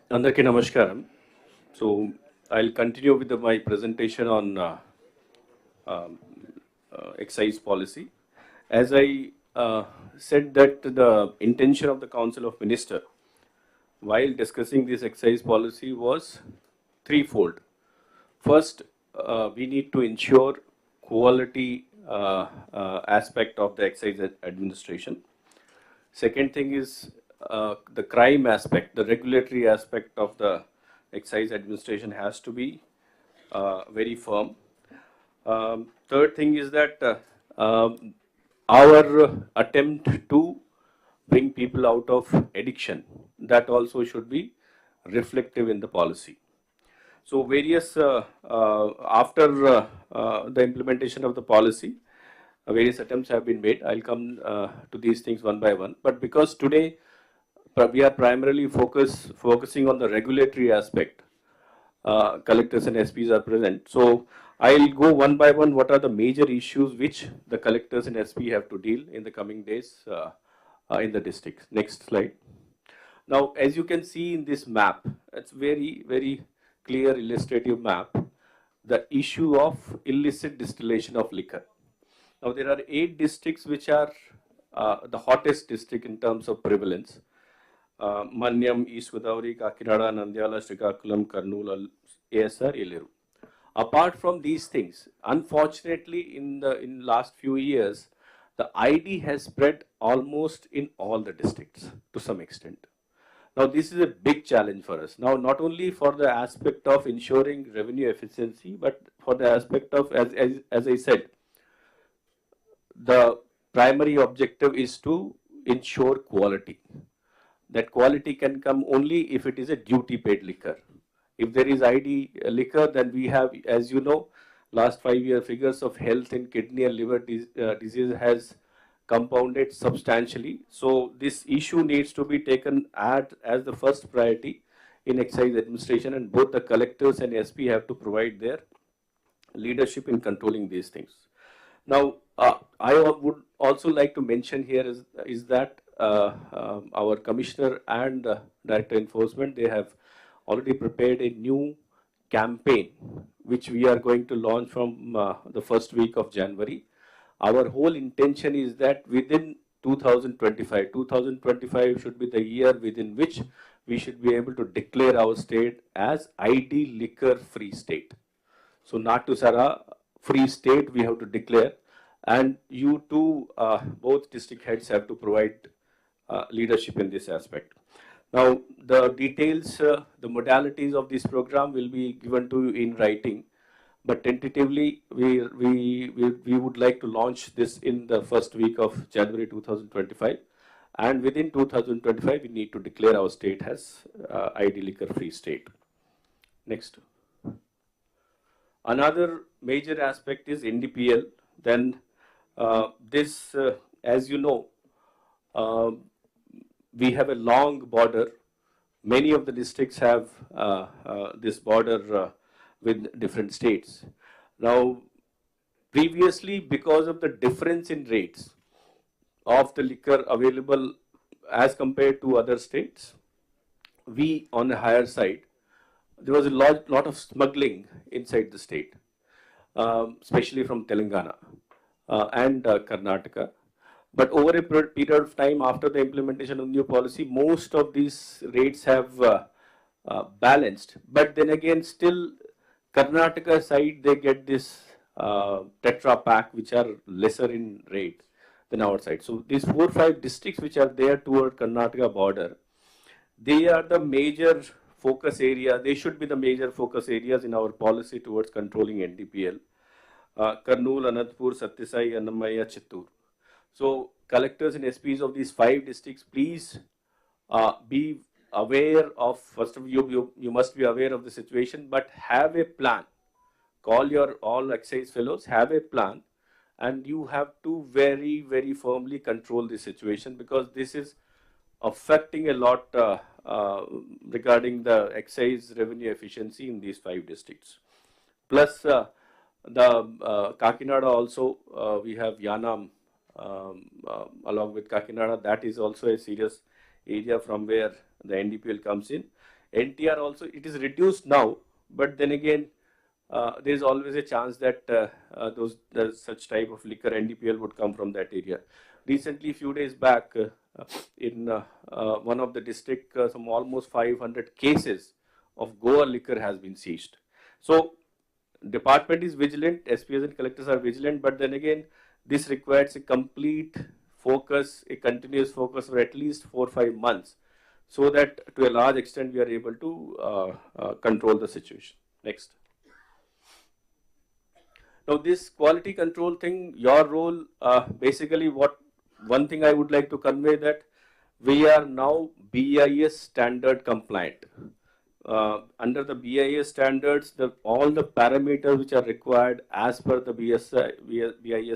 Andarki namaskaram. So I'll continue with my presentation on excise policy. As I said that the intention of the Council of Ministers while discussing this excise policy was threefold. First, we need to ensure quality aspect of the excise administration. Second thing is the crime aspect, the regulatory aspect of the excise administration has to be very firm. Third thing is that our attempt to bring people out of addiction, that also should be reflective in the policy. So various, after the implementation of the policy, various attempts have been made. I'll come to these things one by one. But because today we are primarily focusing on the regulatory aspect, collectors and SPs are present. So I'll go one by one what are the major issues which the collectors and SP have to deal in the coming days in the districts. Next slide. Now, as you can see in this map, it's very clear illustrative map, the issue of illicit distillation of liquor. Now, there are 8 districts which are the hottest district in terms of prevalence. Manyam, East Godavari, Kakinada, Nandyala, Srikakulam, Kurnool, ASR, Eliru. Apart from these things, unfortunately, in last few years, the ID has spread almost in all the districts to some extent. Now, this is a big challenge for us. Now, not only for the aspect of ensuring revenue efficiency, but for the aspect of, as I said, the primary objective is to ensure quality. That quality can come only if it is a duty paid liquor. If there is ID liquor, then we have, as you know, last 5-year figures of health in kidney and liver disease has compounded substantially. So this issue needs to be taken as the first priority in excise administration, and both the collectors and SP have to provide their leadership in controlling these things. Now, I would also like to mention here is that our commissioner and director enforcement, they have already prepared a new campaign which we are going to launch from the first week of January. Our whole intention is that within 2025 should be the year within which we should be able to declare our state as ID liquor free state. So Natusara free state we have to declare, and you two, both district heads have to provide leadership in this aspect. Now the details, the modalities of this program will be given to you in writing. But tentatively, we would like to launch this in the first week of January 2025. And within 2025, we need to declare our state as ID liquor free state. Next. Another major aspect is NDPL. Then this, as you know, we have a long border. Many of the districts have this border with different states. Now, previously, because of the difference in rates of the liquor available as compared to other states, we on the higher side, there was a lot of smuggling inside the state, especially from Telangana and Karnataka. But over a period of time after the implementation of new policy, most of these rates have balanced. But then again, still Karnataka side, they get this Tetra Pak, which are lesser in rate than our side. So these 4 or 5 districts which are there toward Karnataka border, they are the major focus area. They should be the major focus areas in our policy towards controlling NDPL. Kurnool, Anantapur, Satyasai, Annamaya, Chittoor. So collectors and SPs of these 5 districts, please be aware of, first of all, you must be aware of the situation, but have a plan. Call your all excise fellows, have a plan, and you have to very firmly control the situation, because this is affecting a lot regarding the excise revenue efficiency in these 5 districts. Plus the Kakinada also, we have Yanam along with Kakinada. That is also a serious area from where the NDPL comes in. NTR also, it is reduced now, but then again, there is always a chance that such type of liquor NDPL would come from that area. Recently, few days back, in one of the district, some almost 500 cases of Goa liquor has been seized. So, department is vigilant, SPs and collectors are vigilant, but then again, this requires a complete focus, a continuous focus for at least 4 or 5 months, so that to a large extent we are able to control the situation. Next. Now this quality control thing, your role, basically one thing I would like to convey, that we are now BIS standard compliant. Under the BIS standards, all the parameters which are required as per the BIS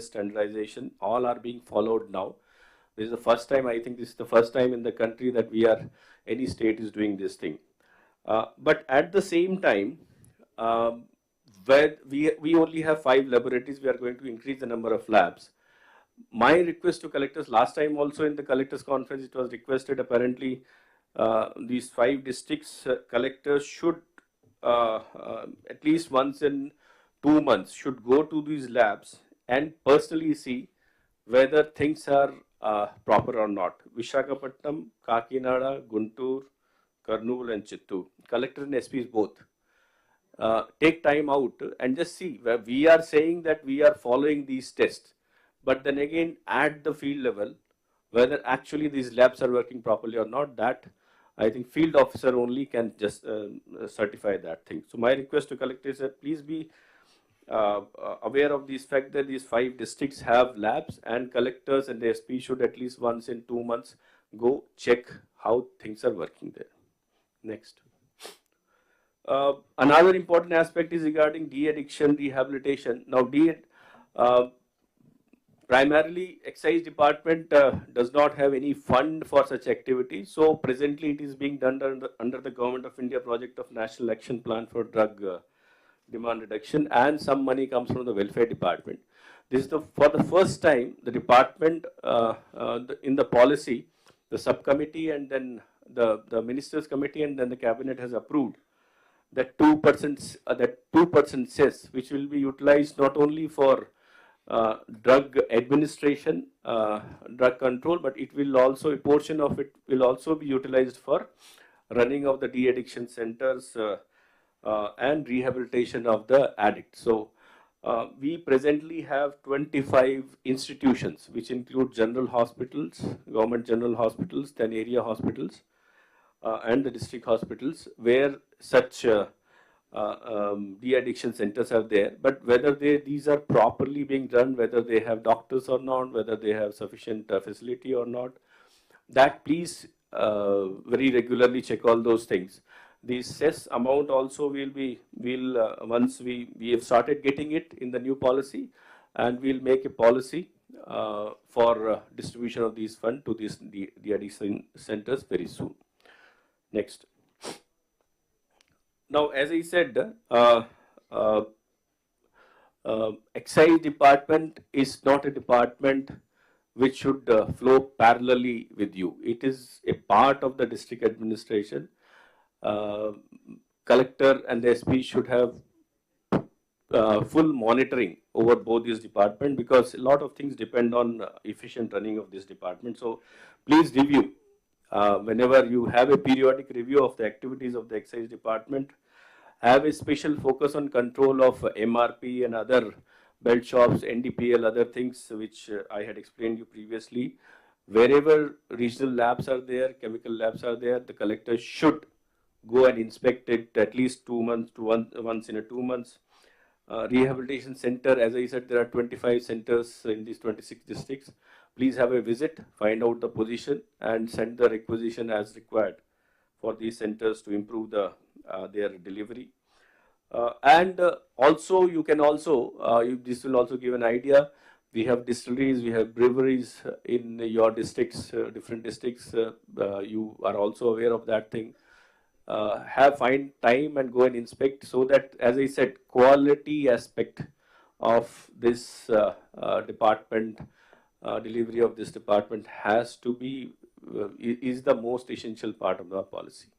standardization, all are being followed now. This is the first time, I think this is the first time in the country that any state is doing this thing. But at the same time, where we only have 5 laboratories, we are going to increase the number of labs. My request to collectors, last time also in the collectors conference, it was requested apparently these 5 districts collectors should at least once in 2 months should go to these labs and personally see whether things are proper or not. Vishakhapatnam, Kakinada, Guntur, Kurnool and Chittoor, collector and SPs both. Take time out and just see where we are saying that we are following these tests, but then again at the field level, whether actually these labs are working properly or not, that I think field officer only can just certify that thing. So my request to collectors is that please be aware of this fact that these 5 districts have labs, and collectors and the SP should at least once in 2 months go check how things are working there. Next. Another important aspect is regarding de-addiction rehabilitation. Now, primarily Excise Department does not have any fund for such activities. So presently it is being done under the Government of India project of National Action Plan for Drug Demand Reduction, and some money comes from the Welfare Department. This is for the first time the department in the policy, the subcommittee and then the Ministers Committee and then the Cabinet has approved that 2% cess, which will be utilized not only for drug administration, drug control, but it will also, a portion of it will also be utilized for running of the de-addiction centers and rehabilitation of the addict. So we presently have 25 institutions, which include general hospitals, government general hospitals, then area hospitals, and the district hospitals, where such de-addiction centers are there. But whether these are properly being run, whether they have doctors or not, whether they have sufficient facility or not, that please very regularly check all those things. The cess amount also will once we have started getting it in the new policy, and we'll make a policy for distribution of these funds to these de-addiction centers very soon. Next. Now, as I said, Excise Department is not a department which should flow parallelly with you. It is a part of the district administration. Collector and the SP should have full monitoring over both these departments, because a lot of things depend on efficient running of this department. So please review. Whenever you have a periodic review of the activities of the Excise Department, have a special focus on control of MRP and other belt shops, NDPL, other things which I had explained you previously. Wherever regional labs are there, chemical labs are there, the collector should go and inspect it at least 2 months to once in a 2 months. Rehabilitation center, as I said, there are 25 centers in these 26 districts. Please have a visit, find out the position and send the requisition as required for these centers to improve their delivery. And also you can also, this will also give an idea, we have distilleries, we have breweries in your districts, different districts, you are also aware of that thing. Find time and go and inspect, so that, as I said, quality aspect of this department, delivery of this department has to be, is the most essential part of the policy.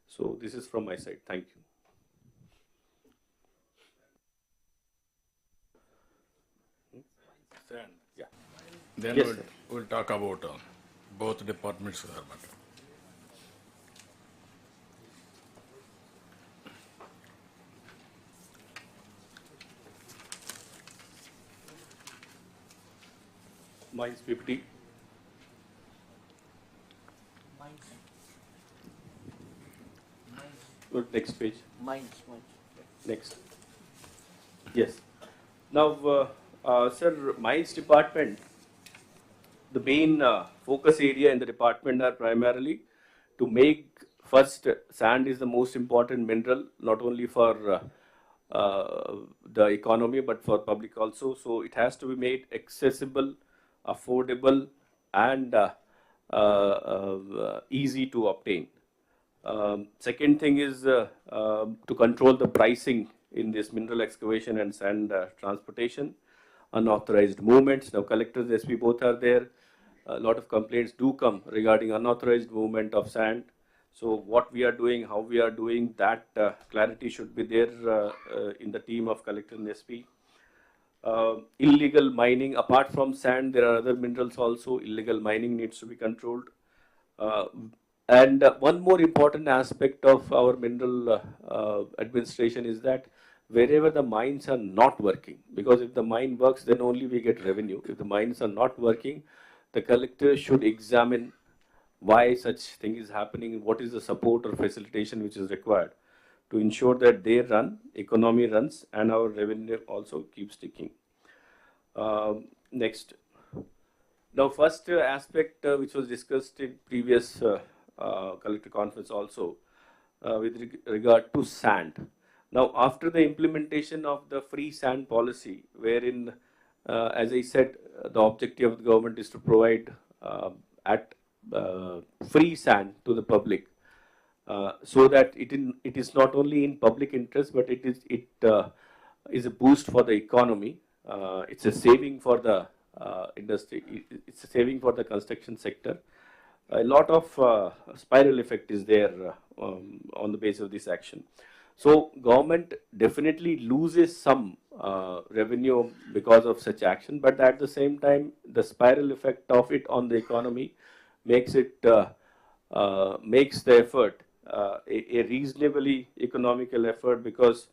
So this is from my side. Thank you. Yeah. Then Yes, we'll talk about both departments. Mines 50. Good, next page. Mines. Next. Yes. Now, sir, Mines Department, the main focus area in the department are primarily to make, first, sand is the most important mineral, not only for the economy, but for public also. So it has to be made accessible, affordable, and easy to obtain. Second thing is to control the pricing in this mineral excavation and sand transportation. unauthorized movements. Now collectors, SP both are there. A lot of complaints do come regarding unauthorized movement of sand. So what we are doing, how we are doing, that clarity should be there in the team of collector and SP. Illegal mining, apart from sand, there are other minerals also. Illegal mining needs to be controlled. And one more important aspect of our mineral administration is that wherever the mines are not working, because if the mine works, then only we get revenue. If the mines are not working, the collector should examine why such thing is happening, what is the support or facilitation which is required to ensure that they run, economy runs, and our revenue also keeps ticking. Next. Now, first aspect which was discussed in previous collector conference also with regard to sand. Now, after the implementation of the free sand policy, wherein, as I said, the objective of the government is to provide free sand to the public, so that it is not only in public interest, but it is a boost for the economy. It's a saving for the industry. It's a saving for the construction sector. A lot of spiral effect is there on the basis of this action. So government definitely loses some revenue because of such action, but at the same time, the spiral effect of it on the economy makes it makes the effort a reasonably economical effort, because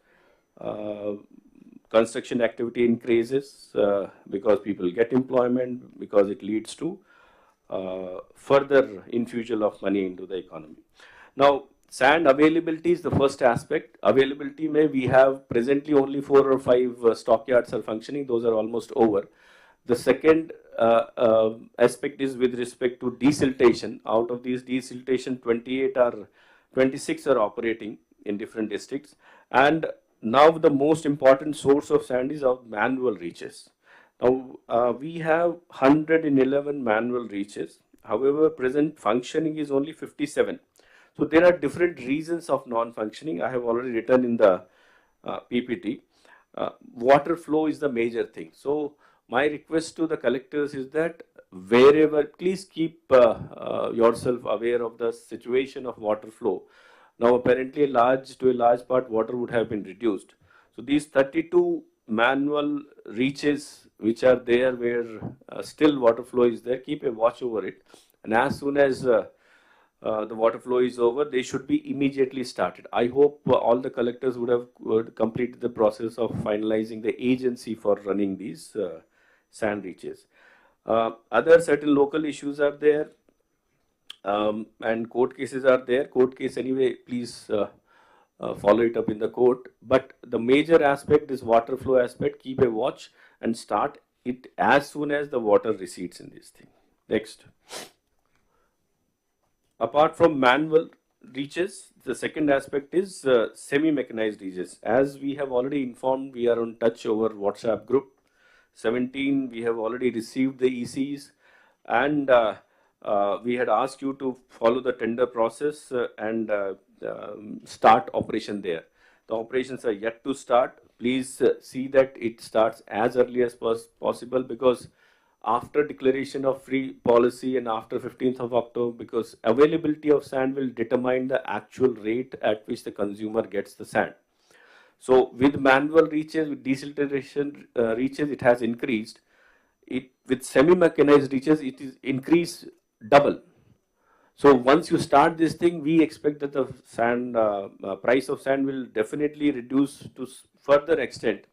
construction activity increases, because people get employment, because it leads to further infusion of money into the economy. Now, sand availability is the first aspect. Availability we have presently only 4 or 5 stockyards are functioning. Those are almost over. The second aspect is with respect to desiltation. Out of these desiltation, 26 are operating in different districts. And now the most important source of sand is our manual reaches. Now, we have 111 manual reaches. However, present functioning is only 57. So there are different reasons of non-functioning. I have already written in the PPT. Water flow is the major thing. So my request to the collectors is that wherever, please keep yourself aware of the situation of water flow. Now, apparently, to a large part, water would have been reduced. So these 32 manual reaches which are there, where still water flow is there, keep a watch over it. And as soon as the water flow is over, they should be immediately started. I hope all the collectors would have completed the process of finalizing the agency for running these sand reaches. Other certain local issues are there, and court cases are there. Court case anyway, please follow it up in the court. But the major aspect is water flow aspect. Keep a watch and start it as soon as the water recedes in this thing. Next. Apart from manual reaches, the second aspect is semi-mechanized reaches. As we have already informed, we are on touch over WhatsApp group. 17, we have already received the ECs, and we had asked you to follow the tender process and start operation there. The operations are yet to start. Please see that it starts as early as possible, because after declaration of free policy and after 15th of October, because availability of sand will determine the actual rate at which the consumer gets the sand. So with manual reaches, with desiltation reaches, it has increased. With semi-mechanized reaches, it is increased double. So once you start this thing, we expect that the sand price of sand will definitely reduce to further extent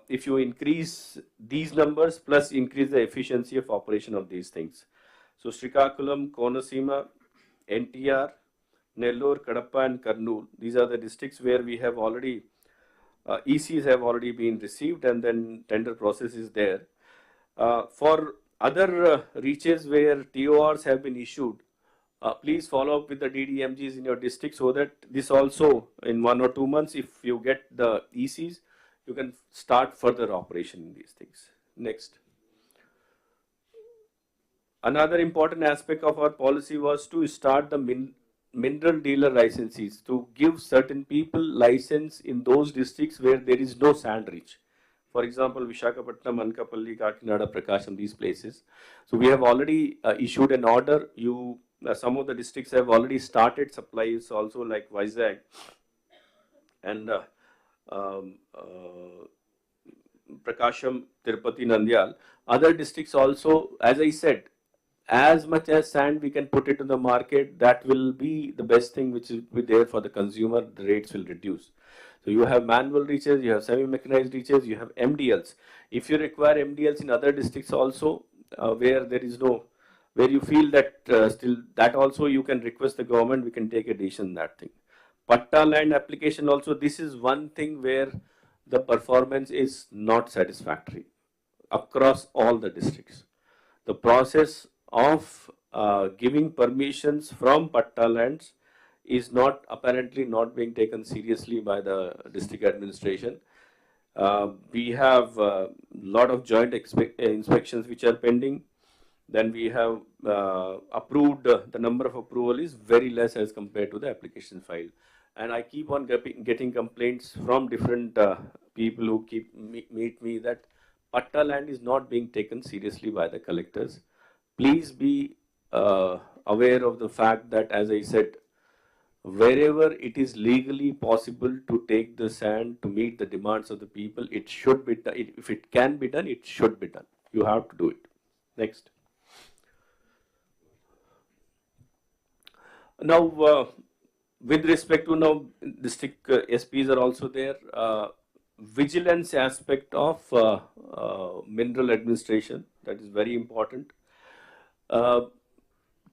if you increase these numbers plus increase the efficiency of operation of these things. So Srikakulam, Konaseema, NTR, Nellore, Kadapa and Kurnool, these are the districts where we have already, ECs have already been received, and then tender process is there. For other reaches where TORs have been issued, please follow up with the DDMGs in your district, so that this also in 1 or 2 months, if you get the ECs, you can start further operation in these things. Next. Another important aspect of our policy was to start the mineral dealer licenses, to give certain people license in those districts where there is no sand reach. For example, Vishakhapatnam, Anakapalli, Kakinada, Prakasam, these places. So we have already issued an order. Some of the districts have already started supplies also, like Vizag and Prakasham, Tirupati, Nandyal. Other districts also, as I said, as much as sand we can put it in the market, that will be the best thing which will be there for the consumer. The rates will reduce. So you have manual reaches, you have semi-mechanized reaches, you have MDLs. If you require MDLs in other districts also, where there is no, where you feel that still, that also you can request the government, we can take a decision on that thing. Patta land application also, this is one thing where the performance is not satisfactory across all the districts. The process of giving permissions from Patta lands is apparently not being taken seriously by the district administration. We have a lot of joint inspections which are pending. Then we have approved, the number of approval is very less as compared to the application file. And I keep on getting complaints from different people who meet me that Patta land is not being taken seriously by the collectors. Please be aware of the fact that, as I said, wherever it is legally possible to take the sand to meet the demands of the people, it should be done. If it can be done, it should be done. You have to do it. Next. Now, with respect to now, district SPs are also there. Vigilance aspect of mineral administration, that is very important.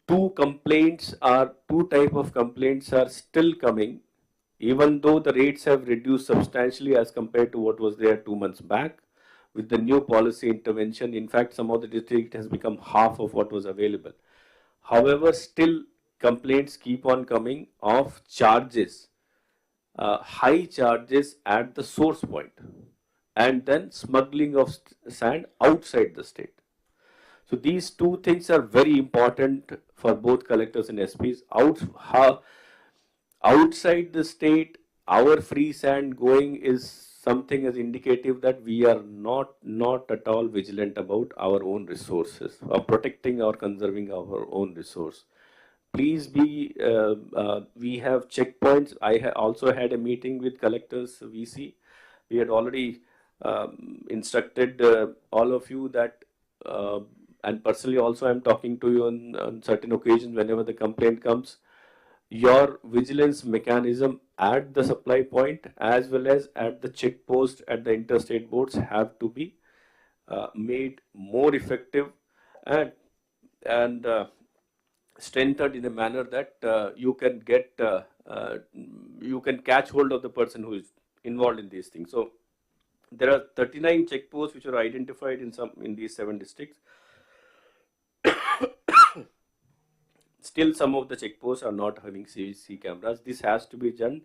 Two type of complaints are still coming, even though the rates have reduced substantially as compared to what was there 2 months back. With the new policy intervention, in fact, some of the district has become half of what was available. However, still complaints keep on coming of charges, high charges at the source point, and then smuggling of sand outside the state. So these two things are very important for both collectors and SPs. Outside the state, our free sand going is something as indicative that we are not at all vigilant about our own resources, or protecting or conserving our own resource. Please be, we have checkpoints. I also had a meeting with collectors, VC. We had already instructed all of you that, and personally also I'm talking to you on certain occasions whenever the complaint comes, your vigilance mechanism at the supply point as well as at the check post at the interstate boards have to be made more effective and strengthened in a manner that you can get, you can catch hold of the person who is involved in these things. So there are 39 check posts which are identified in these 7 districts. Still, some of the check posts are not having CCTV cameras. This has to be done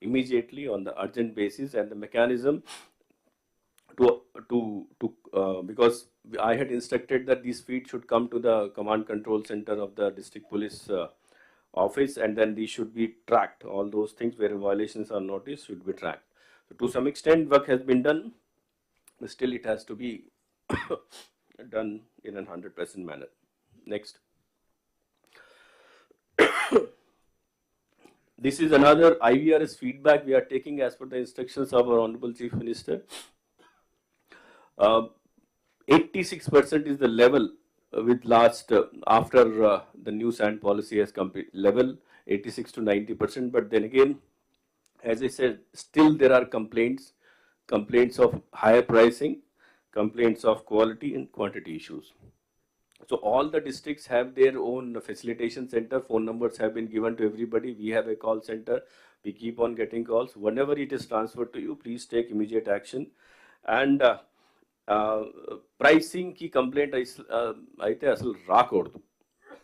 immediately on the urgent basis, and the mechanism because I had instructed that these feeds should come to the command control center of the district police office, and then these should be tracked. All those things where violations are noticed should be tracked. So to some extent, work has been done, but still it has to be done in a 100% manner. Next. This is another IVRS feedback we are taking as per the instructions of our Honorable Chief Minister. 86% is the level with last, after the new sand policy has come, level 86 to 90%. But then again, as I said, still there are complaints of higher pricing, complaints of quality and quantity issues. So all the districts have their own facilitation center. Phone numbers have been given to everybody. We have a call center. We keep on getting calls. Whenever it is transferred to you, please take immediate action. And pricing ki complaint aite asal raakodu,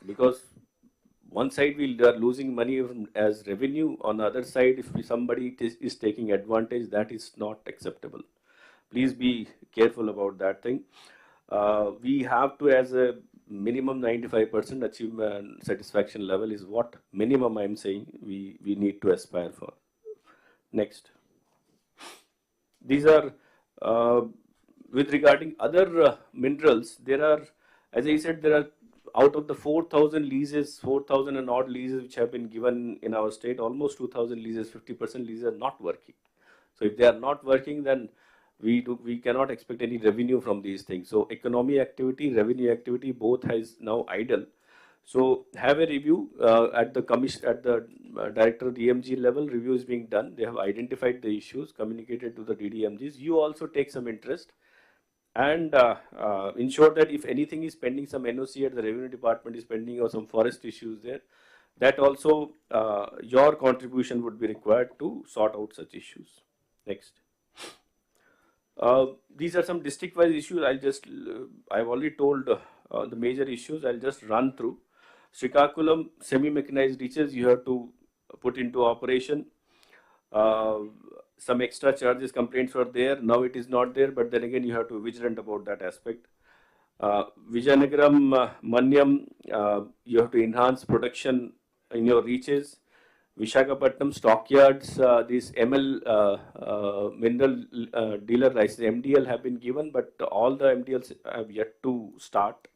because one side we are losing money as revenue. On the other side, if somebody is taking advantage, that is not acceptable. Please be careful about that thing. We have to, as a minimum 95% achievement satisfaction level is what minimum I'm saying we need to aspire for. Next. These are with regarding other minerals, there are, as I said, there are out of the 4,000 leases, 4,000 and odd leases which have been given in our state, almost 2,000 leases, 50% leases are not working. So if they are not working, then we cannot expect any revenue from these things. So economy activity, revenue activity, both has now idle. So have a review at the commission, at the director DMG level. Review is being done. They have identified the issues, communicated to the DDMGs. You also take some interest and ensure that if anything is pending, some NOC at the revenue department is pending or some forest issues there, that also your contribution would be required to sort out such issues. Next. These are some district-wise issues. I've already told the major issues. I'll just run through. Srikakulam semi-mechanized reaches you have to put into operation. Some extra charges complaints were there. Now it is not there, but then again you have to be vigilant about that aspect. Vijayanagaram, Manyam, you have to enhance production in your reaches. Visakhapatnam stockyards, these ML mineral dealer license, MDL have been given, but all the MDLs have yet to start.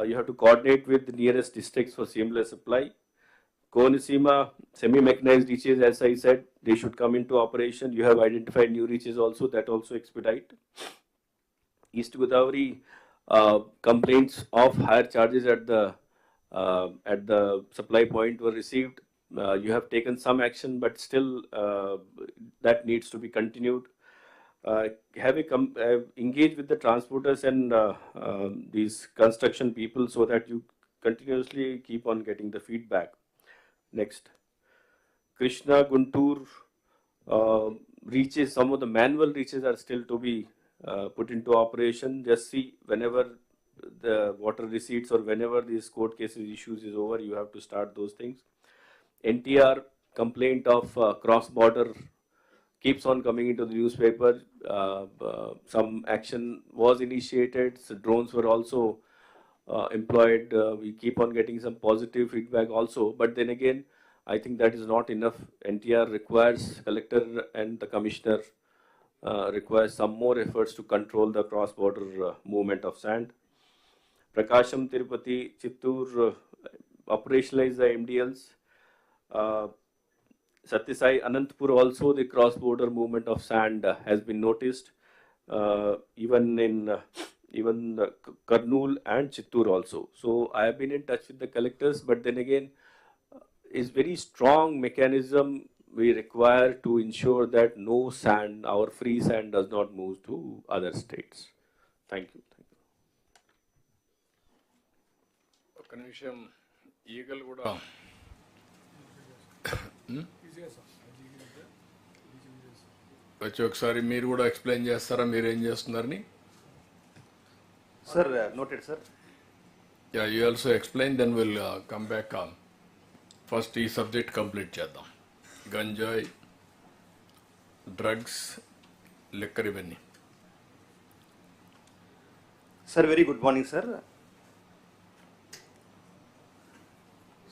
You have to coordinate with the nearest districts for seamless supply. Konisima, semi-mechanized reaches, as I said, they should come into operation. You have identified new reaches also, that also expedite. East Godavari, complaints of higher charges at the supply point were received. You have taken some action, but still that needs to be continued. Engage with the transporters and these construction people so that you continuously keep on getting the feedback. Next. Krishna, Guntur reaches, some of the manual reaches are still to be put into operation. Just see whenever the water receipts or whenever these court cases issues is over, you have to start those things. NTR complaint of cross-border keeps on coming into the newspaper. Some action was initiated. So drones were also employed. We keep on getting some positive feedback also. But then again, I think that is not enough. NTR requires, collector and the commissioner requires some more efforts to control the cross-border movement of sand. Prakasham, Tirupati, Chittur operationalize the MDLs. Satyasai, Anantapur also the cross-border movement of sand has been noticed. Even in Kurnool and Chittur also. So I have been in touch with the collectors, but then again, is very strong mechanism we require to ensure that no sand, our free sand, does not move to other states. Thank you. ఒక నిమిషం ఈగలు కూడా వచ్చి ఒకసారి మీరు కూడా explain చేస్తారా మీరు ఏం చేస్తున్నారని? Sir, noted, sir. Yeah, you also explain, then we'll come back on. First, ఈ సబ్జెక్ట్ కంప్లీట్ చేద్దాం. గంజాయి, డ్రగ్స్, లిక్కర్ ఇవన్నీ. Sir, very good morning, sir.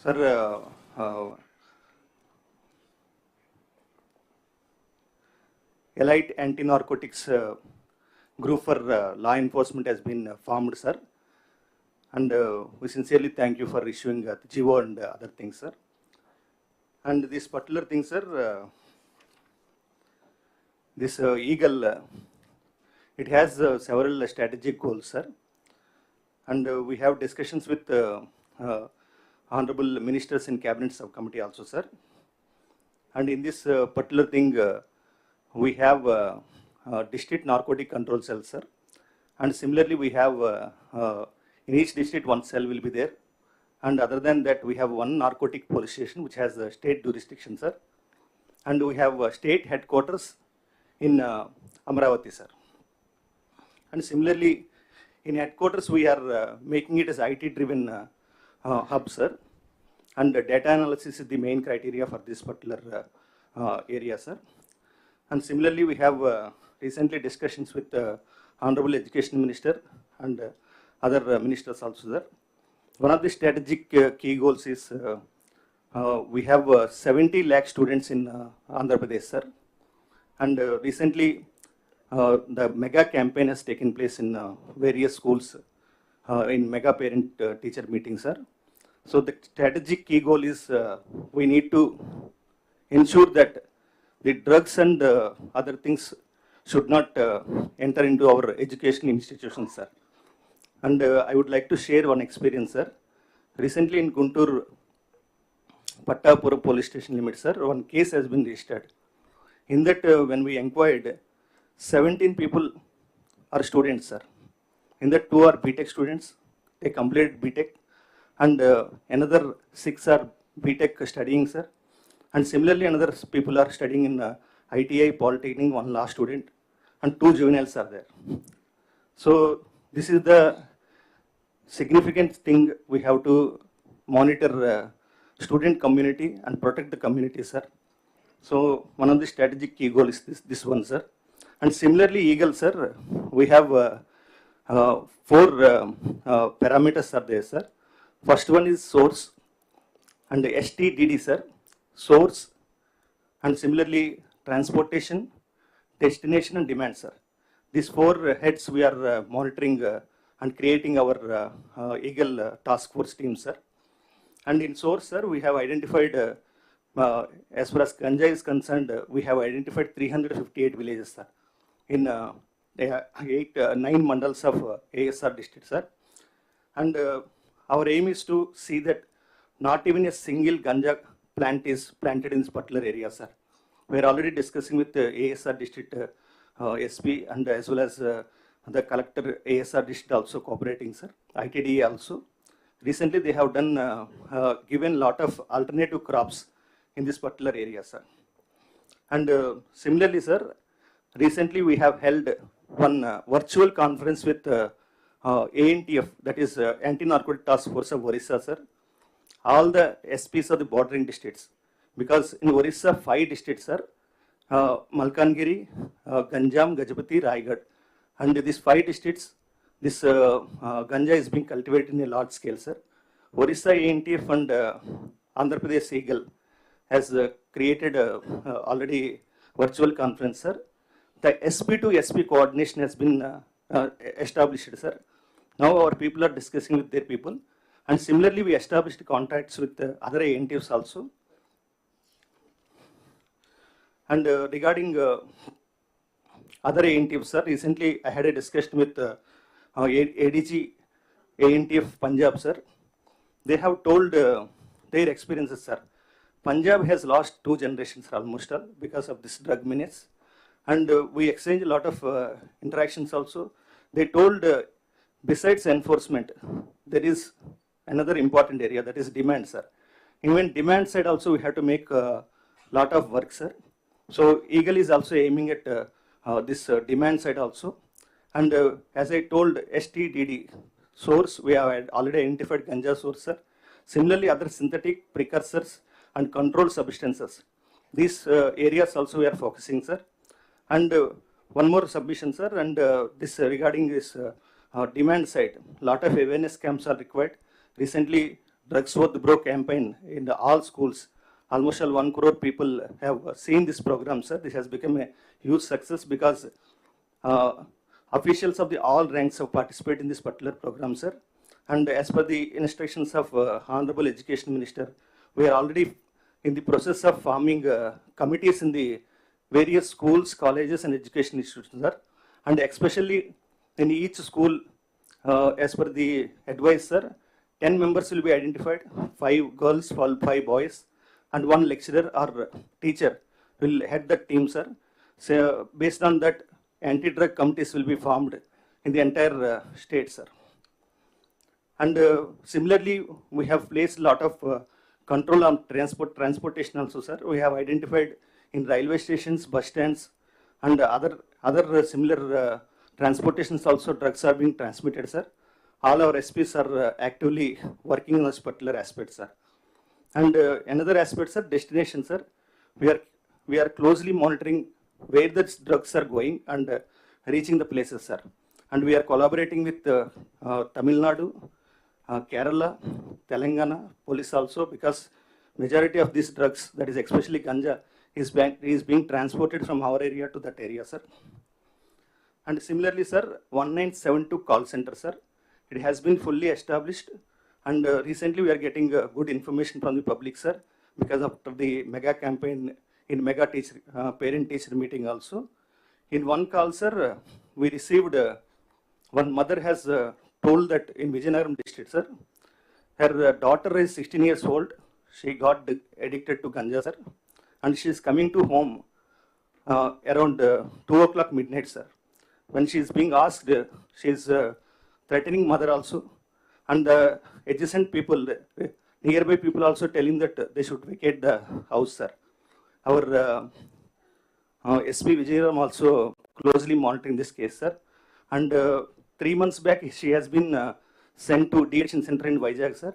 Sir, Elite Anti-narcotics group for law enforcement has been formed, sir. And we sincerely thank you for issuing the GO and other things, sir. And this particular thing, sir, this Eagle, it has several strategic goals, sir. And we have discussions with honorable ministers in cabinet subcommittee also, sir. And in this particular thing, we have district narcotic control cell, sir. And similarly, we have in each district one cell will be there. And other than that, we have one narcotic police station which has a state jurisdiction, sir. And we have state headquarters in Amravati, sir. And similarly, in headquarters, we are making it as IT-driven hub, sir. And data analysis is the main criteria for this particular area, sir. And similarly, we have recently discussions with Honorable Education Minister and other ministers also, sir. One of the strategic key goals is we have 70 lakh students in Andhra Pradesh, sir. And recently, the mega campaign has taken place in various schools in mega parent teacher meetings, sir. So the strategic key goal is we need to ensure that the drugs and other things should not enter into our educational institutions, sir. And I would like to share one experience, sir. Recently in Guntur, Pattapura police station limit, sir, one case has been registered. In that, when we inquired, 17 people are students, sir. In that, 2 are BTech students. They completed BTech. And another 6 are BTech studying, sir. And similarly, another people are studying in ITI, Polytechnic, 1 law student. And 2 juveniles are there. So this is the significant thing we have to monitor student community and protect the community, sir. So one of the strategic key goals is this one, sir. And similarly, Eagle, sir, we have 4 parameters are there, sir. First one is source and STDD, sir. Source and similarly transportation, destination and demand, sir. These 4 heads we are monitoring and creating our Eagle task force team, sir. And in source, sir, we have identified, as far as Ganja is concerned, we have identified 358 villages, sir, in 9 mandals of ASR district, sir. And our aim is to see that not even a single Ganja plant is planted in this particular area, sir. We are already discussing with the ASR district SP and as well as the collector ASR district also cooperating, sir. ITDA also. Recently, they have done given lot of alternative crops in this particular area, sir. And similarly, sir, recently we have held one virtual conference with ANTF, that is Anti-Narcotics Task Force of Orissa, sir. All the SPs of the bordering districts, because in Orissa 5 districts, sir, Malkangiri, Ganjam, Gajapati, Raigad, and these 5 districts, this ganja is being cultivated in a large scale, sir. Orissa ANTF and Andhra Pradesh Eagle has created already virtual conference, sir. The SP to SP coordination has been established, sir. Now our people are discussing with their people. And similarly, we established contacts with other ANTFs also. And regarding other ANTFs, sir, recently I had a discussion with ADG ANTF Punjab, sir. They have told their experiences, sir. Punjab has lost 2 generations almost all because of this drug menace. And we exchanged a lot of interactions also. They told besides enforcement, there is another important area, that is demand, sir. Even demand side also we have to make a lot of work, sir. So Eagle is also aiming at this demand side also. And as I told STDD source, we have already identified ganja source, sir. Similarly, other synthetic precursors and controlled substances. These areas also we are focusing, sir. And one more submission, sir, and this regarding this demand side, lot of awareness camps are required. Recently, Drugs Worth the Bro campaign in all schools, almost 1 crore people have seen this program, sir. This has become a huge success because officials of the all ranks have participated in this particular program, sir. And as per the instructions of Honorable Education Minister, we are already in the process of forming committees in the various schools, colleges and education institutions, sir. And especially in each school, as per the advice, sir, 10 members will be identified, 5 girls, 5 boys, and 1 lecturer or teacher will head the team, sir. So based on that, anti-drug committees will be formed in the entire state, sir. And similarly, we have placed a lot of control on transportation also, sir. We have identified in railway stations, bus stands, and other similar transportations also drugs are being transmitted, sir. All our SPs are actively working on this particular aspect, sir. And another aspect, sir, destination, sir. We are closely monitoring where the drugs are going and reaching the places, sir. And we are collaborating with Tamil Nadu, Kerala, Telangana, police also, because majority of these drugs, that is especially ganja, is being transported from our area to that area, sir. And similarly, sir, 1972 call center, sir, it has been fully established, and recently we are getting good information from the public, sir, because after the mega campaign in mega teacher, parent-teacher meeting also. In one call, sir, we received, one mother has told that in Vijayanagar district, sir, her daughter is 16 years old. She got addicted to ganja, sir, and she is coming to home around 2 o'clock midnight, sir. When she is being asked, she is threatening mother also, and the adjacent people, nearby people also telling that they should vacate the house, sir. Our SP Vijayaram also closely monitoring this case, sir. And 3 months back, she has been sent to de-addiction center in Vizag, sir.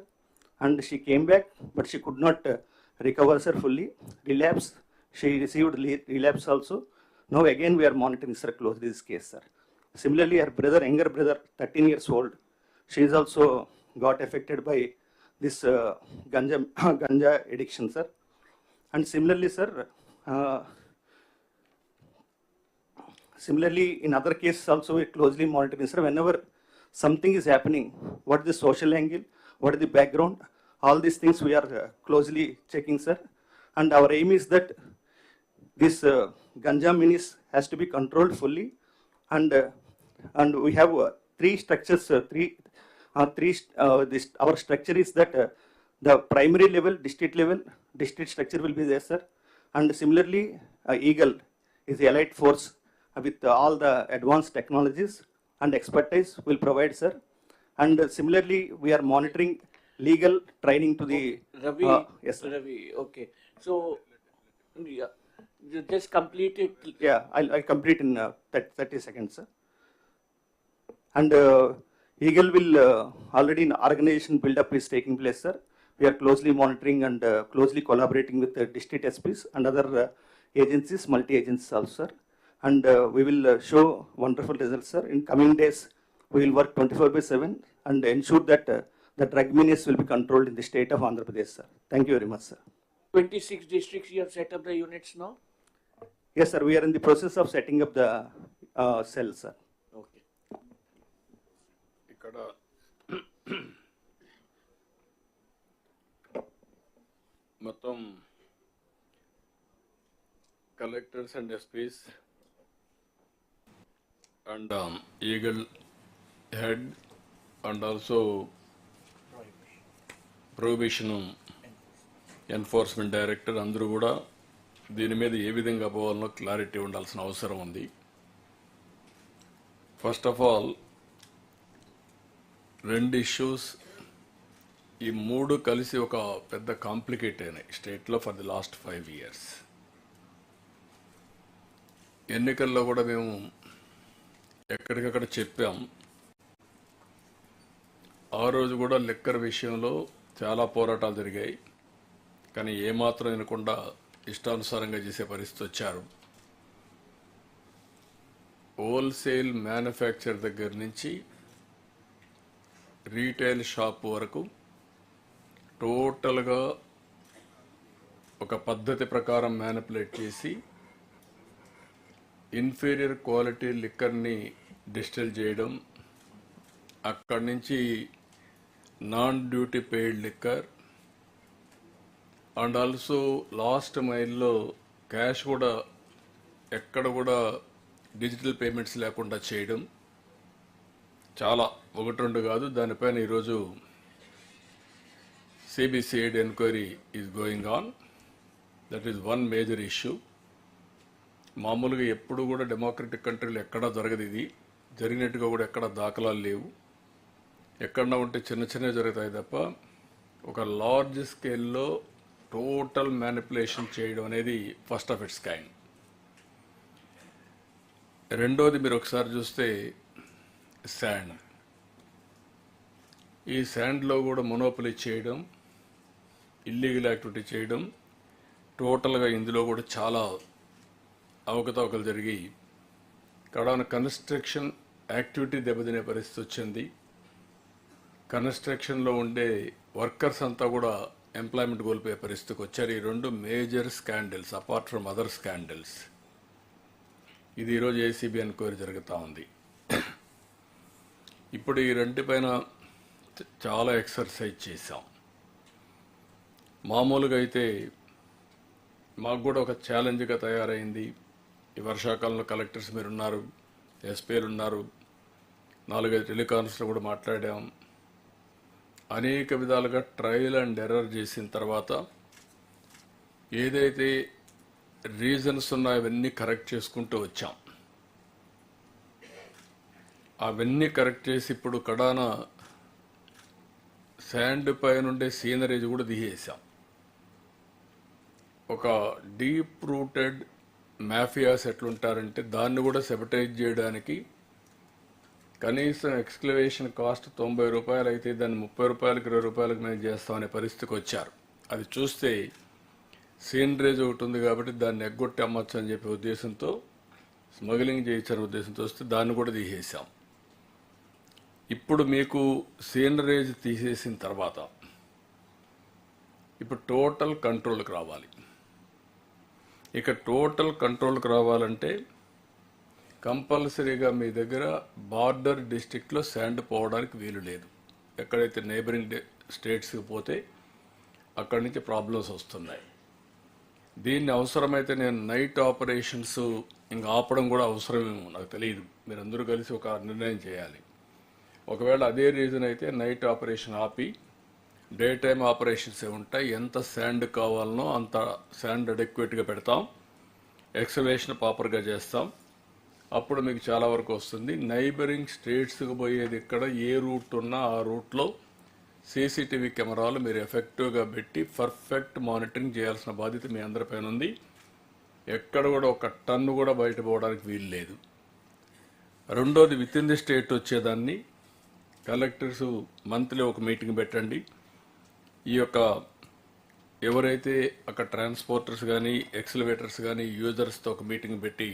And she came back, but she could not recover, sir, fully. Relapse, she received relapse also. Now again, we are monitoring, sir, closely this case, sir. Similarly, her brother, younger brother, 13 years old, she is also got affected by this ganja addiction, sir. And similarly, sir, similarly, in other cases also, we are closely monitoring, sir. Whenever something is happening, what is the social angle, what is the background, all these things we are closely checking, sir. And our aim is that this ganja menace has to be controlled fully. And we have 3 structures, our structure is that the primary level, district structure will be there, sir. And similarly, Eagle is the allied force with all the advanced technologies and expertise will provide, sir. And similarly, we are monitoring legal training to the... Ravi, yes, sir. Ravi, okay. So, yeah, you just complete it. Yeah, I'll complete in 30 seconds, sir. And Eagle will already an organization build-up is taking place, sir. We are closely monitoring and closely collaborating with the district SPs and other agencies, multi-agencies also, sir. And we will show wonderful results, sir. In coming days, we will work 24/7 and ensure that the drug menace will be controlled in the state of Andhra Pradesh, sir. Thank you very much, sir. 26 districts you have set up the units now? Yes, sir. We are in the process of setting up the cells, sir. Okay. మొత్తం collectors and SP's and eagle head and also prohibition enforcement director అందరూ కూడా దీని మీద ఏ విధంగా పోవాలనో clarity ఉండాల్సిన అవసరం ఉంది. First of all 2 issues, ఈ 3 కలిసి ఒక పెద్ద కాంప్లికేట్ అయినాయి స్టేట్లో ఫర్ ది లాస్ట్ 5 years. ఎన్నికల్లో కూడా మేము ఎక్కడికక్కడ చెప్పాం. ఆ రోజు కూడా లిక్కర్ విషయంలో చాలా పోరాటాలు జరిగాయి, కానీ ఏమాత్రం వినకుండా ఇష్టానుసారంగా చేసే పరిస్థితి వచ్చారు. హోల్సేల్ మ్యానుఫ్యాక్చర్ దగ్గర నుంచి రీటైల్ షాప్ వరకు టోటల్గా ఒక పద్ధతి ప్రకారం మ్యానిపులేట్ చేసి ఇన్ఫీరియర్ క్వాలిటీ లిక్కర్ని డిస్టిల్ చేయడం, అక్కడి నుంచి non duty paid liquor and also last మైల్లో క్యాష్ కూడా ఎక్కడ కూడా డిజిటల్ పేమెంట్స్ లేకుండా చేయడం, చాలా 1-2 కాదు. దానిపైన ఈరోజు CBCID enquiry is going on. That is one major issue. మామూలుగా ఎప్పుడు కూడా డెమోక్రటిక్ కంట్రీలు ఎక్కడా జరగదు, ఇది జరిగినట్టుగా కూడా ఎక్కడ దాఖలాలు లేవు. ఎక్కడన్నా ఉంటే చిన్న చిన్నవి జరుగుతాయి తప్ప ఒక లార్జ్ స్కేల్లో టోటల్ మ్యానిపులేషన్ చేయడం అనేది ఫస్ట్ ఆఫ్ ఇట్స్ కైండ్. రెండోది మీరు ఒకసారి చూస్తే శాండ్. ఈ శాండ్లో కూడా మొనోపలి చేయడం, ఇల్లీగల్ యాక్టివిటీ చేయడం, టోటల్గా ఇందులో కూడా చాలా అవకతవకలు జరిగి కడాన కన్స్ట్రక్షన్ యాక్టివిటీ దెబ్బతినే పరిస్థితి వచ్చింది. కన్స్ట్రక్షన్లో ఉండే వర్కర్స్ అంతా కూడా ఎంప్లాయ్మెంట్ కోల్పోయే పరిస్థితికి వచ్చారు. ఈ 2 major scandals apart from other scandals. ఇది ఈరోజు ఏసీబీ ఎంక్వైరీ జరుగుతూ ఉంది. ఇప్పుడు ఈ రెంటిపైన చాలా ఎక్సర్సైజ్ చేశాం. మామూలుగా అయితే మాకు కూడా ఒక ఛాలెంజ్గా తయారైంది. ఈ వర్షాకాలంలో కలెక్టర్స్ మీరు ఉన్నారు, ఎస్పీలు ఉన్నారు, 4-5 టెలికాన్ఫరెన్స్లో కూడా మాట్లాడాం. అనేక విధాలుగా ట్రయల్ అండ్ ఎర్రర్ చేసిన తర్వాత ఏదైతే రీజన్స్ ఉన్నాయో అవన్నీ కరెక్ట్ చేసుకుంటూ వచ్చాం. అవన్నీ కరెక్ట్ చేసి ఇప్పుడు కడాన శాండ్ పైన ఉండే సీనరీస్ కూడా తీసేసాం. ఒక డీప్ రూటెడ్ మాఫియాస్ ఎట్లుంటారంటే దాన్ని కూడా సెపటైజ్ చేయడానికి కనీసం ఎక్స్క్లవేషన్ కాస్ట్ 90 రూపాయలు అయితే దాన్ని 30 రూపాయలకి 20 రూపాయలకు మేము చేస్తామనే పరిస్థితికి వచ్చారు. అది చూస్తే సీనరీస్ ఒకటి ఉంది కాబట్టి దాన్ని ఎగ్గొట్టి అమ్మచ్చు అని చెప్పే ఉద్దేశంతో, స్మగ్లింగ్ చేయించిన ఉద్దేశంతో వస్తే దాన్ని కూడా తీసేసాం. ఇప్పుడు మీకు సీనరీస్ తీసేసిన తర్వాత ఇప్పుడు టోటల్ కంట్రోల్కి రావాలి. ఇక టోటల్ కంట్రోల్కి రావాలంటే కంపల్సరీగా మీ దగ్గర బార్డర్ డిస్ట్రిక్ట్లో శాండ్ పోవడానికి వీలు లేదు. ఎక్కడైతే నైబరింగ్ స్టేట్స్కి పోతే అక్కడి నుంచి ప్రాబ్లమ్స్ వస్తున్నాయి. దీన్ని అవసరమైతే నేను నైట్ ఆపరేషన్స్ ఇంకా ఆపడం కూడా అవసరమేమో నాకు తెలియదు. మీరందరూ కలిసి ఒక నిర్ణయం చేయాలి. ఒకవేళ అదే రీజన్ అయితే నైట్ ఆపరేషన్ ఆపి డే టైమ్ ఆపరేషన్స్ ఉంటాయి. ఎంత శాండ్ కావాలనో అంత శాండ్ అడెక్వేట్గా పెడతాం, ఎక్స్కవేషన్ ప్రాపర్గా చేస్తాం. అప్పుడు మీకు చాలా వరకు వస్తుంది. నైబరింగ్ స్టేట్స్కి పోయేది ఇక్కడ ఏ రూట్ ఉన్నా ఆ రూట్లో సీసీటీవీ కెమెరాలు మీరు ఎఫెక్టివ్గా పెట్టి పర్ఫెక్ట్ మానిటరింగ్ చేయాల్సిన బాధ్యత మీ అందరిపైన ఉంది. ఎక్కడ కూడా ఒక టన్ను కూడా బయట పోవడానికి వీలు లేదు. రెండోది, విత్ ఇన్ ది స్టేట్ వచ్చేదాన్ని కలెక్టర్స్ మంత్లీ ఒక మీటింగ్ పెట్టండి. ఈ యొక్క ఎవరైతే అక్కడ ట్రాన్స్పోర్టర్స్ కానీ ఎక్స్లవేటర్స్ కానీ యూజర్స్తో ఒక మీటింగ్ పెట్టి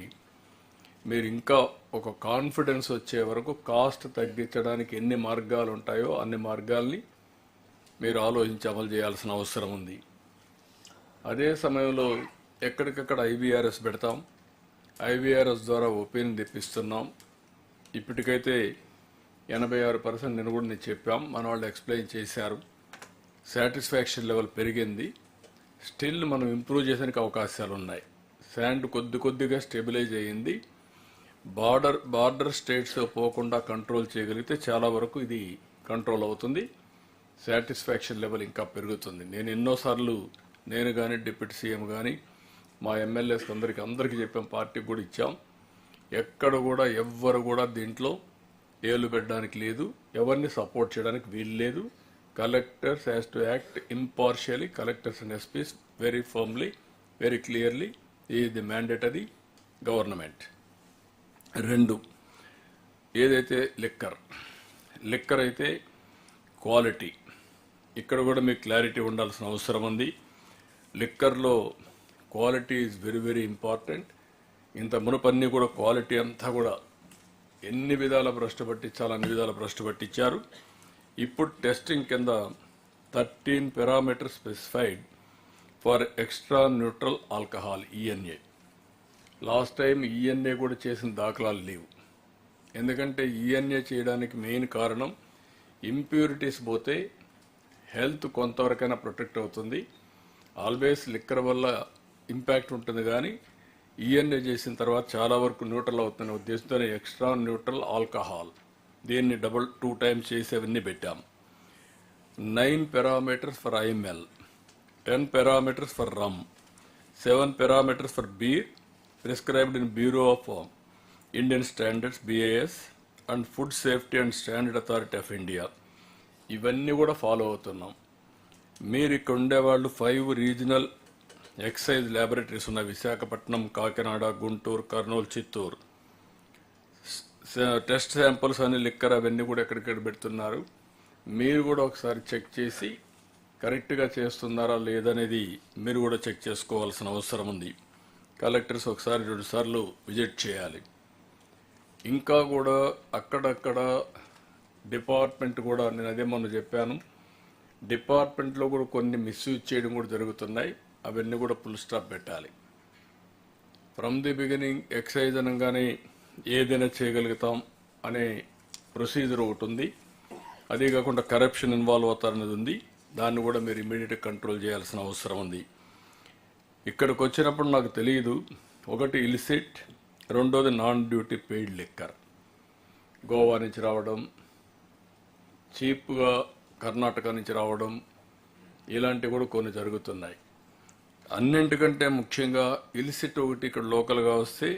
మీరు ఇంకా ఒక కాన్ఫిడెన్స్ వచ్చే వరకు కాస్ట్ తగ్గించడానికి ఎన్ని మార్గాలు ఉంటాయో అన్ని మార్గాల్ని మీరు ఆలోచించి అమలు చేయాల్సిన అవసరం ఉంది. అదే సమయంలో ఎక్కడికక్కడ ఐవీఆర్ఎస్ పెడతాం. ఐవీఆర్ఎస్ ద్వారా ఒపీనియన్ తెప్పిస్తున్నాం. ఇప్పటికైతే 86% నేను కూడా చెప్పాం, మన వాళ్ళు ఎక్స్ప్లెయిన్ చేశారు. సాటిస్ఫాక్షన్ లెవెల్ పెరిగింది. స్టిల్ మనం ఇంప్రూవ్ చేయడానికి అవకాశాలు ఉన్నాయి. శాండ్ కొద్దిగా స్టెబిలైజ్ అయ్యింది. బార్డర్ స్టేట్స్ పోకుండా కంట్రోల్ చేయగలిగితే చాలా వరకు ఇది కంట్రోల్ అవుతుంది. సాటిస్ఫాక్షన్ లెవెల్ ఇంకా పెరుగుతుంది. నేను ఎన్నోసార్లు నేను కానీ డిప్యూటీ సీఎం కానీ మా ఎమ్మెల్యేస్ అందరికీ చెప్పాం, పార్టీకి కూడా ఇచ్చాం. ఎక్కడ కూడా ఎవ్వరు కూడా దీంట్లో ఏలు పెట్టడానికి లేదు, ఎవరిని సపోర్ట్ చేయడానికి వీలు లేదు. Collectors has to act impartially. Collectors and SP's very firmly, very clearly is the mandate అది గవర్నమెంట్. 2, ఏదైతే లిక్కర్ అయితే క్వాలిటీ, ఇక్కడ కూడా మీకు క్లారిటీ ఉండాల్సిన అవసరం ఉంది. లిక్కర్లో quality is very very important. ఇంత మునుపన్నీ కూడా క్వాలిటీ అంతా కూడా ఎన్ని విధాల భ్రష్టు పట్టించాలో అన్ని విధాల భ్రష్టు పట్టించారు. ఇప్పుడు టెస్టింగ్ కింద 13 parameters specified for extra neutral alcohol ENA. Last time ENA కూడా చేసిన దాఖలాలు లేవు. ఎందుకంటే ఈఎన్ఏ చేయడానికి మెయిన్ కారణం ఇంప్యూరిటీస్ పోతే హెల్త్ కొంతవరకైనా ప్రొటెక్ట్ అవుతుంది. ఆల్వేస్ లిక్కర్ వల్ల ఇంపాక్ట్ ఉంటుంది, కానీ ఈఎన్ఏ చేసిన తర్వాత చాలా వరకు న్యూట్రల్ అవుతున్న ఉద్దేశంతో ఎక్స్ట్రా న్యూట్రల్ ఆల్కహాల్ దీన్ని 2 టైమ్స్ చేసి అవన్నీ పెట్టాం. 9 parameters for IML, 10 parameters for rum, 7 parameters for beer prescribed in bureau of Indian standards BIS and food safety and standard authority of India. ఇవన్నీ కూడా ఫాలో అవుతున్నాం. మీరు ఇక్కడ ఉండేవాళ్ళు 5 రీజనల్ ఎక్సైజ్ ల్యాబొరేటరీస్ ఉన్నాయి. విశాఖపట్నం, కాకినాడ, గుంటూరు, కర్నూలు, చిత్తూరు. టెస్ట్ శాంపుల్స్ అన్ని లిక్కర్ అవన్నీ కూడా ఎక్కడిక్కడ పెడుతున్నారు. మీరు కూడా ఒకసారి చెక్ చేసి కరెక్ట్గా చేస్తున్నారా లేదనేది మీరు కూడా చెక్ చేసుకోవాల్సిన అవసరం ఉంది. కలెక్టర్స్ ఒకసారి 2 సార్లు విజిట్ చేయాలి. ఇంకా కూడా అక్కడక్కడ డిపార్ట్మెంట్ కూడా, నేను అదే మొన్న చెప్పాను, డిపార్ట్మెంట్లో కూడా కొన్ని మిస్యూజ్ చేయడం కూడా జరుగుతున్నాయి. అవన్నీ కూడా ఫుల్ స్టాప్ పెట్టాలి. ఫ్రమ్ ది బిగినింగ్ ఎక్సైజ్ అనగానే ఏదైనా చేయగలుగుతాం అనే ప్రొసీజర్ ఒకటి ఉంది. అదే కాకుండా కరప్షన్ ఇన్వాల్వ్ అవుతారనేది ఉంది. దాన్ని కూడా మీరు ఇమీడియట్గా కంట్రోల్ చేయాల్సిన అవసరం ఉంది. ఇక్కడికి వచ్చినప్పుడు నాకు తెలియదు, ఒకటి ఇలిసిట్, రెండోది non duty paid liquor. Goa నుంచి రావడం, చీప్గా కర్ణాటక నుంచి రావడం, ఇలాంటివి కూడా కొన్ని జరుగుతున్నాయి. అన్నింటికంటే ముఖ్యంగా ఇలిసిట్ ఒకటి ఇక్కడ లోకల్గా వస్తే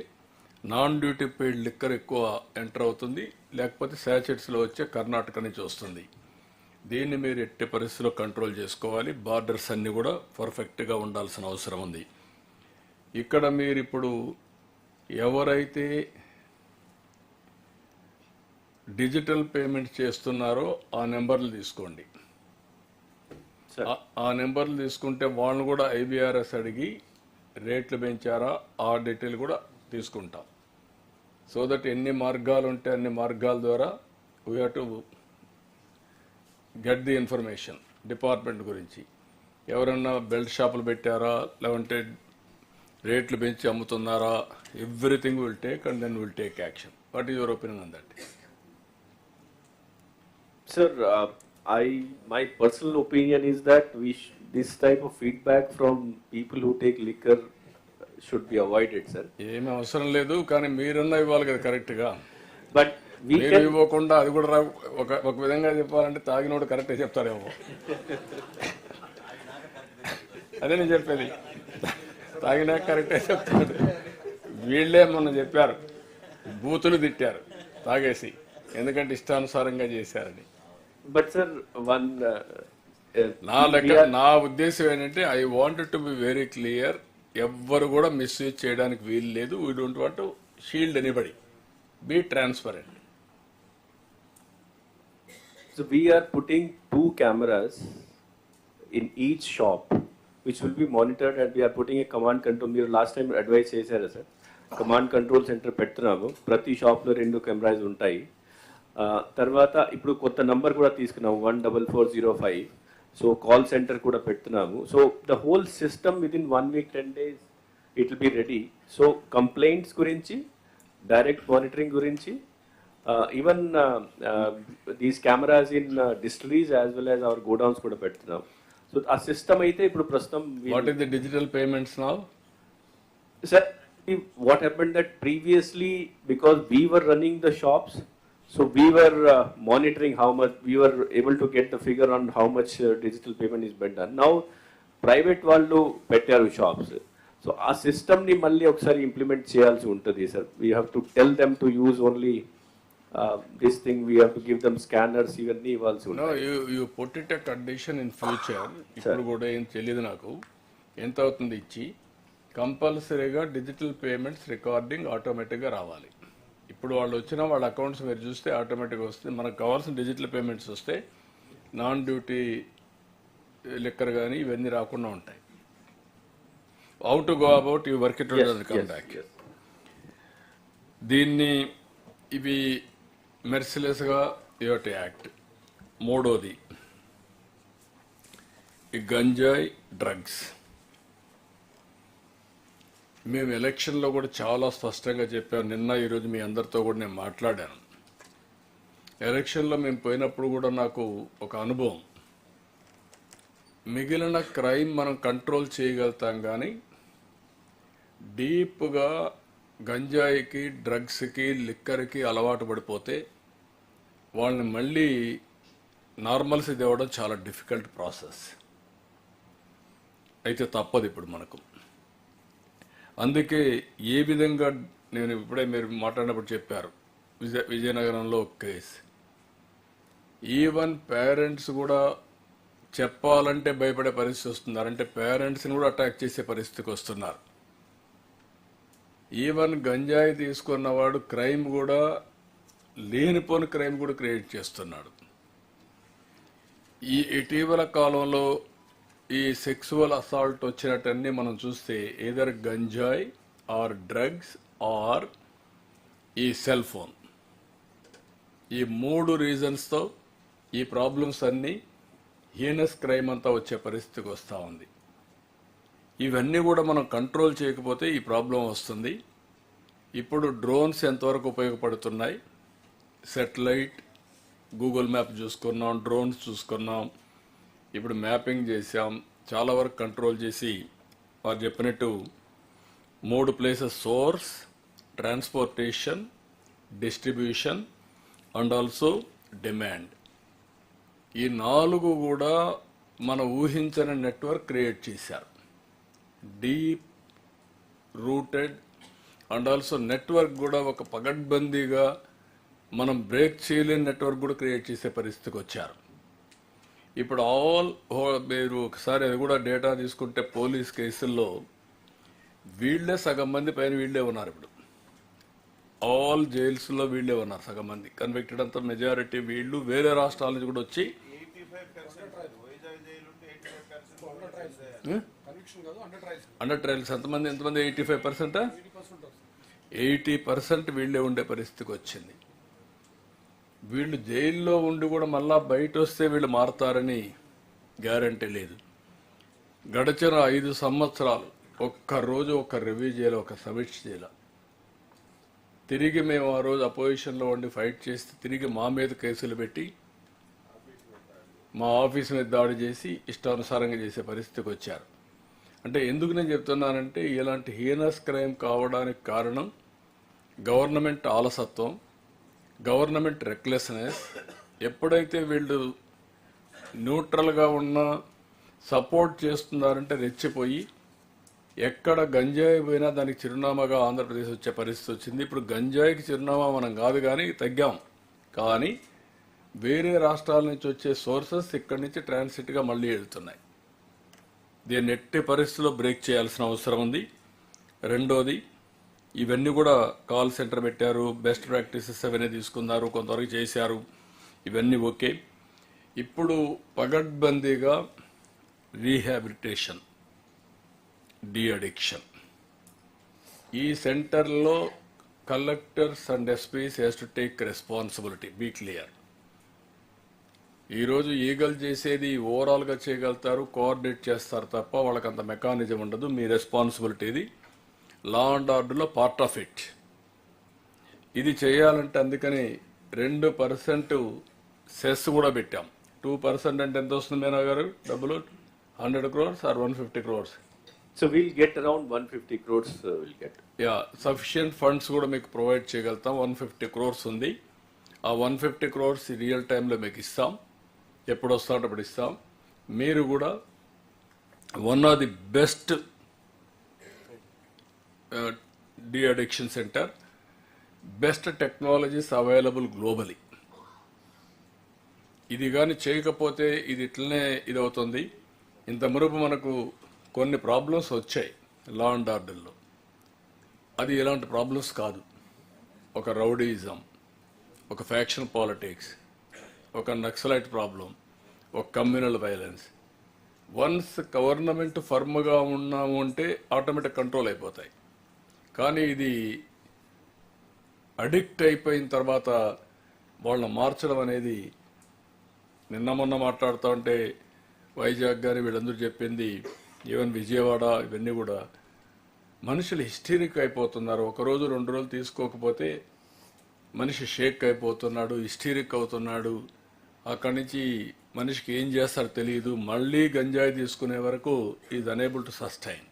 నాన్ డ్యూటీ పెయిడ్ లిక్కర్ ఎక్కువ ఎంటర్ అవుతుంది, లేకపోతే శాచెట్స్లో వచ్చే కర్ణాటక నుంచి వస్తుంది. దీన్ని మీరు ఎట్టి పరిస్థితుల్లో కంట్రోల్ చేసుకోవాలి. బార్డర్స్ అన్నీ కూడా పర్ఫెక్ట్గా ఉండాల్సిన అవసరం ఉంది. ఇక్కడ మీరు ఇప్పుడు ఎవరైతే డిజిటల్ పేమెంట్ చేస్తున్నారో ఆ నెంబర్లు తీసుకోండి. ఆ నెంబర్లు తీసుకుంటే వాళ్ళని కూడా ఐబీఆర్ఎస్ అడిగి రేట్లు పెంచారా ఆ డీటెయిల్ కూడా తీసుకుంటాం. సో దట్ ఎన్ని మార్గాలు ఉంటే అన్ని మార్గాల ద్వారా we have to get the information department గురించి. ఎవరన్నా బెల్ట్ షాపులు పెట్టారా, లేదంటే రేట్లు పెంచి అమ్ముతున్నారా, everything will take and then will take action. What is your opinion on that? Sir, my personal opinion is that this type of feedback from people who take liquor should be avoided, sir. ఏమీ అవసరం లేదు, కానీ మీరన్నా ఇవ్వాలి కదా కరెక్ట్గా. But మీరు ఇవ్వకుండా అది కూడా ఒక విధంగా చెప్పాలంటే తాగినోడు కరెక్ట్గా చెప్తారేమో. అదే నేను చెప్పేది, తాగినా కరెక్ట్గా చెప్తాడు. వీళ్ళే మొన్న చెప్పారు, బూతులు తిట్టారు తాగేసి, ఎందుకంటే ఇష్టానుసారంగా చేశారని. బట్ సార్ నా ఉద్దేశం ఏంటంటే I wanted to be very clear. ఎవ్వరు కూడా మిస్యూజ్ చేయడానికి వీలు లేదు. We don't want to shield anybody. Be transparent. So we are putting 2 cameras in each shop which will be monitored, and we are putting a command control. మీరు last time advice చేశారా sir? Command control centre పెడుతున్నాము, ప్రతి షాప్లో 2 cameras ఉంటాయి. తర్వాత ఇప్పుడు కొత్త number కూడా తీసుకున్నాము 14405. సో కాల్ సెంటర్ కూడా పెడుతున్నాము. So the whole system within 1 week 10 days it will be ready. So complaints గురించి, డైరెక్ట్ మానిటరింగ్ గురించి, even these cameras in distilleries as well as our godowns కూడా పెడుతున్నాం. సో ఆ సిస్టమ్ అయితే ఇప్పుడు ప్రస్తుతం. What is the digital payments now? Sir, what happened that previously, because we were running the shops, so we were monitoring how much, we were able to get the figure on how much digital payment is being done. Now, private వాళ్ళు పెట్టారు shops. So ఆ system ని మళ్ళీ ఒకసారి implement చేయాల్సి ఉంటుంది sir. We have to tell them to use only this thing. We have to give them scanners. ఇవన్నీ ఇవ్వాల్సి ఉంటుంది. No, you put it a condition in future. ఇప్పుడు కూడా ఏం తెలియదు నాకు ఎంత అవుతుంది ఇచ్చి, కంపల్సరీగా డిజిటల్ పేమెంట్స్ రికార్డింగ్ ఆటోమేటిక్గా రావాలి. ఇప్పుడు వాళ్ళు వచ్చిన వాళ్ళ అకౌంట్స్ మీరు చూస్తే ఆటోమేటిక్గా వస్తుంది. మనకు కావాల్సిన డిజిటల్ పేమెంట్స్ వస్తే నాన్ డ్యూటీ లిక్కర్ కానీ ఇవన్నీ రాకుండా ఉంటాయి. How to go about you work it come back. దీన్ని ఇవి మెర్సిలెస్గా యువర్ టు యాక్ట్. మూడోది ఈ గంజాయి డ్రగ్స్. మేము ఎలక్షన్లో కూడా చాలా స్పష్టంగా చెప్పాము. నిన్న ఈరోజు మీ అందరితో కూడా నేను మాట్లాడాను. ఎలక్షన్లో మేము పోయినప్పుడు కూడా నాకు ఒక అనుభవం, మిగిలిన క్రైమ్ మనం కంట్రోల్ చేయగలుగుతాం, కానీ డీప్గా గంజాయికి, డ్రగ్స్కి, లిక్కర్కి అలవాటు పడిపోతే వాళ్ళని మళ్ళీ నార్మల్సీ తేవడం చాలా డిఫికల్ట్ ప్రాసెస్. అయితే తప్పదు ఇప్పుడు మనకు. అందుకే ఏ విధంగా నేను ఇప్పుడే మీరు మాట్లాడినప్పుడు చెప్పారు, విజయనగరంలో ఒక కేసు. ఈవెన్ పేరెంట్స్ కూడా చెప్పాలంటే భయపడే పరిస్థితి వస్తున్నారు. అంటే పేరెంట్స్ని కూడా అటాక్ చేసే పరిస్థితికి వస్తున్నారు. ఈవెన్ గంజాయి తీసుకున్నవాడు క్రైమ్ కూడా, లేనిపోని క్రైమ్ కూడా క్రియేట్ చేస్తున్నాడు. ఈ ఇటీవల కాలంలో ఈ సెక్సువల్ అసాల్ట్ వచ్చినట్టన్నీ మనం చూస్తే ఏదర్ గంజాయి ఆర్ డ్రగ్స్ ఆర్ ఈ సెల్ ఫోన్, ఈ 3 రీజన్స్తో ఈ ప్రాబ్లమ్స్ అన్నీ హీనస్ క్రైమ్ అంతా వచ్చే పరిస్థితికి వస్తూ ఉంది. ఇవన్నీ కూడా మనం కంట్రోల్ చేయకపోతే ఈ ప్రాబ్లం వస్తుంది. ఇప్పుడు డ్రోన్స్ ఎంతవరకు ఉపయోగపడుతున్నాయి, సెటిలైట్, గూగుల్ మ్యాప్ చూసుకున్నాం, డ్రోన్స్ చూసుకున్నాం, ఇప్పుడు మ్యాపింగ్ చేసాం, చాలా వరకు కంట్రోల్ చేసి వారు చెప్పినట్టు 3 places: source, transportation, distribution and also demand. ఈ 4 కూడా మన ఊహించని నెట్వర్క్ క్రియేట్ చేశారు. Deep rooted and also network కూడా ఒక పగడ్బందీగా మనం బ్రేక్ చేయలేని నెట్వర్క్ కూడా క్రియేట్ చేసే పరిస్థితికి వచ్చారు. ఇప్పుడు మీరు ఒకసారి అది కూడా డేటా తీసుకుంటే పోలీస్ కేసుల్లో వీళ్ళే సగం మంది పైన వీళ్ళే ఉన్నారు. ఇప్పుడు ఆల్ జైల్స్లో వీళ్ళే ఉన్నారు సగం మంది. కన్విక్టెడ్ అంతా మెజారిటీ వీళ్ళు వేరే రాష్ట్రాల నుంచి కూడా వచ్చి అండర్ ట్రయల్స్ ఎంతమంది 85%? 80% వీళ్ళే ఉండే పరిస్థితికి వచ్చింది. వీళ్ళు జైల్లో ఉండి కూడా మళ్ళా బయట వస్తే వీళ్ళు మారతారని గ్యారంటీ లేదు. గడిచిన 5 సంవత్సరాలు ఒక్కరోజు ఒక రివ్యూ చేయాలి, ఒక సమీక్ష చేయాలి. తిరిగి మేము ఆ రోజు అపోజిషన్లో ఉండి ఫైట్ చేస్తే తిరిగి మా మీద కేసులు పెట్టి మా ఆఫీస్ మీద దాడి చేసి ఇష్టానుసారంగా చేసే పరిస్థితికి వచ్చారు. అంటే ఎందుకు నేను చెప్తున్నానంటే ఇలాంటి హీనస్ క్రైమ్ కావడానికి కారణం గవర్నమెంట్ ఆలసత్వం, గవర్నమెంట్ రెక్లెస్నెస్. ఎప్పుడైతే వీళ్ళు న్యూట్రల్గా ఉన్న సపోర్ట్ చేస్తున్నారంటే రెచ్చిపోయి ఎక్కడ గంజాయి పోయినా దానికి చిరునామాగా ఆంధ్రప్రదేశ్ వచ్చే పరిస్థితి వచ్చింది. ఇప్పుడు గంజాయికి చిరునామా మనం కాదు కానీ తగ్గాం, కానీ వేరే రాష్ట్రాల నుంచి వచ్చే సోర్సెస్ ఇక్కడి నుంచి ట్రాన్సిట్గా మళ్ళీ వెళ్తున్నాయి. దీన్ని ఎట్టి పరిస్థితుల్లో బ్రేక్ చేయాల్సిన అవసరం ఉంది. రెండోది, ఇవన్నీ కూడా కాల్ సెంటర్ పెట్టారు, బెస్ట్ ప్రాక్టీసెస్ అవన్నీ తీసుకున్నారు, కొంతవరకు చేశారు, ఇవన్నీ ఓకే. ఇప్పుడు పగడ్బందీగా రీహాబిలిటేషన్, డీ అడిక్షన్. ఈ సెంటర్లో collectors and SPs has to take responsibility, be clear. ఈరోజు ఈగల్ చేసేది ఓవరాల్గా చేయగలుగుతారు, కోఆర్డినేట్ చేస్తారు తప్ప వాళ్ళకి అంత మెకానిజం ఉండదు. మీ రెస్పాన్సిబిలిటీ ఇది, లా అండ్ ఆర్డర్లో పార్ట్ ఆఫ్ ఇట్. ఇది చేయాలంటే అందుకని 2% సెస్ కూడా పెట్టాం. 2% అంటే ఎంత వస్తుంది మేనా గారు డబ్బులు? 100 crores or 150 crores? So we'll get around 150 crores. We'll get. Yeah, sufficient funds కూడా మీకు ప్రొవైడ్ చేయగలుగుతాం. 150 crores ఉంది. ఆ 150 crores రియల్ టైంలో మీకు ఇస్తాం. ఎప్పుడు వస్తాడో అప్పుడు ఇస్తాం. మీరు కూడా one of the best de addiction centre, best technologies available globally. ఇది కానీ చేయకపోతే ఇది ఇట్లనే ఇది అవుతుంది. ఇంత మునుపు మనకు కొన్ని ప్రాబ్లమ్స్ వచ్చాయి లా అండ్ ఆర్డర్లో, అది ఎలాంటి ప్రాబ్లమ్స్ కాదు. ఒక రౌడీయిజం, ఒక ఫ్యాక్షన్ పాలిటిక్స్, ఒక నక్సలైట్ ప్రాబ్లం, ఒక కమ్యూనల్ వైలెన్స్. వన్స్ గవర్నమెంట్ ఫర్మ్గా ఉన్నాము అంటే ఆటోమేటిక్ కంట్రోల్ అయిపోతాయి. కానీ ఇది అడిక్ట్ అయిపోయిన తర్వాత వాళ్ళని మార్చడం అనేది, నిన్న మొన్న మాట్లాడుతూ ఉంటే వైజాగ్ గారి వీళ్ళందరూ చెప్పింది, ఈవెన్ విజయవాడ, ఇవన్నీ కూడా మనుషులు హిస్టీరిక్ అయిపోతున్నారు. ఒకరోజు 2 రోజులు తీసుకోకపోతే మనిషి షేక్ అయిపోతున్నాడు, హిస్టీరిక్ అవుతున్నాడు. అక్కడి నుంచి మనిషికి ఏం చేస్తారో తెలియదు. మళ్ళీ గంజాయి తీసుకునే వరకు ఈజ్ అనేబుల్ టు సస్టైన్.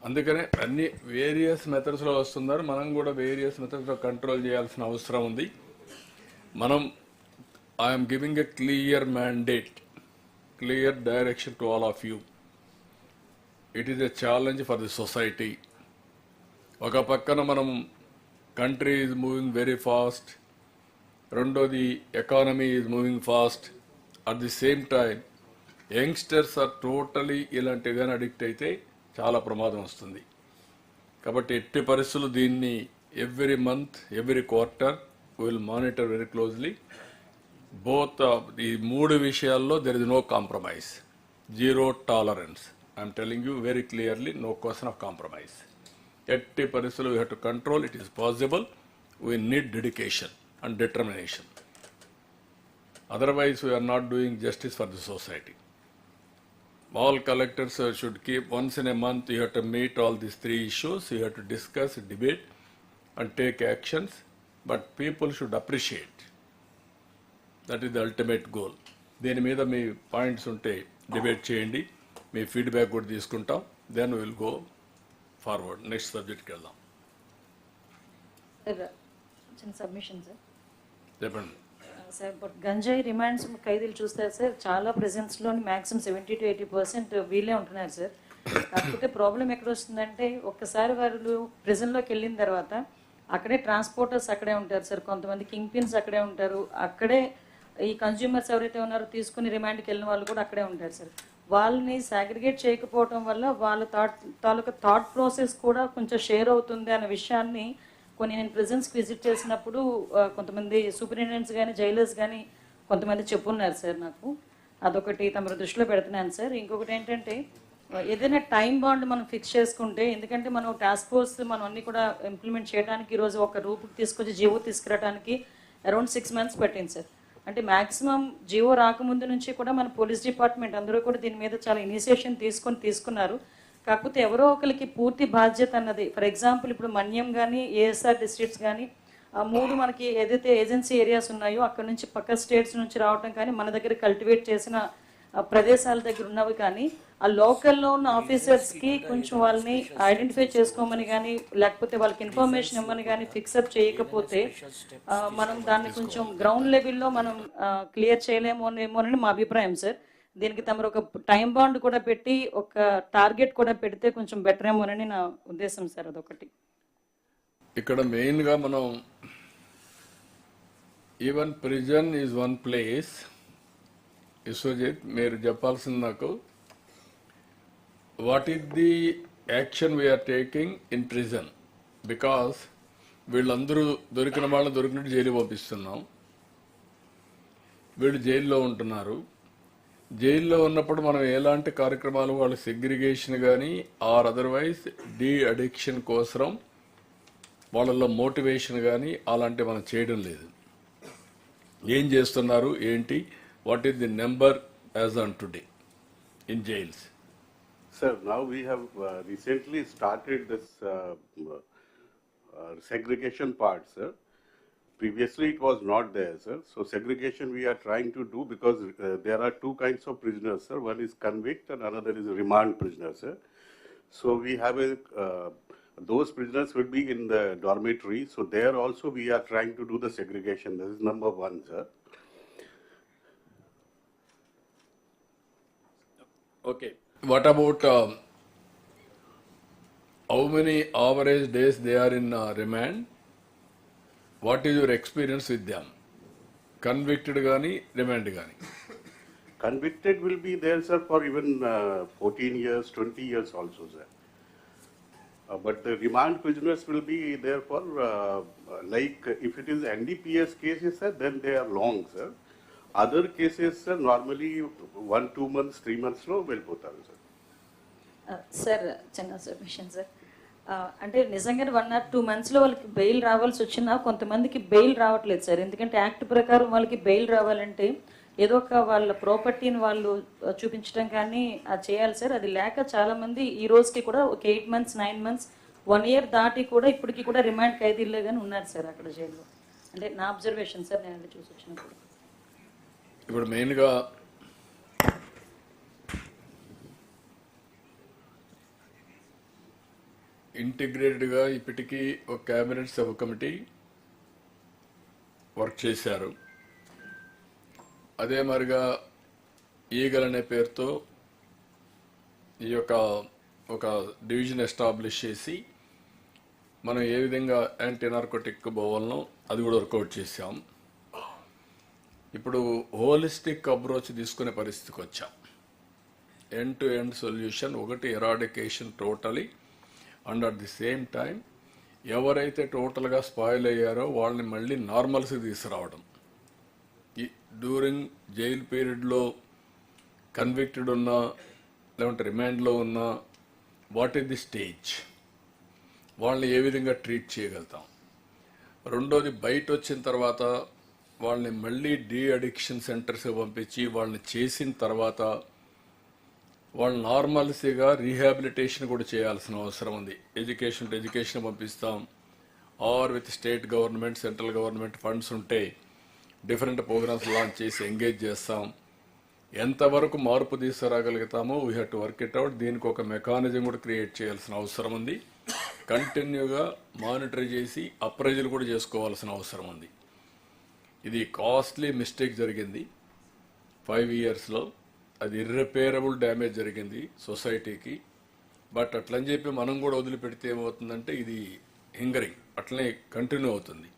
అందుకనే అన్ని వేరియస్ మెథడ్స్లో వస్తున్నారు. మనం కూడా వేరియస్ మెథడ్స్లో కంట్రోల్ చేయాల్సిన అవసరం ఉంది. మనం I'm giving a clear mandate, clear direction to all of you. It is a challenge for the society. ఒక పక్కన మనం country is moving very fast, రెండోది economy is moving fast. At the same time youngsters are totally ఇలాంటివి addict అయితే చాలా ప్రమాదం వస్తుంది. కాబట్టి ఎట్టి పరిస్థితులు దీన్ని every month, every quarter will monitor very closely. Both ఈ 3 విషయాల్లో there is no compromise, zero tolerance. I'm telling you very clearly, no question of compromise. ఎట్టి పరిస్థితులు we have to control. It is possible. We need dedication and determination. Otherwise, we are not doing justice for the society. All collectors should keep once in a month, you have to meet all these 3 issues, you have to discuss, debate and take actions, but people should appreciate. That is the ultimate goal. దీని మీద మీ points ఉంటే debate చేయండి, మీ feedback కూడా తీసుకుంటాం, then will go forward. Next సబ్జెక్ట్కి వెళ్దాం. చిన్న submission sir. చెప్పండి సార్. బట్ గంజాయి రిమాండ్స్ ఖైదీలు చూస్తారు సార్, చాలా ప్రెజెన్స్లోని మ్యాక్సిమం 70 to 80% వీళ్ళే ఉంటున్నారు సార్. కాకపోతే ప్రాబ్లం ఎక్కడ వస్తుందంటే, ఒక్కసారి వాళ్ళు ప్రిజన్లోకి వెళ్ళిన తర్వాత అక్కడే ట్రాన్స్పోర్టర్స్ అక్కడే ఉంటారు సార్, కొంతమంది కింగ్ పిన్స్ అక్కడే ఉంటారు, అక్కడే ఈ కన్జ్యూమర్స్ ఎవరైతే ఉన్నారో తీసుకుని రిమాండ్కి వెళ్ళిన వాళ్ళు కూడా అక్కడే ఉంటారు సార్. వాళ్ళని సాగ్రిగేట్ చేయకపోవడం వల్ల వాళ్ళ తాలూకా థాట్ ప్రాసెస్ కూడా కొంచెం షేర్ అవుతుంది అనే విషయాన్ని కొన్ని నేను ప్రిజన్స్కి విజిట్ చేసినప్పుడు కొంతమంది సూపరింటెండెంట్స్ కానీ జైలర్స్ కానీ కొంతమంది చెప్పున్నారు సార్ నాకు. అదొకటి తమ దృష్టిలో పెడుతున్నాను సార్. ఇంకొకటి ఏంటంటే, ఏదైనా టైం బాండ్ మనం ఫిక్స్ చేసుకుంటే, ఎందుకంటే మనం టాస్క్ ఫోర్స్ మనం అన్నీ కూడా ఇంప్లిమెంట్ చేయడానికి ఈరోజు ఒక రూపుకి తీసుకొచ్చి జీవో తీసుకురావడానికి అరౌండ్ 6 months పట్టింది సార్. అంటే మ్యాక్సిమం జీవో రాకముందు నుంచి కూడా మన పోలీస్ డిపార్ట్మెంట్ అందరూ కూడా దీని మీద చాలా ఇనిషియేషన్ తీసుకున్నారు. కాకపోతే ఎవరో ఒకరికి పూర్తి బాధ్యత అన్నది, ఫర్ ఎగ్జాంపుల్ ఇప్పుడు మన్యం కానీ ఏఎస్ఆర్ డిస్ట్రిక్ట్స్ కానీ 3 మనకి ఏదైతే ఏజెన్సీ ఏరియాస్ ఉన్నాయో అక్కడ నుంచి పక్క స్టేట్స్ నుంచి రావటం కానీ, మన దగ్గర కల్టివేట్ చేసిన ప్రదేశాల దగ్గర ఉన్నవి కానీ, ఆ లోకల్లో ఉన్న ఆఫీసర్స్కి కొంచెం వాళ్ళని ఐడెంటిఫై చేసుకోమని కానీ, లేకపోతే వాళ్ళకి ఇన్ఫర్మేషన్ ఇవ్వమని కానీ ఫిక్సప్ చేయకపోతే మనం దాన్ని కొంచెం గ్రౌండ్ లెవెల్లో మనం క్లియర్ చేయలేమోనేమోనని మా అభిప్రాయం సార్. దీనికి తమరు ఒక టైం బాండ్ కూడా పెట్టి ఒక టార్గెట్ కూడా పెడితే కొంచెం బెటర్ ఏమోనని నా ఉద్దేశం సార్. అదొకటి. ఇక్కడ మెయిన్గా మనం even prison is one place. Vishwajit, మీరు చెప్పాల్సింది నాకు, what is the action we are taking in prison? Because వీళ్ళందరూ దొరికిన వాళ్ళని దొరికినట్టు జైలు పంపిస్తున్నాం, వీళ్ళు జైల్లో ఉంటున్నారు. జైల్లో ఉన్నప్పుడు మనం ఎలాంటి కార్యక్రమాలు, వాళ్ళ సెగ్రిగేషన్ కానీ ఆర్ అదర్వైజ్ డీ అడిక్షన్ కోసం వాళ్ళల్లో మోటివేషన్ కానీ అలాంటివి మనం చేయడం లేదు. ఏం చేస్తున్నారు ఏంటి? What is the number as on today in jails? Sir, now we have recently started this segregation part, sir. Previously it was not there, sir. So segregation we are trying to do because there are 2 kinds of prisoners, sir. One is convict and another is remand prisoner, sir. So we have those prisoners will be in the dormitory. So there also we are trying to do the segregation. This is number 1, sir. Okay. What about how many average days they are in remand? What is your experience with them? Convicted gani, remand gani? Convicted will be there, sir, for even 14 years, 20 years also, sir. But the remand prisoners will be there for, like, if it is NDPS cases, sir, then they are long, sir. Other cases, sir, normally 1-2 months, 3 months లో వెళ్ళిపోతారు sir. Sir చిన్న submission sir. అంటే నిజంగా 1 or 2 monthsలో వాళ్ళకి bail రావాల్సి వచ్చినా కొంతమందికి bail రావట్లేదు సార్. ఎందుకంటే యాక్ట్ ప్రకారం వాళ్ళకి బెయిల్ రావాలంటే ఏదో ఒక వాళ్ళ ప్రాపర్టీని వాళ్ళు చూపించడం కానీ అది చేయాలి సార్. అది లేక చాలామంది ఈ రోజుకి కూడా ఒక 8 months, 9 months, 1 year దాటి కూడా ఇప్పటికీ కూడా రిమాండ్ ఖైదీల్లో కానీ ఉన్నారు సార్ అక్కడ జైల్లో. అంటే నా అబ్జర్వేషన్ సార్, నేను చూసి వచ్చినప్పుడు. ఇప్పుడు మెయిన్గా ఇంటిగ్రేటెడ్గా ఇప్పటికీ ఒక క్యాబినెట్ సబ్ కమిటీ వర్క్ చేశారు. అదే మరిగా ఈగల్ అనే పేరుతో ఈ యొక్క ఒక డివిజన్ ఎస్టాబ్లిష్ చేసి మనం ఏ విధంగా యాంటీ నార్కోటిక్ పోవాలనో అది కూడా వర్కౌట్ చేసాం. ఇప్పుడు హోలిస్టిక్ అప్రోచ్ తీసుకునే పరిస్థితికి వచ్చాం. ఎండ్ టు ఎండ్ సొల్యూషన్, ఒకటి eradication totally, and at the same time ఎవరైతే టోటల్గా స్పాయిల్ అయ్యారో వాళ్ళని మళ్ళీ నార్మల్స్కి తీసుకురావడం. డ్యూరింగ్ జైల్ పీరియడ్లో కన్విక్టెడ్ ఉన్నా లేకుంటే రిమాండ్లో ఉన్నా వాట్ ఈస్ ది స్టేజ్, వాళ్ళని ఏ విధంగా ట్రీట్ చేయగలుగుతాం. రెండోది బయట వచ్చిన తర్వాత వాళ్ళని మళ్ళీ డీ అడిక్షన్ సెంటర్స్కి పంపించి వాళ్ళని చేసిన తర్వాత వాళ్ళు నార్మల్సీగా రీహాబిలిటేషన్ కూడా చేయాల్సిన అవసరం ఉంది. ఎడ్యుకేషన్ టు ఎడ్యుకేషన్ పంపిస్తాం, or with state government central government funds ఉంటే డిఫరెంట్ ప్రోగ్రామ్స్ లాంచ్ చేసి ఎంగేజ్ చేస్తాం. ఎంతవరకు మార్పు తీసుకురాగలుగుతామో we have to work it out. దీనికి ఒక మెకానిజం కూడా క్రియేట్ చేయాల్సిన అవసరం ఉంది. కంటిన్యూగా మానిటర్ చేసి అప్రైజల్ కూడా చేసుకోవాల్సిన అవసరం ఉంది. ఇది కాస్ట్లీ మిస్టేక్ జరిగింది 5 yearsలో. అది ఇర్రిపేరబుల్ డ్యామేజ్ జరిగింది సొసైటీకి. బట్ అట్లని చెప్పి మనం కూడా వదిలిపెడితే ఏమవుతుందంటే ఇది హింగరింగ్ అట్లనే కంటిన్యూ అవుతుంది.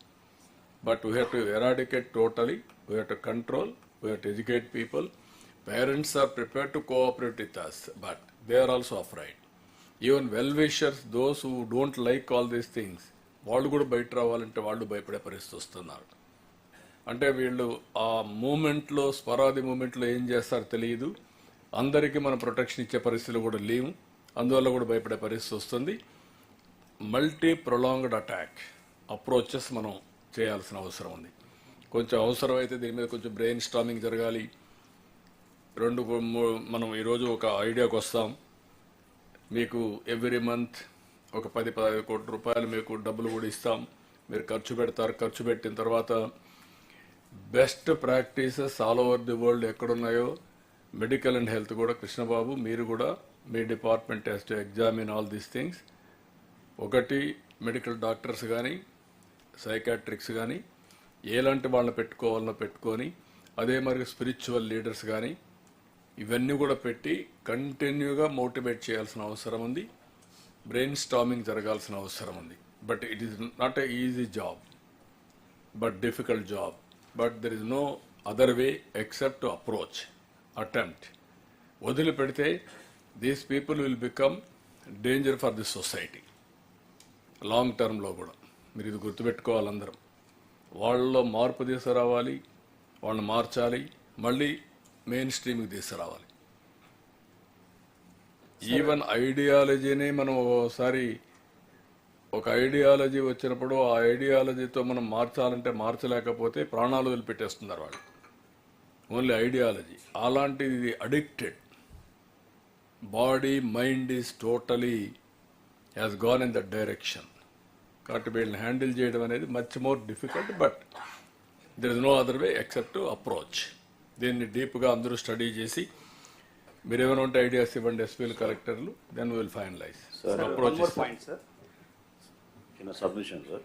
But we have to eradicate totally, we have to control, we have to educate people. Parents are prepared to cooperate with us, but they are also afraid. Even well-wishers, those who don't like all these things, వాళ్ళు కూడా బయట రావాలంటే వాళ్ళు భయపడే పరిస్థితి వస్తున్నారు. అంటే వీళ్ళు ఆ మూమెంట్లో స్పరాది మూమెంట్లో ఏం చేస్తారో తెలియదు. అందరికీ మనం ప్రొటెక్షన్ ఇచ్చే పరిస్థితులు కూడా లేవు. అందువల్ల కూడా భయపడే పరిస్థితి వస్తుంది. మల్టీ ప్రొలాంగ్డ్ అటాక్ అప్రోచెస్ మనం చేయాల్సిన అవసరం ఉంది. కొంచెం అవసరమైతే దీని మీద కొంచెం బ్రెయిన్ స్టార్మింగ్ జరగాలి. మనం ఈరోజు ఒక ఐడియాకి వస్తాం. మీకు ఎవ్రీ మంత్ ఒక 10-15 కోట్ల రూపాయలు మీకు డబ్బులు కూడా ఇస్తాం, మీరు ఖర్చు పెడతారు. ఖర్చు పెట్టిన తర్వాత best practices all over the world ఎక్కడున్నాయో మెడికల్ అండ్ హెల్త్ కూడా కృష్ణబాబు మీరు కూడా మీ department has to examine all these things. ఒకటి మెడికల్ డాక్టర్స్ కానీ సైకాట్రిక్స్ కానీ ఎలాంటి వాళ్ళని పెట్టుకోవాలనో పెట్టుకొని, అదే మరి స్పిరిచువల్ లీడర్స్ కానీ ఇవన్నీ కూడా పెట్టి కంటిన్యూగా మోటివేట్ చేయాల్సిన అవసరం ఉంది. బ్రెయిన్ స్టార్మింగ్ జరగాల్సిన అవసరం ఉంది. But it is not a easy job, but difficult job. But there is no other way except to approach, attempt. వదిలిపెడితే these people will become danger for this society long టర్మ్లో కూడా. మీరు ఇది గుర్తుపెట్టుకోవాలి అందరం. వాళ్ళలో మార్పు తీసుకురావాలి, వాళ్ళని మార్చాలి, మళ్ళీ మెయిన్ స్ట్రీమ్కి తీసుకురావాలి. ఈవెన్ ఐడియాలజీని మనం ఒకసారి ఒక ఐడియాలజీ వచ్చినప్పుడు ఆ ఐడియాలజీతో మనం మార్చాలంటే మార్చలేకపోతే ప్రాణాలు వదిలిపెట్టేస్తున్నారు వాళ్ళు. ఓన్లీ ఐడియాలజీ అలాంటిది addicted. Body mind is totally has gone in that direction. కాబట్టి వీళ్ళని హ్యాండిల్ చేయడం అనేది much more difficult. But there is no other way except to approach. దీన్ని డీప్గా అందరూ స్టడీ చేసి మీరు ఏమైనా ఉంటే ఐడియాస్ ఇవ్వండి ఎస్పీలు కలెక్టర్లు, then will finalize. Submission sir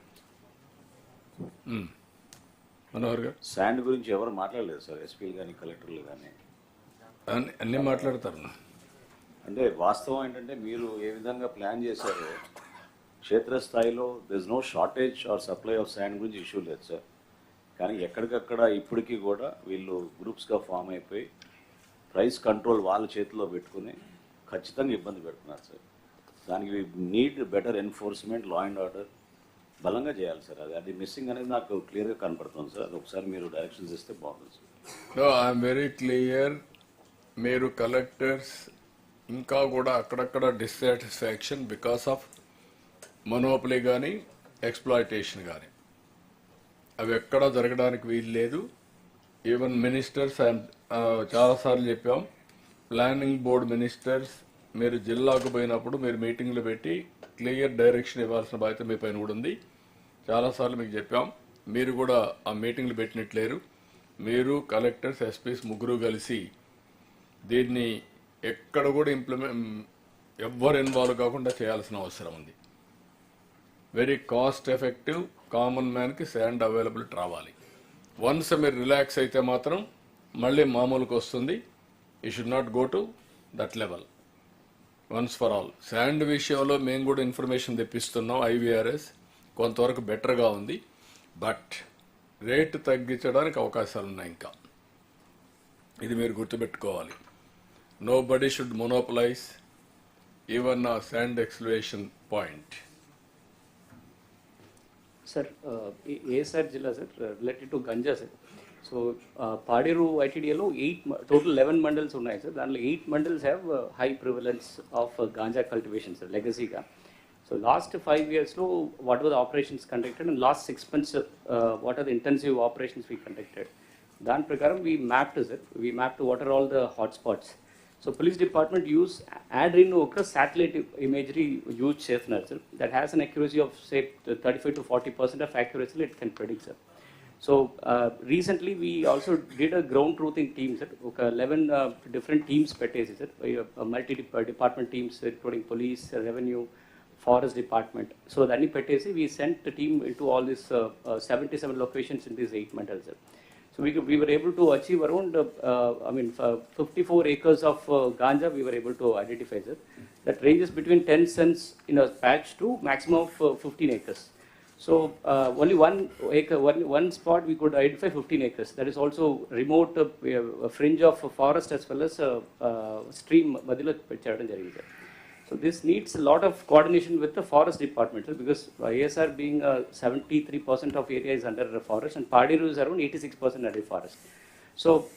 Manohar garu, sand గురించి ఎవరు మాట్లాడలేదు సార్, ఎస్పీలు కానీ కలెక్టర్లు కానీ. అన్నీ మాట్లాడతారు. అంటే వాస్తవం ఏంటంటే మీరు ఏ విధంగా ప్లాన్ చేశారో క్షేత్రస్థాయిలో there is no shortage or supply of sand గురించి ఇష్యూ లేదు సార్. కానీ ఎక్కడికక్కడ ఇప్పటికీ కూడా వీళ్ళు గ్రూప్స్గా ఫామ్ అయిపోయి ప్రైస్ కంట్రోల్ వాళ్ళ చేతిలో పెట్టుకుని ఖచ్చితంగా ఇబ్బంది పెడుతున్నారు సార్. దానికి need better enforcement, law and order బలంగా చేయాలి సార్. అది మిస్సింగ్ అనేది నాకు క్లియర్గా కనపడుతుంది సార్. అది ఒకసారి మీరు డైరెక్షన్స్ ఇస్తే బాగుంటుంది సార్. I'm very clear. మీరు కలెక్టర్స్ ఇంకా కూడా అక్కడక్కడ డిస్సాటిస్ఫాక్షన్ బికాస్ ఆఫ్ మొనోపలీ కానీ ఎక్స్ప్లాయిటేషన్ కానీ అవి ఎక్కడా జరగడానికి వీలు లేదు. ఈవెన్ మినిస్టర్స్ చాలాసార్లు చెప్పాం, ప్లానింగ్ బోర్డ్ మినిస్టర్స్ మీరు జిల్లాకు పోయినప్పుడు మీరు మీటింగ్లు పెట్టి క్లియర్ డైరెక్షన్ ఇవ్వాల్సిన బాధ్యత మీ పైన కూడా ఉంది. చాలాసార్లు మీకు చెప్పాం, మీరు కూడా ఆ మీటింగ్లు పెట్టినట్లేరు. మీరు కలెక్టర్స్, ఎస్పీస్ ముగ్గురు కలిసి దీన్ని ఎక్కడ కూడా ఎవ్వరు ఇన్వాల్వ్ కాకుండా చేయాల్సిన అవసరం ఉంది. వెరీ కాస్ట్ ఎఫెక్టివ్, కామన్ మ్యాన్కి శాండ్ అవైలబిలిటీ రావాలి. వన్స్ మీరు రిలాక్స్ అయితే మాత్రం మళ్ళీ మామూలుకి వస్తుంది. You should not go to that level once for all. Sand విషయంలో మేము కూడా ఇన్ఫర్మేషన్ తెప్పిస్తున్నాం. ఐవీఆర్ఎస్ కొంతవరకు బెటర్గా ఉంది, బట్ రేటు తగ్గించడానికి అవకాశాలు ఉన్నాయి ఇంకా. ఇది మీరు గుర్తుపెట్టుకోవాలి. Nobody should monopolise even ఆ sand exploration point. Sir ASR జిల్లా sir related to ganja sir. So Paderu ఐటీడీఏలో టోటల్ 11 మండల్స్ ఉన్నాయి సార్. దాంట్లో 8 mandals have high prevalence of ganja cultivation sir లెగసీగా. So last 5 years, what were the operations conducted, and last 6 months, what are the intensive operations we conducted? Then prakaram we mapped what are all the hotspots. So police department use satellite imagery use sir, that has an accuracy of say 35 to 40% of accuracy it can predict, sir. So recently we also did a ground truthing team, sir. 11 different teams pettesi, sir. Multi-department teams including police, revenue, forest department. So that pettesi we sent the team into all these 77 locations in these 8 mandals, sir. So we were able to achieve around 54 acres of ganja we were able to identify, sir. That ranges between 10 cents in a patch to maximum of 15 acres. So only one spot we could identify 15 acres. That is also remote fringe of forest as well as stream madhila chadam jarigindi. So this needs a lot of coordination with the forest department, because ASR being 73% of area is under the forest and Padiru is around 86% under forest. So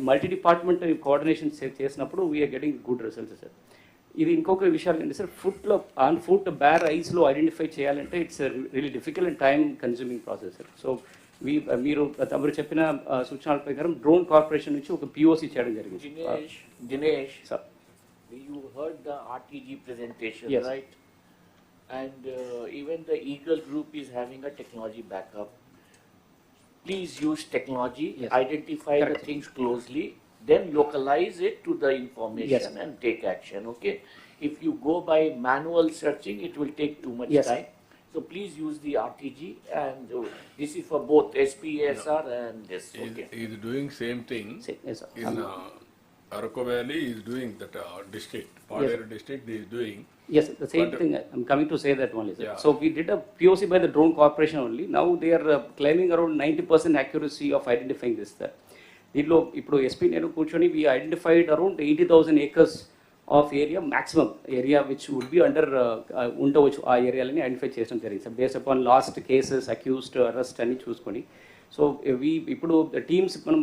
multi-departmental coordination we are getting good results, sir. ఇది ఇంకొక విషయాలు ఏంటి సార్, on foot bare ఐస్లో identify చేయాలంటే it's really difficult and time consuming process, sir. So మీరు తమరు చెప్పిన సూచనల ప్రకారం డ్రోన్ కార్పొరేషన్ నుంచి ఒక పిఓసి చేయడం జరిగింది. Dinesh, you heard the RTG presentation, yes, right? And even the Eagle group is having a technology backup. Please use technology, yes, identify correct, the things closely, then localize it to the information, yes, and take action, okay? If you go by manual searching, it will take too much, yes, time. So please use the RTG, and this is for both SPSR and this. Okay. He is doing same thing. Yes, sir. In Arako Valley is doing that district, Paderu, yes, district he is doing. Yes, the same thing. I'm coming to say that only, sir. Yeah. So we did a POC by the drone corporation only. Now they are claiming around 90% accuracy of identifying this, sir. దీనిలో ఇప్పుడు SP నేను కూర్చొని we identified around 80,000 acres of area, maximum area which would be under ఉండవచ్చు ఆ ఏరియాలని identify చేయడం జరిగింది, sir. Based upon last cases, accused, arrest అని చూసుకొని. సో ఇప్పుడు టీమ్స్ మనం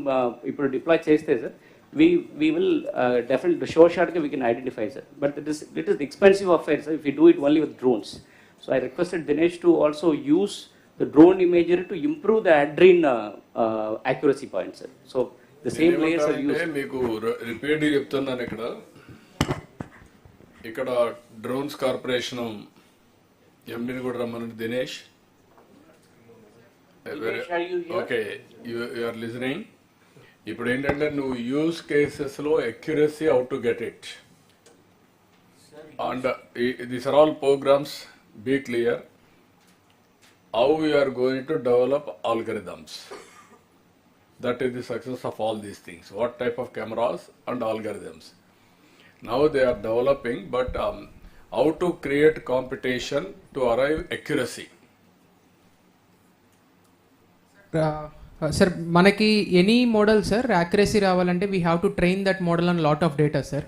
ఇప్పుడు డిప్లాయ్ చేస్తే, sir, we will definitely sure shot we can identify, sir, but it is expensive affair, sir, if we do it only with drones. So I requested Dinesh to also use the drone imagery to improve the adrene accuracy points, sir. So the same layers are used. మీకు repeat చెప్తున్నాను, ఇక్కడ drones corporation ఎండిని కూడా రమ్మనండి, Dinesh. Okay, you are listening. ఇప్పుడు ఏంటంటే నువ్వు use కేసెస్లో accuracy how to get it, and these are all programmes. Be clear how we are going to develop algorithms. That is the success of all these things. What type of cameras and algorithms. Now they are developing, but how to create competition to arrive accuracy. Sir, manaki any model, sir, accuracy రావాలంటే we have to train that model on lot of data, sir.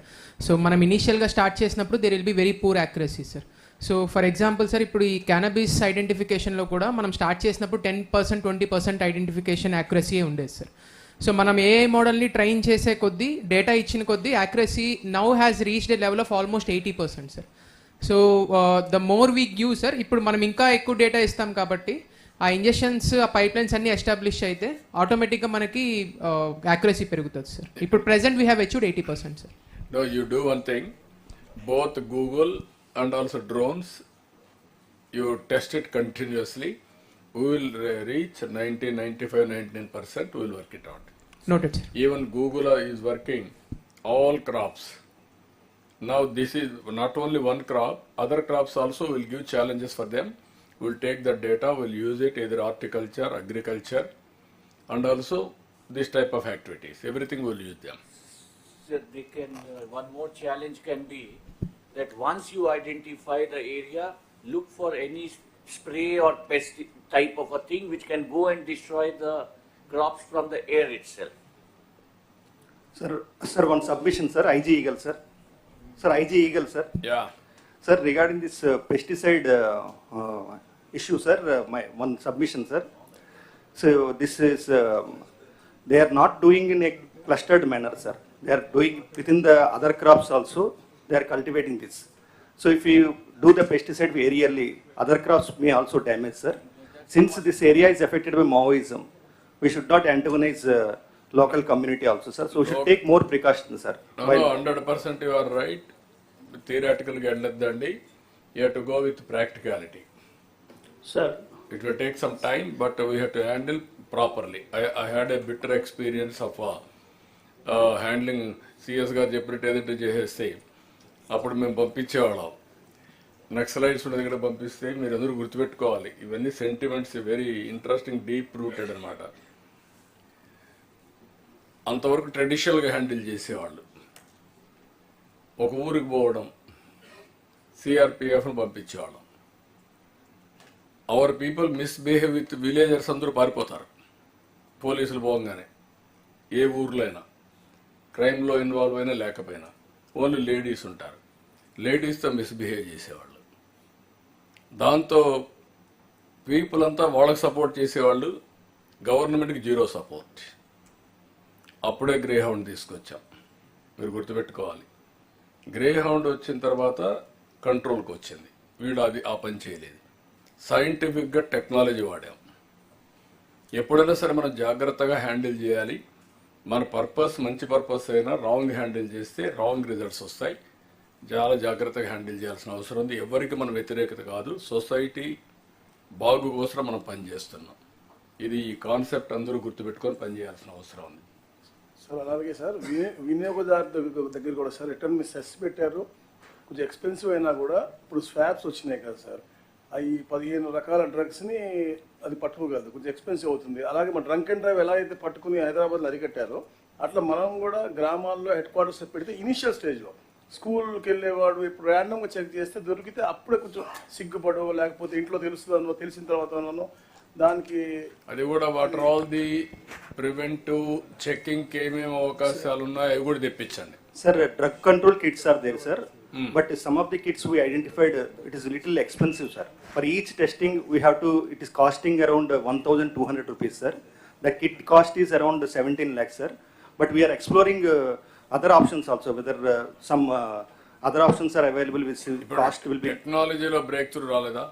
So మనం initial గా start చేసినప్పుడు there will be very poor accuracy, sir. So for example, sir, ఇప్పుడు ఈ cannabis ఐడెంటిఫికేషన్లో కూడా మనం start చేసినప్పుడు 10%, 20% identification accuracy ఉండేది, సార్. సో మనం ఏ మోడల్ని ట్రైన్ చేసే కొద్దీ, డేటా ఇచ్చిన కొద్దీ accuracy now has reached a level of almost 80%, sir. So the more we give, sir, ఇప్పుడు మనం ఇంకా ఎక్కువ డేటా ఇస్తాం కాబట్టి ఆ ఇంజెక్షన్స్, ఆ పైప్ లైన్స్ అన్నీ ఎస్టాబ్లిష్ అయితే ఆటోమేటిక్గా మనకి యాక్యురసీ పెరుగుతుంది, సార్. ఇప్పుడు present we have achieved 80%, sir. No, you do one thing, both Google and also drones, you test it continuously. We will reach 90, 95, 99%, we will work it out. Noted, sir. Even Google is working all crops. Now this is not only one crop, other crops also will give challenges for them. We will take the data, we will use it either horticulture, agriculture, and also this type of activities. Everything we will use them. So they can, one more challenge can be that once you identify the area, look for any spray or pest type of a thing which can go and destroy the crops from the air itself. Sir, one submission, sir. IG Eagle, sir. Sir, IG Eagle, sir. Yeah. Sir, regarding this pesticide issue, sir, my one submission, sir. So this is, they are not doing in a clustered manner, sir. They are doing within the other crops also. They are cultivating this. So if you do the pesticide very early, other crops may also damage, sir. Since this area is affected by Maoism, we should not antagonize local community also, sir. So we should take more precautions, sir. No, 100% you are right. Theoretical guidelines, you have to go with practicality. Sir, it will take some time, but we have to handle properly. I had a bitter experience of handling CS గా చెప్పినట్టు ఏదంటే చేసేస్తే అప్పుడు మేము పంపించేవాళ్ళం. Naxalites ఉన్న దగ్గర పంపిస్తే మీరు అందరూ గుర్తుపెట్టుకోవాలి, ఇవన్నీ sentiments very interesting deep rooted అనమాట. అంతవరకు ట్రెడిషనల్గా హ్యాండిల్ చేసేవాళ్ళు. ఒక ఊరికి పోవడం, సిఆర్పిఎఫ్ను పంపించేవాళ్ళం. Our people misbehave with villagers, అందరూ పారిపోతారు పోలీసులు పోగానే. ఏ ఊర్లో అయినా క్రైమ్లో ఇన్వాల్వ్ అయినా లేకపోయినా ఓన్లీ లేడీస్ ఉంటారు. లేడీస్తో మిస్బిహేవ్ చేసేవాళ్ళు. దాంతో పీపుల్ అంతా వాళ్ళకి సపోర్ట్ చేసేవాళ్ళు, గవర్నమెంట్కి జీరో సపోర్ట్. అప్పుడే గ్రే హౌండ్ తీసుకొచ్చాం, మీరు గుర్తుపెట్టుకోవాలి. గ్రే హౌండ్ వచ్చిన తర్వాత కంట్రోల్కి వచ్చింది. వీడు అది ఆ పని చేయలేదు. సైంటిఫిక్గా టెక్నాలజీ వాడాం. ఎప్పుడైనా సరే మనం జాగ్రత్తగా హ్యాండిల్ చేయాలి. మన పర్పస్ మంచి పర్పస్ అయినా రాంగ్ హ్యాండిల్ చేస్తే రాంగ్ రిజల్ట్స్ వస్తాయి. చాలా జాగ్రత్తగా హ్యాండిల్ చేయాల్సిన అవసరం ఉంది. ఎవరికి మనం వ్యతిరేకత కాదు, సొసైటీ బాగు కోసం మనం పనిచేస్తున్నాం. ఇది ఈ కాన్సెప్ట్ అందరూ గుర్తుపెట్టుకొని పనిచేయాల్సిన అవసరం ఉంది. సార్ అలాగే సార్ వినియోగదారు దగ్గర కూడా సార్ రిటర్న్ మీరు సెస్ పెట్టారు, కొంచెం ఎక్స్పెన్సివ్ అయినా కూడా ఇప్పుడు స్వాబ్స్ వచ్చినాయి కదా సార్, అవి 15 రకాల డ్రగ్స్ని అది పట్టుకోగలదు, కొంచెం ఎక్స్పెన్సివ్ అవుతుంది. అలాగే మన డ్రంక్ అండ్ డ్రైవ్ ఎలా అయితే పట్టుకుని హైదరాబాద్లో అరికట్టారో అట్లా మనం కూడా గ్రామాల్లో హెడ్ క్వార్టర్స్ పెడితే ఇనిషియల్ స్టేజ్లో స్కూల్కి వెళ్ళేవాడు ఇప్పుడు ర్యాండమ్గా చెక్ చేస్తే దొరికితే అప్పుడే కొంచెం సిగ్గుపడో లేకపోతే ఇంట్లో తెలుస్తుందనో తెలిసిన తర్వాతనో దానికి అది కూడా what are all the preventive చెకింగ్కి ఏమేమి అవకాశాలు ఉన్నాయో అవి కూడా తెప్పించండి. Sir, drug control kits are there, sir. But some of the kits we identified, it is a little expensive, sir. For each testing, we have to, it is costing around 1,200 rupees, sir. The kit cost is around 17 lakhs, sir. But we are exploring other options also, whether some other options are available which cost will be. టెక్నాలజీలో break through రాలేదా?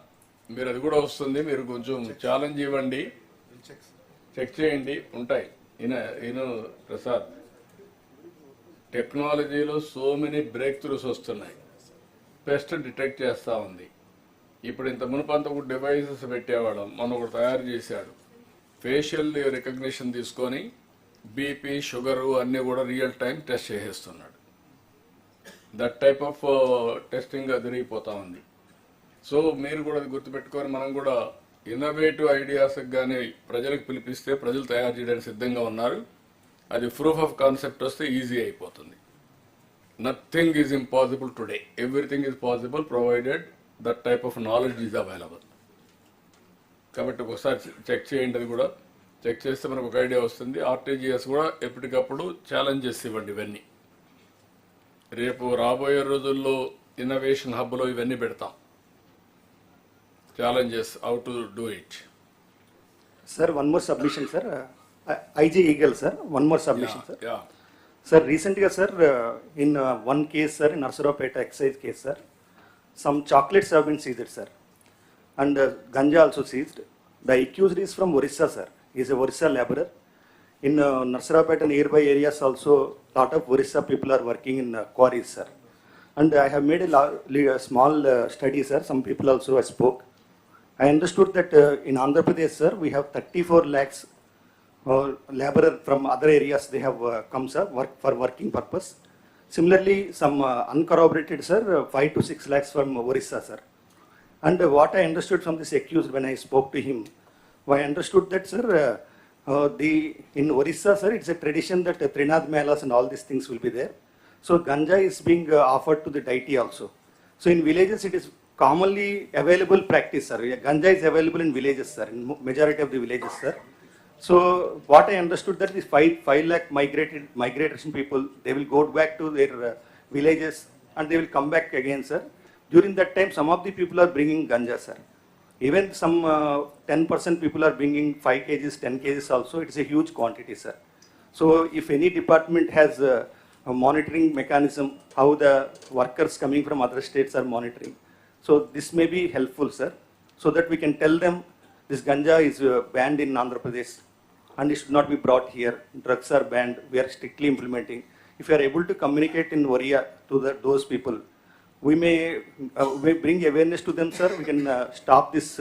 మీరు అది కూడా వస్తుంది, మీరు కొంచెం challenge ఇవ్వండి, check చేయండి, ఉంటాయి. ఈయన ప్రసాద్, టెక్నాలజీలో సో మెనీ బ్రేక్ త్రూస్ వస్తున్నాయి. పెస్ట్ డిటెక్ట్ చేస్తూ ఉంది. ఇప్పుడు ఇంత మునుపంత ఒక డివైసెస్ పెట్టేవాళ్ళం, మనం ఒకటి తయారు చేశాడు. ఫేషియల్ రికగ్నిషన్ తీసుకొని బీపీ షుగరు అన్నీ కూడా రియల్ టైం టెస్ట్ చేసేస్తున్నాడు. దట్ టైప్ ఆఫ్ టెస్టింగ్ జరిగిపోతూ ఉంది. సో మీరు కూడా అది గుర్తుపెట్టుకొని మనం కూడా ఇన్నోవేటివ్ ఐడియాస్కి కానీ ప్రజలకు పిలిపిస్తే ప్రజలు తయారు చేయడానికి సిద్ధంగా ఉన్నారు. అది ప్రూఫ్ ఆఫ్ కాన్సెప్ట్ వస్తే ఈజీ అయిపోతుంది. Nothing is impossible today, everything is possible provided that type of knowledge is available. కాబట్టి ఒకసారి చెక్ చేయండి, అది కూడా చెక్ చేస్తే మనకు ఒక ఐడియా వస్తుంది. ఆర్టీజీఎస్ కూడా ఎప్పటికప్పుడు ఛాలెంజెస్ ఇవ్వండి. ఇవన్నీ రేపు రాబోయే రోజుల్లో ఇన్నోవేషన్ హబ్లో ఇవన్నీ పెడతాం. challenges, how to do it. Sir, one more submission, sir. IG Eagle, sir. One more submission, sir. Yeah. Sir, recently, sir, in one case, sir, in Narsarawpeta excise case, sir, some chocolates have been seized, sir. And ganja also seized. The accused is from Orissa, sir. He is a Orissa laborer. In Narsarawpeta nearby areas also, lot of Orissa people are working in quarries, sir. And I have made a small study, sir. Some people also spoke. I understood that in Andhra Pradesh, sir, we have 34 lakhs laborer from other areas. They have come, sir, for working purpose. Similarly, some uncorroborated, sir, 5 to 6 lakhs from Orissa, sir. And what I understood from this accused when I spoke to him, I understood that, sir, in Orissa, sir, it's a tradition that Trinad Melas and all these things will be there. So ganja is being offered to the deity also. So in villages, it is commonly available practice, sir. Ganja is available in villages, sir, in majority of the villages, sir. So what I understood that is 5 lakh migration people, they will go back to their villages and they will come back again, sir. During that time, some of the people are bringing ganja, sir. Even some 10% people are bringing 5 kgs, 10 kgs also. It is a huge quantity, sir. So if any department has monitoring mechanism, how the workers coming from other states are monitoring. So this may be helpful, sir, so that we can tell them this ganja is banned in Andhra Pradesh and it should not be brought here. Drugs are banned. We are strictly implementing. If you are able to communicate in Oriya to those people, we may bring awareness to them, sir. We can stop this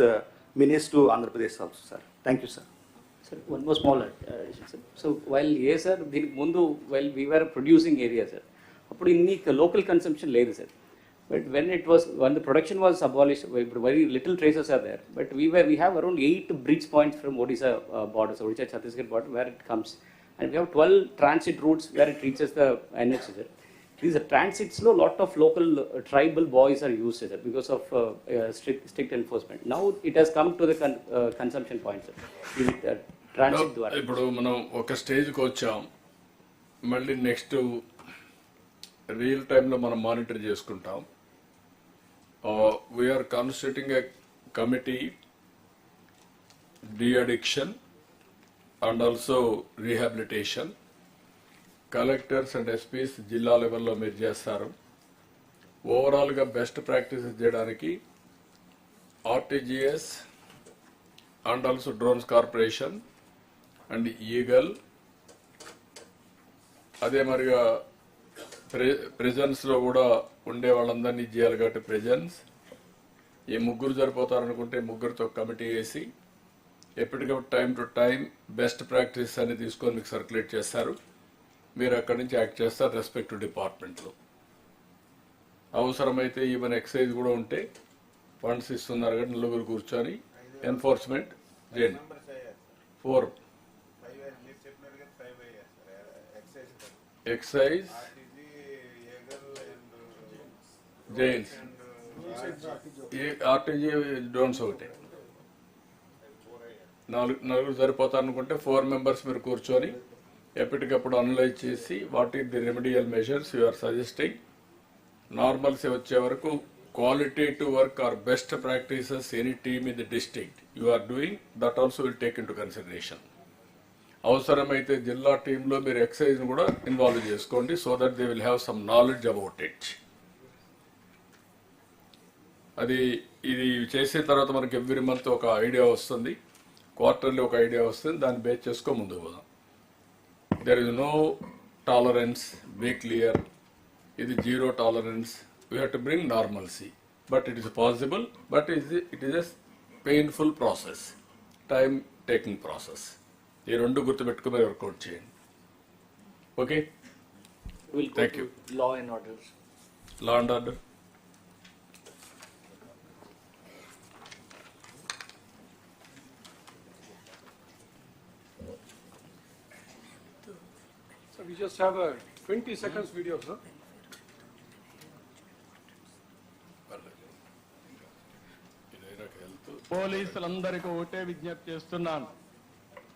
menace to Andhra Pradesh also, sir. Thank you, sir. Sir, one more small addition, sir. So while yes, sir, while we were producing area, sir, local consumption లేదు, sir. But when the production was abolished, very little traces are there. But we have around 8 breach points from Odisha border, so Odisha Chhattisgarh border, where it comes, and we have 12 transit routes where it reaches the NH, sir. These transits, lot of local tribal boys are used, sir, because of strict enforcement. Now it has come to the consumption point, sir. Transit ద్వారా. ఇప్పుడు మనం ఒక స్టేజ్కి వచ్చాం, మళ్ళీ next real టైంలో మనం monitor చేసుకుంటాం. We are constituting a committee de-addiction and also rehabilitation. Collectors and SPs జిల్లా లెవెల్లో మీరు చేస్తారు. ఓవరాల్గా బెస్ట్ ప్రాక్టీసెస్ చేయడానికి RTGS and also drones corporation and eagle, అదే మరిగా ప్రిజన్స్లో కూడా ఉండే వాళ్ళందరినీ చేయాలి కాబట్టి ప్రిజన్స్ ఈ ముగ్గురు సరిపోతారనుకుంటే ముగ్గురితో కమిటీ వేసి ఎప్పటికప్పుడు time to time best practice అని తీసుకొని మీకు సర్క్యులేట్ చేస్తారు. మీరు అక్కడి నుంచి యాక్ట్ చేస్తారు రెస్పెక్టివ్ డిపార్ట్మెంట్లో. అవసరమైతే ఈవెన్ ఎక్సైజ్ కూడా ఉంటే ఫండ్స్ ఇస్తున్నారు కానీ నలుగురు కూర్చొని ఎన్ఫోర్స్మెంట్ చేయండి. 4 ఎక్సైజ్ జైన్స్ ఆర్టీజీ డ్రోన్స్ ఒకటి నలుగురు సరిపోతారు అనుకుంటే 4 మెంబర్స్ మీరు కూర్చొని ఎప్పటికప్పుడు అనలైజ్ చేసి what is the remedial measures you are suggesting. Normalcy వచ్చే వరకు qualitative work or best practices any team in the district you are doing, that also will take into consideration. అవసరమైతే జిల్లా టీంలో మీరు ఎక్సైజ్ను కూడా ఇన్వాల్వ్ చేసుకోండి so that they will have some knowledge about it. ఇది చేసిన తర్వాత మనకి ఎవ్రీ మంత్ ఒక ఐడియా వస్తుంది, క్వార్టర్లీ ఒక ఐడియా వస్తుంది, దాన్ని బేస్ చేసుకో ముందుకు పోదాం. There is no tolerance, be clear, ఇది zero tolerance. We have to bring normalcy, but it is possible, but it is a painful process, time taking process. ఈ రెండు గుర్తుపెట్టుకుని వర్కౌట్ చేయండి. Okay, thank you. Law and orders. Law and order. So we just have a 20 seconds video, sir. పోలీసులందరికీ ఒకటే విజ్ఞప్తి చేస్తున్నాను,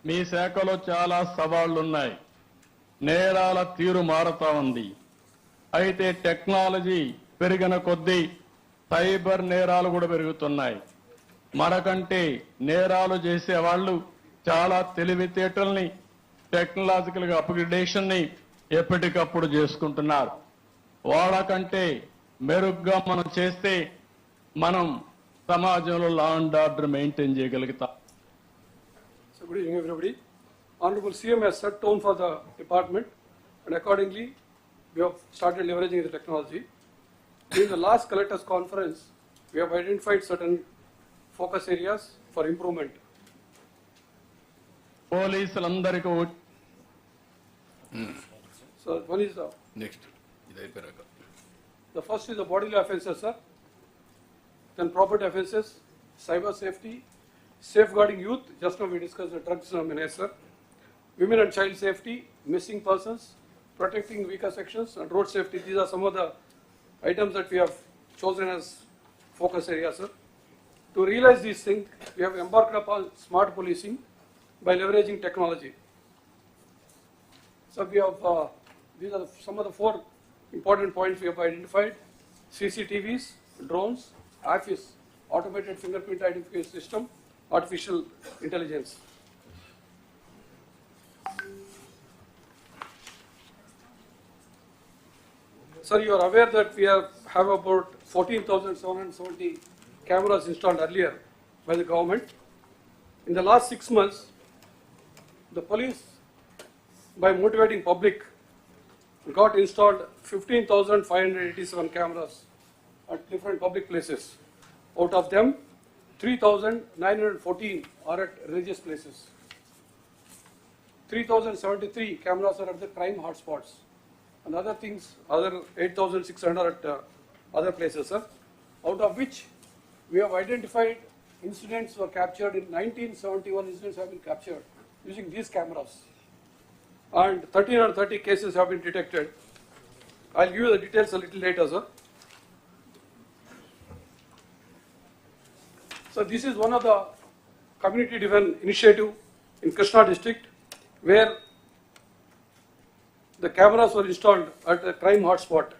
మీ శాఖలో చాలా సవాళ్లు ఉన్నాయి, నేరాల తీరు మారుతా ఉంది. అయితే టెక్నాలజీ పెరిగిన కొద్దీ సైబర్ నేరాలు కూడా పెరుగుతున్నాయి. మనకంటే నేరాలు చేసే వాళ్ళు చాలా తెలివితేటల్ని, టెక్నాలజికల్ అప్గ్రేడేషన్ ని ఎప్పటికప్పుడు చేసుకుంటున్నారు. వాళ్ళకంటే మెరుగ్గా మనం చేస్తే మనం సమాజంలో లా అండ్ ఆర్డర్ మెయింటైన్ చేయగలుగుతాం. So good evening, everybody. Honorable CM has set tone for the department, and accordingly, we have started leveraging the technology. During the last collectors conference, we have identified certain focus areas for improvement. పోలీసులందరికీ So one is next ఇది అయిపోయాక the first is the bodily offences, sir. Then property offences, cyber safety, safeguarding youth. Just now we discussed the drugs menace, sir. Women and child safety, missing persons, protecting weaker sections, and road safety. These are some of the items that we have chosen as focus areas, sir. To realize these things, we have embarked upon smart policing by leveraging technology. So we have, these are some of the 4 important points we have identified: CCTVs, drones, AFIS, automated fingerprint identification system, artificial intelligence. sir, you are aware that we have about 14,770 cameras installed earlier by the government. In the last 6 months, the police, by motivating public, got installed 15,587 cameras at different public places. Out of them, 3,914 are at religious places. 3,073 cameras are at the crime hotspots. And other things, other 8,600 at other places, sir. Out of which we have identified incidents were captured in 1971 incidents have been captured using these cameras. And 1,330 cases have been detected. I'll give you the details a little later, sir. So this is one of the community-driven initiative in Krishna district where the cameras were installed at a crime hotspot.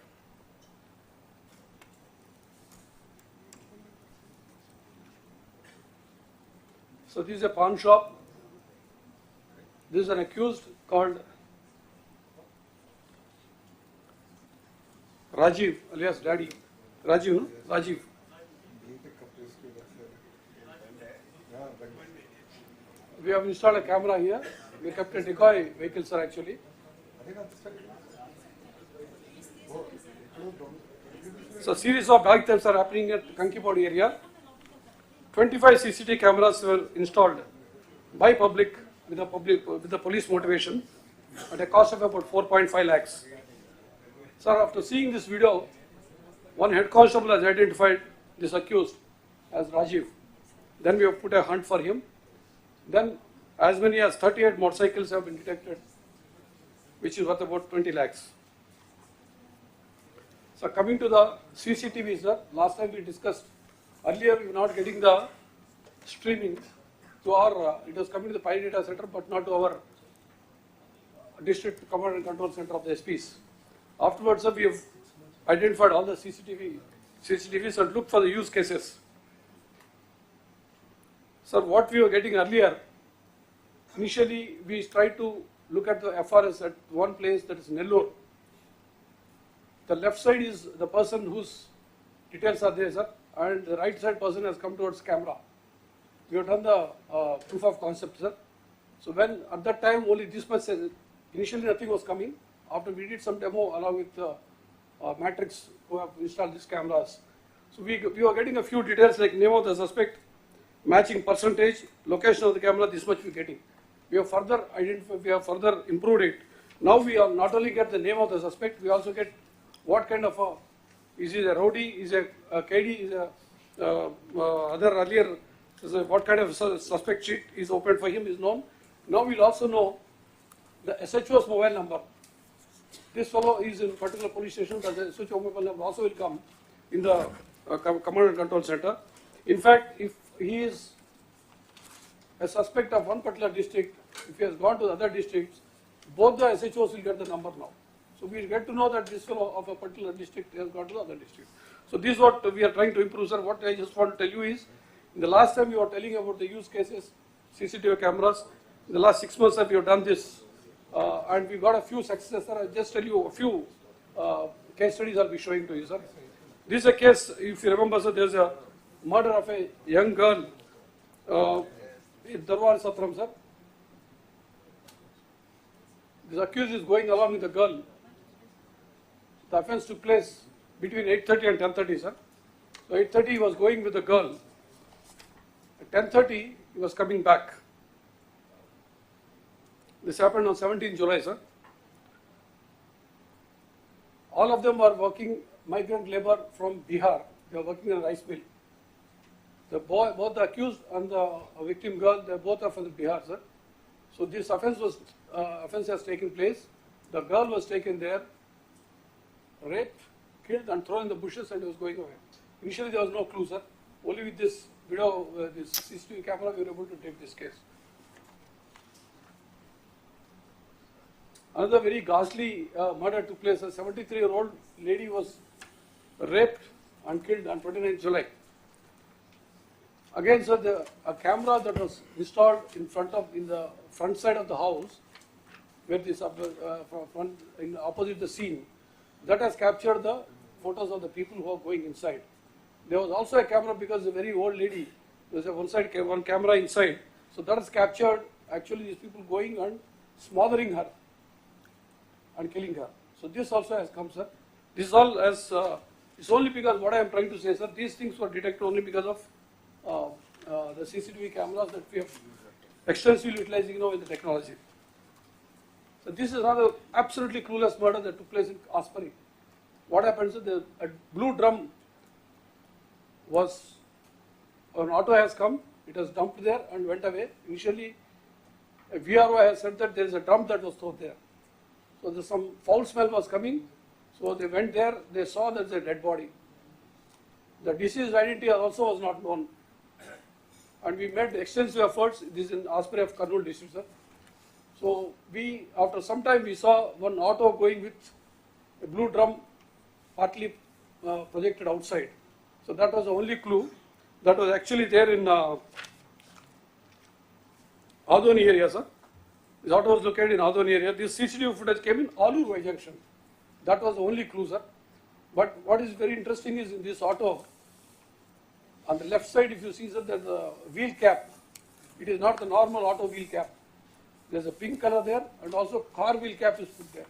So this is a pawn shop. This is an accused called Rajiv, alias Daddy. Rajiv, no? Rajiv. We have installed a camera here. We kept a decoy vehicle, sir, actually. So series of bag thefts are happening at Kankipodi area. 25 CCTV cameras were installed by public with the police motivation at a cost of about 4.5 lakhs. Sir, after seeing this video, one head constable has identified this accused as Rajiv. Then we have put a hunt for him. Then as many as 38 motorcycles have been detected, which is worth about 20 lakhs. So coming to the CCTV, sir, last time we discussed, earlier we were not getting the streaming to our, it was coming to the Pi Data Center, but not to our district command and control center of the SPs. Afterwards, sir, we have identified all the CCTVs and looked for the use cases. Sir, what we were getting earlier, initially we tried to look at the FRS at one place, that is Nellore. The left side is the person whose details are there, sir, and the right side person has come towards camera. We have done the proof of concept, sir. So when at that time only this much, initially nothing was coming. After we did some demo along with the Matrix who have installed these cameras. So we were getting a few details like name of the suspect, matching percentage, location of the camera, this much we are getting. We have further identified, we have further improved it. Now we are not only get the name of the suspect, we also get what kind of a, is he a rowdy, is a KD, is a other earlier, what kind of suspect sheet is opened for him is known. Now we'll also know the SHO's mobile number. This fellow is in particular police station, but the SHO mobile number also will come in the command and control center. In fact, if he is a suspect of one particular district, if he has gone to the other districts, both the SHOs will get the number now. So we will get to know that this fellow of a particular district has gone to the other district. So this is what we are trying to improve, sir. What I just want to tell you is, in the last time you were telling about the use cases, CCTV cameras, in the last 6 months that we have done this, and we got a few successes, sir. I'll just tell you a few case studies I'll be showing to you, sir. This is a case, if you remember, sir, there's a murder of a young girl in Darwar Satram, sir. This accused is going along with the girl. The offence took place between 8:30 and 10:30, sir. So 8:30 he was going with the girl. At 10:30 he was coming back. This happened on 17 July, sir. All of them were working migrant labor from Bihar. They were working in a rice mill. The boy, both the accused and the victim girl, they both are from Bihar, sir. So this offence has taken place. The girl was taken there, raped, killed, and thrown in the bushes, and he was going away. Initially, there was no clue, sir. Only with this video, this CCTV camera, we were able to take this case. Another very ghastly murder took place. A 73-year-old lady was raped and killed on 29th July. Again, sir, a camera that was installed in the front side of the house, where this opposite the scene, that has captured the photos of the people who are going inside. There was also a camera because a very old lady, there was one camera inside. So that has captured actually these people going and smothering her and killing her. So this also has come, sir. This is all as, it's only because what I am trying to say, sir, these things were detected only because of the CCTV cameras that we have extensively utilizing now in the technology. So this is another absolutely clueless murder that took place in Aspari. What happens is a blue drum was, an auto has come, it was dumped there and went away. Initially, a VRO has said that there is a drum that was thrown there. So there's some foul smell was coming. So they went there, they saw there's a dead body. The deceased identity also was not known. And we made extensive efforts. This is in Aspari of Kurnool district, sir. So we, after some time, we saw one auto going with a blue drum partly projected outside. So that was the only clue that was actually there in Adoni area, sir. This auto was located in Adoni area. This CCTV footage came in Alur junction. That was the only clue, sir. But what is very interesting is in this auto, on the left side, if you see, sir, there's a wheel cap. It is not the normal auto wheel cap. There's a pink color there, and also car wheel cap is put there.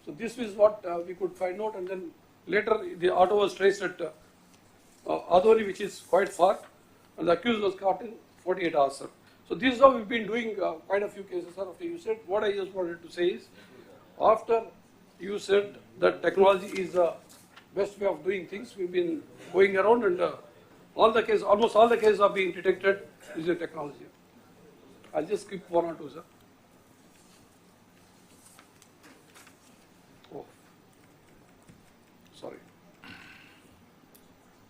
So this is what we could find out, and then later the auto was traced at Adoni, which is quite far, and the accused was caught in 48 hours, sir. So this is how we've been doing quite a few cases, sir. After you said, what I just wanted to say is, after you said that technology is the best way of doing things, we've been going around and all the cases, almost all the cases are being detected using technology. I'll just skip one or two, sir. Oh, sorry.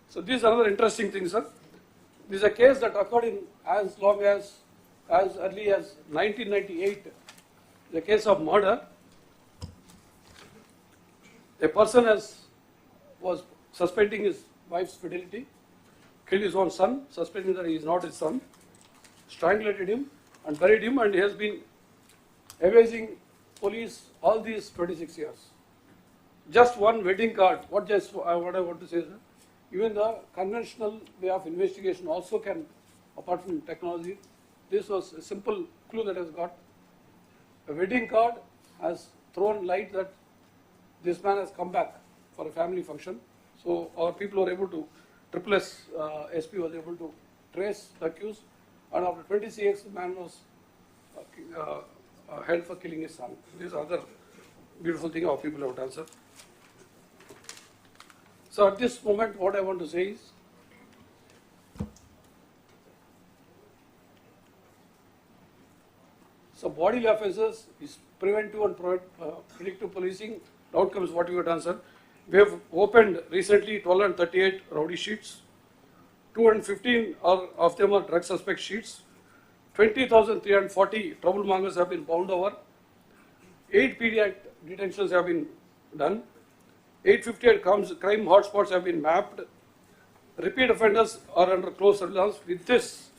So this is another interesting thing, sir. This is a case that occurred in as early as 1998. The case of murder. A person was suspecting his wife's fidelity, killed his own son, suspecting that he is not his son, strangulated him and buried him, and he has been evading police all these 26 years. Just one wedding card. What I want to say, sir, even the conventional way of investigation also can, apart from technology, this was a simple clue that has got. A wedding card has thrown light that this man has come back for a family function. So our people were able to, SP was able to trace the accused, and after 26 years, the man was held for killing his son. This is other beautiful thing our people have done, sir. So at this moment, what I want to say is, so bodily offences is preventive and predictive policing. The outcomes what we have done, sir. We have opened recently 1238 rowdy sheets. 215 of them are drug suspect sheets. 20,340 troublemongers have been bound over. 8 pediatric detentions have been done. 858 crime hotspots have been mapped. Repeat offenders are under close surveillance. With this,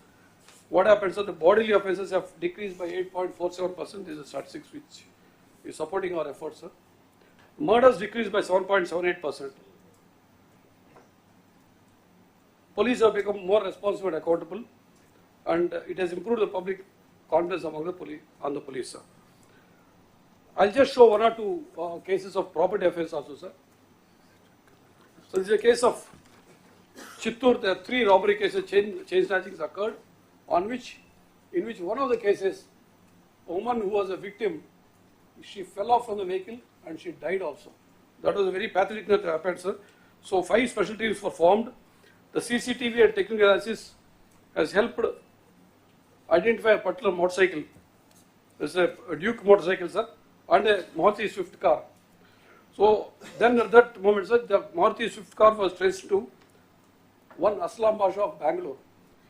what happens is the bodily offences have decreased by 8.47%. This is statistics which is supporting our efforts, sir. Murders decreased by 7.78%. Police have become more responsive and accountable, and it has improved the public confidence among the police, sir. I'll just show one or two cases of property offence also, sir. So this is a case of Chittur. There are 3 robbery cases, chain snatchings occurred, in which one of the cases, a woman who was a victim, she fell off from the vehicle and she died also. That was a very pathetic that happened, sir. So 5 special teams were formed. The CCTV and technical analysis has helped identify a particular motorcycle. There's a Duke motorcycle, sir, and a Maruti Swift car. So then at that moment, sir, the Maruti Swift car was traced to one Aslam Basha of Bangalore.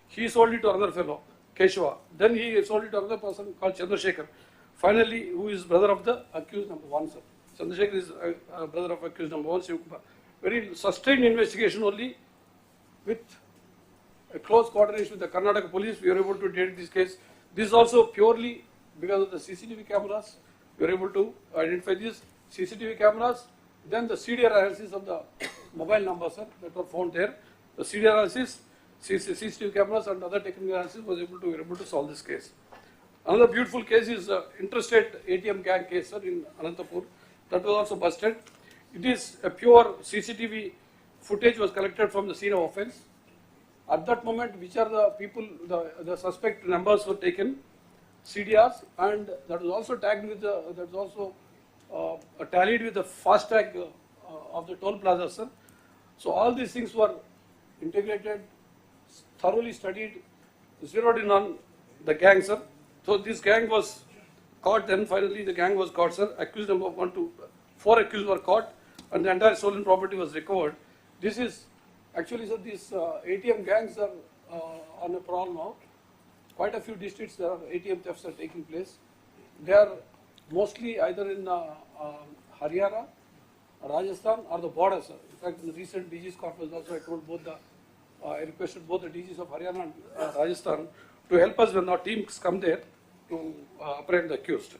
He sold it to another fellow, Keshava. Then he sold it to another person called Chandrasekhar. Finally, who is brother of the accused number 1, sir. Chandrasekhar is brother of accused number 1, Shivkumar. Very sustained investigation only with a close coordination with the Karnataka police, we were able to detect this case. This is also purely because of the CCTV cameras. We were able to identify these CCTV cameras Then the CDR analysis of the mobile numbers, sir, that were found there. The CDR analysis, CCTV cameras and other technical analysis was able to solve this case. Another beautiful case is interstate ATM gang case, sir, in Anantapur. That was also busted. It is a pure CCTV footage was collected from the scene of offence. At that moment, which are the people, the suspect numbers were taken, CDRs, and that was also tagged with the, that was also tallied with the fast tag of the toll plaza, sir. So all these things were integrated, thoroughly studied, zeroed in on the gang, sir. So this gang was caught, then finally the gang was caught, sir. Accused number 1 to 4 accused were caught, and the entire stolen property was recovered. This is actually, sir, these ATM gangs are on a prowl now. Quite a few districts there are ATM thefts are taking place. They are mostly either in Haryana, Rajasthan, or the border, sir. In fact, in the recent DG's conference also, I told both the, I requested both the DGs of Haryana and Rajasthan to help us when our teams come there to apprehend the accused.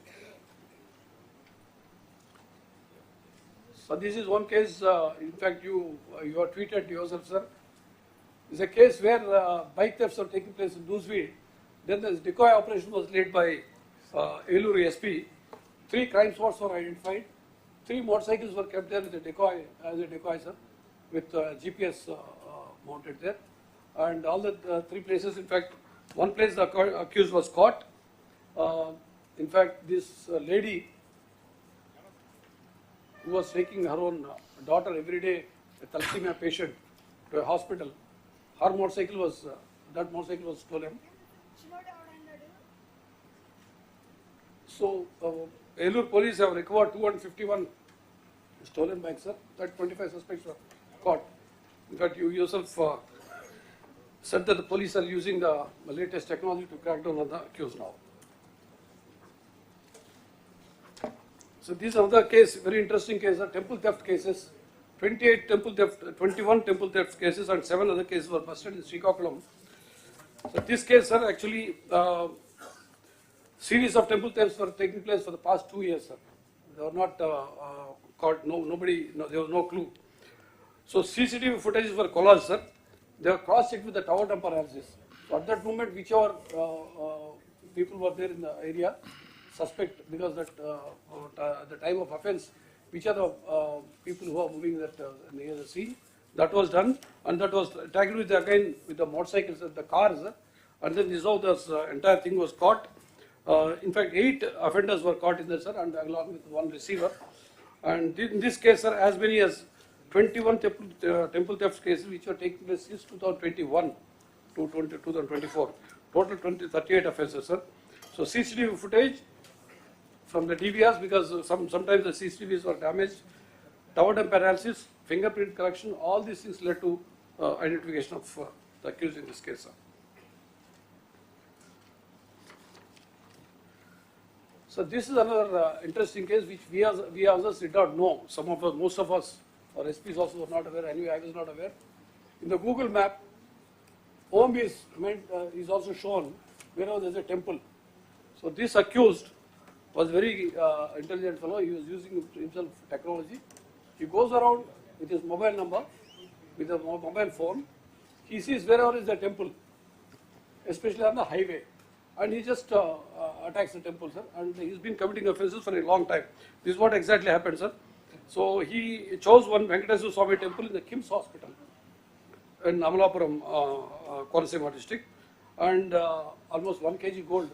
So this is one case. In fact, you have tweeted yourself, sir. It's a case where bike thefts are taking place in Dusvi. Then the decoy operation was led by Elur SP. 3 crime spots were identified. 3 motorcycles were kept there with a decoy, as a decoy, sir, with GPS mounted there. And all the 3 places, in fact, one place the accused was caught. In fact, this lady who was taking her own daughter every day, a thalassemia patient, to a hospital, her motorcycle was, that motorcycle was stolen. So, Elur police have recovered 251 stolen bikes, sir. That 25 suspects were caught. In fact, you yourself said that the police are using the latest technology to crack down on the accused now. So, this is another case, very interesting case, temple theft cases. 28 temple theft, 21 temple theft cases, and 7 other cases were busted in Srikakulam. So, this case, sir, actually, series of temple thefts were taking place for the past 2 years, sir. They were not caught, nobody, there was no clue. So CCTV footages were collaged, sir. They were cross-checked with the tower dumper analysis. So at that moment, whichever people were there in the area, suspect, because that at the time of offence, which are the people who are moving that near the scene, that was done, and that was tagged with again with the motorcycles and the cars, and then this how this entire thing was caught. In fact, 8 offenders were caught in this, sir, and along with 1 receiver. And in this case, sir, as many as 21 temple theft cases which were taking place since 2021 to 2024. Total 38 offences, sir. So CCTV footage from the DVRs, because sometimes the CCTVs were damaged, tower dump analysis, fingerprint collection, all these things led to identification of the accused in this case, sir. So this is another interesting case which we ourselves did not know. Some of us, most of us, or SPs also were not aware. Anyway, I was not aware. In the Google map, home is also shown wherever there is a temple. So this accused was very intelligent fellow. He was using himself technology. He goes around with his mobile number, with a mobile phone. He sees wherever is the temple, especially on the highway. And he just attacks the temple, sir. And he's been committing offences for a long time. This is what exactly happened, sir. So he chose one Venkateswara Swami temple in the KIMS hospital in Amalapuram, Konaseema district. And almost 1 kg gold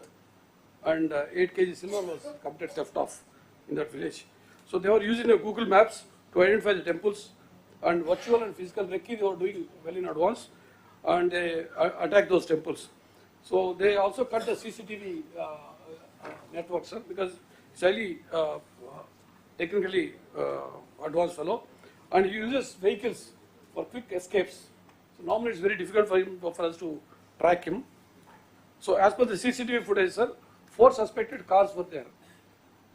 and 8 kg silver was committed theft of in that village. So they were using the Google Maps to identify the temples, and virtual and physical recce they were doing well in advance, and they attacked those temples. So they also cut the CCTV network, sir, because it's highly technically advanced fellow, and he uses vehicles for quick escapes. So normally it's very difficult for us to track him. So as per the CCTV footage, sir, 4 suspected cars were there.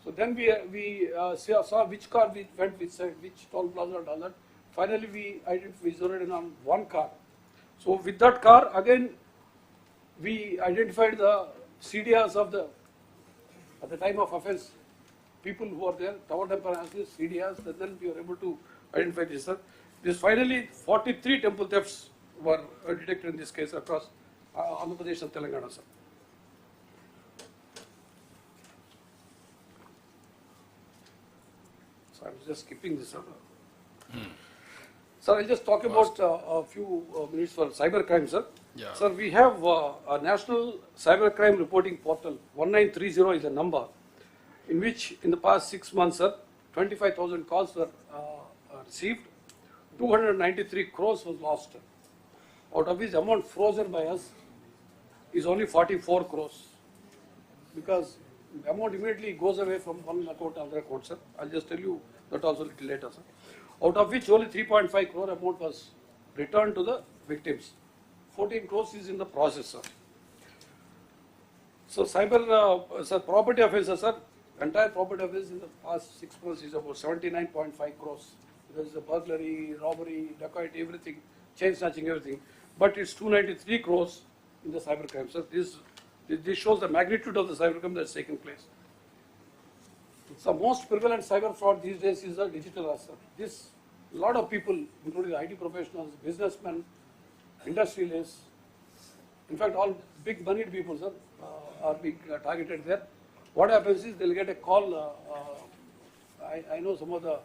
So then we saw which car we went with, which toll plaza and all that. Finally we zeroed in on 1 car. So with that car again, we identified the CDRs of at the time of offence people who are there, tower temple analysis, CDRs, then we are able to identify this, sir. This finally 43 temple thefts were detected in this case across Andhra Pradesh and Telangana, sir. So I was just skipping this, sir. Sir, I'll just talk about a few minutes for cybercrime, sir. Yeah. Sir, we have a national cybercrime reporting portal. 1930 is a number in which in the past 6 months, sir, 25,000 calls were received, 293 crores was lost. Out of which amount frozen by us is only 44 crores. Because the amount immediately goes away from one account to another account, sir. I'll just tell you that also a little later, sir. Out of which only 3.5 crore amount was returned to the victims. 14 crores is in the process, sir. So cyber, sir, property offences, sir, entire property offences in the past 6 months is about 79.5 crores. There is a burglary, robbery, dacoity, everything, chain snatching, everything. But it's 293 crores in the cybercrime, sir. This shows the magnitude of the cybercrime that's taken place. The most prevalent cyber fraud these days is the digital arrest, sir. This, a lot of people, including IT professionals, businessmen, industrialists, in fact, all big moneyed people, sir, are being targeted there. What happens is they'll get a call. I know some of the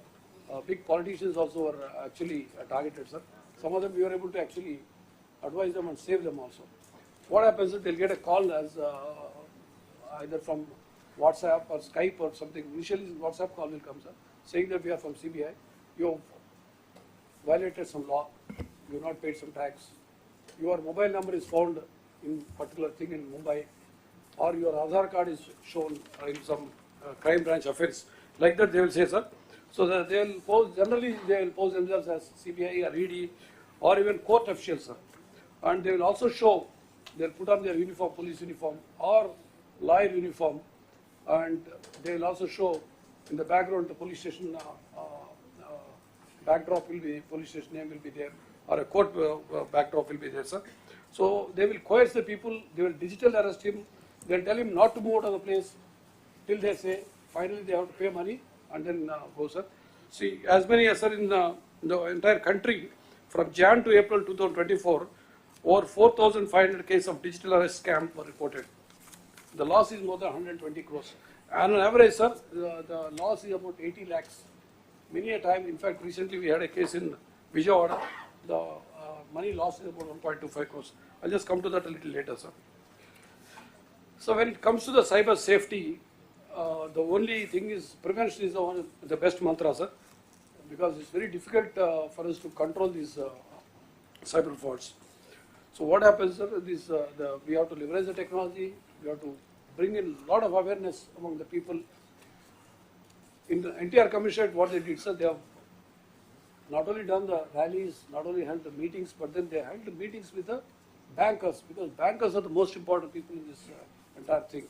big politicians also are actually targeted, sir. Some of them we were able to actually advise them and save them also. What happens is they'll get a call as either from WhatsApp or Skype or something. Initially, WhatsApp call will come, sir, saying that we are from CBI. You have violated some law. You have not paid some tax. Your mobile number is found in particular thing in Mumbai, or your Aadhaar card is shown in some crime branch offence. Like that, they will say, sir. So that they will pose, generally they will pose themselves as CBI or ED or even court officials, sir. And they will also show, they will put on their uniform, police uniform or lawyer uniform, and they will also show in the background the police station backdrop will be, police station name will be there, or a court backdrop will be there, sir. So they will coerce the people, they will digital arrest him, they will tell him not to move out of the place till they say, finally they have to pay money and then go, sir. See, as many as, sir, in the entire country, from Jan to April 2024, over 4,500 cases of digital arrest scam were reported. The loss is more than 120 crores. And on average, sir, the loss is about 80 lakhs. Many a time, in fact, recently we had a case in Vijayawada. The money loss is about 1.25 crores. I'll just come to that a little later, sir. So when it comes to the cyber safety, the only thing is prevention is the best mantra, sir, because it's very difficult for us to control these cyber frauds. So what happens, sir, is we have to leverage the technology, we have to bring in a lot of awareness among the people. In the NTR Commission, what they did, sir, they have not only done the rallies, not only held the meetings, but then they held the meetings with the bankers, because bankers are the most important people in this entire thing.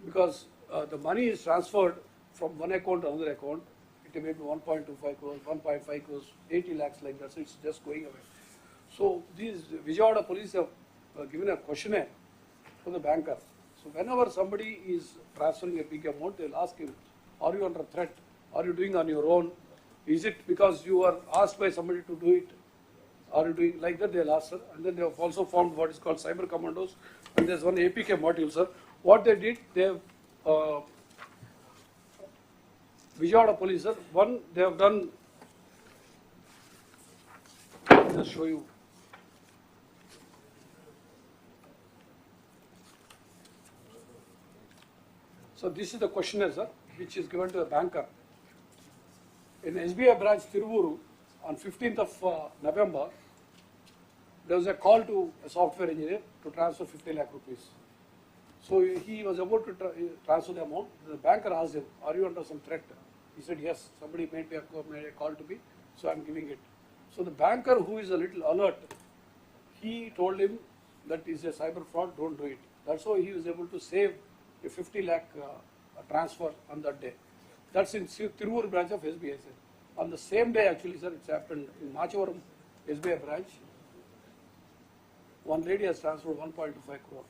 Because the money is transferred from one account to another account, it may be 1.25 crores, 1.5 crores, 80 lakhs like that, so it's just going away. So these Vijayawada police have given a questionnaire to the banker. So whenever somebody is transferring a big amount, they'll ask him, are you under threat? Are you doing on your own? Is it because you are asked by somebody to do it? Are you doing like that? They'll ask, sir. And then they have also formed what is called cyber commandos. And there's one APK module, sir. What they did, they have Vijayawada police, sir. One, they have done. I'll just show you. So this is the questionnaire, sir, which is given to the banker. In SBI branch Tiruvuru, on 15th of November, there was a call to a software engineer to transfer 50 lakh rupees. So he was about to transfer the amount. The banker asked him, are you under some threat? He said, yes, somebody made a call to me, so I'm giving it. So the banker, who is a little alert, he told him that is a cyber fraud, don't do it. That's how he was able to save a 50 lakh transfer on that day. That's in Tiruvuru branch of SBI, sir. On the same day, actually, sir, it's happened in Machavaram SBI branch. One lady has transferred 1.25 crore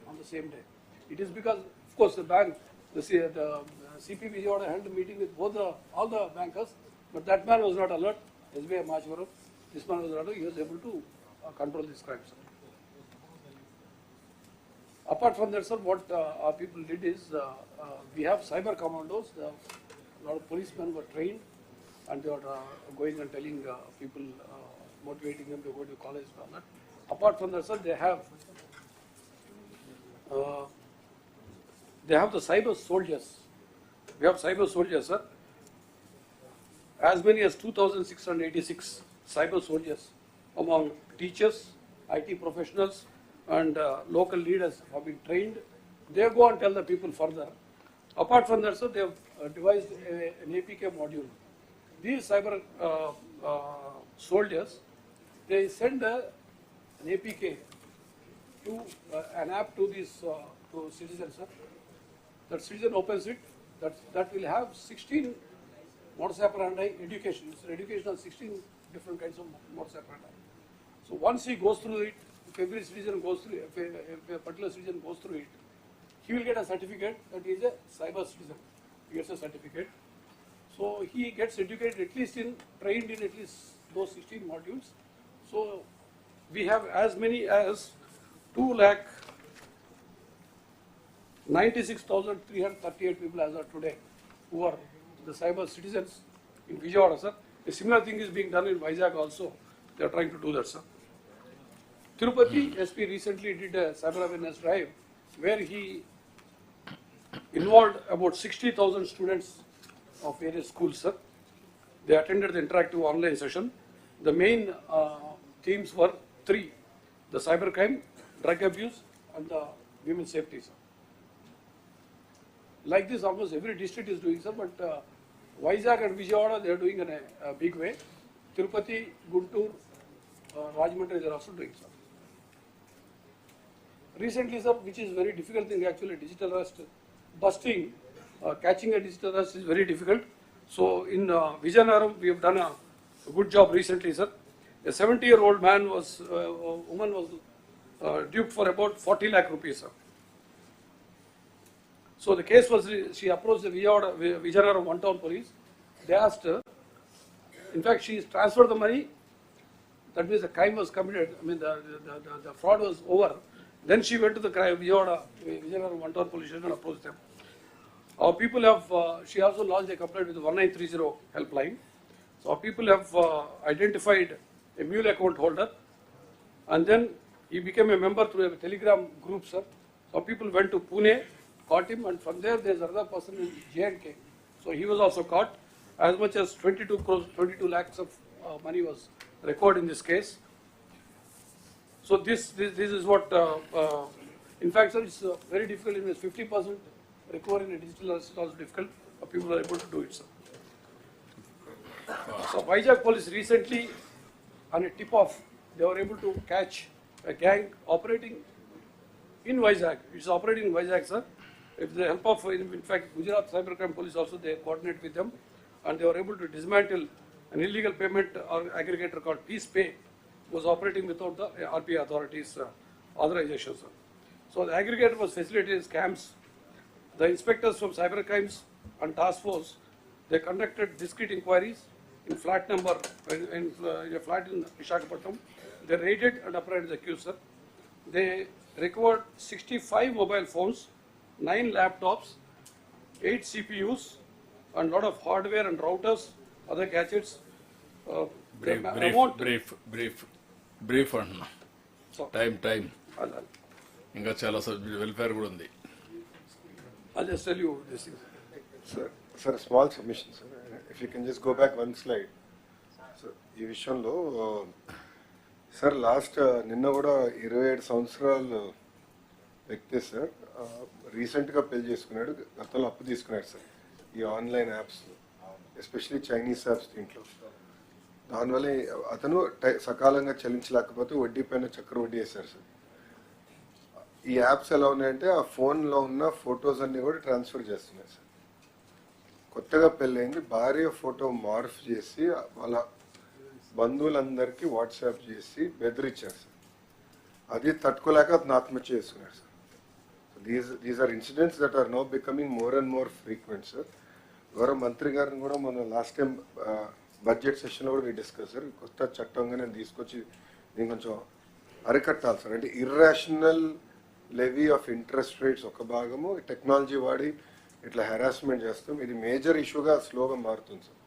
on the same day. It is because, of course, the bank the CP Vijayawada held a meeting with all the bankers, but that man was not alert. SBI Machivaram, this man was not alert. He was able to control this crime, sir. Apart from that, sir, what our people did is we have cyber commandos. A lot of policemen were trained, and they were going and telling people, motivating them to go to college and all that. Apart from that, sir, they have the cyber soldiers. We have cyber soldiers, sir. As many as 2,686 cyber soldiers among teachers, IT professionals, and local leaders have been trained. They go and tell the people further. Apart from that, sir, they have devised an APK module. These cyber soldiers, they send an APK to an app to these to citizens, sir. That citizen opens it. That will have 16 modus operandi education. It's education of 16 different kinds of modus operandi. So once he goes through it, if every citizen goes through, if a particular citizen goes through it, he will get a certificate that he is a cyber citizen. He gets a certificate. So he gets educated at least trained in at least those 16 modules. So we have as many as 2,96,338 people as of today who are the cyber citizens in Vijayawada, sir. A similar thing is being done in Vizag also. They are trying to do that, sir. Tirupati SP recently did a cyber awareness drive where he involved about 60,000 students of various schools, sir. They attended the interactive online session. The main themes were three: the cybercrime, drug abuse, and the women's safety, sir. Like this, almost every district is doing, sir, but Vizag and Vijayawada, they are doing in a big way. Tirupati, Guntur, Rajahmundry, they are also doing, sir. Recently, sir, which is very difficult thing actually, digital arrest, busting, catching a digital arrest is very difficult. So in Vijayanaram, we have done a good job recently, sir. A 70-year-old woman was duped for about 40 lakh rupees, sir. So the case was, she approached the Vijayanaram one-town police. They asked her, in fact, she transferred the money. That means the crime was committed. I mean, the fraud was over. Then she went to the Vijayanaram one-town police station and approached them. Our people have, she also lodged a complaint with the 1930 helpline. So our people have identified a mule account holder, and then he became a member through a telegram group, sir. So people went to Pune, caught him, and from there there's another person in J&K. So he was also caught. As much as 22 lakhs of money was recorded in this case. So this is what, in fact, sir, it's very difficult. It is 50% recovery in a digital arrest is also difficult. People are able to do it, sir. So Vizag police recently, on a tip-off, they were able to catch a gang operating in Vizag. It's operating in Vizag, sir. With the help of, in fact, Gujarat Cybercrime Police also, they coordinate with them, and they were able to dismantle an illegal payment aggregator called Peace Pay, was operating without the RPA authorities' authorization, sir. So the aggregator was facilitating scams. The inspectors from cybercrimes and task force, they conducted discrete inquiries in flat number, in a flat in Visakhapatnam. They raided and apprehended the accused, sir. They recovered 65 mobile phones, 9 laptops, 8 CPUs, and a lot of hardware and routers, other gadgets. Brief అన్న time ఇంకా చాలా welfare కూడా ఉంది. I'll just tell you this thing. Sir, a small submission, sir. If you can just go back one slide. Sir, ఈ విషయంలో sir last నిన్న కూడా 27 సంవత్సరాలు వ్యక్తి సార్ రీసెంట్గా పెళ్లి చేసుకున్నాడు, గతంలో అప్పు తీసుకున్నాడు సార్ ఈ online apps, especially Chinese apps. దీంట్లో దానివల్ల అతను సకాలంగా చెల్లించలేకపోతే వడ్డీ పైన చక్ర వడ్డీ వేశారు సార్. ఈ యాప్స్ ఎలా ఉన్నాయంటే ఆ ఫోన్లో ఉన్న ఫొటోస్ అన్నీ కూడా ట్రాన్స్ఫర్ చేస్తున్నాయి సార్. కొత్తగా పెళ్ళైంది, భార్య ఫోటో మార్ఫ్ చేసి వాళ్ళ బంధువులందరికీ వాట్సాప్ చేసి బెదిరించారు సార్. అది తట్టుకోలేక అతను ఆత్మహత్య చేసుకున్నాడు sir. So these are incidents that are now becoming more and more frequent, sir. గౌరవ మంత్రి గారిని కూడా మన లాస్ట్ టైం బడ్జెట్ సెషన్లో కూడా డిస్కస్ సార్, కొత్త చట్టంగా నేను తీసుకొచ్చి దీన్ని కొంచెం అరికట్టాలి సార్. అంటే irrational levy of interest rates ఒక భాగము, టెక్నాలజీ వాడి ఇట్లా హెరాస్మెంట్ చేస్తాం, ఇది మేజర్ ఇష్యూగా స్లోగా మారుతుంది సార్.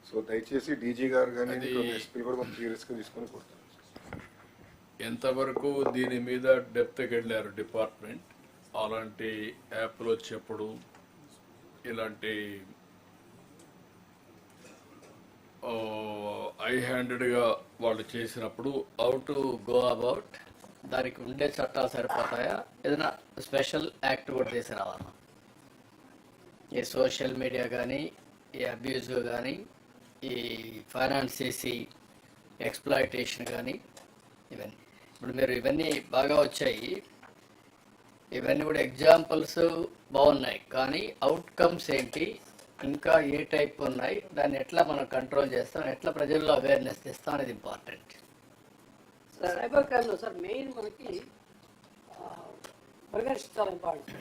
సో దయచేసి డీజీ గారు కానీ ఎస్పీలు కూడా కొంచెం సీరియస్గా తీసుకొని కొడుతున్నాం. ఎంతవరకు దీని మీద డెప్త్కి వెళ్ళారు డిపార్ట్మెంట్? అలాంటి యాప్లు వచ్చేప్పుడు ఇలాంటి ఐ హ్యాండెడ్గా వాళ్ళు చేసినప్పుడు హౌ టు గో అబౌట్? దానికి ఉండే చట్టాలు సరిపోతాయా, ఏదైనా స్పెషల్ యాక్ట్ కూడా చేసి రావాలా? ఈ సోషల్ మీడియా కానీ, ఈ అబ్యూజ్ కానీ, ఈ ఫైనాన్స్ చేసి ఎక్స్ప్లాయిటేషన్ కానీ, ఇవన్నీ ఇప్పుడు మీరు ఇవన్నీ బాగా వచ్చాయి, ఇవన్నీ కూడా ఎగ్జాంపుల్స్ బాగున్నాయి, కానీ అవుట్కమ్స్ ఏంటి, ఇంకా ఏ టైప్ ఉన్నాయి, దాన్ని ఎట్లా మనం కంట్రోల్ చేస్తాం, ఎట్లా ప్రజల్లో అవేర్నెస్ తెస్తాం అనేది ఇంపార్టెంట్. సైబర్ క్రైమ్లో సార్ మెయిన్ మనకి ప్రివెన్షన్ చాలా ఇంపార్టెంట్.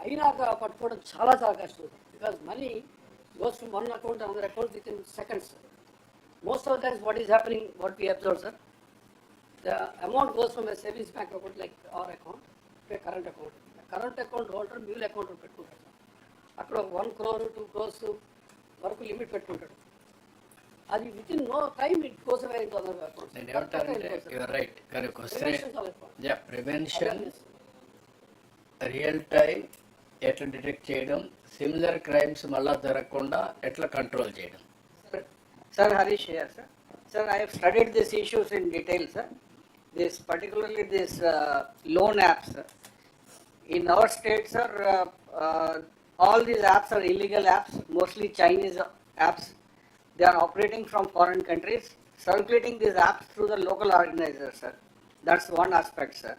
అయినాక పట్టుకోవడం చాలా చాలా కష్టం, because money goes from one account another account with in seconds. Most of the times what is happening, what we observe sir, the amount goes from a savings bank account like our account to a current account. The current account holder mule account పెట్టుకుంటాడు, అక్కడ 1 crore 2 crores వరకు limit పెట్టుకుంటాడు. అది within no time it goes away in other accounts. నేను ఏమంటానంటే your right, కానీ prevention, real time ఎట్లా detect చేయడం, సిమిలర్ క్రైమ్స్ మళ్ళా జరగకుండా ఎట్లా కంట్రోల్ చేయడం. Sir, Harish here, sir. Sir, I have studied these issues in detail, sir. Particularly this loan apps. Sir. In our state, sir, all these apps are illegal apps, mostly Chinese apps. They are operating from foreign countries, circulating these apps through the local organizers, sir. That's one aspect, sir.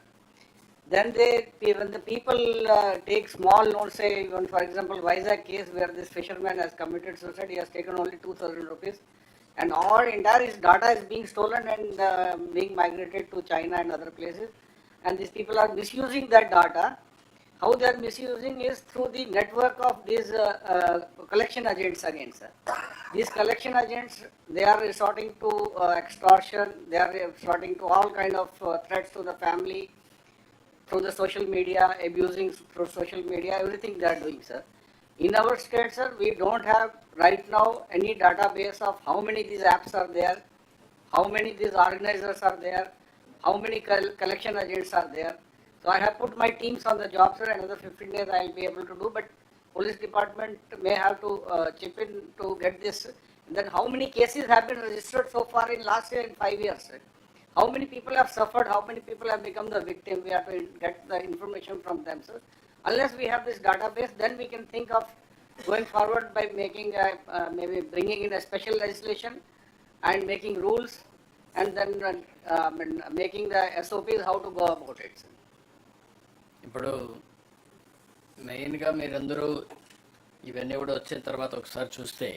Then when the people take small loans, say, even for example, Vizag case where this fisherman has committed suicide, he has taken only 2,000 rupees. And our entire his data is being stolen and being migrated to China and other places. And these people are misusing that data. How they are misusing is through the network of these collection agents again, sir. These collection agents, they are resorting to extortion, they are resorting to all kind of threats to the family through the social media, abusing through social media, everything they are doing, sir. In our state, sir, we don't have right now any database of how many these apps are there, how many these organizers are there, how many collection agents are there. So I have put my teams on the job, sir. Another 15 days I will be able to do, but police department may have to chip in to get this. And then how many cases have been registered so far in last year in 5 years, sir? How many people have suffered, how many people have become the victim? We have to get the information from them, sir. Unless we have this database, then we can think of going forward by making maybe bringing in a special legislation and making rules, and then making the SOPs how to go about it. ఇప్పుడు మెయిన్గా మీరందరూ ఇవన్నీ కూడా వచ్చిన తర్వాత ఒకసారి చూస్తే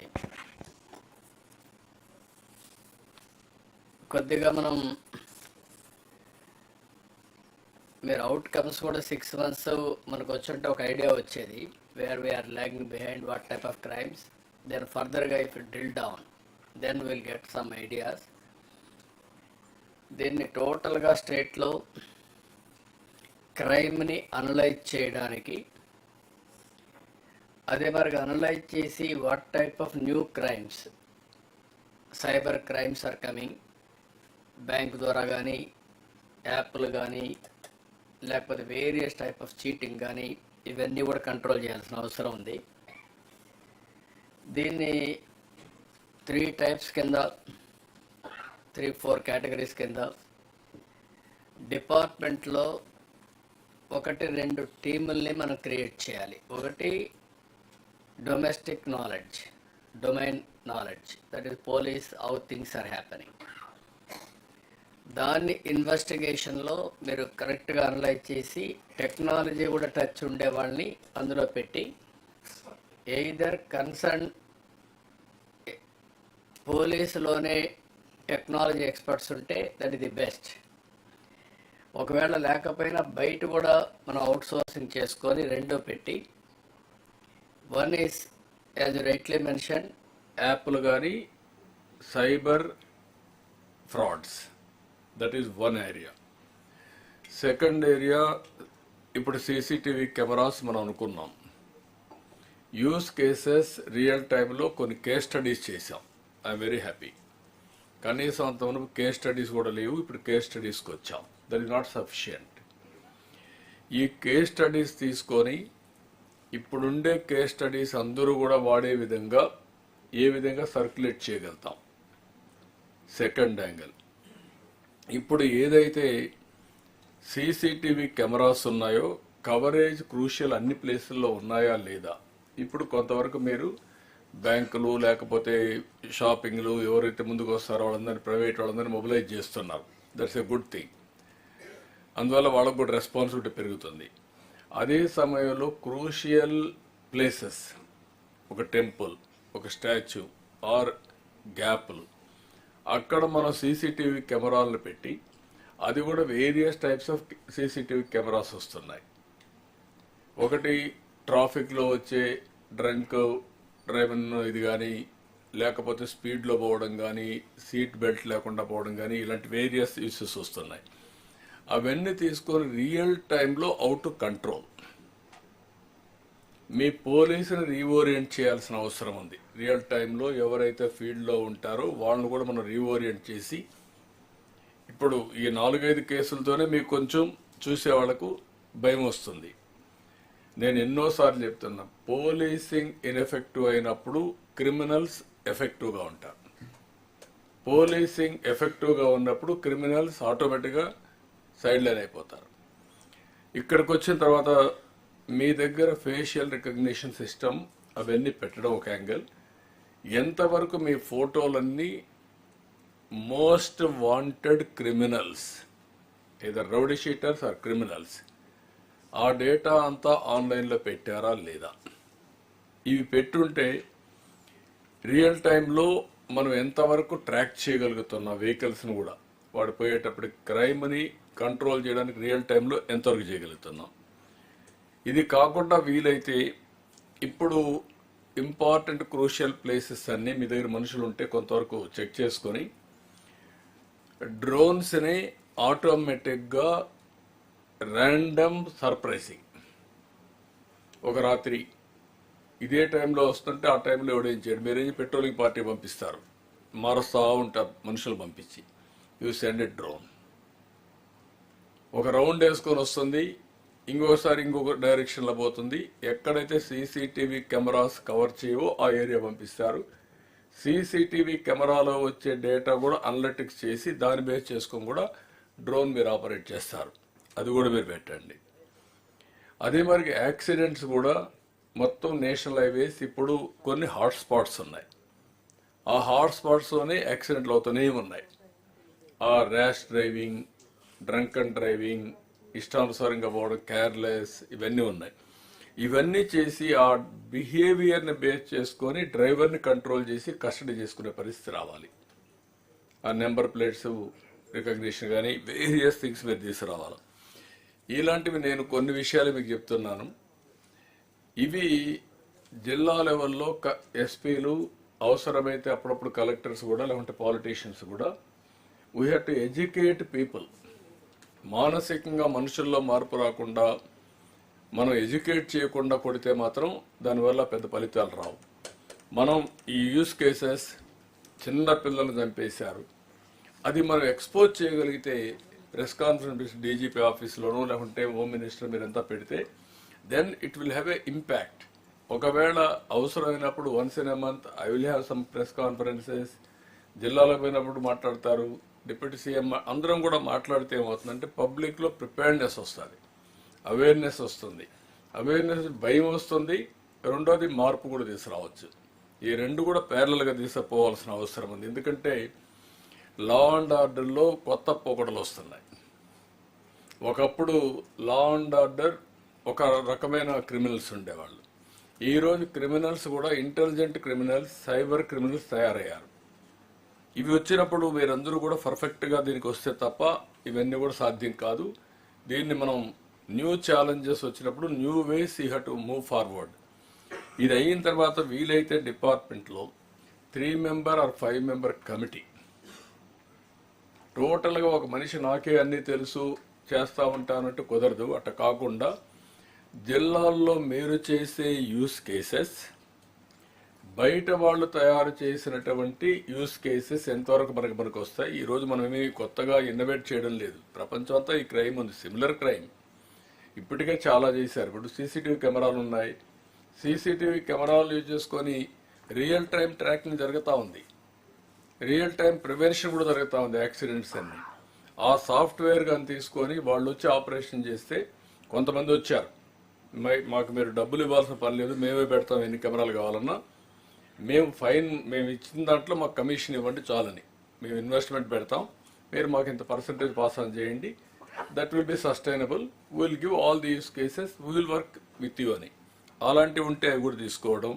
కొద్దిగా మనం మీరు అవుట్కమ్స్ కూడా 6 months మనకు వచ్చుంటే ఒక ఐడియా వచ్చేది, where we are lagging behind what type of crimes. Then ఫర్దర్గా if drill down then will get some ideas. దీన్ని టోటల్గా స్టేట్లో క్రైమ్ని అనలైజ్ చేయడానికి, అదే మరిగా అనలైజ్ చేసి what type of new crimes, cyber crimes are coming, bank ద్వారా కానీ, యాప్లు కానీ, లేకపోతే వేరియస్ టైప్ ఆఫ్ చీటింగ్ కానీ, ఇవన్నీ కూడా కంట్రోల్ చేయాల్సిన అవసరం ఉంది. దీన్ని 3 types కింద, 3-4 కేటగిరీస్ కింద డిపార్ట్మెంట్లో 1-2 టీముల్ని మనం క్రియేట్ చేయాలి. ఒకటి domestic knowledge, domain knowledge, that is police, how things are happening. దాన్ని ఇన్వెస్టిగేషన్లో మీరు కరెక్ట్గా అనలైజ్ చేసి టెక్నాలజీ కూడా టచ్ ఉండే వాళ్ళని అందులో పెట్టి, ఎయిదర్ కన్సర్న్ పోలీసులోనే టెక్నాలజీ ఎక్స్పర్ట్స్ ఉంటే దట్ ఈస్ ది బెస్ట్. ఒకవేళ లేకపోయినా బయట కూడా మనం అవుట్ సోర్సింగ్ చేసుకొని రెండో పెట్టి, one is as rightly mention యాప్లు కానీ cyber frauds, that is one area. Second area ఇప్పుడు సీసీటీవీ కెమెరాస్ మనం అనుకున్నాం. యూస్ కేసెస్ రియల్ టైంలో కొన్ని కేస్ స్టడీస్ చేసాం. I'm very happy. కనీసం అంతవరకు కేస్ స్టడీస్ కూడా లేవు, ఇప్పుడు కేస్ స్టడీస్కి వచ్చాం. That is not sufficient. ఈ కేస్ స్టడీస్ తీసుకొని ఇప్పుడుండే కేస్ స్టడీస్ అందరూ కూడా వాడే విధంగా ఏ విధంగా సర్క్యులేట్ చేయగలుగుతాం. సెకండ్ యాంగిల్, ఇప్పుడు ఏదైతే సీసీటీవీ కెమెరాస్ ఉన్నాయో కవరేజ్ క్రూషియల్ అన్ని ప్లేసుల్లో ఉన్నాయా లేదా. ఇప్పుడు కొంతవరకు మీరు బ్యాంకులు లేకపోతే షాపింగ్లు ఎవరైతే ముందుకు వస్తారో వాళ్ళందరినీ, ప్రైవేట్ వాళ్ళందరినీ మొబిలైజ్ చేస్తున్నారు. That's a good thing. అందువల్ల వాళ్ళకు కూడా రెస్పాన్సిబిలిటీ పెరుగుతుంది. అదే సమయంలో క్రూషియల్ ప్లేసెస్, ఒక టెంపుల్, ఒక స్టాచ్యూ ఆర్ గ్యాప్లు, అక్కడ మనం సీసీటీవీ కెమెరాలను పెట్టి, అది కూడా various types of CCTV cameras వస్తున్నాయి. ఒకటి ట్రాఫిక్లో వచ్చే డ్రంక్ డ్రైవింగ్ ఇది కానీ, లేకపోతే స్పీడ్లో పోవడం కానీ, సీట్ బెల్ట్ లేకుండా పోవడం కానీ, ఇలాంటి వేరియస్ ఇష్యూస్ వస్తున్నాయి. అవన్నీ తీసుకొని రియల్ టైంలో అవుట్ కంట్రోల్. మీ పోలీసుని రీఓరియంట్ చేయాల్సిన అవసరం ఉంది. రియల్ టైంలో ఎవరైతే ఫీల్డ్లో ఉంటారో వాళ్ళని కూడా మనం రీఓరియంట్ చేసి, ఇప్పుడు ఈ 4-5 కేసులతోనే మీకు కొంచెం చూసే వాళ్ళకు భయం వస్తుంది. నేను ఎన్నోసార్లు చెప్తున్నా, పోలీసింగ్ ఇన్ఎఫెక్టివ్ అయినప్పుడు క్రిమినల్స్ ఎఫెక్టివ్గా ఉంటారు. పోలీసింగ్ ఎఫెక్టివ్గా ఉన్నప్పుడు క్రిమినల్స్ ఆటోమేటిక్గా సైడ్ లైన్ అయిపోతారు. ఇక్కడికి వచ్చిన తర్వాత మీ దగ్గర ఫేషియల్ రికగ్నిషన్ సిస్టమ్ అవన్నీ పెట్టడం ఒక యాంగిల్. ఎంతవరకు మీ ఫోటోలన్నీ most wanted criminals, either rowdy sheeters or criminals, ఆ డేటా అంతా ఆన్లైన్లో పెట్టారా లేదా. ఇవి పెట్టుంటే రియల్ టైంలో మనం ఎంతవరకు ట్రాక్ చేయగలుగుతున్న వెహికల్స్ని కూడా, వాడు పోయేటప్పుడు క్రైమ్ని కంట్రోల్ చేయడానికి రియల్ టైంలో ఎంతవరకు చేయగలుగుతున్నాం. ఇది కాకుండా వీలైతే ఇప్పుడు ఇంపార్టెంట్ క్రూషియల్ ప్లేసెస్ అన్నీ మీ దగ్గర మనుషులు ఉంటే కొంతవరకు చెక్ చేసుకొని డ్రోన్స్ని ఆటోమేటిక్గా ర్యాండమ్ సర్ప్రైజింగ్, ఒక రాత్రి ఇదే టైంలో వస్తుంటే ఆ టైంలో ఎవడేం చేయడు, మీరేం పెట్రోలింగ్ పార్టీ పంపిస్తారు, మారుస్తూ ఉంటారు మనుషులు పంపించి, యూ సెండ్ ఎ డ్రోన్, ఒక రౌండ్ వేసుకొని వస్తుంది, ఇంకొకసారి ఇంకొక డైరెక్షన్లో పోతుంది. ఎక్కడైతే సీసీటీవీ కెమెరాస్ కవర్ చేయవో ఆ ఏరియా పంపిస్తారు. సీసీటీవీ కెమెరాలో వచ్చే డేటా కూడా అనలిటిక్స్ చేసి దాన్ని బేస్ చేసుకొని కూడా డ్రోన్ మీరు ఆపరేట్ చేస్తారు. అది కూడా మీరు పెట్టండి. అదే మరి యాక్సిడెంట్స్ కూడా మొత్తం నేషనల్ హైవేస్ ఇప్పుడు కొన్ని హాట్ స్పాట్స్ ఉన్నాయి. ఆ హాట్ స్పాట్స్లోనే యాక్సిడెంట్లు అవుతూనే ఉన్నాయి. ఆ rash driving, drunk and driving, ఇష్టానుసారంగా పోవడం, కేర్లెస్, ఇవన్నీ ఉన్నాయి. ఇవన్నీ చేసి ఆ బిహేవియర్ని బేస్ చేసుకొని డ్రైవర్ని కంట్రోల్ చేసి కస్టడీ చేసుకునే పరిస్థితి రావాలి. ఆ నెంబర్ ప్లేట్స్ రికగ్నిషన్ కానీ వేరియస్ థింగ్స్ మీరు తీసుకురావాలి. ఇలాంటివి నేను కొన్ని విషయాలు మీకు చెప్తున్నాను. ఇవి జిల్లా లెవెల్లో ఎస్పీలు, అవసరమైతే అప్పుడప్పుడు కలెక్టర్స్ కూడా, లేకుంటే పాలిటీషియన్స్ కూడా, we have to educate people. మానసికంగా మనుషుల్లో మార్పు రాకుండా మనం ఎడ్యుకేట్ చేయకుండా కొడితే మాత్రం దానివల్ల పెద్ద ఫలితాలు రావు. మనం ఈ యూస్ కేసెస్, చిన్న పిల్లలు చంపేశారు, అది మనం ఎక్స్పోజ్ చేయగలిగితే ప్రెస్ కాన్ఫరెన్స్ డీజీపీ ఆఫీస్లోనూ లేకుంటే హోమ్ మినిస్టర్ మీరంతా పెడితే then it will have a impact. ఒకవేళ అవసరమైనప్పుడు once in a month I will have some press conferences, జిల్లాలో పోయినప్పుడు మాట్లాడతారు, డిప్యూటీ సీఎం, అందరం కూడా మాట్లాడితే ఏమవుతుందంటే పబ్లిక్లో ప్రిపేర్నెస్ వస్తుంది, అవేర్నెస్ వస్తుంది. అవేర్నెస్ భయం వస్తుంది, రెండోది మార్పు కూడా తీసుకురావచ్చు. ఈ రెండు కూడా ప్యారలల్గా తీసుకుపోవాల్సిన అవసరం ఉంది. ఎందుకంటే లా అండ్ ఆర్డర్లో కొత్త పోకడలు వస్తున్నాయి. ఒకప్పుడు లా అండ్ ఆర్డర్ ఒక రకమైన క్రిమినల్స్ ఉండేవాళ్ళు. ఈరోజు క్రిమినల్స్ కూడా ఇంటెలిజెంట్ క్రిమినల్స్, సైబర్ క్రిమినల్స్ తయారయ్యారు. ఇవి వచ్చినప్పుడు మీరందరూ కూడా పర్ఫెక్ట్గా దీనికి వస్తే తప్ప ఇవన్నీ కూడా సాధ్యం కాదు. దీన్ని మనం న్యూ ఛాలెంజెస్ వచ్చినప్పుడు new ways you have to move forward. ఇది అయిన తర్వాత వీలైతే డిపార్ట్మెంట్లో 3 member or 5 member కమిటీ, టోటల్గా ఒక మనిషి నాకే అన్నీ తెలుసు చేస్తూ ఉంటానంటూ కుదరదు. అట్లా కాకుండా జిల్లాల్లో మీరు చేసే యూస్ కేసెస్, బయట వాళ్ళు తయారు చేసినటువంటి యూస్ కేసెస్ ఎంతవరకు మనకు వస్తాయి. ఈరోజు మనం ఏమీ కొత్తగా ఇన్నోవేట్ చేయడం లేదు. ప్రపంచం అంతా ఈ క్రైమ్ ఉంది, సిమిలర్ క్రైమ్ ఇప్పటికే చాలా చేశారు. ఇప్పుడు సీసీటీవీ కెమెరాలు ఉన్నాయి. సీసీటీవీ కెమెరాలు యూజ్ చేసుకొని రియల్ టైం ట్రాకింగ్ జరుగుతూ ఉంది, రియల్ టైం ప్రివెన్షన్ కూడా జరుగుతూ ఉంది. యాక్సిడెంట్స్ అన్ని ఆ సాఫ్ట్వేర్ కానీ తీసుకొని వాళ్ళు వచ్చి ఆపరేషన్ చేస్తే, కొంతమంది వచ్చారు, మాకు మీరు డబ్బులు ఇవ్వాల్సిన పని లేదు, మేమే పెడతాం, ఎన్ని కెమెరాలు కావాలన్నా మేము ఇచ్చిన దాంట్లో మాకు కమిషన్ ఇవ్వండి చాలని, మేము ఇన్వెస్ట్మెంట్ పెడతాం, మీరు మాకు ఇంత పర్సంటేజ్ పాస్ ఆన్ చేయండి, that will B sustainable, will give all these cases, will work with you అని. అలాంటివి ఉంటే అవి కూడా తీసుకోవడం.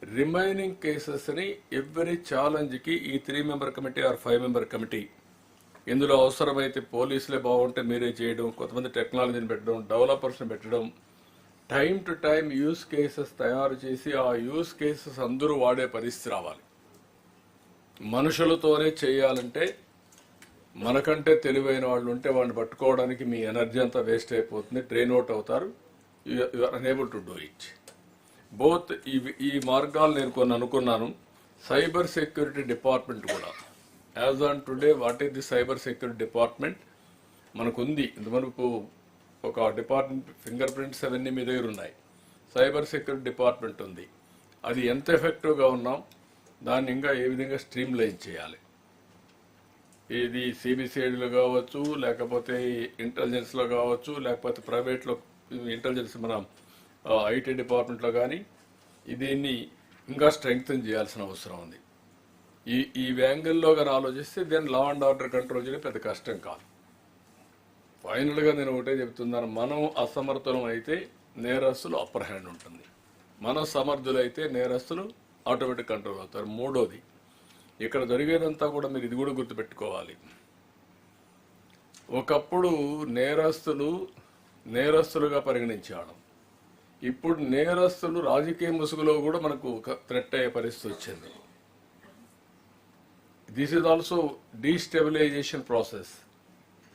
రిమైనింగ్ కేసెస్ని ఎవ్రీ ఛాలెంజ్కి ఈ 3 member committee or 5 member committee, ఇందులో అవసరమైతే పోలీసులే బాగుంటే మీరే చేయడం, కొంతమంది టెక్నాలజీని పెట్టడం, డెవలపర్స్ని పెట్టడం, time to time use cases తయారు చేసి ఆ యూస్ కేసెస్ అందరూ వాడే పరిస్థితి రావాలి. మనుషులతోనే చేయాలంటే మనకంటే తెలివైన వాళ్ళు ఉంటే వాడిని పట్టుకోవడానికి మీ ఎనర్జీ అంతా వేస్ట్ అయిపోతుంది, ట్రైన్ అవుట్ అవుతారు, you are unable to do it. Both ఈ మార్గాలు నేను కొన్ని అనుకున్నాను. సైబర్ సెక్యూరిటీ డిపార్ట్మెంట్ కూడా, as on today what is the cyber security department మనకుంది. ఇంతవరకు ఒక డిపార్ట్మెంట్ ఫింగర్ ప్రింట్స్ అవన్నీ మీ దగ్గర ఉన్నాయి, సైబర్ సెక్యూరిటీ డిపార్ట్మెంట్ ఉంది. అది ఎంత ఎఫెక్టివ్గా ఉన్నాం, దాన్ని ఇంకా ఏ విధంగా స్ట్రీమ్ లైన్ చేయాలి. ఇది సిబిసిఐడిలో కావచ్చు, లేకపోతే ఇంటెలిజెన్స్లో కావచ్చు, లేకపోతే ప్రైవేట్లో ఇంటెలిజెన్స్ మన ఐటీ డిపార్ట్మెంట్లో కానీ దీన్ని ఇంకా స్ట్రెంగ్తన్ చేయాల్సిన అవసరం ఉంది. ఈ యాంగిల్లో కానీ ఆలోచిస్తే దాన్ని లా అండ్ ఆర్డర్ కంట్రోల్ చేయడం పెద్ద కష్టం కాదు. ఫైనల్గా నేను ఒకటే చెప్తున్నాను, మనం అసమర్థులం అయితే నేరస్తులు అప్పర్ హ్యాండ్ ఉంటుంది, మనం సమర్థులైతే నేరస్తులు ఆటోమేటిక్ కంట్రోల్ అవుతారు. మూడోది, ఇక్కడ జరిగేదంతా కూడా మీరు ఇది కూడా గుర్తుపెట్టుకోవాలి. ఒకప్పుడు నేరస్తులుగా పరిగణించేవాళ్ళం, ఇప్పుడు నేరస్తులు రాజకీయ ముసుగులో కూడా మనకు థ్రెట్ అయ్యే పరిస్థితి వచ్చింది. This is also destabilisation process.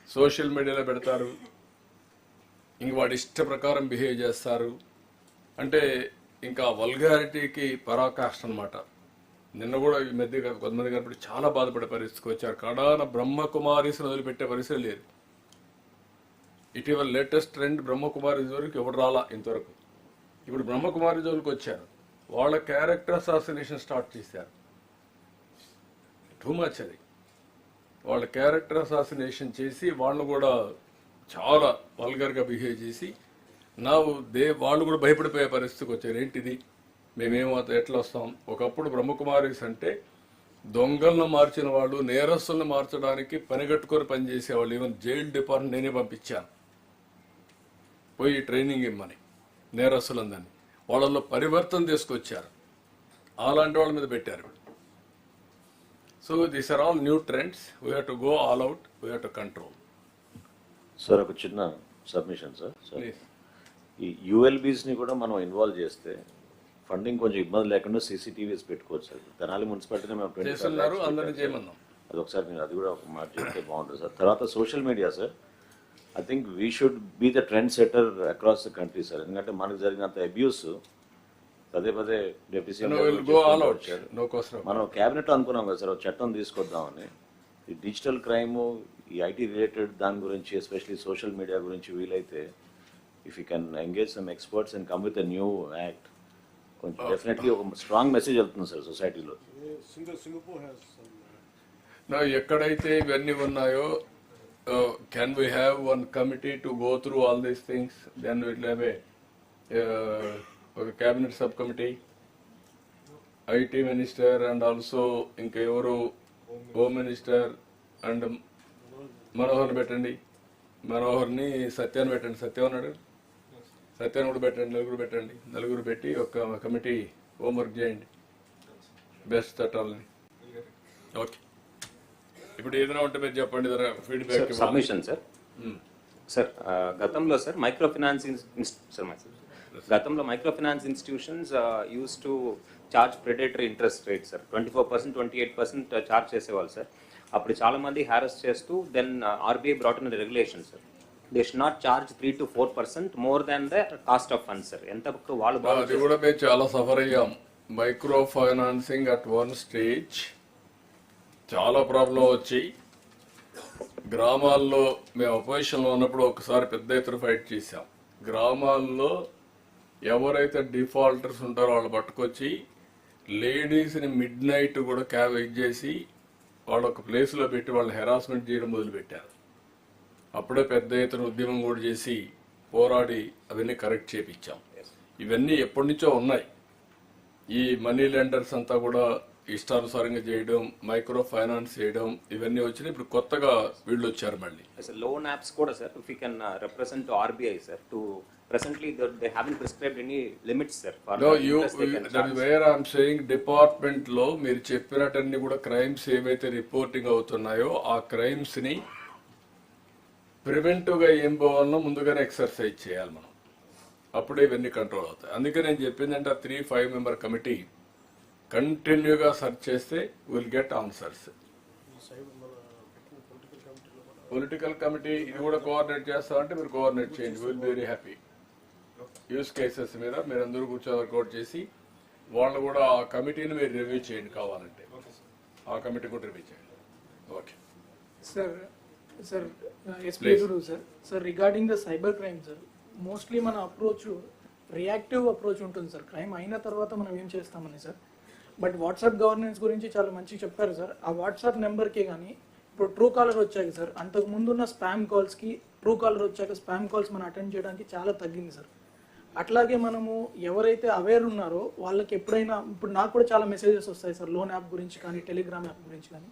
Social మీడియాలో పెడతారు, ఇంక వాడి ఇష్ట ప్రకారం బిహేవ్ చేస్తారు, అంటే ఇంకా వల్గారిటీకి పరాకాష్ట అనమాట. నిన్న కూడా ఈ మధ్య కొంతమంది కనపడి చాలా బాధపడే పరిస్థితికి వచ్చారు. కడాన బ్రహ్మకుమారీస్ని వదిలిపెట్టే పరిస్థితి లేదు. ఇటీవల లేటెస్ట్ ట్రెండ్ బ్రహ్మకుమారి జోలికి ఎవరు రాలా ఇంతవరకు. ఇప్పుడు బ్రహ్మకుమారి జోలికి వచ్చారు, వాళ్ళ క్యారెక్టర్ అసాసినేషన్ స్టార్ట్ చేశారు. టూ మచ్ అది. వాళ్ళ క్యారెక్టర్ అసాసినేషన్ చేసి వాళ్ళు కూడా చాలా వల్గర్గా బిహేవ్ చేసి వాళ్ళు కూడా భయపడిపోయే పరిస్థితికి వచ్చారు. ఏంటిది, మేమేమో ఎట్లా వస్తాం. ఒకప్పుడు బ్రహ్మకుమారీస్ అంటే దొంగలను మార్చిన వాళ్ళు, నేరస్తులను మార్చడానికి పనిగట్టుకొని పనిచేసేవాళ్ళు. ఈవెన్ జైలు డిపార్ట్మెంట్ నేనే పంపించాను పోయి ట్రైనింగ్ ఇమ్మని నేరస్తులందరినీ. వాళ్ళల్లో పరివర్తన తీసుకొచ్చారు, అలాంటి వాళ్ళ మీద పెట్టారు. So these are all new trends. We have to go all out, we have to control. Sir ఒక చిన్న సబ్మిషన్ సార్, ఈ యుఎల్బీస్ని కూడా మనం ఇన్వాల్వ్ చేస్తే ఫండింగ్ కొంచెం ఇబ్బంది లేకుండా సీసీటీవీస్ పెట్టుకోవచ్చు సార్. తెనాలి మున్సిపాలిటీలో మేము 25 lakhs అది ఒకసారి మీరు అది కూడా ఒక మాట చెప్తే బాగుంటుంది సార్. తర్వాత social media sir, I think we should be the trend setter across the country sir. ఎందుకంటే మనకు జరిగినంత అబ్యూస్ పదే డిప్యూటీ సీఎం మనం క్యాబినెట్లో అనుకున్నాం కదా సార్, ఒక చట్టం తీసుకొద్దామని. ఈ డిజిటల్ క్రైమ్, ఈ ఐటీ రిలేటెడ్ దాని గురించి, ఎస్పెషలీ సోషల్ మీడియా గురించి వీలైతే if you can engage some experts and come with a new act, కొంచెం డెఫినెట్లీ ఒక స్ట్రాంగ్ మెసేజ్ వెళ్తుంది సార్ సొసైటీలో. ఎక్కడైతే ఇవన్నీ ఉన్నాయో, can we have one committee to go through all these things, then will have ఒక cabinet sub committee, IT minister and also ఇంకా ఎవరు హోమ్ మినిస్టర్ అండ్ మనోహర్ని పెట్టండి, మనోహర్ని సత్యాన్ని పెట్టండి, సత్యం ఉన్నాడు, సత్యాన్ని కూడా పెట్టండి, నలుగురు పెట్టి ఒక కమిటీ హోంవర్క్ చేయండి బెస్ట్ చట్టాలని. ఓకే. ఇప్పుడు ఏదైనా ఉంటే మీరు చెప్పండి ఫీడ్బ్యాక్. Submission sir. సార్ గతంలో sir micro finance institutions use to charge predatory interest rate sir 24%, 28% charge చేసేవాళ్ళు సార్. అప్పుడు చాలా మంది హ్యారస్ చేస్తూ then RBI brought in regulation sir, they should not charge 3 to 4% more than the cost of funds sir. ఎంత వాళ్ళు అది కూడా మేము చాలా సఫర్ అయ్యాం. Micro financing at one stage చాలా ప్రాబ్లం వచ్చి గ్రామాల్లో మేము అపోజిషన్లో ఉన్నప్పుడు ఒకసారి పెద్ద ఎత్తున ఫైట్ చేశాం. గ్రామాల్లో ఎవరైతే డిఫాల్టర్స్ ఉంటారో వాళ్ళు పట్టుకొచ్చి లేడీస్ని మిడ్ నైట్ కూడా ఇచ్చేసి వాళ్ళు ఒక ప్లేస్లో పెట్టి వాళ్ళని హెరాస్మెంట్ చేయడం మొదలుపెట్టారు. అప్పుడే పెద్ద ఎత్తున ఉద్యమం కూడా చేసి పోరాడి అవన్నీ కరెక్ట్ చేయించాం. ఇవన్నీ ఎప్పటి నుంచో ఉన్నాయి. ఈ మనీ లెండర్స్ అంతా కూడా ఇష్టానుసారంగా చేయడం, మైక్రో ఫైనాన్స్ చేయడం, ఇవన్నీ వచ్చినాయి. ఇప్పుడు కొత్తగా వీళ్ళు వచ్చారు మళ్ళీ. లోన్ యాప్స్ కూడా sir, if you can represent to RBI sir, to presently they haven't prescribed any limits sir for no you that is where I am saying department లో మీరు చెప్పినట్టన్ని కూడా క్రైమ్స్ ఏవైతే రిపోర్టింగ్ అవుతున్నాయో ఆ క్రైమ్స్ ని preventive గా ఏం పోవాలనో ముందుగానే ఎక్సర్సైజ్ చేయాలి మనం, అప్పుడే ఇవన్నీ కంట్రోల్ అవుతాయి. అందుకే నేను చెప్పిందంటే 3-5 member కమిటీ కంటిన్యూగా సెర్చ్ చేస్తే will get answers. Political committee ఇది కూడా కోఆర్డినేట్ చేస్తామంటే మీరు కోఆర్డినేట్ చేయండి, will be very happy. Use cases మీద మీరందరూ కూర్చొని వర్కౌట్ చేసి వాళ్ళు కూడా ఆ కమిటీని మీరు రివ్యూ చేయండి, కావాలంటే ఆ కమిటీ కూడా రివ్యూ చేయండి. Okay sir SP Guru sir regarding the cyber crime sir, mostly మన అప్రోచ్ రియాక్టివ్ అప్రోచ్ ఉంటుంది సార్. క్రైమ్ అయిన తర్వాత మనం ఏం చేస్తామని సార్, బట్ వాట్సాప్ గవర్నెన్స్ గురించి చాలా మంచిగా చెప్పారు సార్. ఆ వాట్సాప్ నెంబర్కే కానీ ఇప్పుడు ట్రూ కాలర్ వచ్చాక సార్, అంతకు ముందున్న స్పామ్ కాల్స్కి ట్రూ కాలర్ వచ్చాక స్పామ్ కాల్స్ మనం అటెండ్ చేయడానికి చాలా తగ్గింది సార్. అట్లాగే మనము ఎవరైతే అవేర్ ఉన్నారో వాళ్ళకి ఎప్పుడైనా, ఇప్పుడు నాకు కూడా చాలా మెసేజెస్ వస్తాయి సార్ లోన్ యాప్ గురించి కానీ టెలిగ్రామ్ యాప్ గురించి కానీ.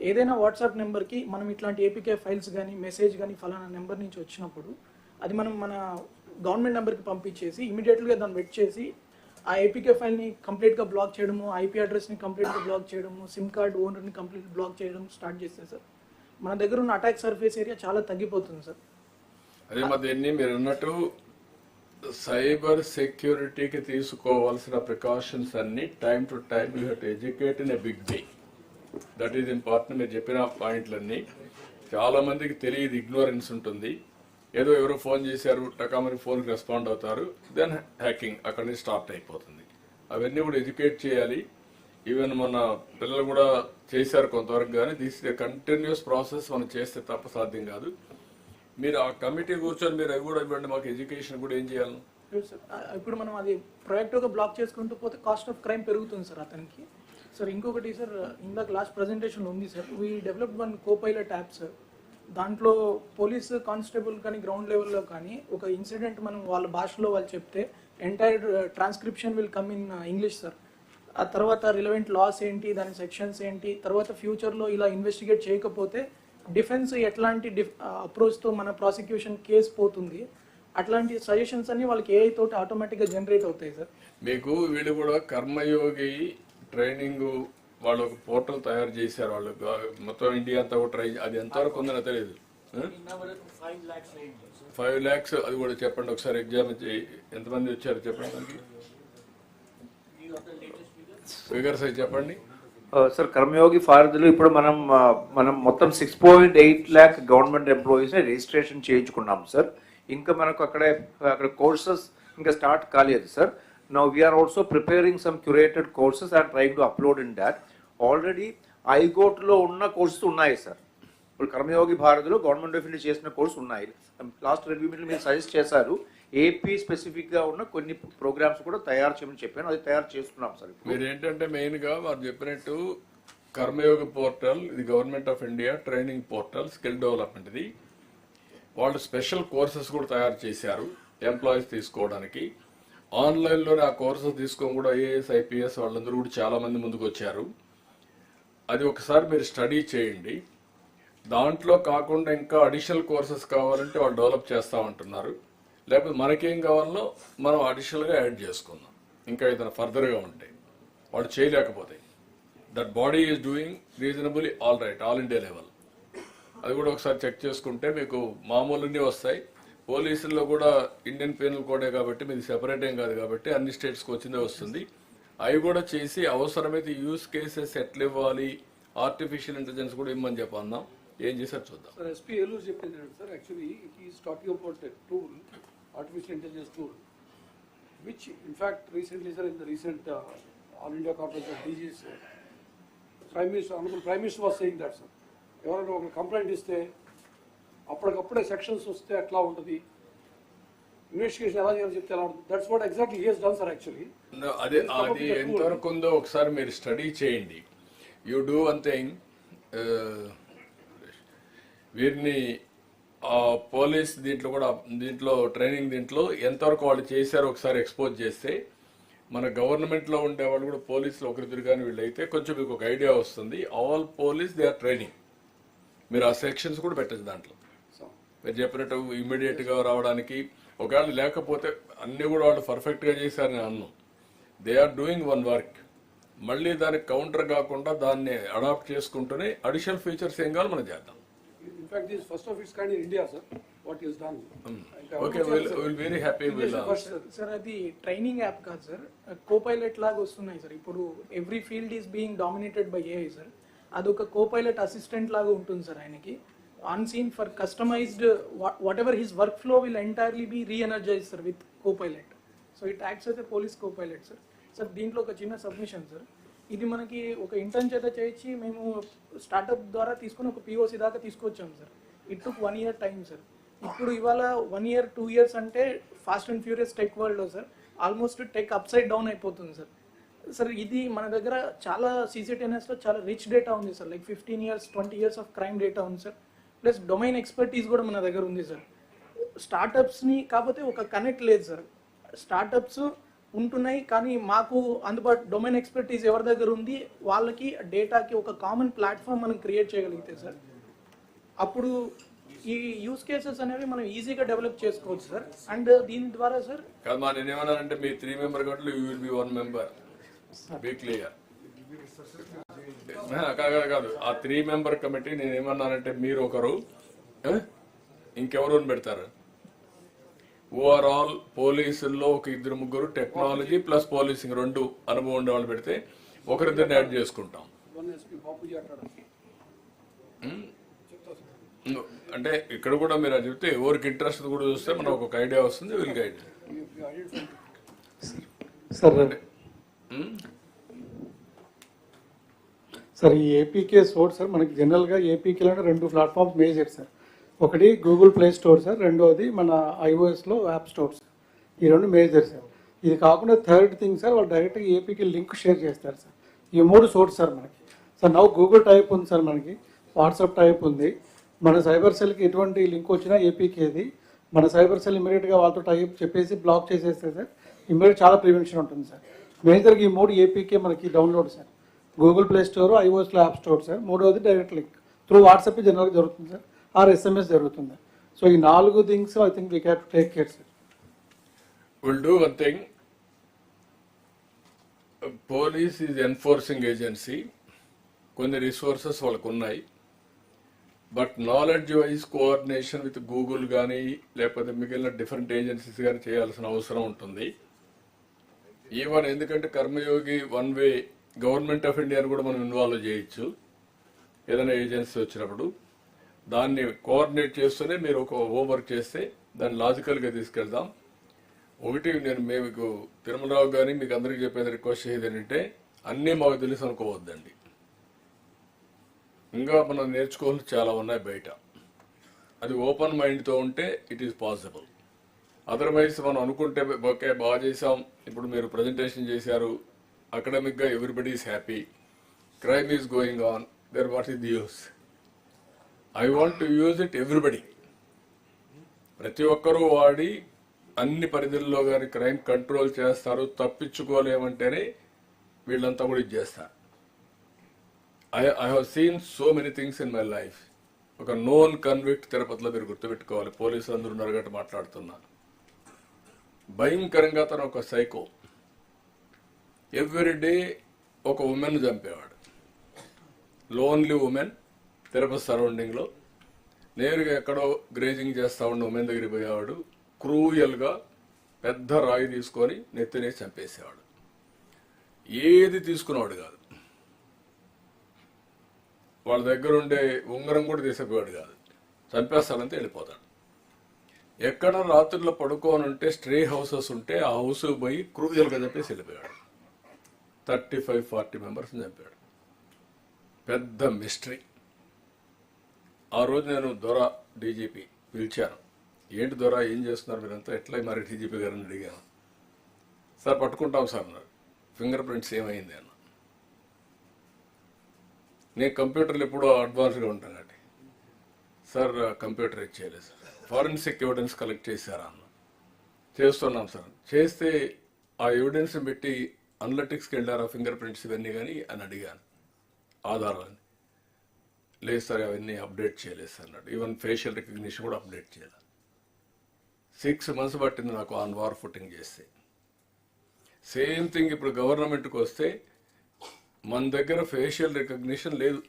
ఏదైనా వాట్సాప్ నెంబర్కి మనం ఇట్లాంటి ఏపీకే ఫైల్స్ కానీ మెసేజ్ కానీ ఫలానా నెంబర్ నుంచి వచ్చినప్పుడు అది మనం మన గవర్నమెంట్ నెంబర్కి పంపించేసి ఇమీడియట్గా దాన్ని వెట్ చేసి ఆ ఏపీకే ఫైల్ని కంప్లీట్గా బ్లాక్ చేయడము, ఐపీ అడ్రస్ని కంప్లీట్గా బ్లాక్ చేయడము, సిమ్ కార్డ్ ఓనర్ని కంప్లీట్ బ్లాక్ చేయడం స్టార్ట్ చేస్తే సార్ మన దగ్గర ఉన్న అటాక్ సర్ఫేస్ ఏరియా చాలా తగ్గిపోతుంది సార్. అదే మధ్య మీరు అన్నట్టు సైబర్ సెక్యూరిటీకి తీసుకోవాల్సిన ప్రికాషన్స్ అన్ని time to time you have to educate in a big way. That is important. మీరు చెప్పిన పాయింట్లన్నీ చాలా మందికి తెలియదు, ఇగ్నోరెన్స్ ఉంటుంది. ఏదో ఎవరో ఫోన్ చేశారు, టకామని ఫోన్కి రెస్పాండ్ అవుతారు, దెన్ హ్యాకింగ్ అక్కడి నుంచి స్టార్ట్ అయిపోతుంది. అవన్నీ కూడా ఎడ్యుకేట్ చేయాలి. ఈవెన్ మన పిల్లలు కూడా చేశారు కొంతవరకు, కానీ this is a continuous process. మనం చేస్తే తప్ప సాధ్యం కాదు. మీరు ఆ కమిటీ కూర్చొని మీరు అవి కూడా ఇవ్వండి మాకు, ఎడ్యుకేషన్ కూడా ఏం చేయాలి సార్. ఇప్పుడు మనం అది ప్రొయాక్టివ్గా బ్లాక్ చేసుకుంటూ పోతే కాస్ట్ ఆఫ్ క్రైమ్ పెరుగుతుంది సార్ అతనికి. సార్ ఇంకొకటి సార్, ఇందాక లాస్ట్ ప్రజెంటేషన్ ఉంది sir, we developed one Copilot app sir. దాంట్లో పోలీస్ కానిస్టేబుల్ కానీ గ్రౌండ్ లెవెల్లో కానీ ఒక ఇన్సిడెంట్ మనం వాళ్ళ భాషలో వాళ్ళు చెప్తే entire transcription will come in English sir. ఆ తర్వాత రిలవెంట్ లాస్ ఏంటి, దాని సెక్షన్స్ ఏంటి, తర్వాత ఫ్యూచర్లో ఇలా ఇన్వెస్టిగేట్ చేయకపోతే డిఫెన్స్ ఎట్లాంటి అప్రోచ్తో మన ప్రాసిక్యూషన్ కేసు పోతుంది, అట్లాంటి సజెషన్స్ అన్ని వాళ్ళకి ఏఐ తోటి ఆటోమేటిక్గా జనరేట్ అవుతాయి సార్. మీకు వీళ్ళు కూడా కర్మయోగి ట్రైనింగ్ వాళ్ళు ఒక పోర్టల్ తయారు చేశారు, వాళ్ళు మొత్తం ఇండియా అంతా కూడా ట్రై, అది ఎంతవరకు ఉందని తెలియదు. 5 lakhs అది కూడా చెప్పండి ఒకసారి. ఎగ్జామ్ ఎంతమంది వచ్చారు చెప్పండి, ఫిగర్స్ అవి చెప్పండి సార్. కర్మయోగి ఫారధిలో ఇప్పుడు మనం మొత్తం 6.8 lakh గవర్నమెంట్ ఎంప్లాయీస్ రిజిస్ట్రేషన్ చేయించుకున్నాం సార్. ఇంకా మనకు అక్కడ కోర్సెస్ ఇంకా స్టార్ట్ కాలేదు సార్. Now we are also preparing some curated courses and trying to upload in that. Already ఐగోట్లో ఉన్న కోర్సెస్ ఉన్నాయి సార్. ఇప్పుడు కర్మయోగి భారత్లో గవర్నమెంట్ ఆఫ్ ఇండియా చేసిన కోర్సు ఉన్నాయి. లాస్ట్ రివ్యూ మీటింగ్ మీరు సజెస్ట్ చేశారు ఏపీ స్పెసిఫిక్గా ఉన్న కొన్ని ప్రోగ్రామ్స్ కూడా తయారు చేయమని చెప్పాను, అది తయారు చేస్తున్నాం సార్. మీరు ఏంటంటే మెయిన్గా వారు చెప్పినట్టు కర్మయోగి పోర్టల్ ఇది government of India training portal, skill development. ఇది వాళ్ళు స్పెషల్ కోర్సెస్ కూడా తయారు చేశారు ఎంప్లాయీస్ తీసుకోవడానికి. ఆన్లైన్లోనే ఆ కోర్సెస్ తీసుకొని కూడా ఐఏఎస్ ఐపీఎస్ వాళ్ళందరూ కూడా చాలామంది ముందుకు వచ్చారు. అది ఒకసారి మీరు స్టడీ చేయండి. దాంట్లో కాకుండా ఇంకా అడిషనల్ కోర్సెస్ కావాలంటే వాళ్ళు డెవలప్ చేస్తామంటున్నారు. లేకపోతే మనకేం కావాలో మనం అడిషనల్గా యాడ్ చేసుకుందాం, ఇంకా ఏదైనా ఫర్దర్గా ఉంటే వాళ్ళు చేయలేకపోతే. That body is doing reasonably all right, all India level. అది కూడా ఒకసారి చెక్ చేసుకుంటే మీకు మామూలున్నీ వస్తాయి. పోలీసుల్లో కూడా ఇండియన్ పీనల్ కోడే కాబట్టి మీది సెపరేట్ ఏం కాదు కాబట్టి అన్ని స్టేట్స్కి వచ్చిందే వస్తుంది. అవి కూడా చేసి అవసరమైతే యూస్ కేసెస్ ఎట్లా ఇవ్వాలి, ఆర్టిఫిషియల్ ఇంటెలిజెన్స్ కూడా ఇమ్మని చెప్పన్నాం. ఏం చేశారు చూద్దాం. సార్ ఎస్పీ ఏలూరు చెప్పింది sir, actually he's talking about a tool, artificial intelligence tool, which in fact recently sir, in the recent All India Conference of DGs, Prime Minister, Honorable Prime Minister was saying that sir, ఎవరైనా ఒక complaint ఇస్తే అప్పటికప్పుడే sections వస్తే ఎట్లా ఉంటుంది, investigation ఎలా చేయాలని చెప్తే ఎలా ఉంటుంది. That's what exactly he has done sir actually. అది ఎంతవరకు ఉందో ఒకసారి మీరు స్టడీ చేయండి. యూ డూ వన్ థింగ్, వీరిని పోలీస్ దీంట్లో కూడా దీంట్లో ట్రైనింగ్ దీంట్లో ఎంతవరకు వాళ్ళు చేశారో ఒకసారి ఎక్స్పోజ్ చేస్తే మన గవర్నమెంట్లో ఉండే వాళ్ళు కూడా పోలీసులు ఒకరిద్దరు కానీ వీళ్ళైతే కొంచెం మీకు ఒక ఐడియా వస్తుంది. All police they are training. మీరు ఆ సెక్షన్స్ కూడా పెట్టచ్చు దాంట్లో. మీరు చెప్పినట్టు ఇమ్మీడియట్గా రావడానికి ఒకవేళ లేకపోతే అన్నీ కూడా వాళ్ళు పర్ఫెక్ట్గా చేశారని అన్నాం. They are doing one work. మళ్ళీ దానికి కౌంటర్ కాకుండా దాన్ని అడాప్ట్ చేసుకుంటూనే అడిషనల్ ఫీచర్స్ ఏం కావాలి మనం చేద్దాం. In fact, this is first of its kind in India, sir. What he has done. Okay, we'll very happy with Sir, అది ట్రైనింగ్ యాప్ కాదు సార్, కోపైలట్ లాగా వస్తున్నాయి సార్. ఇప్పుడు every field is being dominated by AI sir. అదొక copilot assistant లాగా ఉంటుంది sir. ఆయనకి unseen for customised whatever his workflow will entirely be reenergise sir with copilot. So it acts అయితే police copilot sir. Sir దీంట్లో ఒక చిన్న submission sir, ఇది మనకి ఒక ఇంటర్న్ చేత చేయించి మేము స్టార్ట్అప్ ద్వారా తీసుకుని ఒక పిఓసి దాకా తీసుకొచ్చాం sir. It took 1 year time sir. ఇప్పుడు ఇవాళ 1 year 2 years అంటే ఫాస్ట్ అండ్ ఫ్యూరియస్ టెక్ వరల్డ్లో sir almost tech up side down అయిపోతుంది సార్. సార్ ఇది మన దగ్గర చాలా సీసీటీఎన్ఎస్లో చాలా రిచ్ డేటా ఉంది sir, like 15 years 20 years of crime data ఉంది సార్. ప్లస్ డొమైన్ ఎక్స్పర్టీస్ కూడా మన దగ్గర ఉంది సార్. స్టార్టప్స్ని కాకపోతే ఒక కనెక్ట్ లేదు సార్. స్టార్టప్స్ ఉంటున్నాయి కానీ మాకు అందుబాటు డొమైన్ ఎక్స్పర్టీస్ ఎవరి దగ్గర ఉంది, వాళ్ళకి డేటాకి ఒక కామన్ ప్లాట్ఫామ్ మనం క్రియేట్ చేయగలిగితే సార్ అప్పుడు ఈ యూస్ కేసెస్ అనేవి మనం ఈజీగా డెవలప్ చేసుకోవచ్చు సార్. అండ్ దీని ద్వారా సార్ కాదు నేను ఏమన్నానంటే మీ 3 member గట్లు you will be 1 member. Be clear. కాదు ఆ 3 member కమిటీ నేను ఏమన్నానంటే మీరు ఒకరు ఇంకెవరు పెడతారు. ఓవరాల్ పోలీసుల్లో ఒక 2-3 టెక్నాలజీ ప్లస్ పోలీసింగ్ 2 అనుభవం ఉండే వాళ్ళు పెడితే ఒకరిద్దరిని యాడ్ చేసుకుంటాం. అంటే ఇక్కడ కూడా మీరు అది చెప్తే ఎవరికి ఇంట్రెస్ట్ కూడా చూస్తే మనకు ఒక ఐడియా వస్తుంది. Will guide sir. ఈ ఏపీకే స్టోర్ సార్ మనకి జనరల్గా ఏపీకేలో 2 ప్లాట్ఫామ్స్ మేజర్ సార్. ఒకటి గూగుల్ ప్లే స్టోర్ సార్, రెండోది మన ఐఓఎస్లో యాప్ స్టోర్స్. ఈ 2 మేజర్ సార్. ఇది కాకుండా థర్డ్ థింగ్ సార్, వాళ్ళు డైరెక్ట్గా ఏపీకి లింక్ షేర్ చేస్తారు సార్. ఈ 3 సోర్స్ సార్ మనకి. సార్ నవ్వు గూగుల్ టైప్ ఉంది సార్, మనకి వాట్సాప్ టైప్ ఉంది. మన సైబర్ సెల్కి ఎటువంటి లింక్ వచ్చినా ఏపీకేది మన సైబర్ సెల్ ఇమీడియట్గా వాళ్ళతో టైప్ చెప్పేసి బ్లాక్ చేసేస్తే సార్ ఇమీడియట్ చాలా ప్రివెన్షన్ ఉంటుంది సార్. మేజర్గా ఈ 3 ఏపీకే మనకి download sir. Google Play Store, ఐఓఎస్లో యాప్ స్టోర్ సార్. మూడోది డైరెక్ట్ లింక్ త్రూ వాట్సాప్ జనరల్గా జరుగుతుంది సార్, ఆర్ ఎస్ఎంఎస్ జరుగుతుంది. సో ఈ 4 things I think we have to take care sir. Will do one thing. Police is enforcing agency, కొన్ని resources వాళ్ళకు ఉన్నాయి. But knowledge wise coordination with Google కానీ లేకపోతే మిగిలిన డిఫరెంట్ ఏజెన్సీస్ కానీ చేయాల్సిన అవసరం ఉంటుంది. ఈవెన్ ఎందుకంటే కర్మయోగి 1 way గవర్నమెంట్ ఆఫ్ ఇండియాని కూడా మనం ఇన్వాల్వ్ చేయొచ్చు ఏదైనా ఏజెన్సీ వచ్చినప్పుడు. దాన్ని కోఆర్డినేట్ చేస్తూనే మీరు ఒక హోంవర్క్ చేస్తే దాన్ని లాజికల్గా తీసుకెళ్దాం. ఒకటి నేను మీకు తిరుమలరావు కానీ మీకు అందరికీ చెప్పేది రిక్వెస్ట్ చేసేది ఏంటంటే అన్నీ మాకు తెలుసు అనుకోవద్దండి. ఇంకా మనం నేర్చుకోవాల్సి చాలా ఉన్నాయి బయట. అది ఓపెన్ మైండ్తో ఉంటే ఇట్ ఈస్ పాసిబుల్. అదర్వైజ్ మనం అనుకుంటే ఓకే బాగా చేసాం, ఇప్పుడు మీరు ప్రజెంటేషన్ చేశారు, అకాడమిక్గా everybody is happy, crime is going on, there what is the use? I want to use it everybody. ప్రతి ఒక్కరూ వాడి అన్ని పరిధుల్లో కానీ క్రైమ్ కంట్రోల్ చేస్తారు, తప్పించుకోలేమంటేనే వీళ్ళంతా కూడా ఇది చేస్తారు. I have seen so many things in my life. ఒక నోన్ కన్విక్ట్ తిరుపతిలో మీరు గుర్తుపెట్టుకోవాలి. పోలీసులు అందరూ ఉన్నారు కాబట్టి మాట్లాడుతున్నా. భయంకరంగా తను ఒక సైకో. ఎవ్రీ డే ఒక ఉమెన్ చంపేవాడు. లోన్లీ ఉమెన్ తిరుపతి సరౌండింగ్లో నేరుగా ఎక్కడో గ్రేజింగ్ చేస్తూ ఉన్న ఉమెన్ దగ్గరికి పోయేవాడు, క్రూయల్గా పెద్ద రాయి తీసుకొని నెత్తినేసి చంపేసేవాడు. ఏది తీసుకునేవాడు కాదు, వాళ్ళ దగ్గర ఉండే ఉంగరం కూడా తీసుకుపోయాడు కాదు, చంపేస్తాడంతే వెళ్ళిపోతాడు. ఎక్కడ రాత్రిలో పడుకోనుంటే స్ట్రే హౌసెస్ ఉంటే ఆ హౌస్కి పోయి క్రూయల్గా చంపేసి వెళ్ళిపోయాడు. 35-40 మెంబర్స్ని చంపాడు. పెద్ద మిస్టరీ. ఆ రోజు నేను దొర డీజీపీ పిలిచాను. ఏంటి దొర ఏం చేస్తున్నారు మీరంతా, ఎట్లా మరి డీజీపీ గారిని అడిగాను. సార్ పట్టుకుంటాం సార్ అన్నారు. ఫింగర్ ప్రింట్స్ ఏమైంది అన్న. నేను కంప్యూటర్లు ఎప్పుడూ అడ్వాన్స్గా ఉంటాను కాబట్టి సార్ కంప్యూటర్ చేయలేదు సార్. ఫారెన్సిక్ ఎవిడెన్స్ కలెక్ట్ చేశారా అన్న. చేస్తున్నాం సార్. చేస్తే ఆ ఎవిడెన్స్ పెట్టి అనలిటిక్స్కి వెళ్ళారా ఫింగర్ ప్రింట్స్ ఇవన్నీ కానీ అని అడిగాను. ఆధారాలని లేదు సార్ అవన్నీ అప్డేట్ చేయలేదు సార్ అన్నాడు. ఈవెన్ ఫేషియల్ రికగ్నిషన్ కూడా అప్డేట్ చేయాలి. 6 months పట్టింది నాకు ఆన్ వార్ ఫుటింగ్ చేస్తే. సేమ్ థింగ్ ఇప్పుడు గవర్నమెంట్కి వస్తే మన దగ్గర ఫేషియల్ రికగ్నిషన్ లేదు.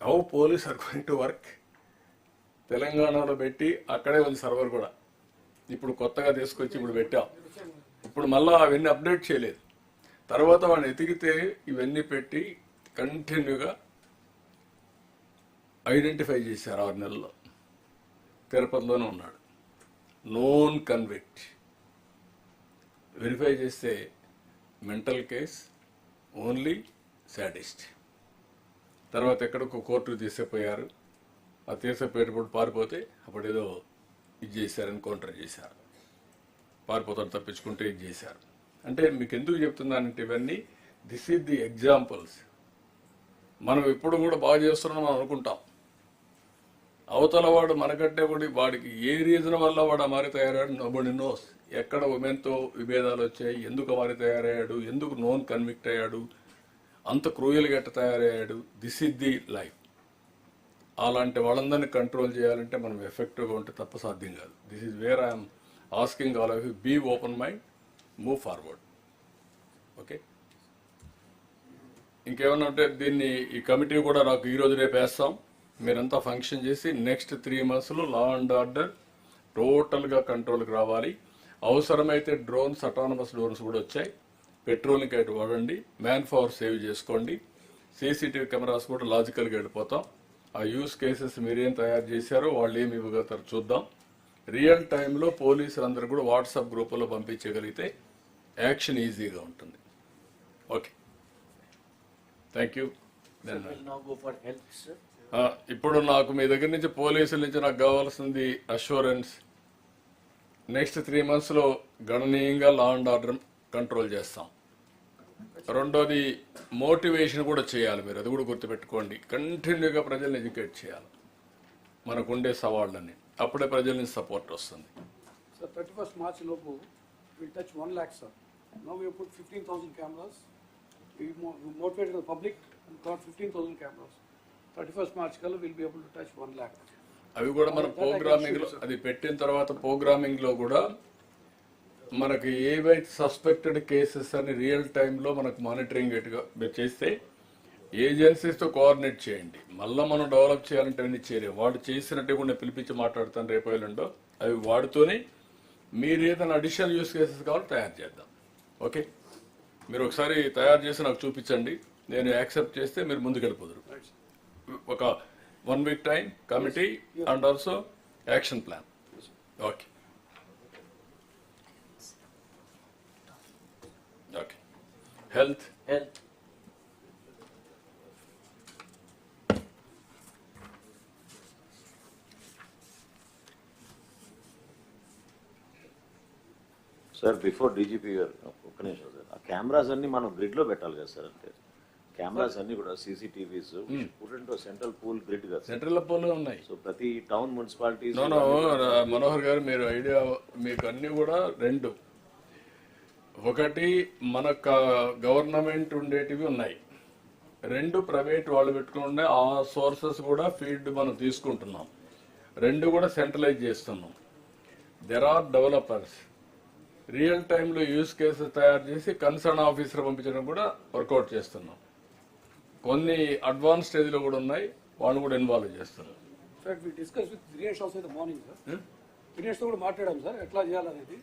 How police are going to work? తెలంగాణలో పెట్టి అక్కడే ఉంది సర్వర్ కూడా. ఇప్పుడు కొత్తగా తీసుకొచ్చి ఇప్పుడు పెట్టాం. ఇప్పుడు మళ్ళీ అవన్నీ అప్డేట్ చేయలేదు. తర్వాత వాడిని ఎతికితే ఇవన్నీ పెట్టి కంటిన్యూగా ఐడెంటిఫై చేశారు 6 నెలల్లో. తిరుపతిలోనే ఉన్నాడు, నోన్ కన్విక్ట్. వెరిఫై చేస్తే మెంటల్ కేస్, ఓన్లీ సాడిస్ట్. తర్వాత ఎక్కడికో కోర్టుకు తీసుకుపోయారు. ఆ తీసుకుపోయేటప్పుడు పారిపోతే అప్పుడు ఏదో ఇది చేశారు, ఎన్కౌంటర్ చేశారు. పారిపోతాడు తప్పించుకుంటే ఇది చేశారు. అంటే మీకు ఎందుకు చెప్తున్నానంటే ఇవన్నీ దిస్ ఈజ్ ది ఎగ్జాంపుల్స్. మనం ఎప్పుడు కూడా బాగా చేస్తున్నాం మనం అనుకుంటాం. అవతల వాడు మనకంటే కూడా వాడికి ఏ రీజన్ వల్ల వాడు అమారి తయారయ్యాడు నోబడి నోస్. ఎక్కడ ఉమెన్తో విభేదాలు వచ్చాయి, ఎందుకు అమారి తయారయ్యాడు, ఎందుకు నోన్ కన్విక్ట్ అయ్యాడు, అంత క్రూయల్గా ఎట్ట తయారయ్యాడు. This is the life. అలాంటి వాళ్ళందరినీ కంట్రోల్ చేయాలంటే మనం ఎఫెక్టివ్గా ఉంటే తప్ప సాధ్యం కాదు. This is where I'm asking all of you, be open mind, move forward. Okay, ఇంకేమన్నా ఉంటే దీన్ని ఈ కమిటీ కూడా నాకు ఈరోజు రేపు వేస్తాం. మీరంతా ఫంక్షన్ చేసి నెక్స్ట్ 3 monthsలో లా అండ్ ఆర్డర్ టోటల్గా కంట్రోల్కి రావాలి. అవసరమైతే డ్రోన్స్, అటానమస్ డ్రోన్స్ కూడా వచ్చాయి. పెట్రోలింగ్ అయితే వాడండి, మ్యాన్ పవర్ సేవ్ చేసుకోండి. సీసీటీవీ కెమెరాస్ కూడా లాజికల్గా వెళ్ళిపోతాం. ఆ యూస్ కేసెస్ మీరేం తయారు చేశారో వాళ్ళు ఏమి ఇవ్వగలుగుతారు చూద్దాం. రియల్ టైంలో పోలీసులందరూ కూడా వాట్సాప్ గ్రూపుల్లో పంపించగలిగితే యాక్షన్ ఈజీగా ఉంటుంది. Okay, thank you. ఇప్పుడు నాకు మీ దగ్గర నుంచి పోలీసుల నుంచి నాకు కావాల్సింది అష్యూరెన్స్. నెక్స్ట్ 3 monthsలో గణనీయంగా లా అండ్ ఆర్డర్ కంట్రోల్ చేస్తాం. రెండోది మోటివేషన్ కూడా చేయాలి. మీరు అది కూడా గుర్తుపెట్టుకోండి. కంటిన్యూగా ప్రజల్ని ఎడ్యుకేట్ చేయాలి మనకు ఉండే సవాళ్ళని. అప్పుడే ప్రజల నుంచి సపోర్ట్ వస్తుంది. సార్ 31st March లోపు will touch 1 lakh sir. Now we put 15,000 cameras. We motivated the public and got 15,000 cameras. 31st March కల్లా will be able to touch 1 lakh. అవి కూడా మన ప్రోగ్రామింగ్లో అది పెట్టిన తర్వాత ప్రోగ్రామింగ్లో కూడా మనకి ఏవైతే సస్పెక్టెడ్ కేసెస్ అని రియల్ టైంలో మనకు మానిటరింగ్ మీరు చేస్తే ఏజెన్సీస్తో కోఆర్డినేట్ చేయండి. మళ్ళీ మనం డెవలప్ చేయాలంటే అవన్నీ చేయలేము. వాడు చేసినట్టు కూడా పిలిపించి మాట్లాడుతాను రేపు ఎల్లుండో. అవి వాడుతూనే మీరు ఏదైనా అడిషనల్ యూస్ కేసెస్ కావాలో తయారు చేద్దాం. ఓకే, మీరు ఒకసారి తయారు చేసి నాకు చూపించండి. నేను యాక్సెప్ట్ చేస్తే మీరు ముందుకు వెళ్ళిపోదురు. ఒక 1 week time committee and also action plan. Okay okay. Health sir before DGP గారు ఒక్క నిమిషం సార్. ఆ కెమెరాస్ అన్ని మనం గ్రిడ్లో పెట్టాలి కదా సార్. అంటే కెమెరాస్ అన్ని కూడా సీసీటీవీస్ సెంట్రల్ పూల్ గ్రిడ్ కదా. సెంట్రల్ పూల్ ఉన్నాయి. సో ప్రతి టౌన్ మున్సిపాలిటీ. మనోహర్ గారు మీరు ఐడియా మీకు అన్ని కూడా 2. ఒకటి మన గవర్నమెంట్ ఉండేటివి ఉన్నాయి, 2 ప్రైవేట్ వాళ్ళు పెట్టుకుంటే ఆ సోర్సెస్ కూడా ఫీడ్ మనం తీసుకుంటున్నాం. 2 కూడా సెంట్రలైజ్ చేస్తున్నాం. దెర్ ఆర్ డెవలపర్స్ రియల్ టైంలో యూస్ కేసెస్ తయారు చేసి కన్సర్న్ ఆఫీసర్ పంపించడం కూడా వర్కౌట్ చేస్తున్నాం. కొన్ని అడ్వాన్స్ స్టేజ్లో కూడా ఉన్నాయి, వాళ్ళు కూడా ఇన్వాల్వ్ చేస్తున్నాం. Sir we discuss with Dinesh also the morning sir. దినేష్తో కూడా మాట్లాడాం సార్ ఎట్లా చేయాలనేది.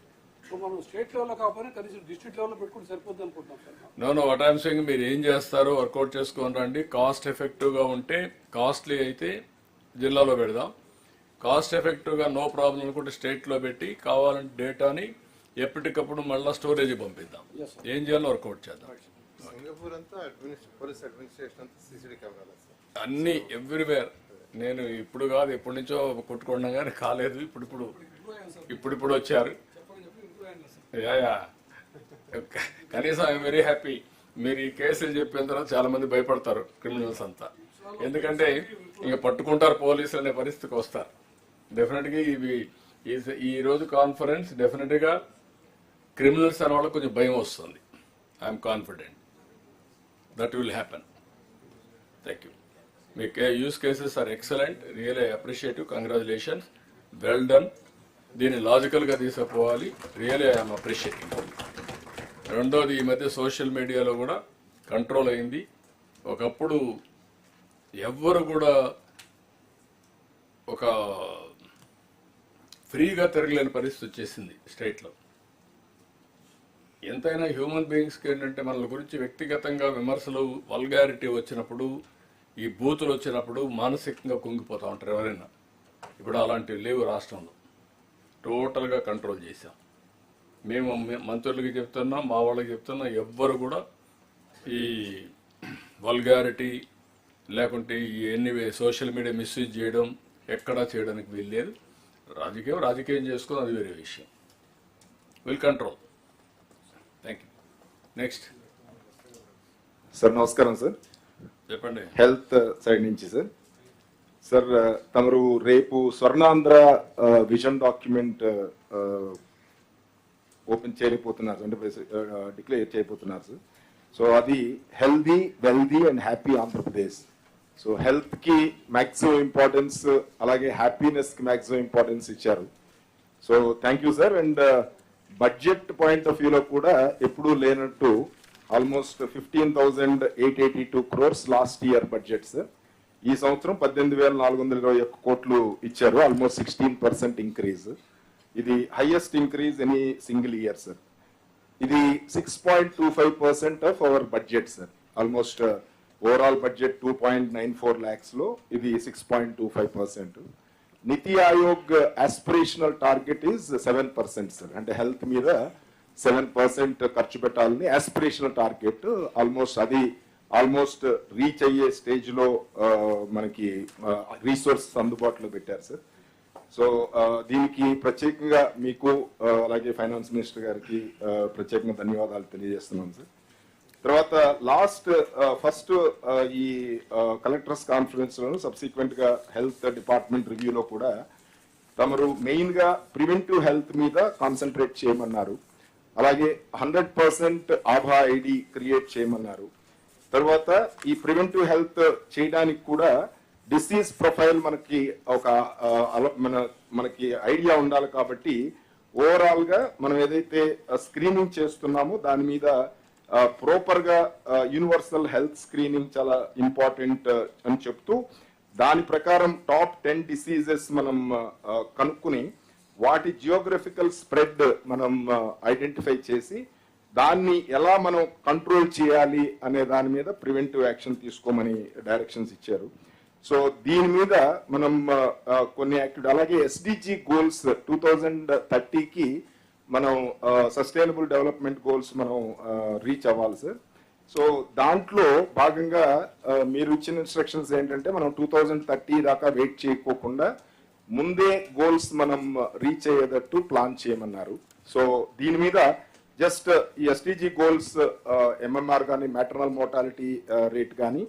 సో మనం స్టేట్ లెవెల్లో కాకపోయినా కనీసం డిస్ట్రిక్ట్ లెవెల్లో పెట్టుకుని సరిపోద్ది అనుకుంటున్నాం sir. Know what I'm saying, మీరు ఏం చేస్తారో వర్కౌట్ చేసుకొని రండి. కాస్ట్ ఎఫెక్టివ్గా ఉంటే, కాస్ట్లీ అయితే జిల్లాలో పెడదాం. కాస్ట్ ఎఫెక్టివ్గా నో ప్రాబ్లం అనుకుంటే స్టేట్లో పెట్టి కావాలంటే డేటాని ఎప్పటికప్పుడు మళ్ళీ స్టోరేజ్ పంపిద్దాం. ఏం చేయాలో వర్కౌట్ చేద్దాం. సింగపూర్ అంతా పోలీస్ అడ్మినిస్ట్రేషన్ అంతా సీసీటీ కెమెరాలు అన్ని ఎవ్రీవేర్. నేను ఇప్పుడు కాదు ఎప్పటి నుంచో కొట్టుకున్నా కానీ కాలేదు. ఇప్పుడు వచ్చారు. కనీసం ఐఎమ్ వెరీ హ్యాపీ. మీరు ఈ కేసులు చెప్పిన తర్వాత చాలా మంది భయపడతారు క్రిమినల్స్ అంతా. ఎందుకంటే ఇంకా పట్టుకుంటారు పోలీసులు అనే పరిస్థితికి వస్తారు. డెఫినెట్గా ఇవి ఈ రోజు కాన్ఫరెన్స్ డెఫినెట్గా క్రిమినల్స్ అనే వాళ్ళకి కొంచెం భయం వస్తుంది. I'm confident that will happen. Thank you. మీ use cases are excellent, real appreciative, congratulations, well done. దీన్ని లాజికల్గా తీసుకుపోవాలి. Really I'm appreciating. రెండోది, ఈ మధ్య సోషల్ మీడియాలో కూడా కంట్రోల్ అయింది. ఒకప్పుడు ఎవ్వరు కూడా ఒక ఫ్రీగా తిరగలేని పరిస్థితి వచ్చేసింది స్టేట్లో. ఎంతైనా హ్యూమన్ బీయింగ్స్కి ఏంటంటే మన గురించి వ్యక్తిగతంగా విమర్శలు, వల్గారిటీ వచ్చినప్పుడు, ఈ బూతులు వచ్చినప్పుడు మానసికంగా కుంగిపోతూ ఉంటారు ఎవరైనా. ఇప్పుడు అలాంటివి లేవు రాష్ట్రంలో. టోటల్గా కంట్రోల్ చేశాం. మేము మంత్రులకి చెప్తున్నాం, మా వాళ్ళకి చెప్తున్నాం, ఎవ్వరు కూడా ఈ వల్గారిటీ లేకుంటే ఈ ఎన్నీవే సోషల్ మీడియా మిస్యూజ్ చేయడం ఎక్కడా చేయడానికి వీల్లేదు. రాజకీయం చేసుకుని అది వేరే విషయం. Will control. Thank you. Next sir. నమస్కారం సార్. చెప్పండి. హెల్త్ సైడ్ నుంచి సార్. సార్ తమరు రేపు స్వర్ణాంధ్ర విజన్ డాక్యుమెంట్ ఓపెన్ చేయబోతున్నారు, అంటే డిక్లేర్ చేయబోతున్నారు సార్. సో అది healthy, wealthy and happy Andhra Pradesh. So హెల్త్కి మ్యాక్సిమం ఇంపార్టెన్స్, అలాగే హ్యాపీనెస్కి మ్యాక్సిమం ఇంపార్టెన్స్ ఇచ్చారు. So thank you sir. And budget point of వ్యూలో కూడా ఎప్పుడూ లేనట్టు almost 15,882 crores last year budget sir. ఈ సంవత్సరం 18,421 కోట్లు ఇచ్చారు. Almost 16% increase. ఇది highest increase any single year sir. ఇది 6.25% of our budget sir. Almost overall budget 2.94 lakhs లో ఇది 6.25%. NITI Aayog aspirational target is 7% sir. అంటే హెల్త్ మీద 7% ఖర్చు పెట్టాలని ఆస్పిరేషనల్ టార్గెట్. ఆల్మోస్ట్ రీచ్ అయ్యే స్టేజ్ లో మనకి రీసోర్సెస్ అందుబాటులో పెట్టారు సార్. సో దీనికి ప్రత్యేకంగా మీకు అలాగే ఫైనాన్స్ మినిస్టర్ గారికి ప్రత్యేకంగా ధన్యవాదాలు తెలియజేస్తున్నాం సార్. తర్వాత ఫస్ట్ ఈ కలెక్టర్స్ కాన్ఫరెన్స్ లోను సబ్సిక్వెంట్ గా హెల్త్ డిపార్ట్మెంట్ రివ్యూలో కూడా తమరు మెయిన్ గా ప్రివెంటివ్ హెల్త్ మీద కాన్సన్ట్రేట్ చేయమన్నారు. అలాగే 100% ఆభా ఐడి క్రియేట్ చేయమన్నారు. తర్వాత ఈ ప్రివెంటివ్ హెల్త్ చేయడానికి కూడా డిసీజ్ ప్రొఫైల్ మనకి ఐడియా ఉండాలి. కాబట్టి ఓవరాల్ గా మనం ఏదైతే స్క్రీనింగ్ చేస్తున్నామో దాని మీద ప్రాపర్ గా యూనివర్సల్ హెల్త్ స్క్రీనింగ్ చాలా ఇంపార్టెంట్ అని చెప్తూ, దాని ప్రకారం టాప్ 10 డిసీజెస్ మనం కనుక్కుని వాటి జియోగ్రఫికల్ స్ప్రెడ్ మనం ఐడెంటిఫై చేసి దాన్ని ఎలా మనం కంట్రోల్ చేయాలి అనే దాని మీద ప్రివెంటివ్ యాక్షన్ తీసుకోమని డైరెక్షన్స్ ఇచ్చారు. సో దీని మీద మనం కొన్ని యాక్టివిటీ, అలాగే ఎస్డిజి గోల్స్ 2030కి మనం సస్టైనబుల్ డెవలప్మెంట్ గోల్స్ మనం రీచ్ అవ్వాలి సార్. సో దాంట్లో భాగంగా మీరు ఇచ్చిన ఇన్స్ట్రక్షన్స్ ఏంటంటే మనం 2030 దాకా వెయిట్ చేయకోకుండా ముందే గోల్స్ మనం రీచ్ అయ్యేటట్టు ప్లాన్ చేయమన్నారు. సో దీని మీద జస్ట్ ఈ ఎస్డిజి గోల్స్ ఎంఎంఆర్ కానీ, మ్యాటర్నల్ మోర్టాలిటీ రేట్ కానీ,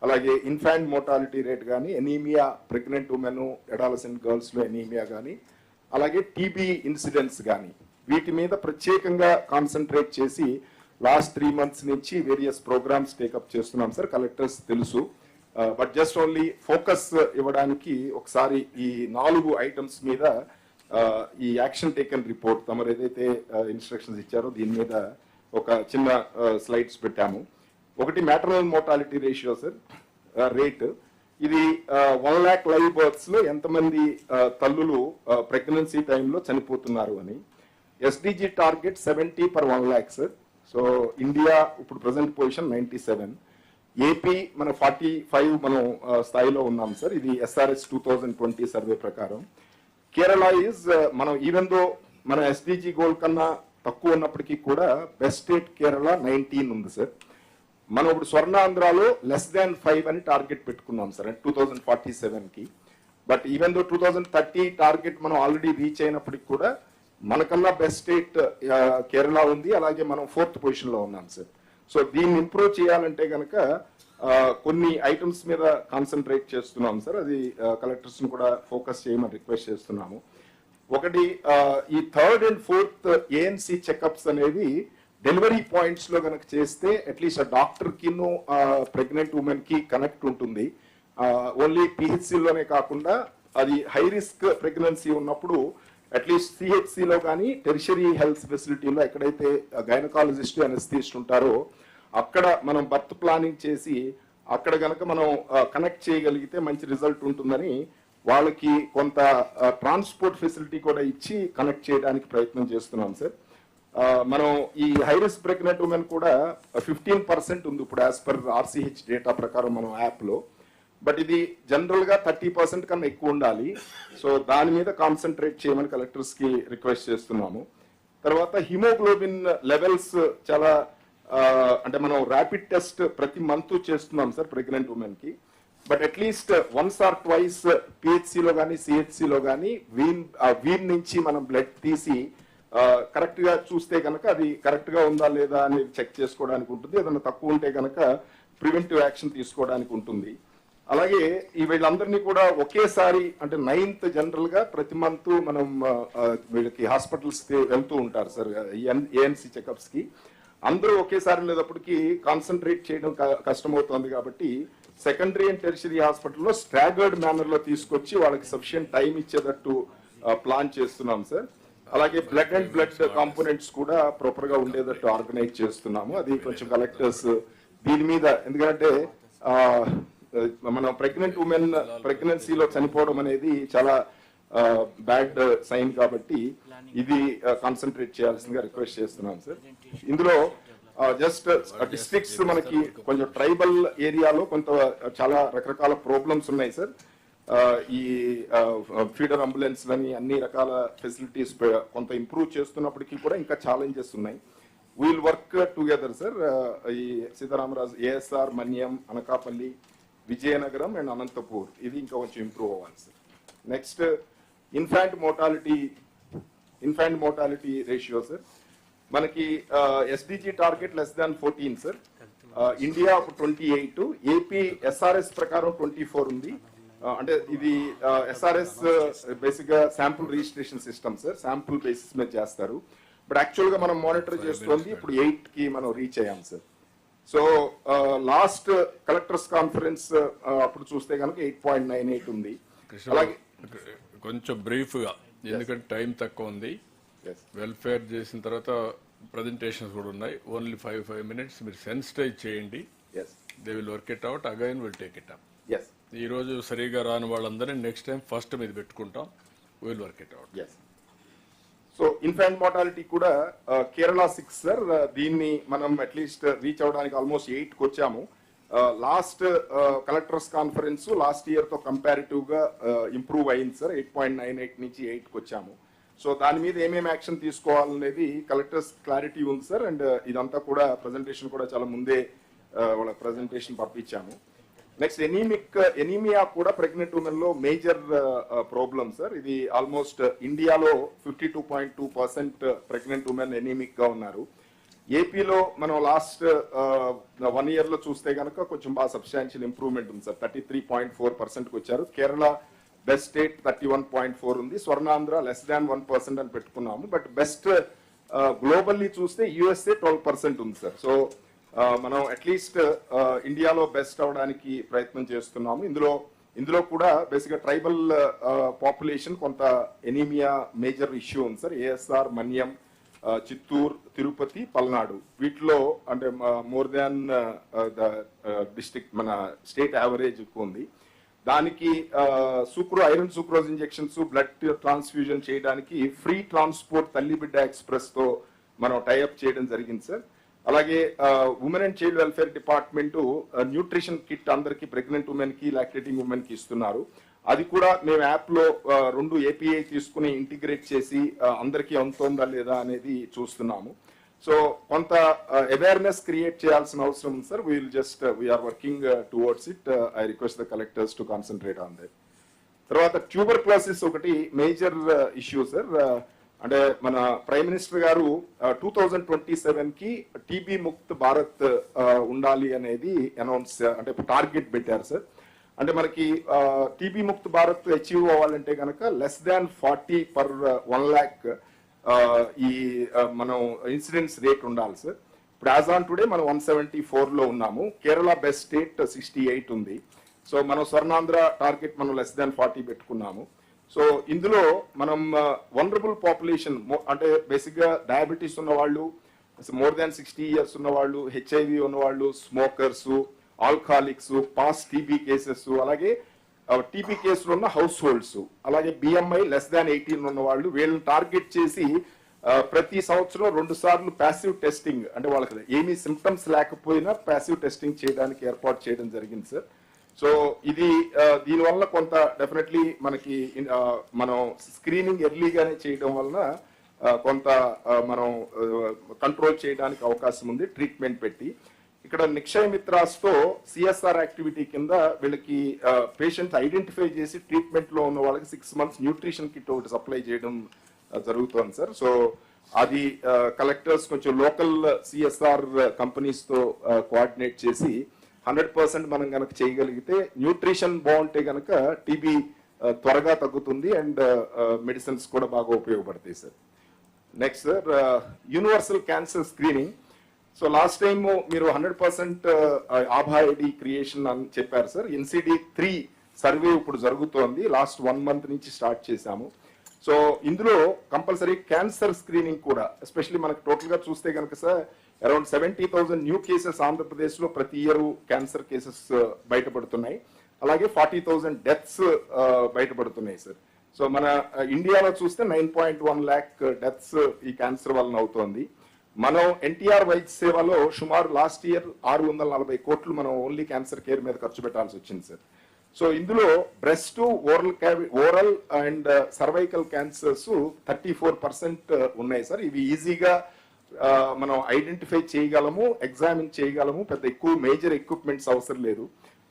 అలాగే ఇన్ఫాంట్ మోర్టాలిటీ రేట్ కానీ, ఎనీమియా ప్రెగ్నెంట్ ఉమెన్, అడాలసెంట్ గర్ల్స్లో ఎనీమియా కానీ, అలాగే టీబీ ఇన్సిడెంట్స్ కానీ, వీటి మీద ప్రత్యేకంగా కాన్సన్ట్రేట్ చేసి లాస్ట్ 3 months నుంచి వేరియస్ ప్రోగ్రామ్స్ టేకప్ చేస్తున్నాం సార్. కలెక్టర్స్ తెలుసు, బట్ జస్ట్ ఓన్లీ ఫోకస్ ఇవ్వడానికి ఒకసారి ఈ 4 ఐటమ్స్ మీద ఈ యాక్షన్ టేకన్ రిపోర్ట్ తమరు ఏదైతే ఇన్స్ట్రక్షన్స్ ఇచ్చారో దీని మీద ఒక చిన్న స్లైడ్స్ పెట్టాము. ఒకటి maternal mortality ratio sir rate. ఇది 1 lakh లైవ్ బర్త్స్ లో ఎంతమంది తల్లులు ప్రెగ్నెన్సీ టైంలో చనిపోతున్నారు అని. SDG target 70 per 1 lakh sir. So India ఇప్పుడు ప్రజెంట్ పొజిషన్ 97. ఏపీ మన 45 మనం స్థాయిలో ఉన్నాం సార్. ఇది ఎస్ఆర్ఎస్ 2020 సర్వే ప్రకారం. కేరళ ఈజ్ మనం ఈవెన్ దో మన ఎస్డిజి గోల్ కన్నా తక్కువ ఉన్నప్పటికీ కూడా బెస్ట్ స్టేట్ కేరళ 19 ఉంది సార్. మనం ఇప్పుడు స్వర్ణాంధ్రాలో <5 అని టార్గెట్ పెట్టుకున్నాం సార్ 2047కి. బట్ ఈవెన్ దో 2030 టార్గెట్ మనం ఆల్రెడీ రీచ్ అయినప్పటికి కూడా మనకన్నా బెస్ట్ స్టేట్ కేరళ ఉంది. అలాగే మనం 4th పొజిషన్ లో ఉన్నాం సార్. సో దీన్ని ఇంప్రూవ్ చేయాలంటే కనుక కొన్ని ఐటమ్స్ మీద కాన్సన్ట్రేట్ చేస్తున్నాం సార్. అది కలెక్టర్స్ ని కూడా ఫోకస్ చేయమని రిక్వెస్ట్ చేస్తున్నాము. ఒకటి ఈ 3rd and 4th ANC checkups అనేవి డెలివరీ పాయింట్స్ లో కనుక చేస్తే అట్లీస్ట్ ఆ డాక్టర్ కిను ప్రెగ్నెంట్ ఉమెన్ కి కనెక్ట్ ఉంటుంది. ఓన్లీ పిహెచ్సిలోనే కాకుండా అది హై రిస్క్ ప్రెగ్నెన్సీ ఉన్నప్పుడు అట్లీస్ట్ సిహెచ్సిలో కానీ టెరిషరీ హెల్త్ ఫెసిలిటీలో ఎక్కడైతే గైనకాలజిస్ట్ అనెస్థిస్ట్ ఉంటారో అక్కడ మనం బర్త్ ప్లానింగ్ చేసి అక్కడ కనుక మనం కనెక్ట్ చేయగలిగితే మంచి రిజల్ట్ ఉంటుందని వాళ్ళకి కొంత ట్రాన్స్పోర్ట్ ఫెసిలిటీ కూడా ఇచ్చి కనెక్ట్ చేయడానికి ప్రయత్నం చేస్తున్నాం సార్. మనం ఈ హై రిస్క్ ప్రెగ్నెంట్ ఉమెన్ కూడా 15% ఉంది ఇప్పుడు యాజ్ పర్ ఆర్సిహెచ్ డేటా ప్రకారం మనం యాప్లో. బట్ ఇది జనరల్ గా 30% కన్నా ఎక్కువ ఉండాలి. సో దాని మీద కాన్సన్ట్రేట్ చేయమని కలెక్టర్స్ కి రిక్వెస్ట్ చేస్తున్నాము. తర్వాత హిమోగ్లోబిన్ లెవెల్స్ చాలా అంటే మనం ర్యాపిడ్ టెస్ట్ ప్రతి మంత్ చేస్తున్నాం సార్ ప్రెగ్నెంట్ ఉమెన్ కి. But at least once or twice పిహెచ్సిలో కానీ సిహెచ్సిలో కానీ వీన్ నుంచి మనం బ్లడ్ తీసి కరెక్ట్ గా చూస్తే కనుక అది కరెక్ట్ గా ఉందా లేదా అనేది చెక్ చేసుకోవడానికి ఉంటుంది. ఏదైనా తక్కువ ఉంటే కనుక ప్రివెంటివ్ యాక్షన్ తీసుకోవడానికి ఉంటుంది. అలాగే ఈ వీళ్ళందరినీ కూడా ఒకేసారి అంటే 9th జనరల్ గా ప్రతి మంత్ మనం వీళ్ళకి హాస్పిటల్స్ వెళ్తూ ఉంటారు సార్ ఏఎన్సి చెకప్స్ కి. అందరూ ఒకేసారి లేదప్పటికి కాన్సన్ట్రేట్ చేయడం కష్టమవుతుంది కాబట్టి సెకండరీ అండ్ టెరిషరీ హాస్పిటల్లో స్ట్రాగర్డ్ మేనర్ లో తీసుకొచ్చి వాళ్ళకి సఫిషియంట్ టైం ఇచ్చేటట్టు ప్లాన్ చేస్తున్నాం సార్. అలాగే బ్లడ్ అండ్ బ్లడ్ కాంపోనెంట్స్ కూడా ప్రాపర్ గా ఉండేటట్టు ఆర్గనైజ్ చేస్తున్నాము. అది కొంచెం కలెక్టర్స్ దీని మీద, ఎందుకంటే మనం ప్రెగ్నెంట్ ఉమెన్ ప్రెగ్నెన్సీలో చనిపోవడం అనేది చాలా బ్యాడ్ సైన్ కాబట్టి ఇది కాన్సన్ట్రేట్ చేయాల్సిందిగా రిక్వెస్ట్ చేస్తున్నాం సార్. ఇందులో జస్ట్ డిస్ట్రిక్ట్స్ మనకి కొంచెం ట్రైబల్ ఏరియాలో కొంత చాలా రకరకాల ప్రాబ్లమ్స్ ఉన్నాయి సార్. ఈ ఫీడర్ అంబులెన్స్ అని అన్ని రకాల ఫెసిలిటీస్ కొంత ఇంప్రూవ్ చేస్తున్నప్పటికీ కూడా ఇంకా ఛాలెంజెస్ ఉన్నాయి. We'll work together sir. ఈ సీతారామరాజు ఏఎస్ఆర్, మన్యం, అనకాపల్లి, విజయనగరం అండ్ అనంతపూర్ ఇది ఇంకా కొంచెం ఇంప్రూవ్ అవ్వాలి sir. Next infant mortality ratio sir. మనకి SDG target <14 sir. India 28, AP SRS ప్రకారం 24 ఉంది. అంటే ఇది ఎస్ఆర్ఎస్ బేసిక్ గా sample registration system sir, sample basis మీద చేస్తారు. బట్ యాక్చువల్ గా మనం మానిటర్ చేస్తుంది ఇప్పుడు 8 కి మనం రీచ్ అయ్యాం sir. So last collectors conference అప్పుడు చూస్తే కనుక 8.98 ఉంది. అలాగే కొంచెం బ్రీఫ్ గా, ఎందుకంటే టైం తక్కువ ఉంది. వెల్ఫేర్ చేసిన తర్వాత ప్రజెంటేషన్స్ కూడా ఉన్నాయి. ఓన్లీ 5 minutes మీరు సెన్సిటైజ్ చేయండి. They will work it out, again will take it up. ఈ రోజు సరిగా రాని వాళ్ళందరినీ నెక్స్ట్ టైం ఫస్ట్ మీద పెట్టుకుంటాం. Will work it out. So infant mortality కూడా కేరళ 6 సార్. దీన్ని మనం అట్లీస్ట్ రీచ్ అవడానికి ఆల్మోస్ట్ 8కి వచ్చాము. Last collectors conference last year తో కంపారిటివ్ గా ఇంప్రూవ్ అయింది సార్. 8.98 నుంచి 8కి వచ్చాము. సో దాని మీద ఏమేమి యాక్షన్ తీసుకోవాలనేది కలెక్టర్స్ క్లారిటీ ఉంది సార్. అండ్ ఇదంతా కూడా ప్రెజెంటేషన్ కూడా చాలా ముందే వాళ్ళ ప్రెజెంటేషన్ పంపించాము. నెక్స్ట్ ఎనీమియా కూడా ప్రెగ్నెంట్ ఉమెన్ లో మేజర్ ప్రాబ్లమ్ సార్. ఇది ఆల్మోస్ట్ ఇండియాలో 52.2% ప్రెగ్నెంట్ ఉమెన్ ఎనీమిక్ గా ఉన్నారు. ఏపీలో మనం లాస్ట్ 1 year లో చూస్తే కనుక కొంచెం బాగా సబ్స్టాన్షియల్ ఇంప్రూవ్మెంట్ ఉంది సార్. 33.4%కి వచ్చారు. కేరళ బెస్ట్ స్టేట్ 31.4 ఉంది. స్వర్ణాంధ్ర <1% అని పెట్టుకున్నాము. బట్ బెస్ట్ గ్లోబల్లీ చూస్తే యుఎస్ఏ 12% ఉంది సార్. సో మనం అట్లీస్ట్ ఇండియాలో బెస్ట్ అవడానికి ప్రయత్నం చేస్తున్నాము. ఇందులో ఇందులో కూడా బేసిక్గా ట్రైబల్ పాపులేషన్ కొంత ఎనీమియా మేజర్ ఇష్యూ ఉంది సార్. ఏఎస్ఆర్, మన్యం, చిత్తూరు, తిరుపతి, పల్నాడు వీటిలో అంటే మోర్ దాన్ ద డిస్ట్రిక్ట్ మన స్టేట్ యావరేజ్ ఎక్కువ ఉంది. దానికి iron sucrose injections, blood transfusion చేయడానికి ఫ్రీ ట్రాన్స్పోర్ట్ తల్లిబిడ్డ ఎక్స్ప్రెస్ తో మనం టైఅప్ చేయడం జరిగింది సార్. అలాగే women and child welfare department nutrition kit అందరికి ప్రెగ్నెంట్ ఉమెన్ కి, లాక్టేటింగ్ ఉమెన్ కి ఇస్తున్నారు. అది కూడా మేము యాప్ లో 2 API తీసుకుని ఇంటిగ్రేట్ చేసి అందరికీ అందుతుందా లేదా అనేది చూస్తున్నాము. సో కొంత అవేర్నెస్ క్రియేట్ చేయాల్సిన అవసరం ఉంది sir. We are working towards it. I request the collectors to concentrate on that. తర్వాత ట్యూబర్క్లోసిస్ ఒకటి మేజర్ ఇష్యూ సార్. అంటే మన ప్రైమ్ మినిస్టర్ గారు 2027 కి టీబీ ముక్త్ భారత్ ఉండాలి అనేది అనౌన్స్ అంటే టార్గెట్ పెట్టారు సార్. అంటే మనకి టీబీ ముక్త్ భారత్ అచీవ్ అవ్వాలంటే కనుక లెస్ దాన్ 40 per 1 lakh ఈ మనం ఇన్సిడెన్స్ రేట్ ఉండాలి సార్. ఇప్పుడు యాజ్ ఆన్ టుడే మనం 174లో ఉన్నాము. కేరళ బెస్ట్ స్టేట్ 68 ఉంది. సో మనం స్వర్ణాంధ్ర టార్గెట్ మనం లెస్ దాన్ 40 పెట్టుకున్నాము. సో ఇందులో మనం వనరబుల్ పాపులేషన్ అంటే బేసిక్గా డయాబెటీస్ ఉన్న వాళ్ళు, మోర్ దాన్ 60 years ఉన్న వాళ్ళు, HIV ఉన్నవాళ్ళు, smokers, alcoholics, pass TB cases, అలాగే టీబీ కేసులు ఉన్న హౌస్ హోల్డ్స్, అలాగే BMI లెస్ దాన్ 18 ఉన్న వాళ్ళు, వీళ్ళని టార్గెట్ చేసి ప్రతి సంవత్సరం 2 సార్లు ప్యాసివ్ టెస్టింగ్ అంటే వాళ్ళకి ఏమీ సిమ్టమ్స్ లేకపోయినా ప్యాసివ్ టెస్టింగ్ చేయడానికి ఏర్పాటు చేయడం జరిగింది సార్. సో ఇది దీనివల్ల కొంత డెఫినెట్లీ మనకి మనం స్క్రీనింగ్ ఎర్లీగానే చేయడం వలన కొంత మనం కంట్రోల్ చేయడానికి అవకాశం ఉంది ట్రీట్మెంట్ పెట్టి. ఇక్కడ నిక్షయ మిత్రాస్తో CSR యాక్టివిటీ కింద వీళ్ళకి పేషెంట్స్ ఐడెంటిఫై చేసి ట్రీట్మెంట్ లో ఉన్న వాళ్ళకి 6 months న్యూట్రిషన్ కిట్ ఒకటి సప్లై చేయడం జరుగుతుంది సార్. సో అది కలెక్టర్స్ కొంచెం లోకల్ CSR కంపెనీస్ తో కోఆర్డినేట్ చేసి 100% మనం కనుక చేయగలిగితే న్యూట్రిషన్ బాగుంటే కనుక టీబీ త్వరగా తగ్గుతుంది అండ్ మెడిసిన్స్ కూడా బాగా ఉపయోగపడతాయి sir. Next sir universal cancer screening. So last time మీరు 100% ఆభా ఐడి క్రియేషన్ అని చెప్పారు సార్. NCD-3 సర్వే ఇప్పుడు జరుగుతోంది. లాస్ట్ 1 month నుంచి స్టార్ట్ చేశాము. సో ఇందులో కంపల్సరీ క్యాన్సర్ స్క్రీనింగ్ కూడా ఎస్పెషల్లీ మనకు టోటల్ గా చూస్తే కనుక sir around 70,000 new cases Andhra Pradesh లో ప్రతి ఇయర్ క్యాన్సర్ కేసెస్ బయటపడుతున్నాయి. అలాగే 40,000 డెత్స్ బయటపడుతున్నాయి సార్. సో మన ఇండియాలో చూస్తే 9.1 lakh డెత్స్ ఈ క్యాన్సర్ వలన అవుతోంది. మనం ఎన్టీఆర్ వైద్య సేవలో సుమారు లాస్ట్ ఇయర్ 640 కోట్లు మనం ఓన్లీ క్యాన్సర్ కేర్ మీద ఖర్చు పెట్టాల్సి వచ్చింది సార్. సో ఇందులో breast, oral and cervical cancers 34% ఉన్నాయి సార్. ఇవి ఈజీగా మనం ఐడెంటిఫై చేయగలము, ఎగ్జామిన్ చేయగలము, పెద్ద ఎక్కువ మేజర్ ఎక్విప్మెంట్స్ అవసరం లేదు.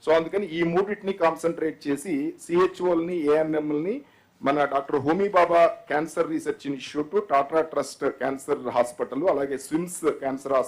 సో అందుకని ఈ మూడింటిని కాన్సన్ట్రేట్ చేసి CHOల్ని, ANMల్ని మన doctor Homi Bhabha cancer research institute, Tata trust cancer hospital, అలాగే స్విమ్స్ క్యాన్సర్ హాస్పిటల్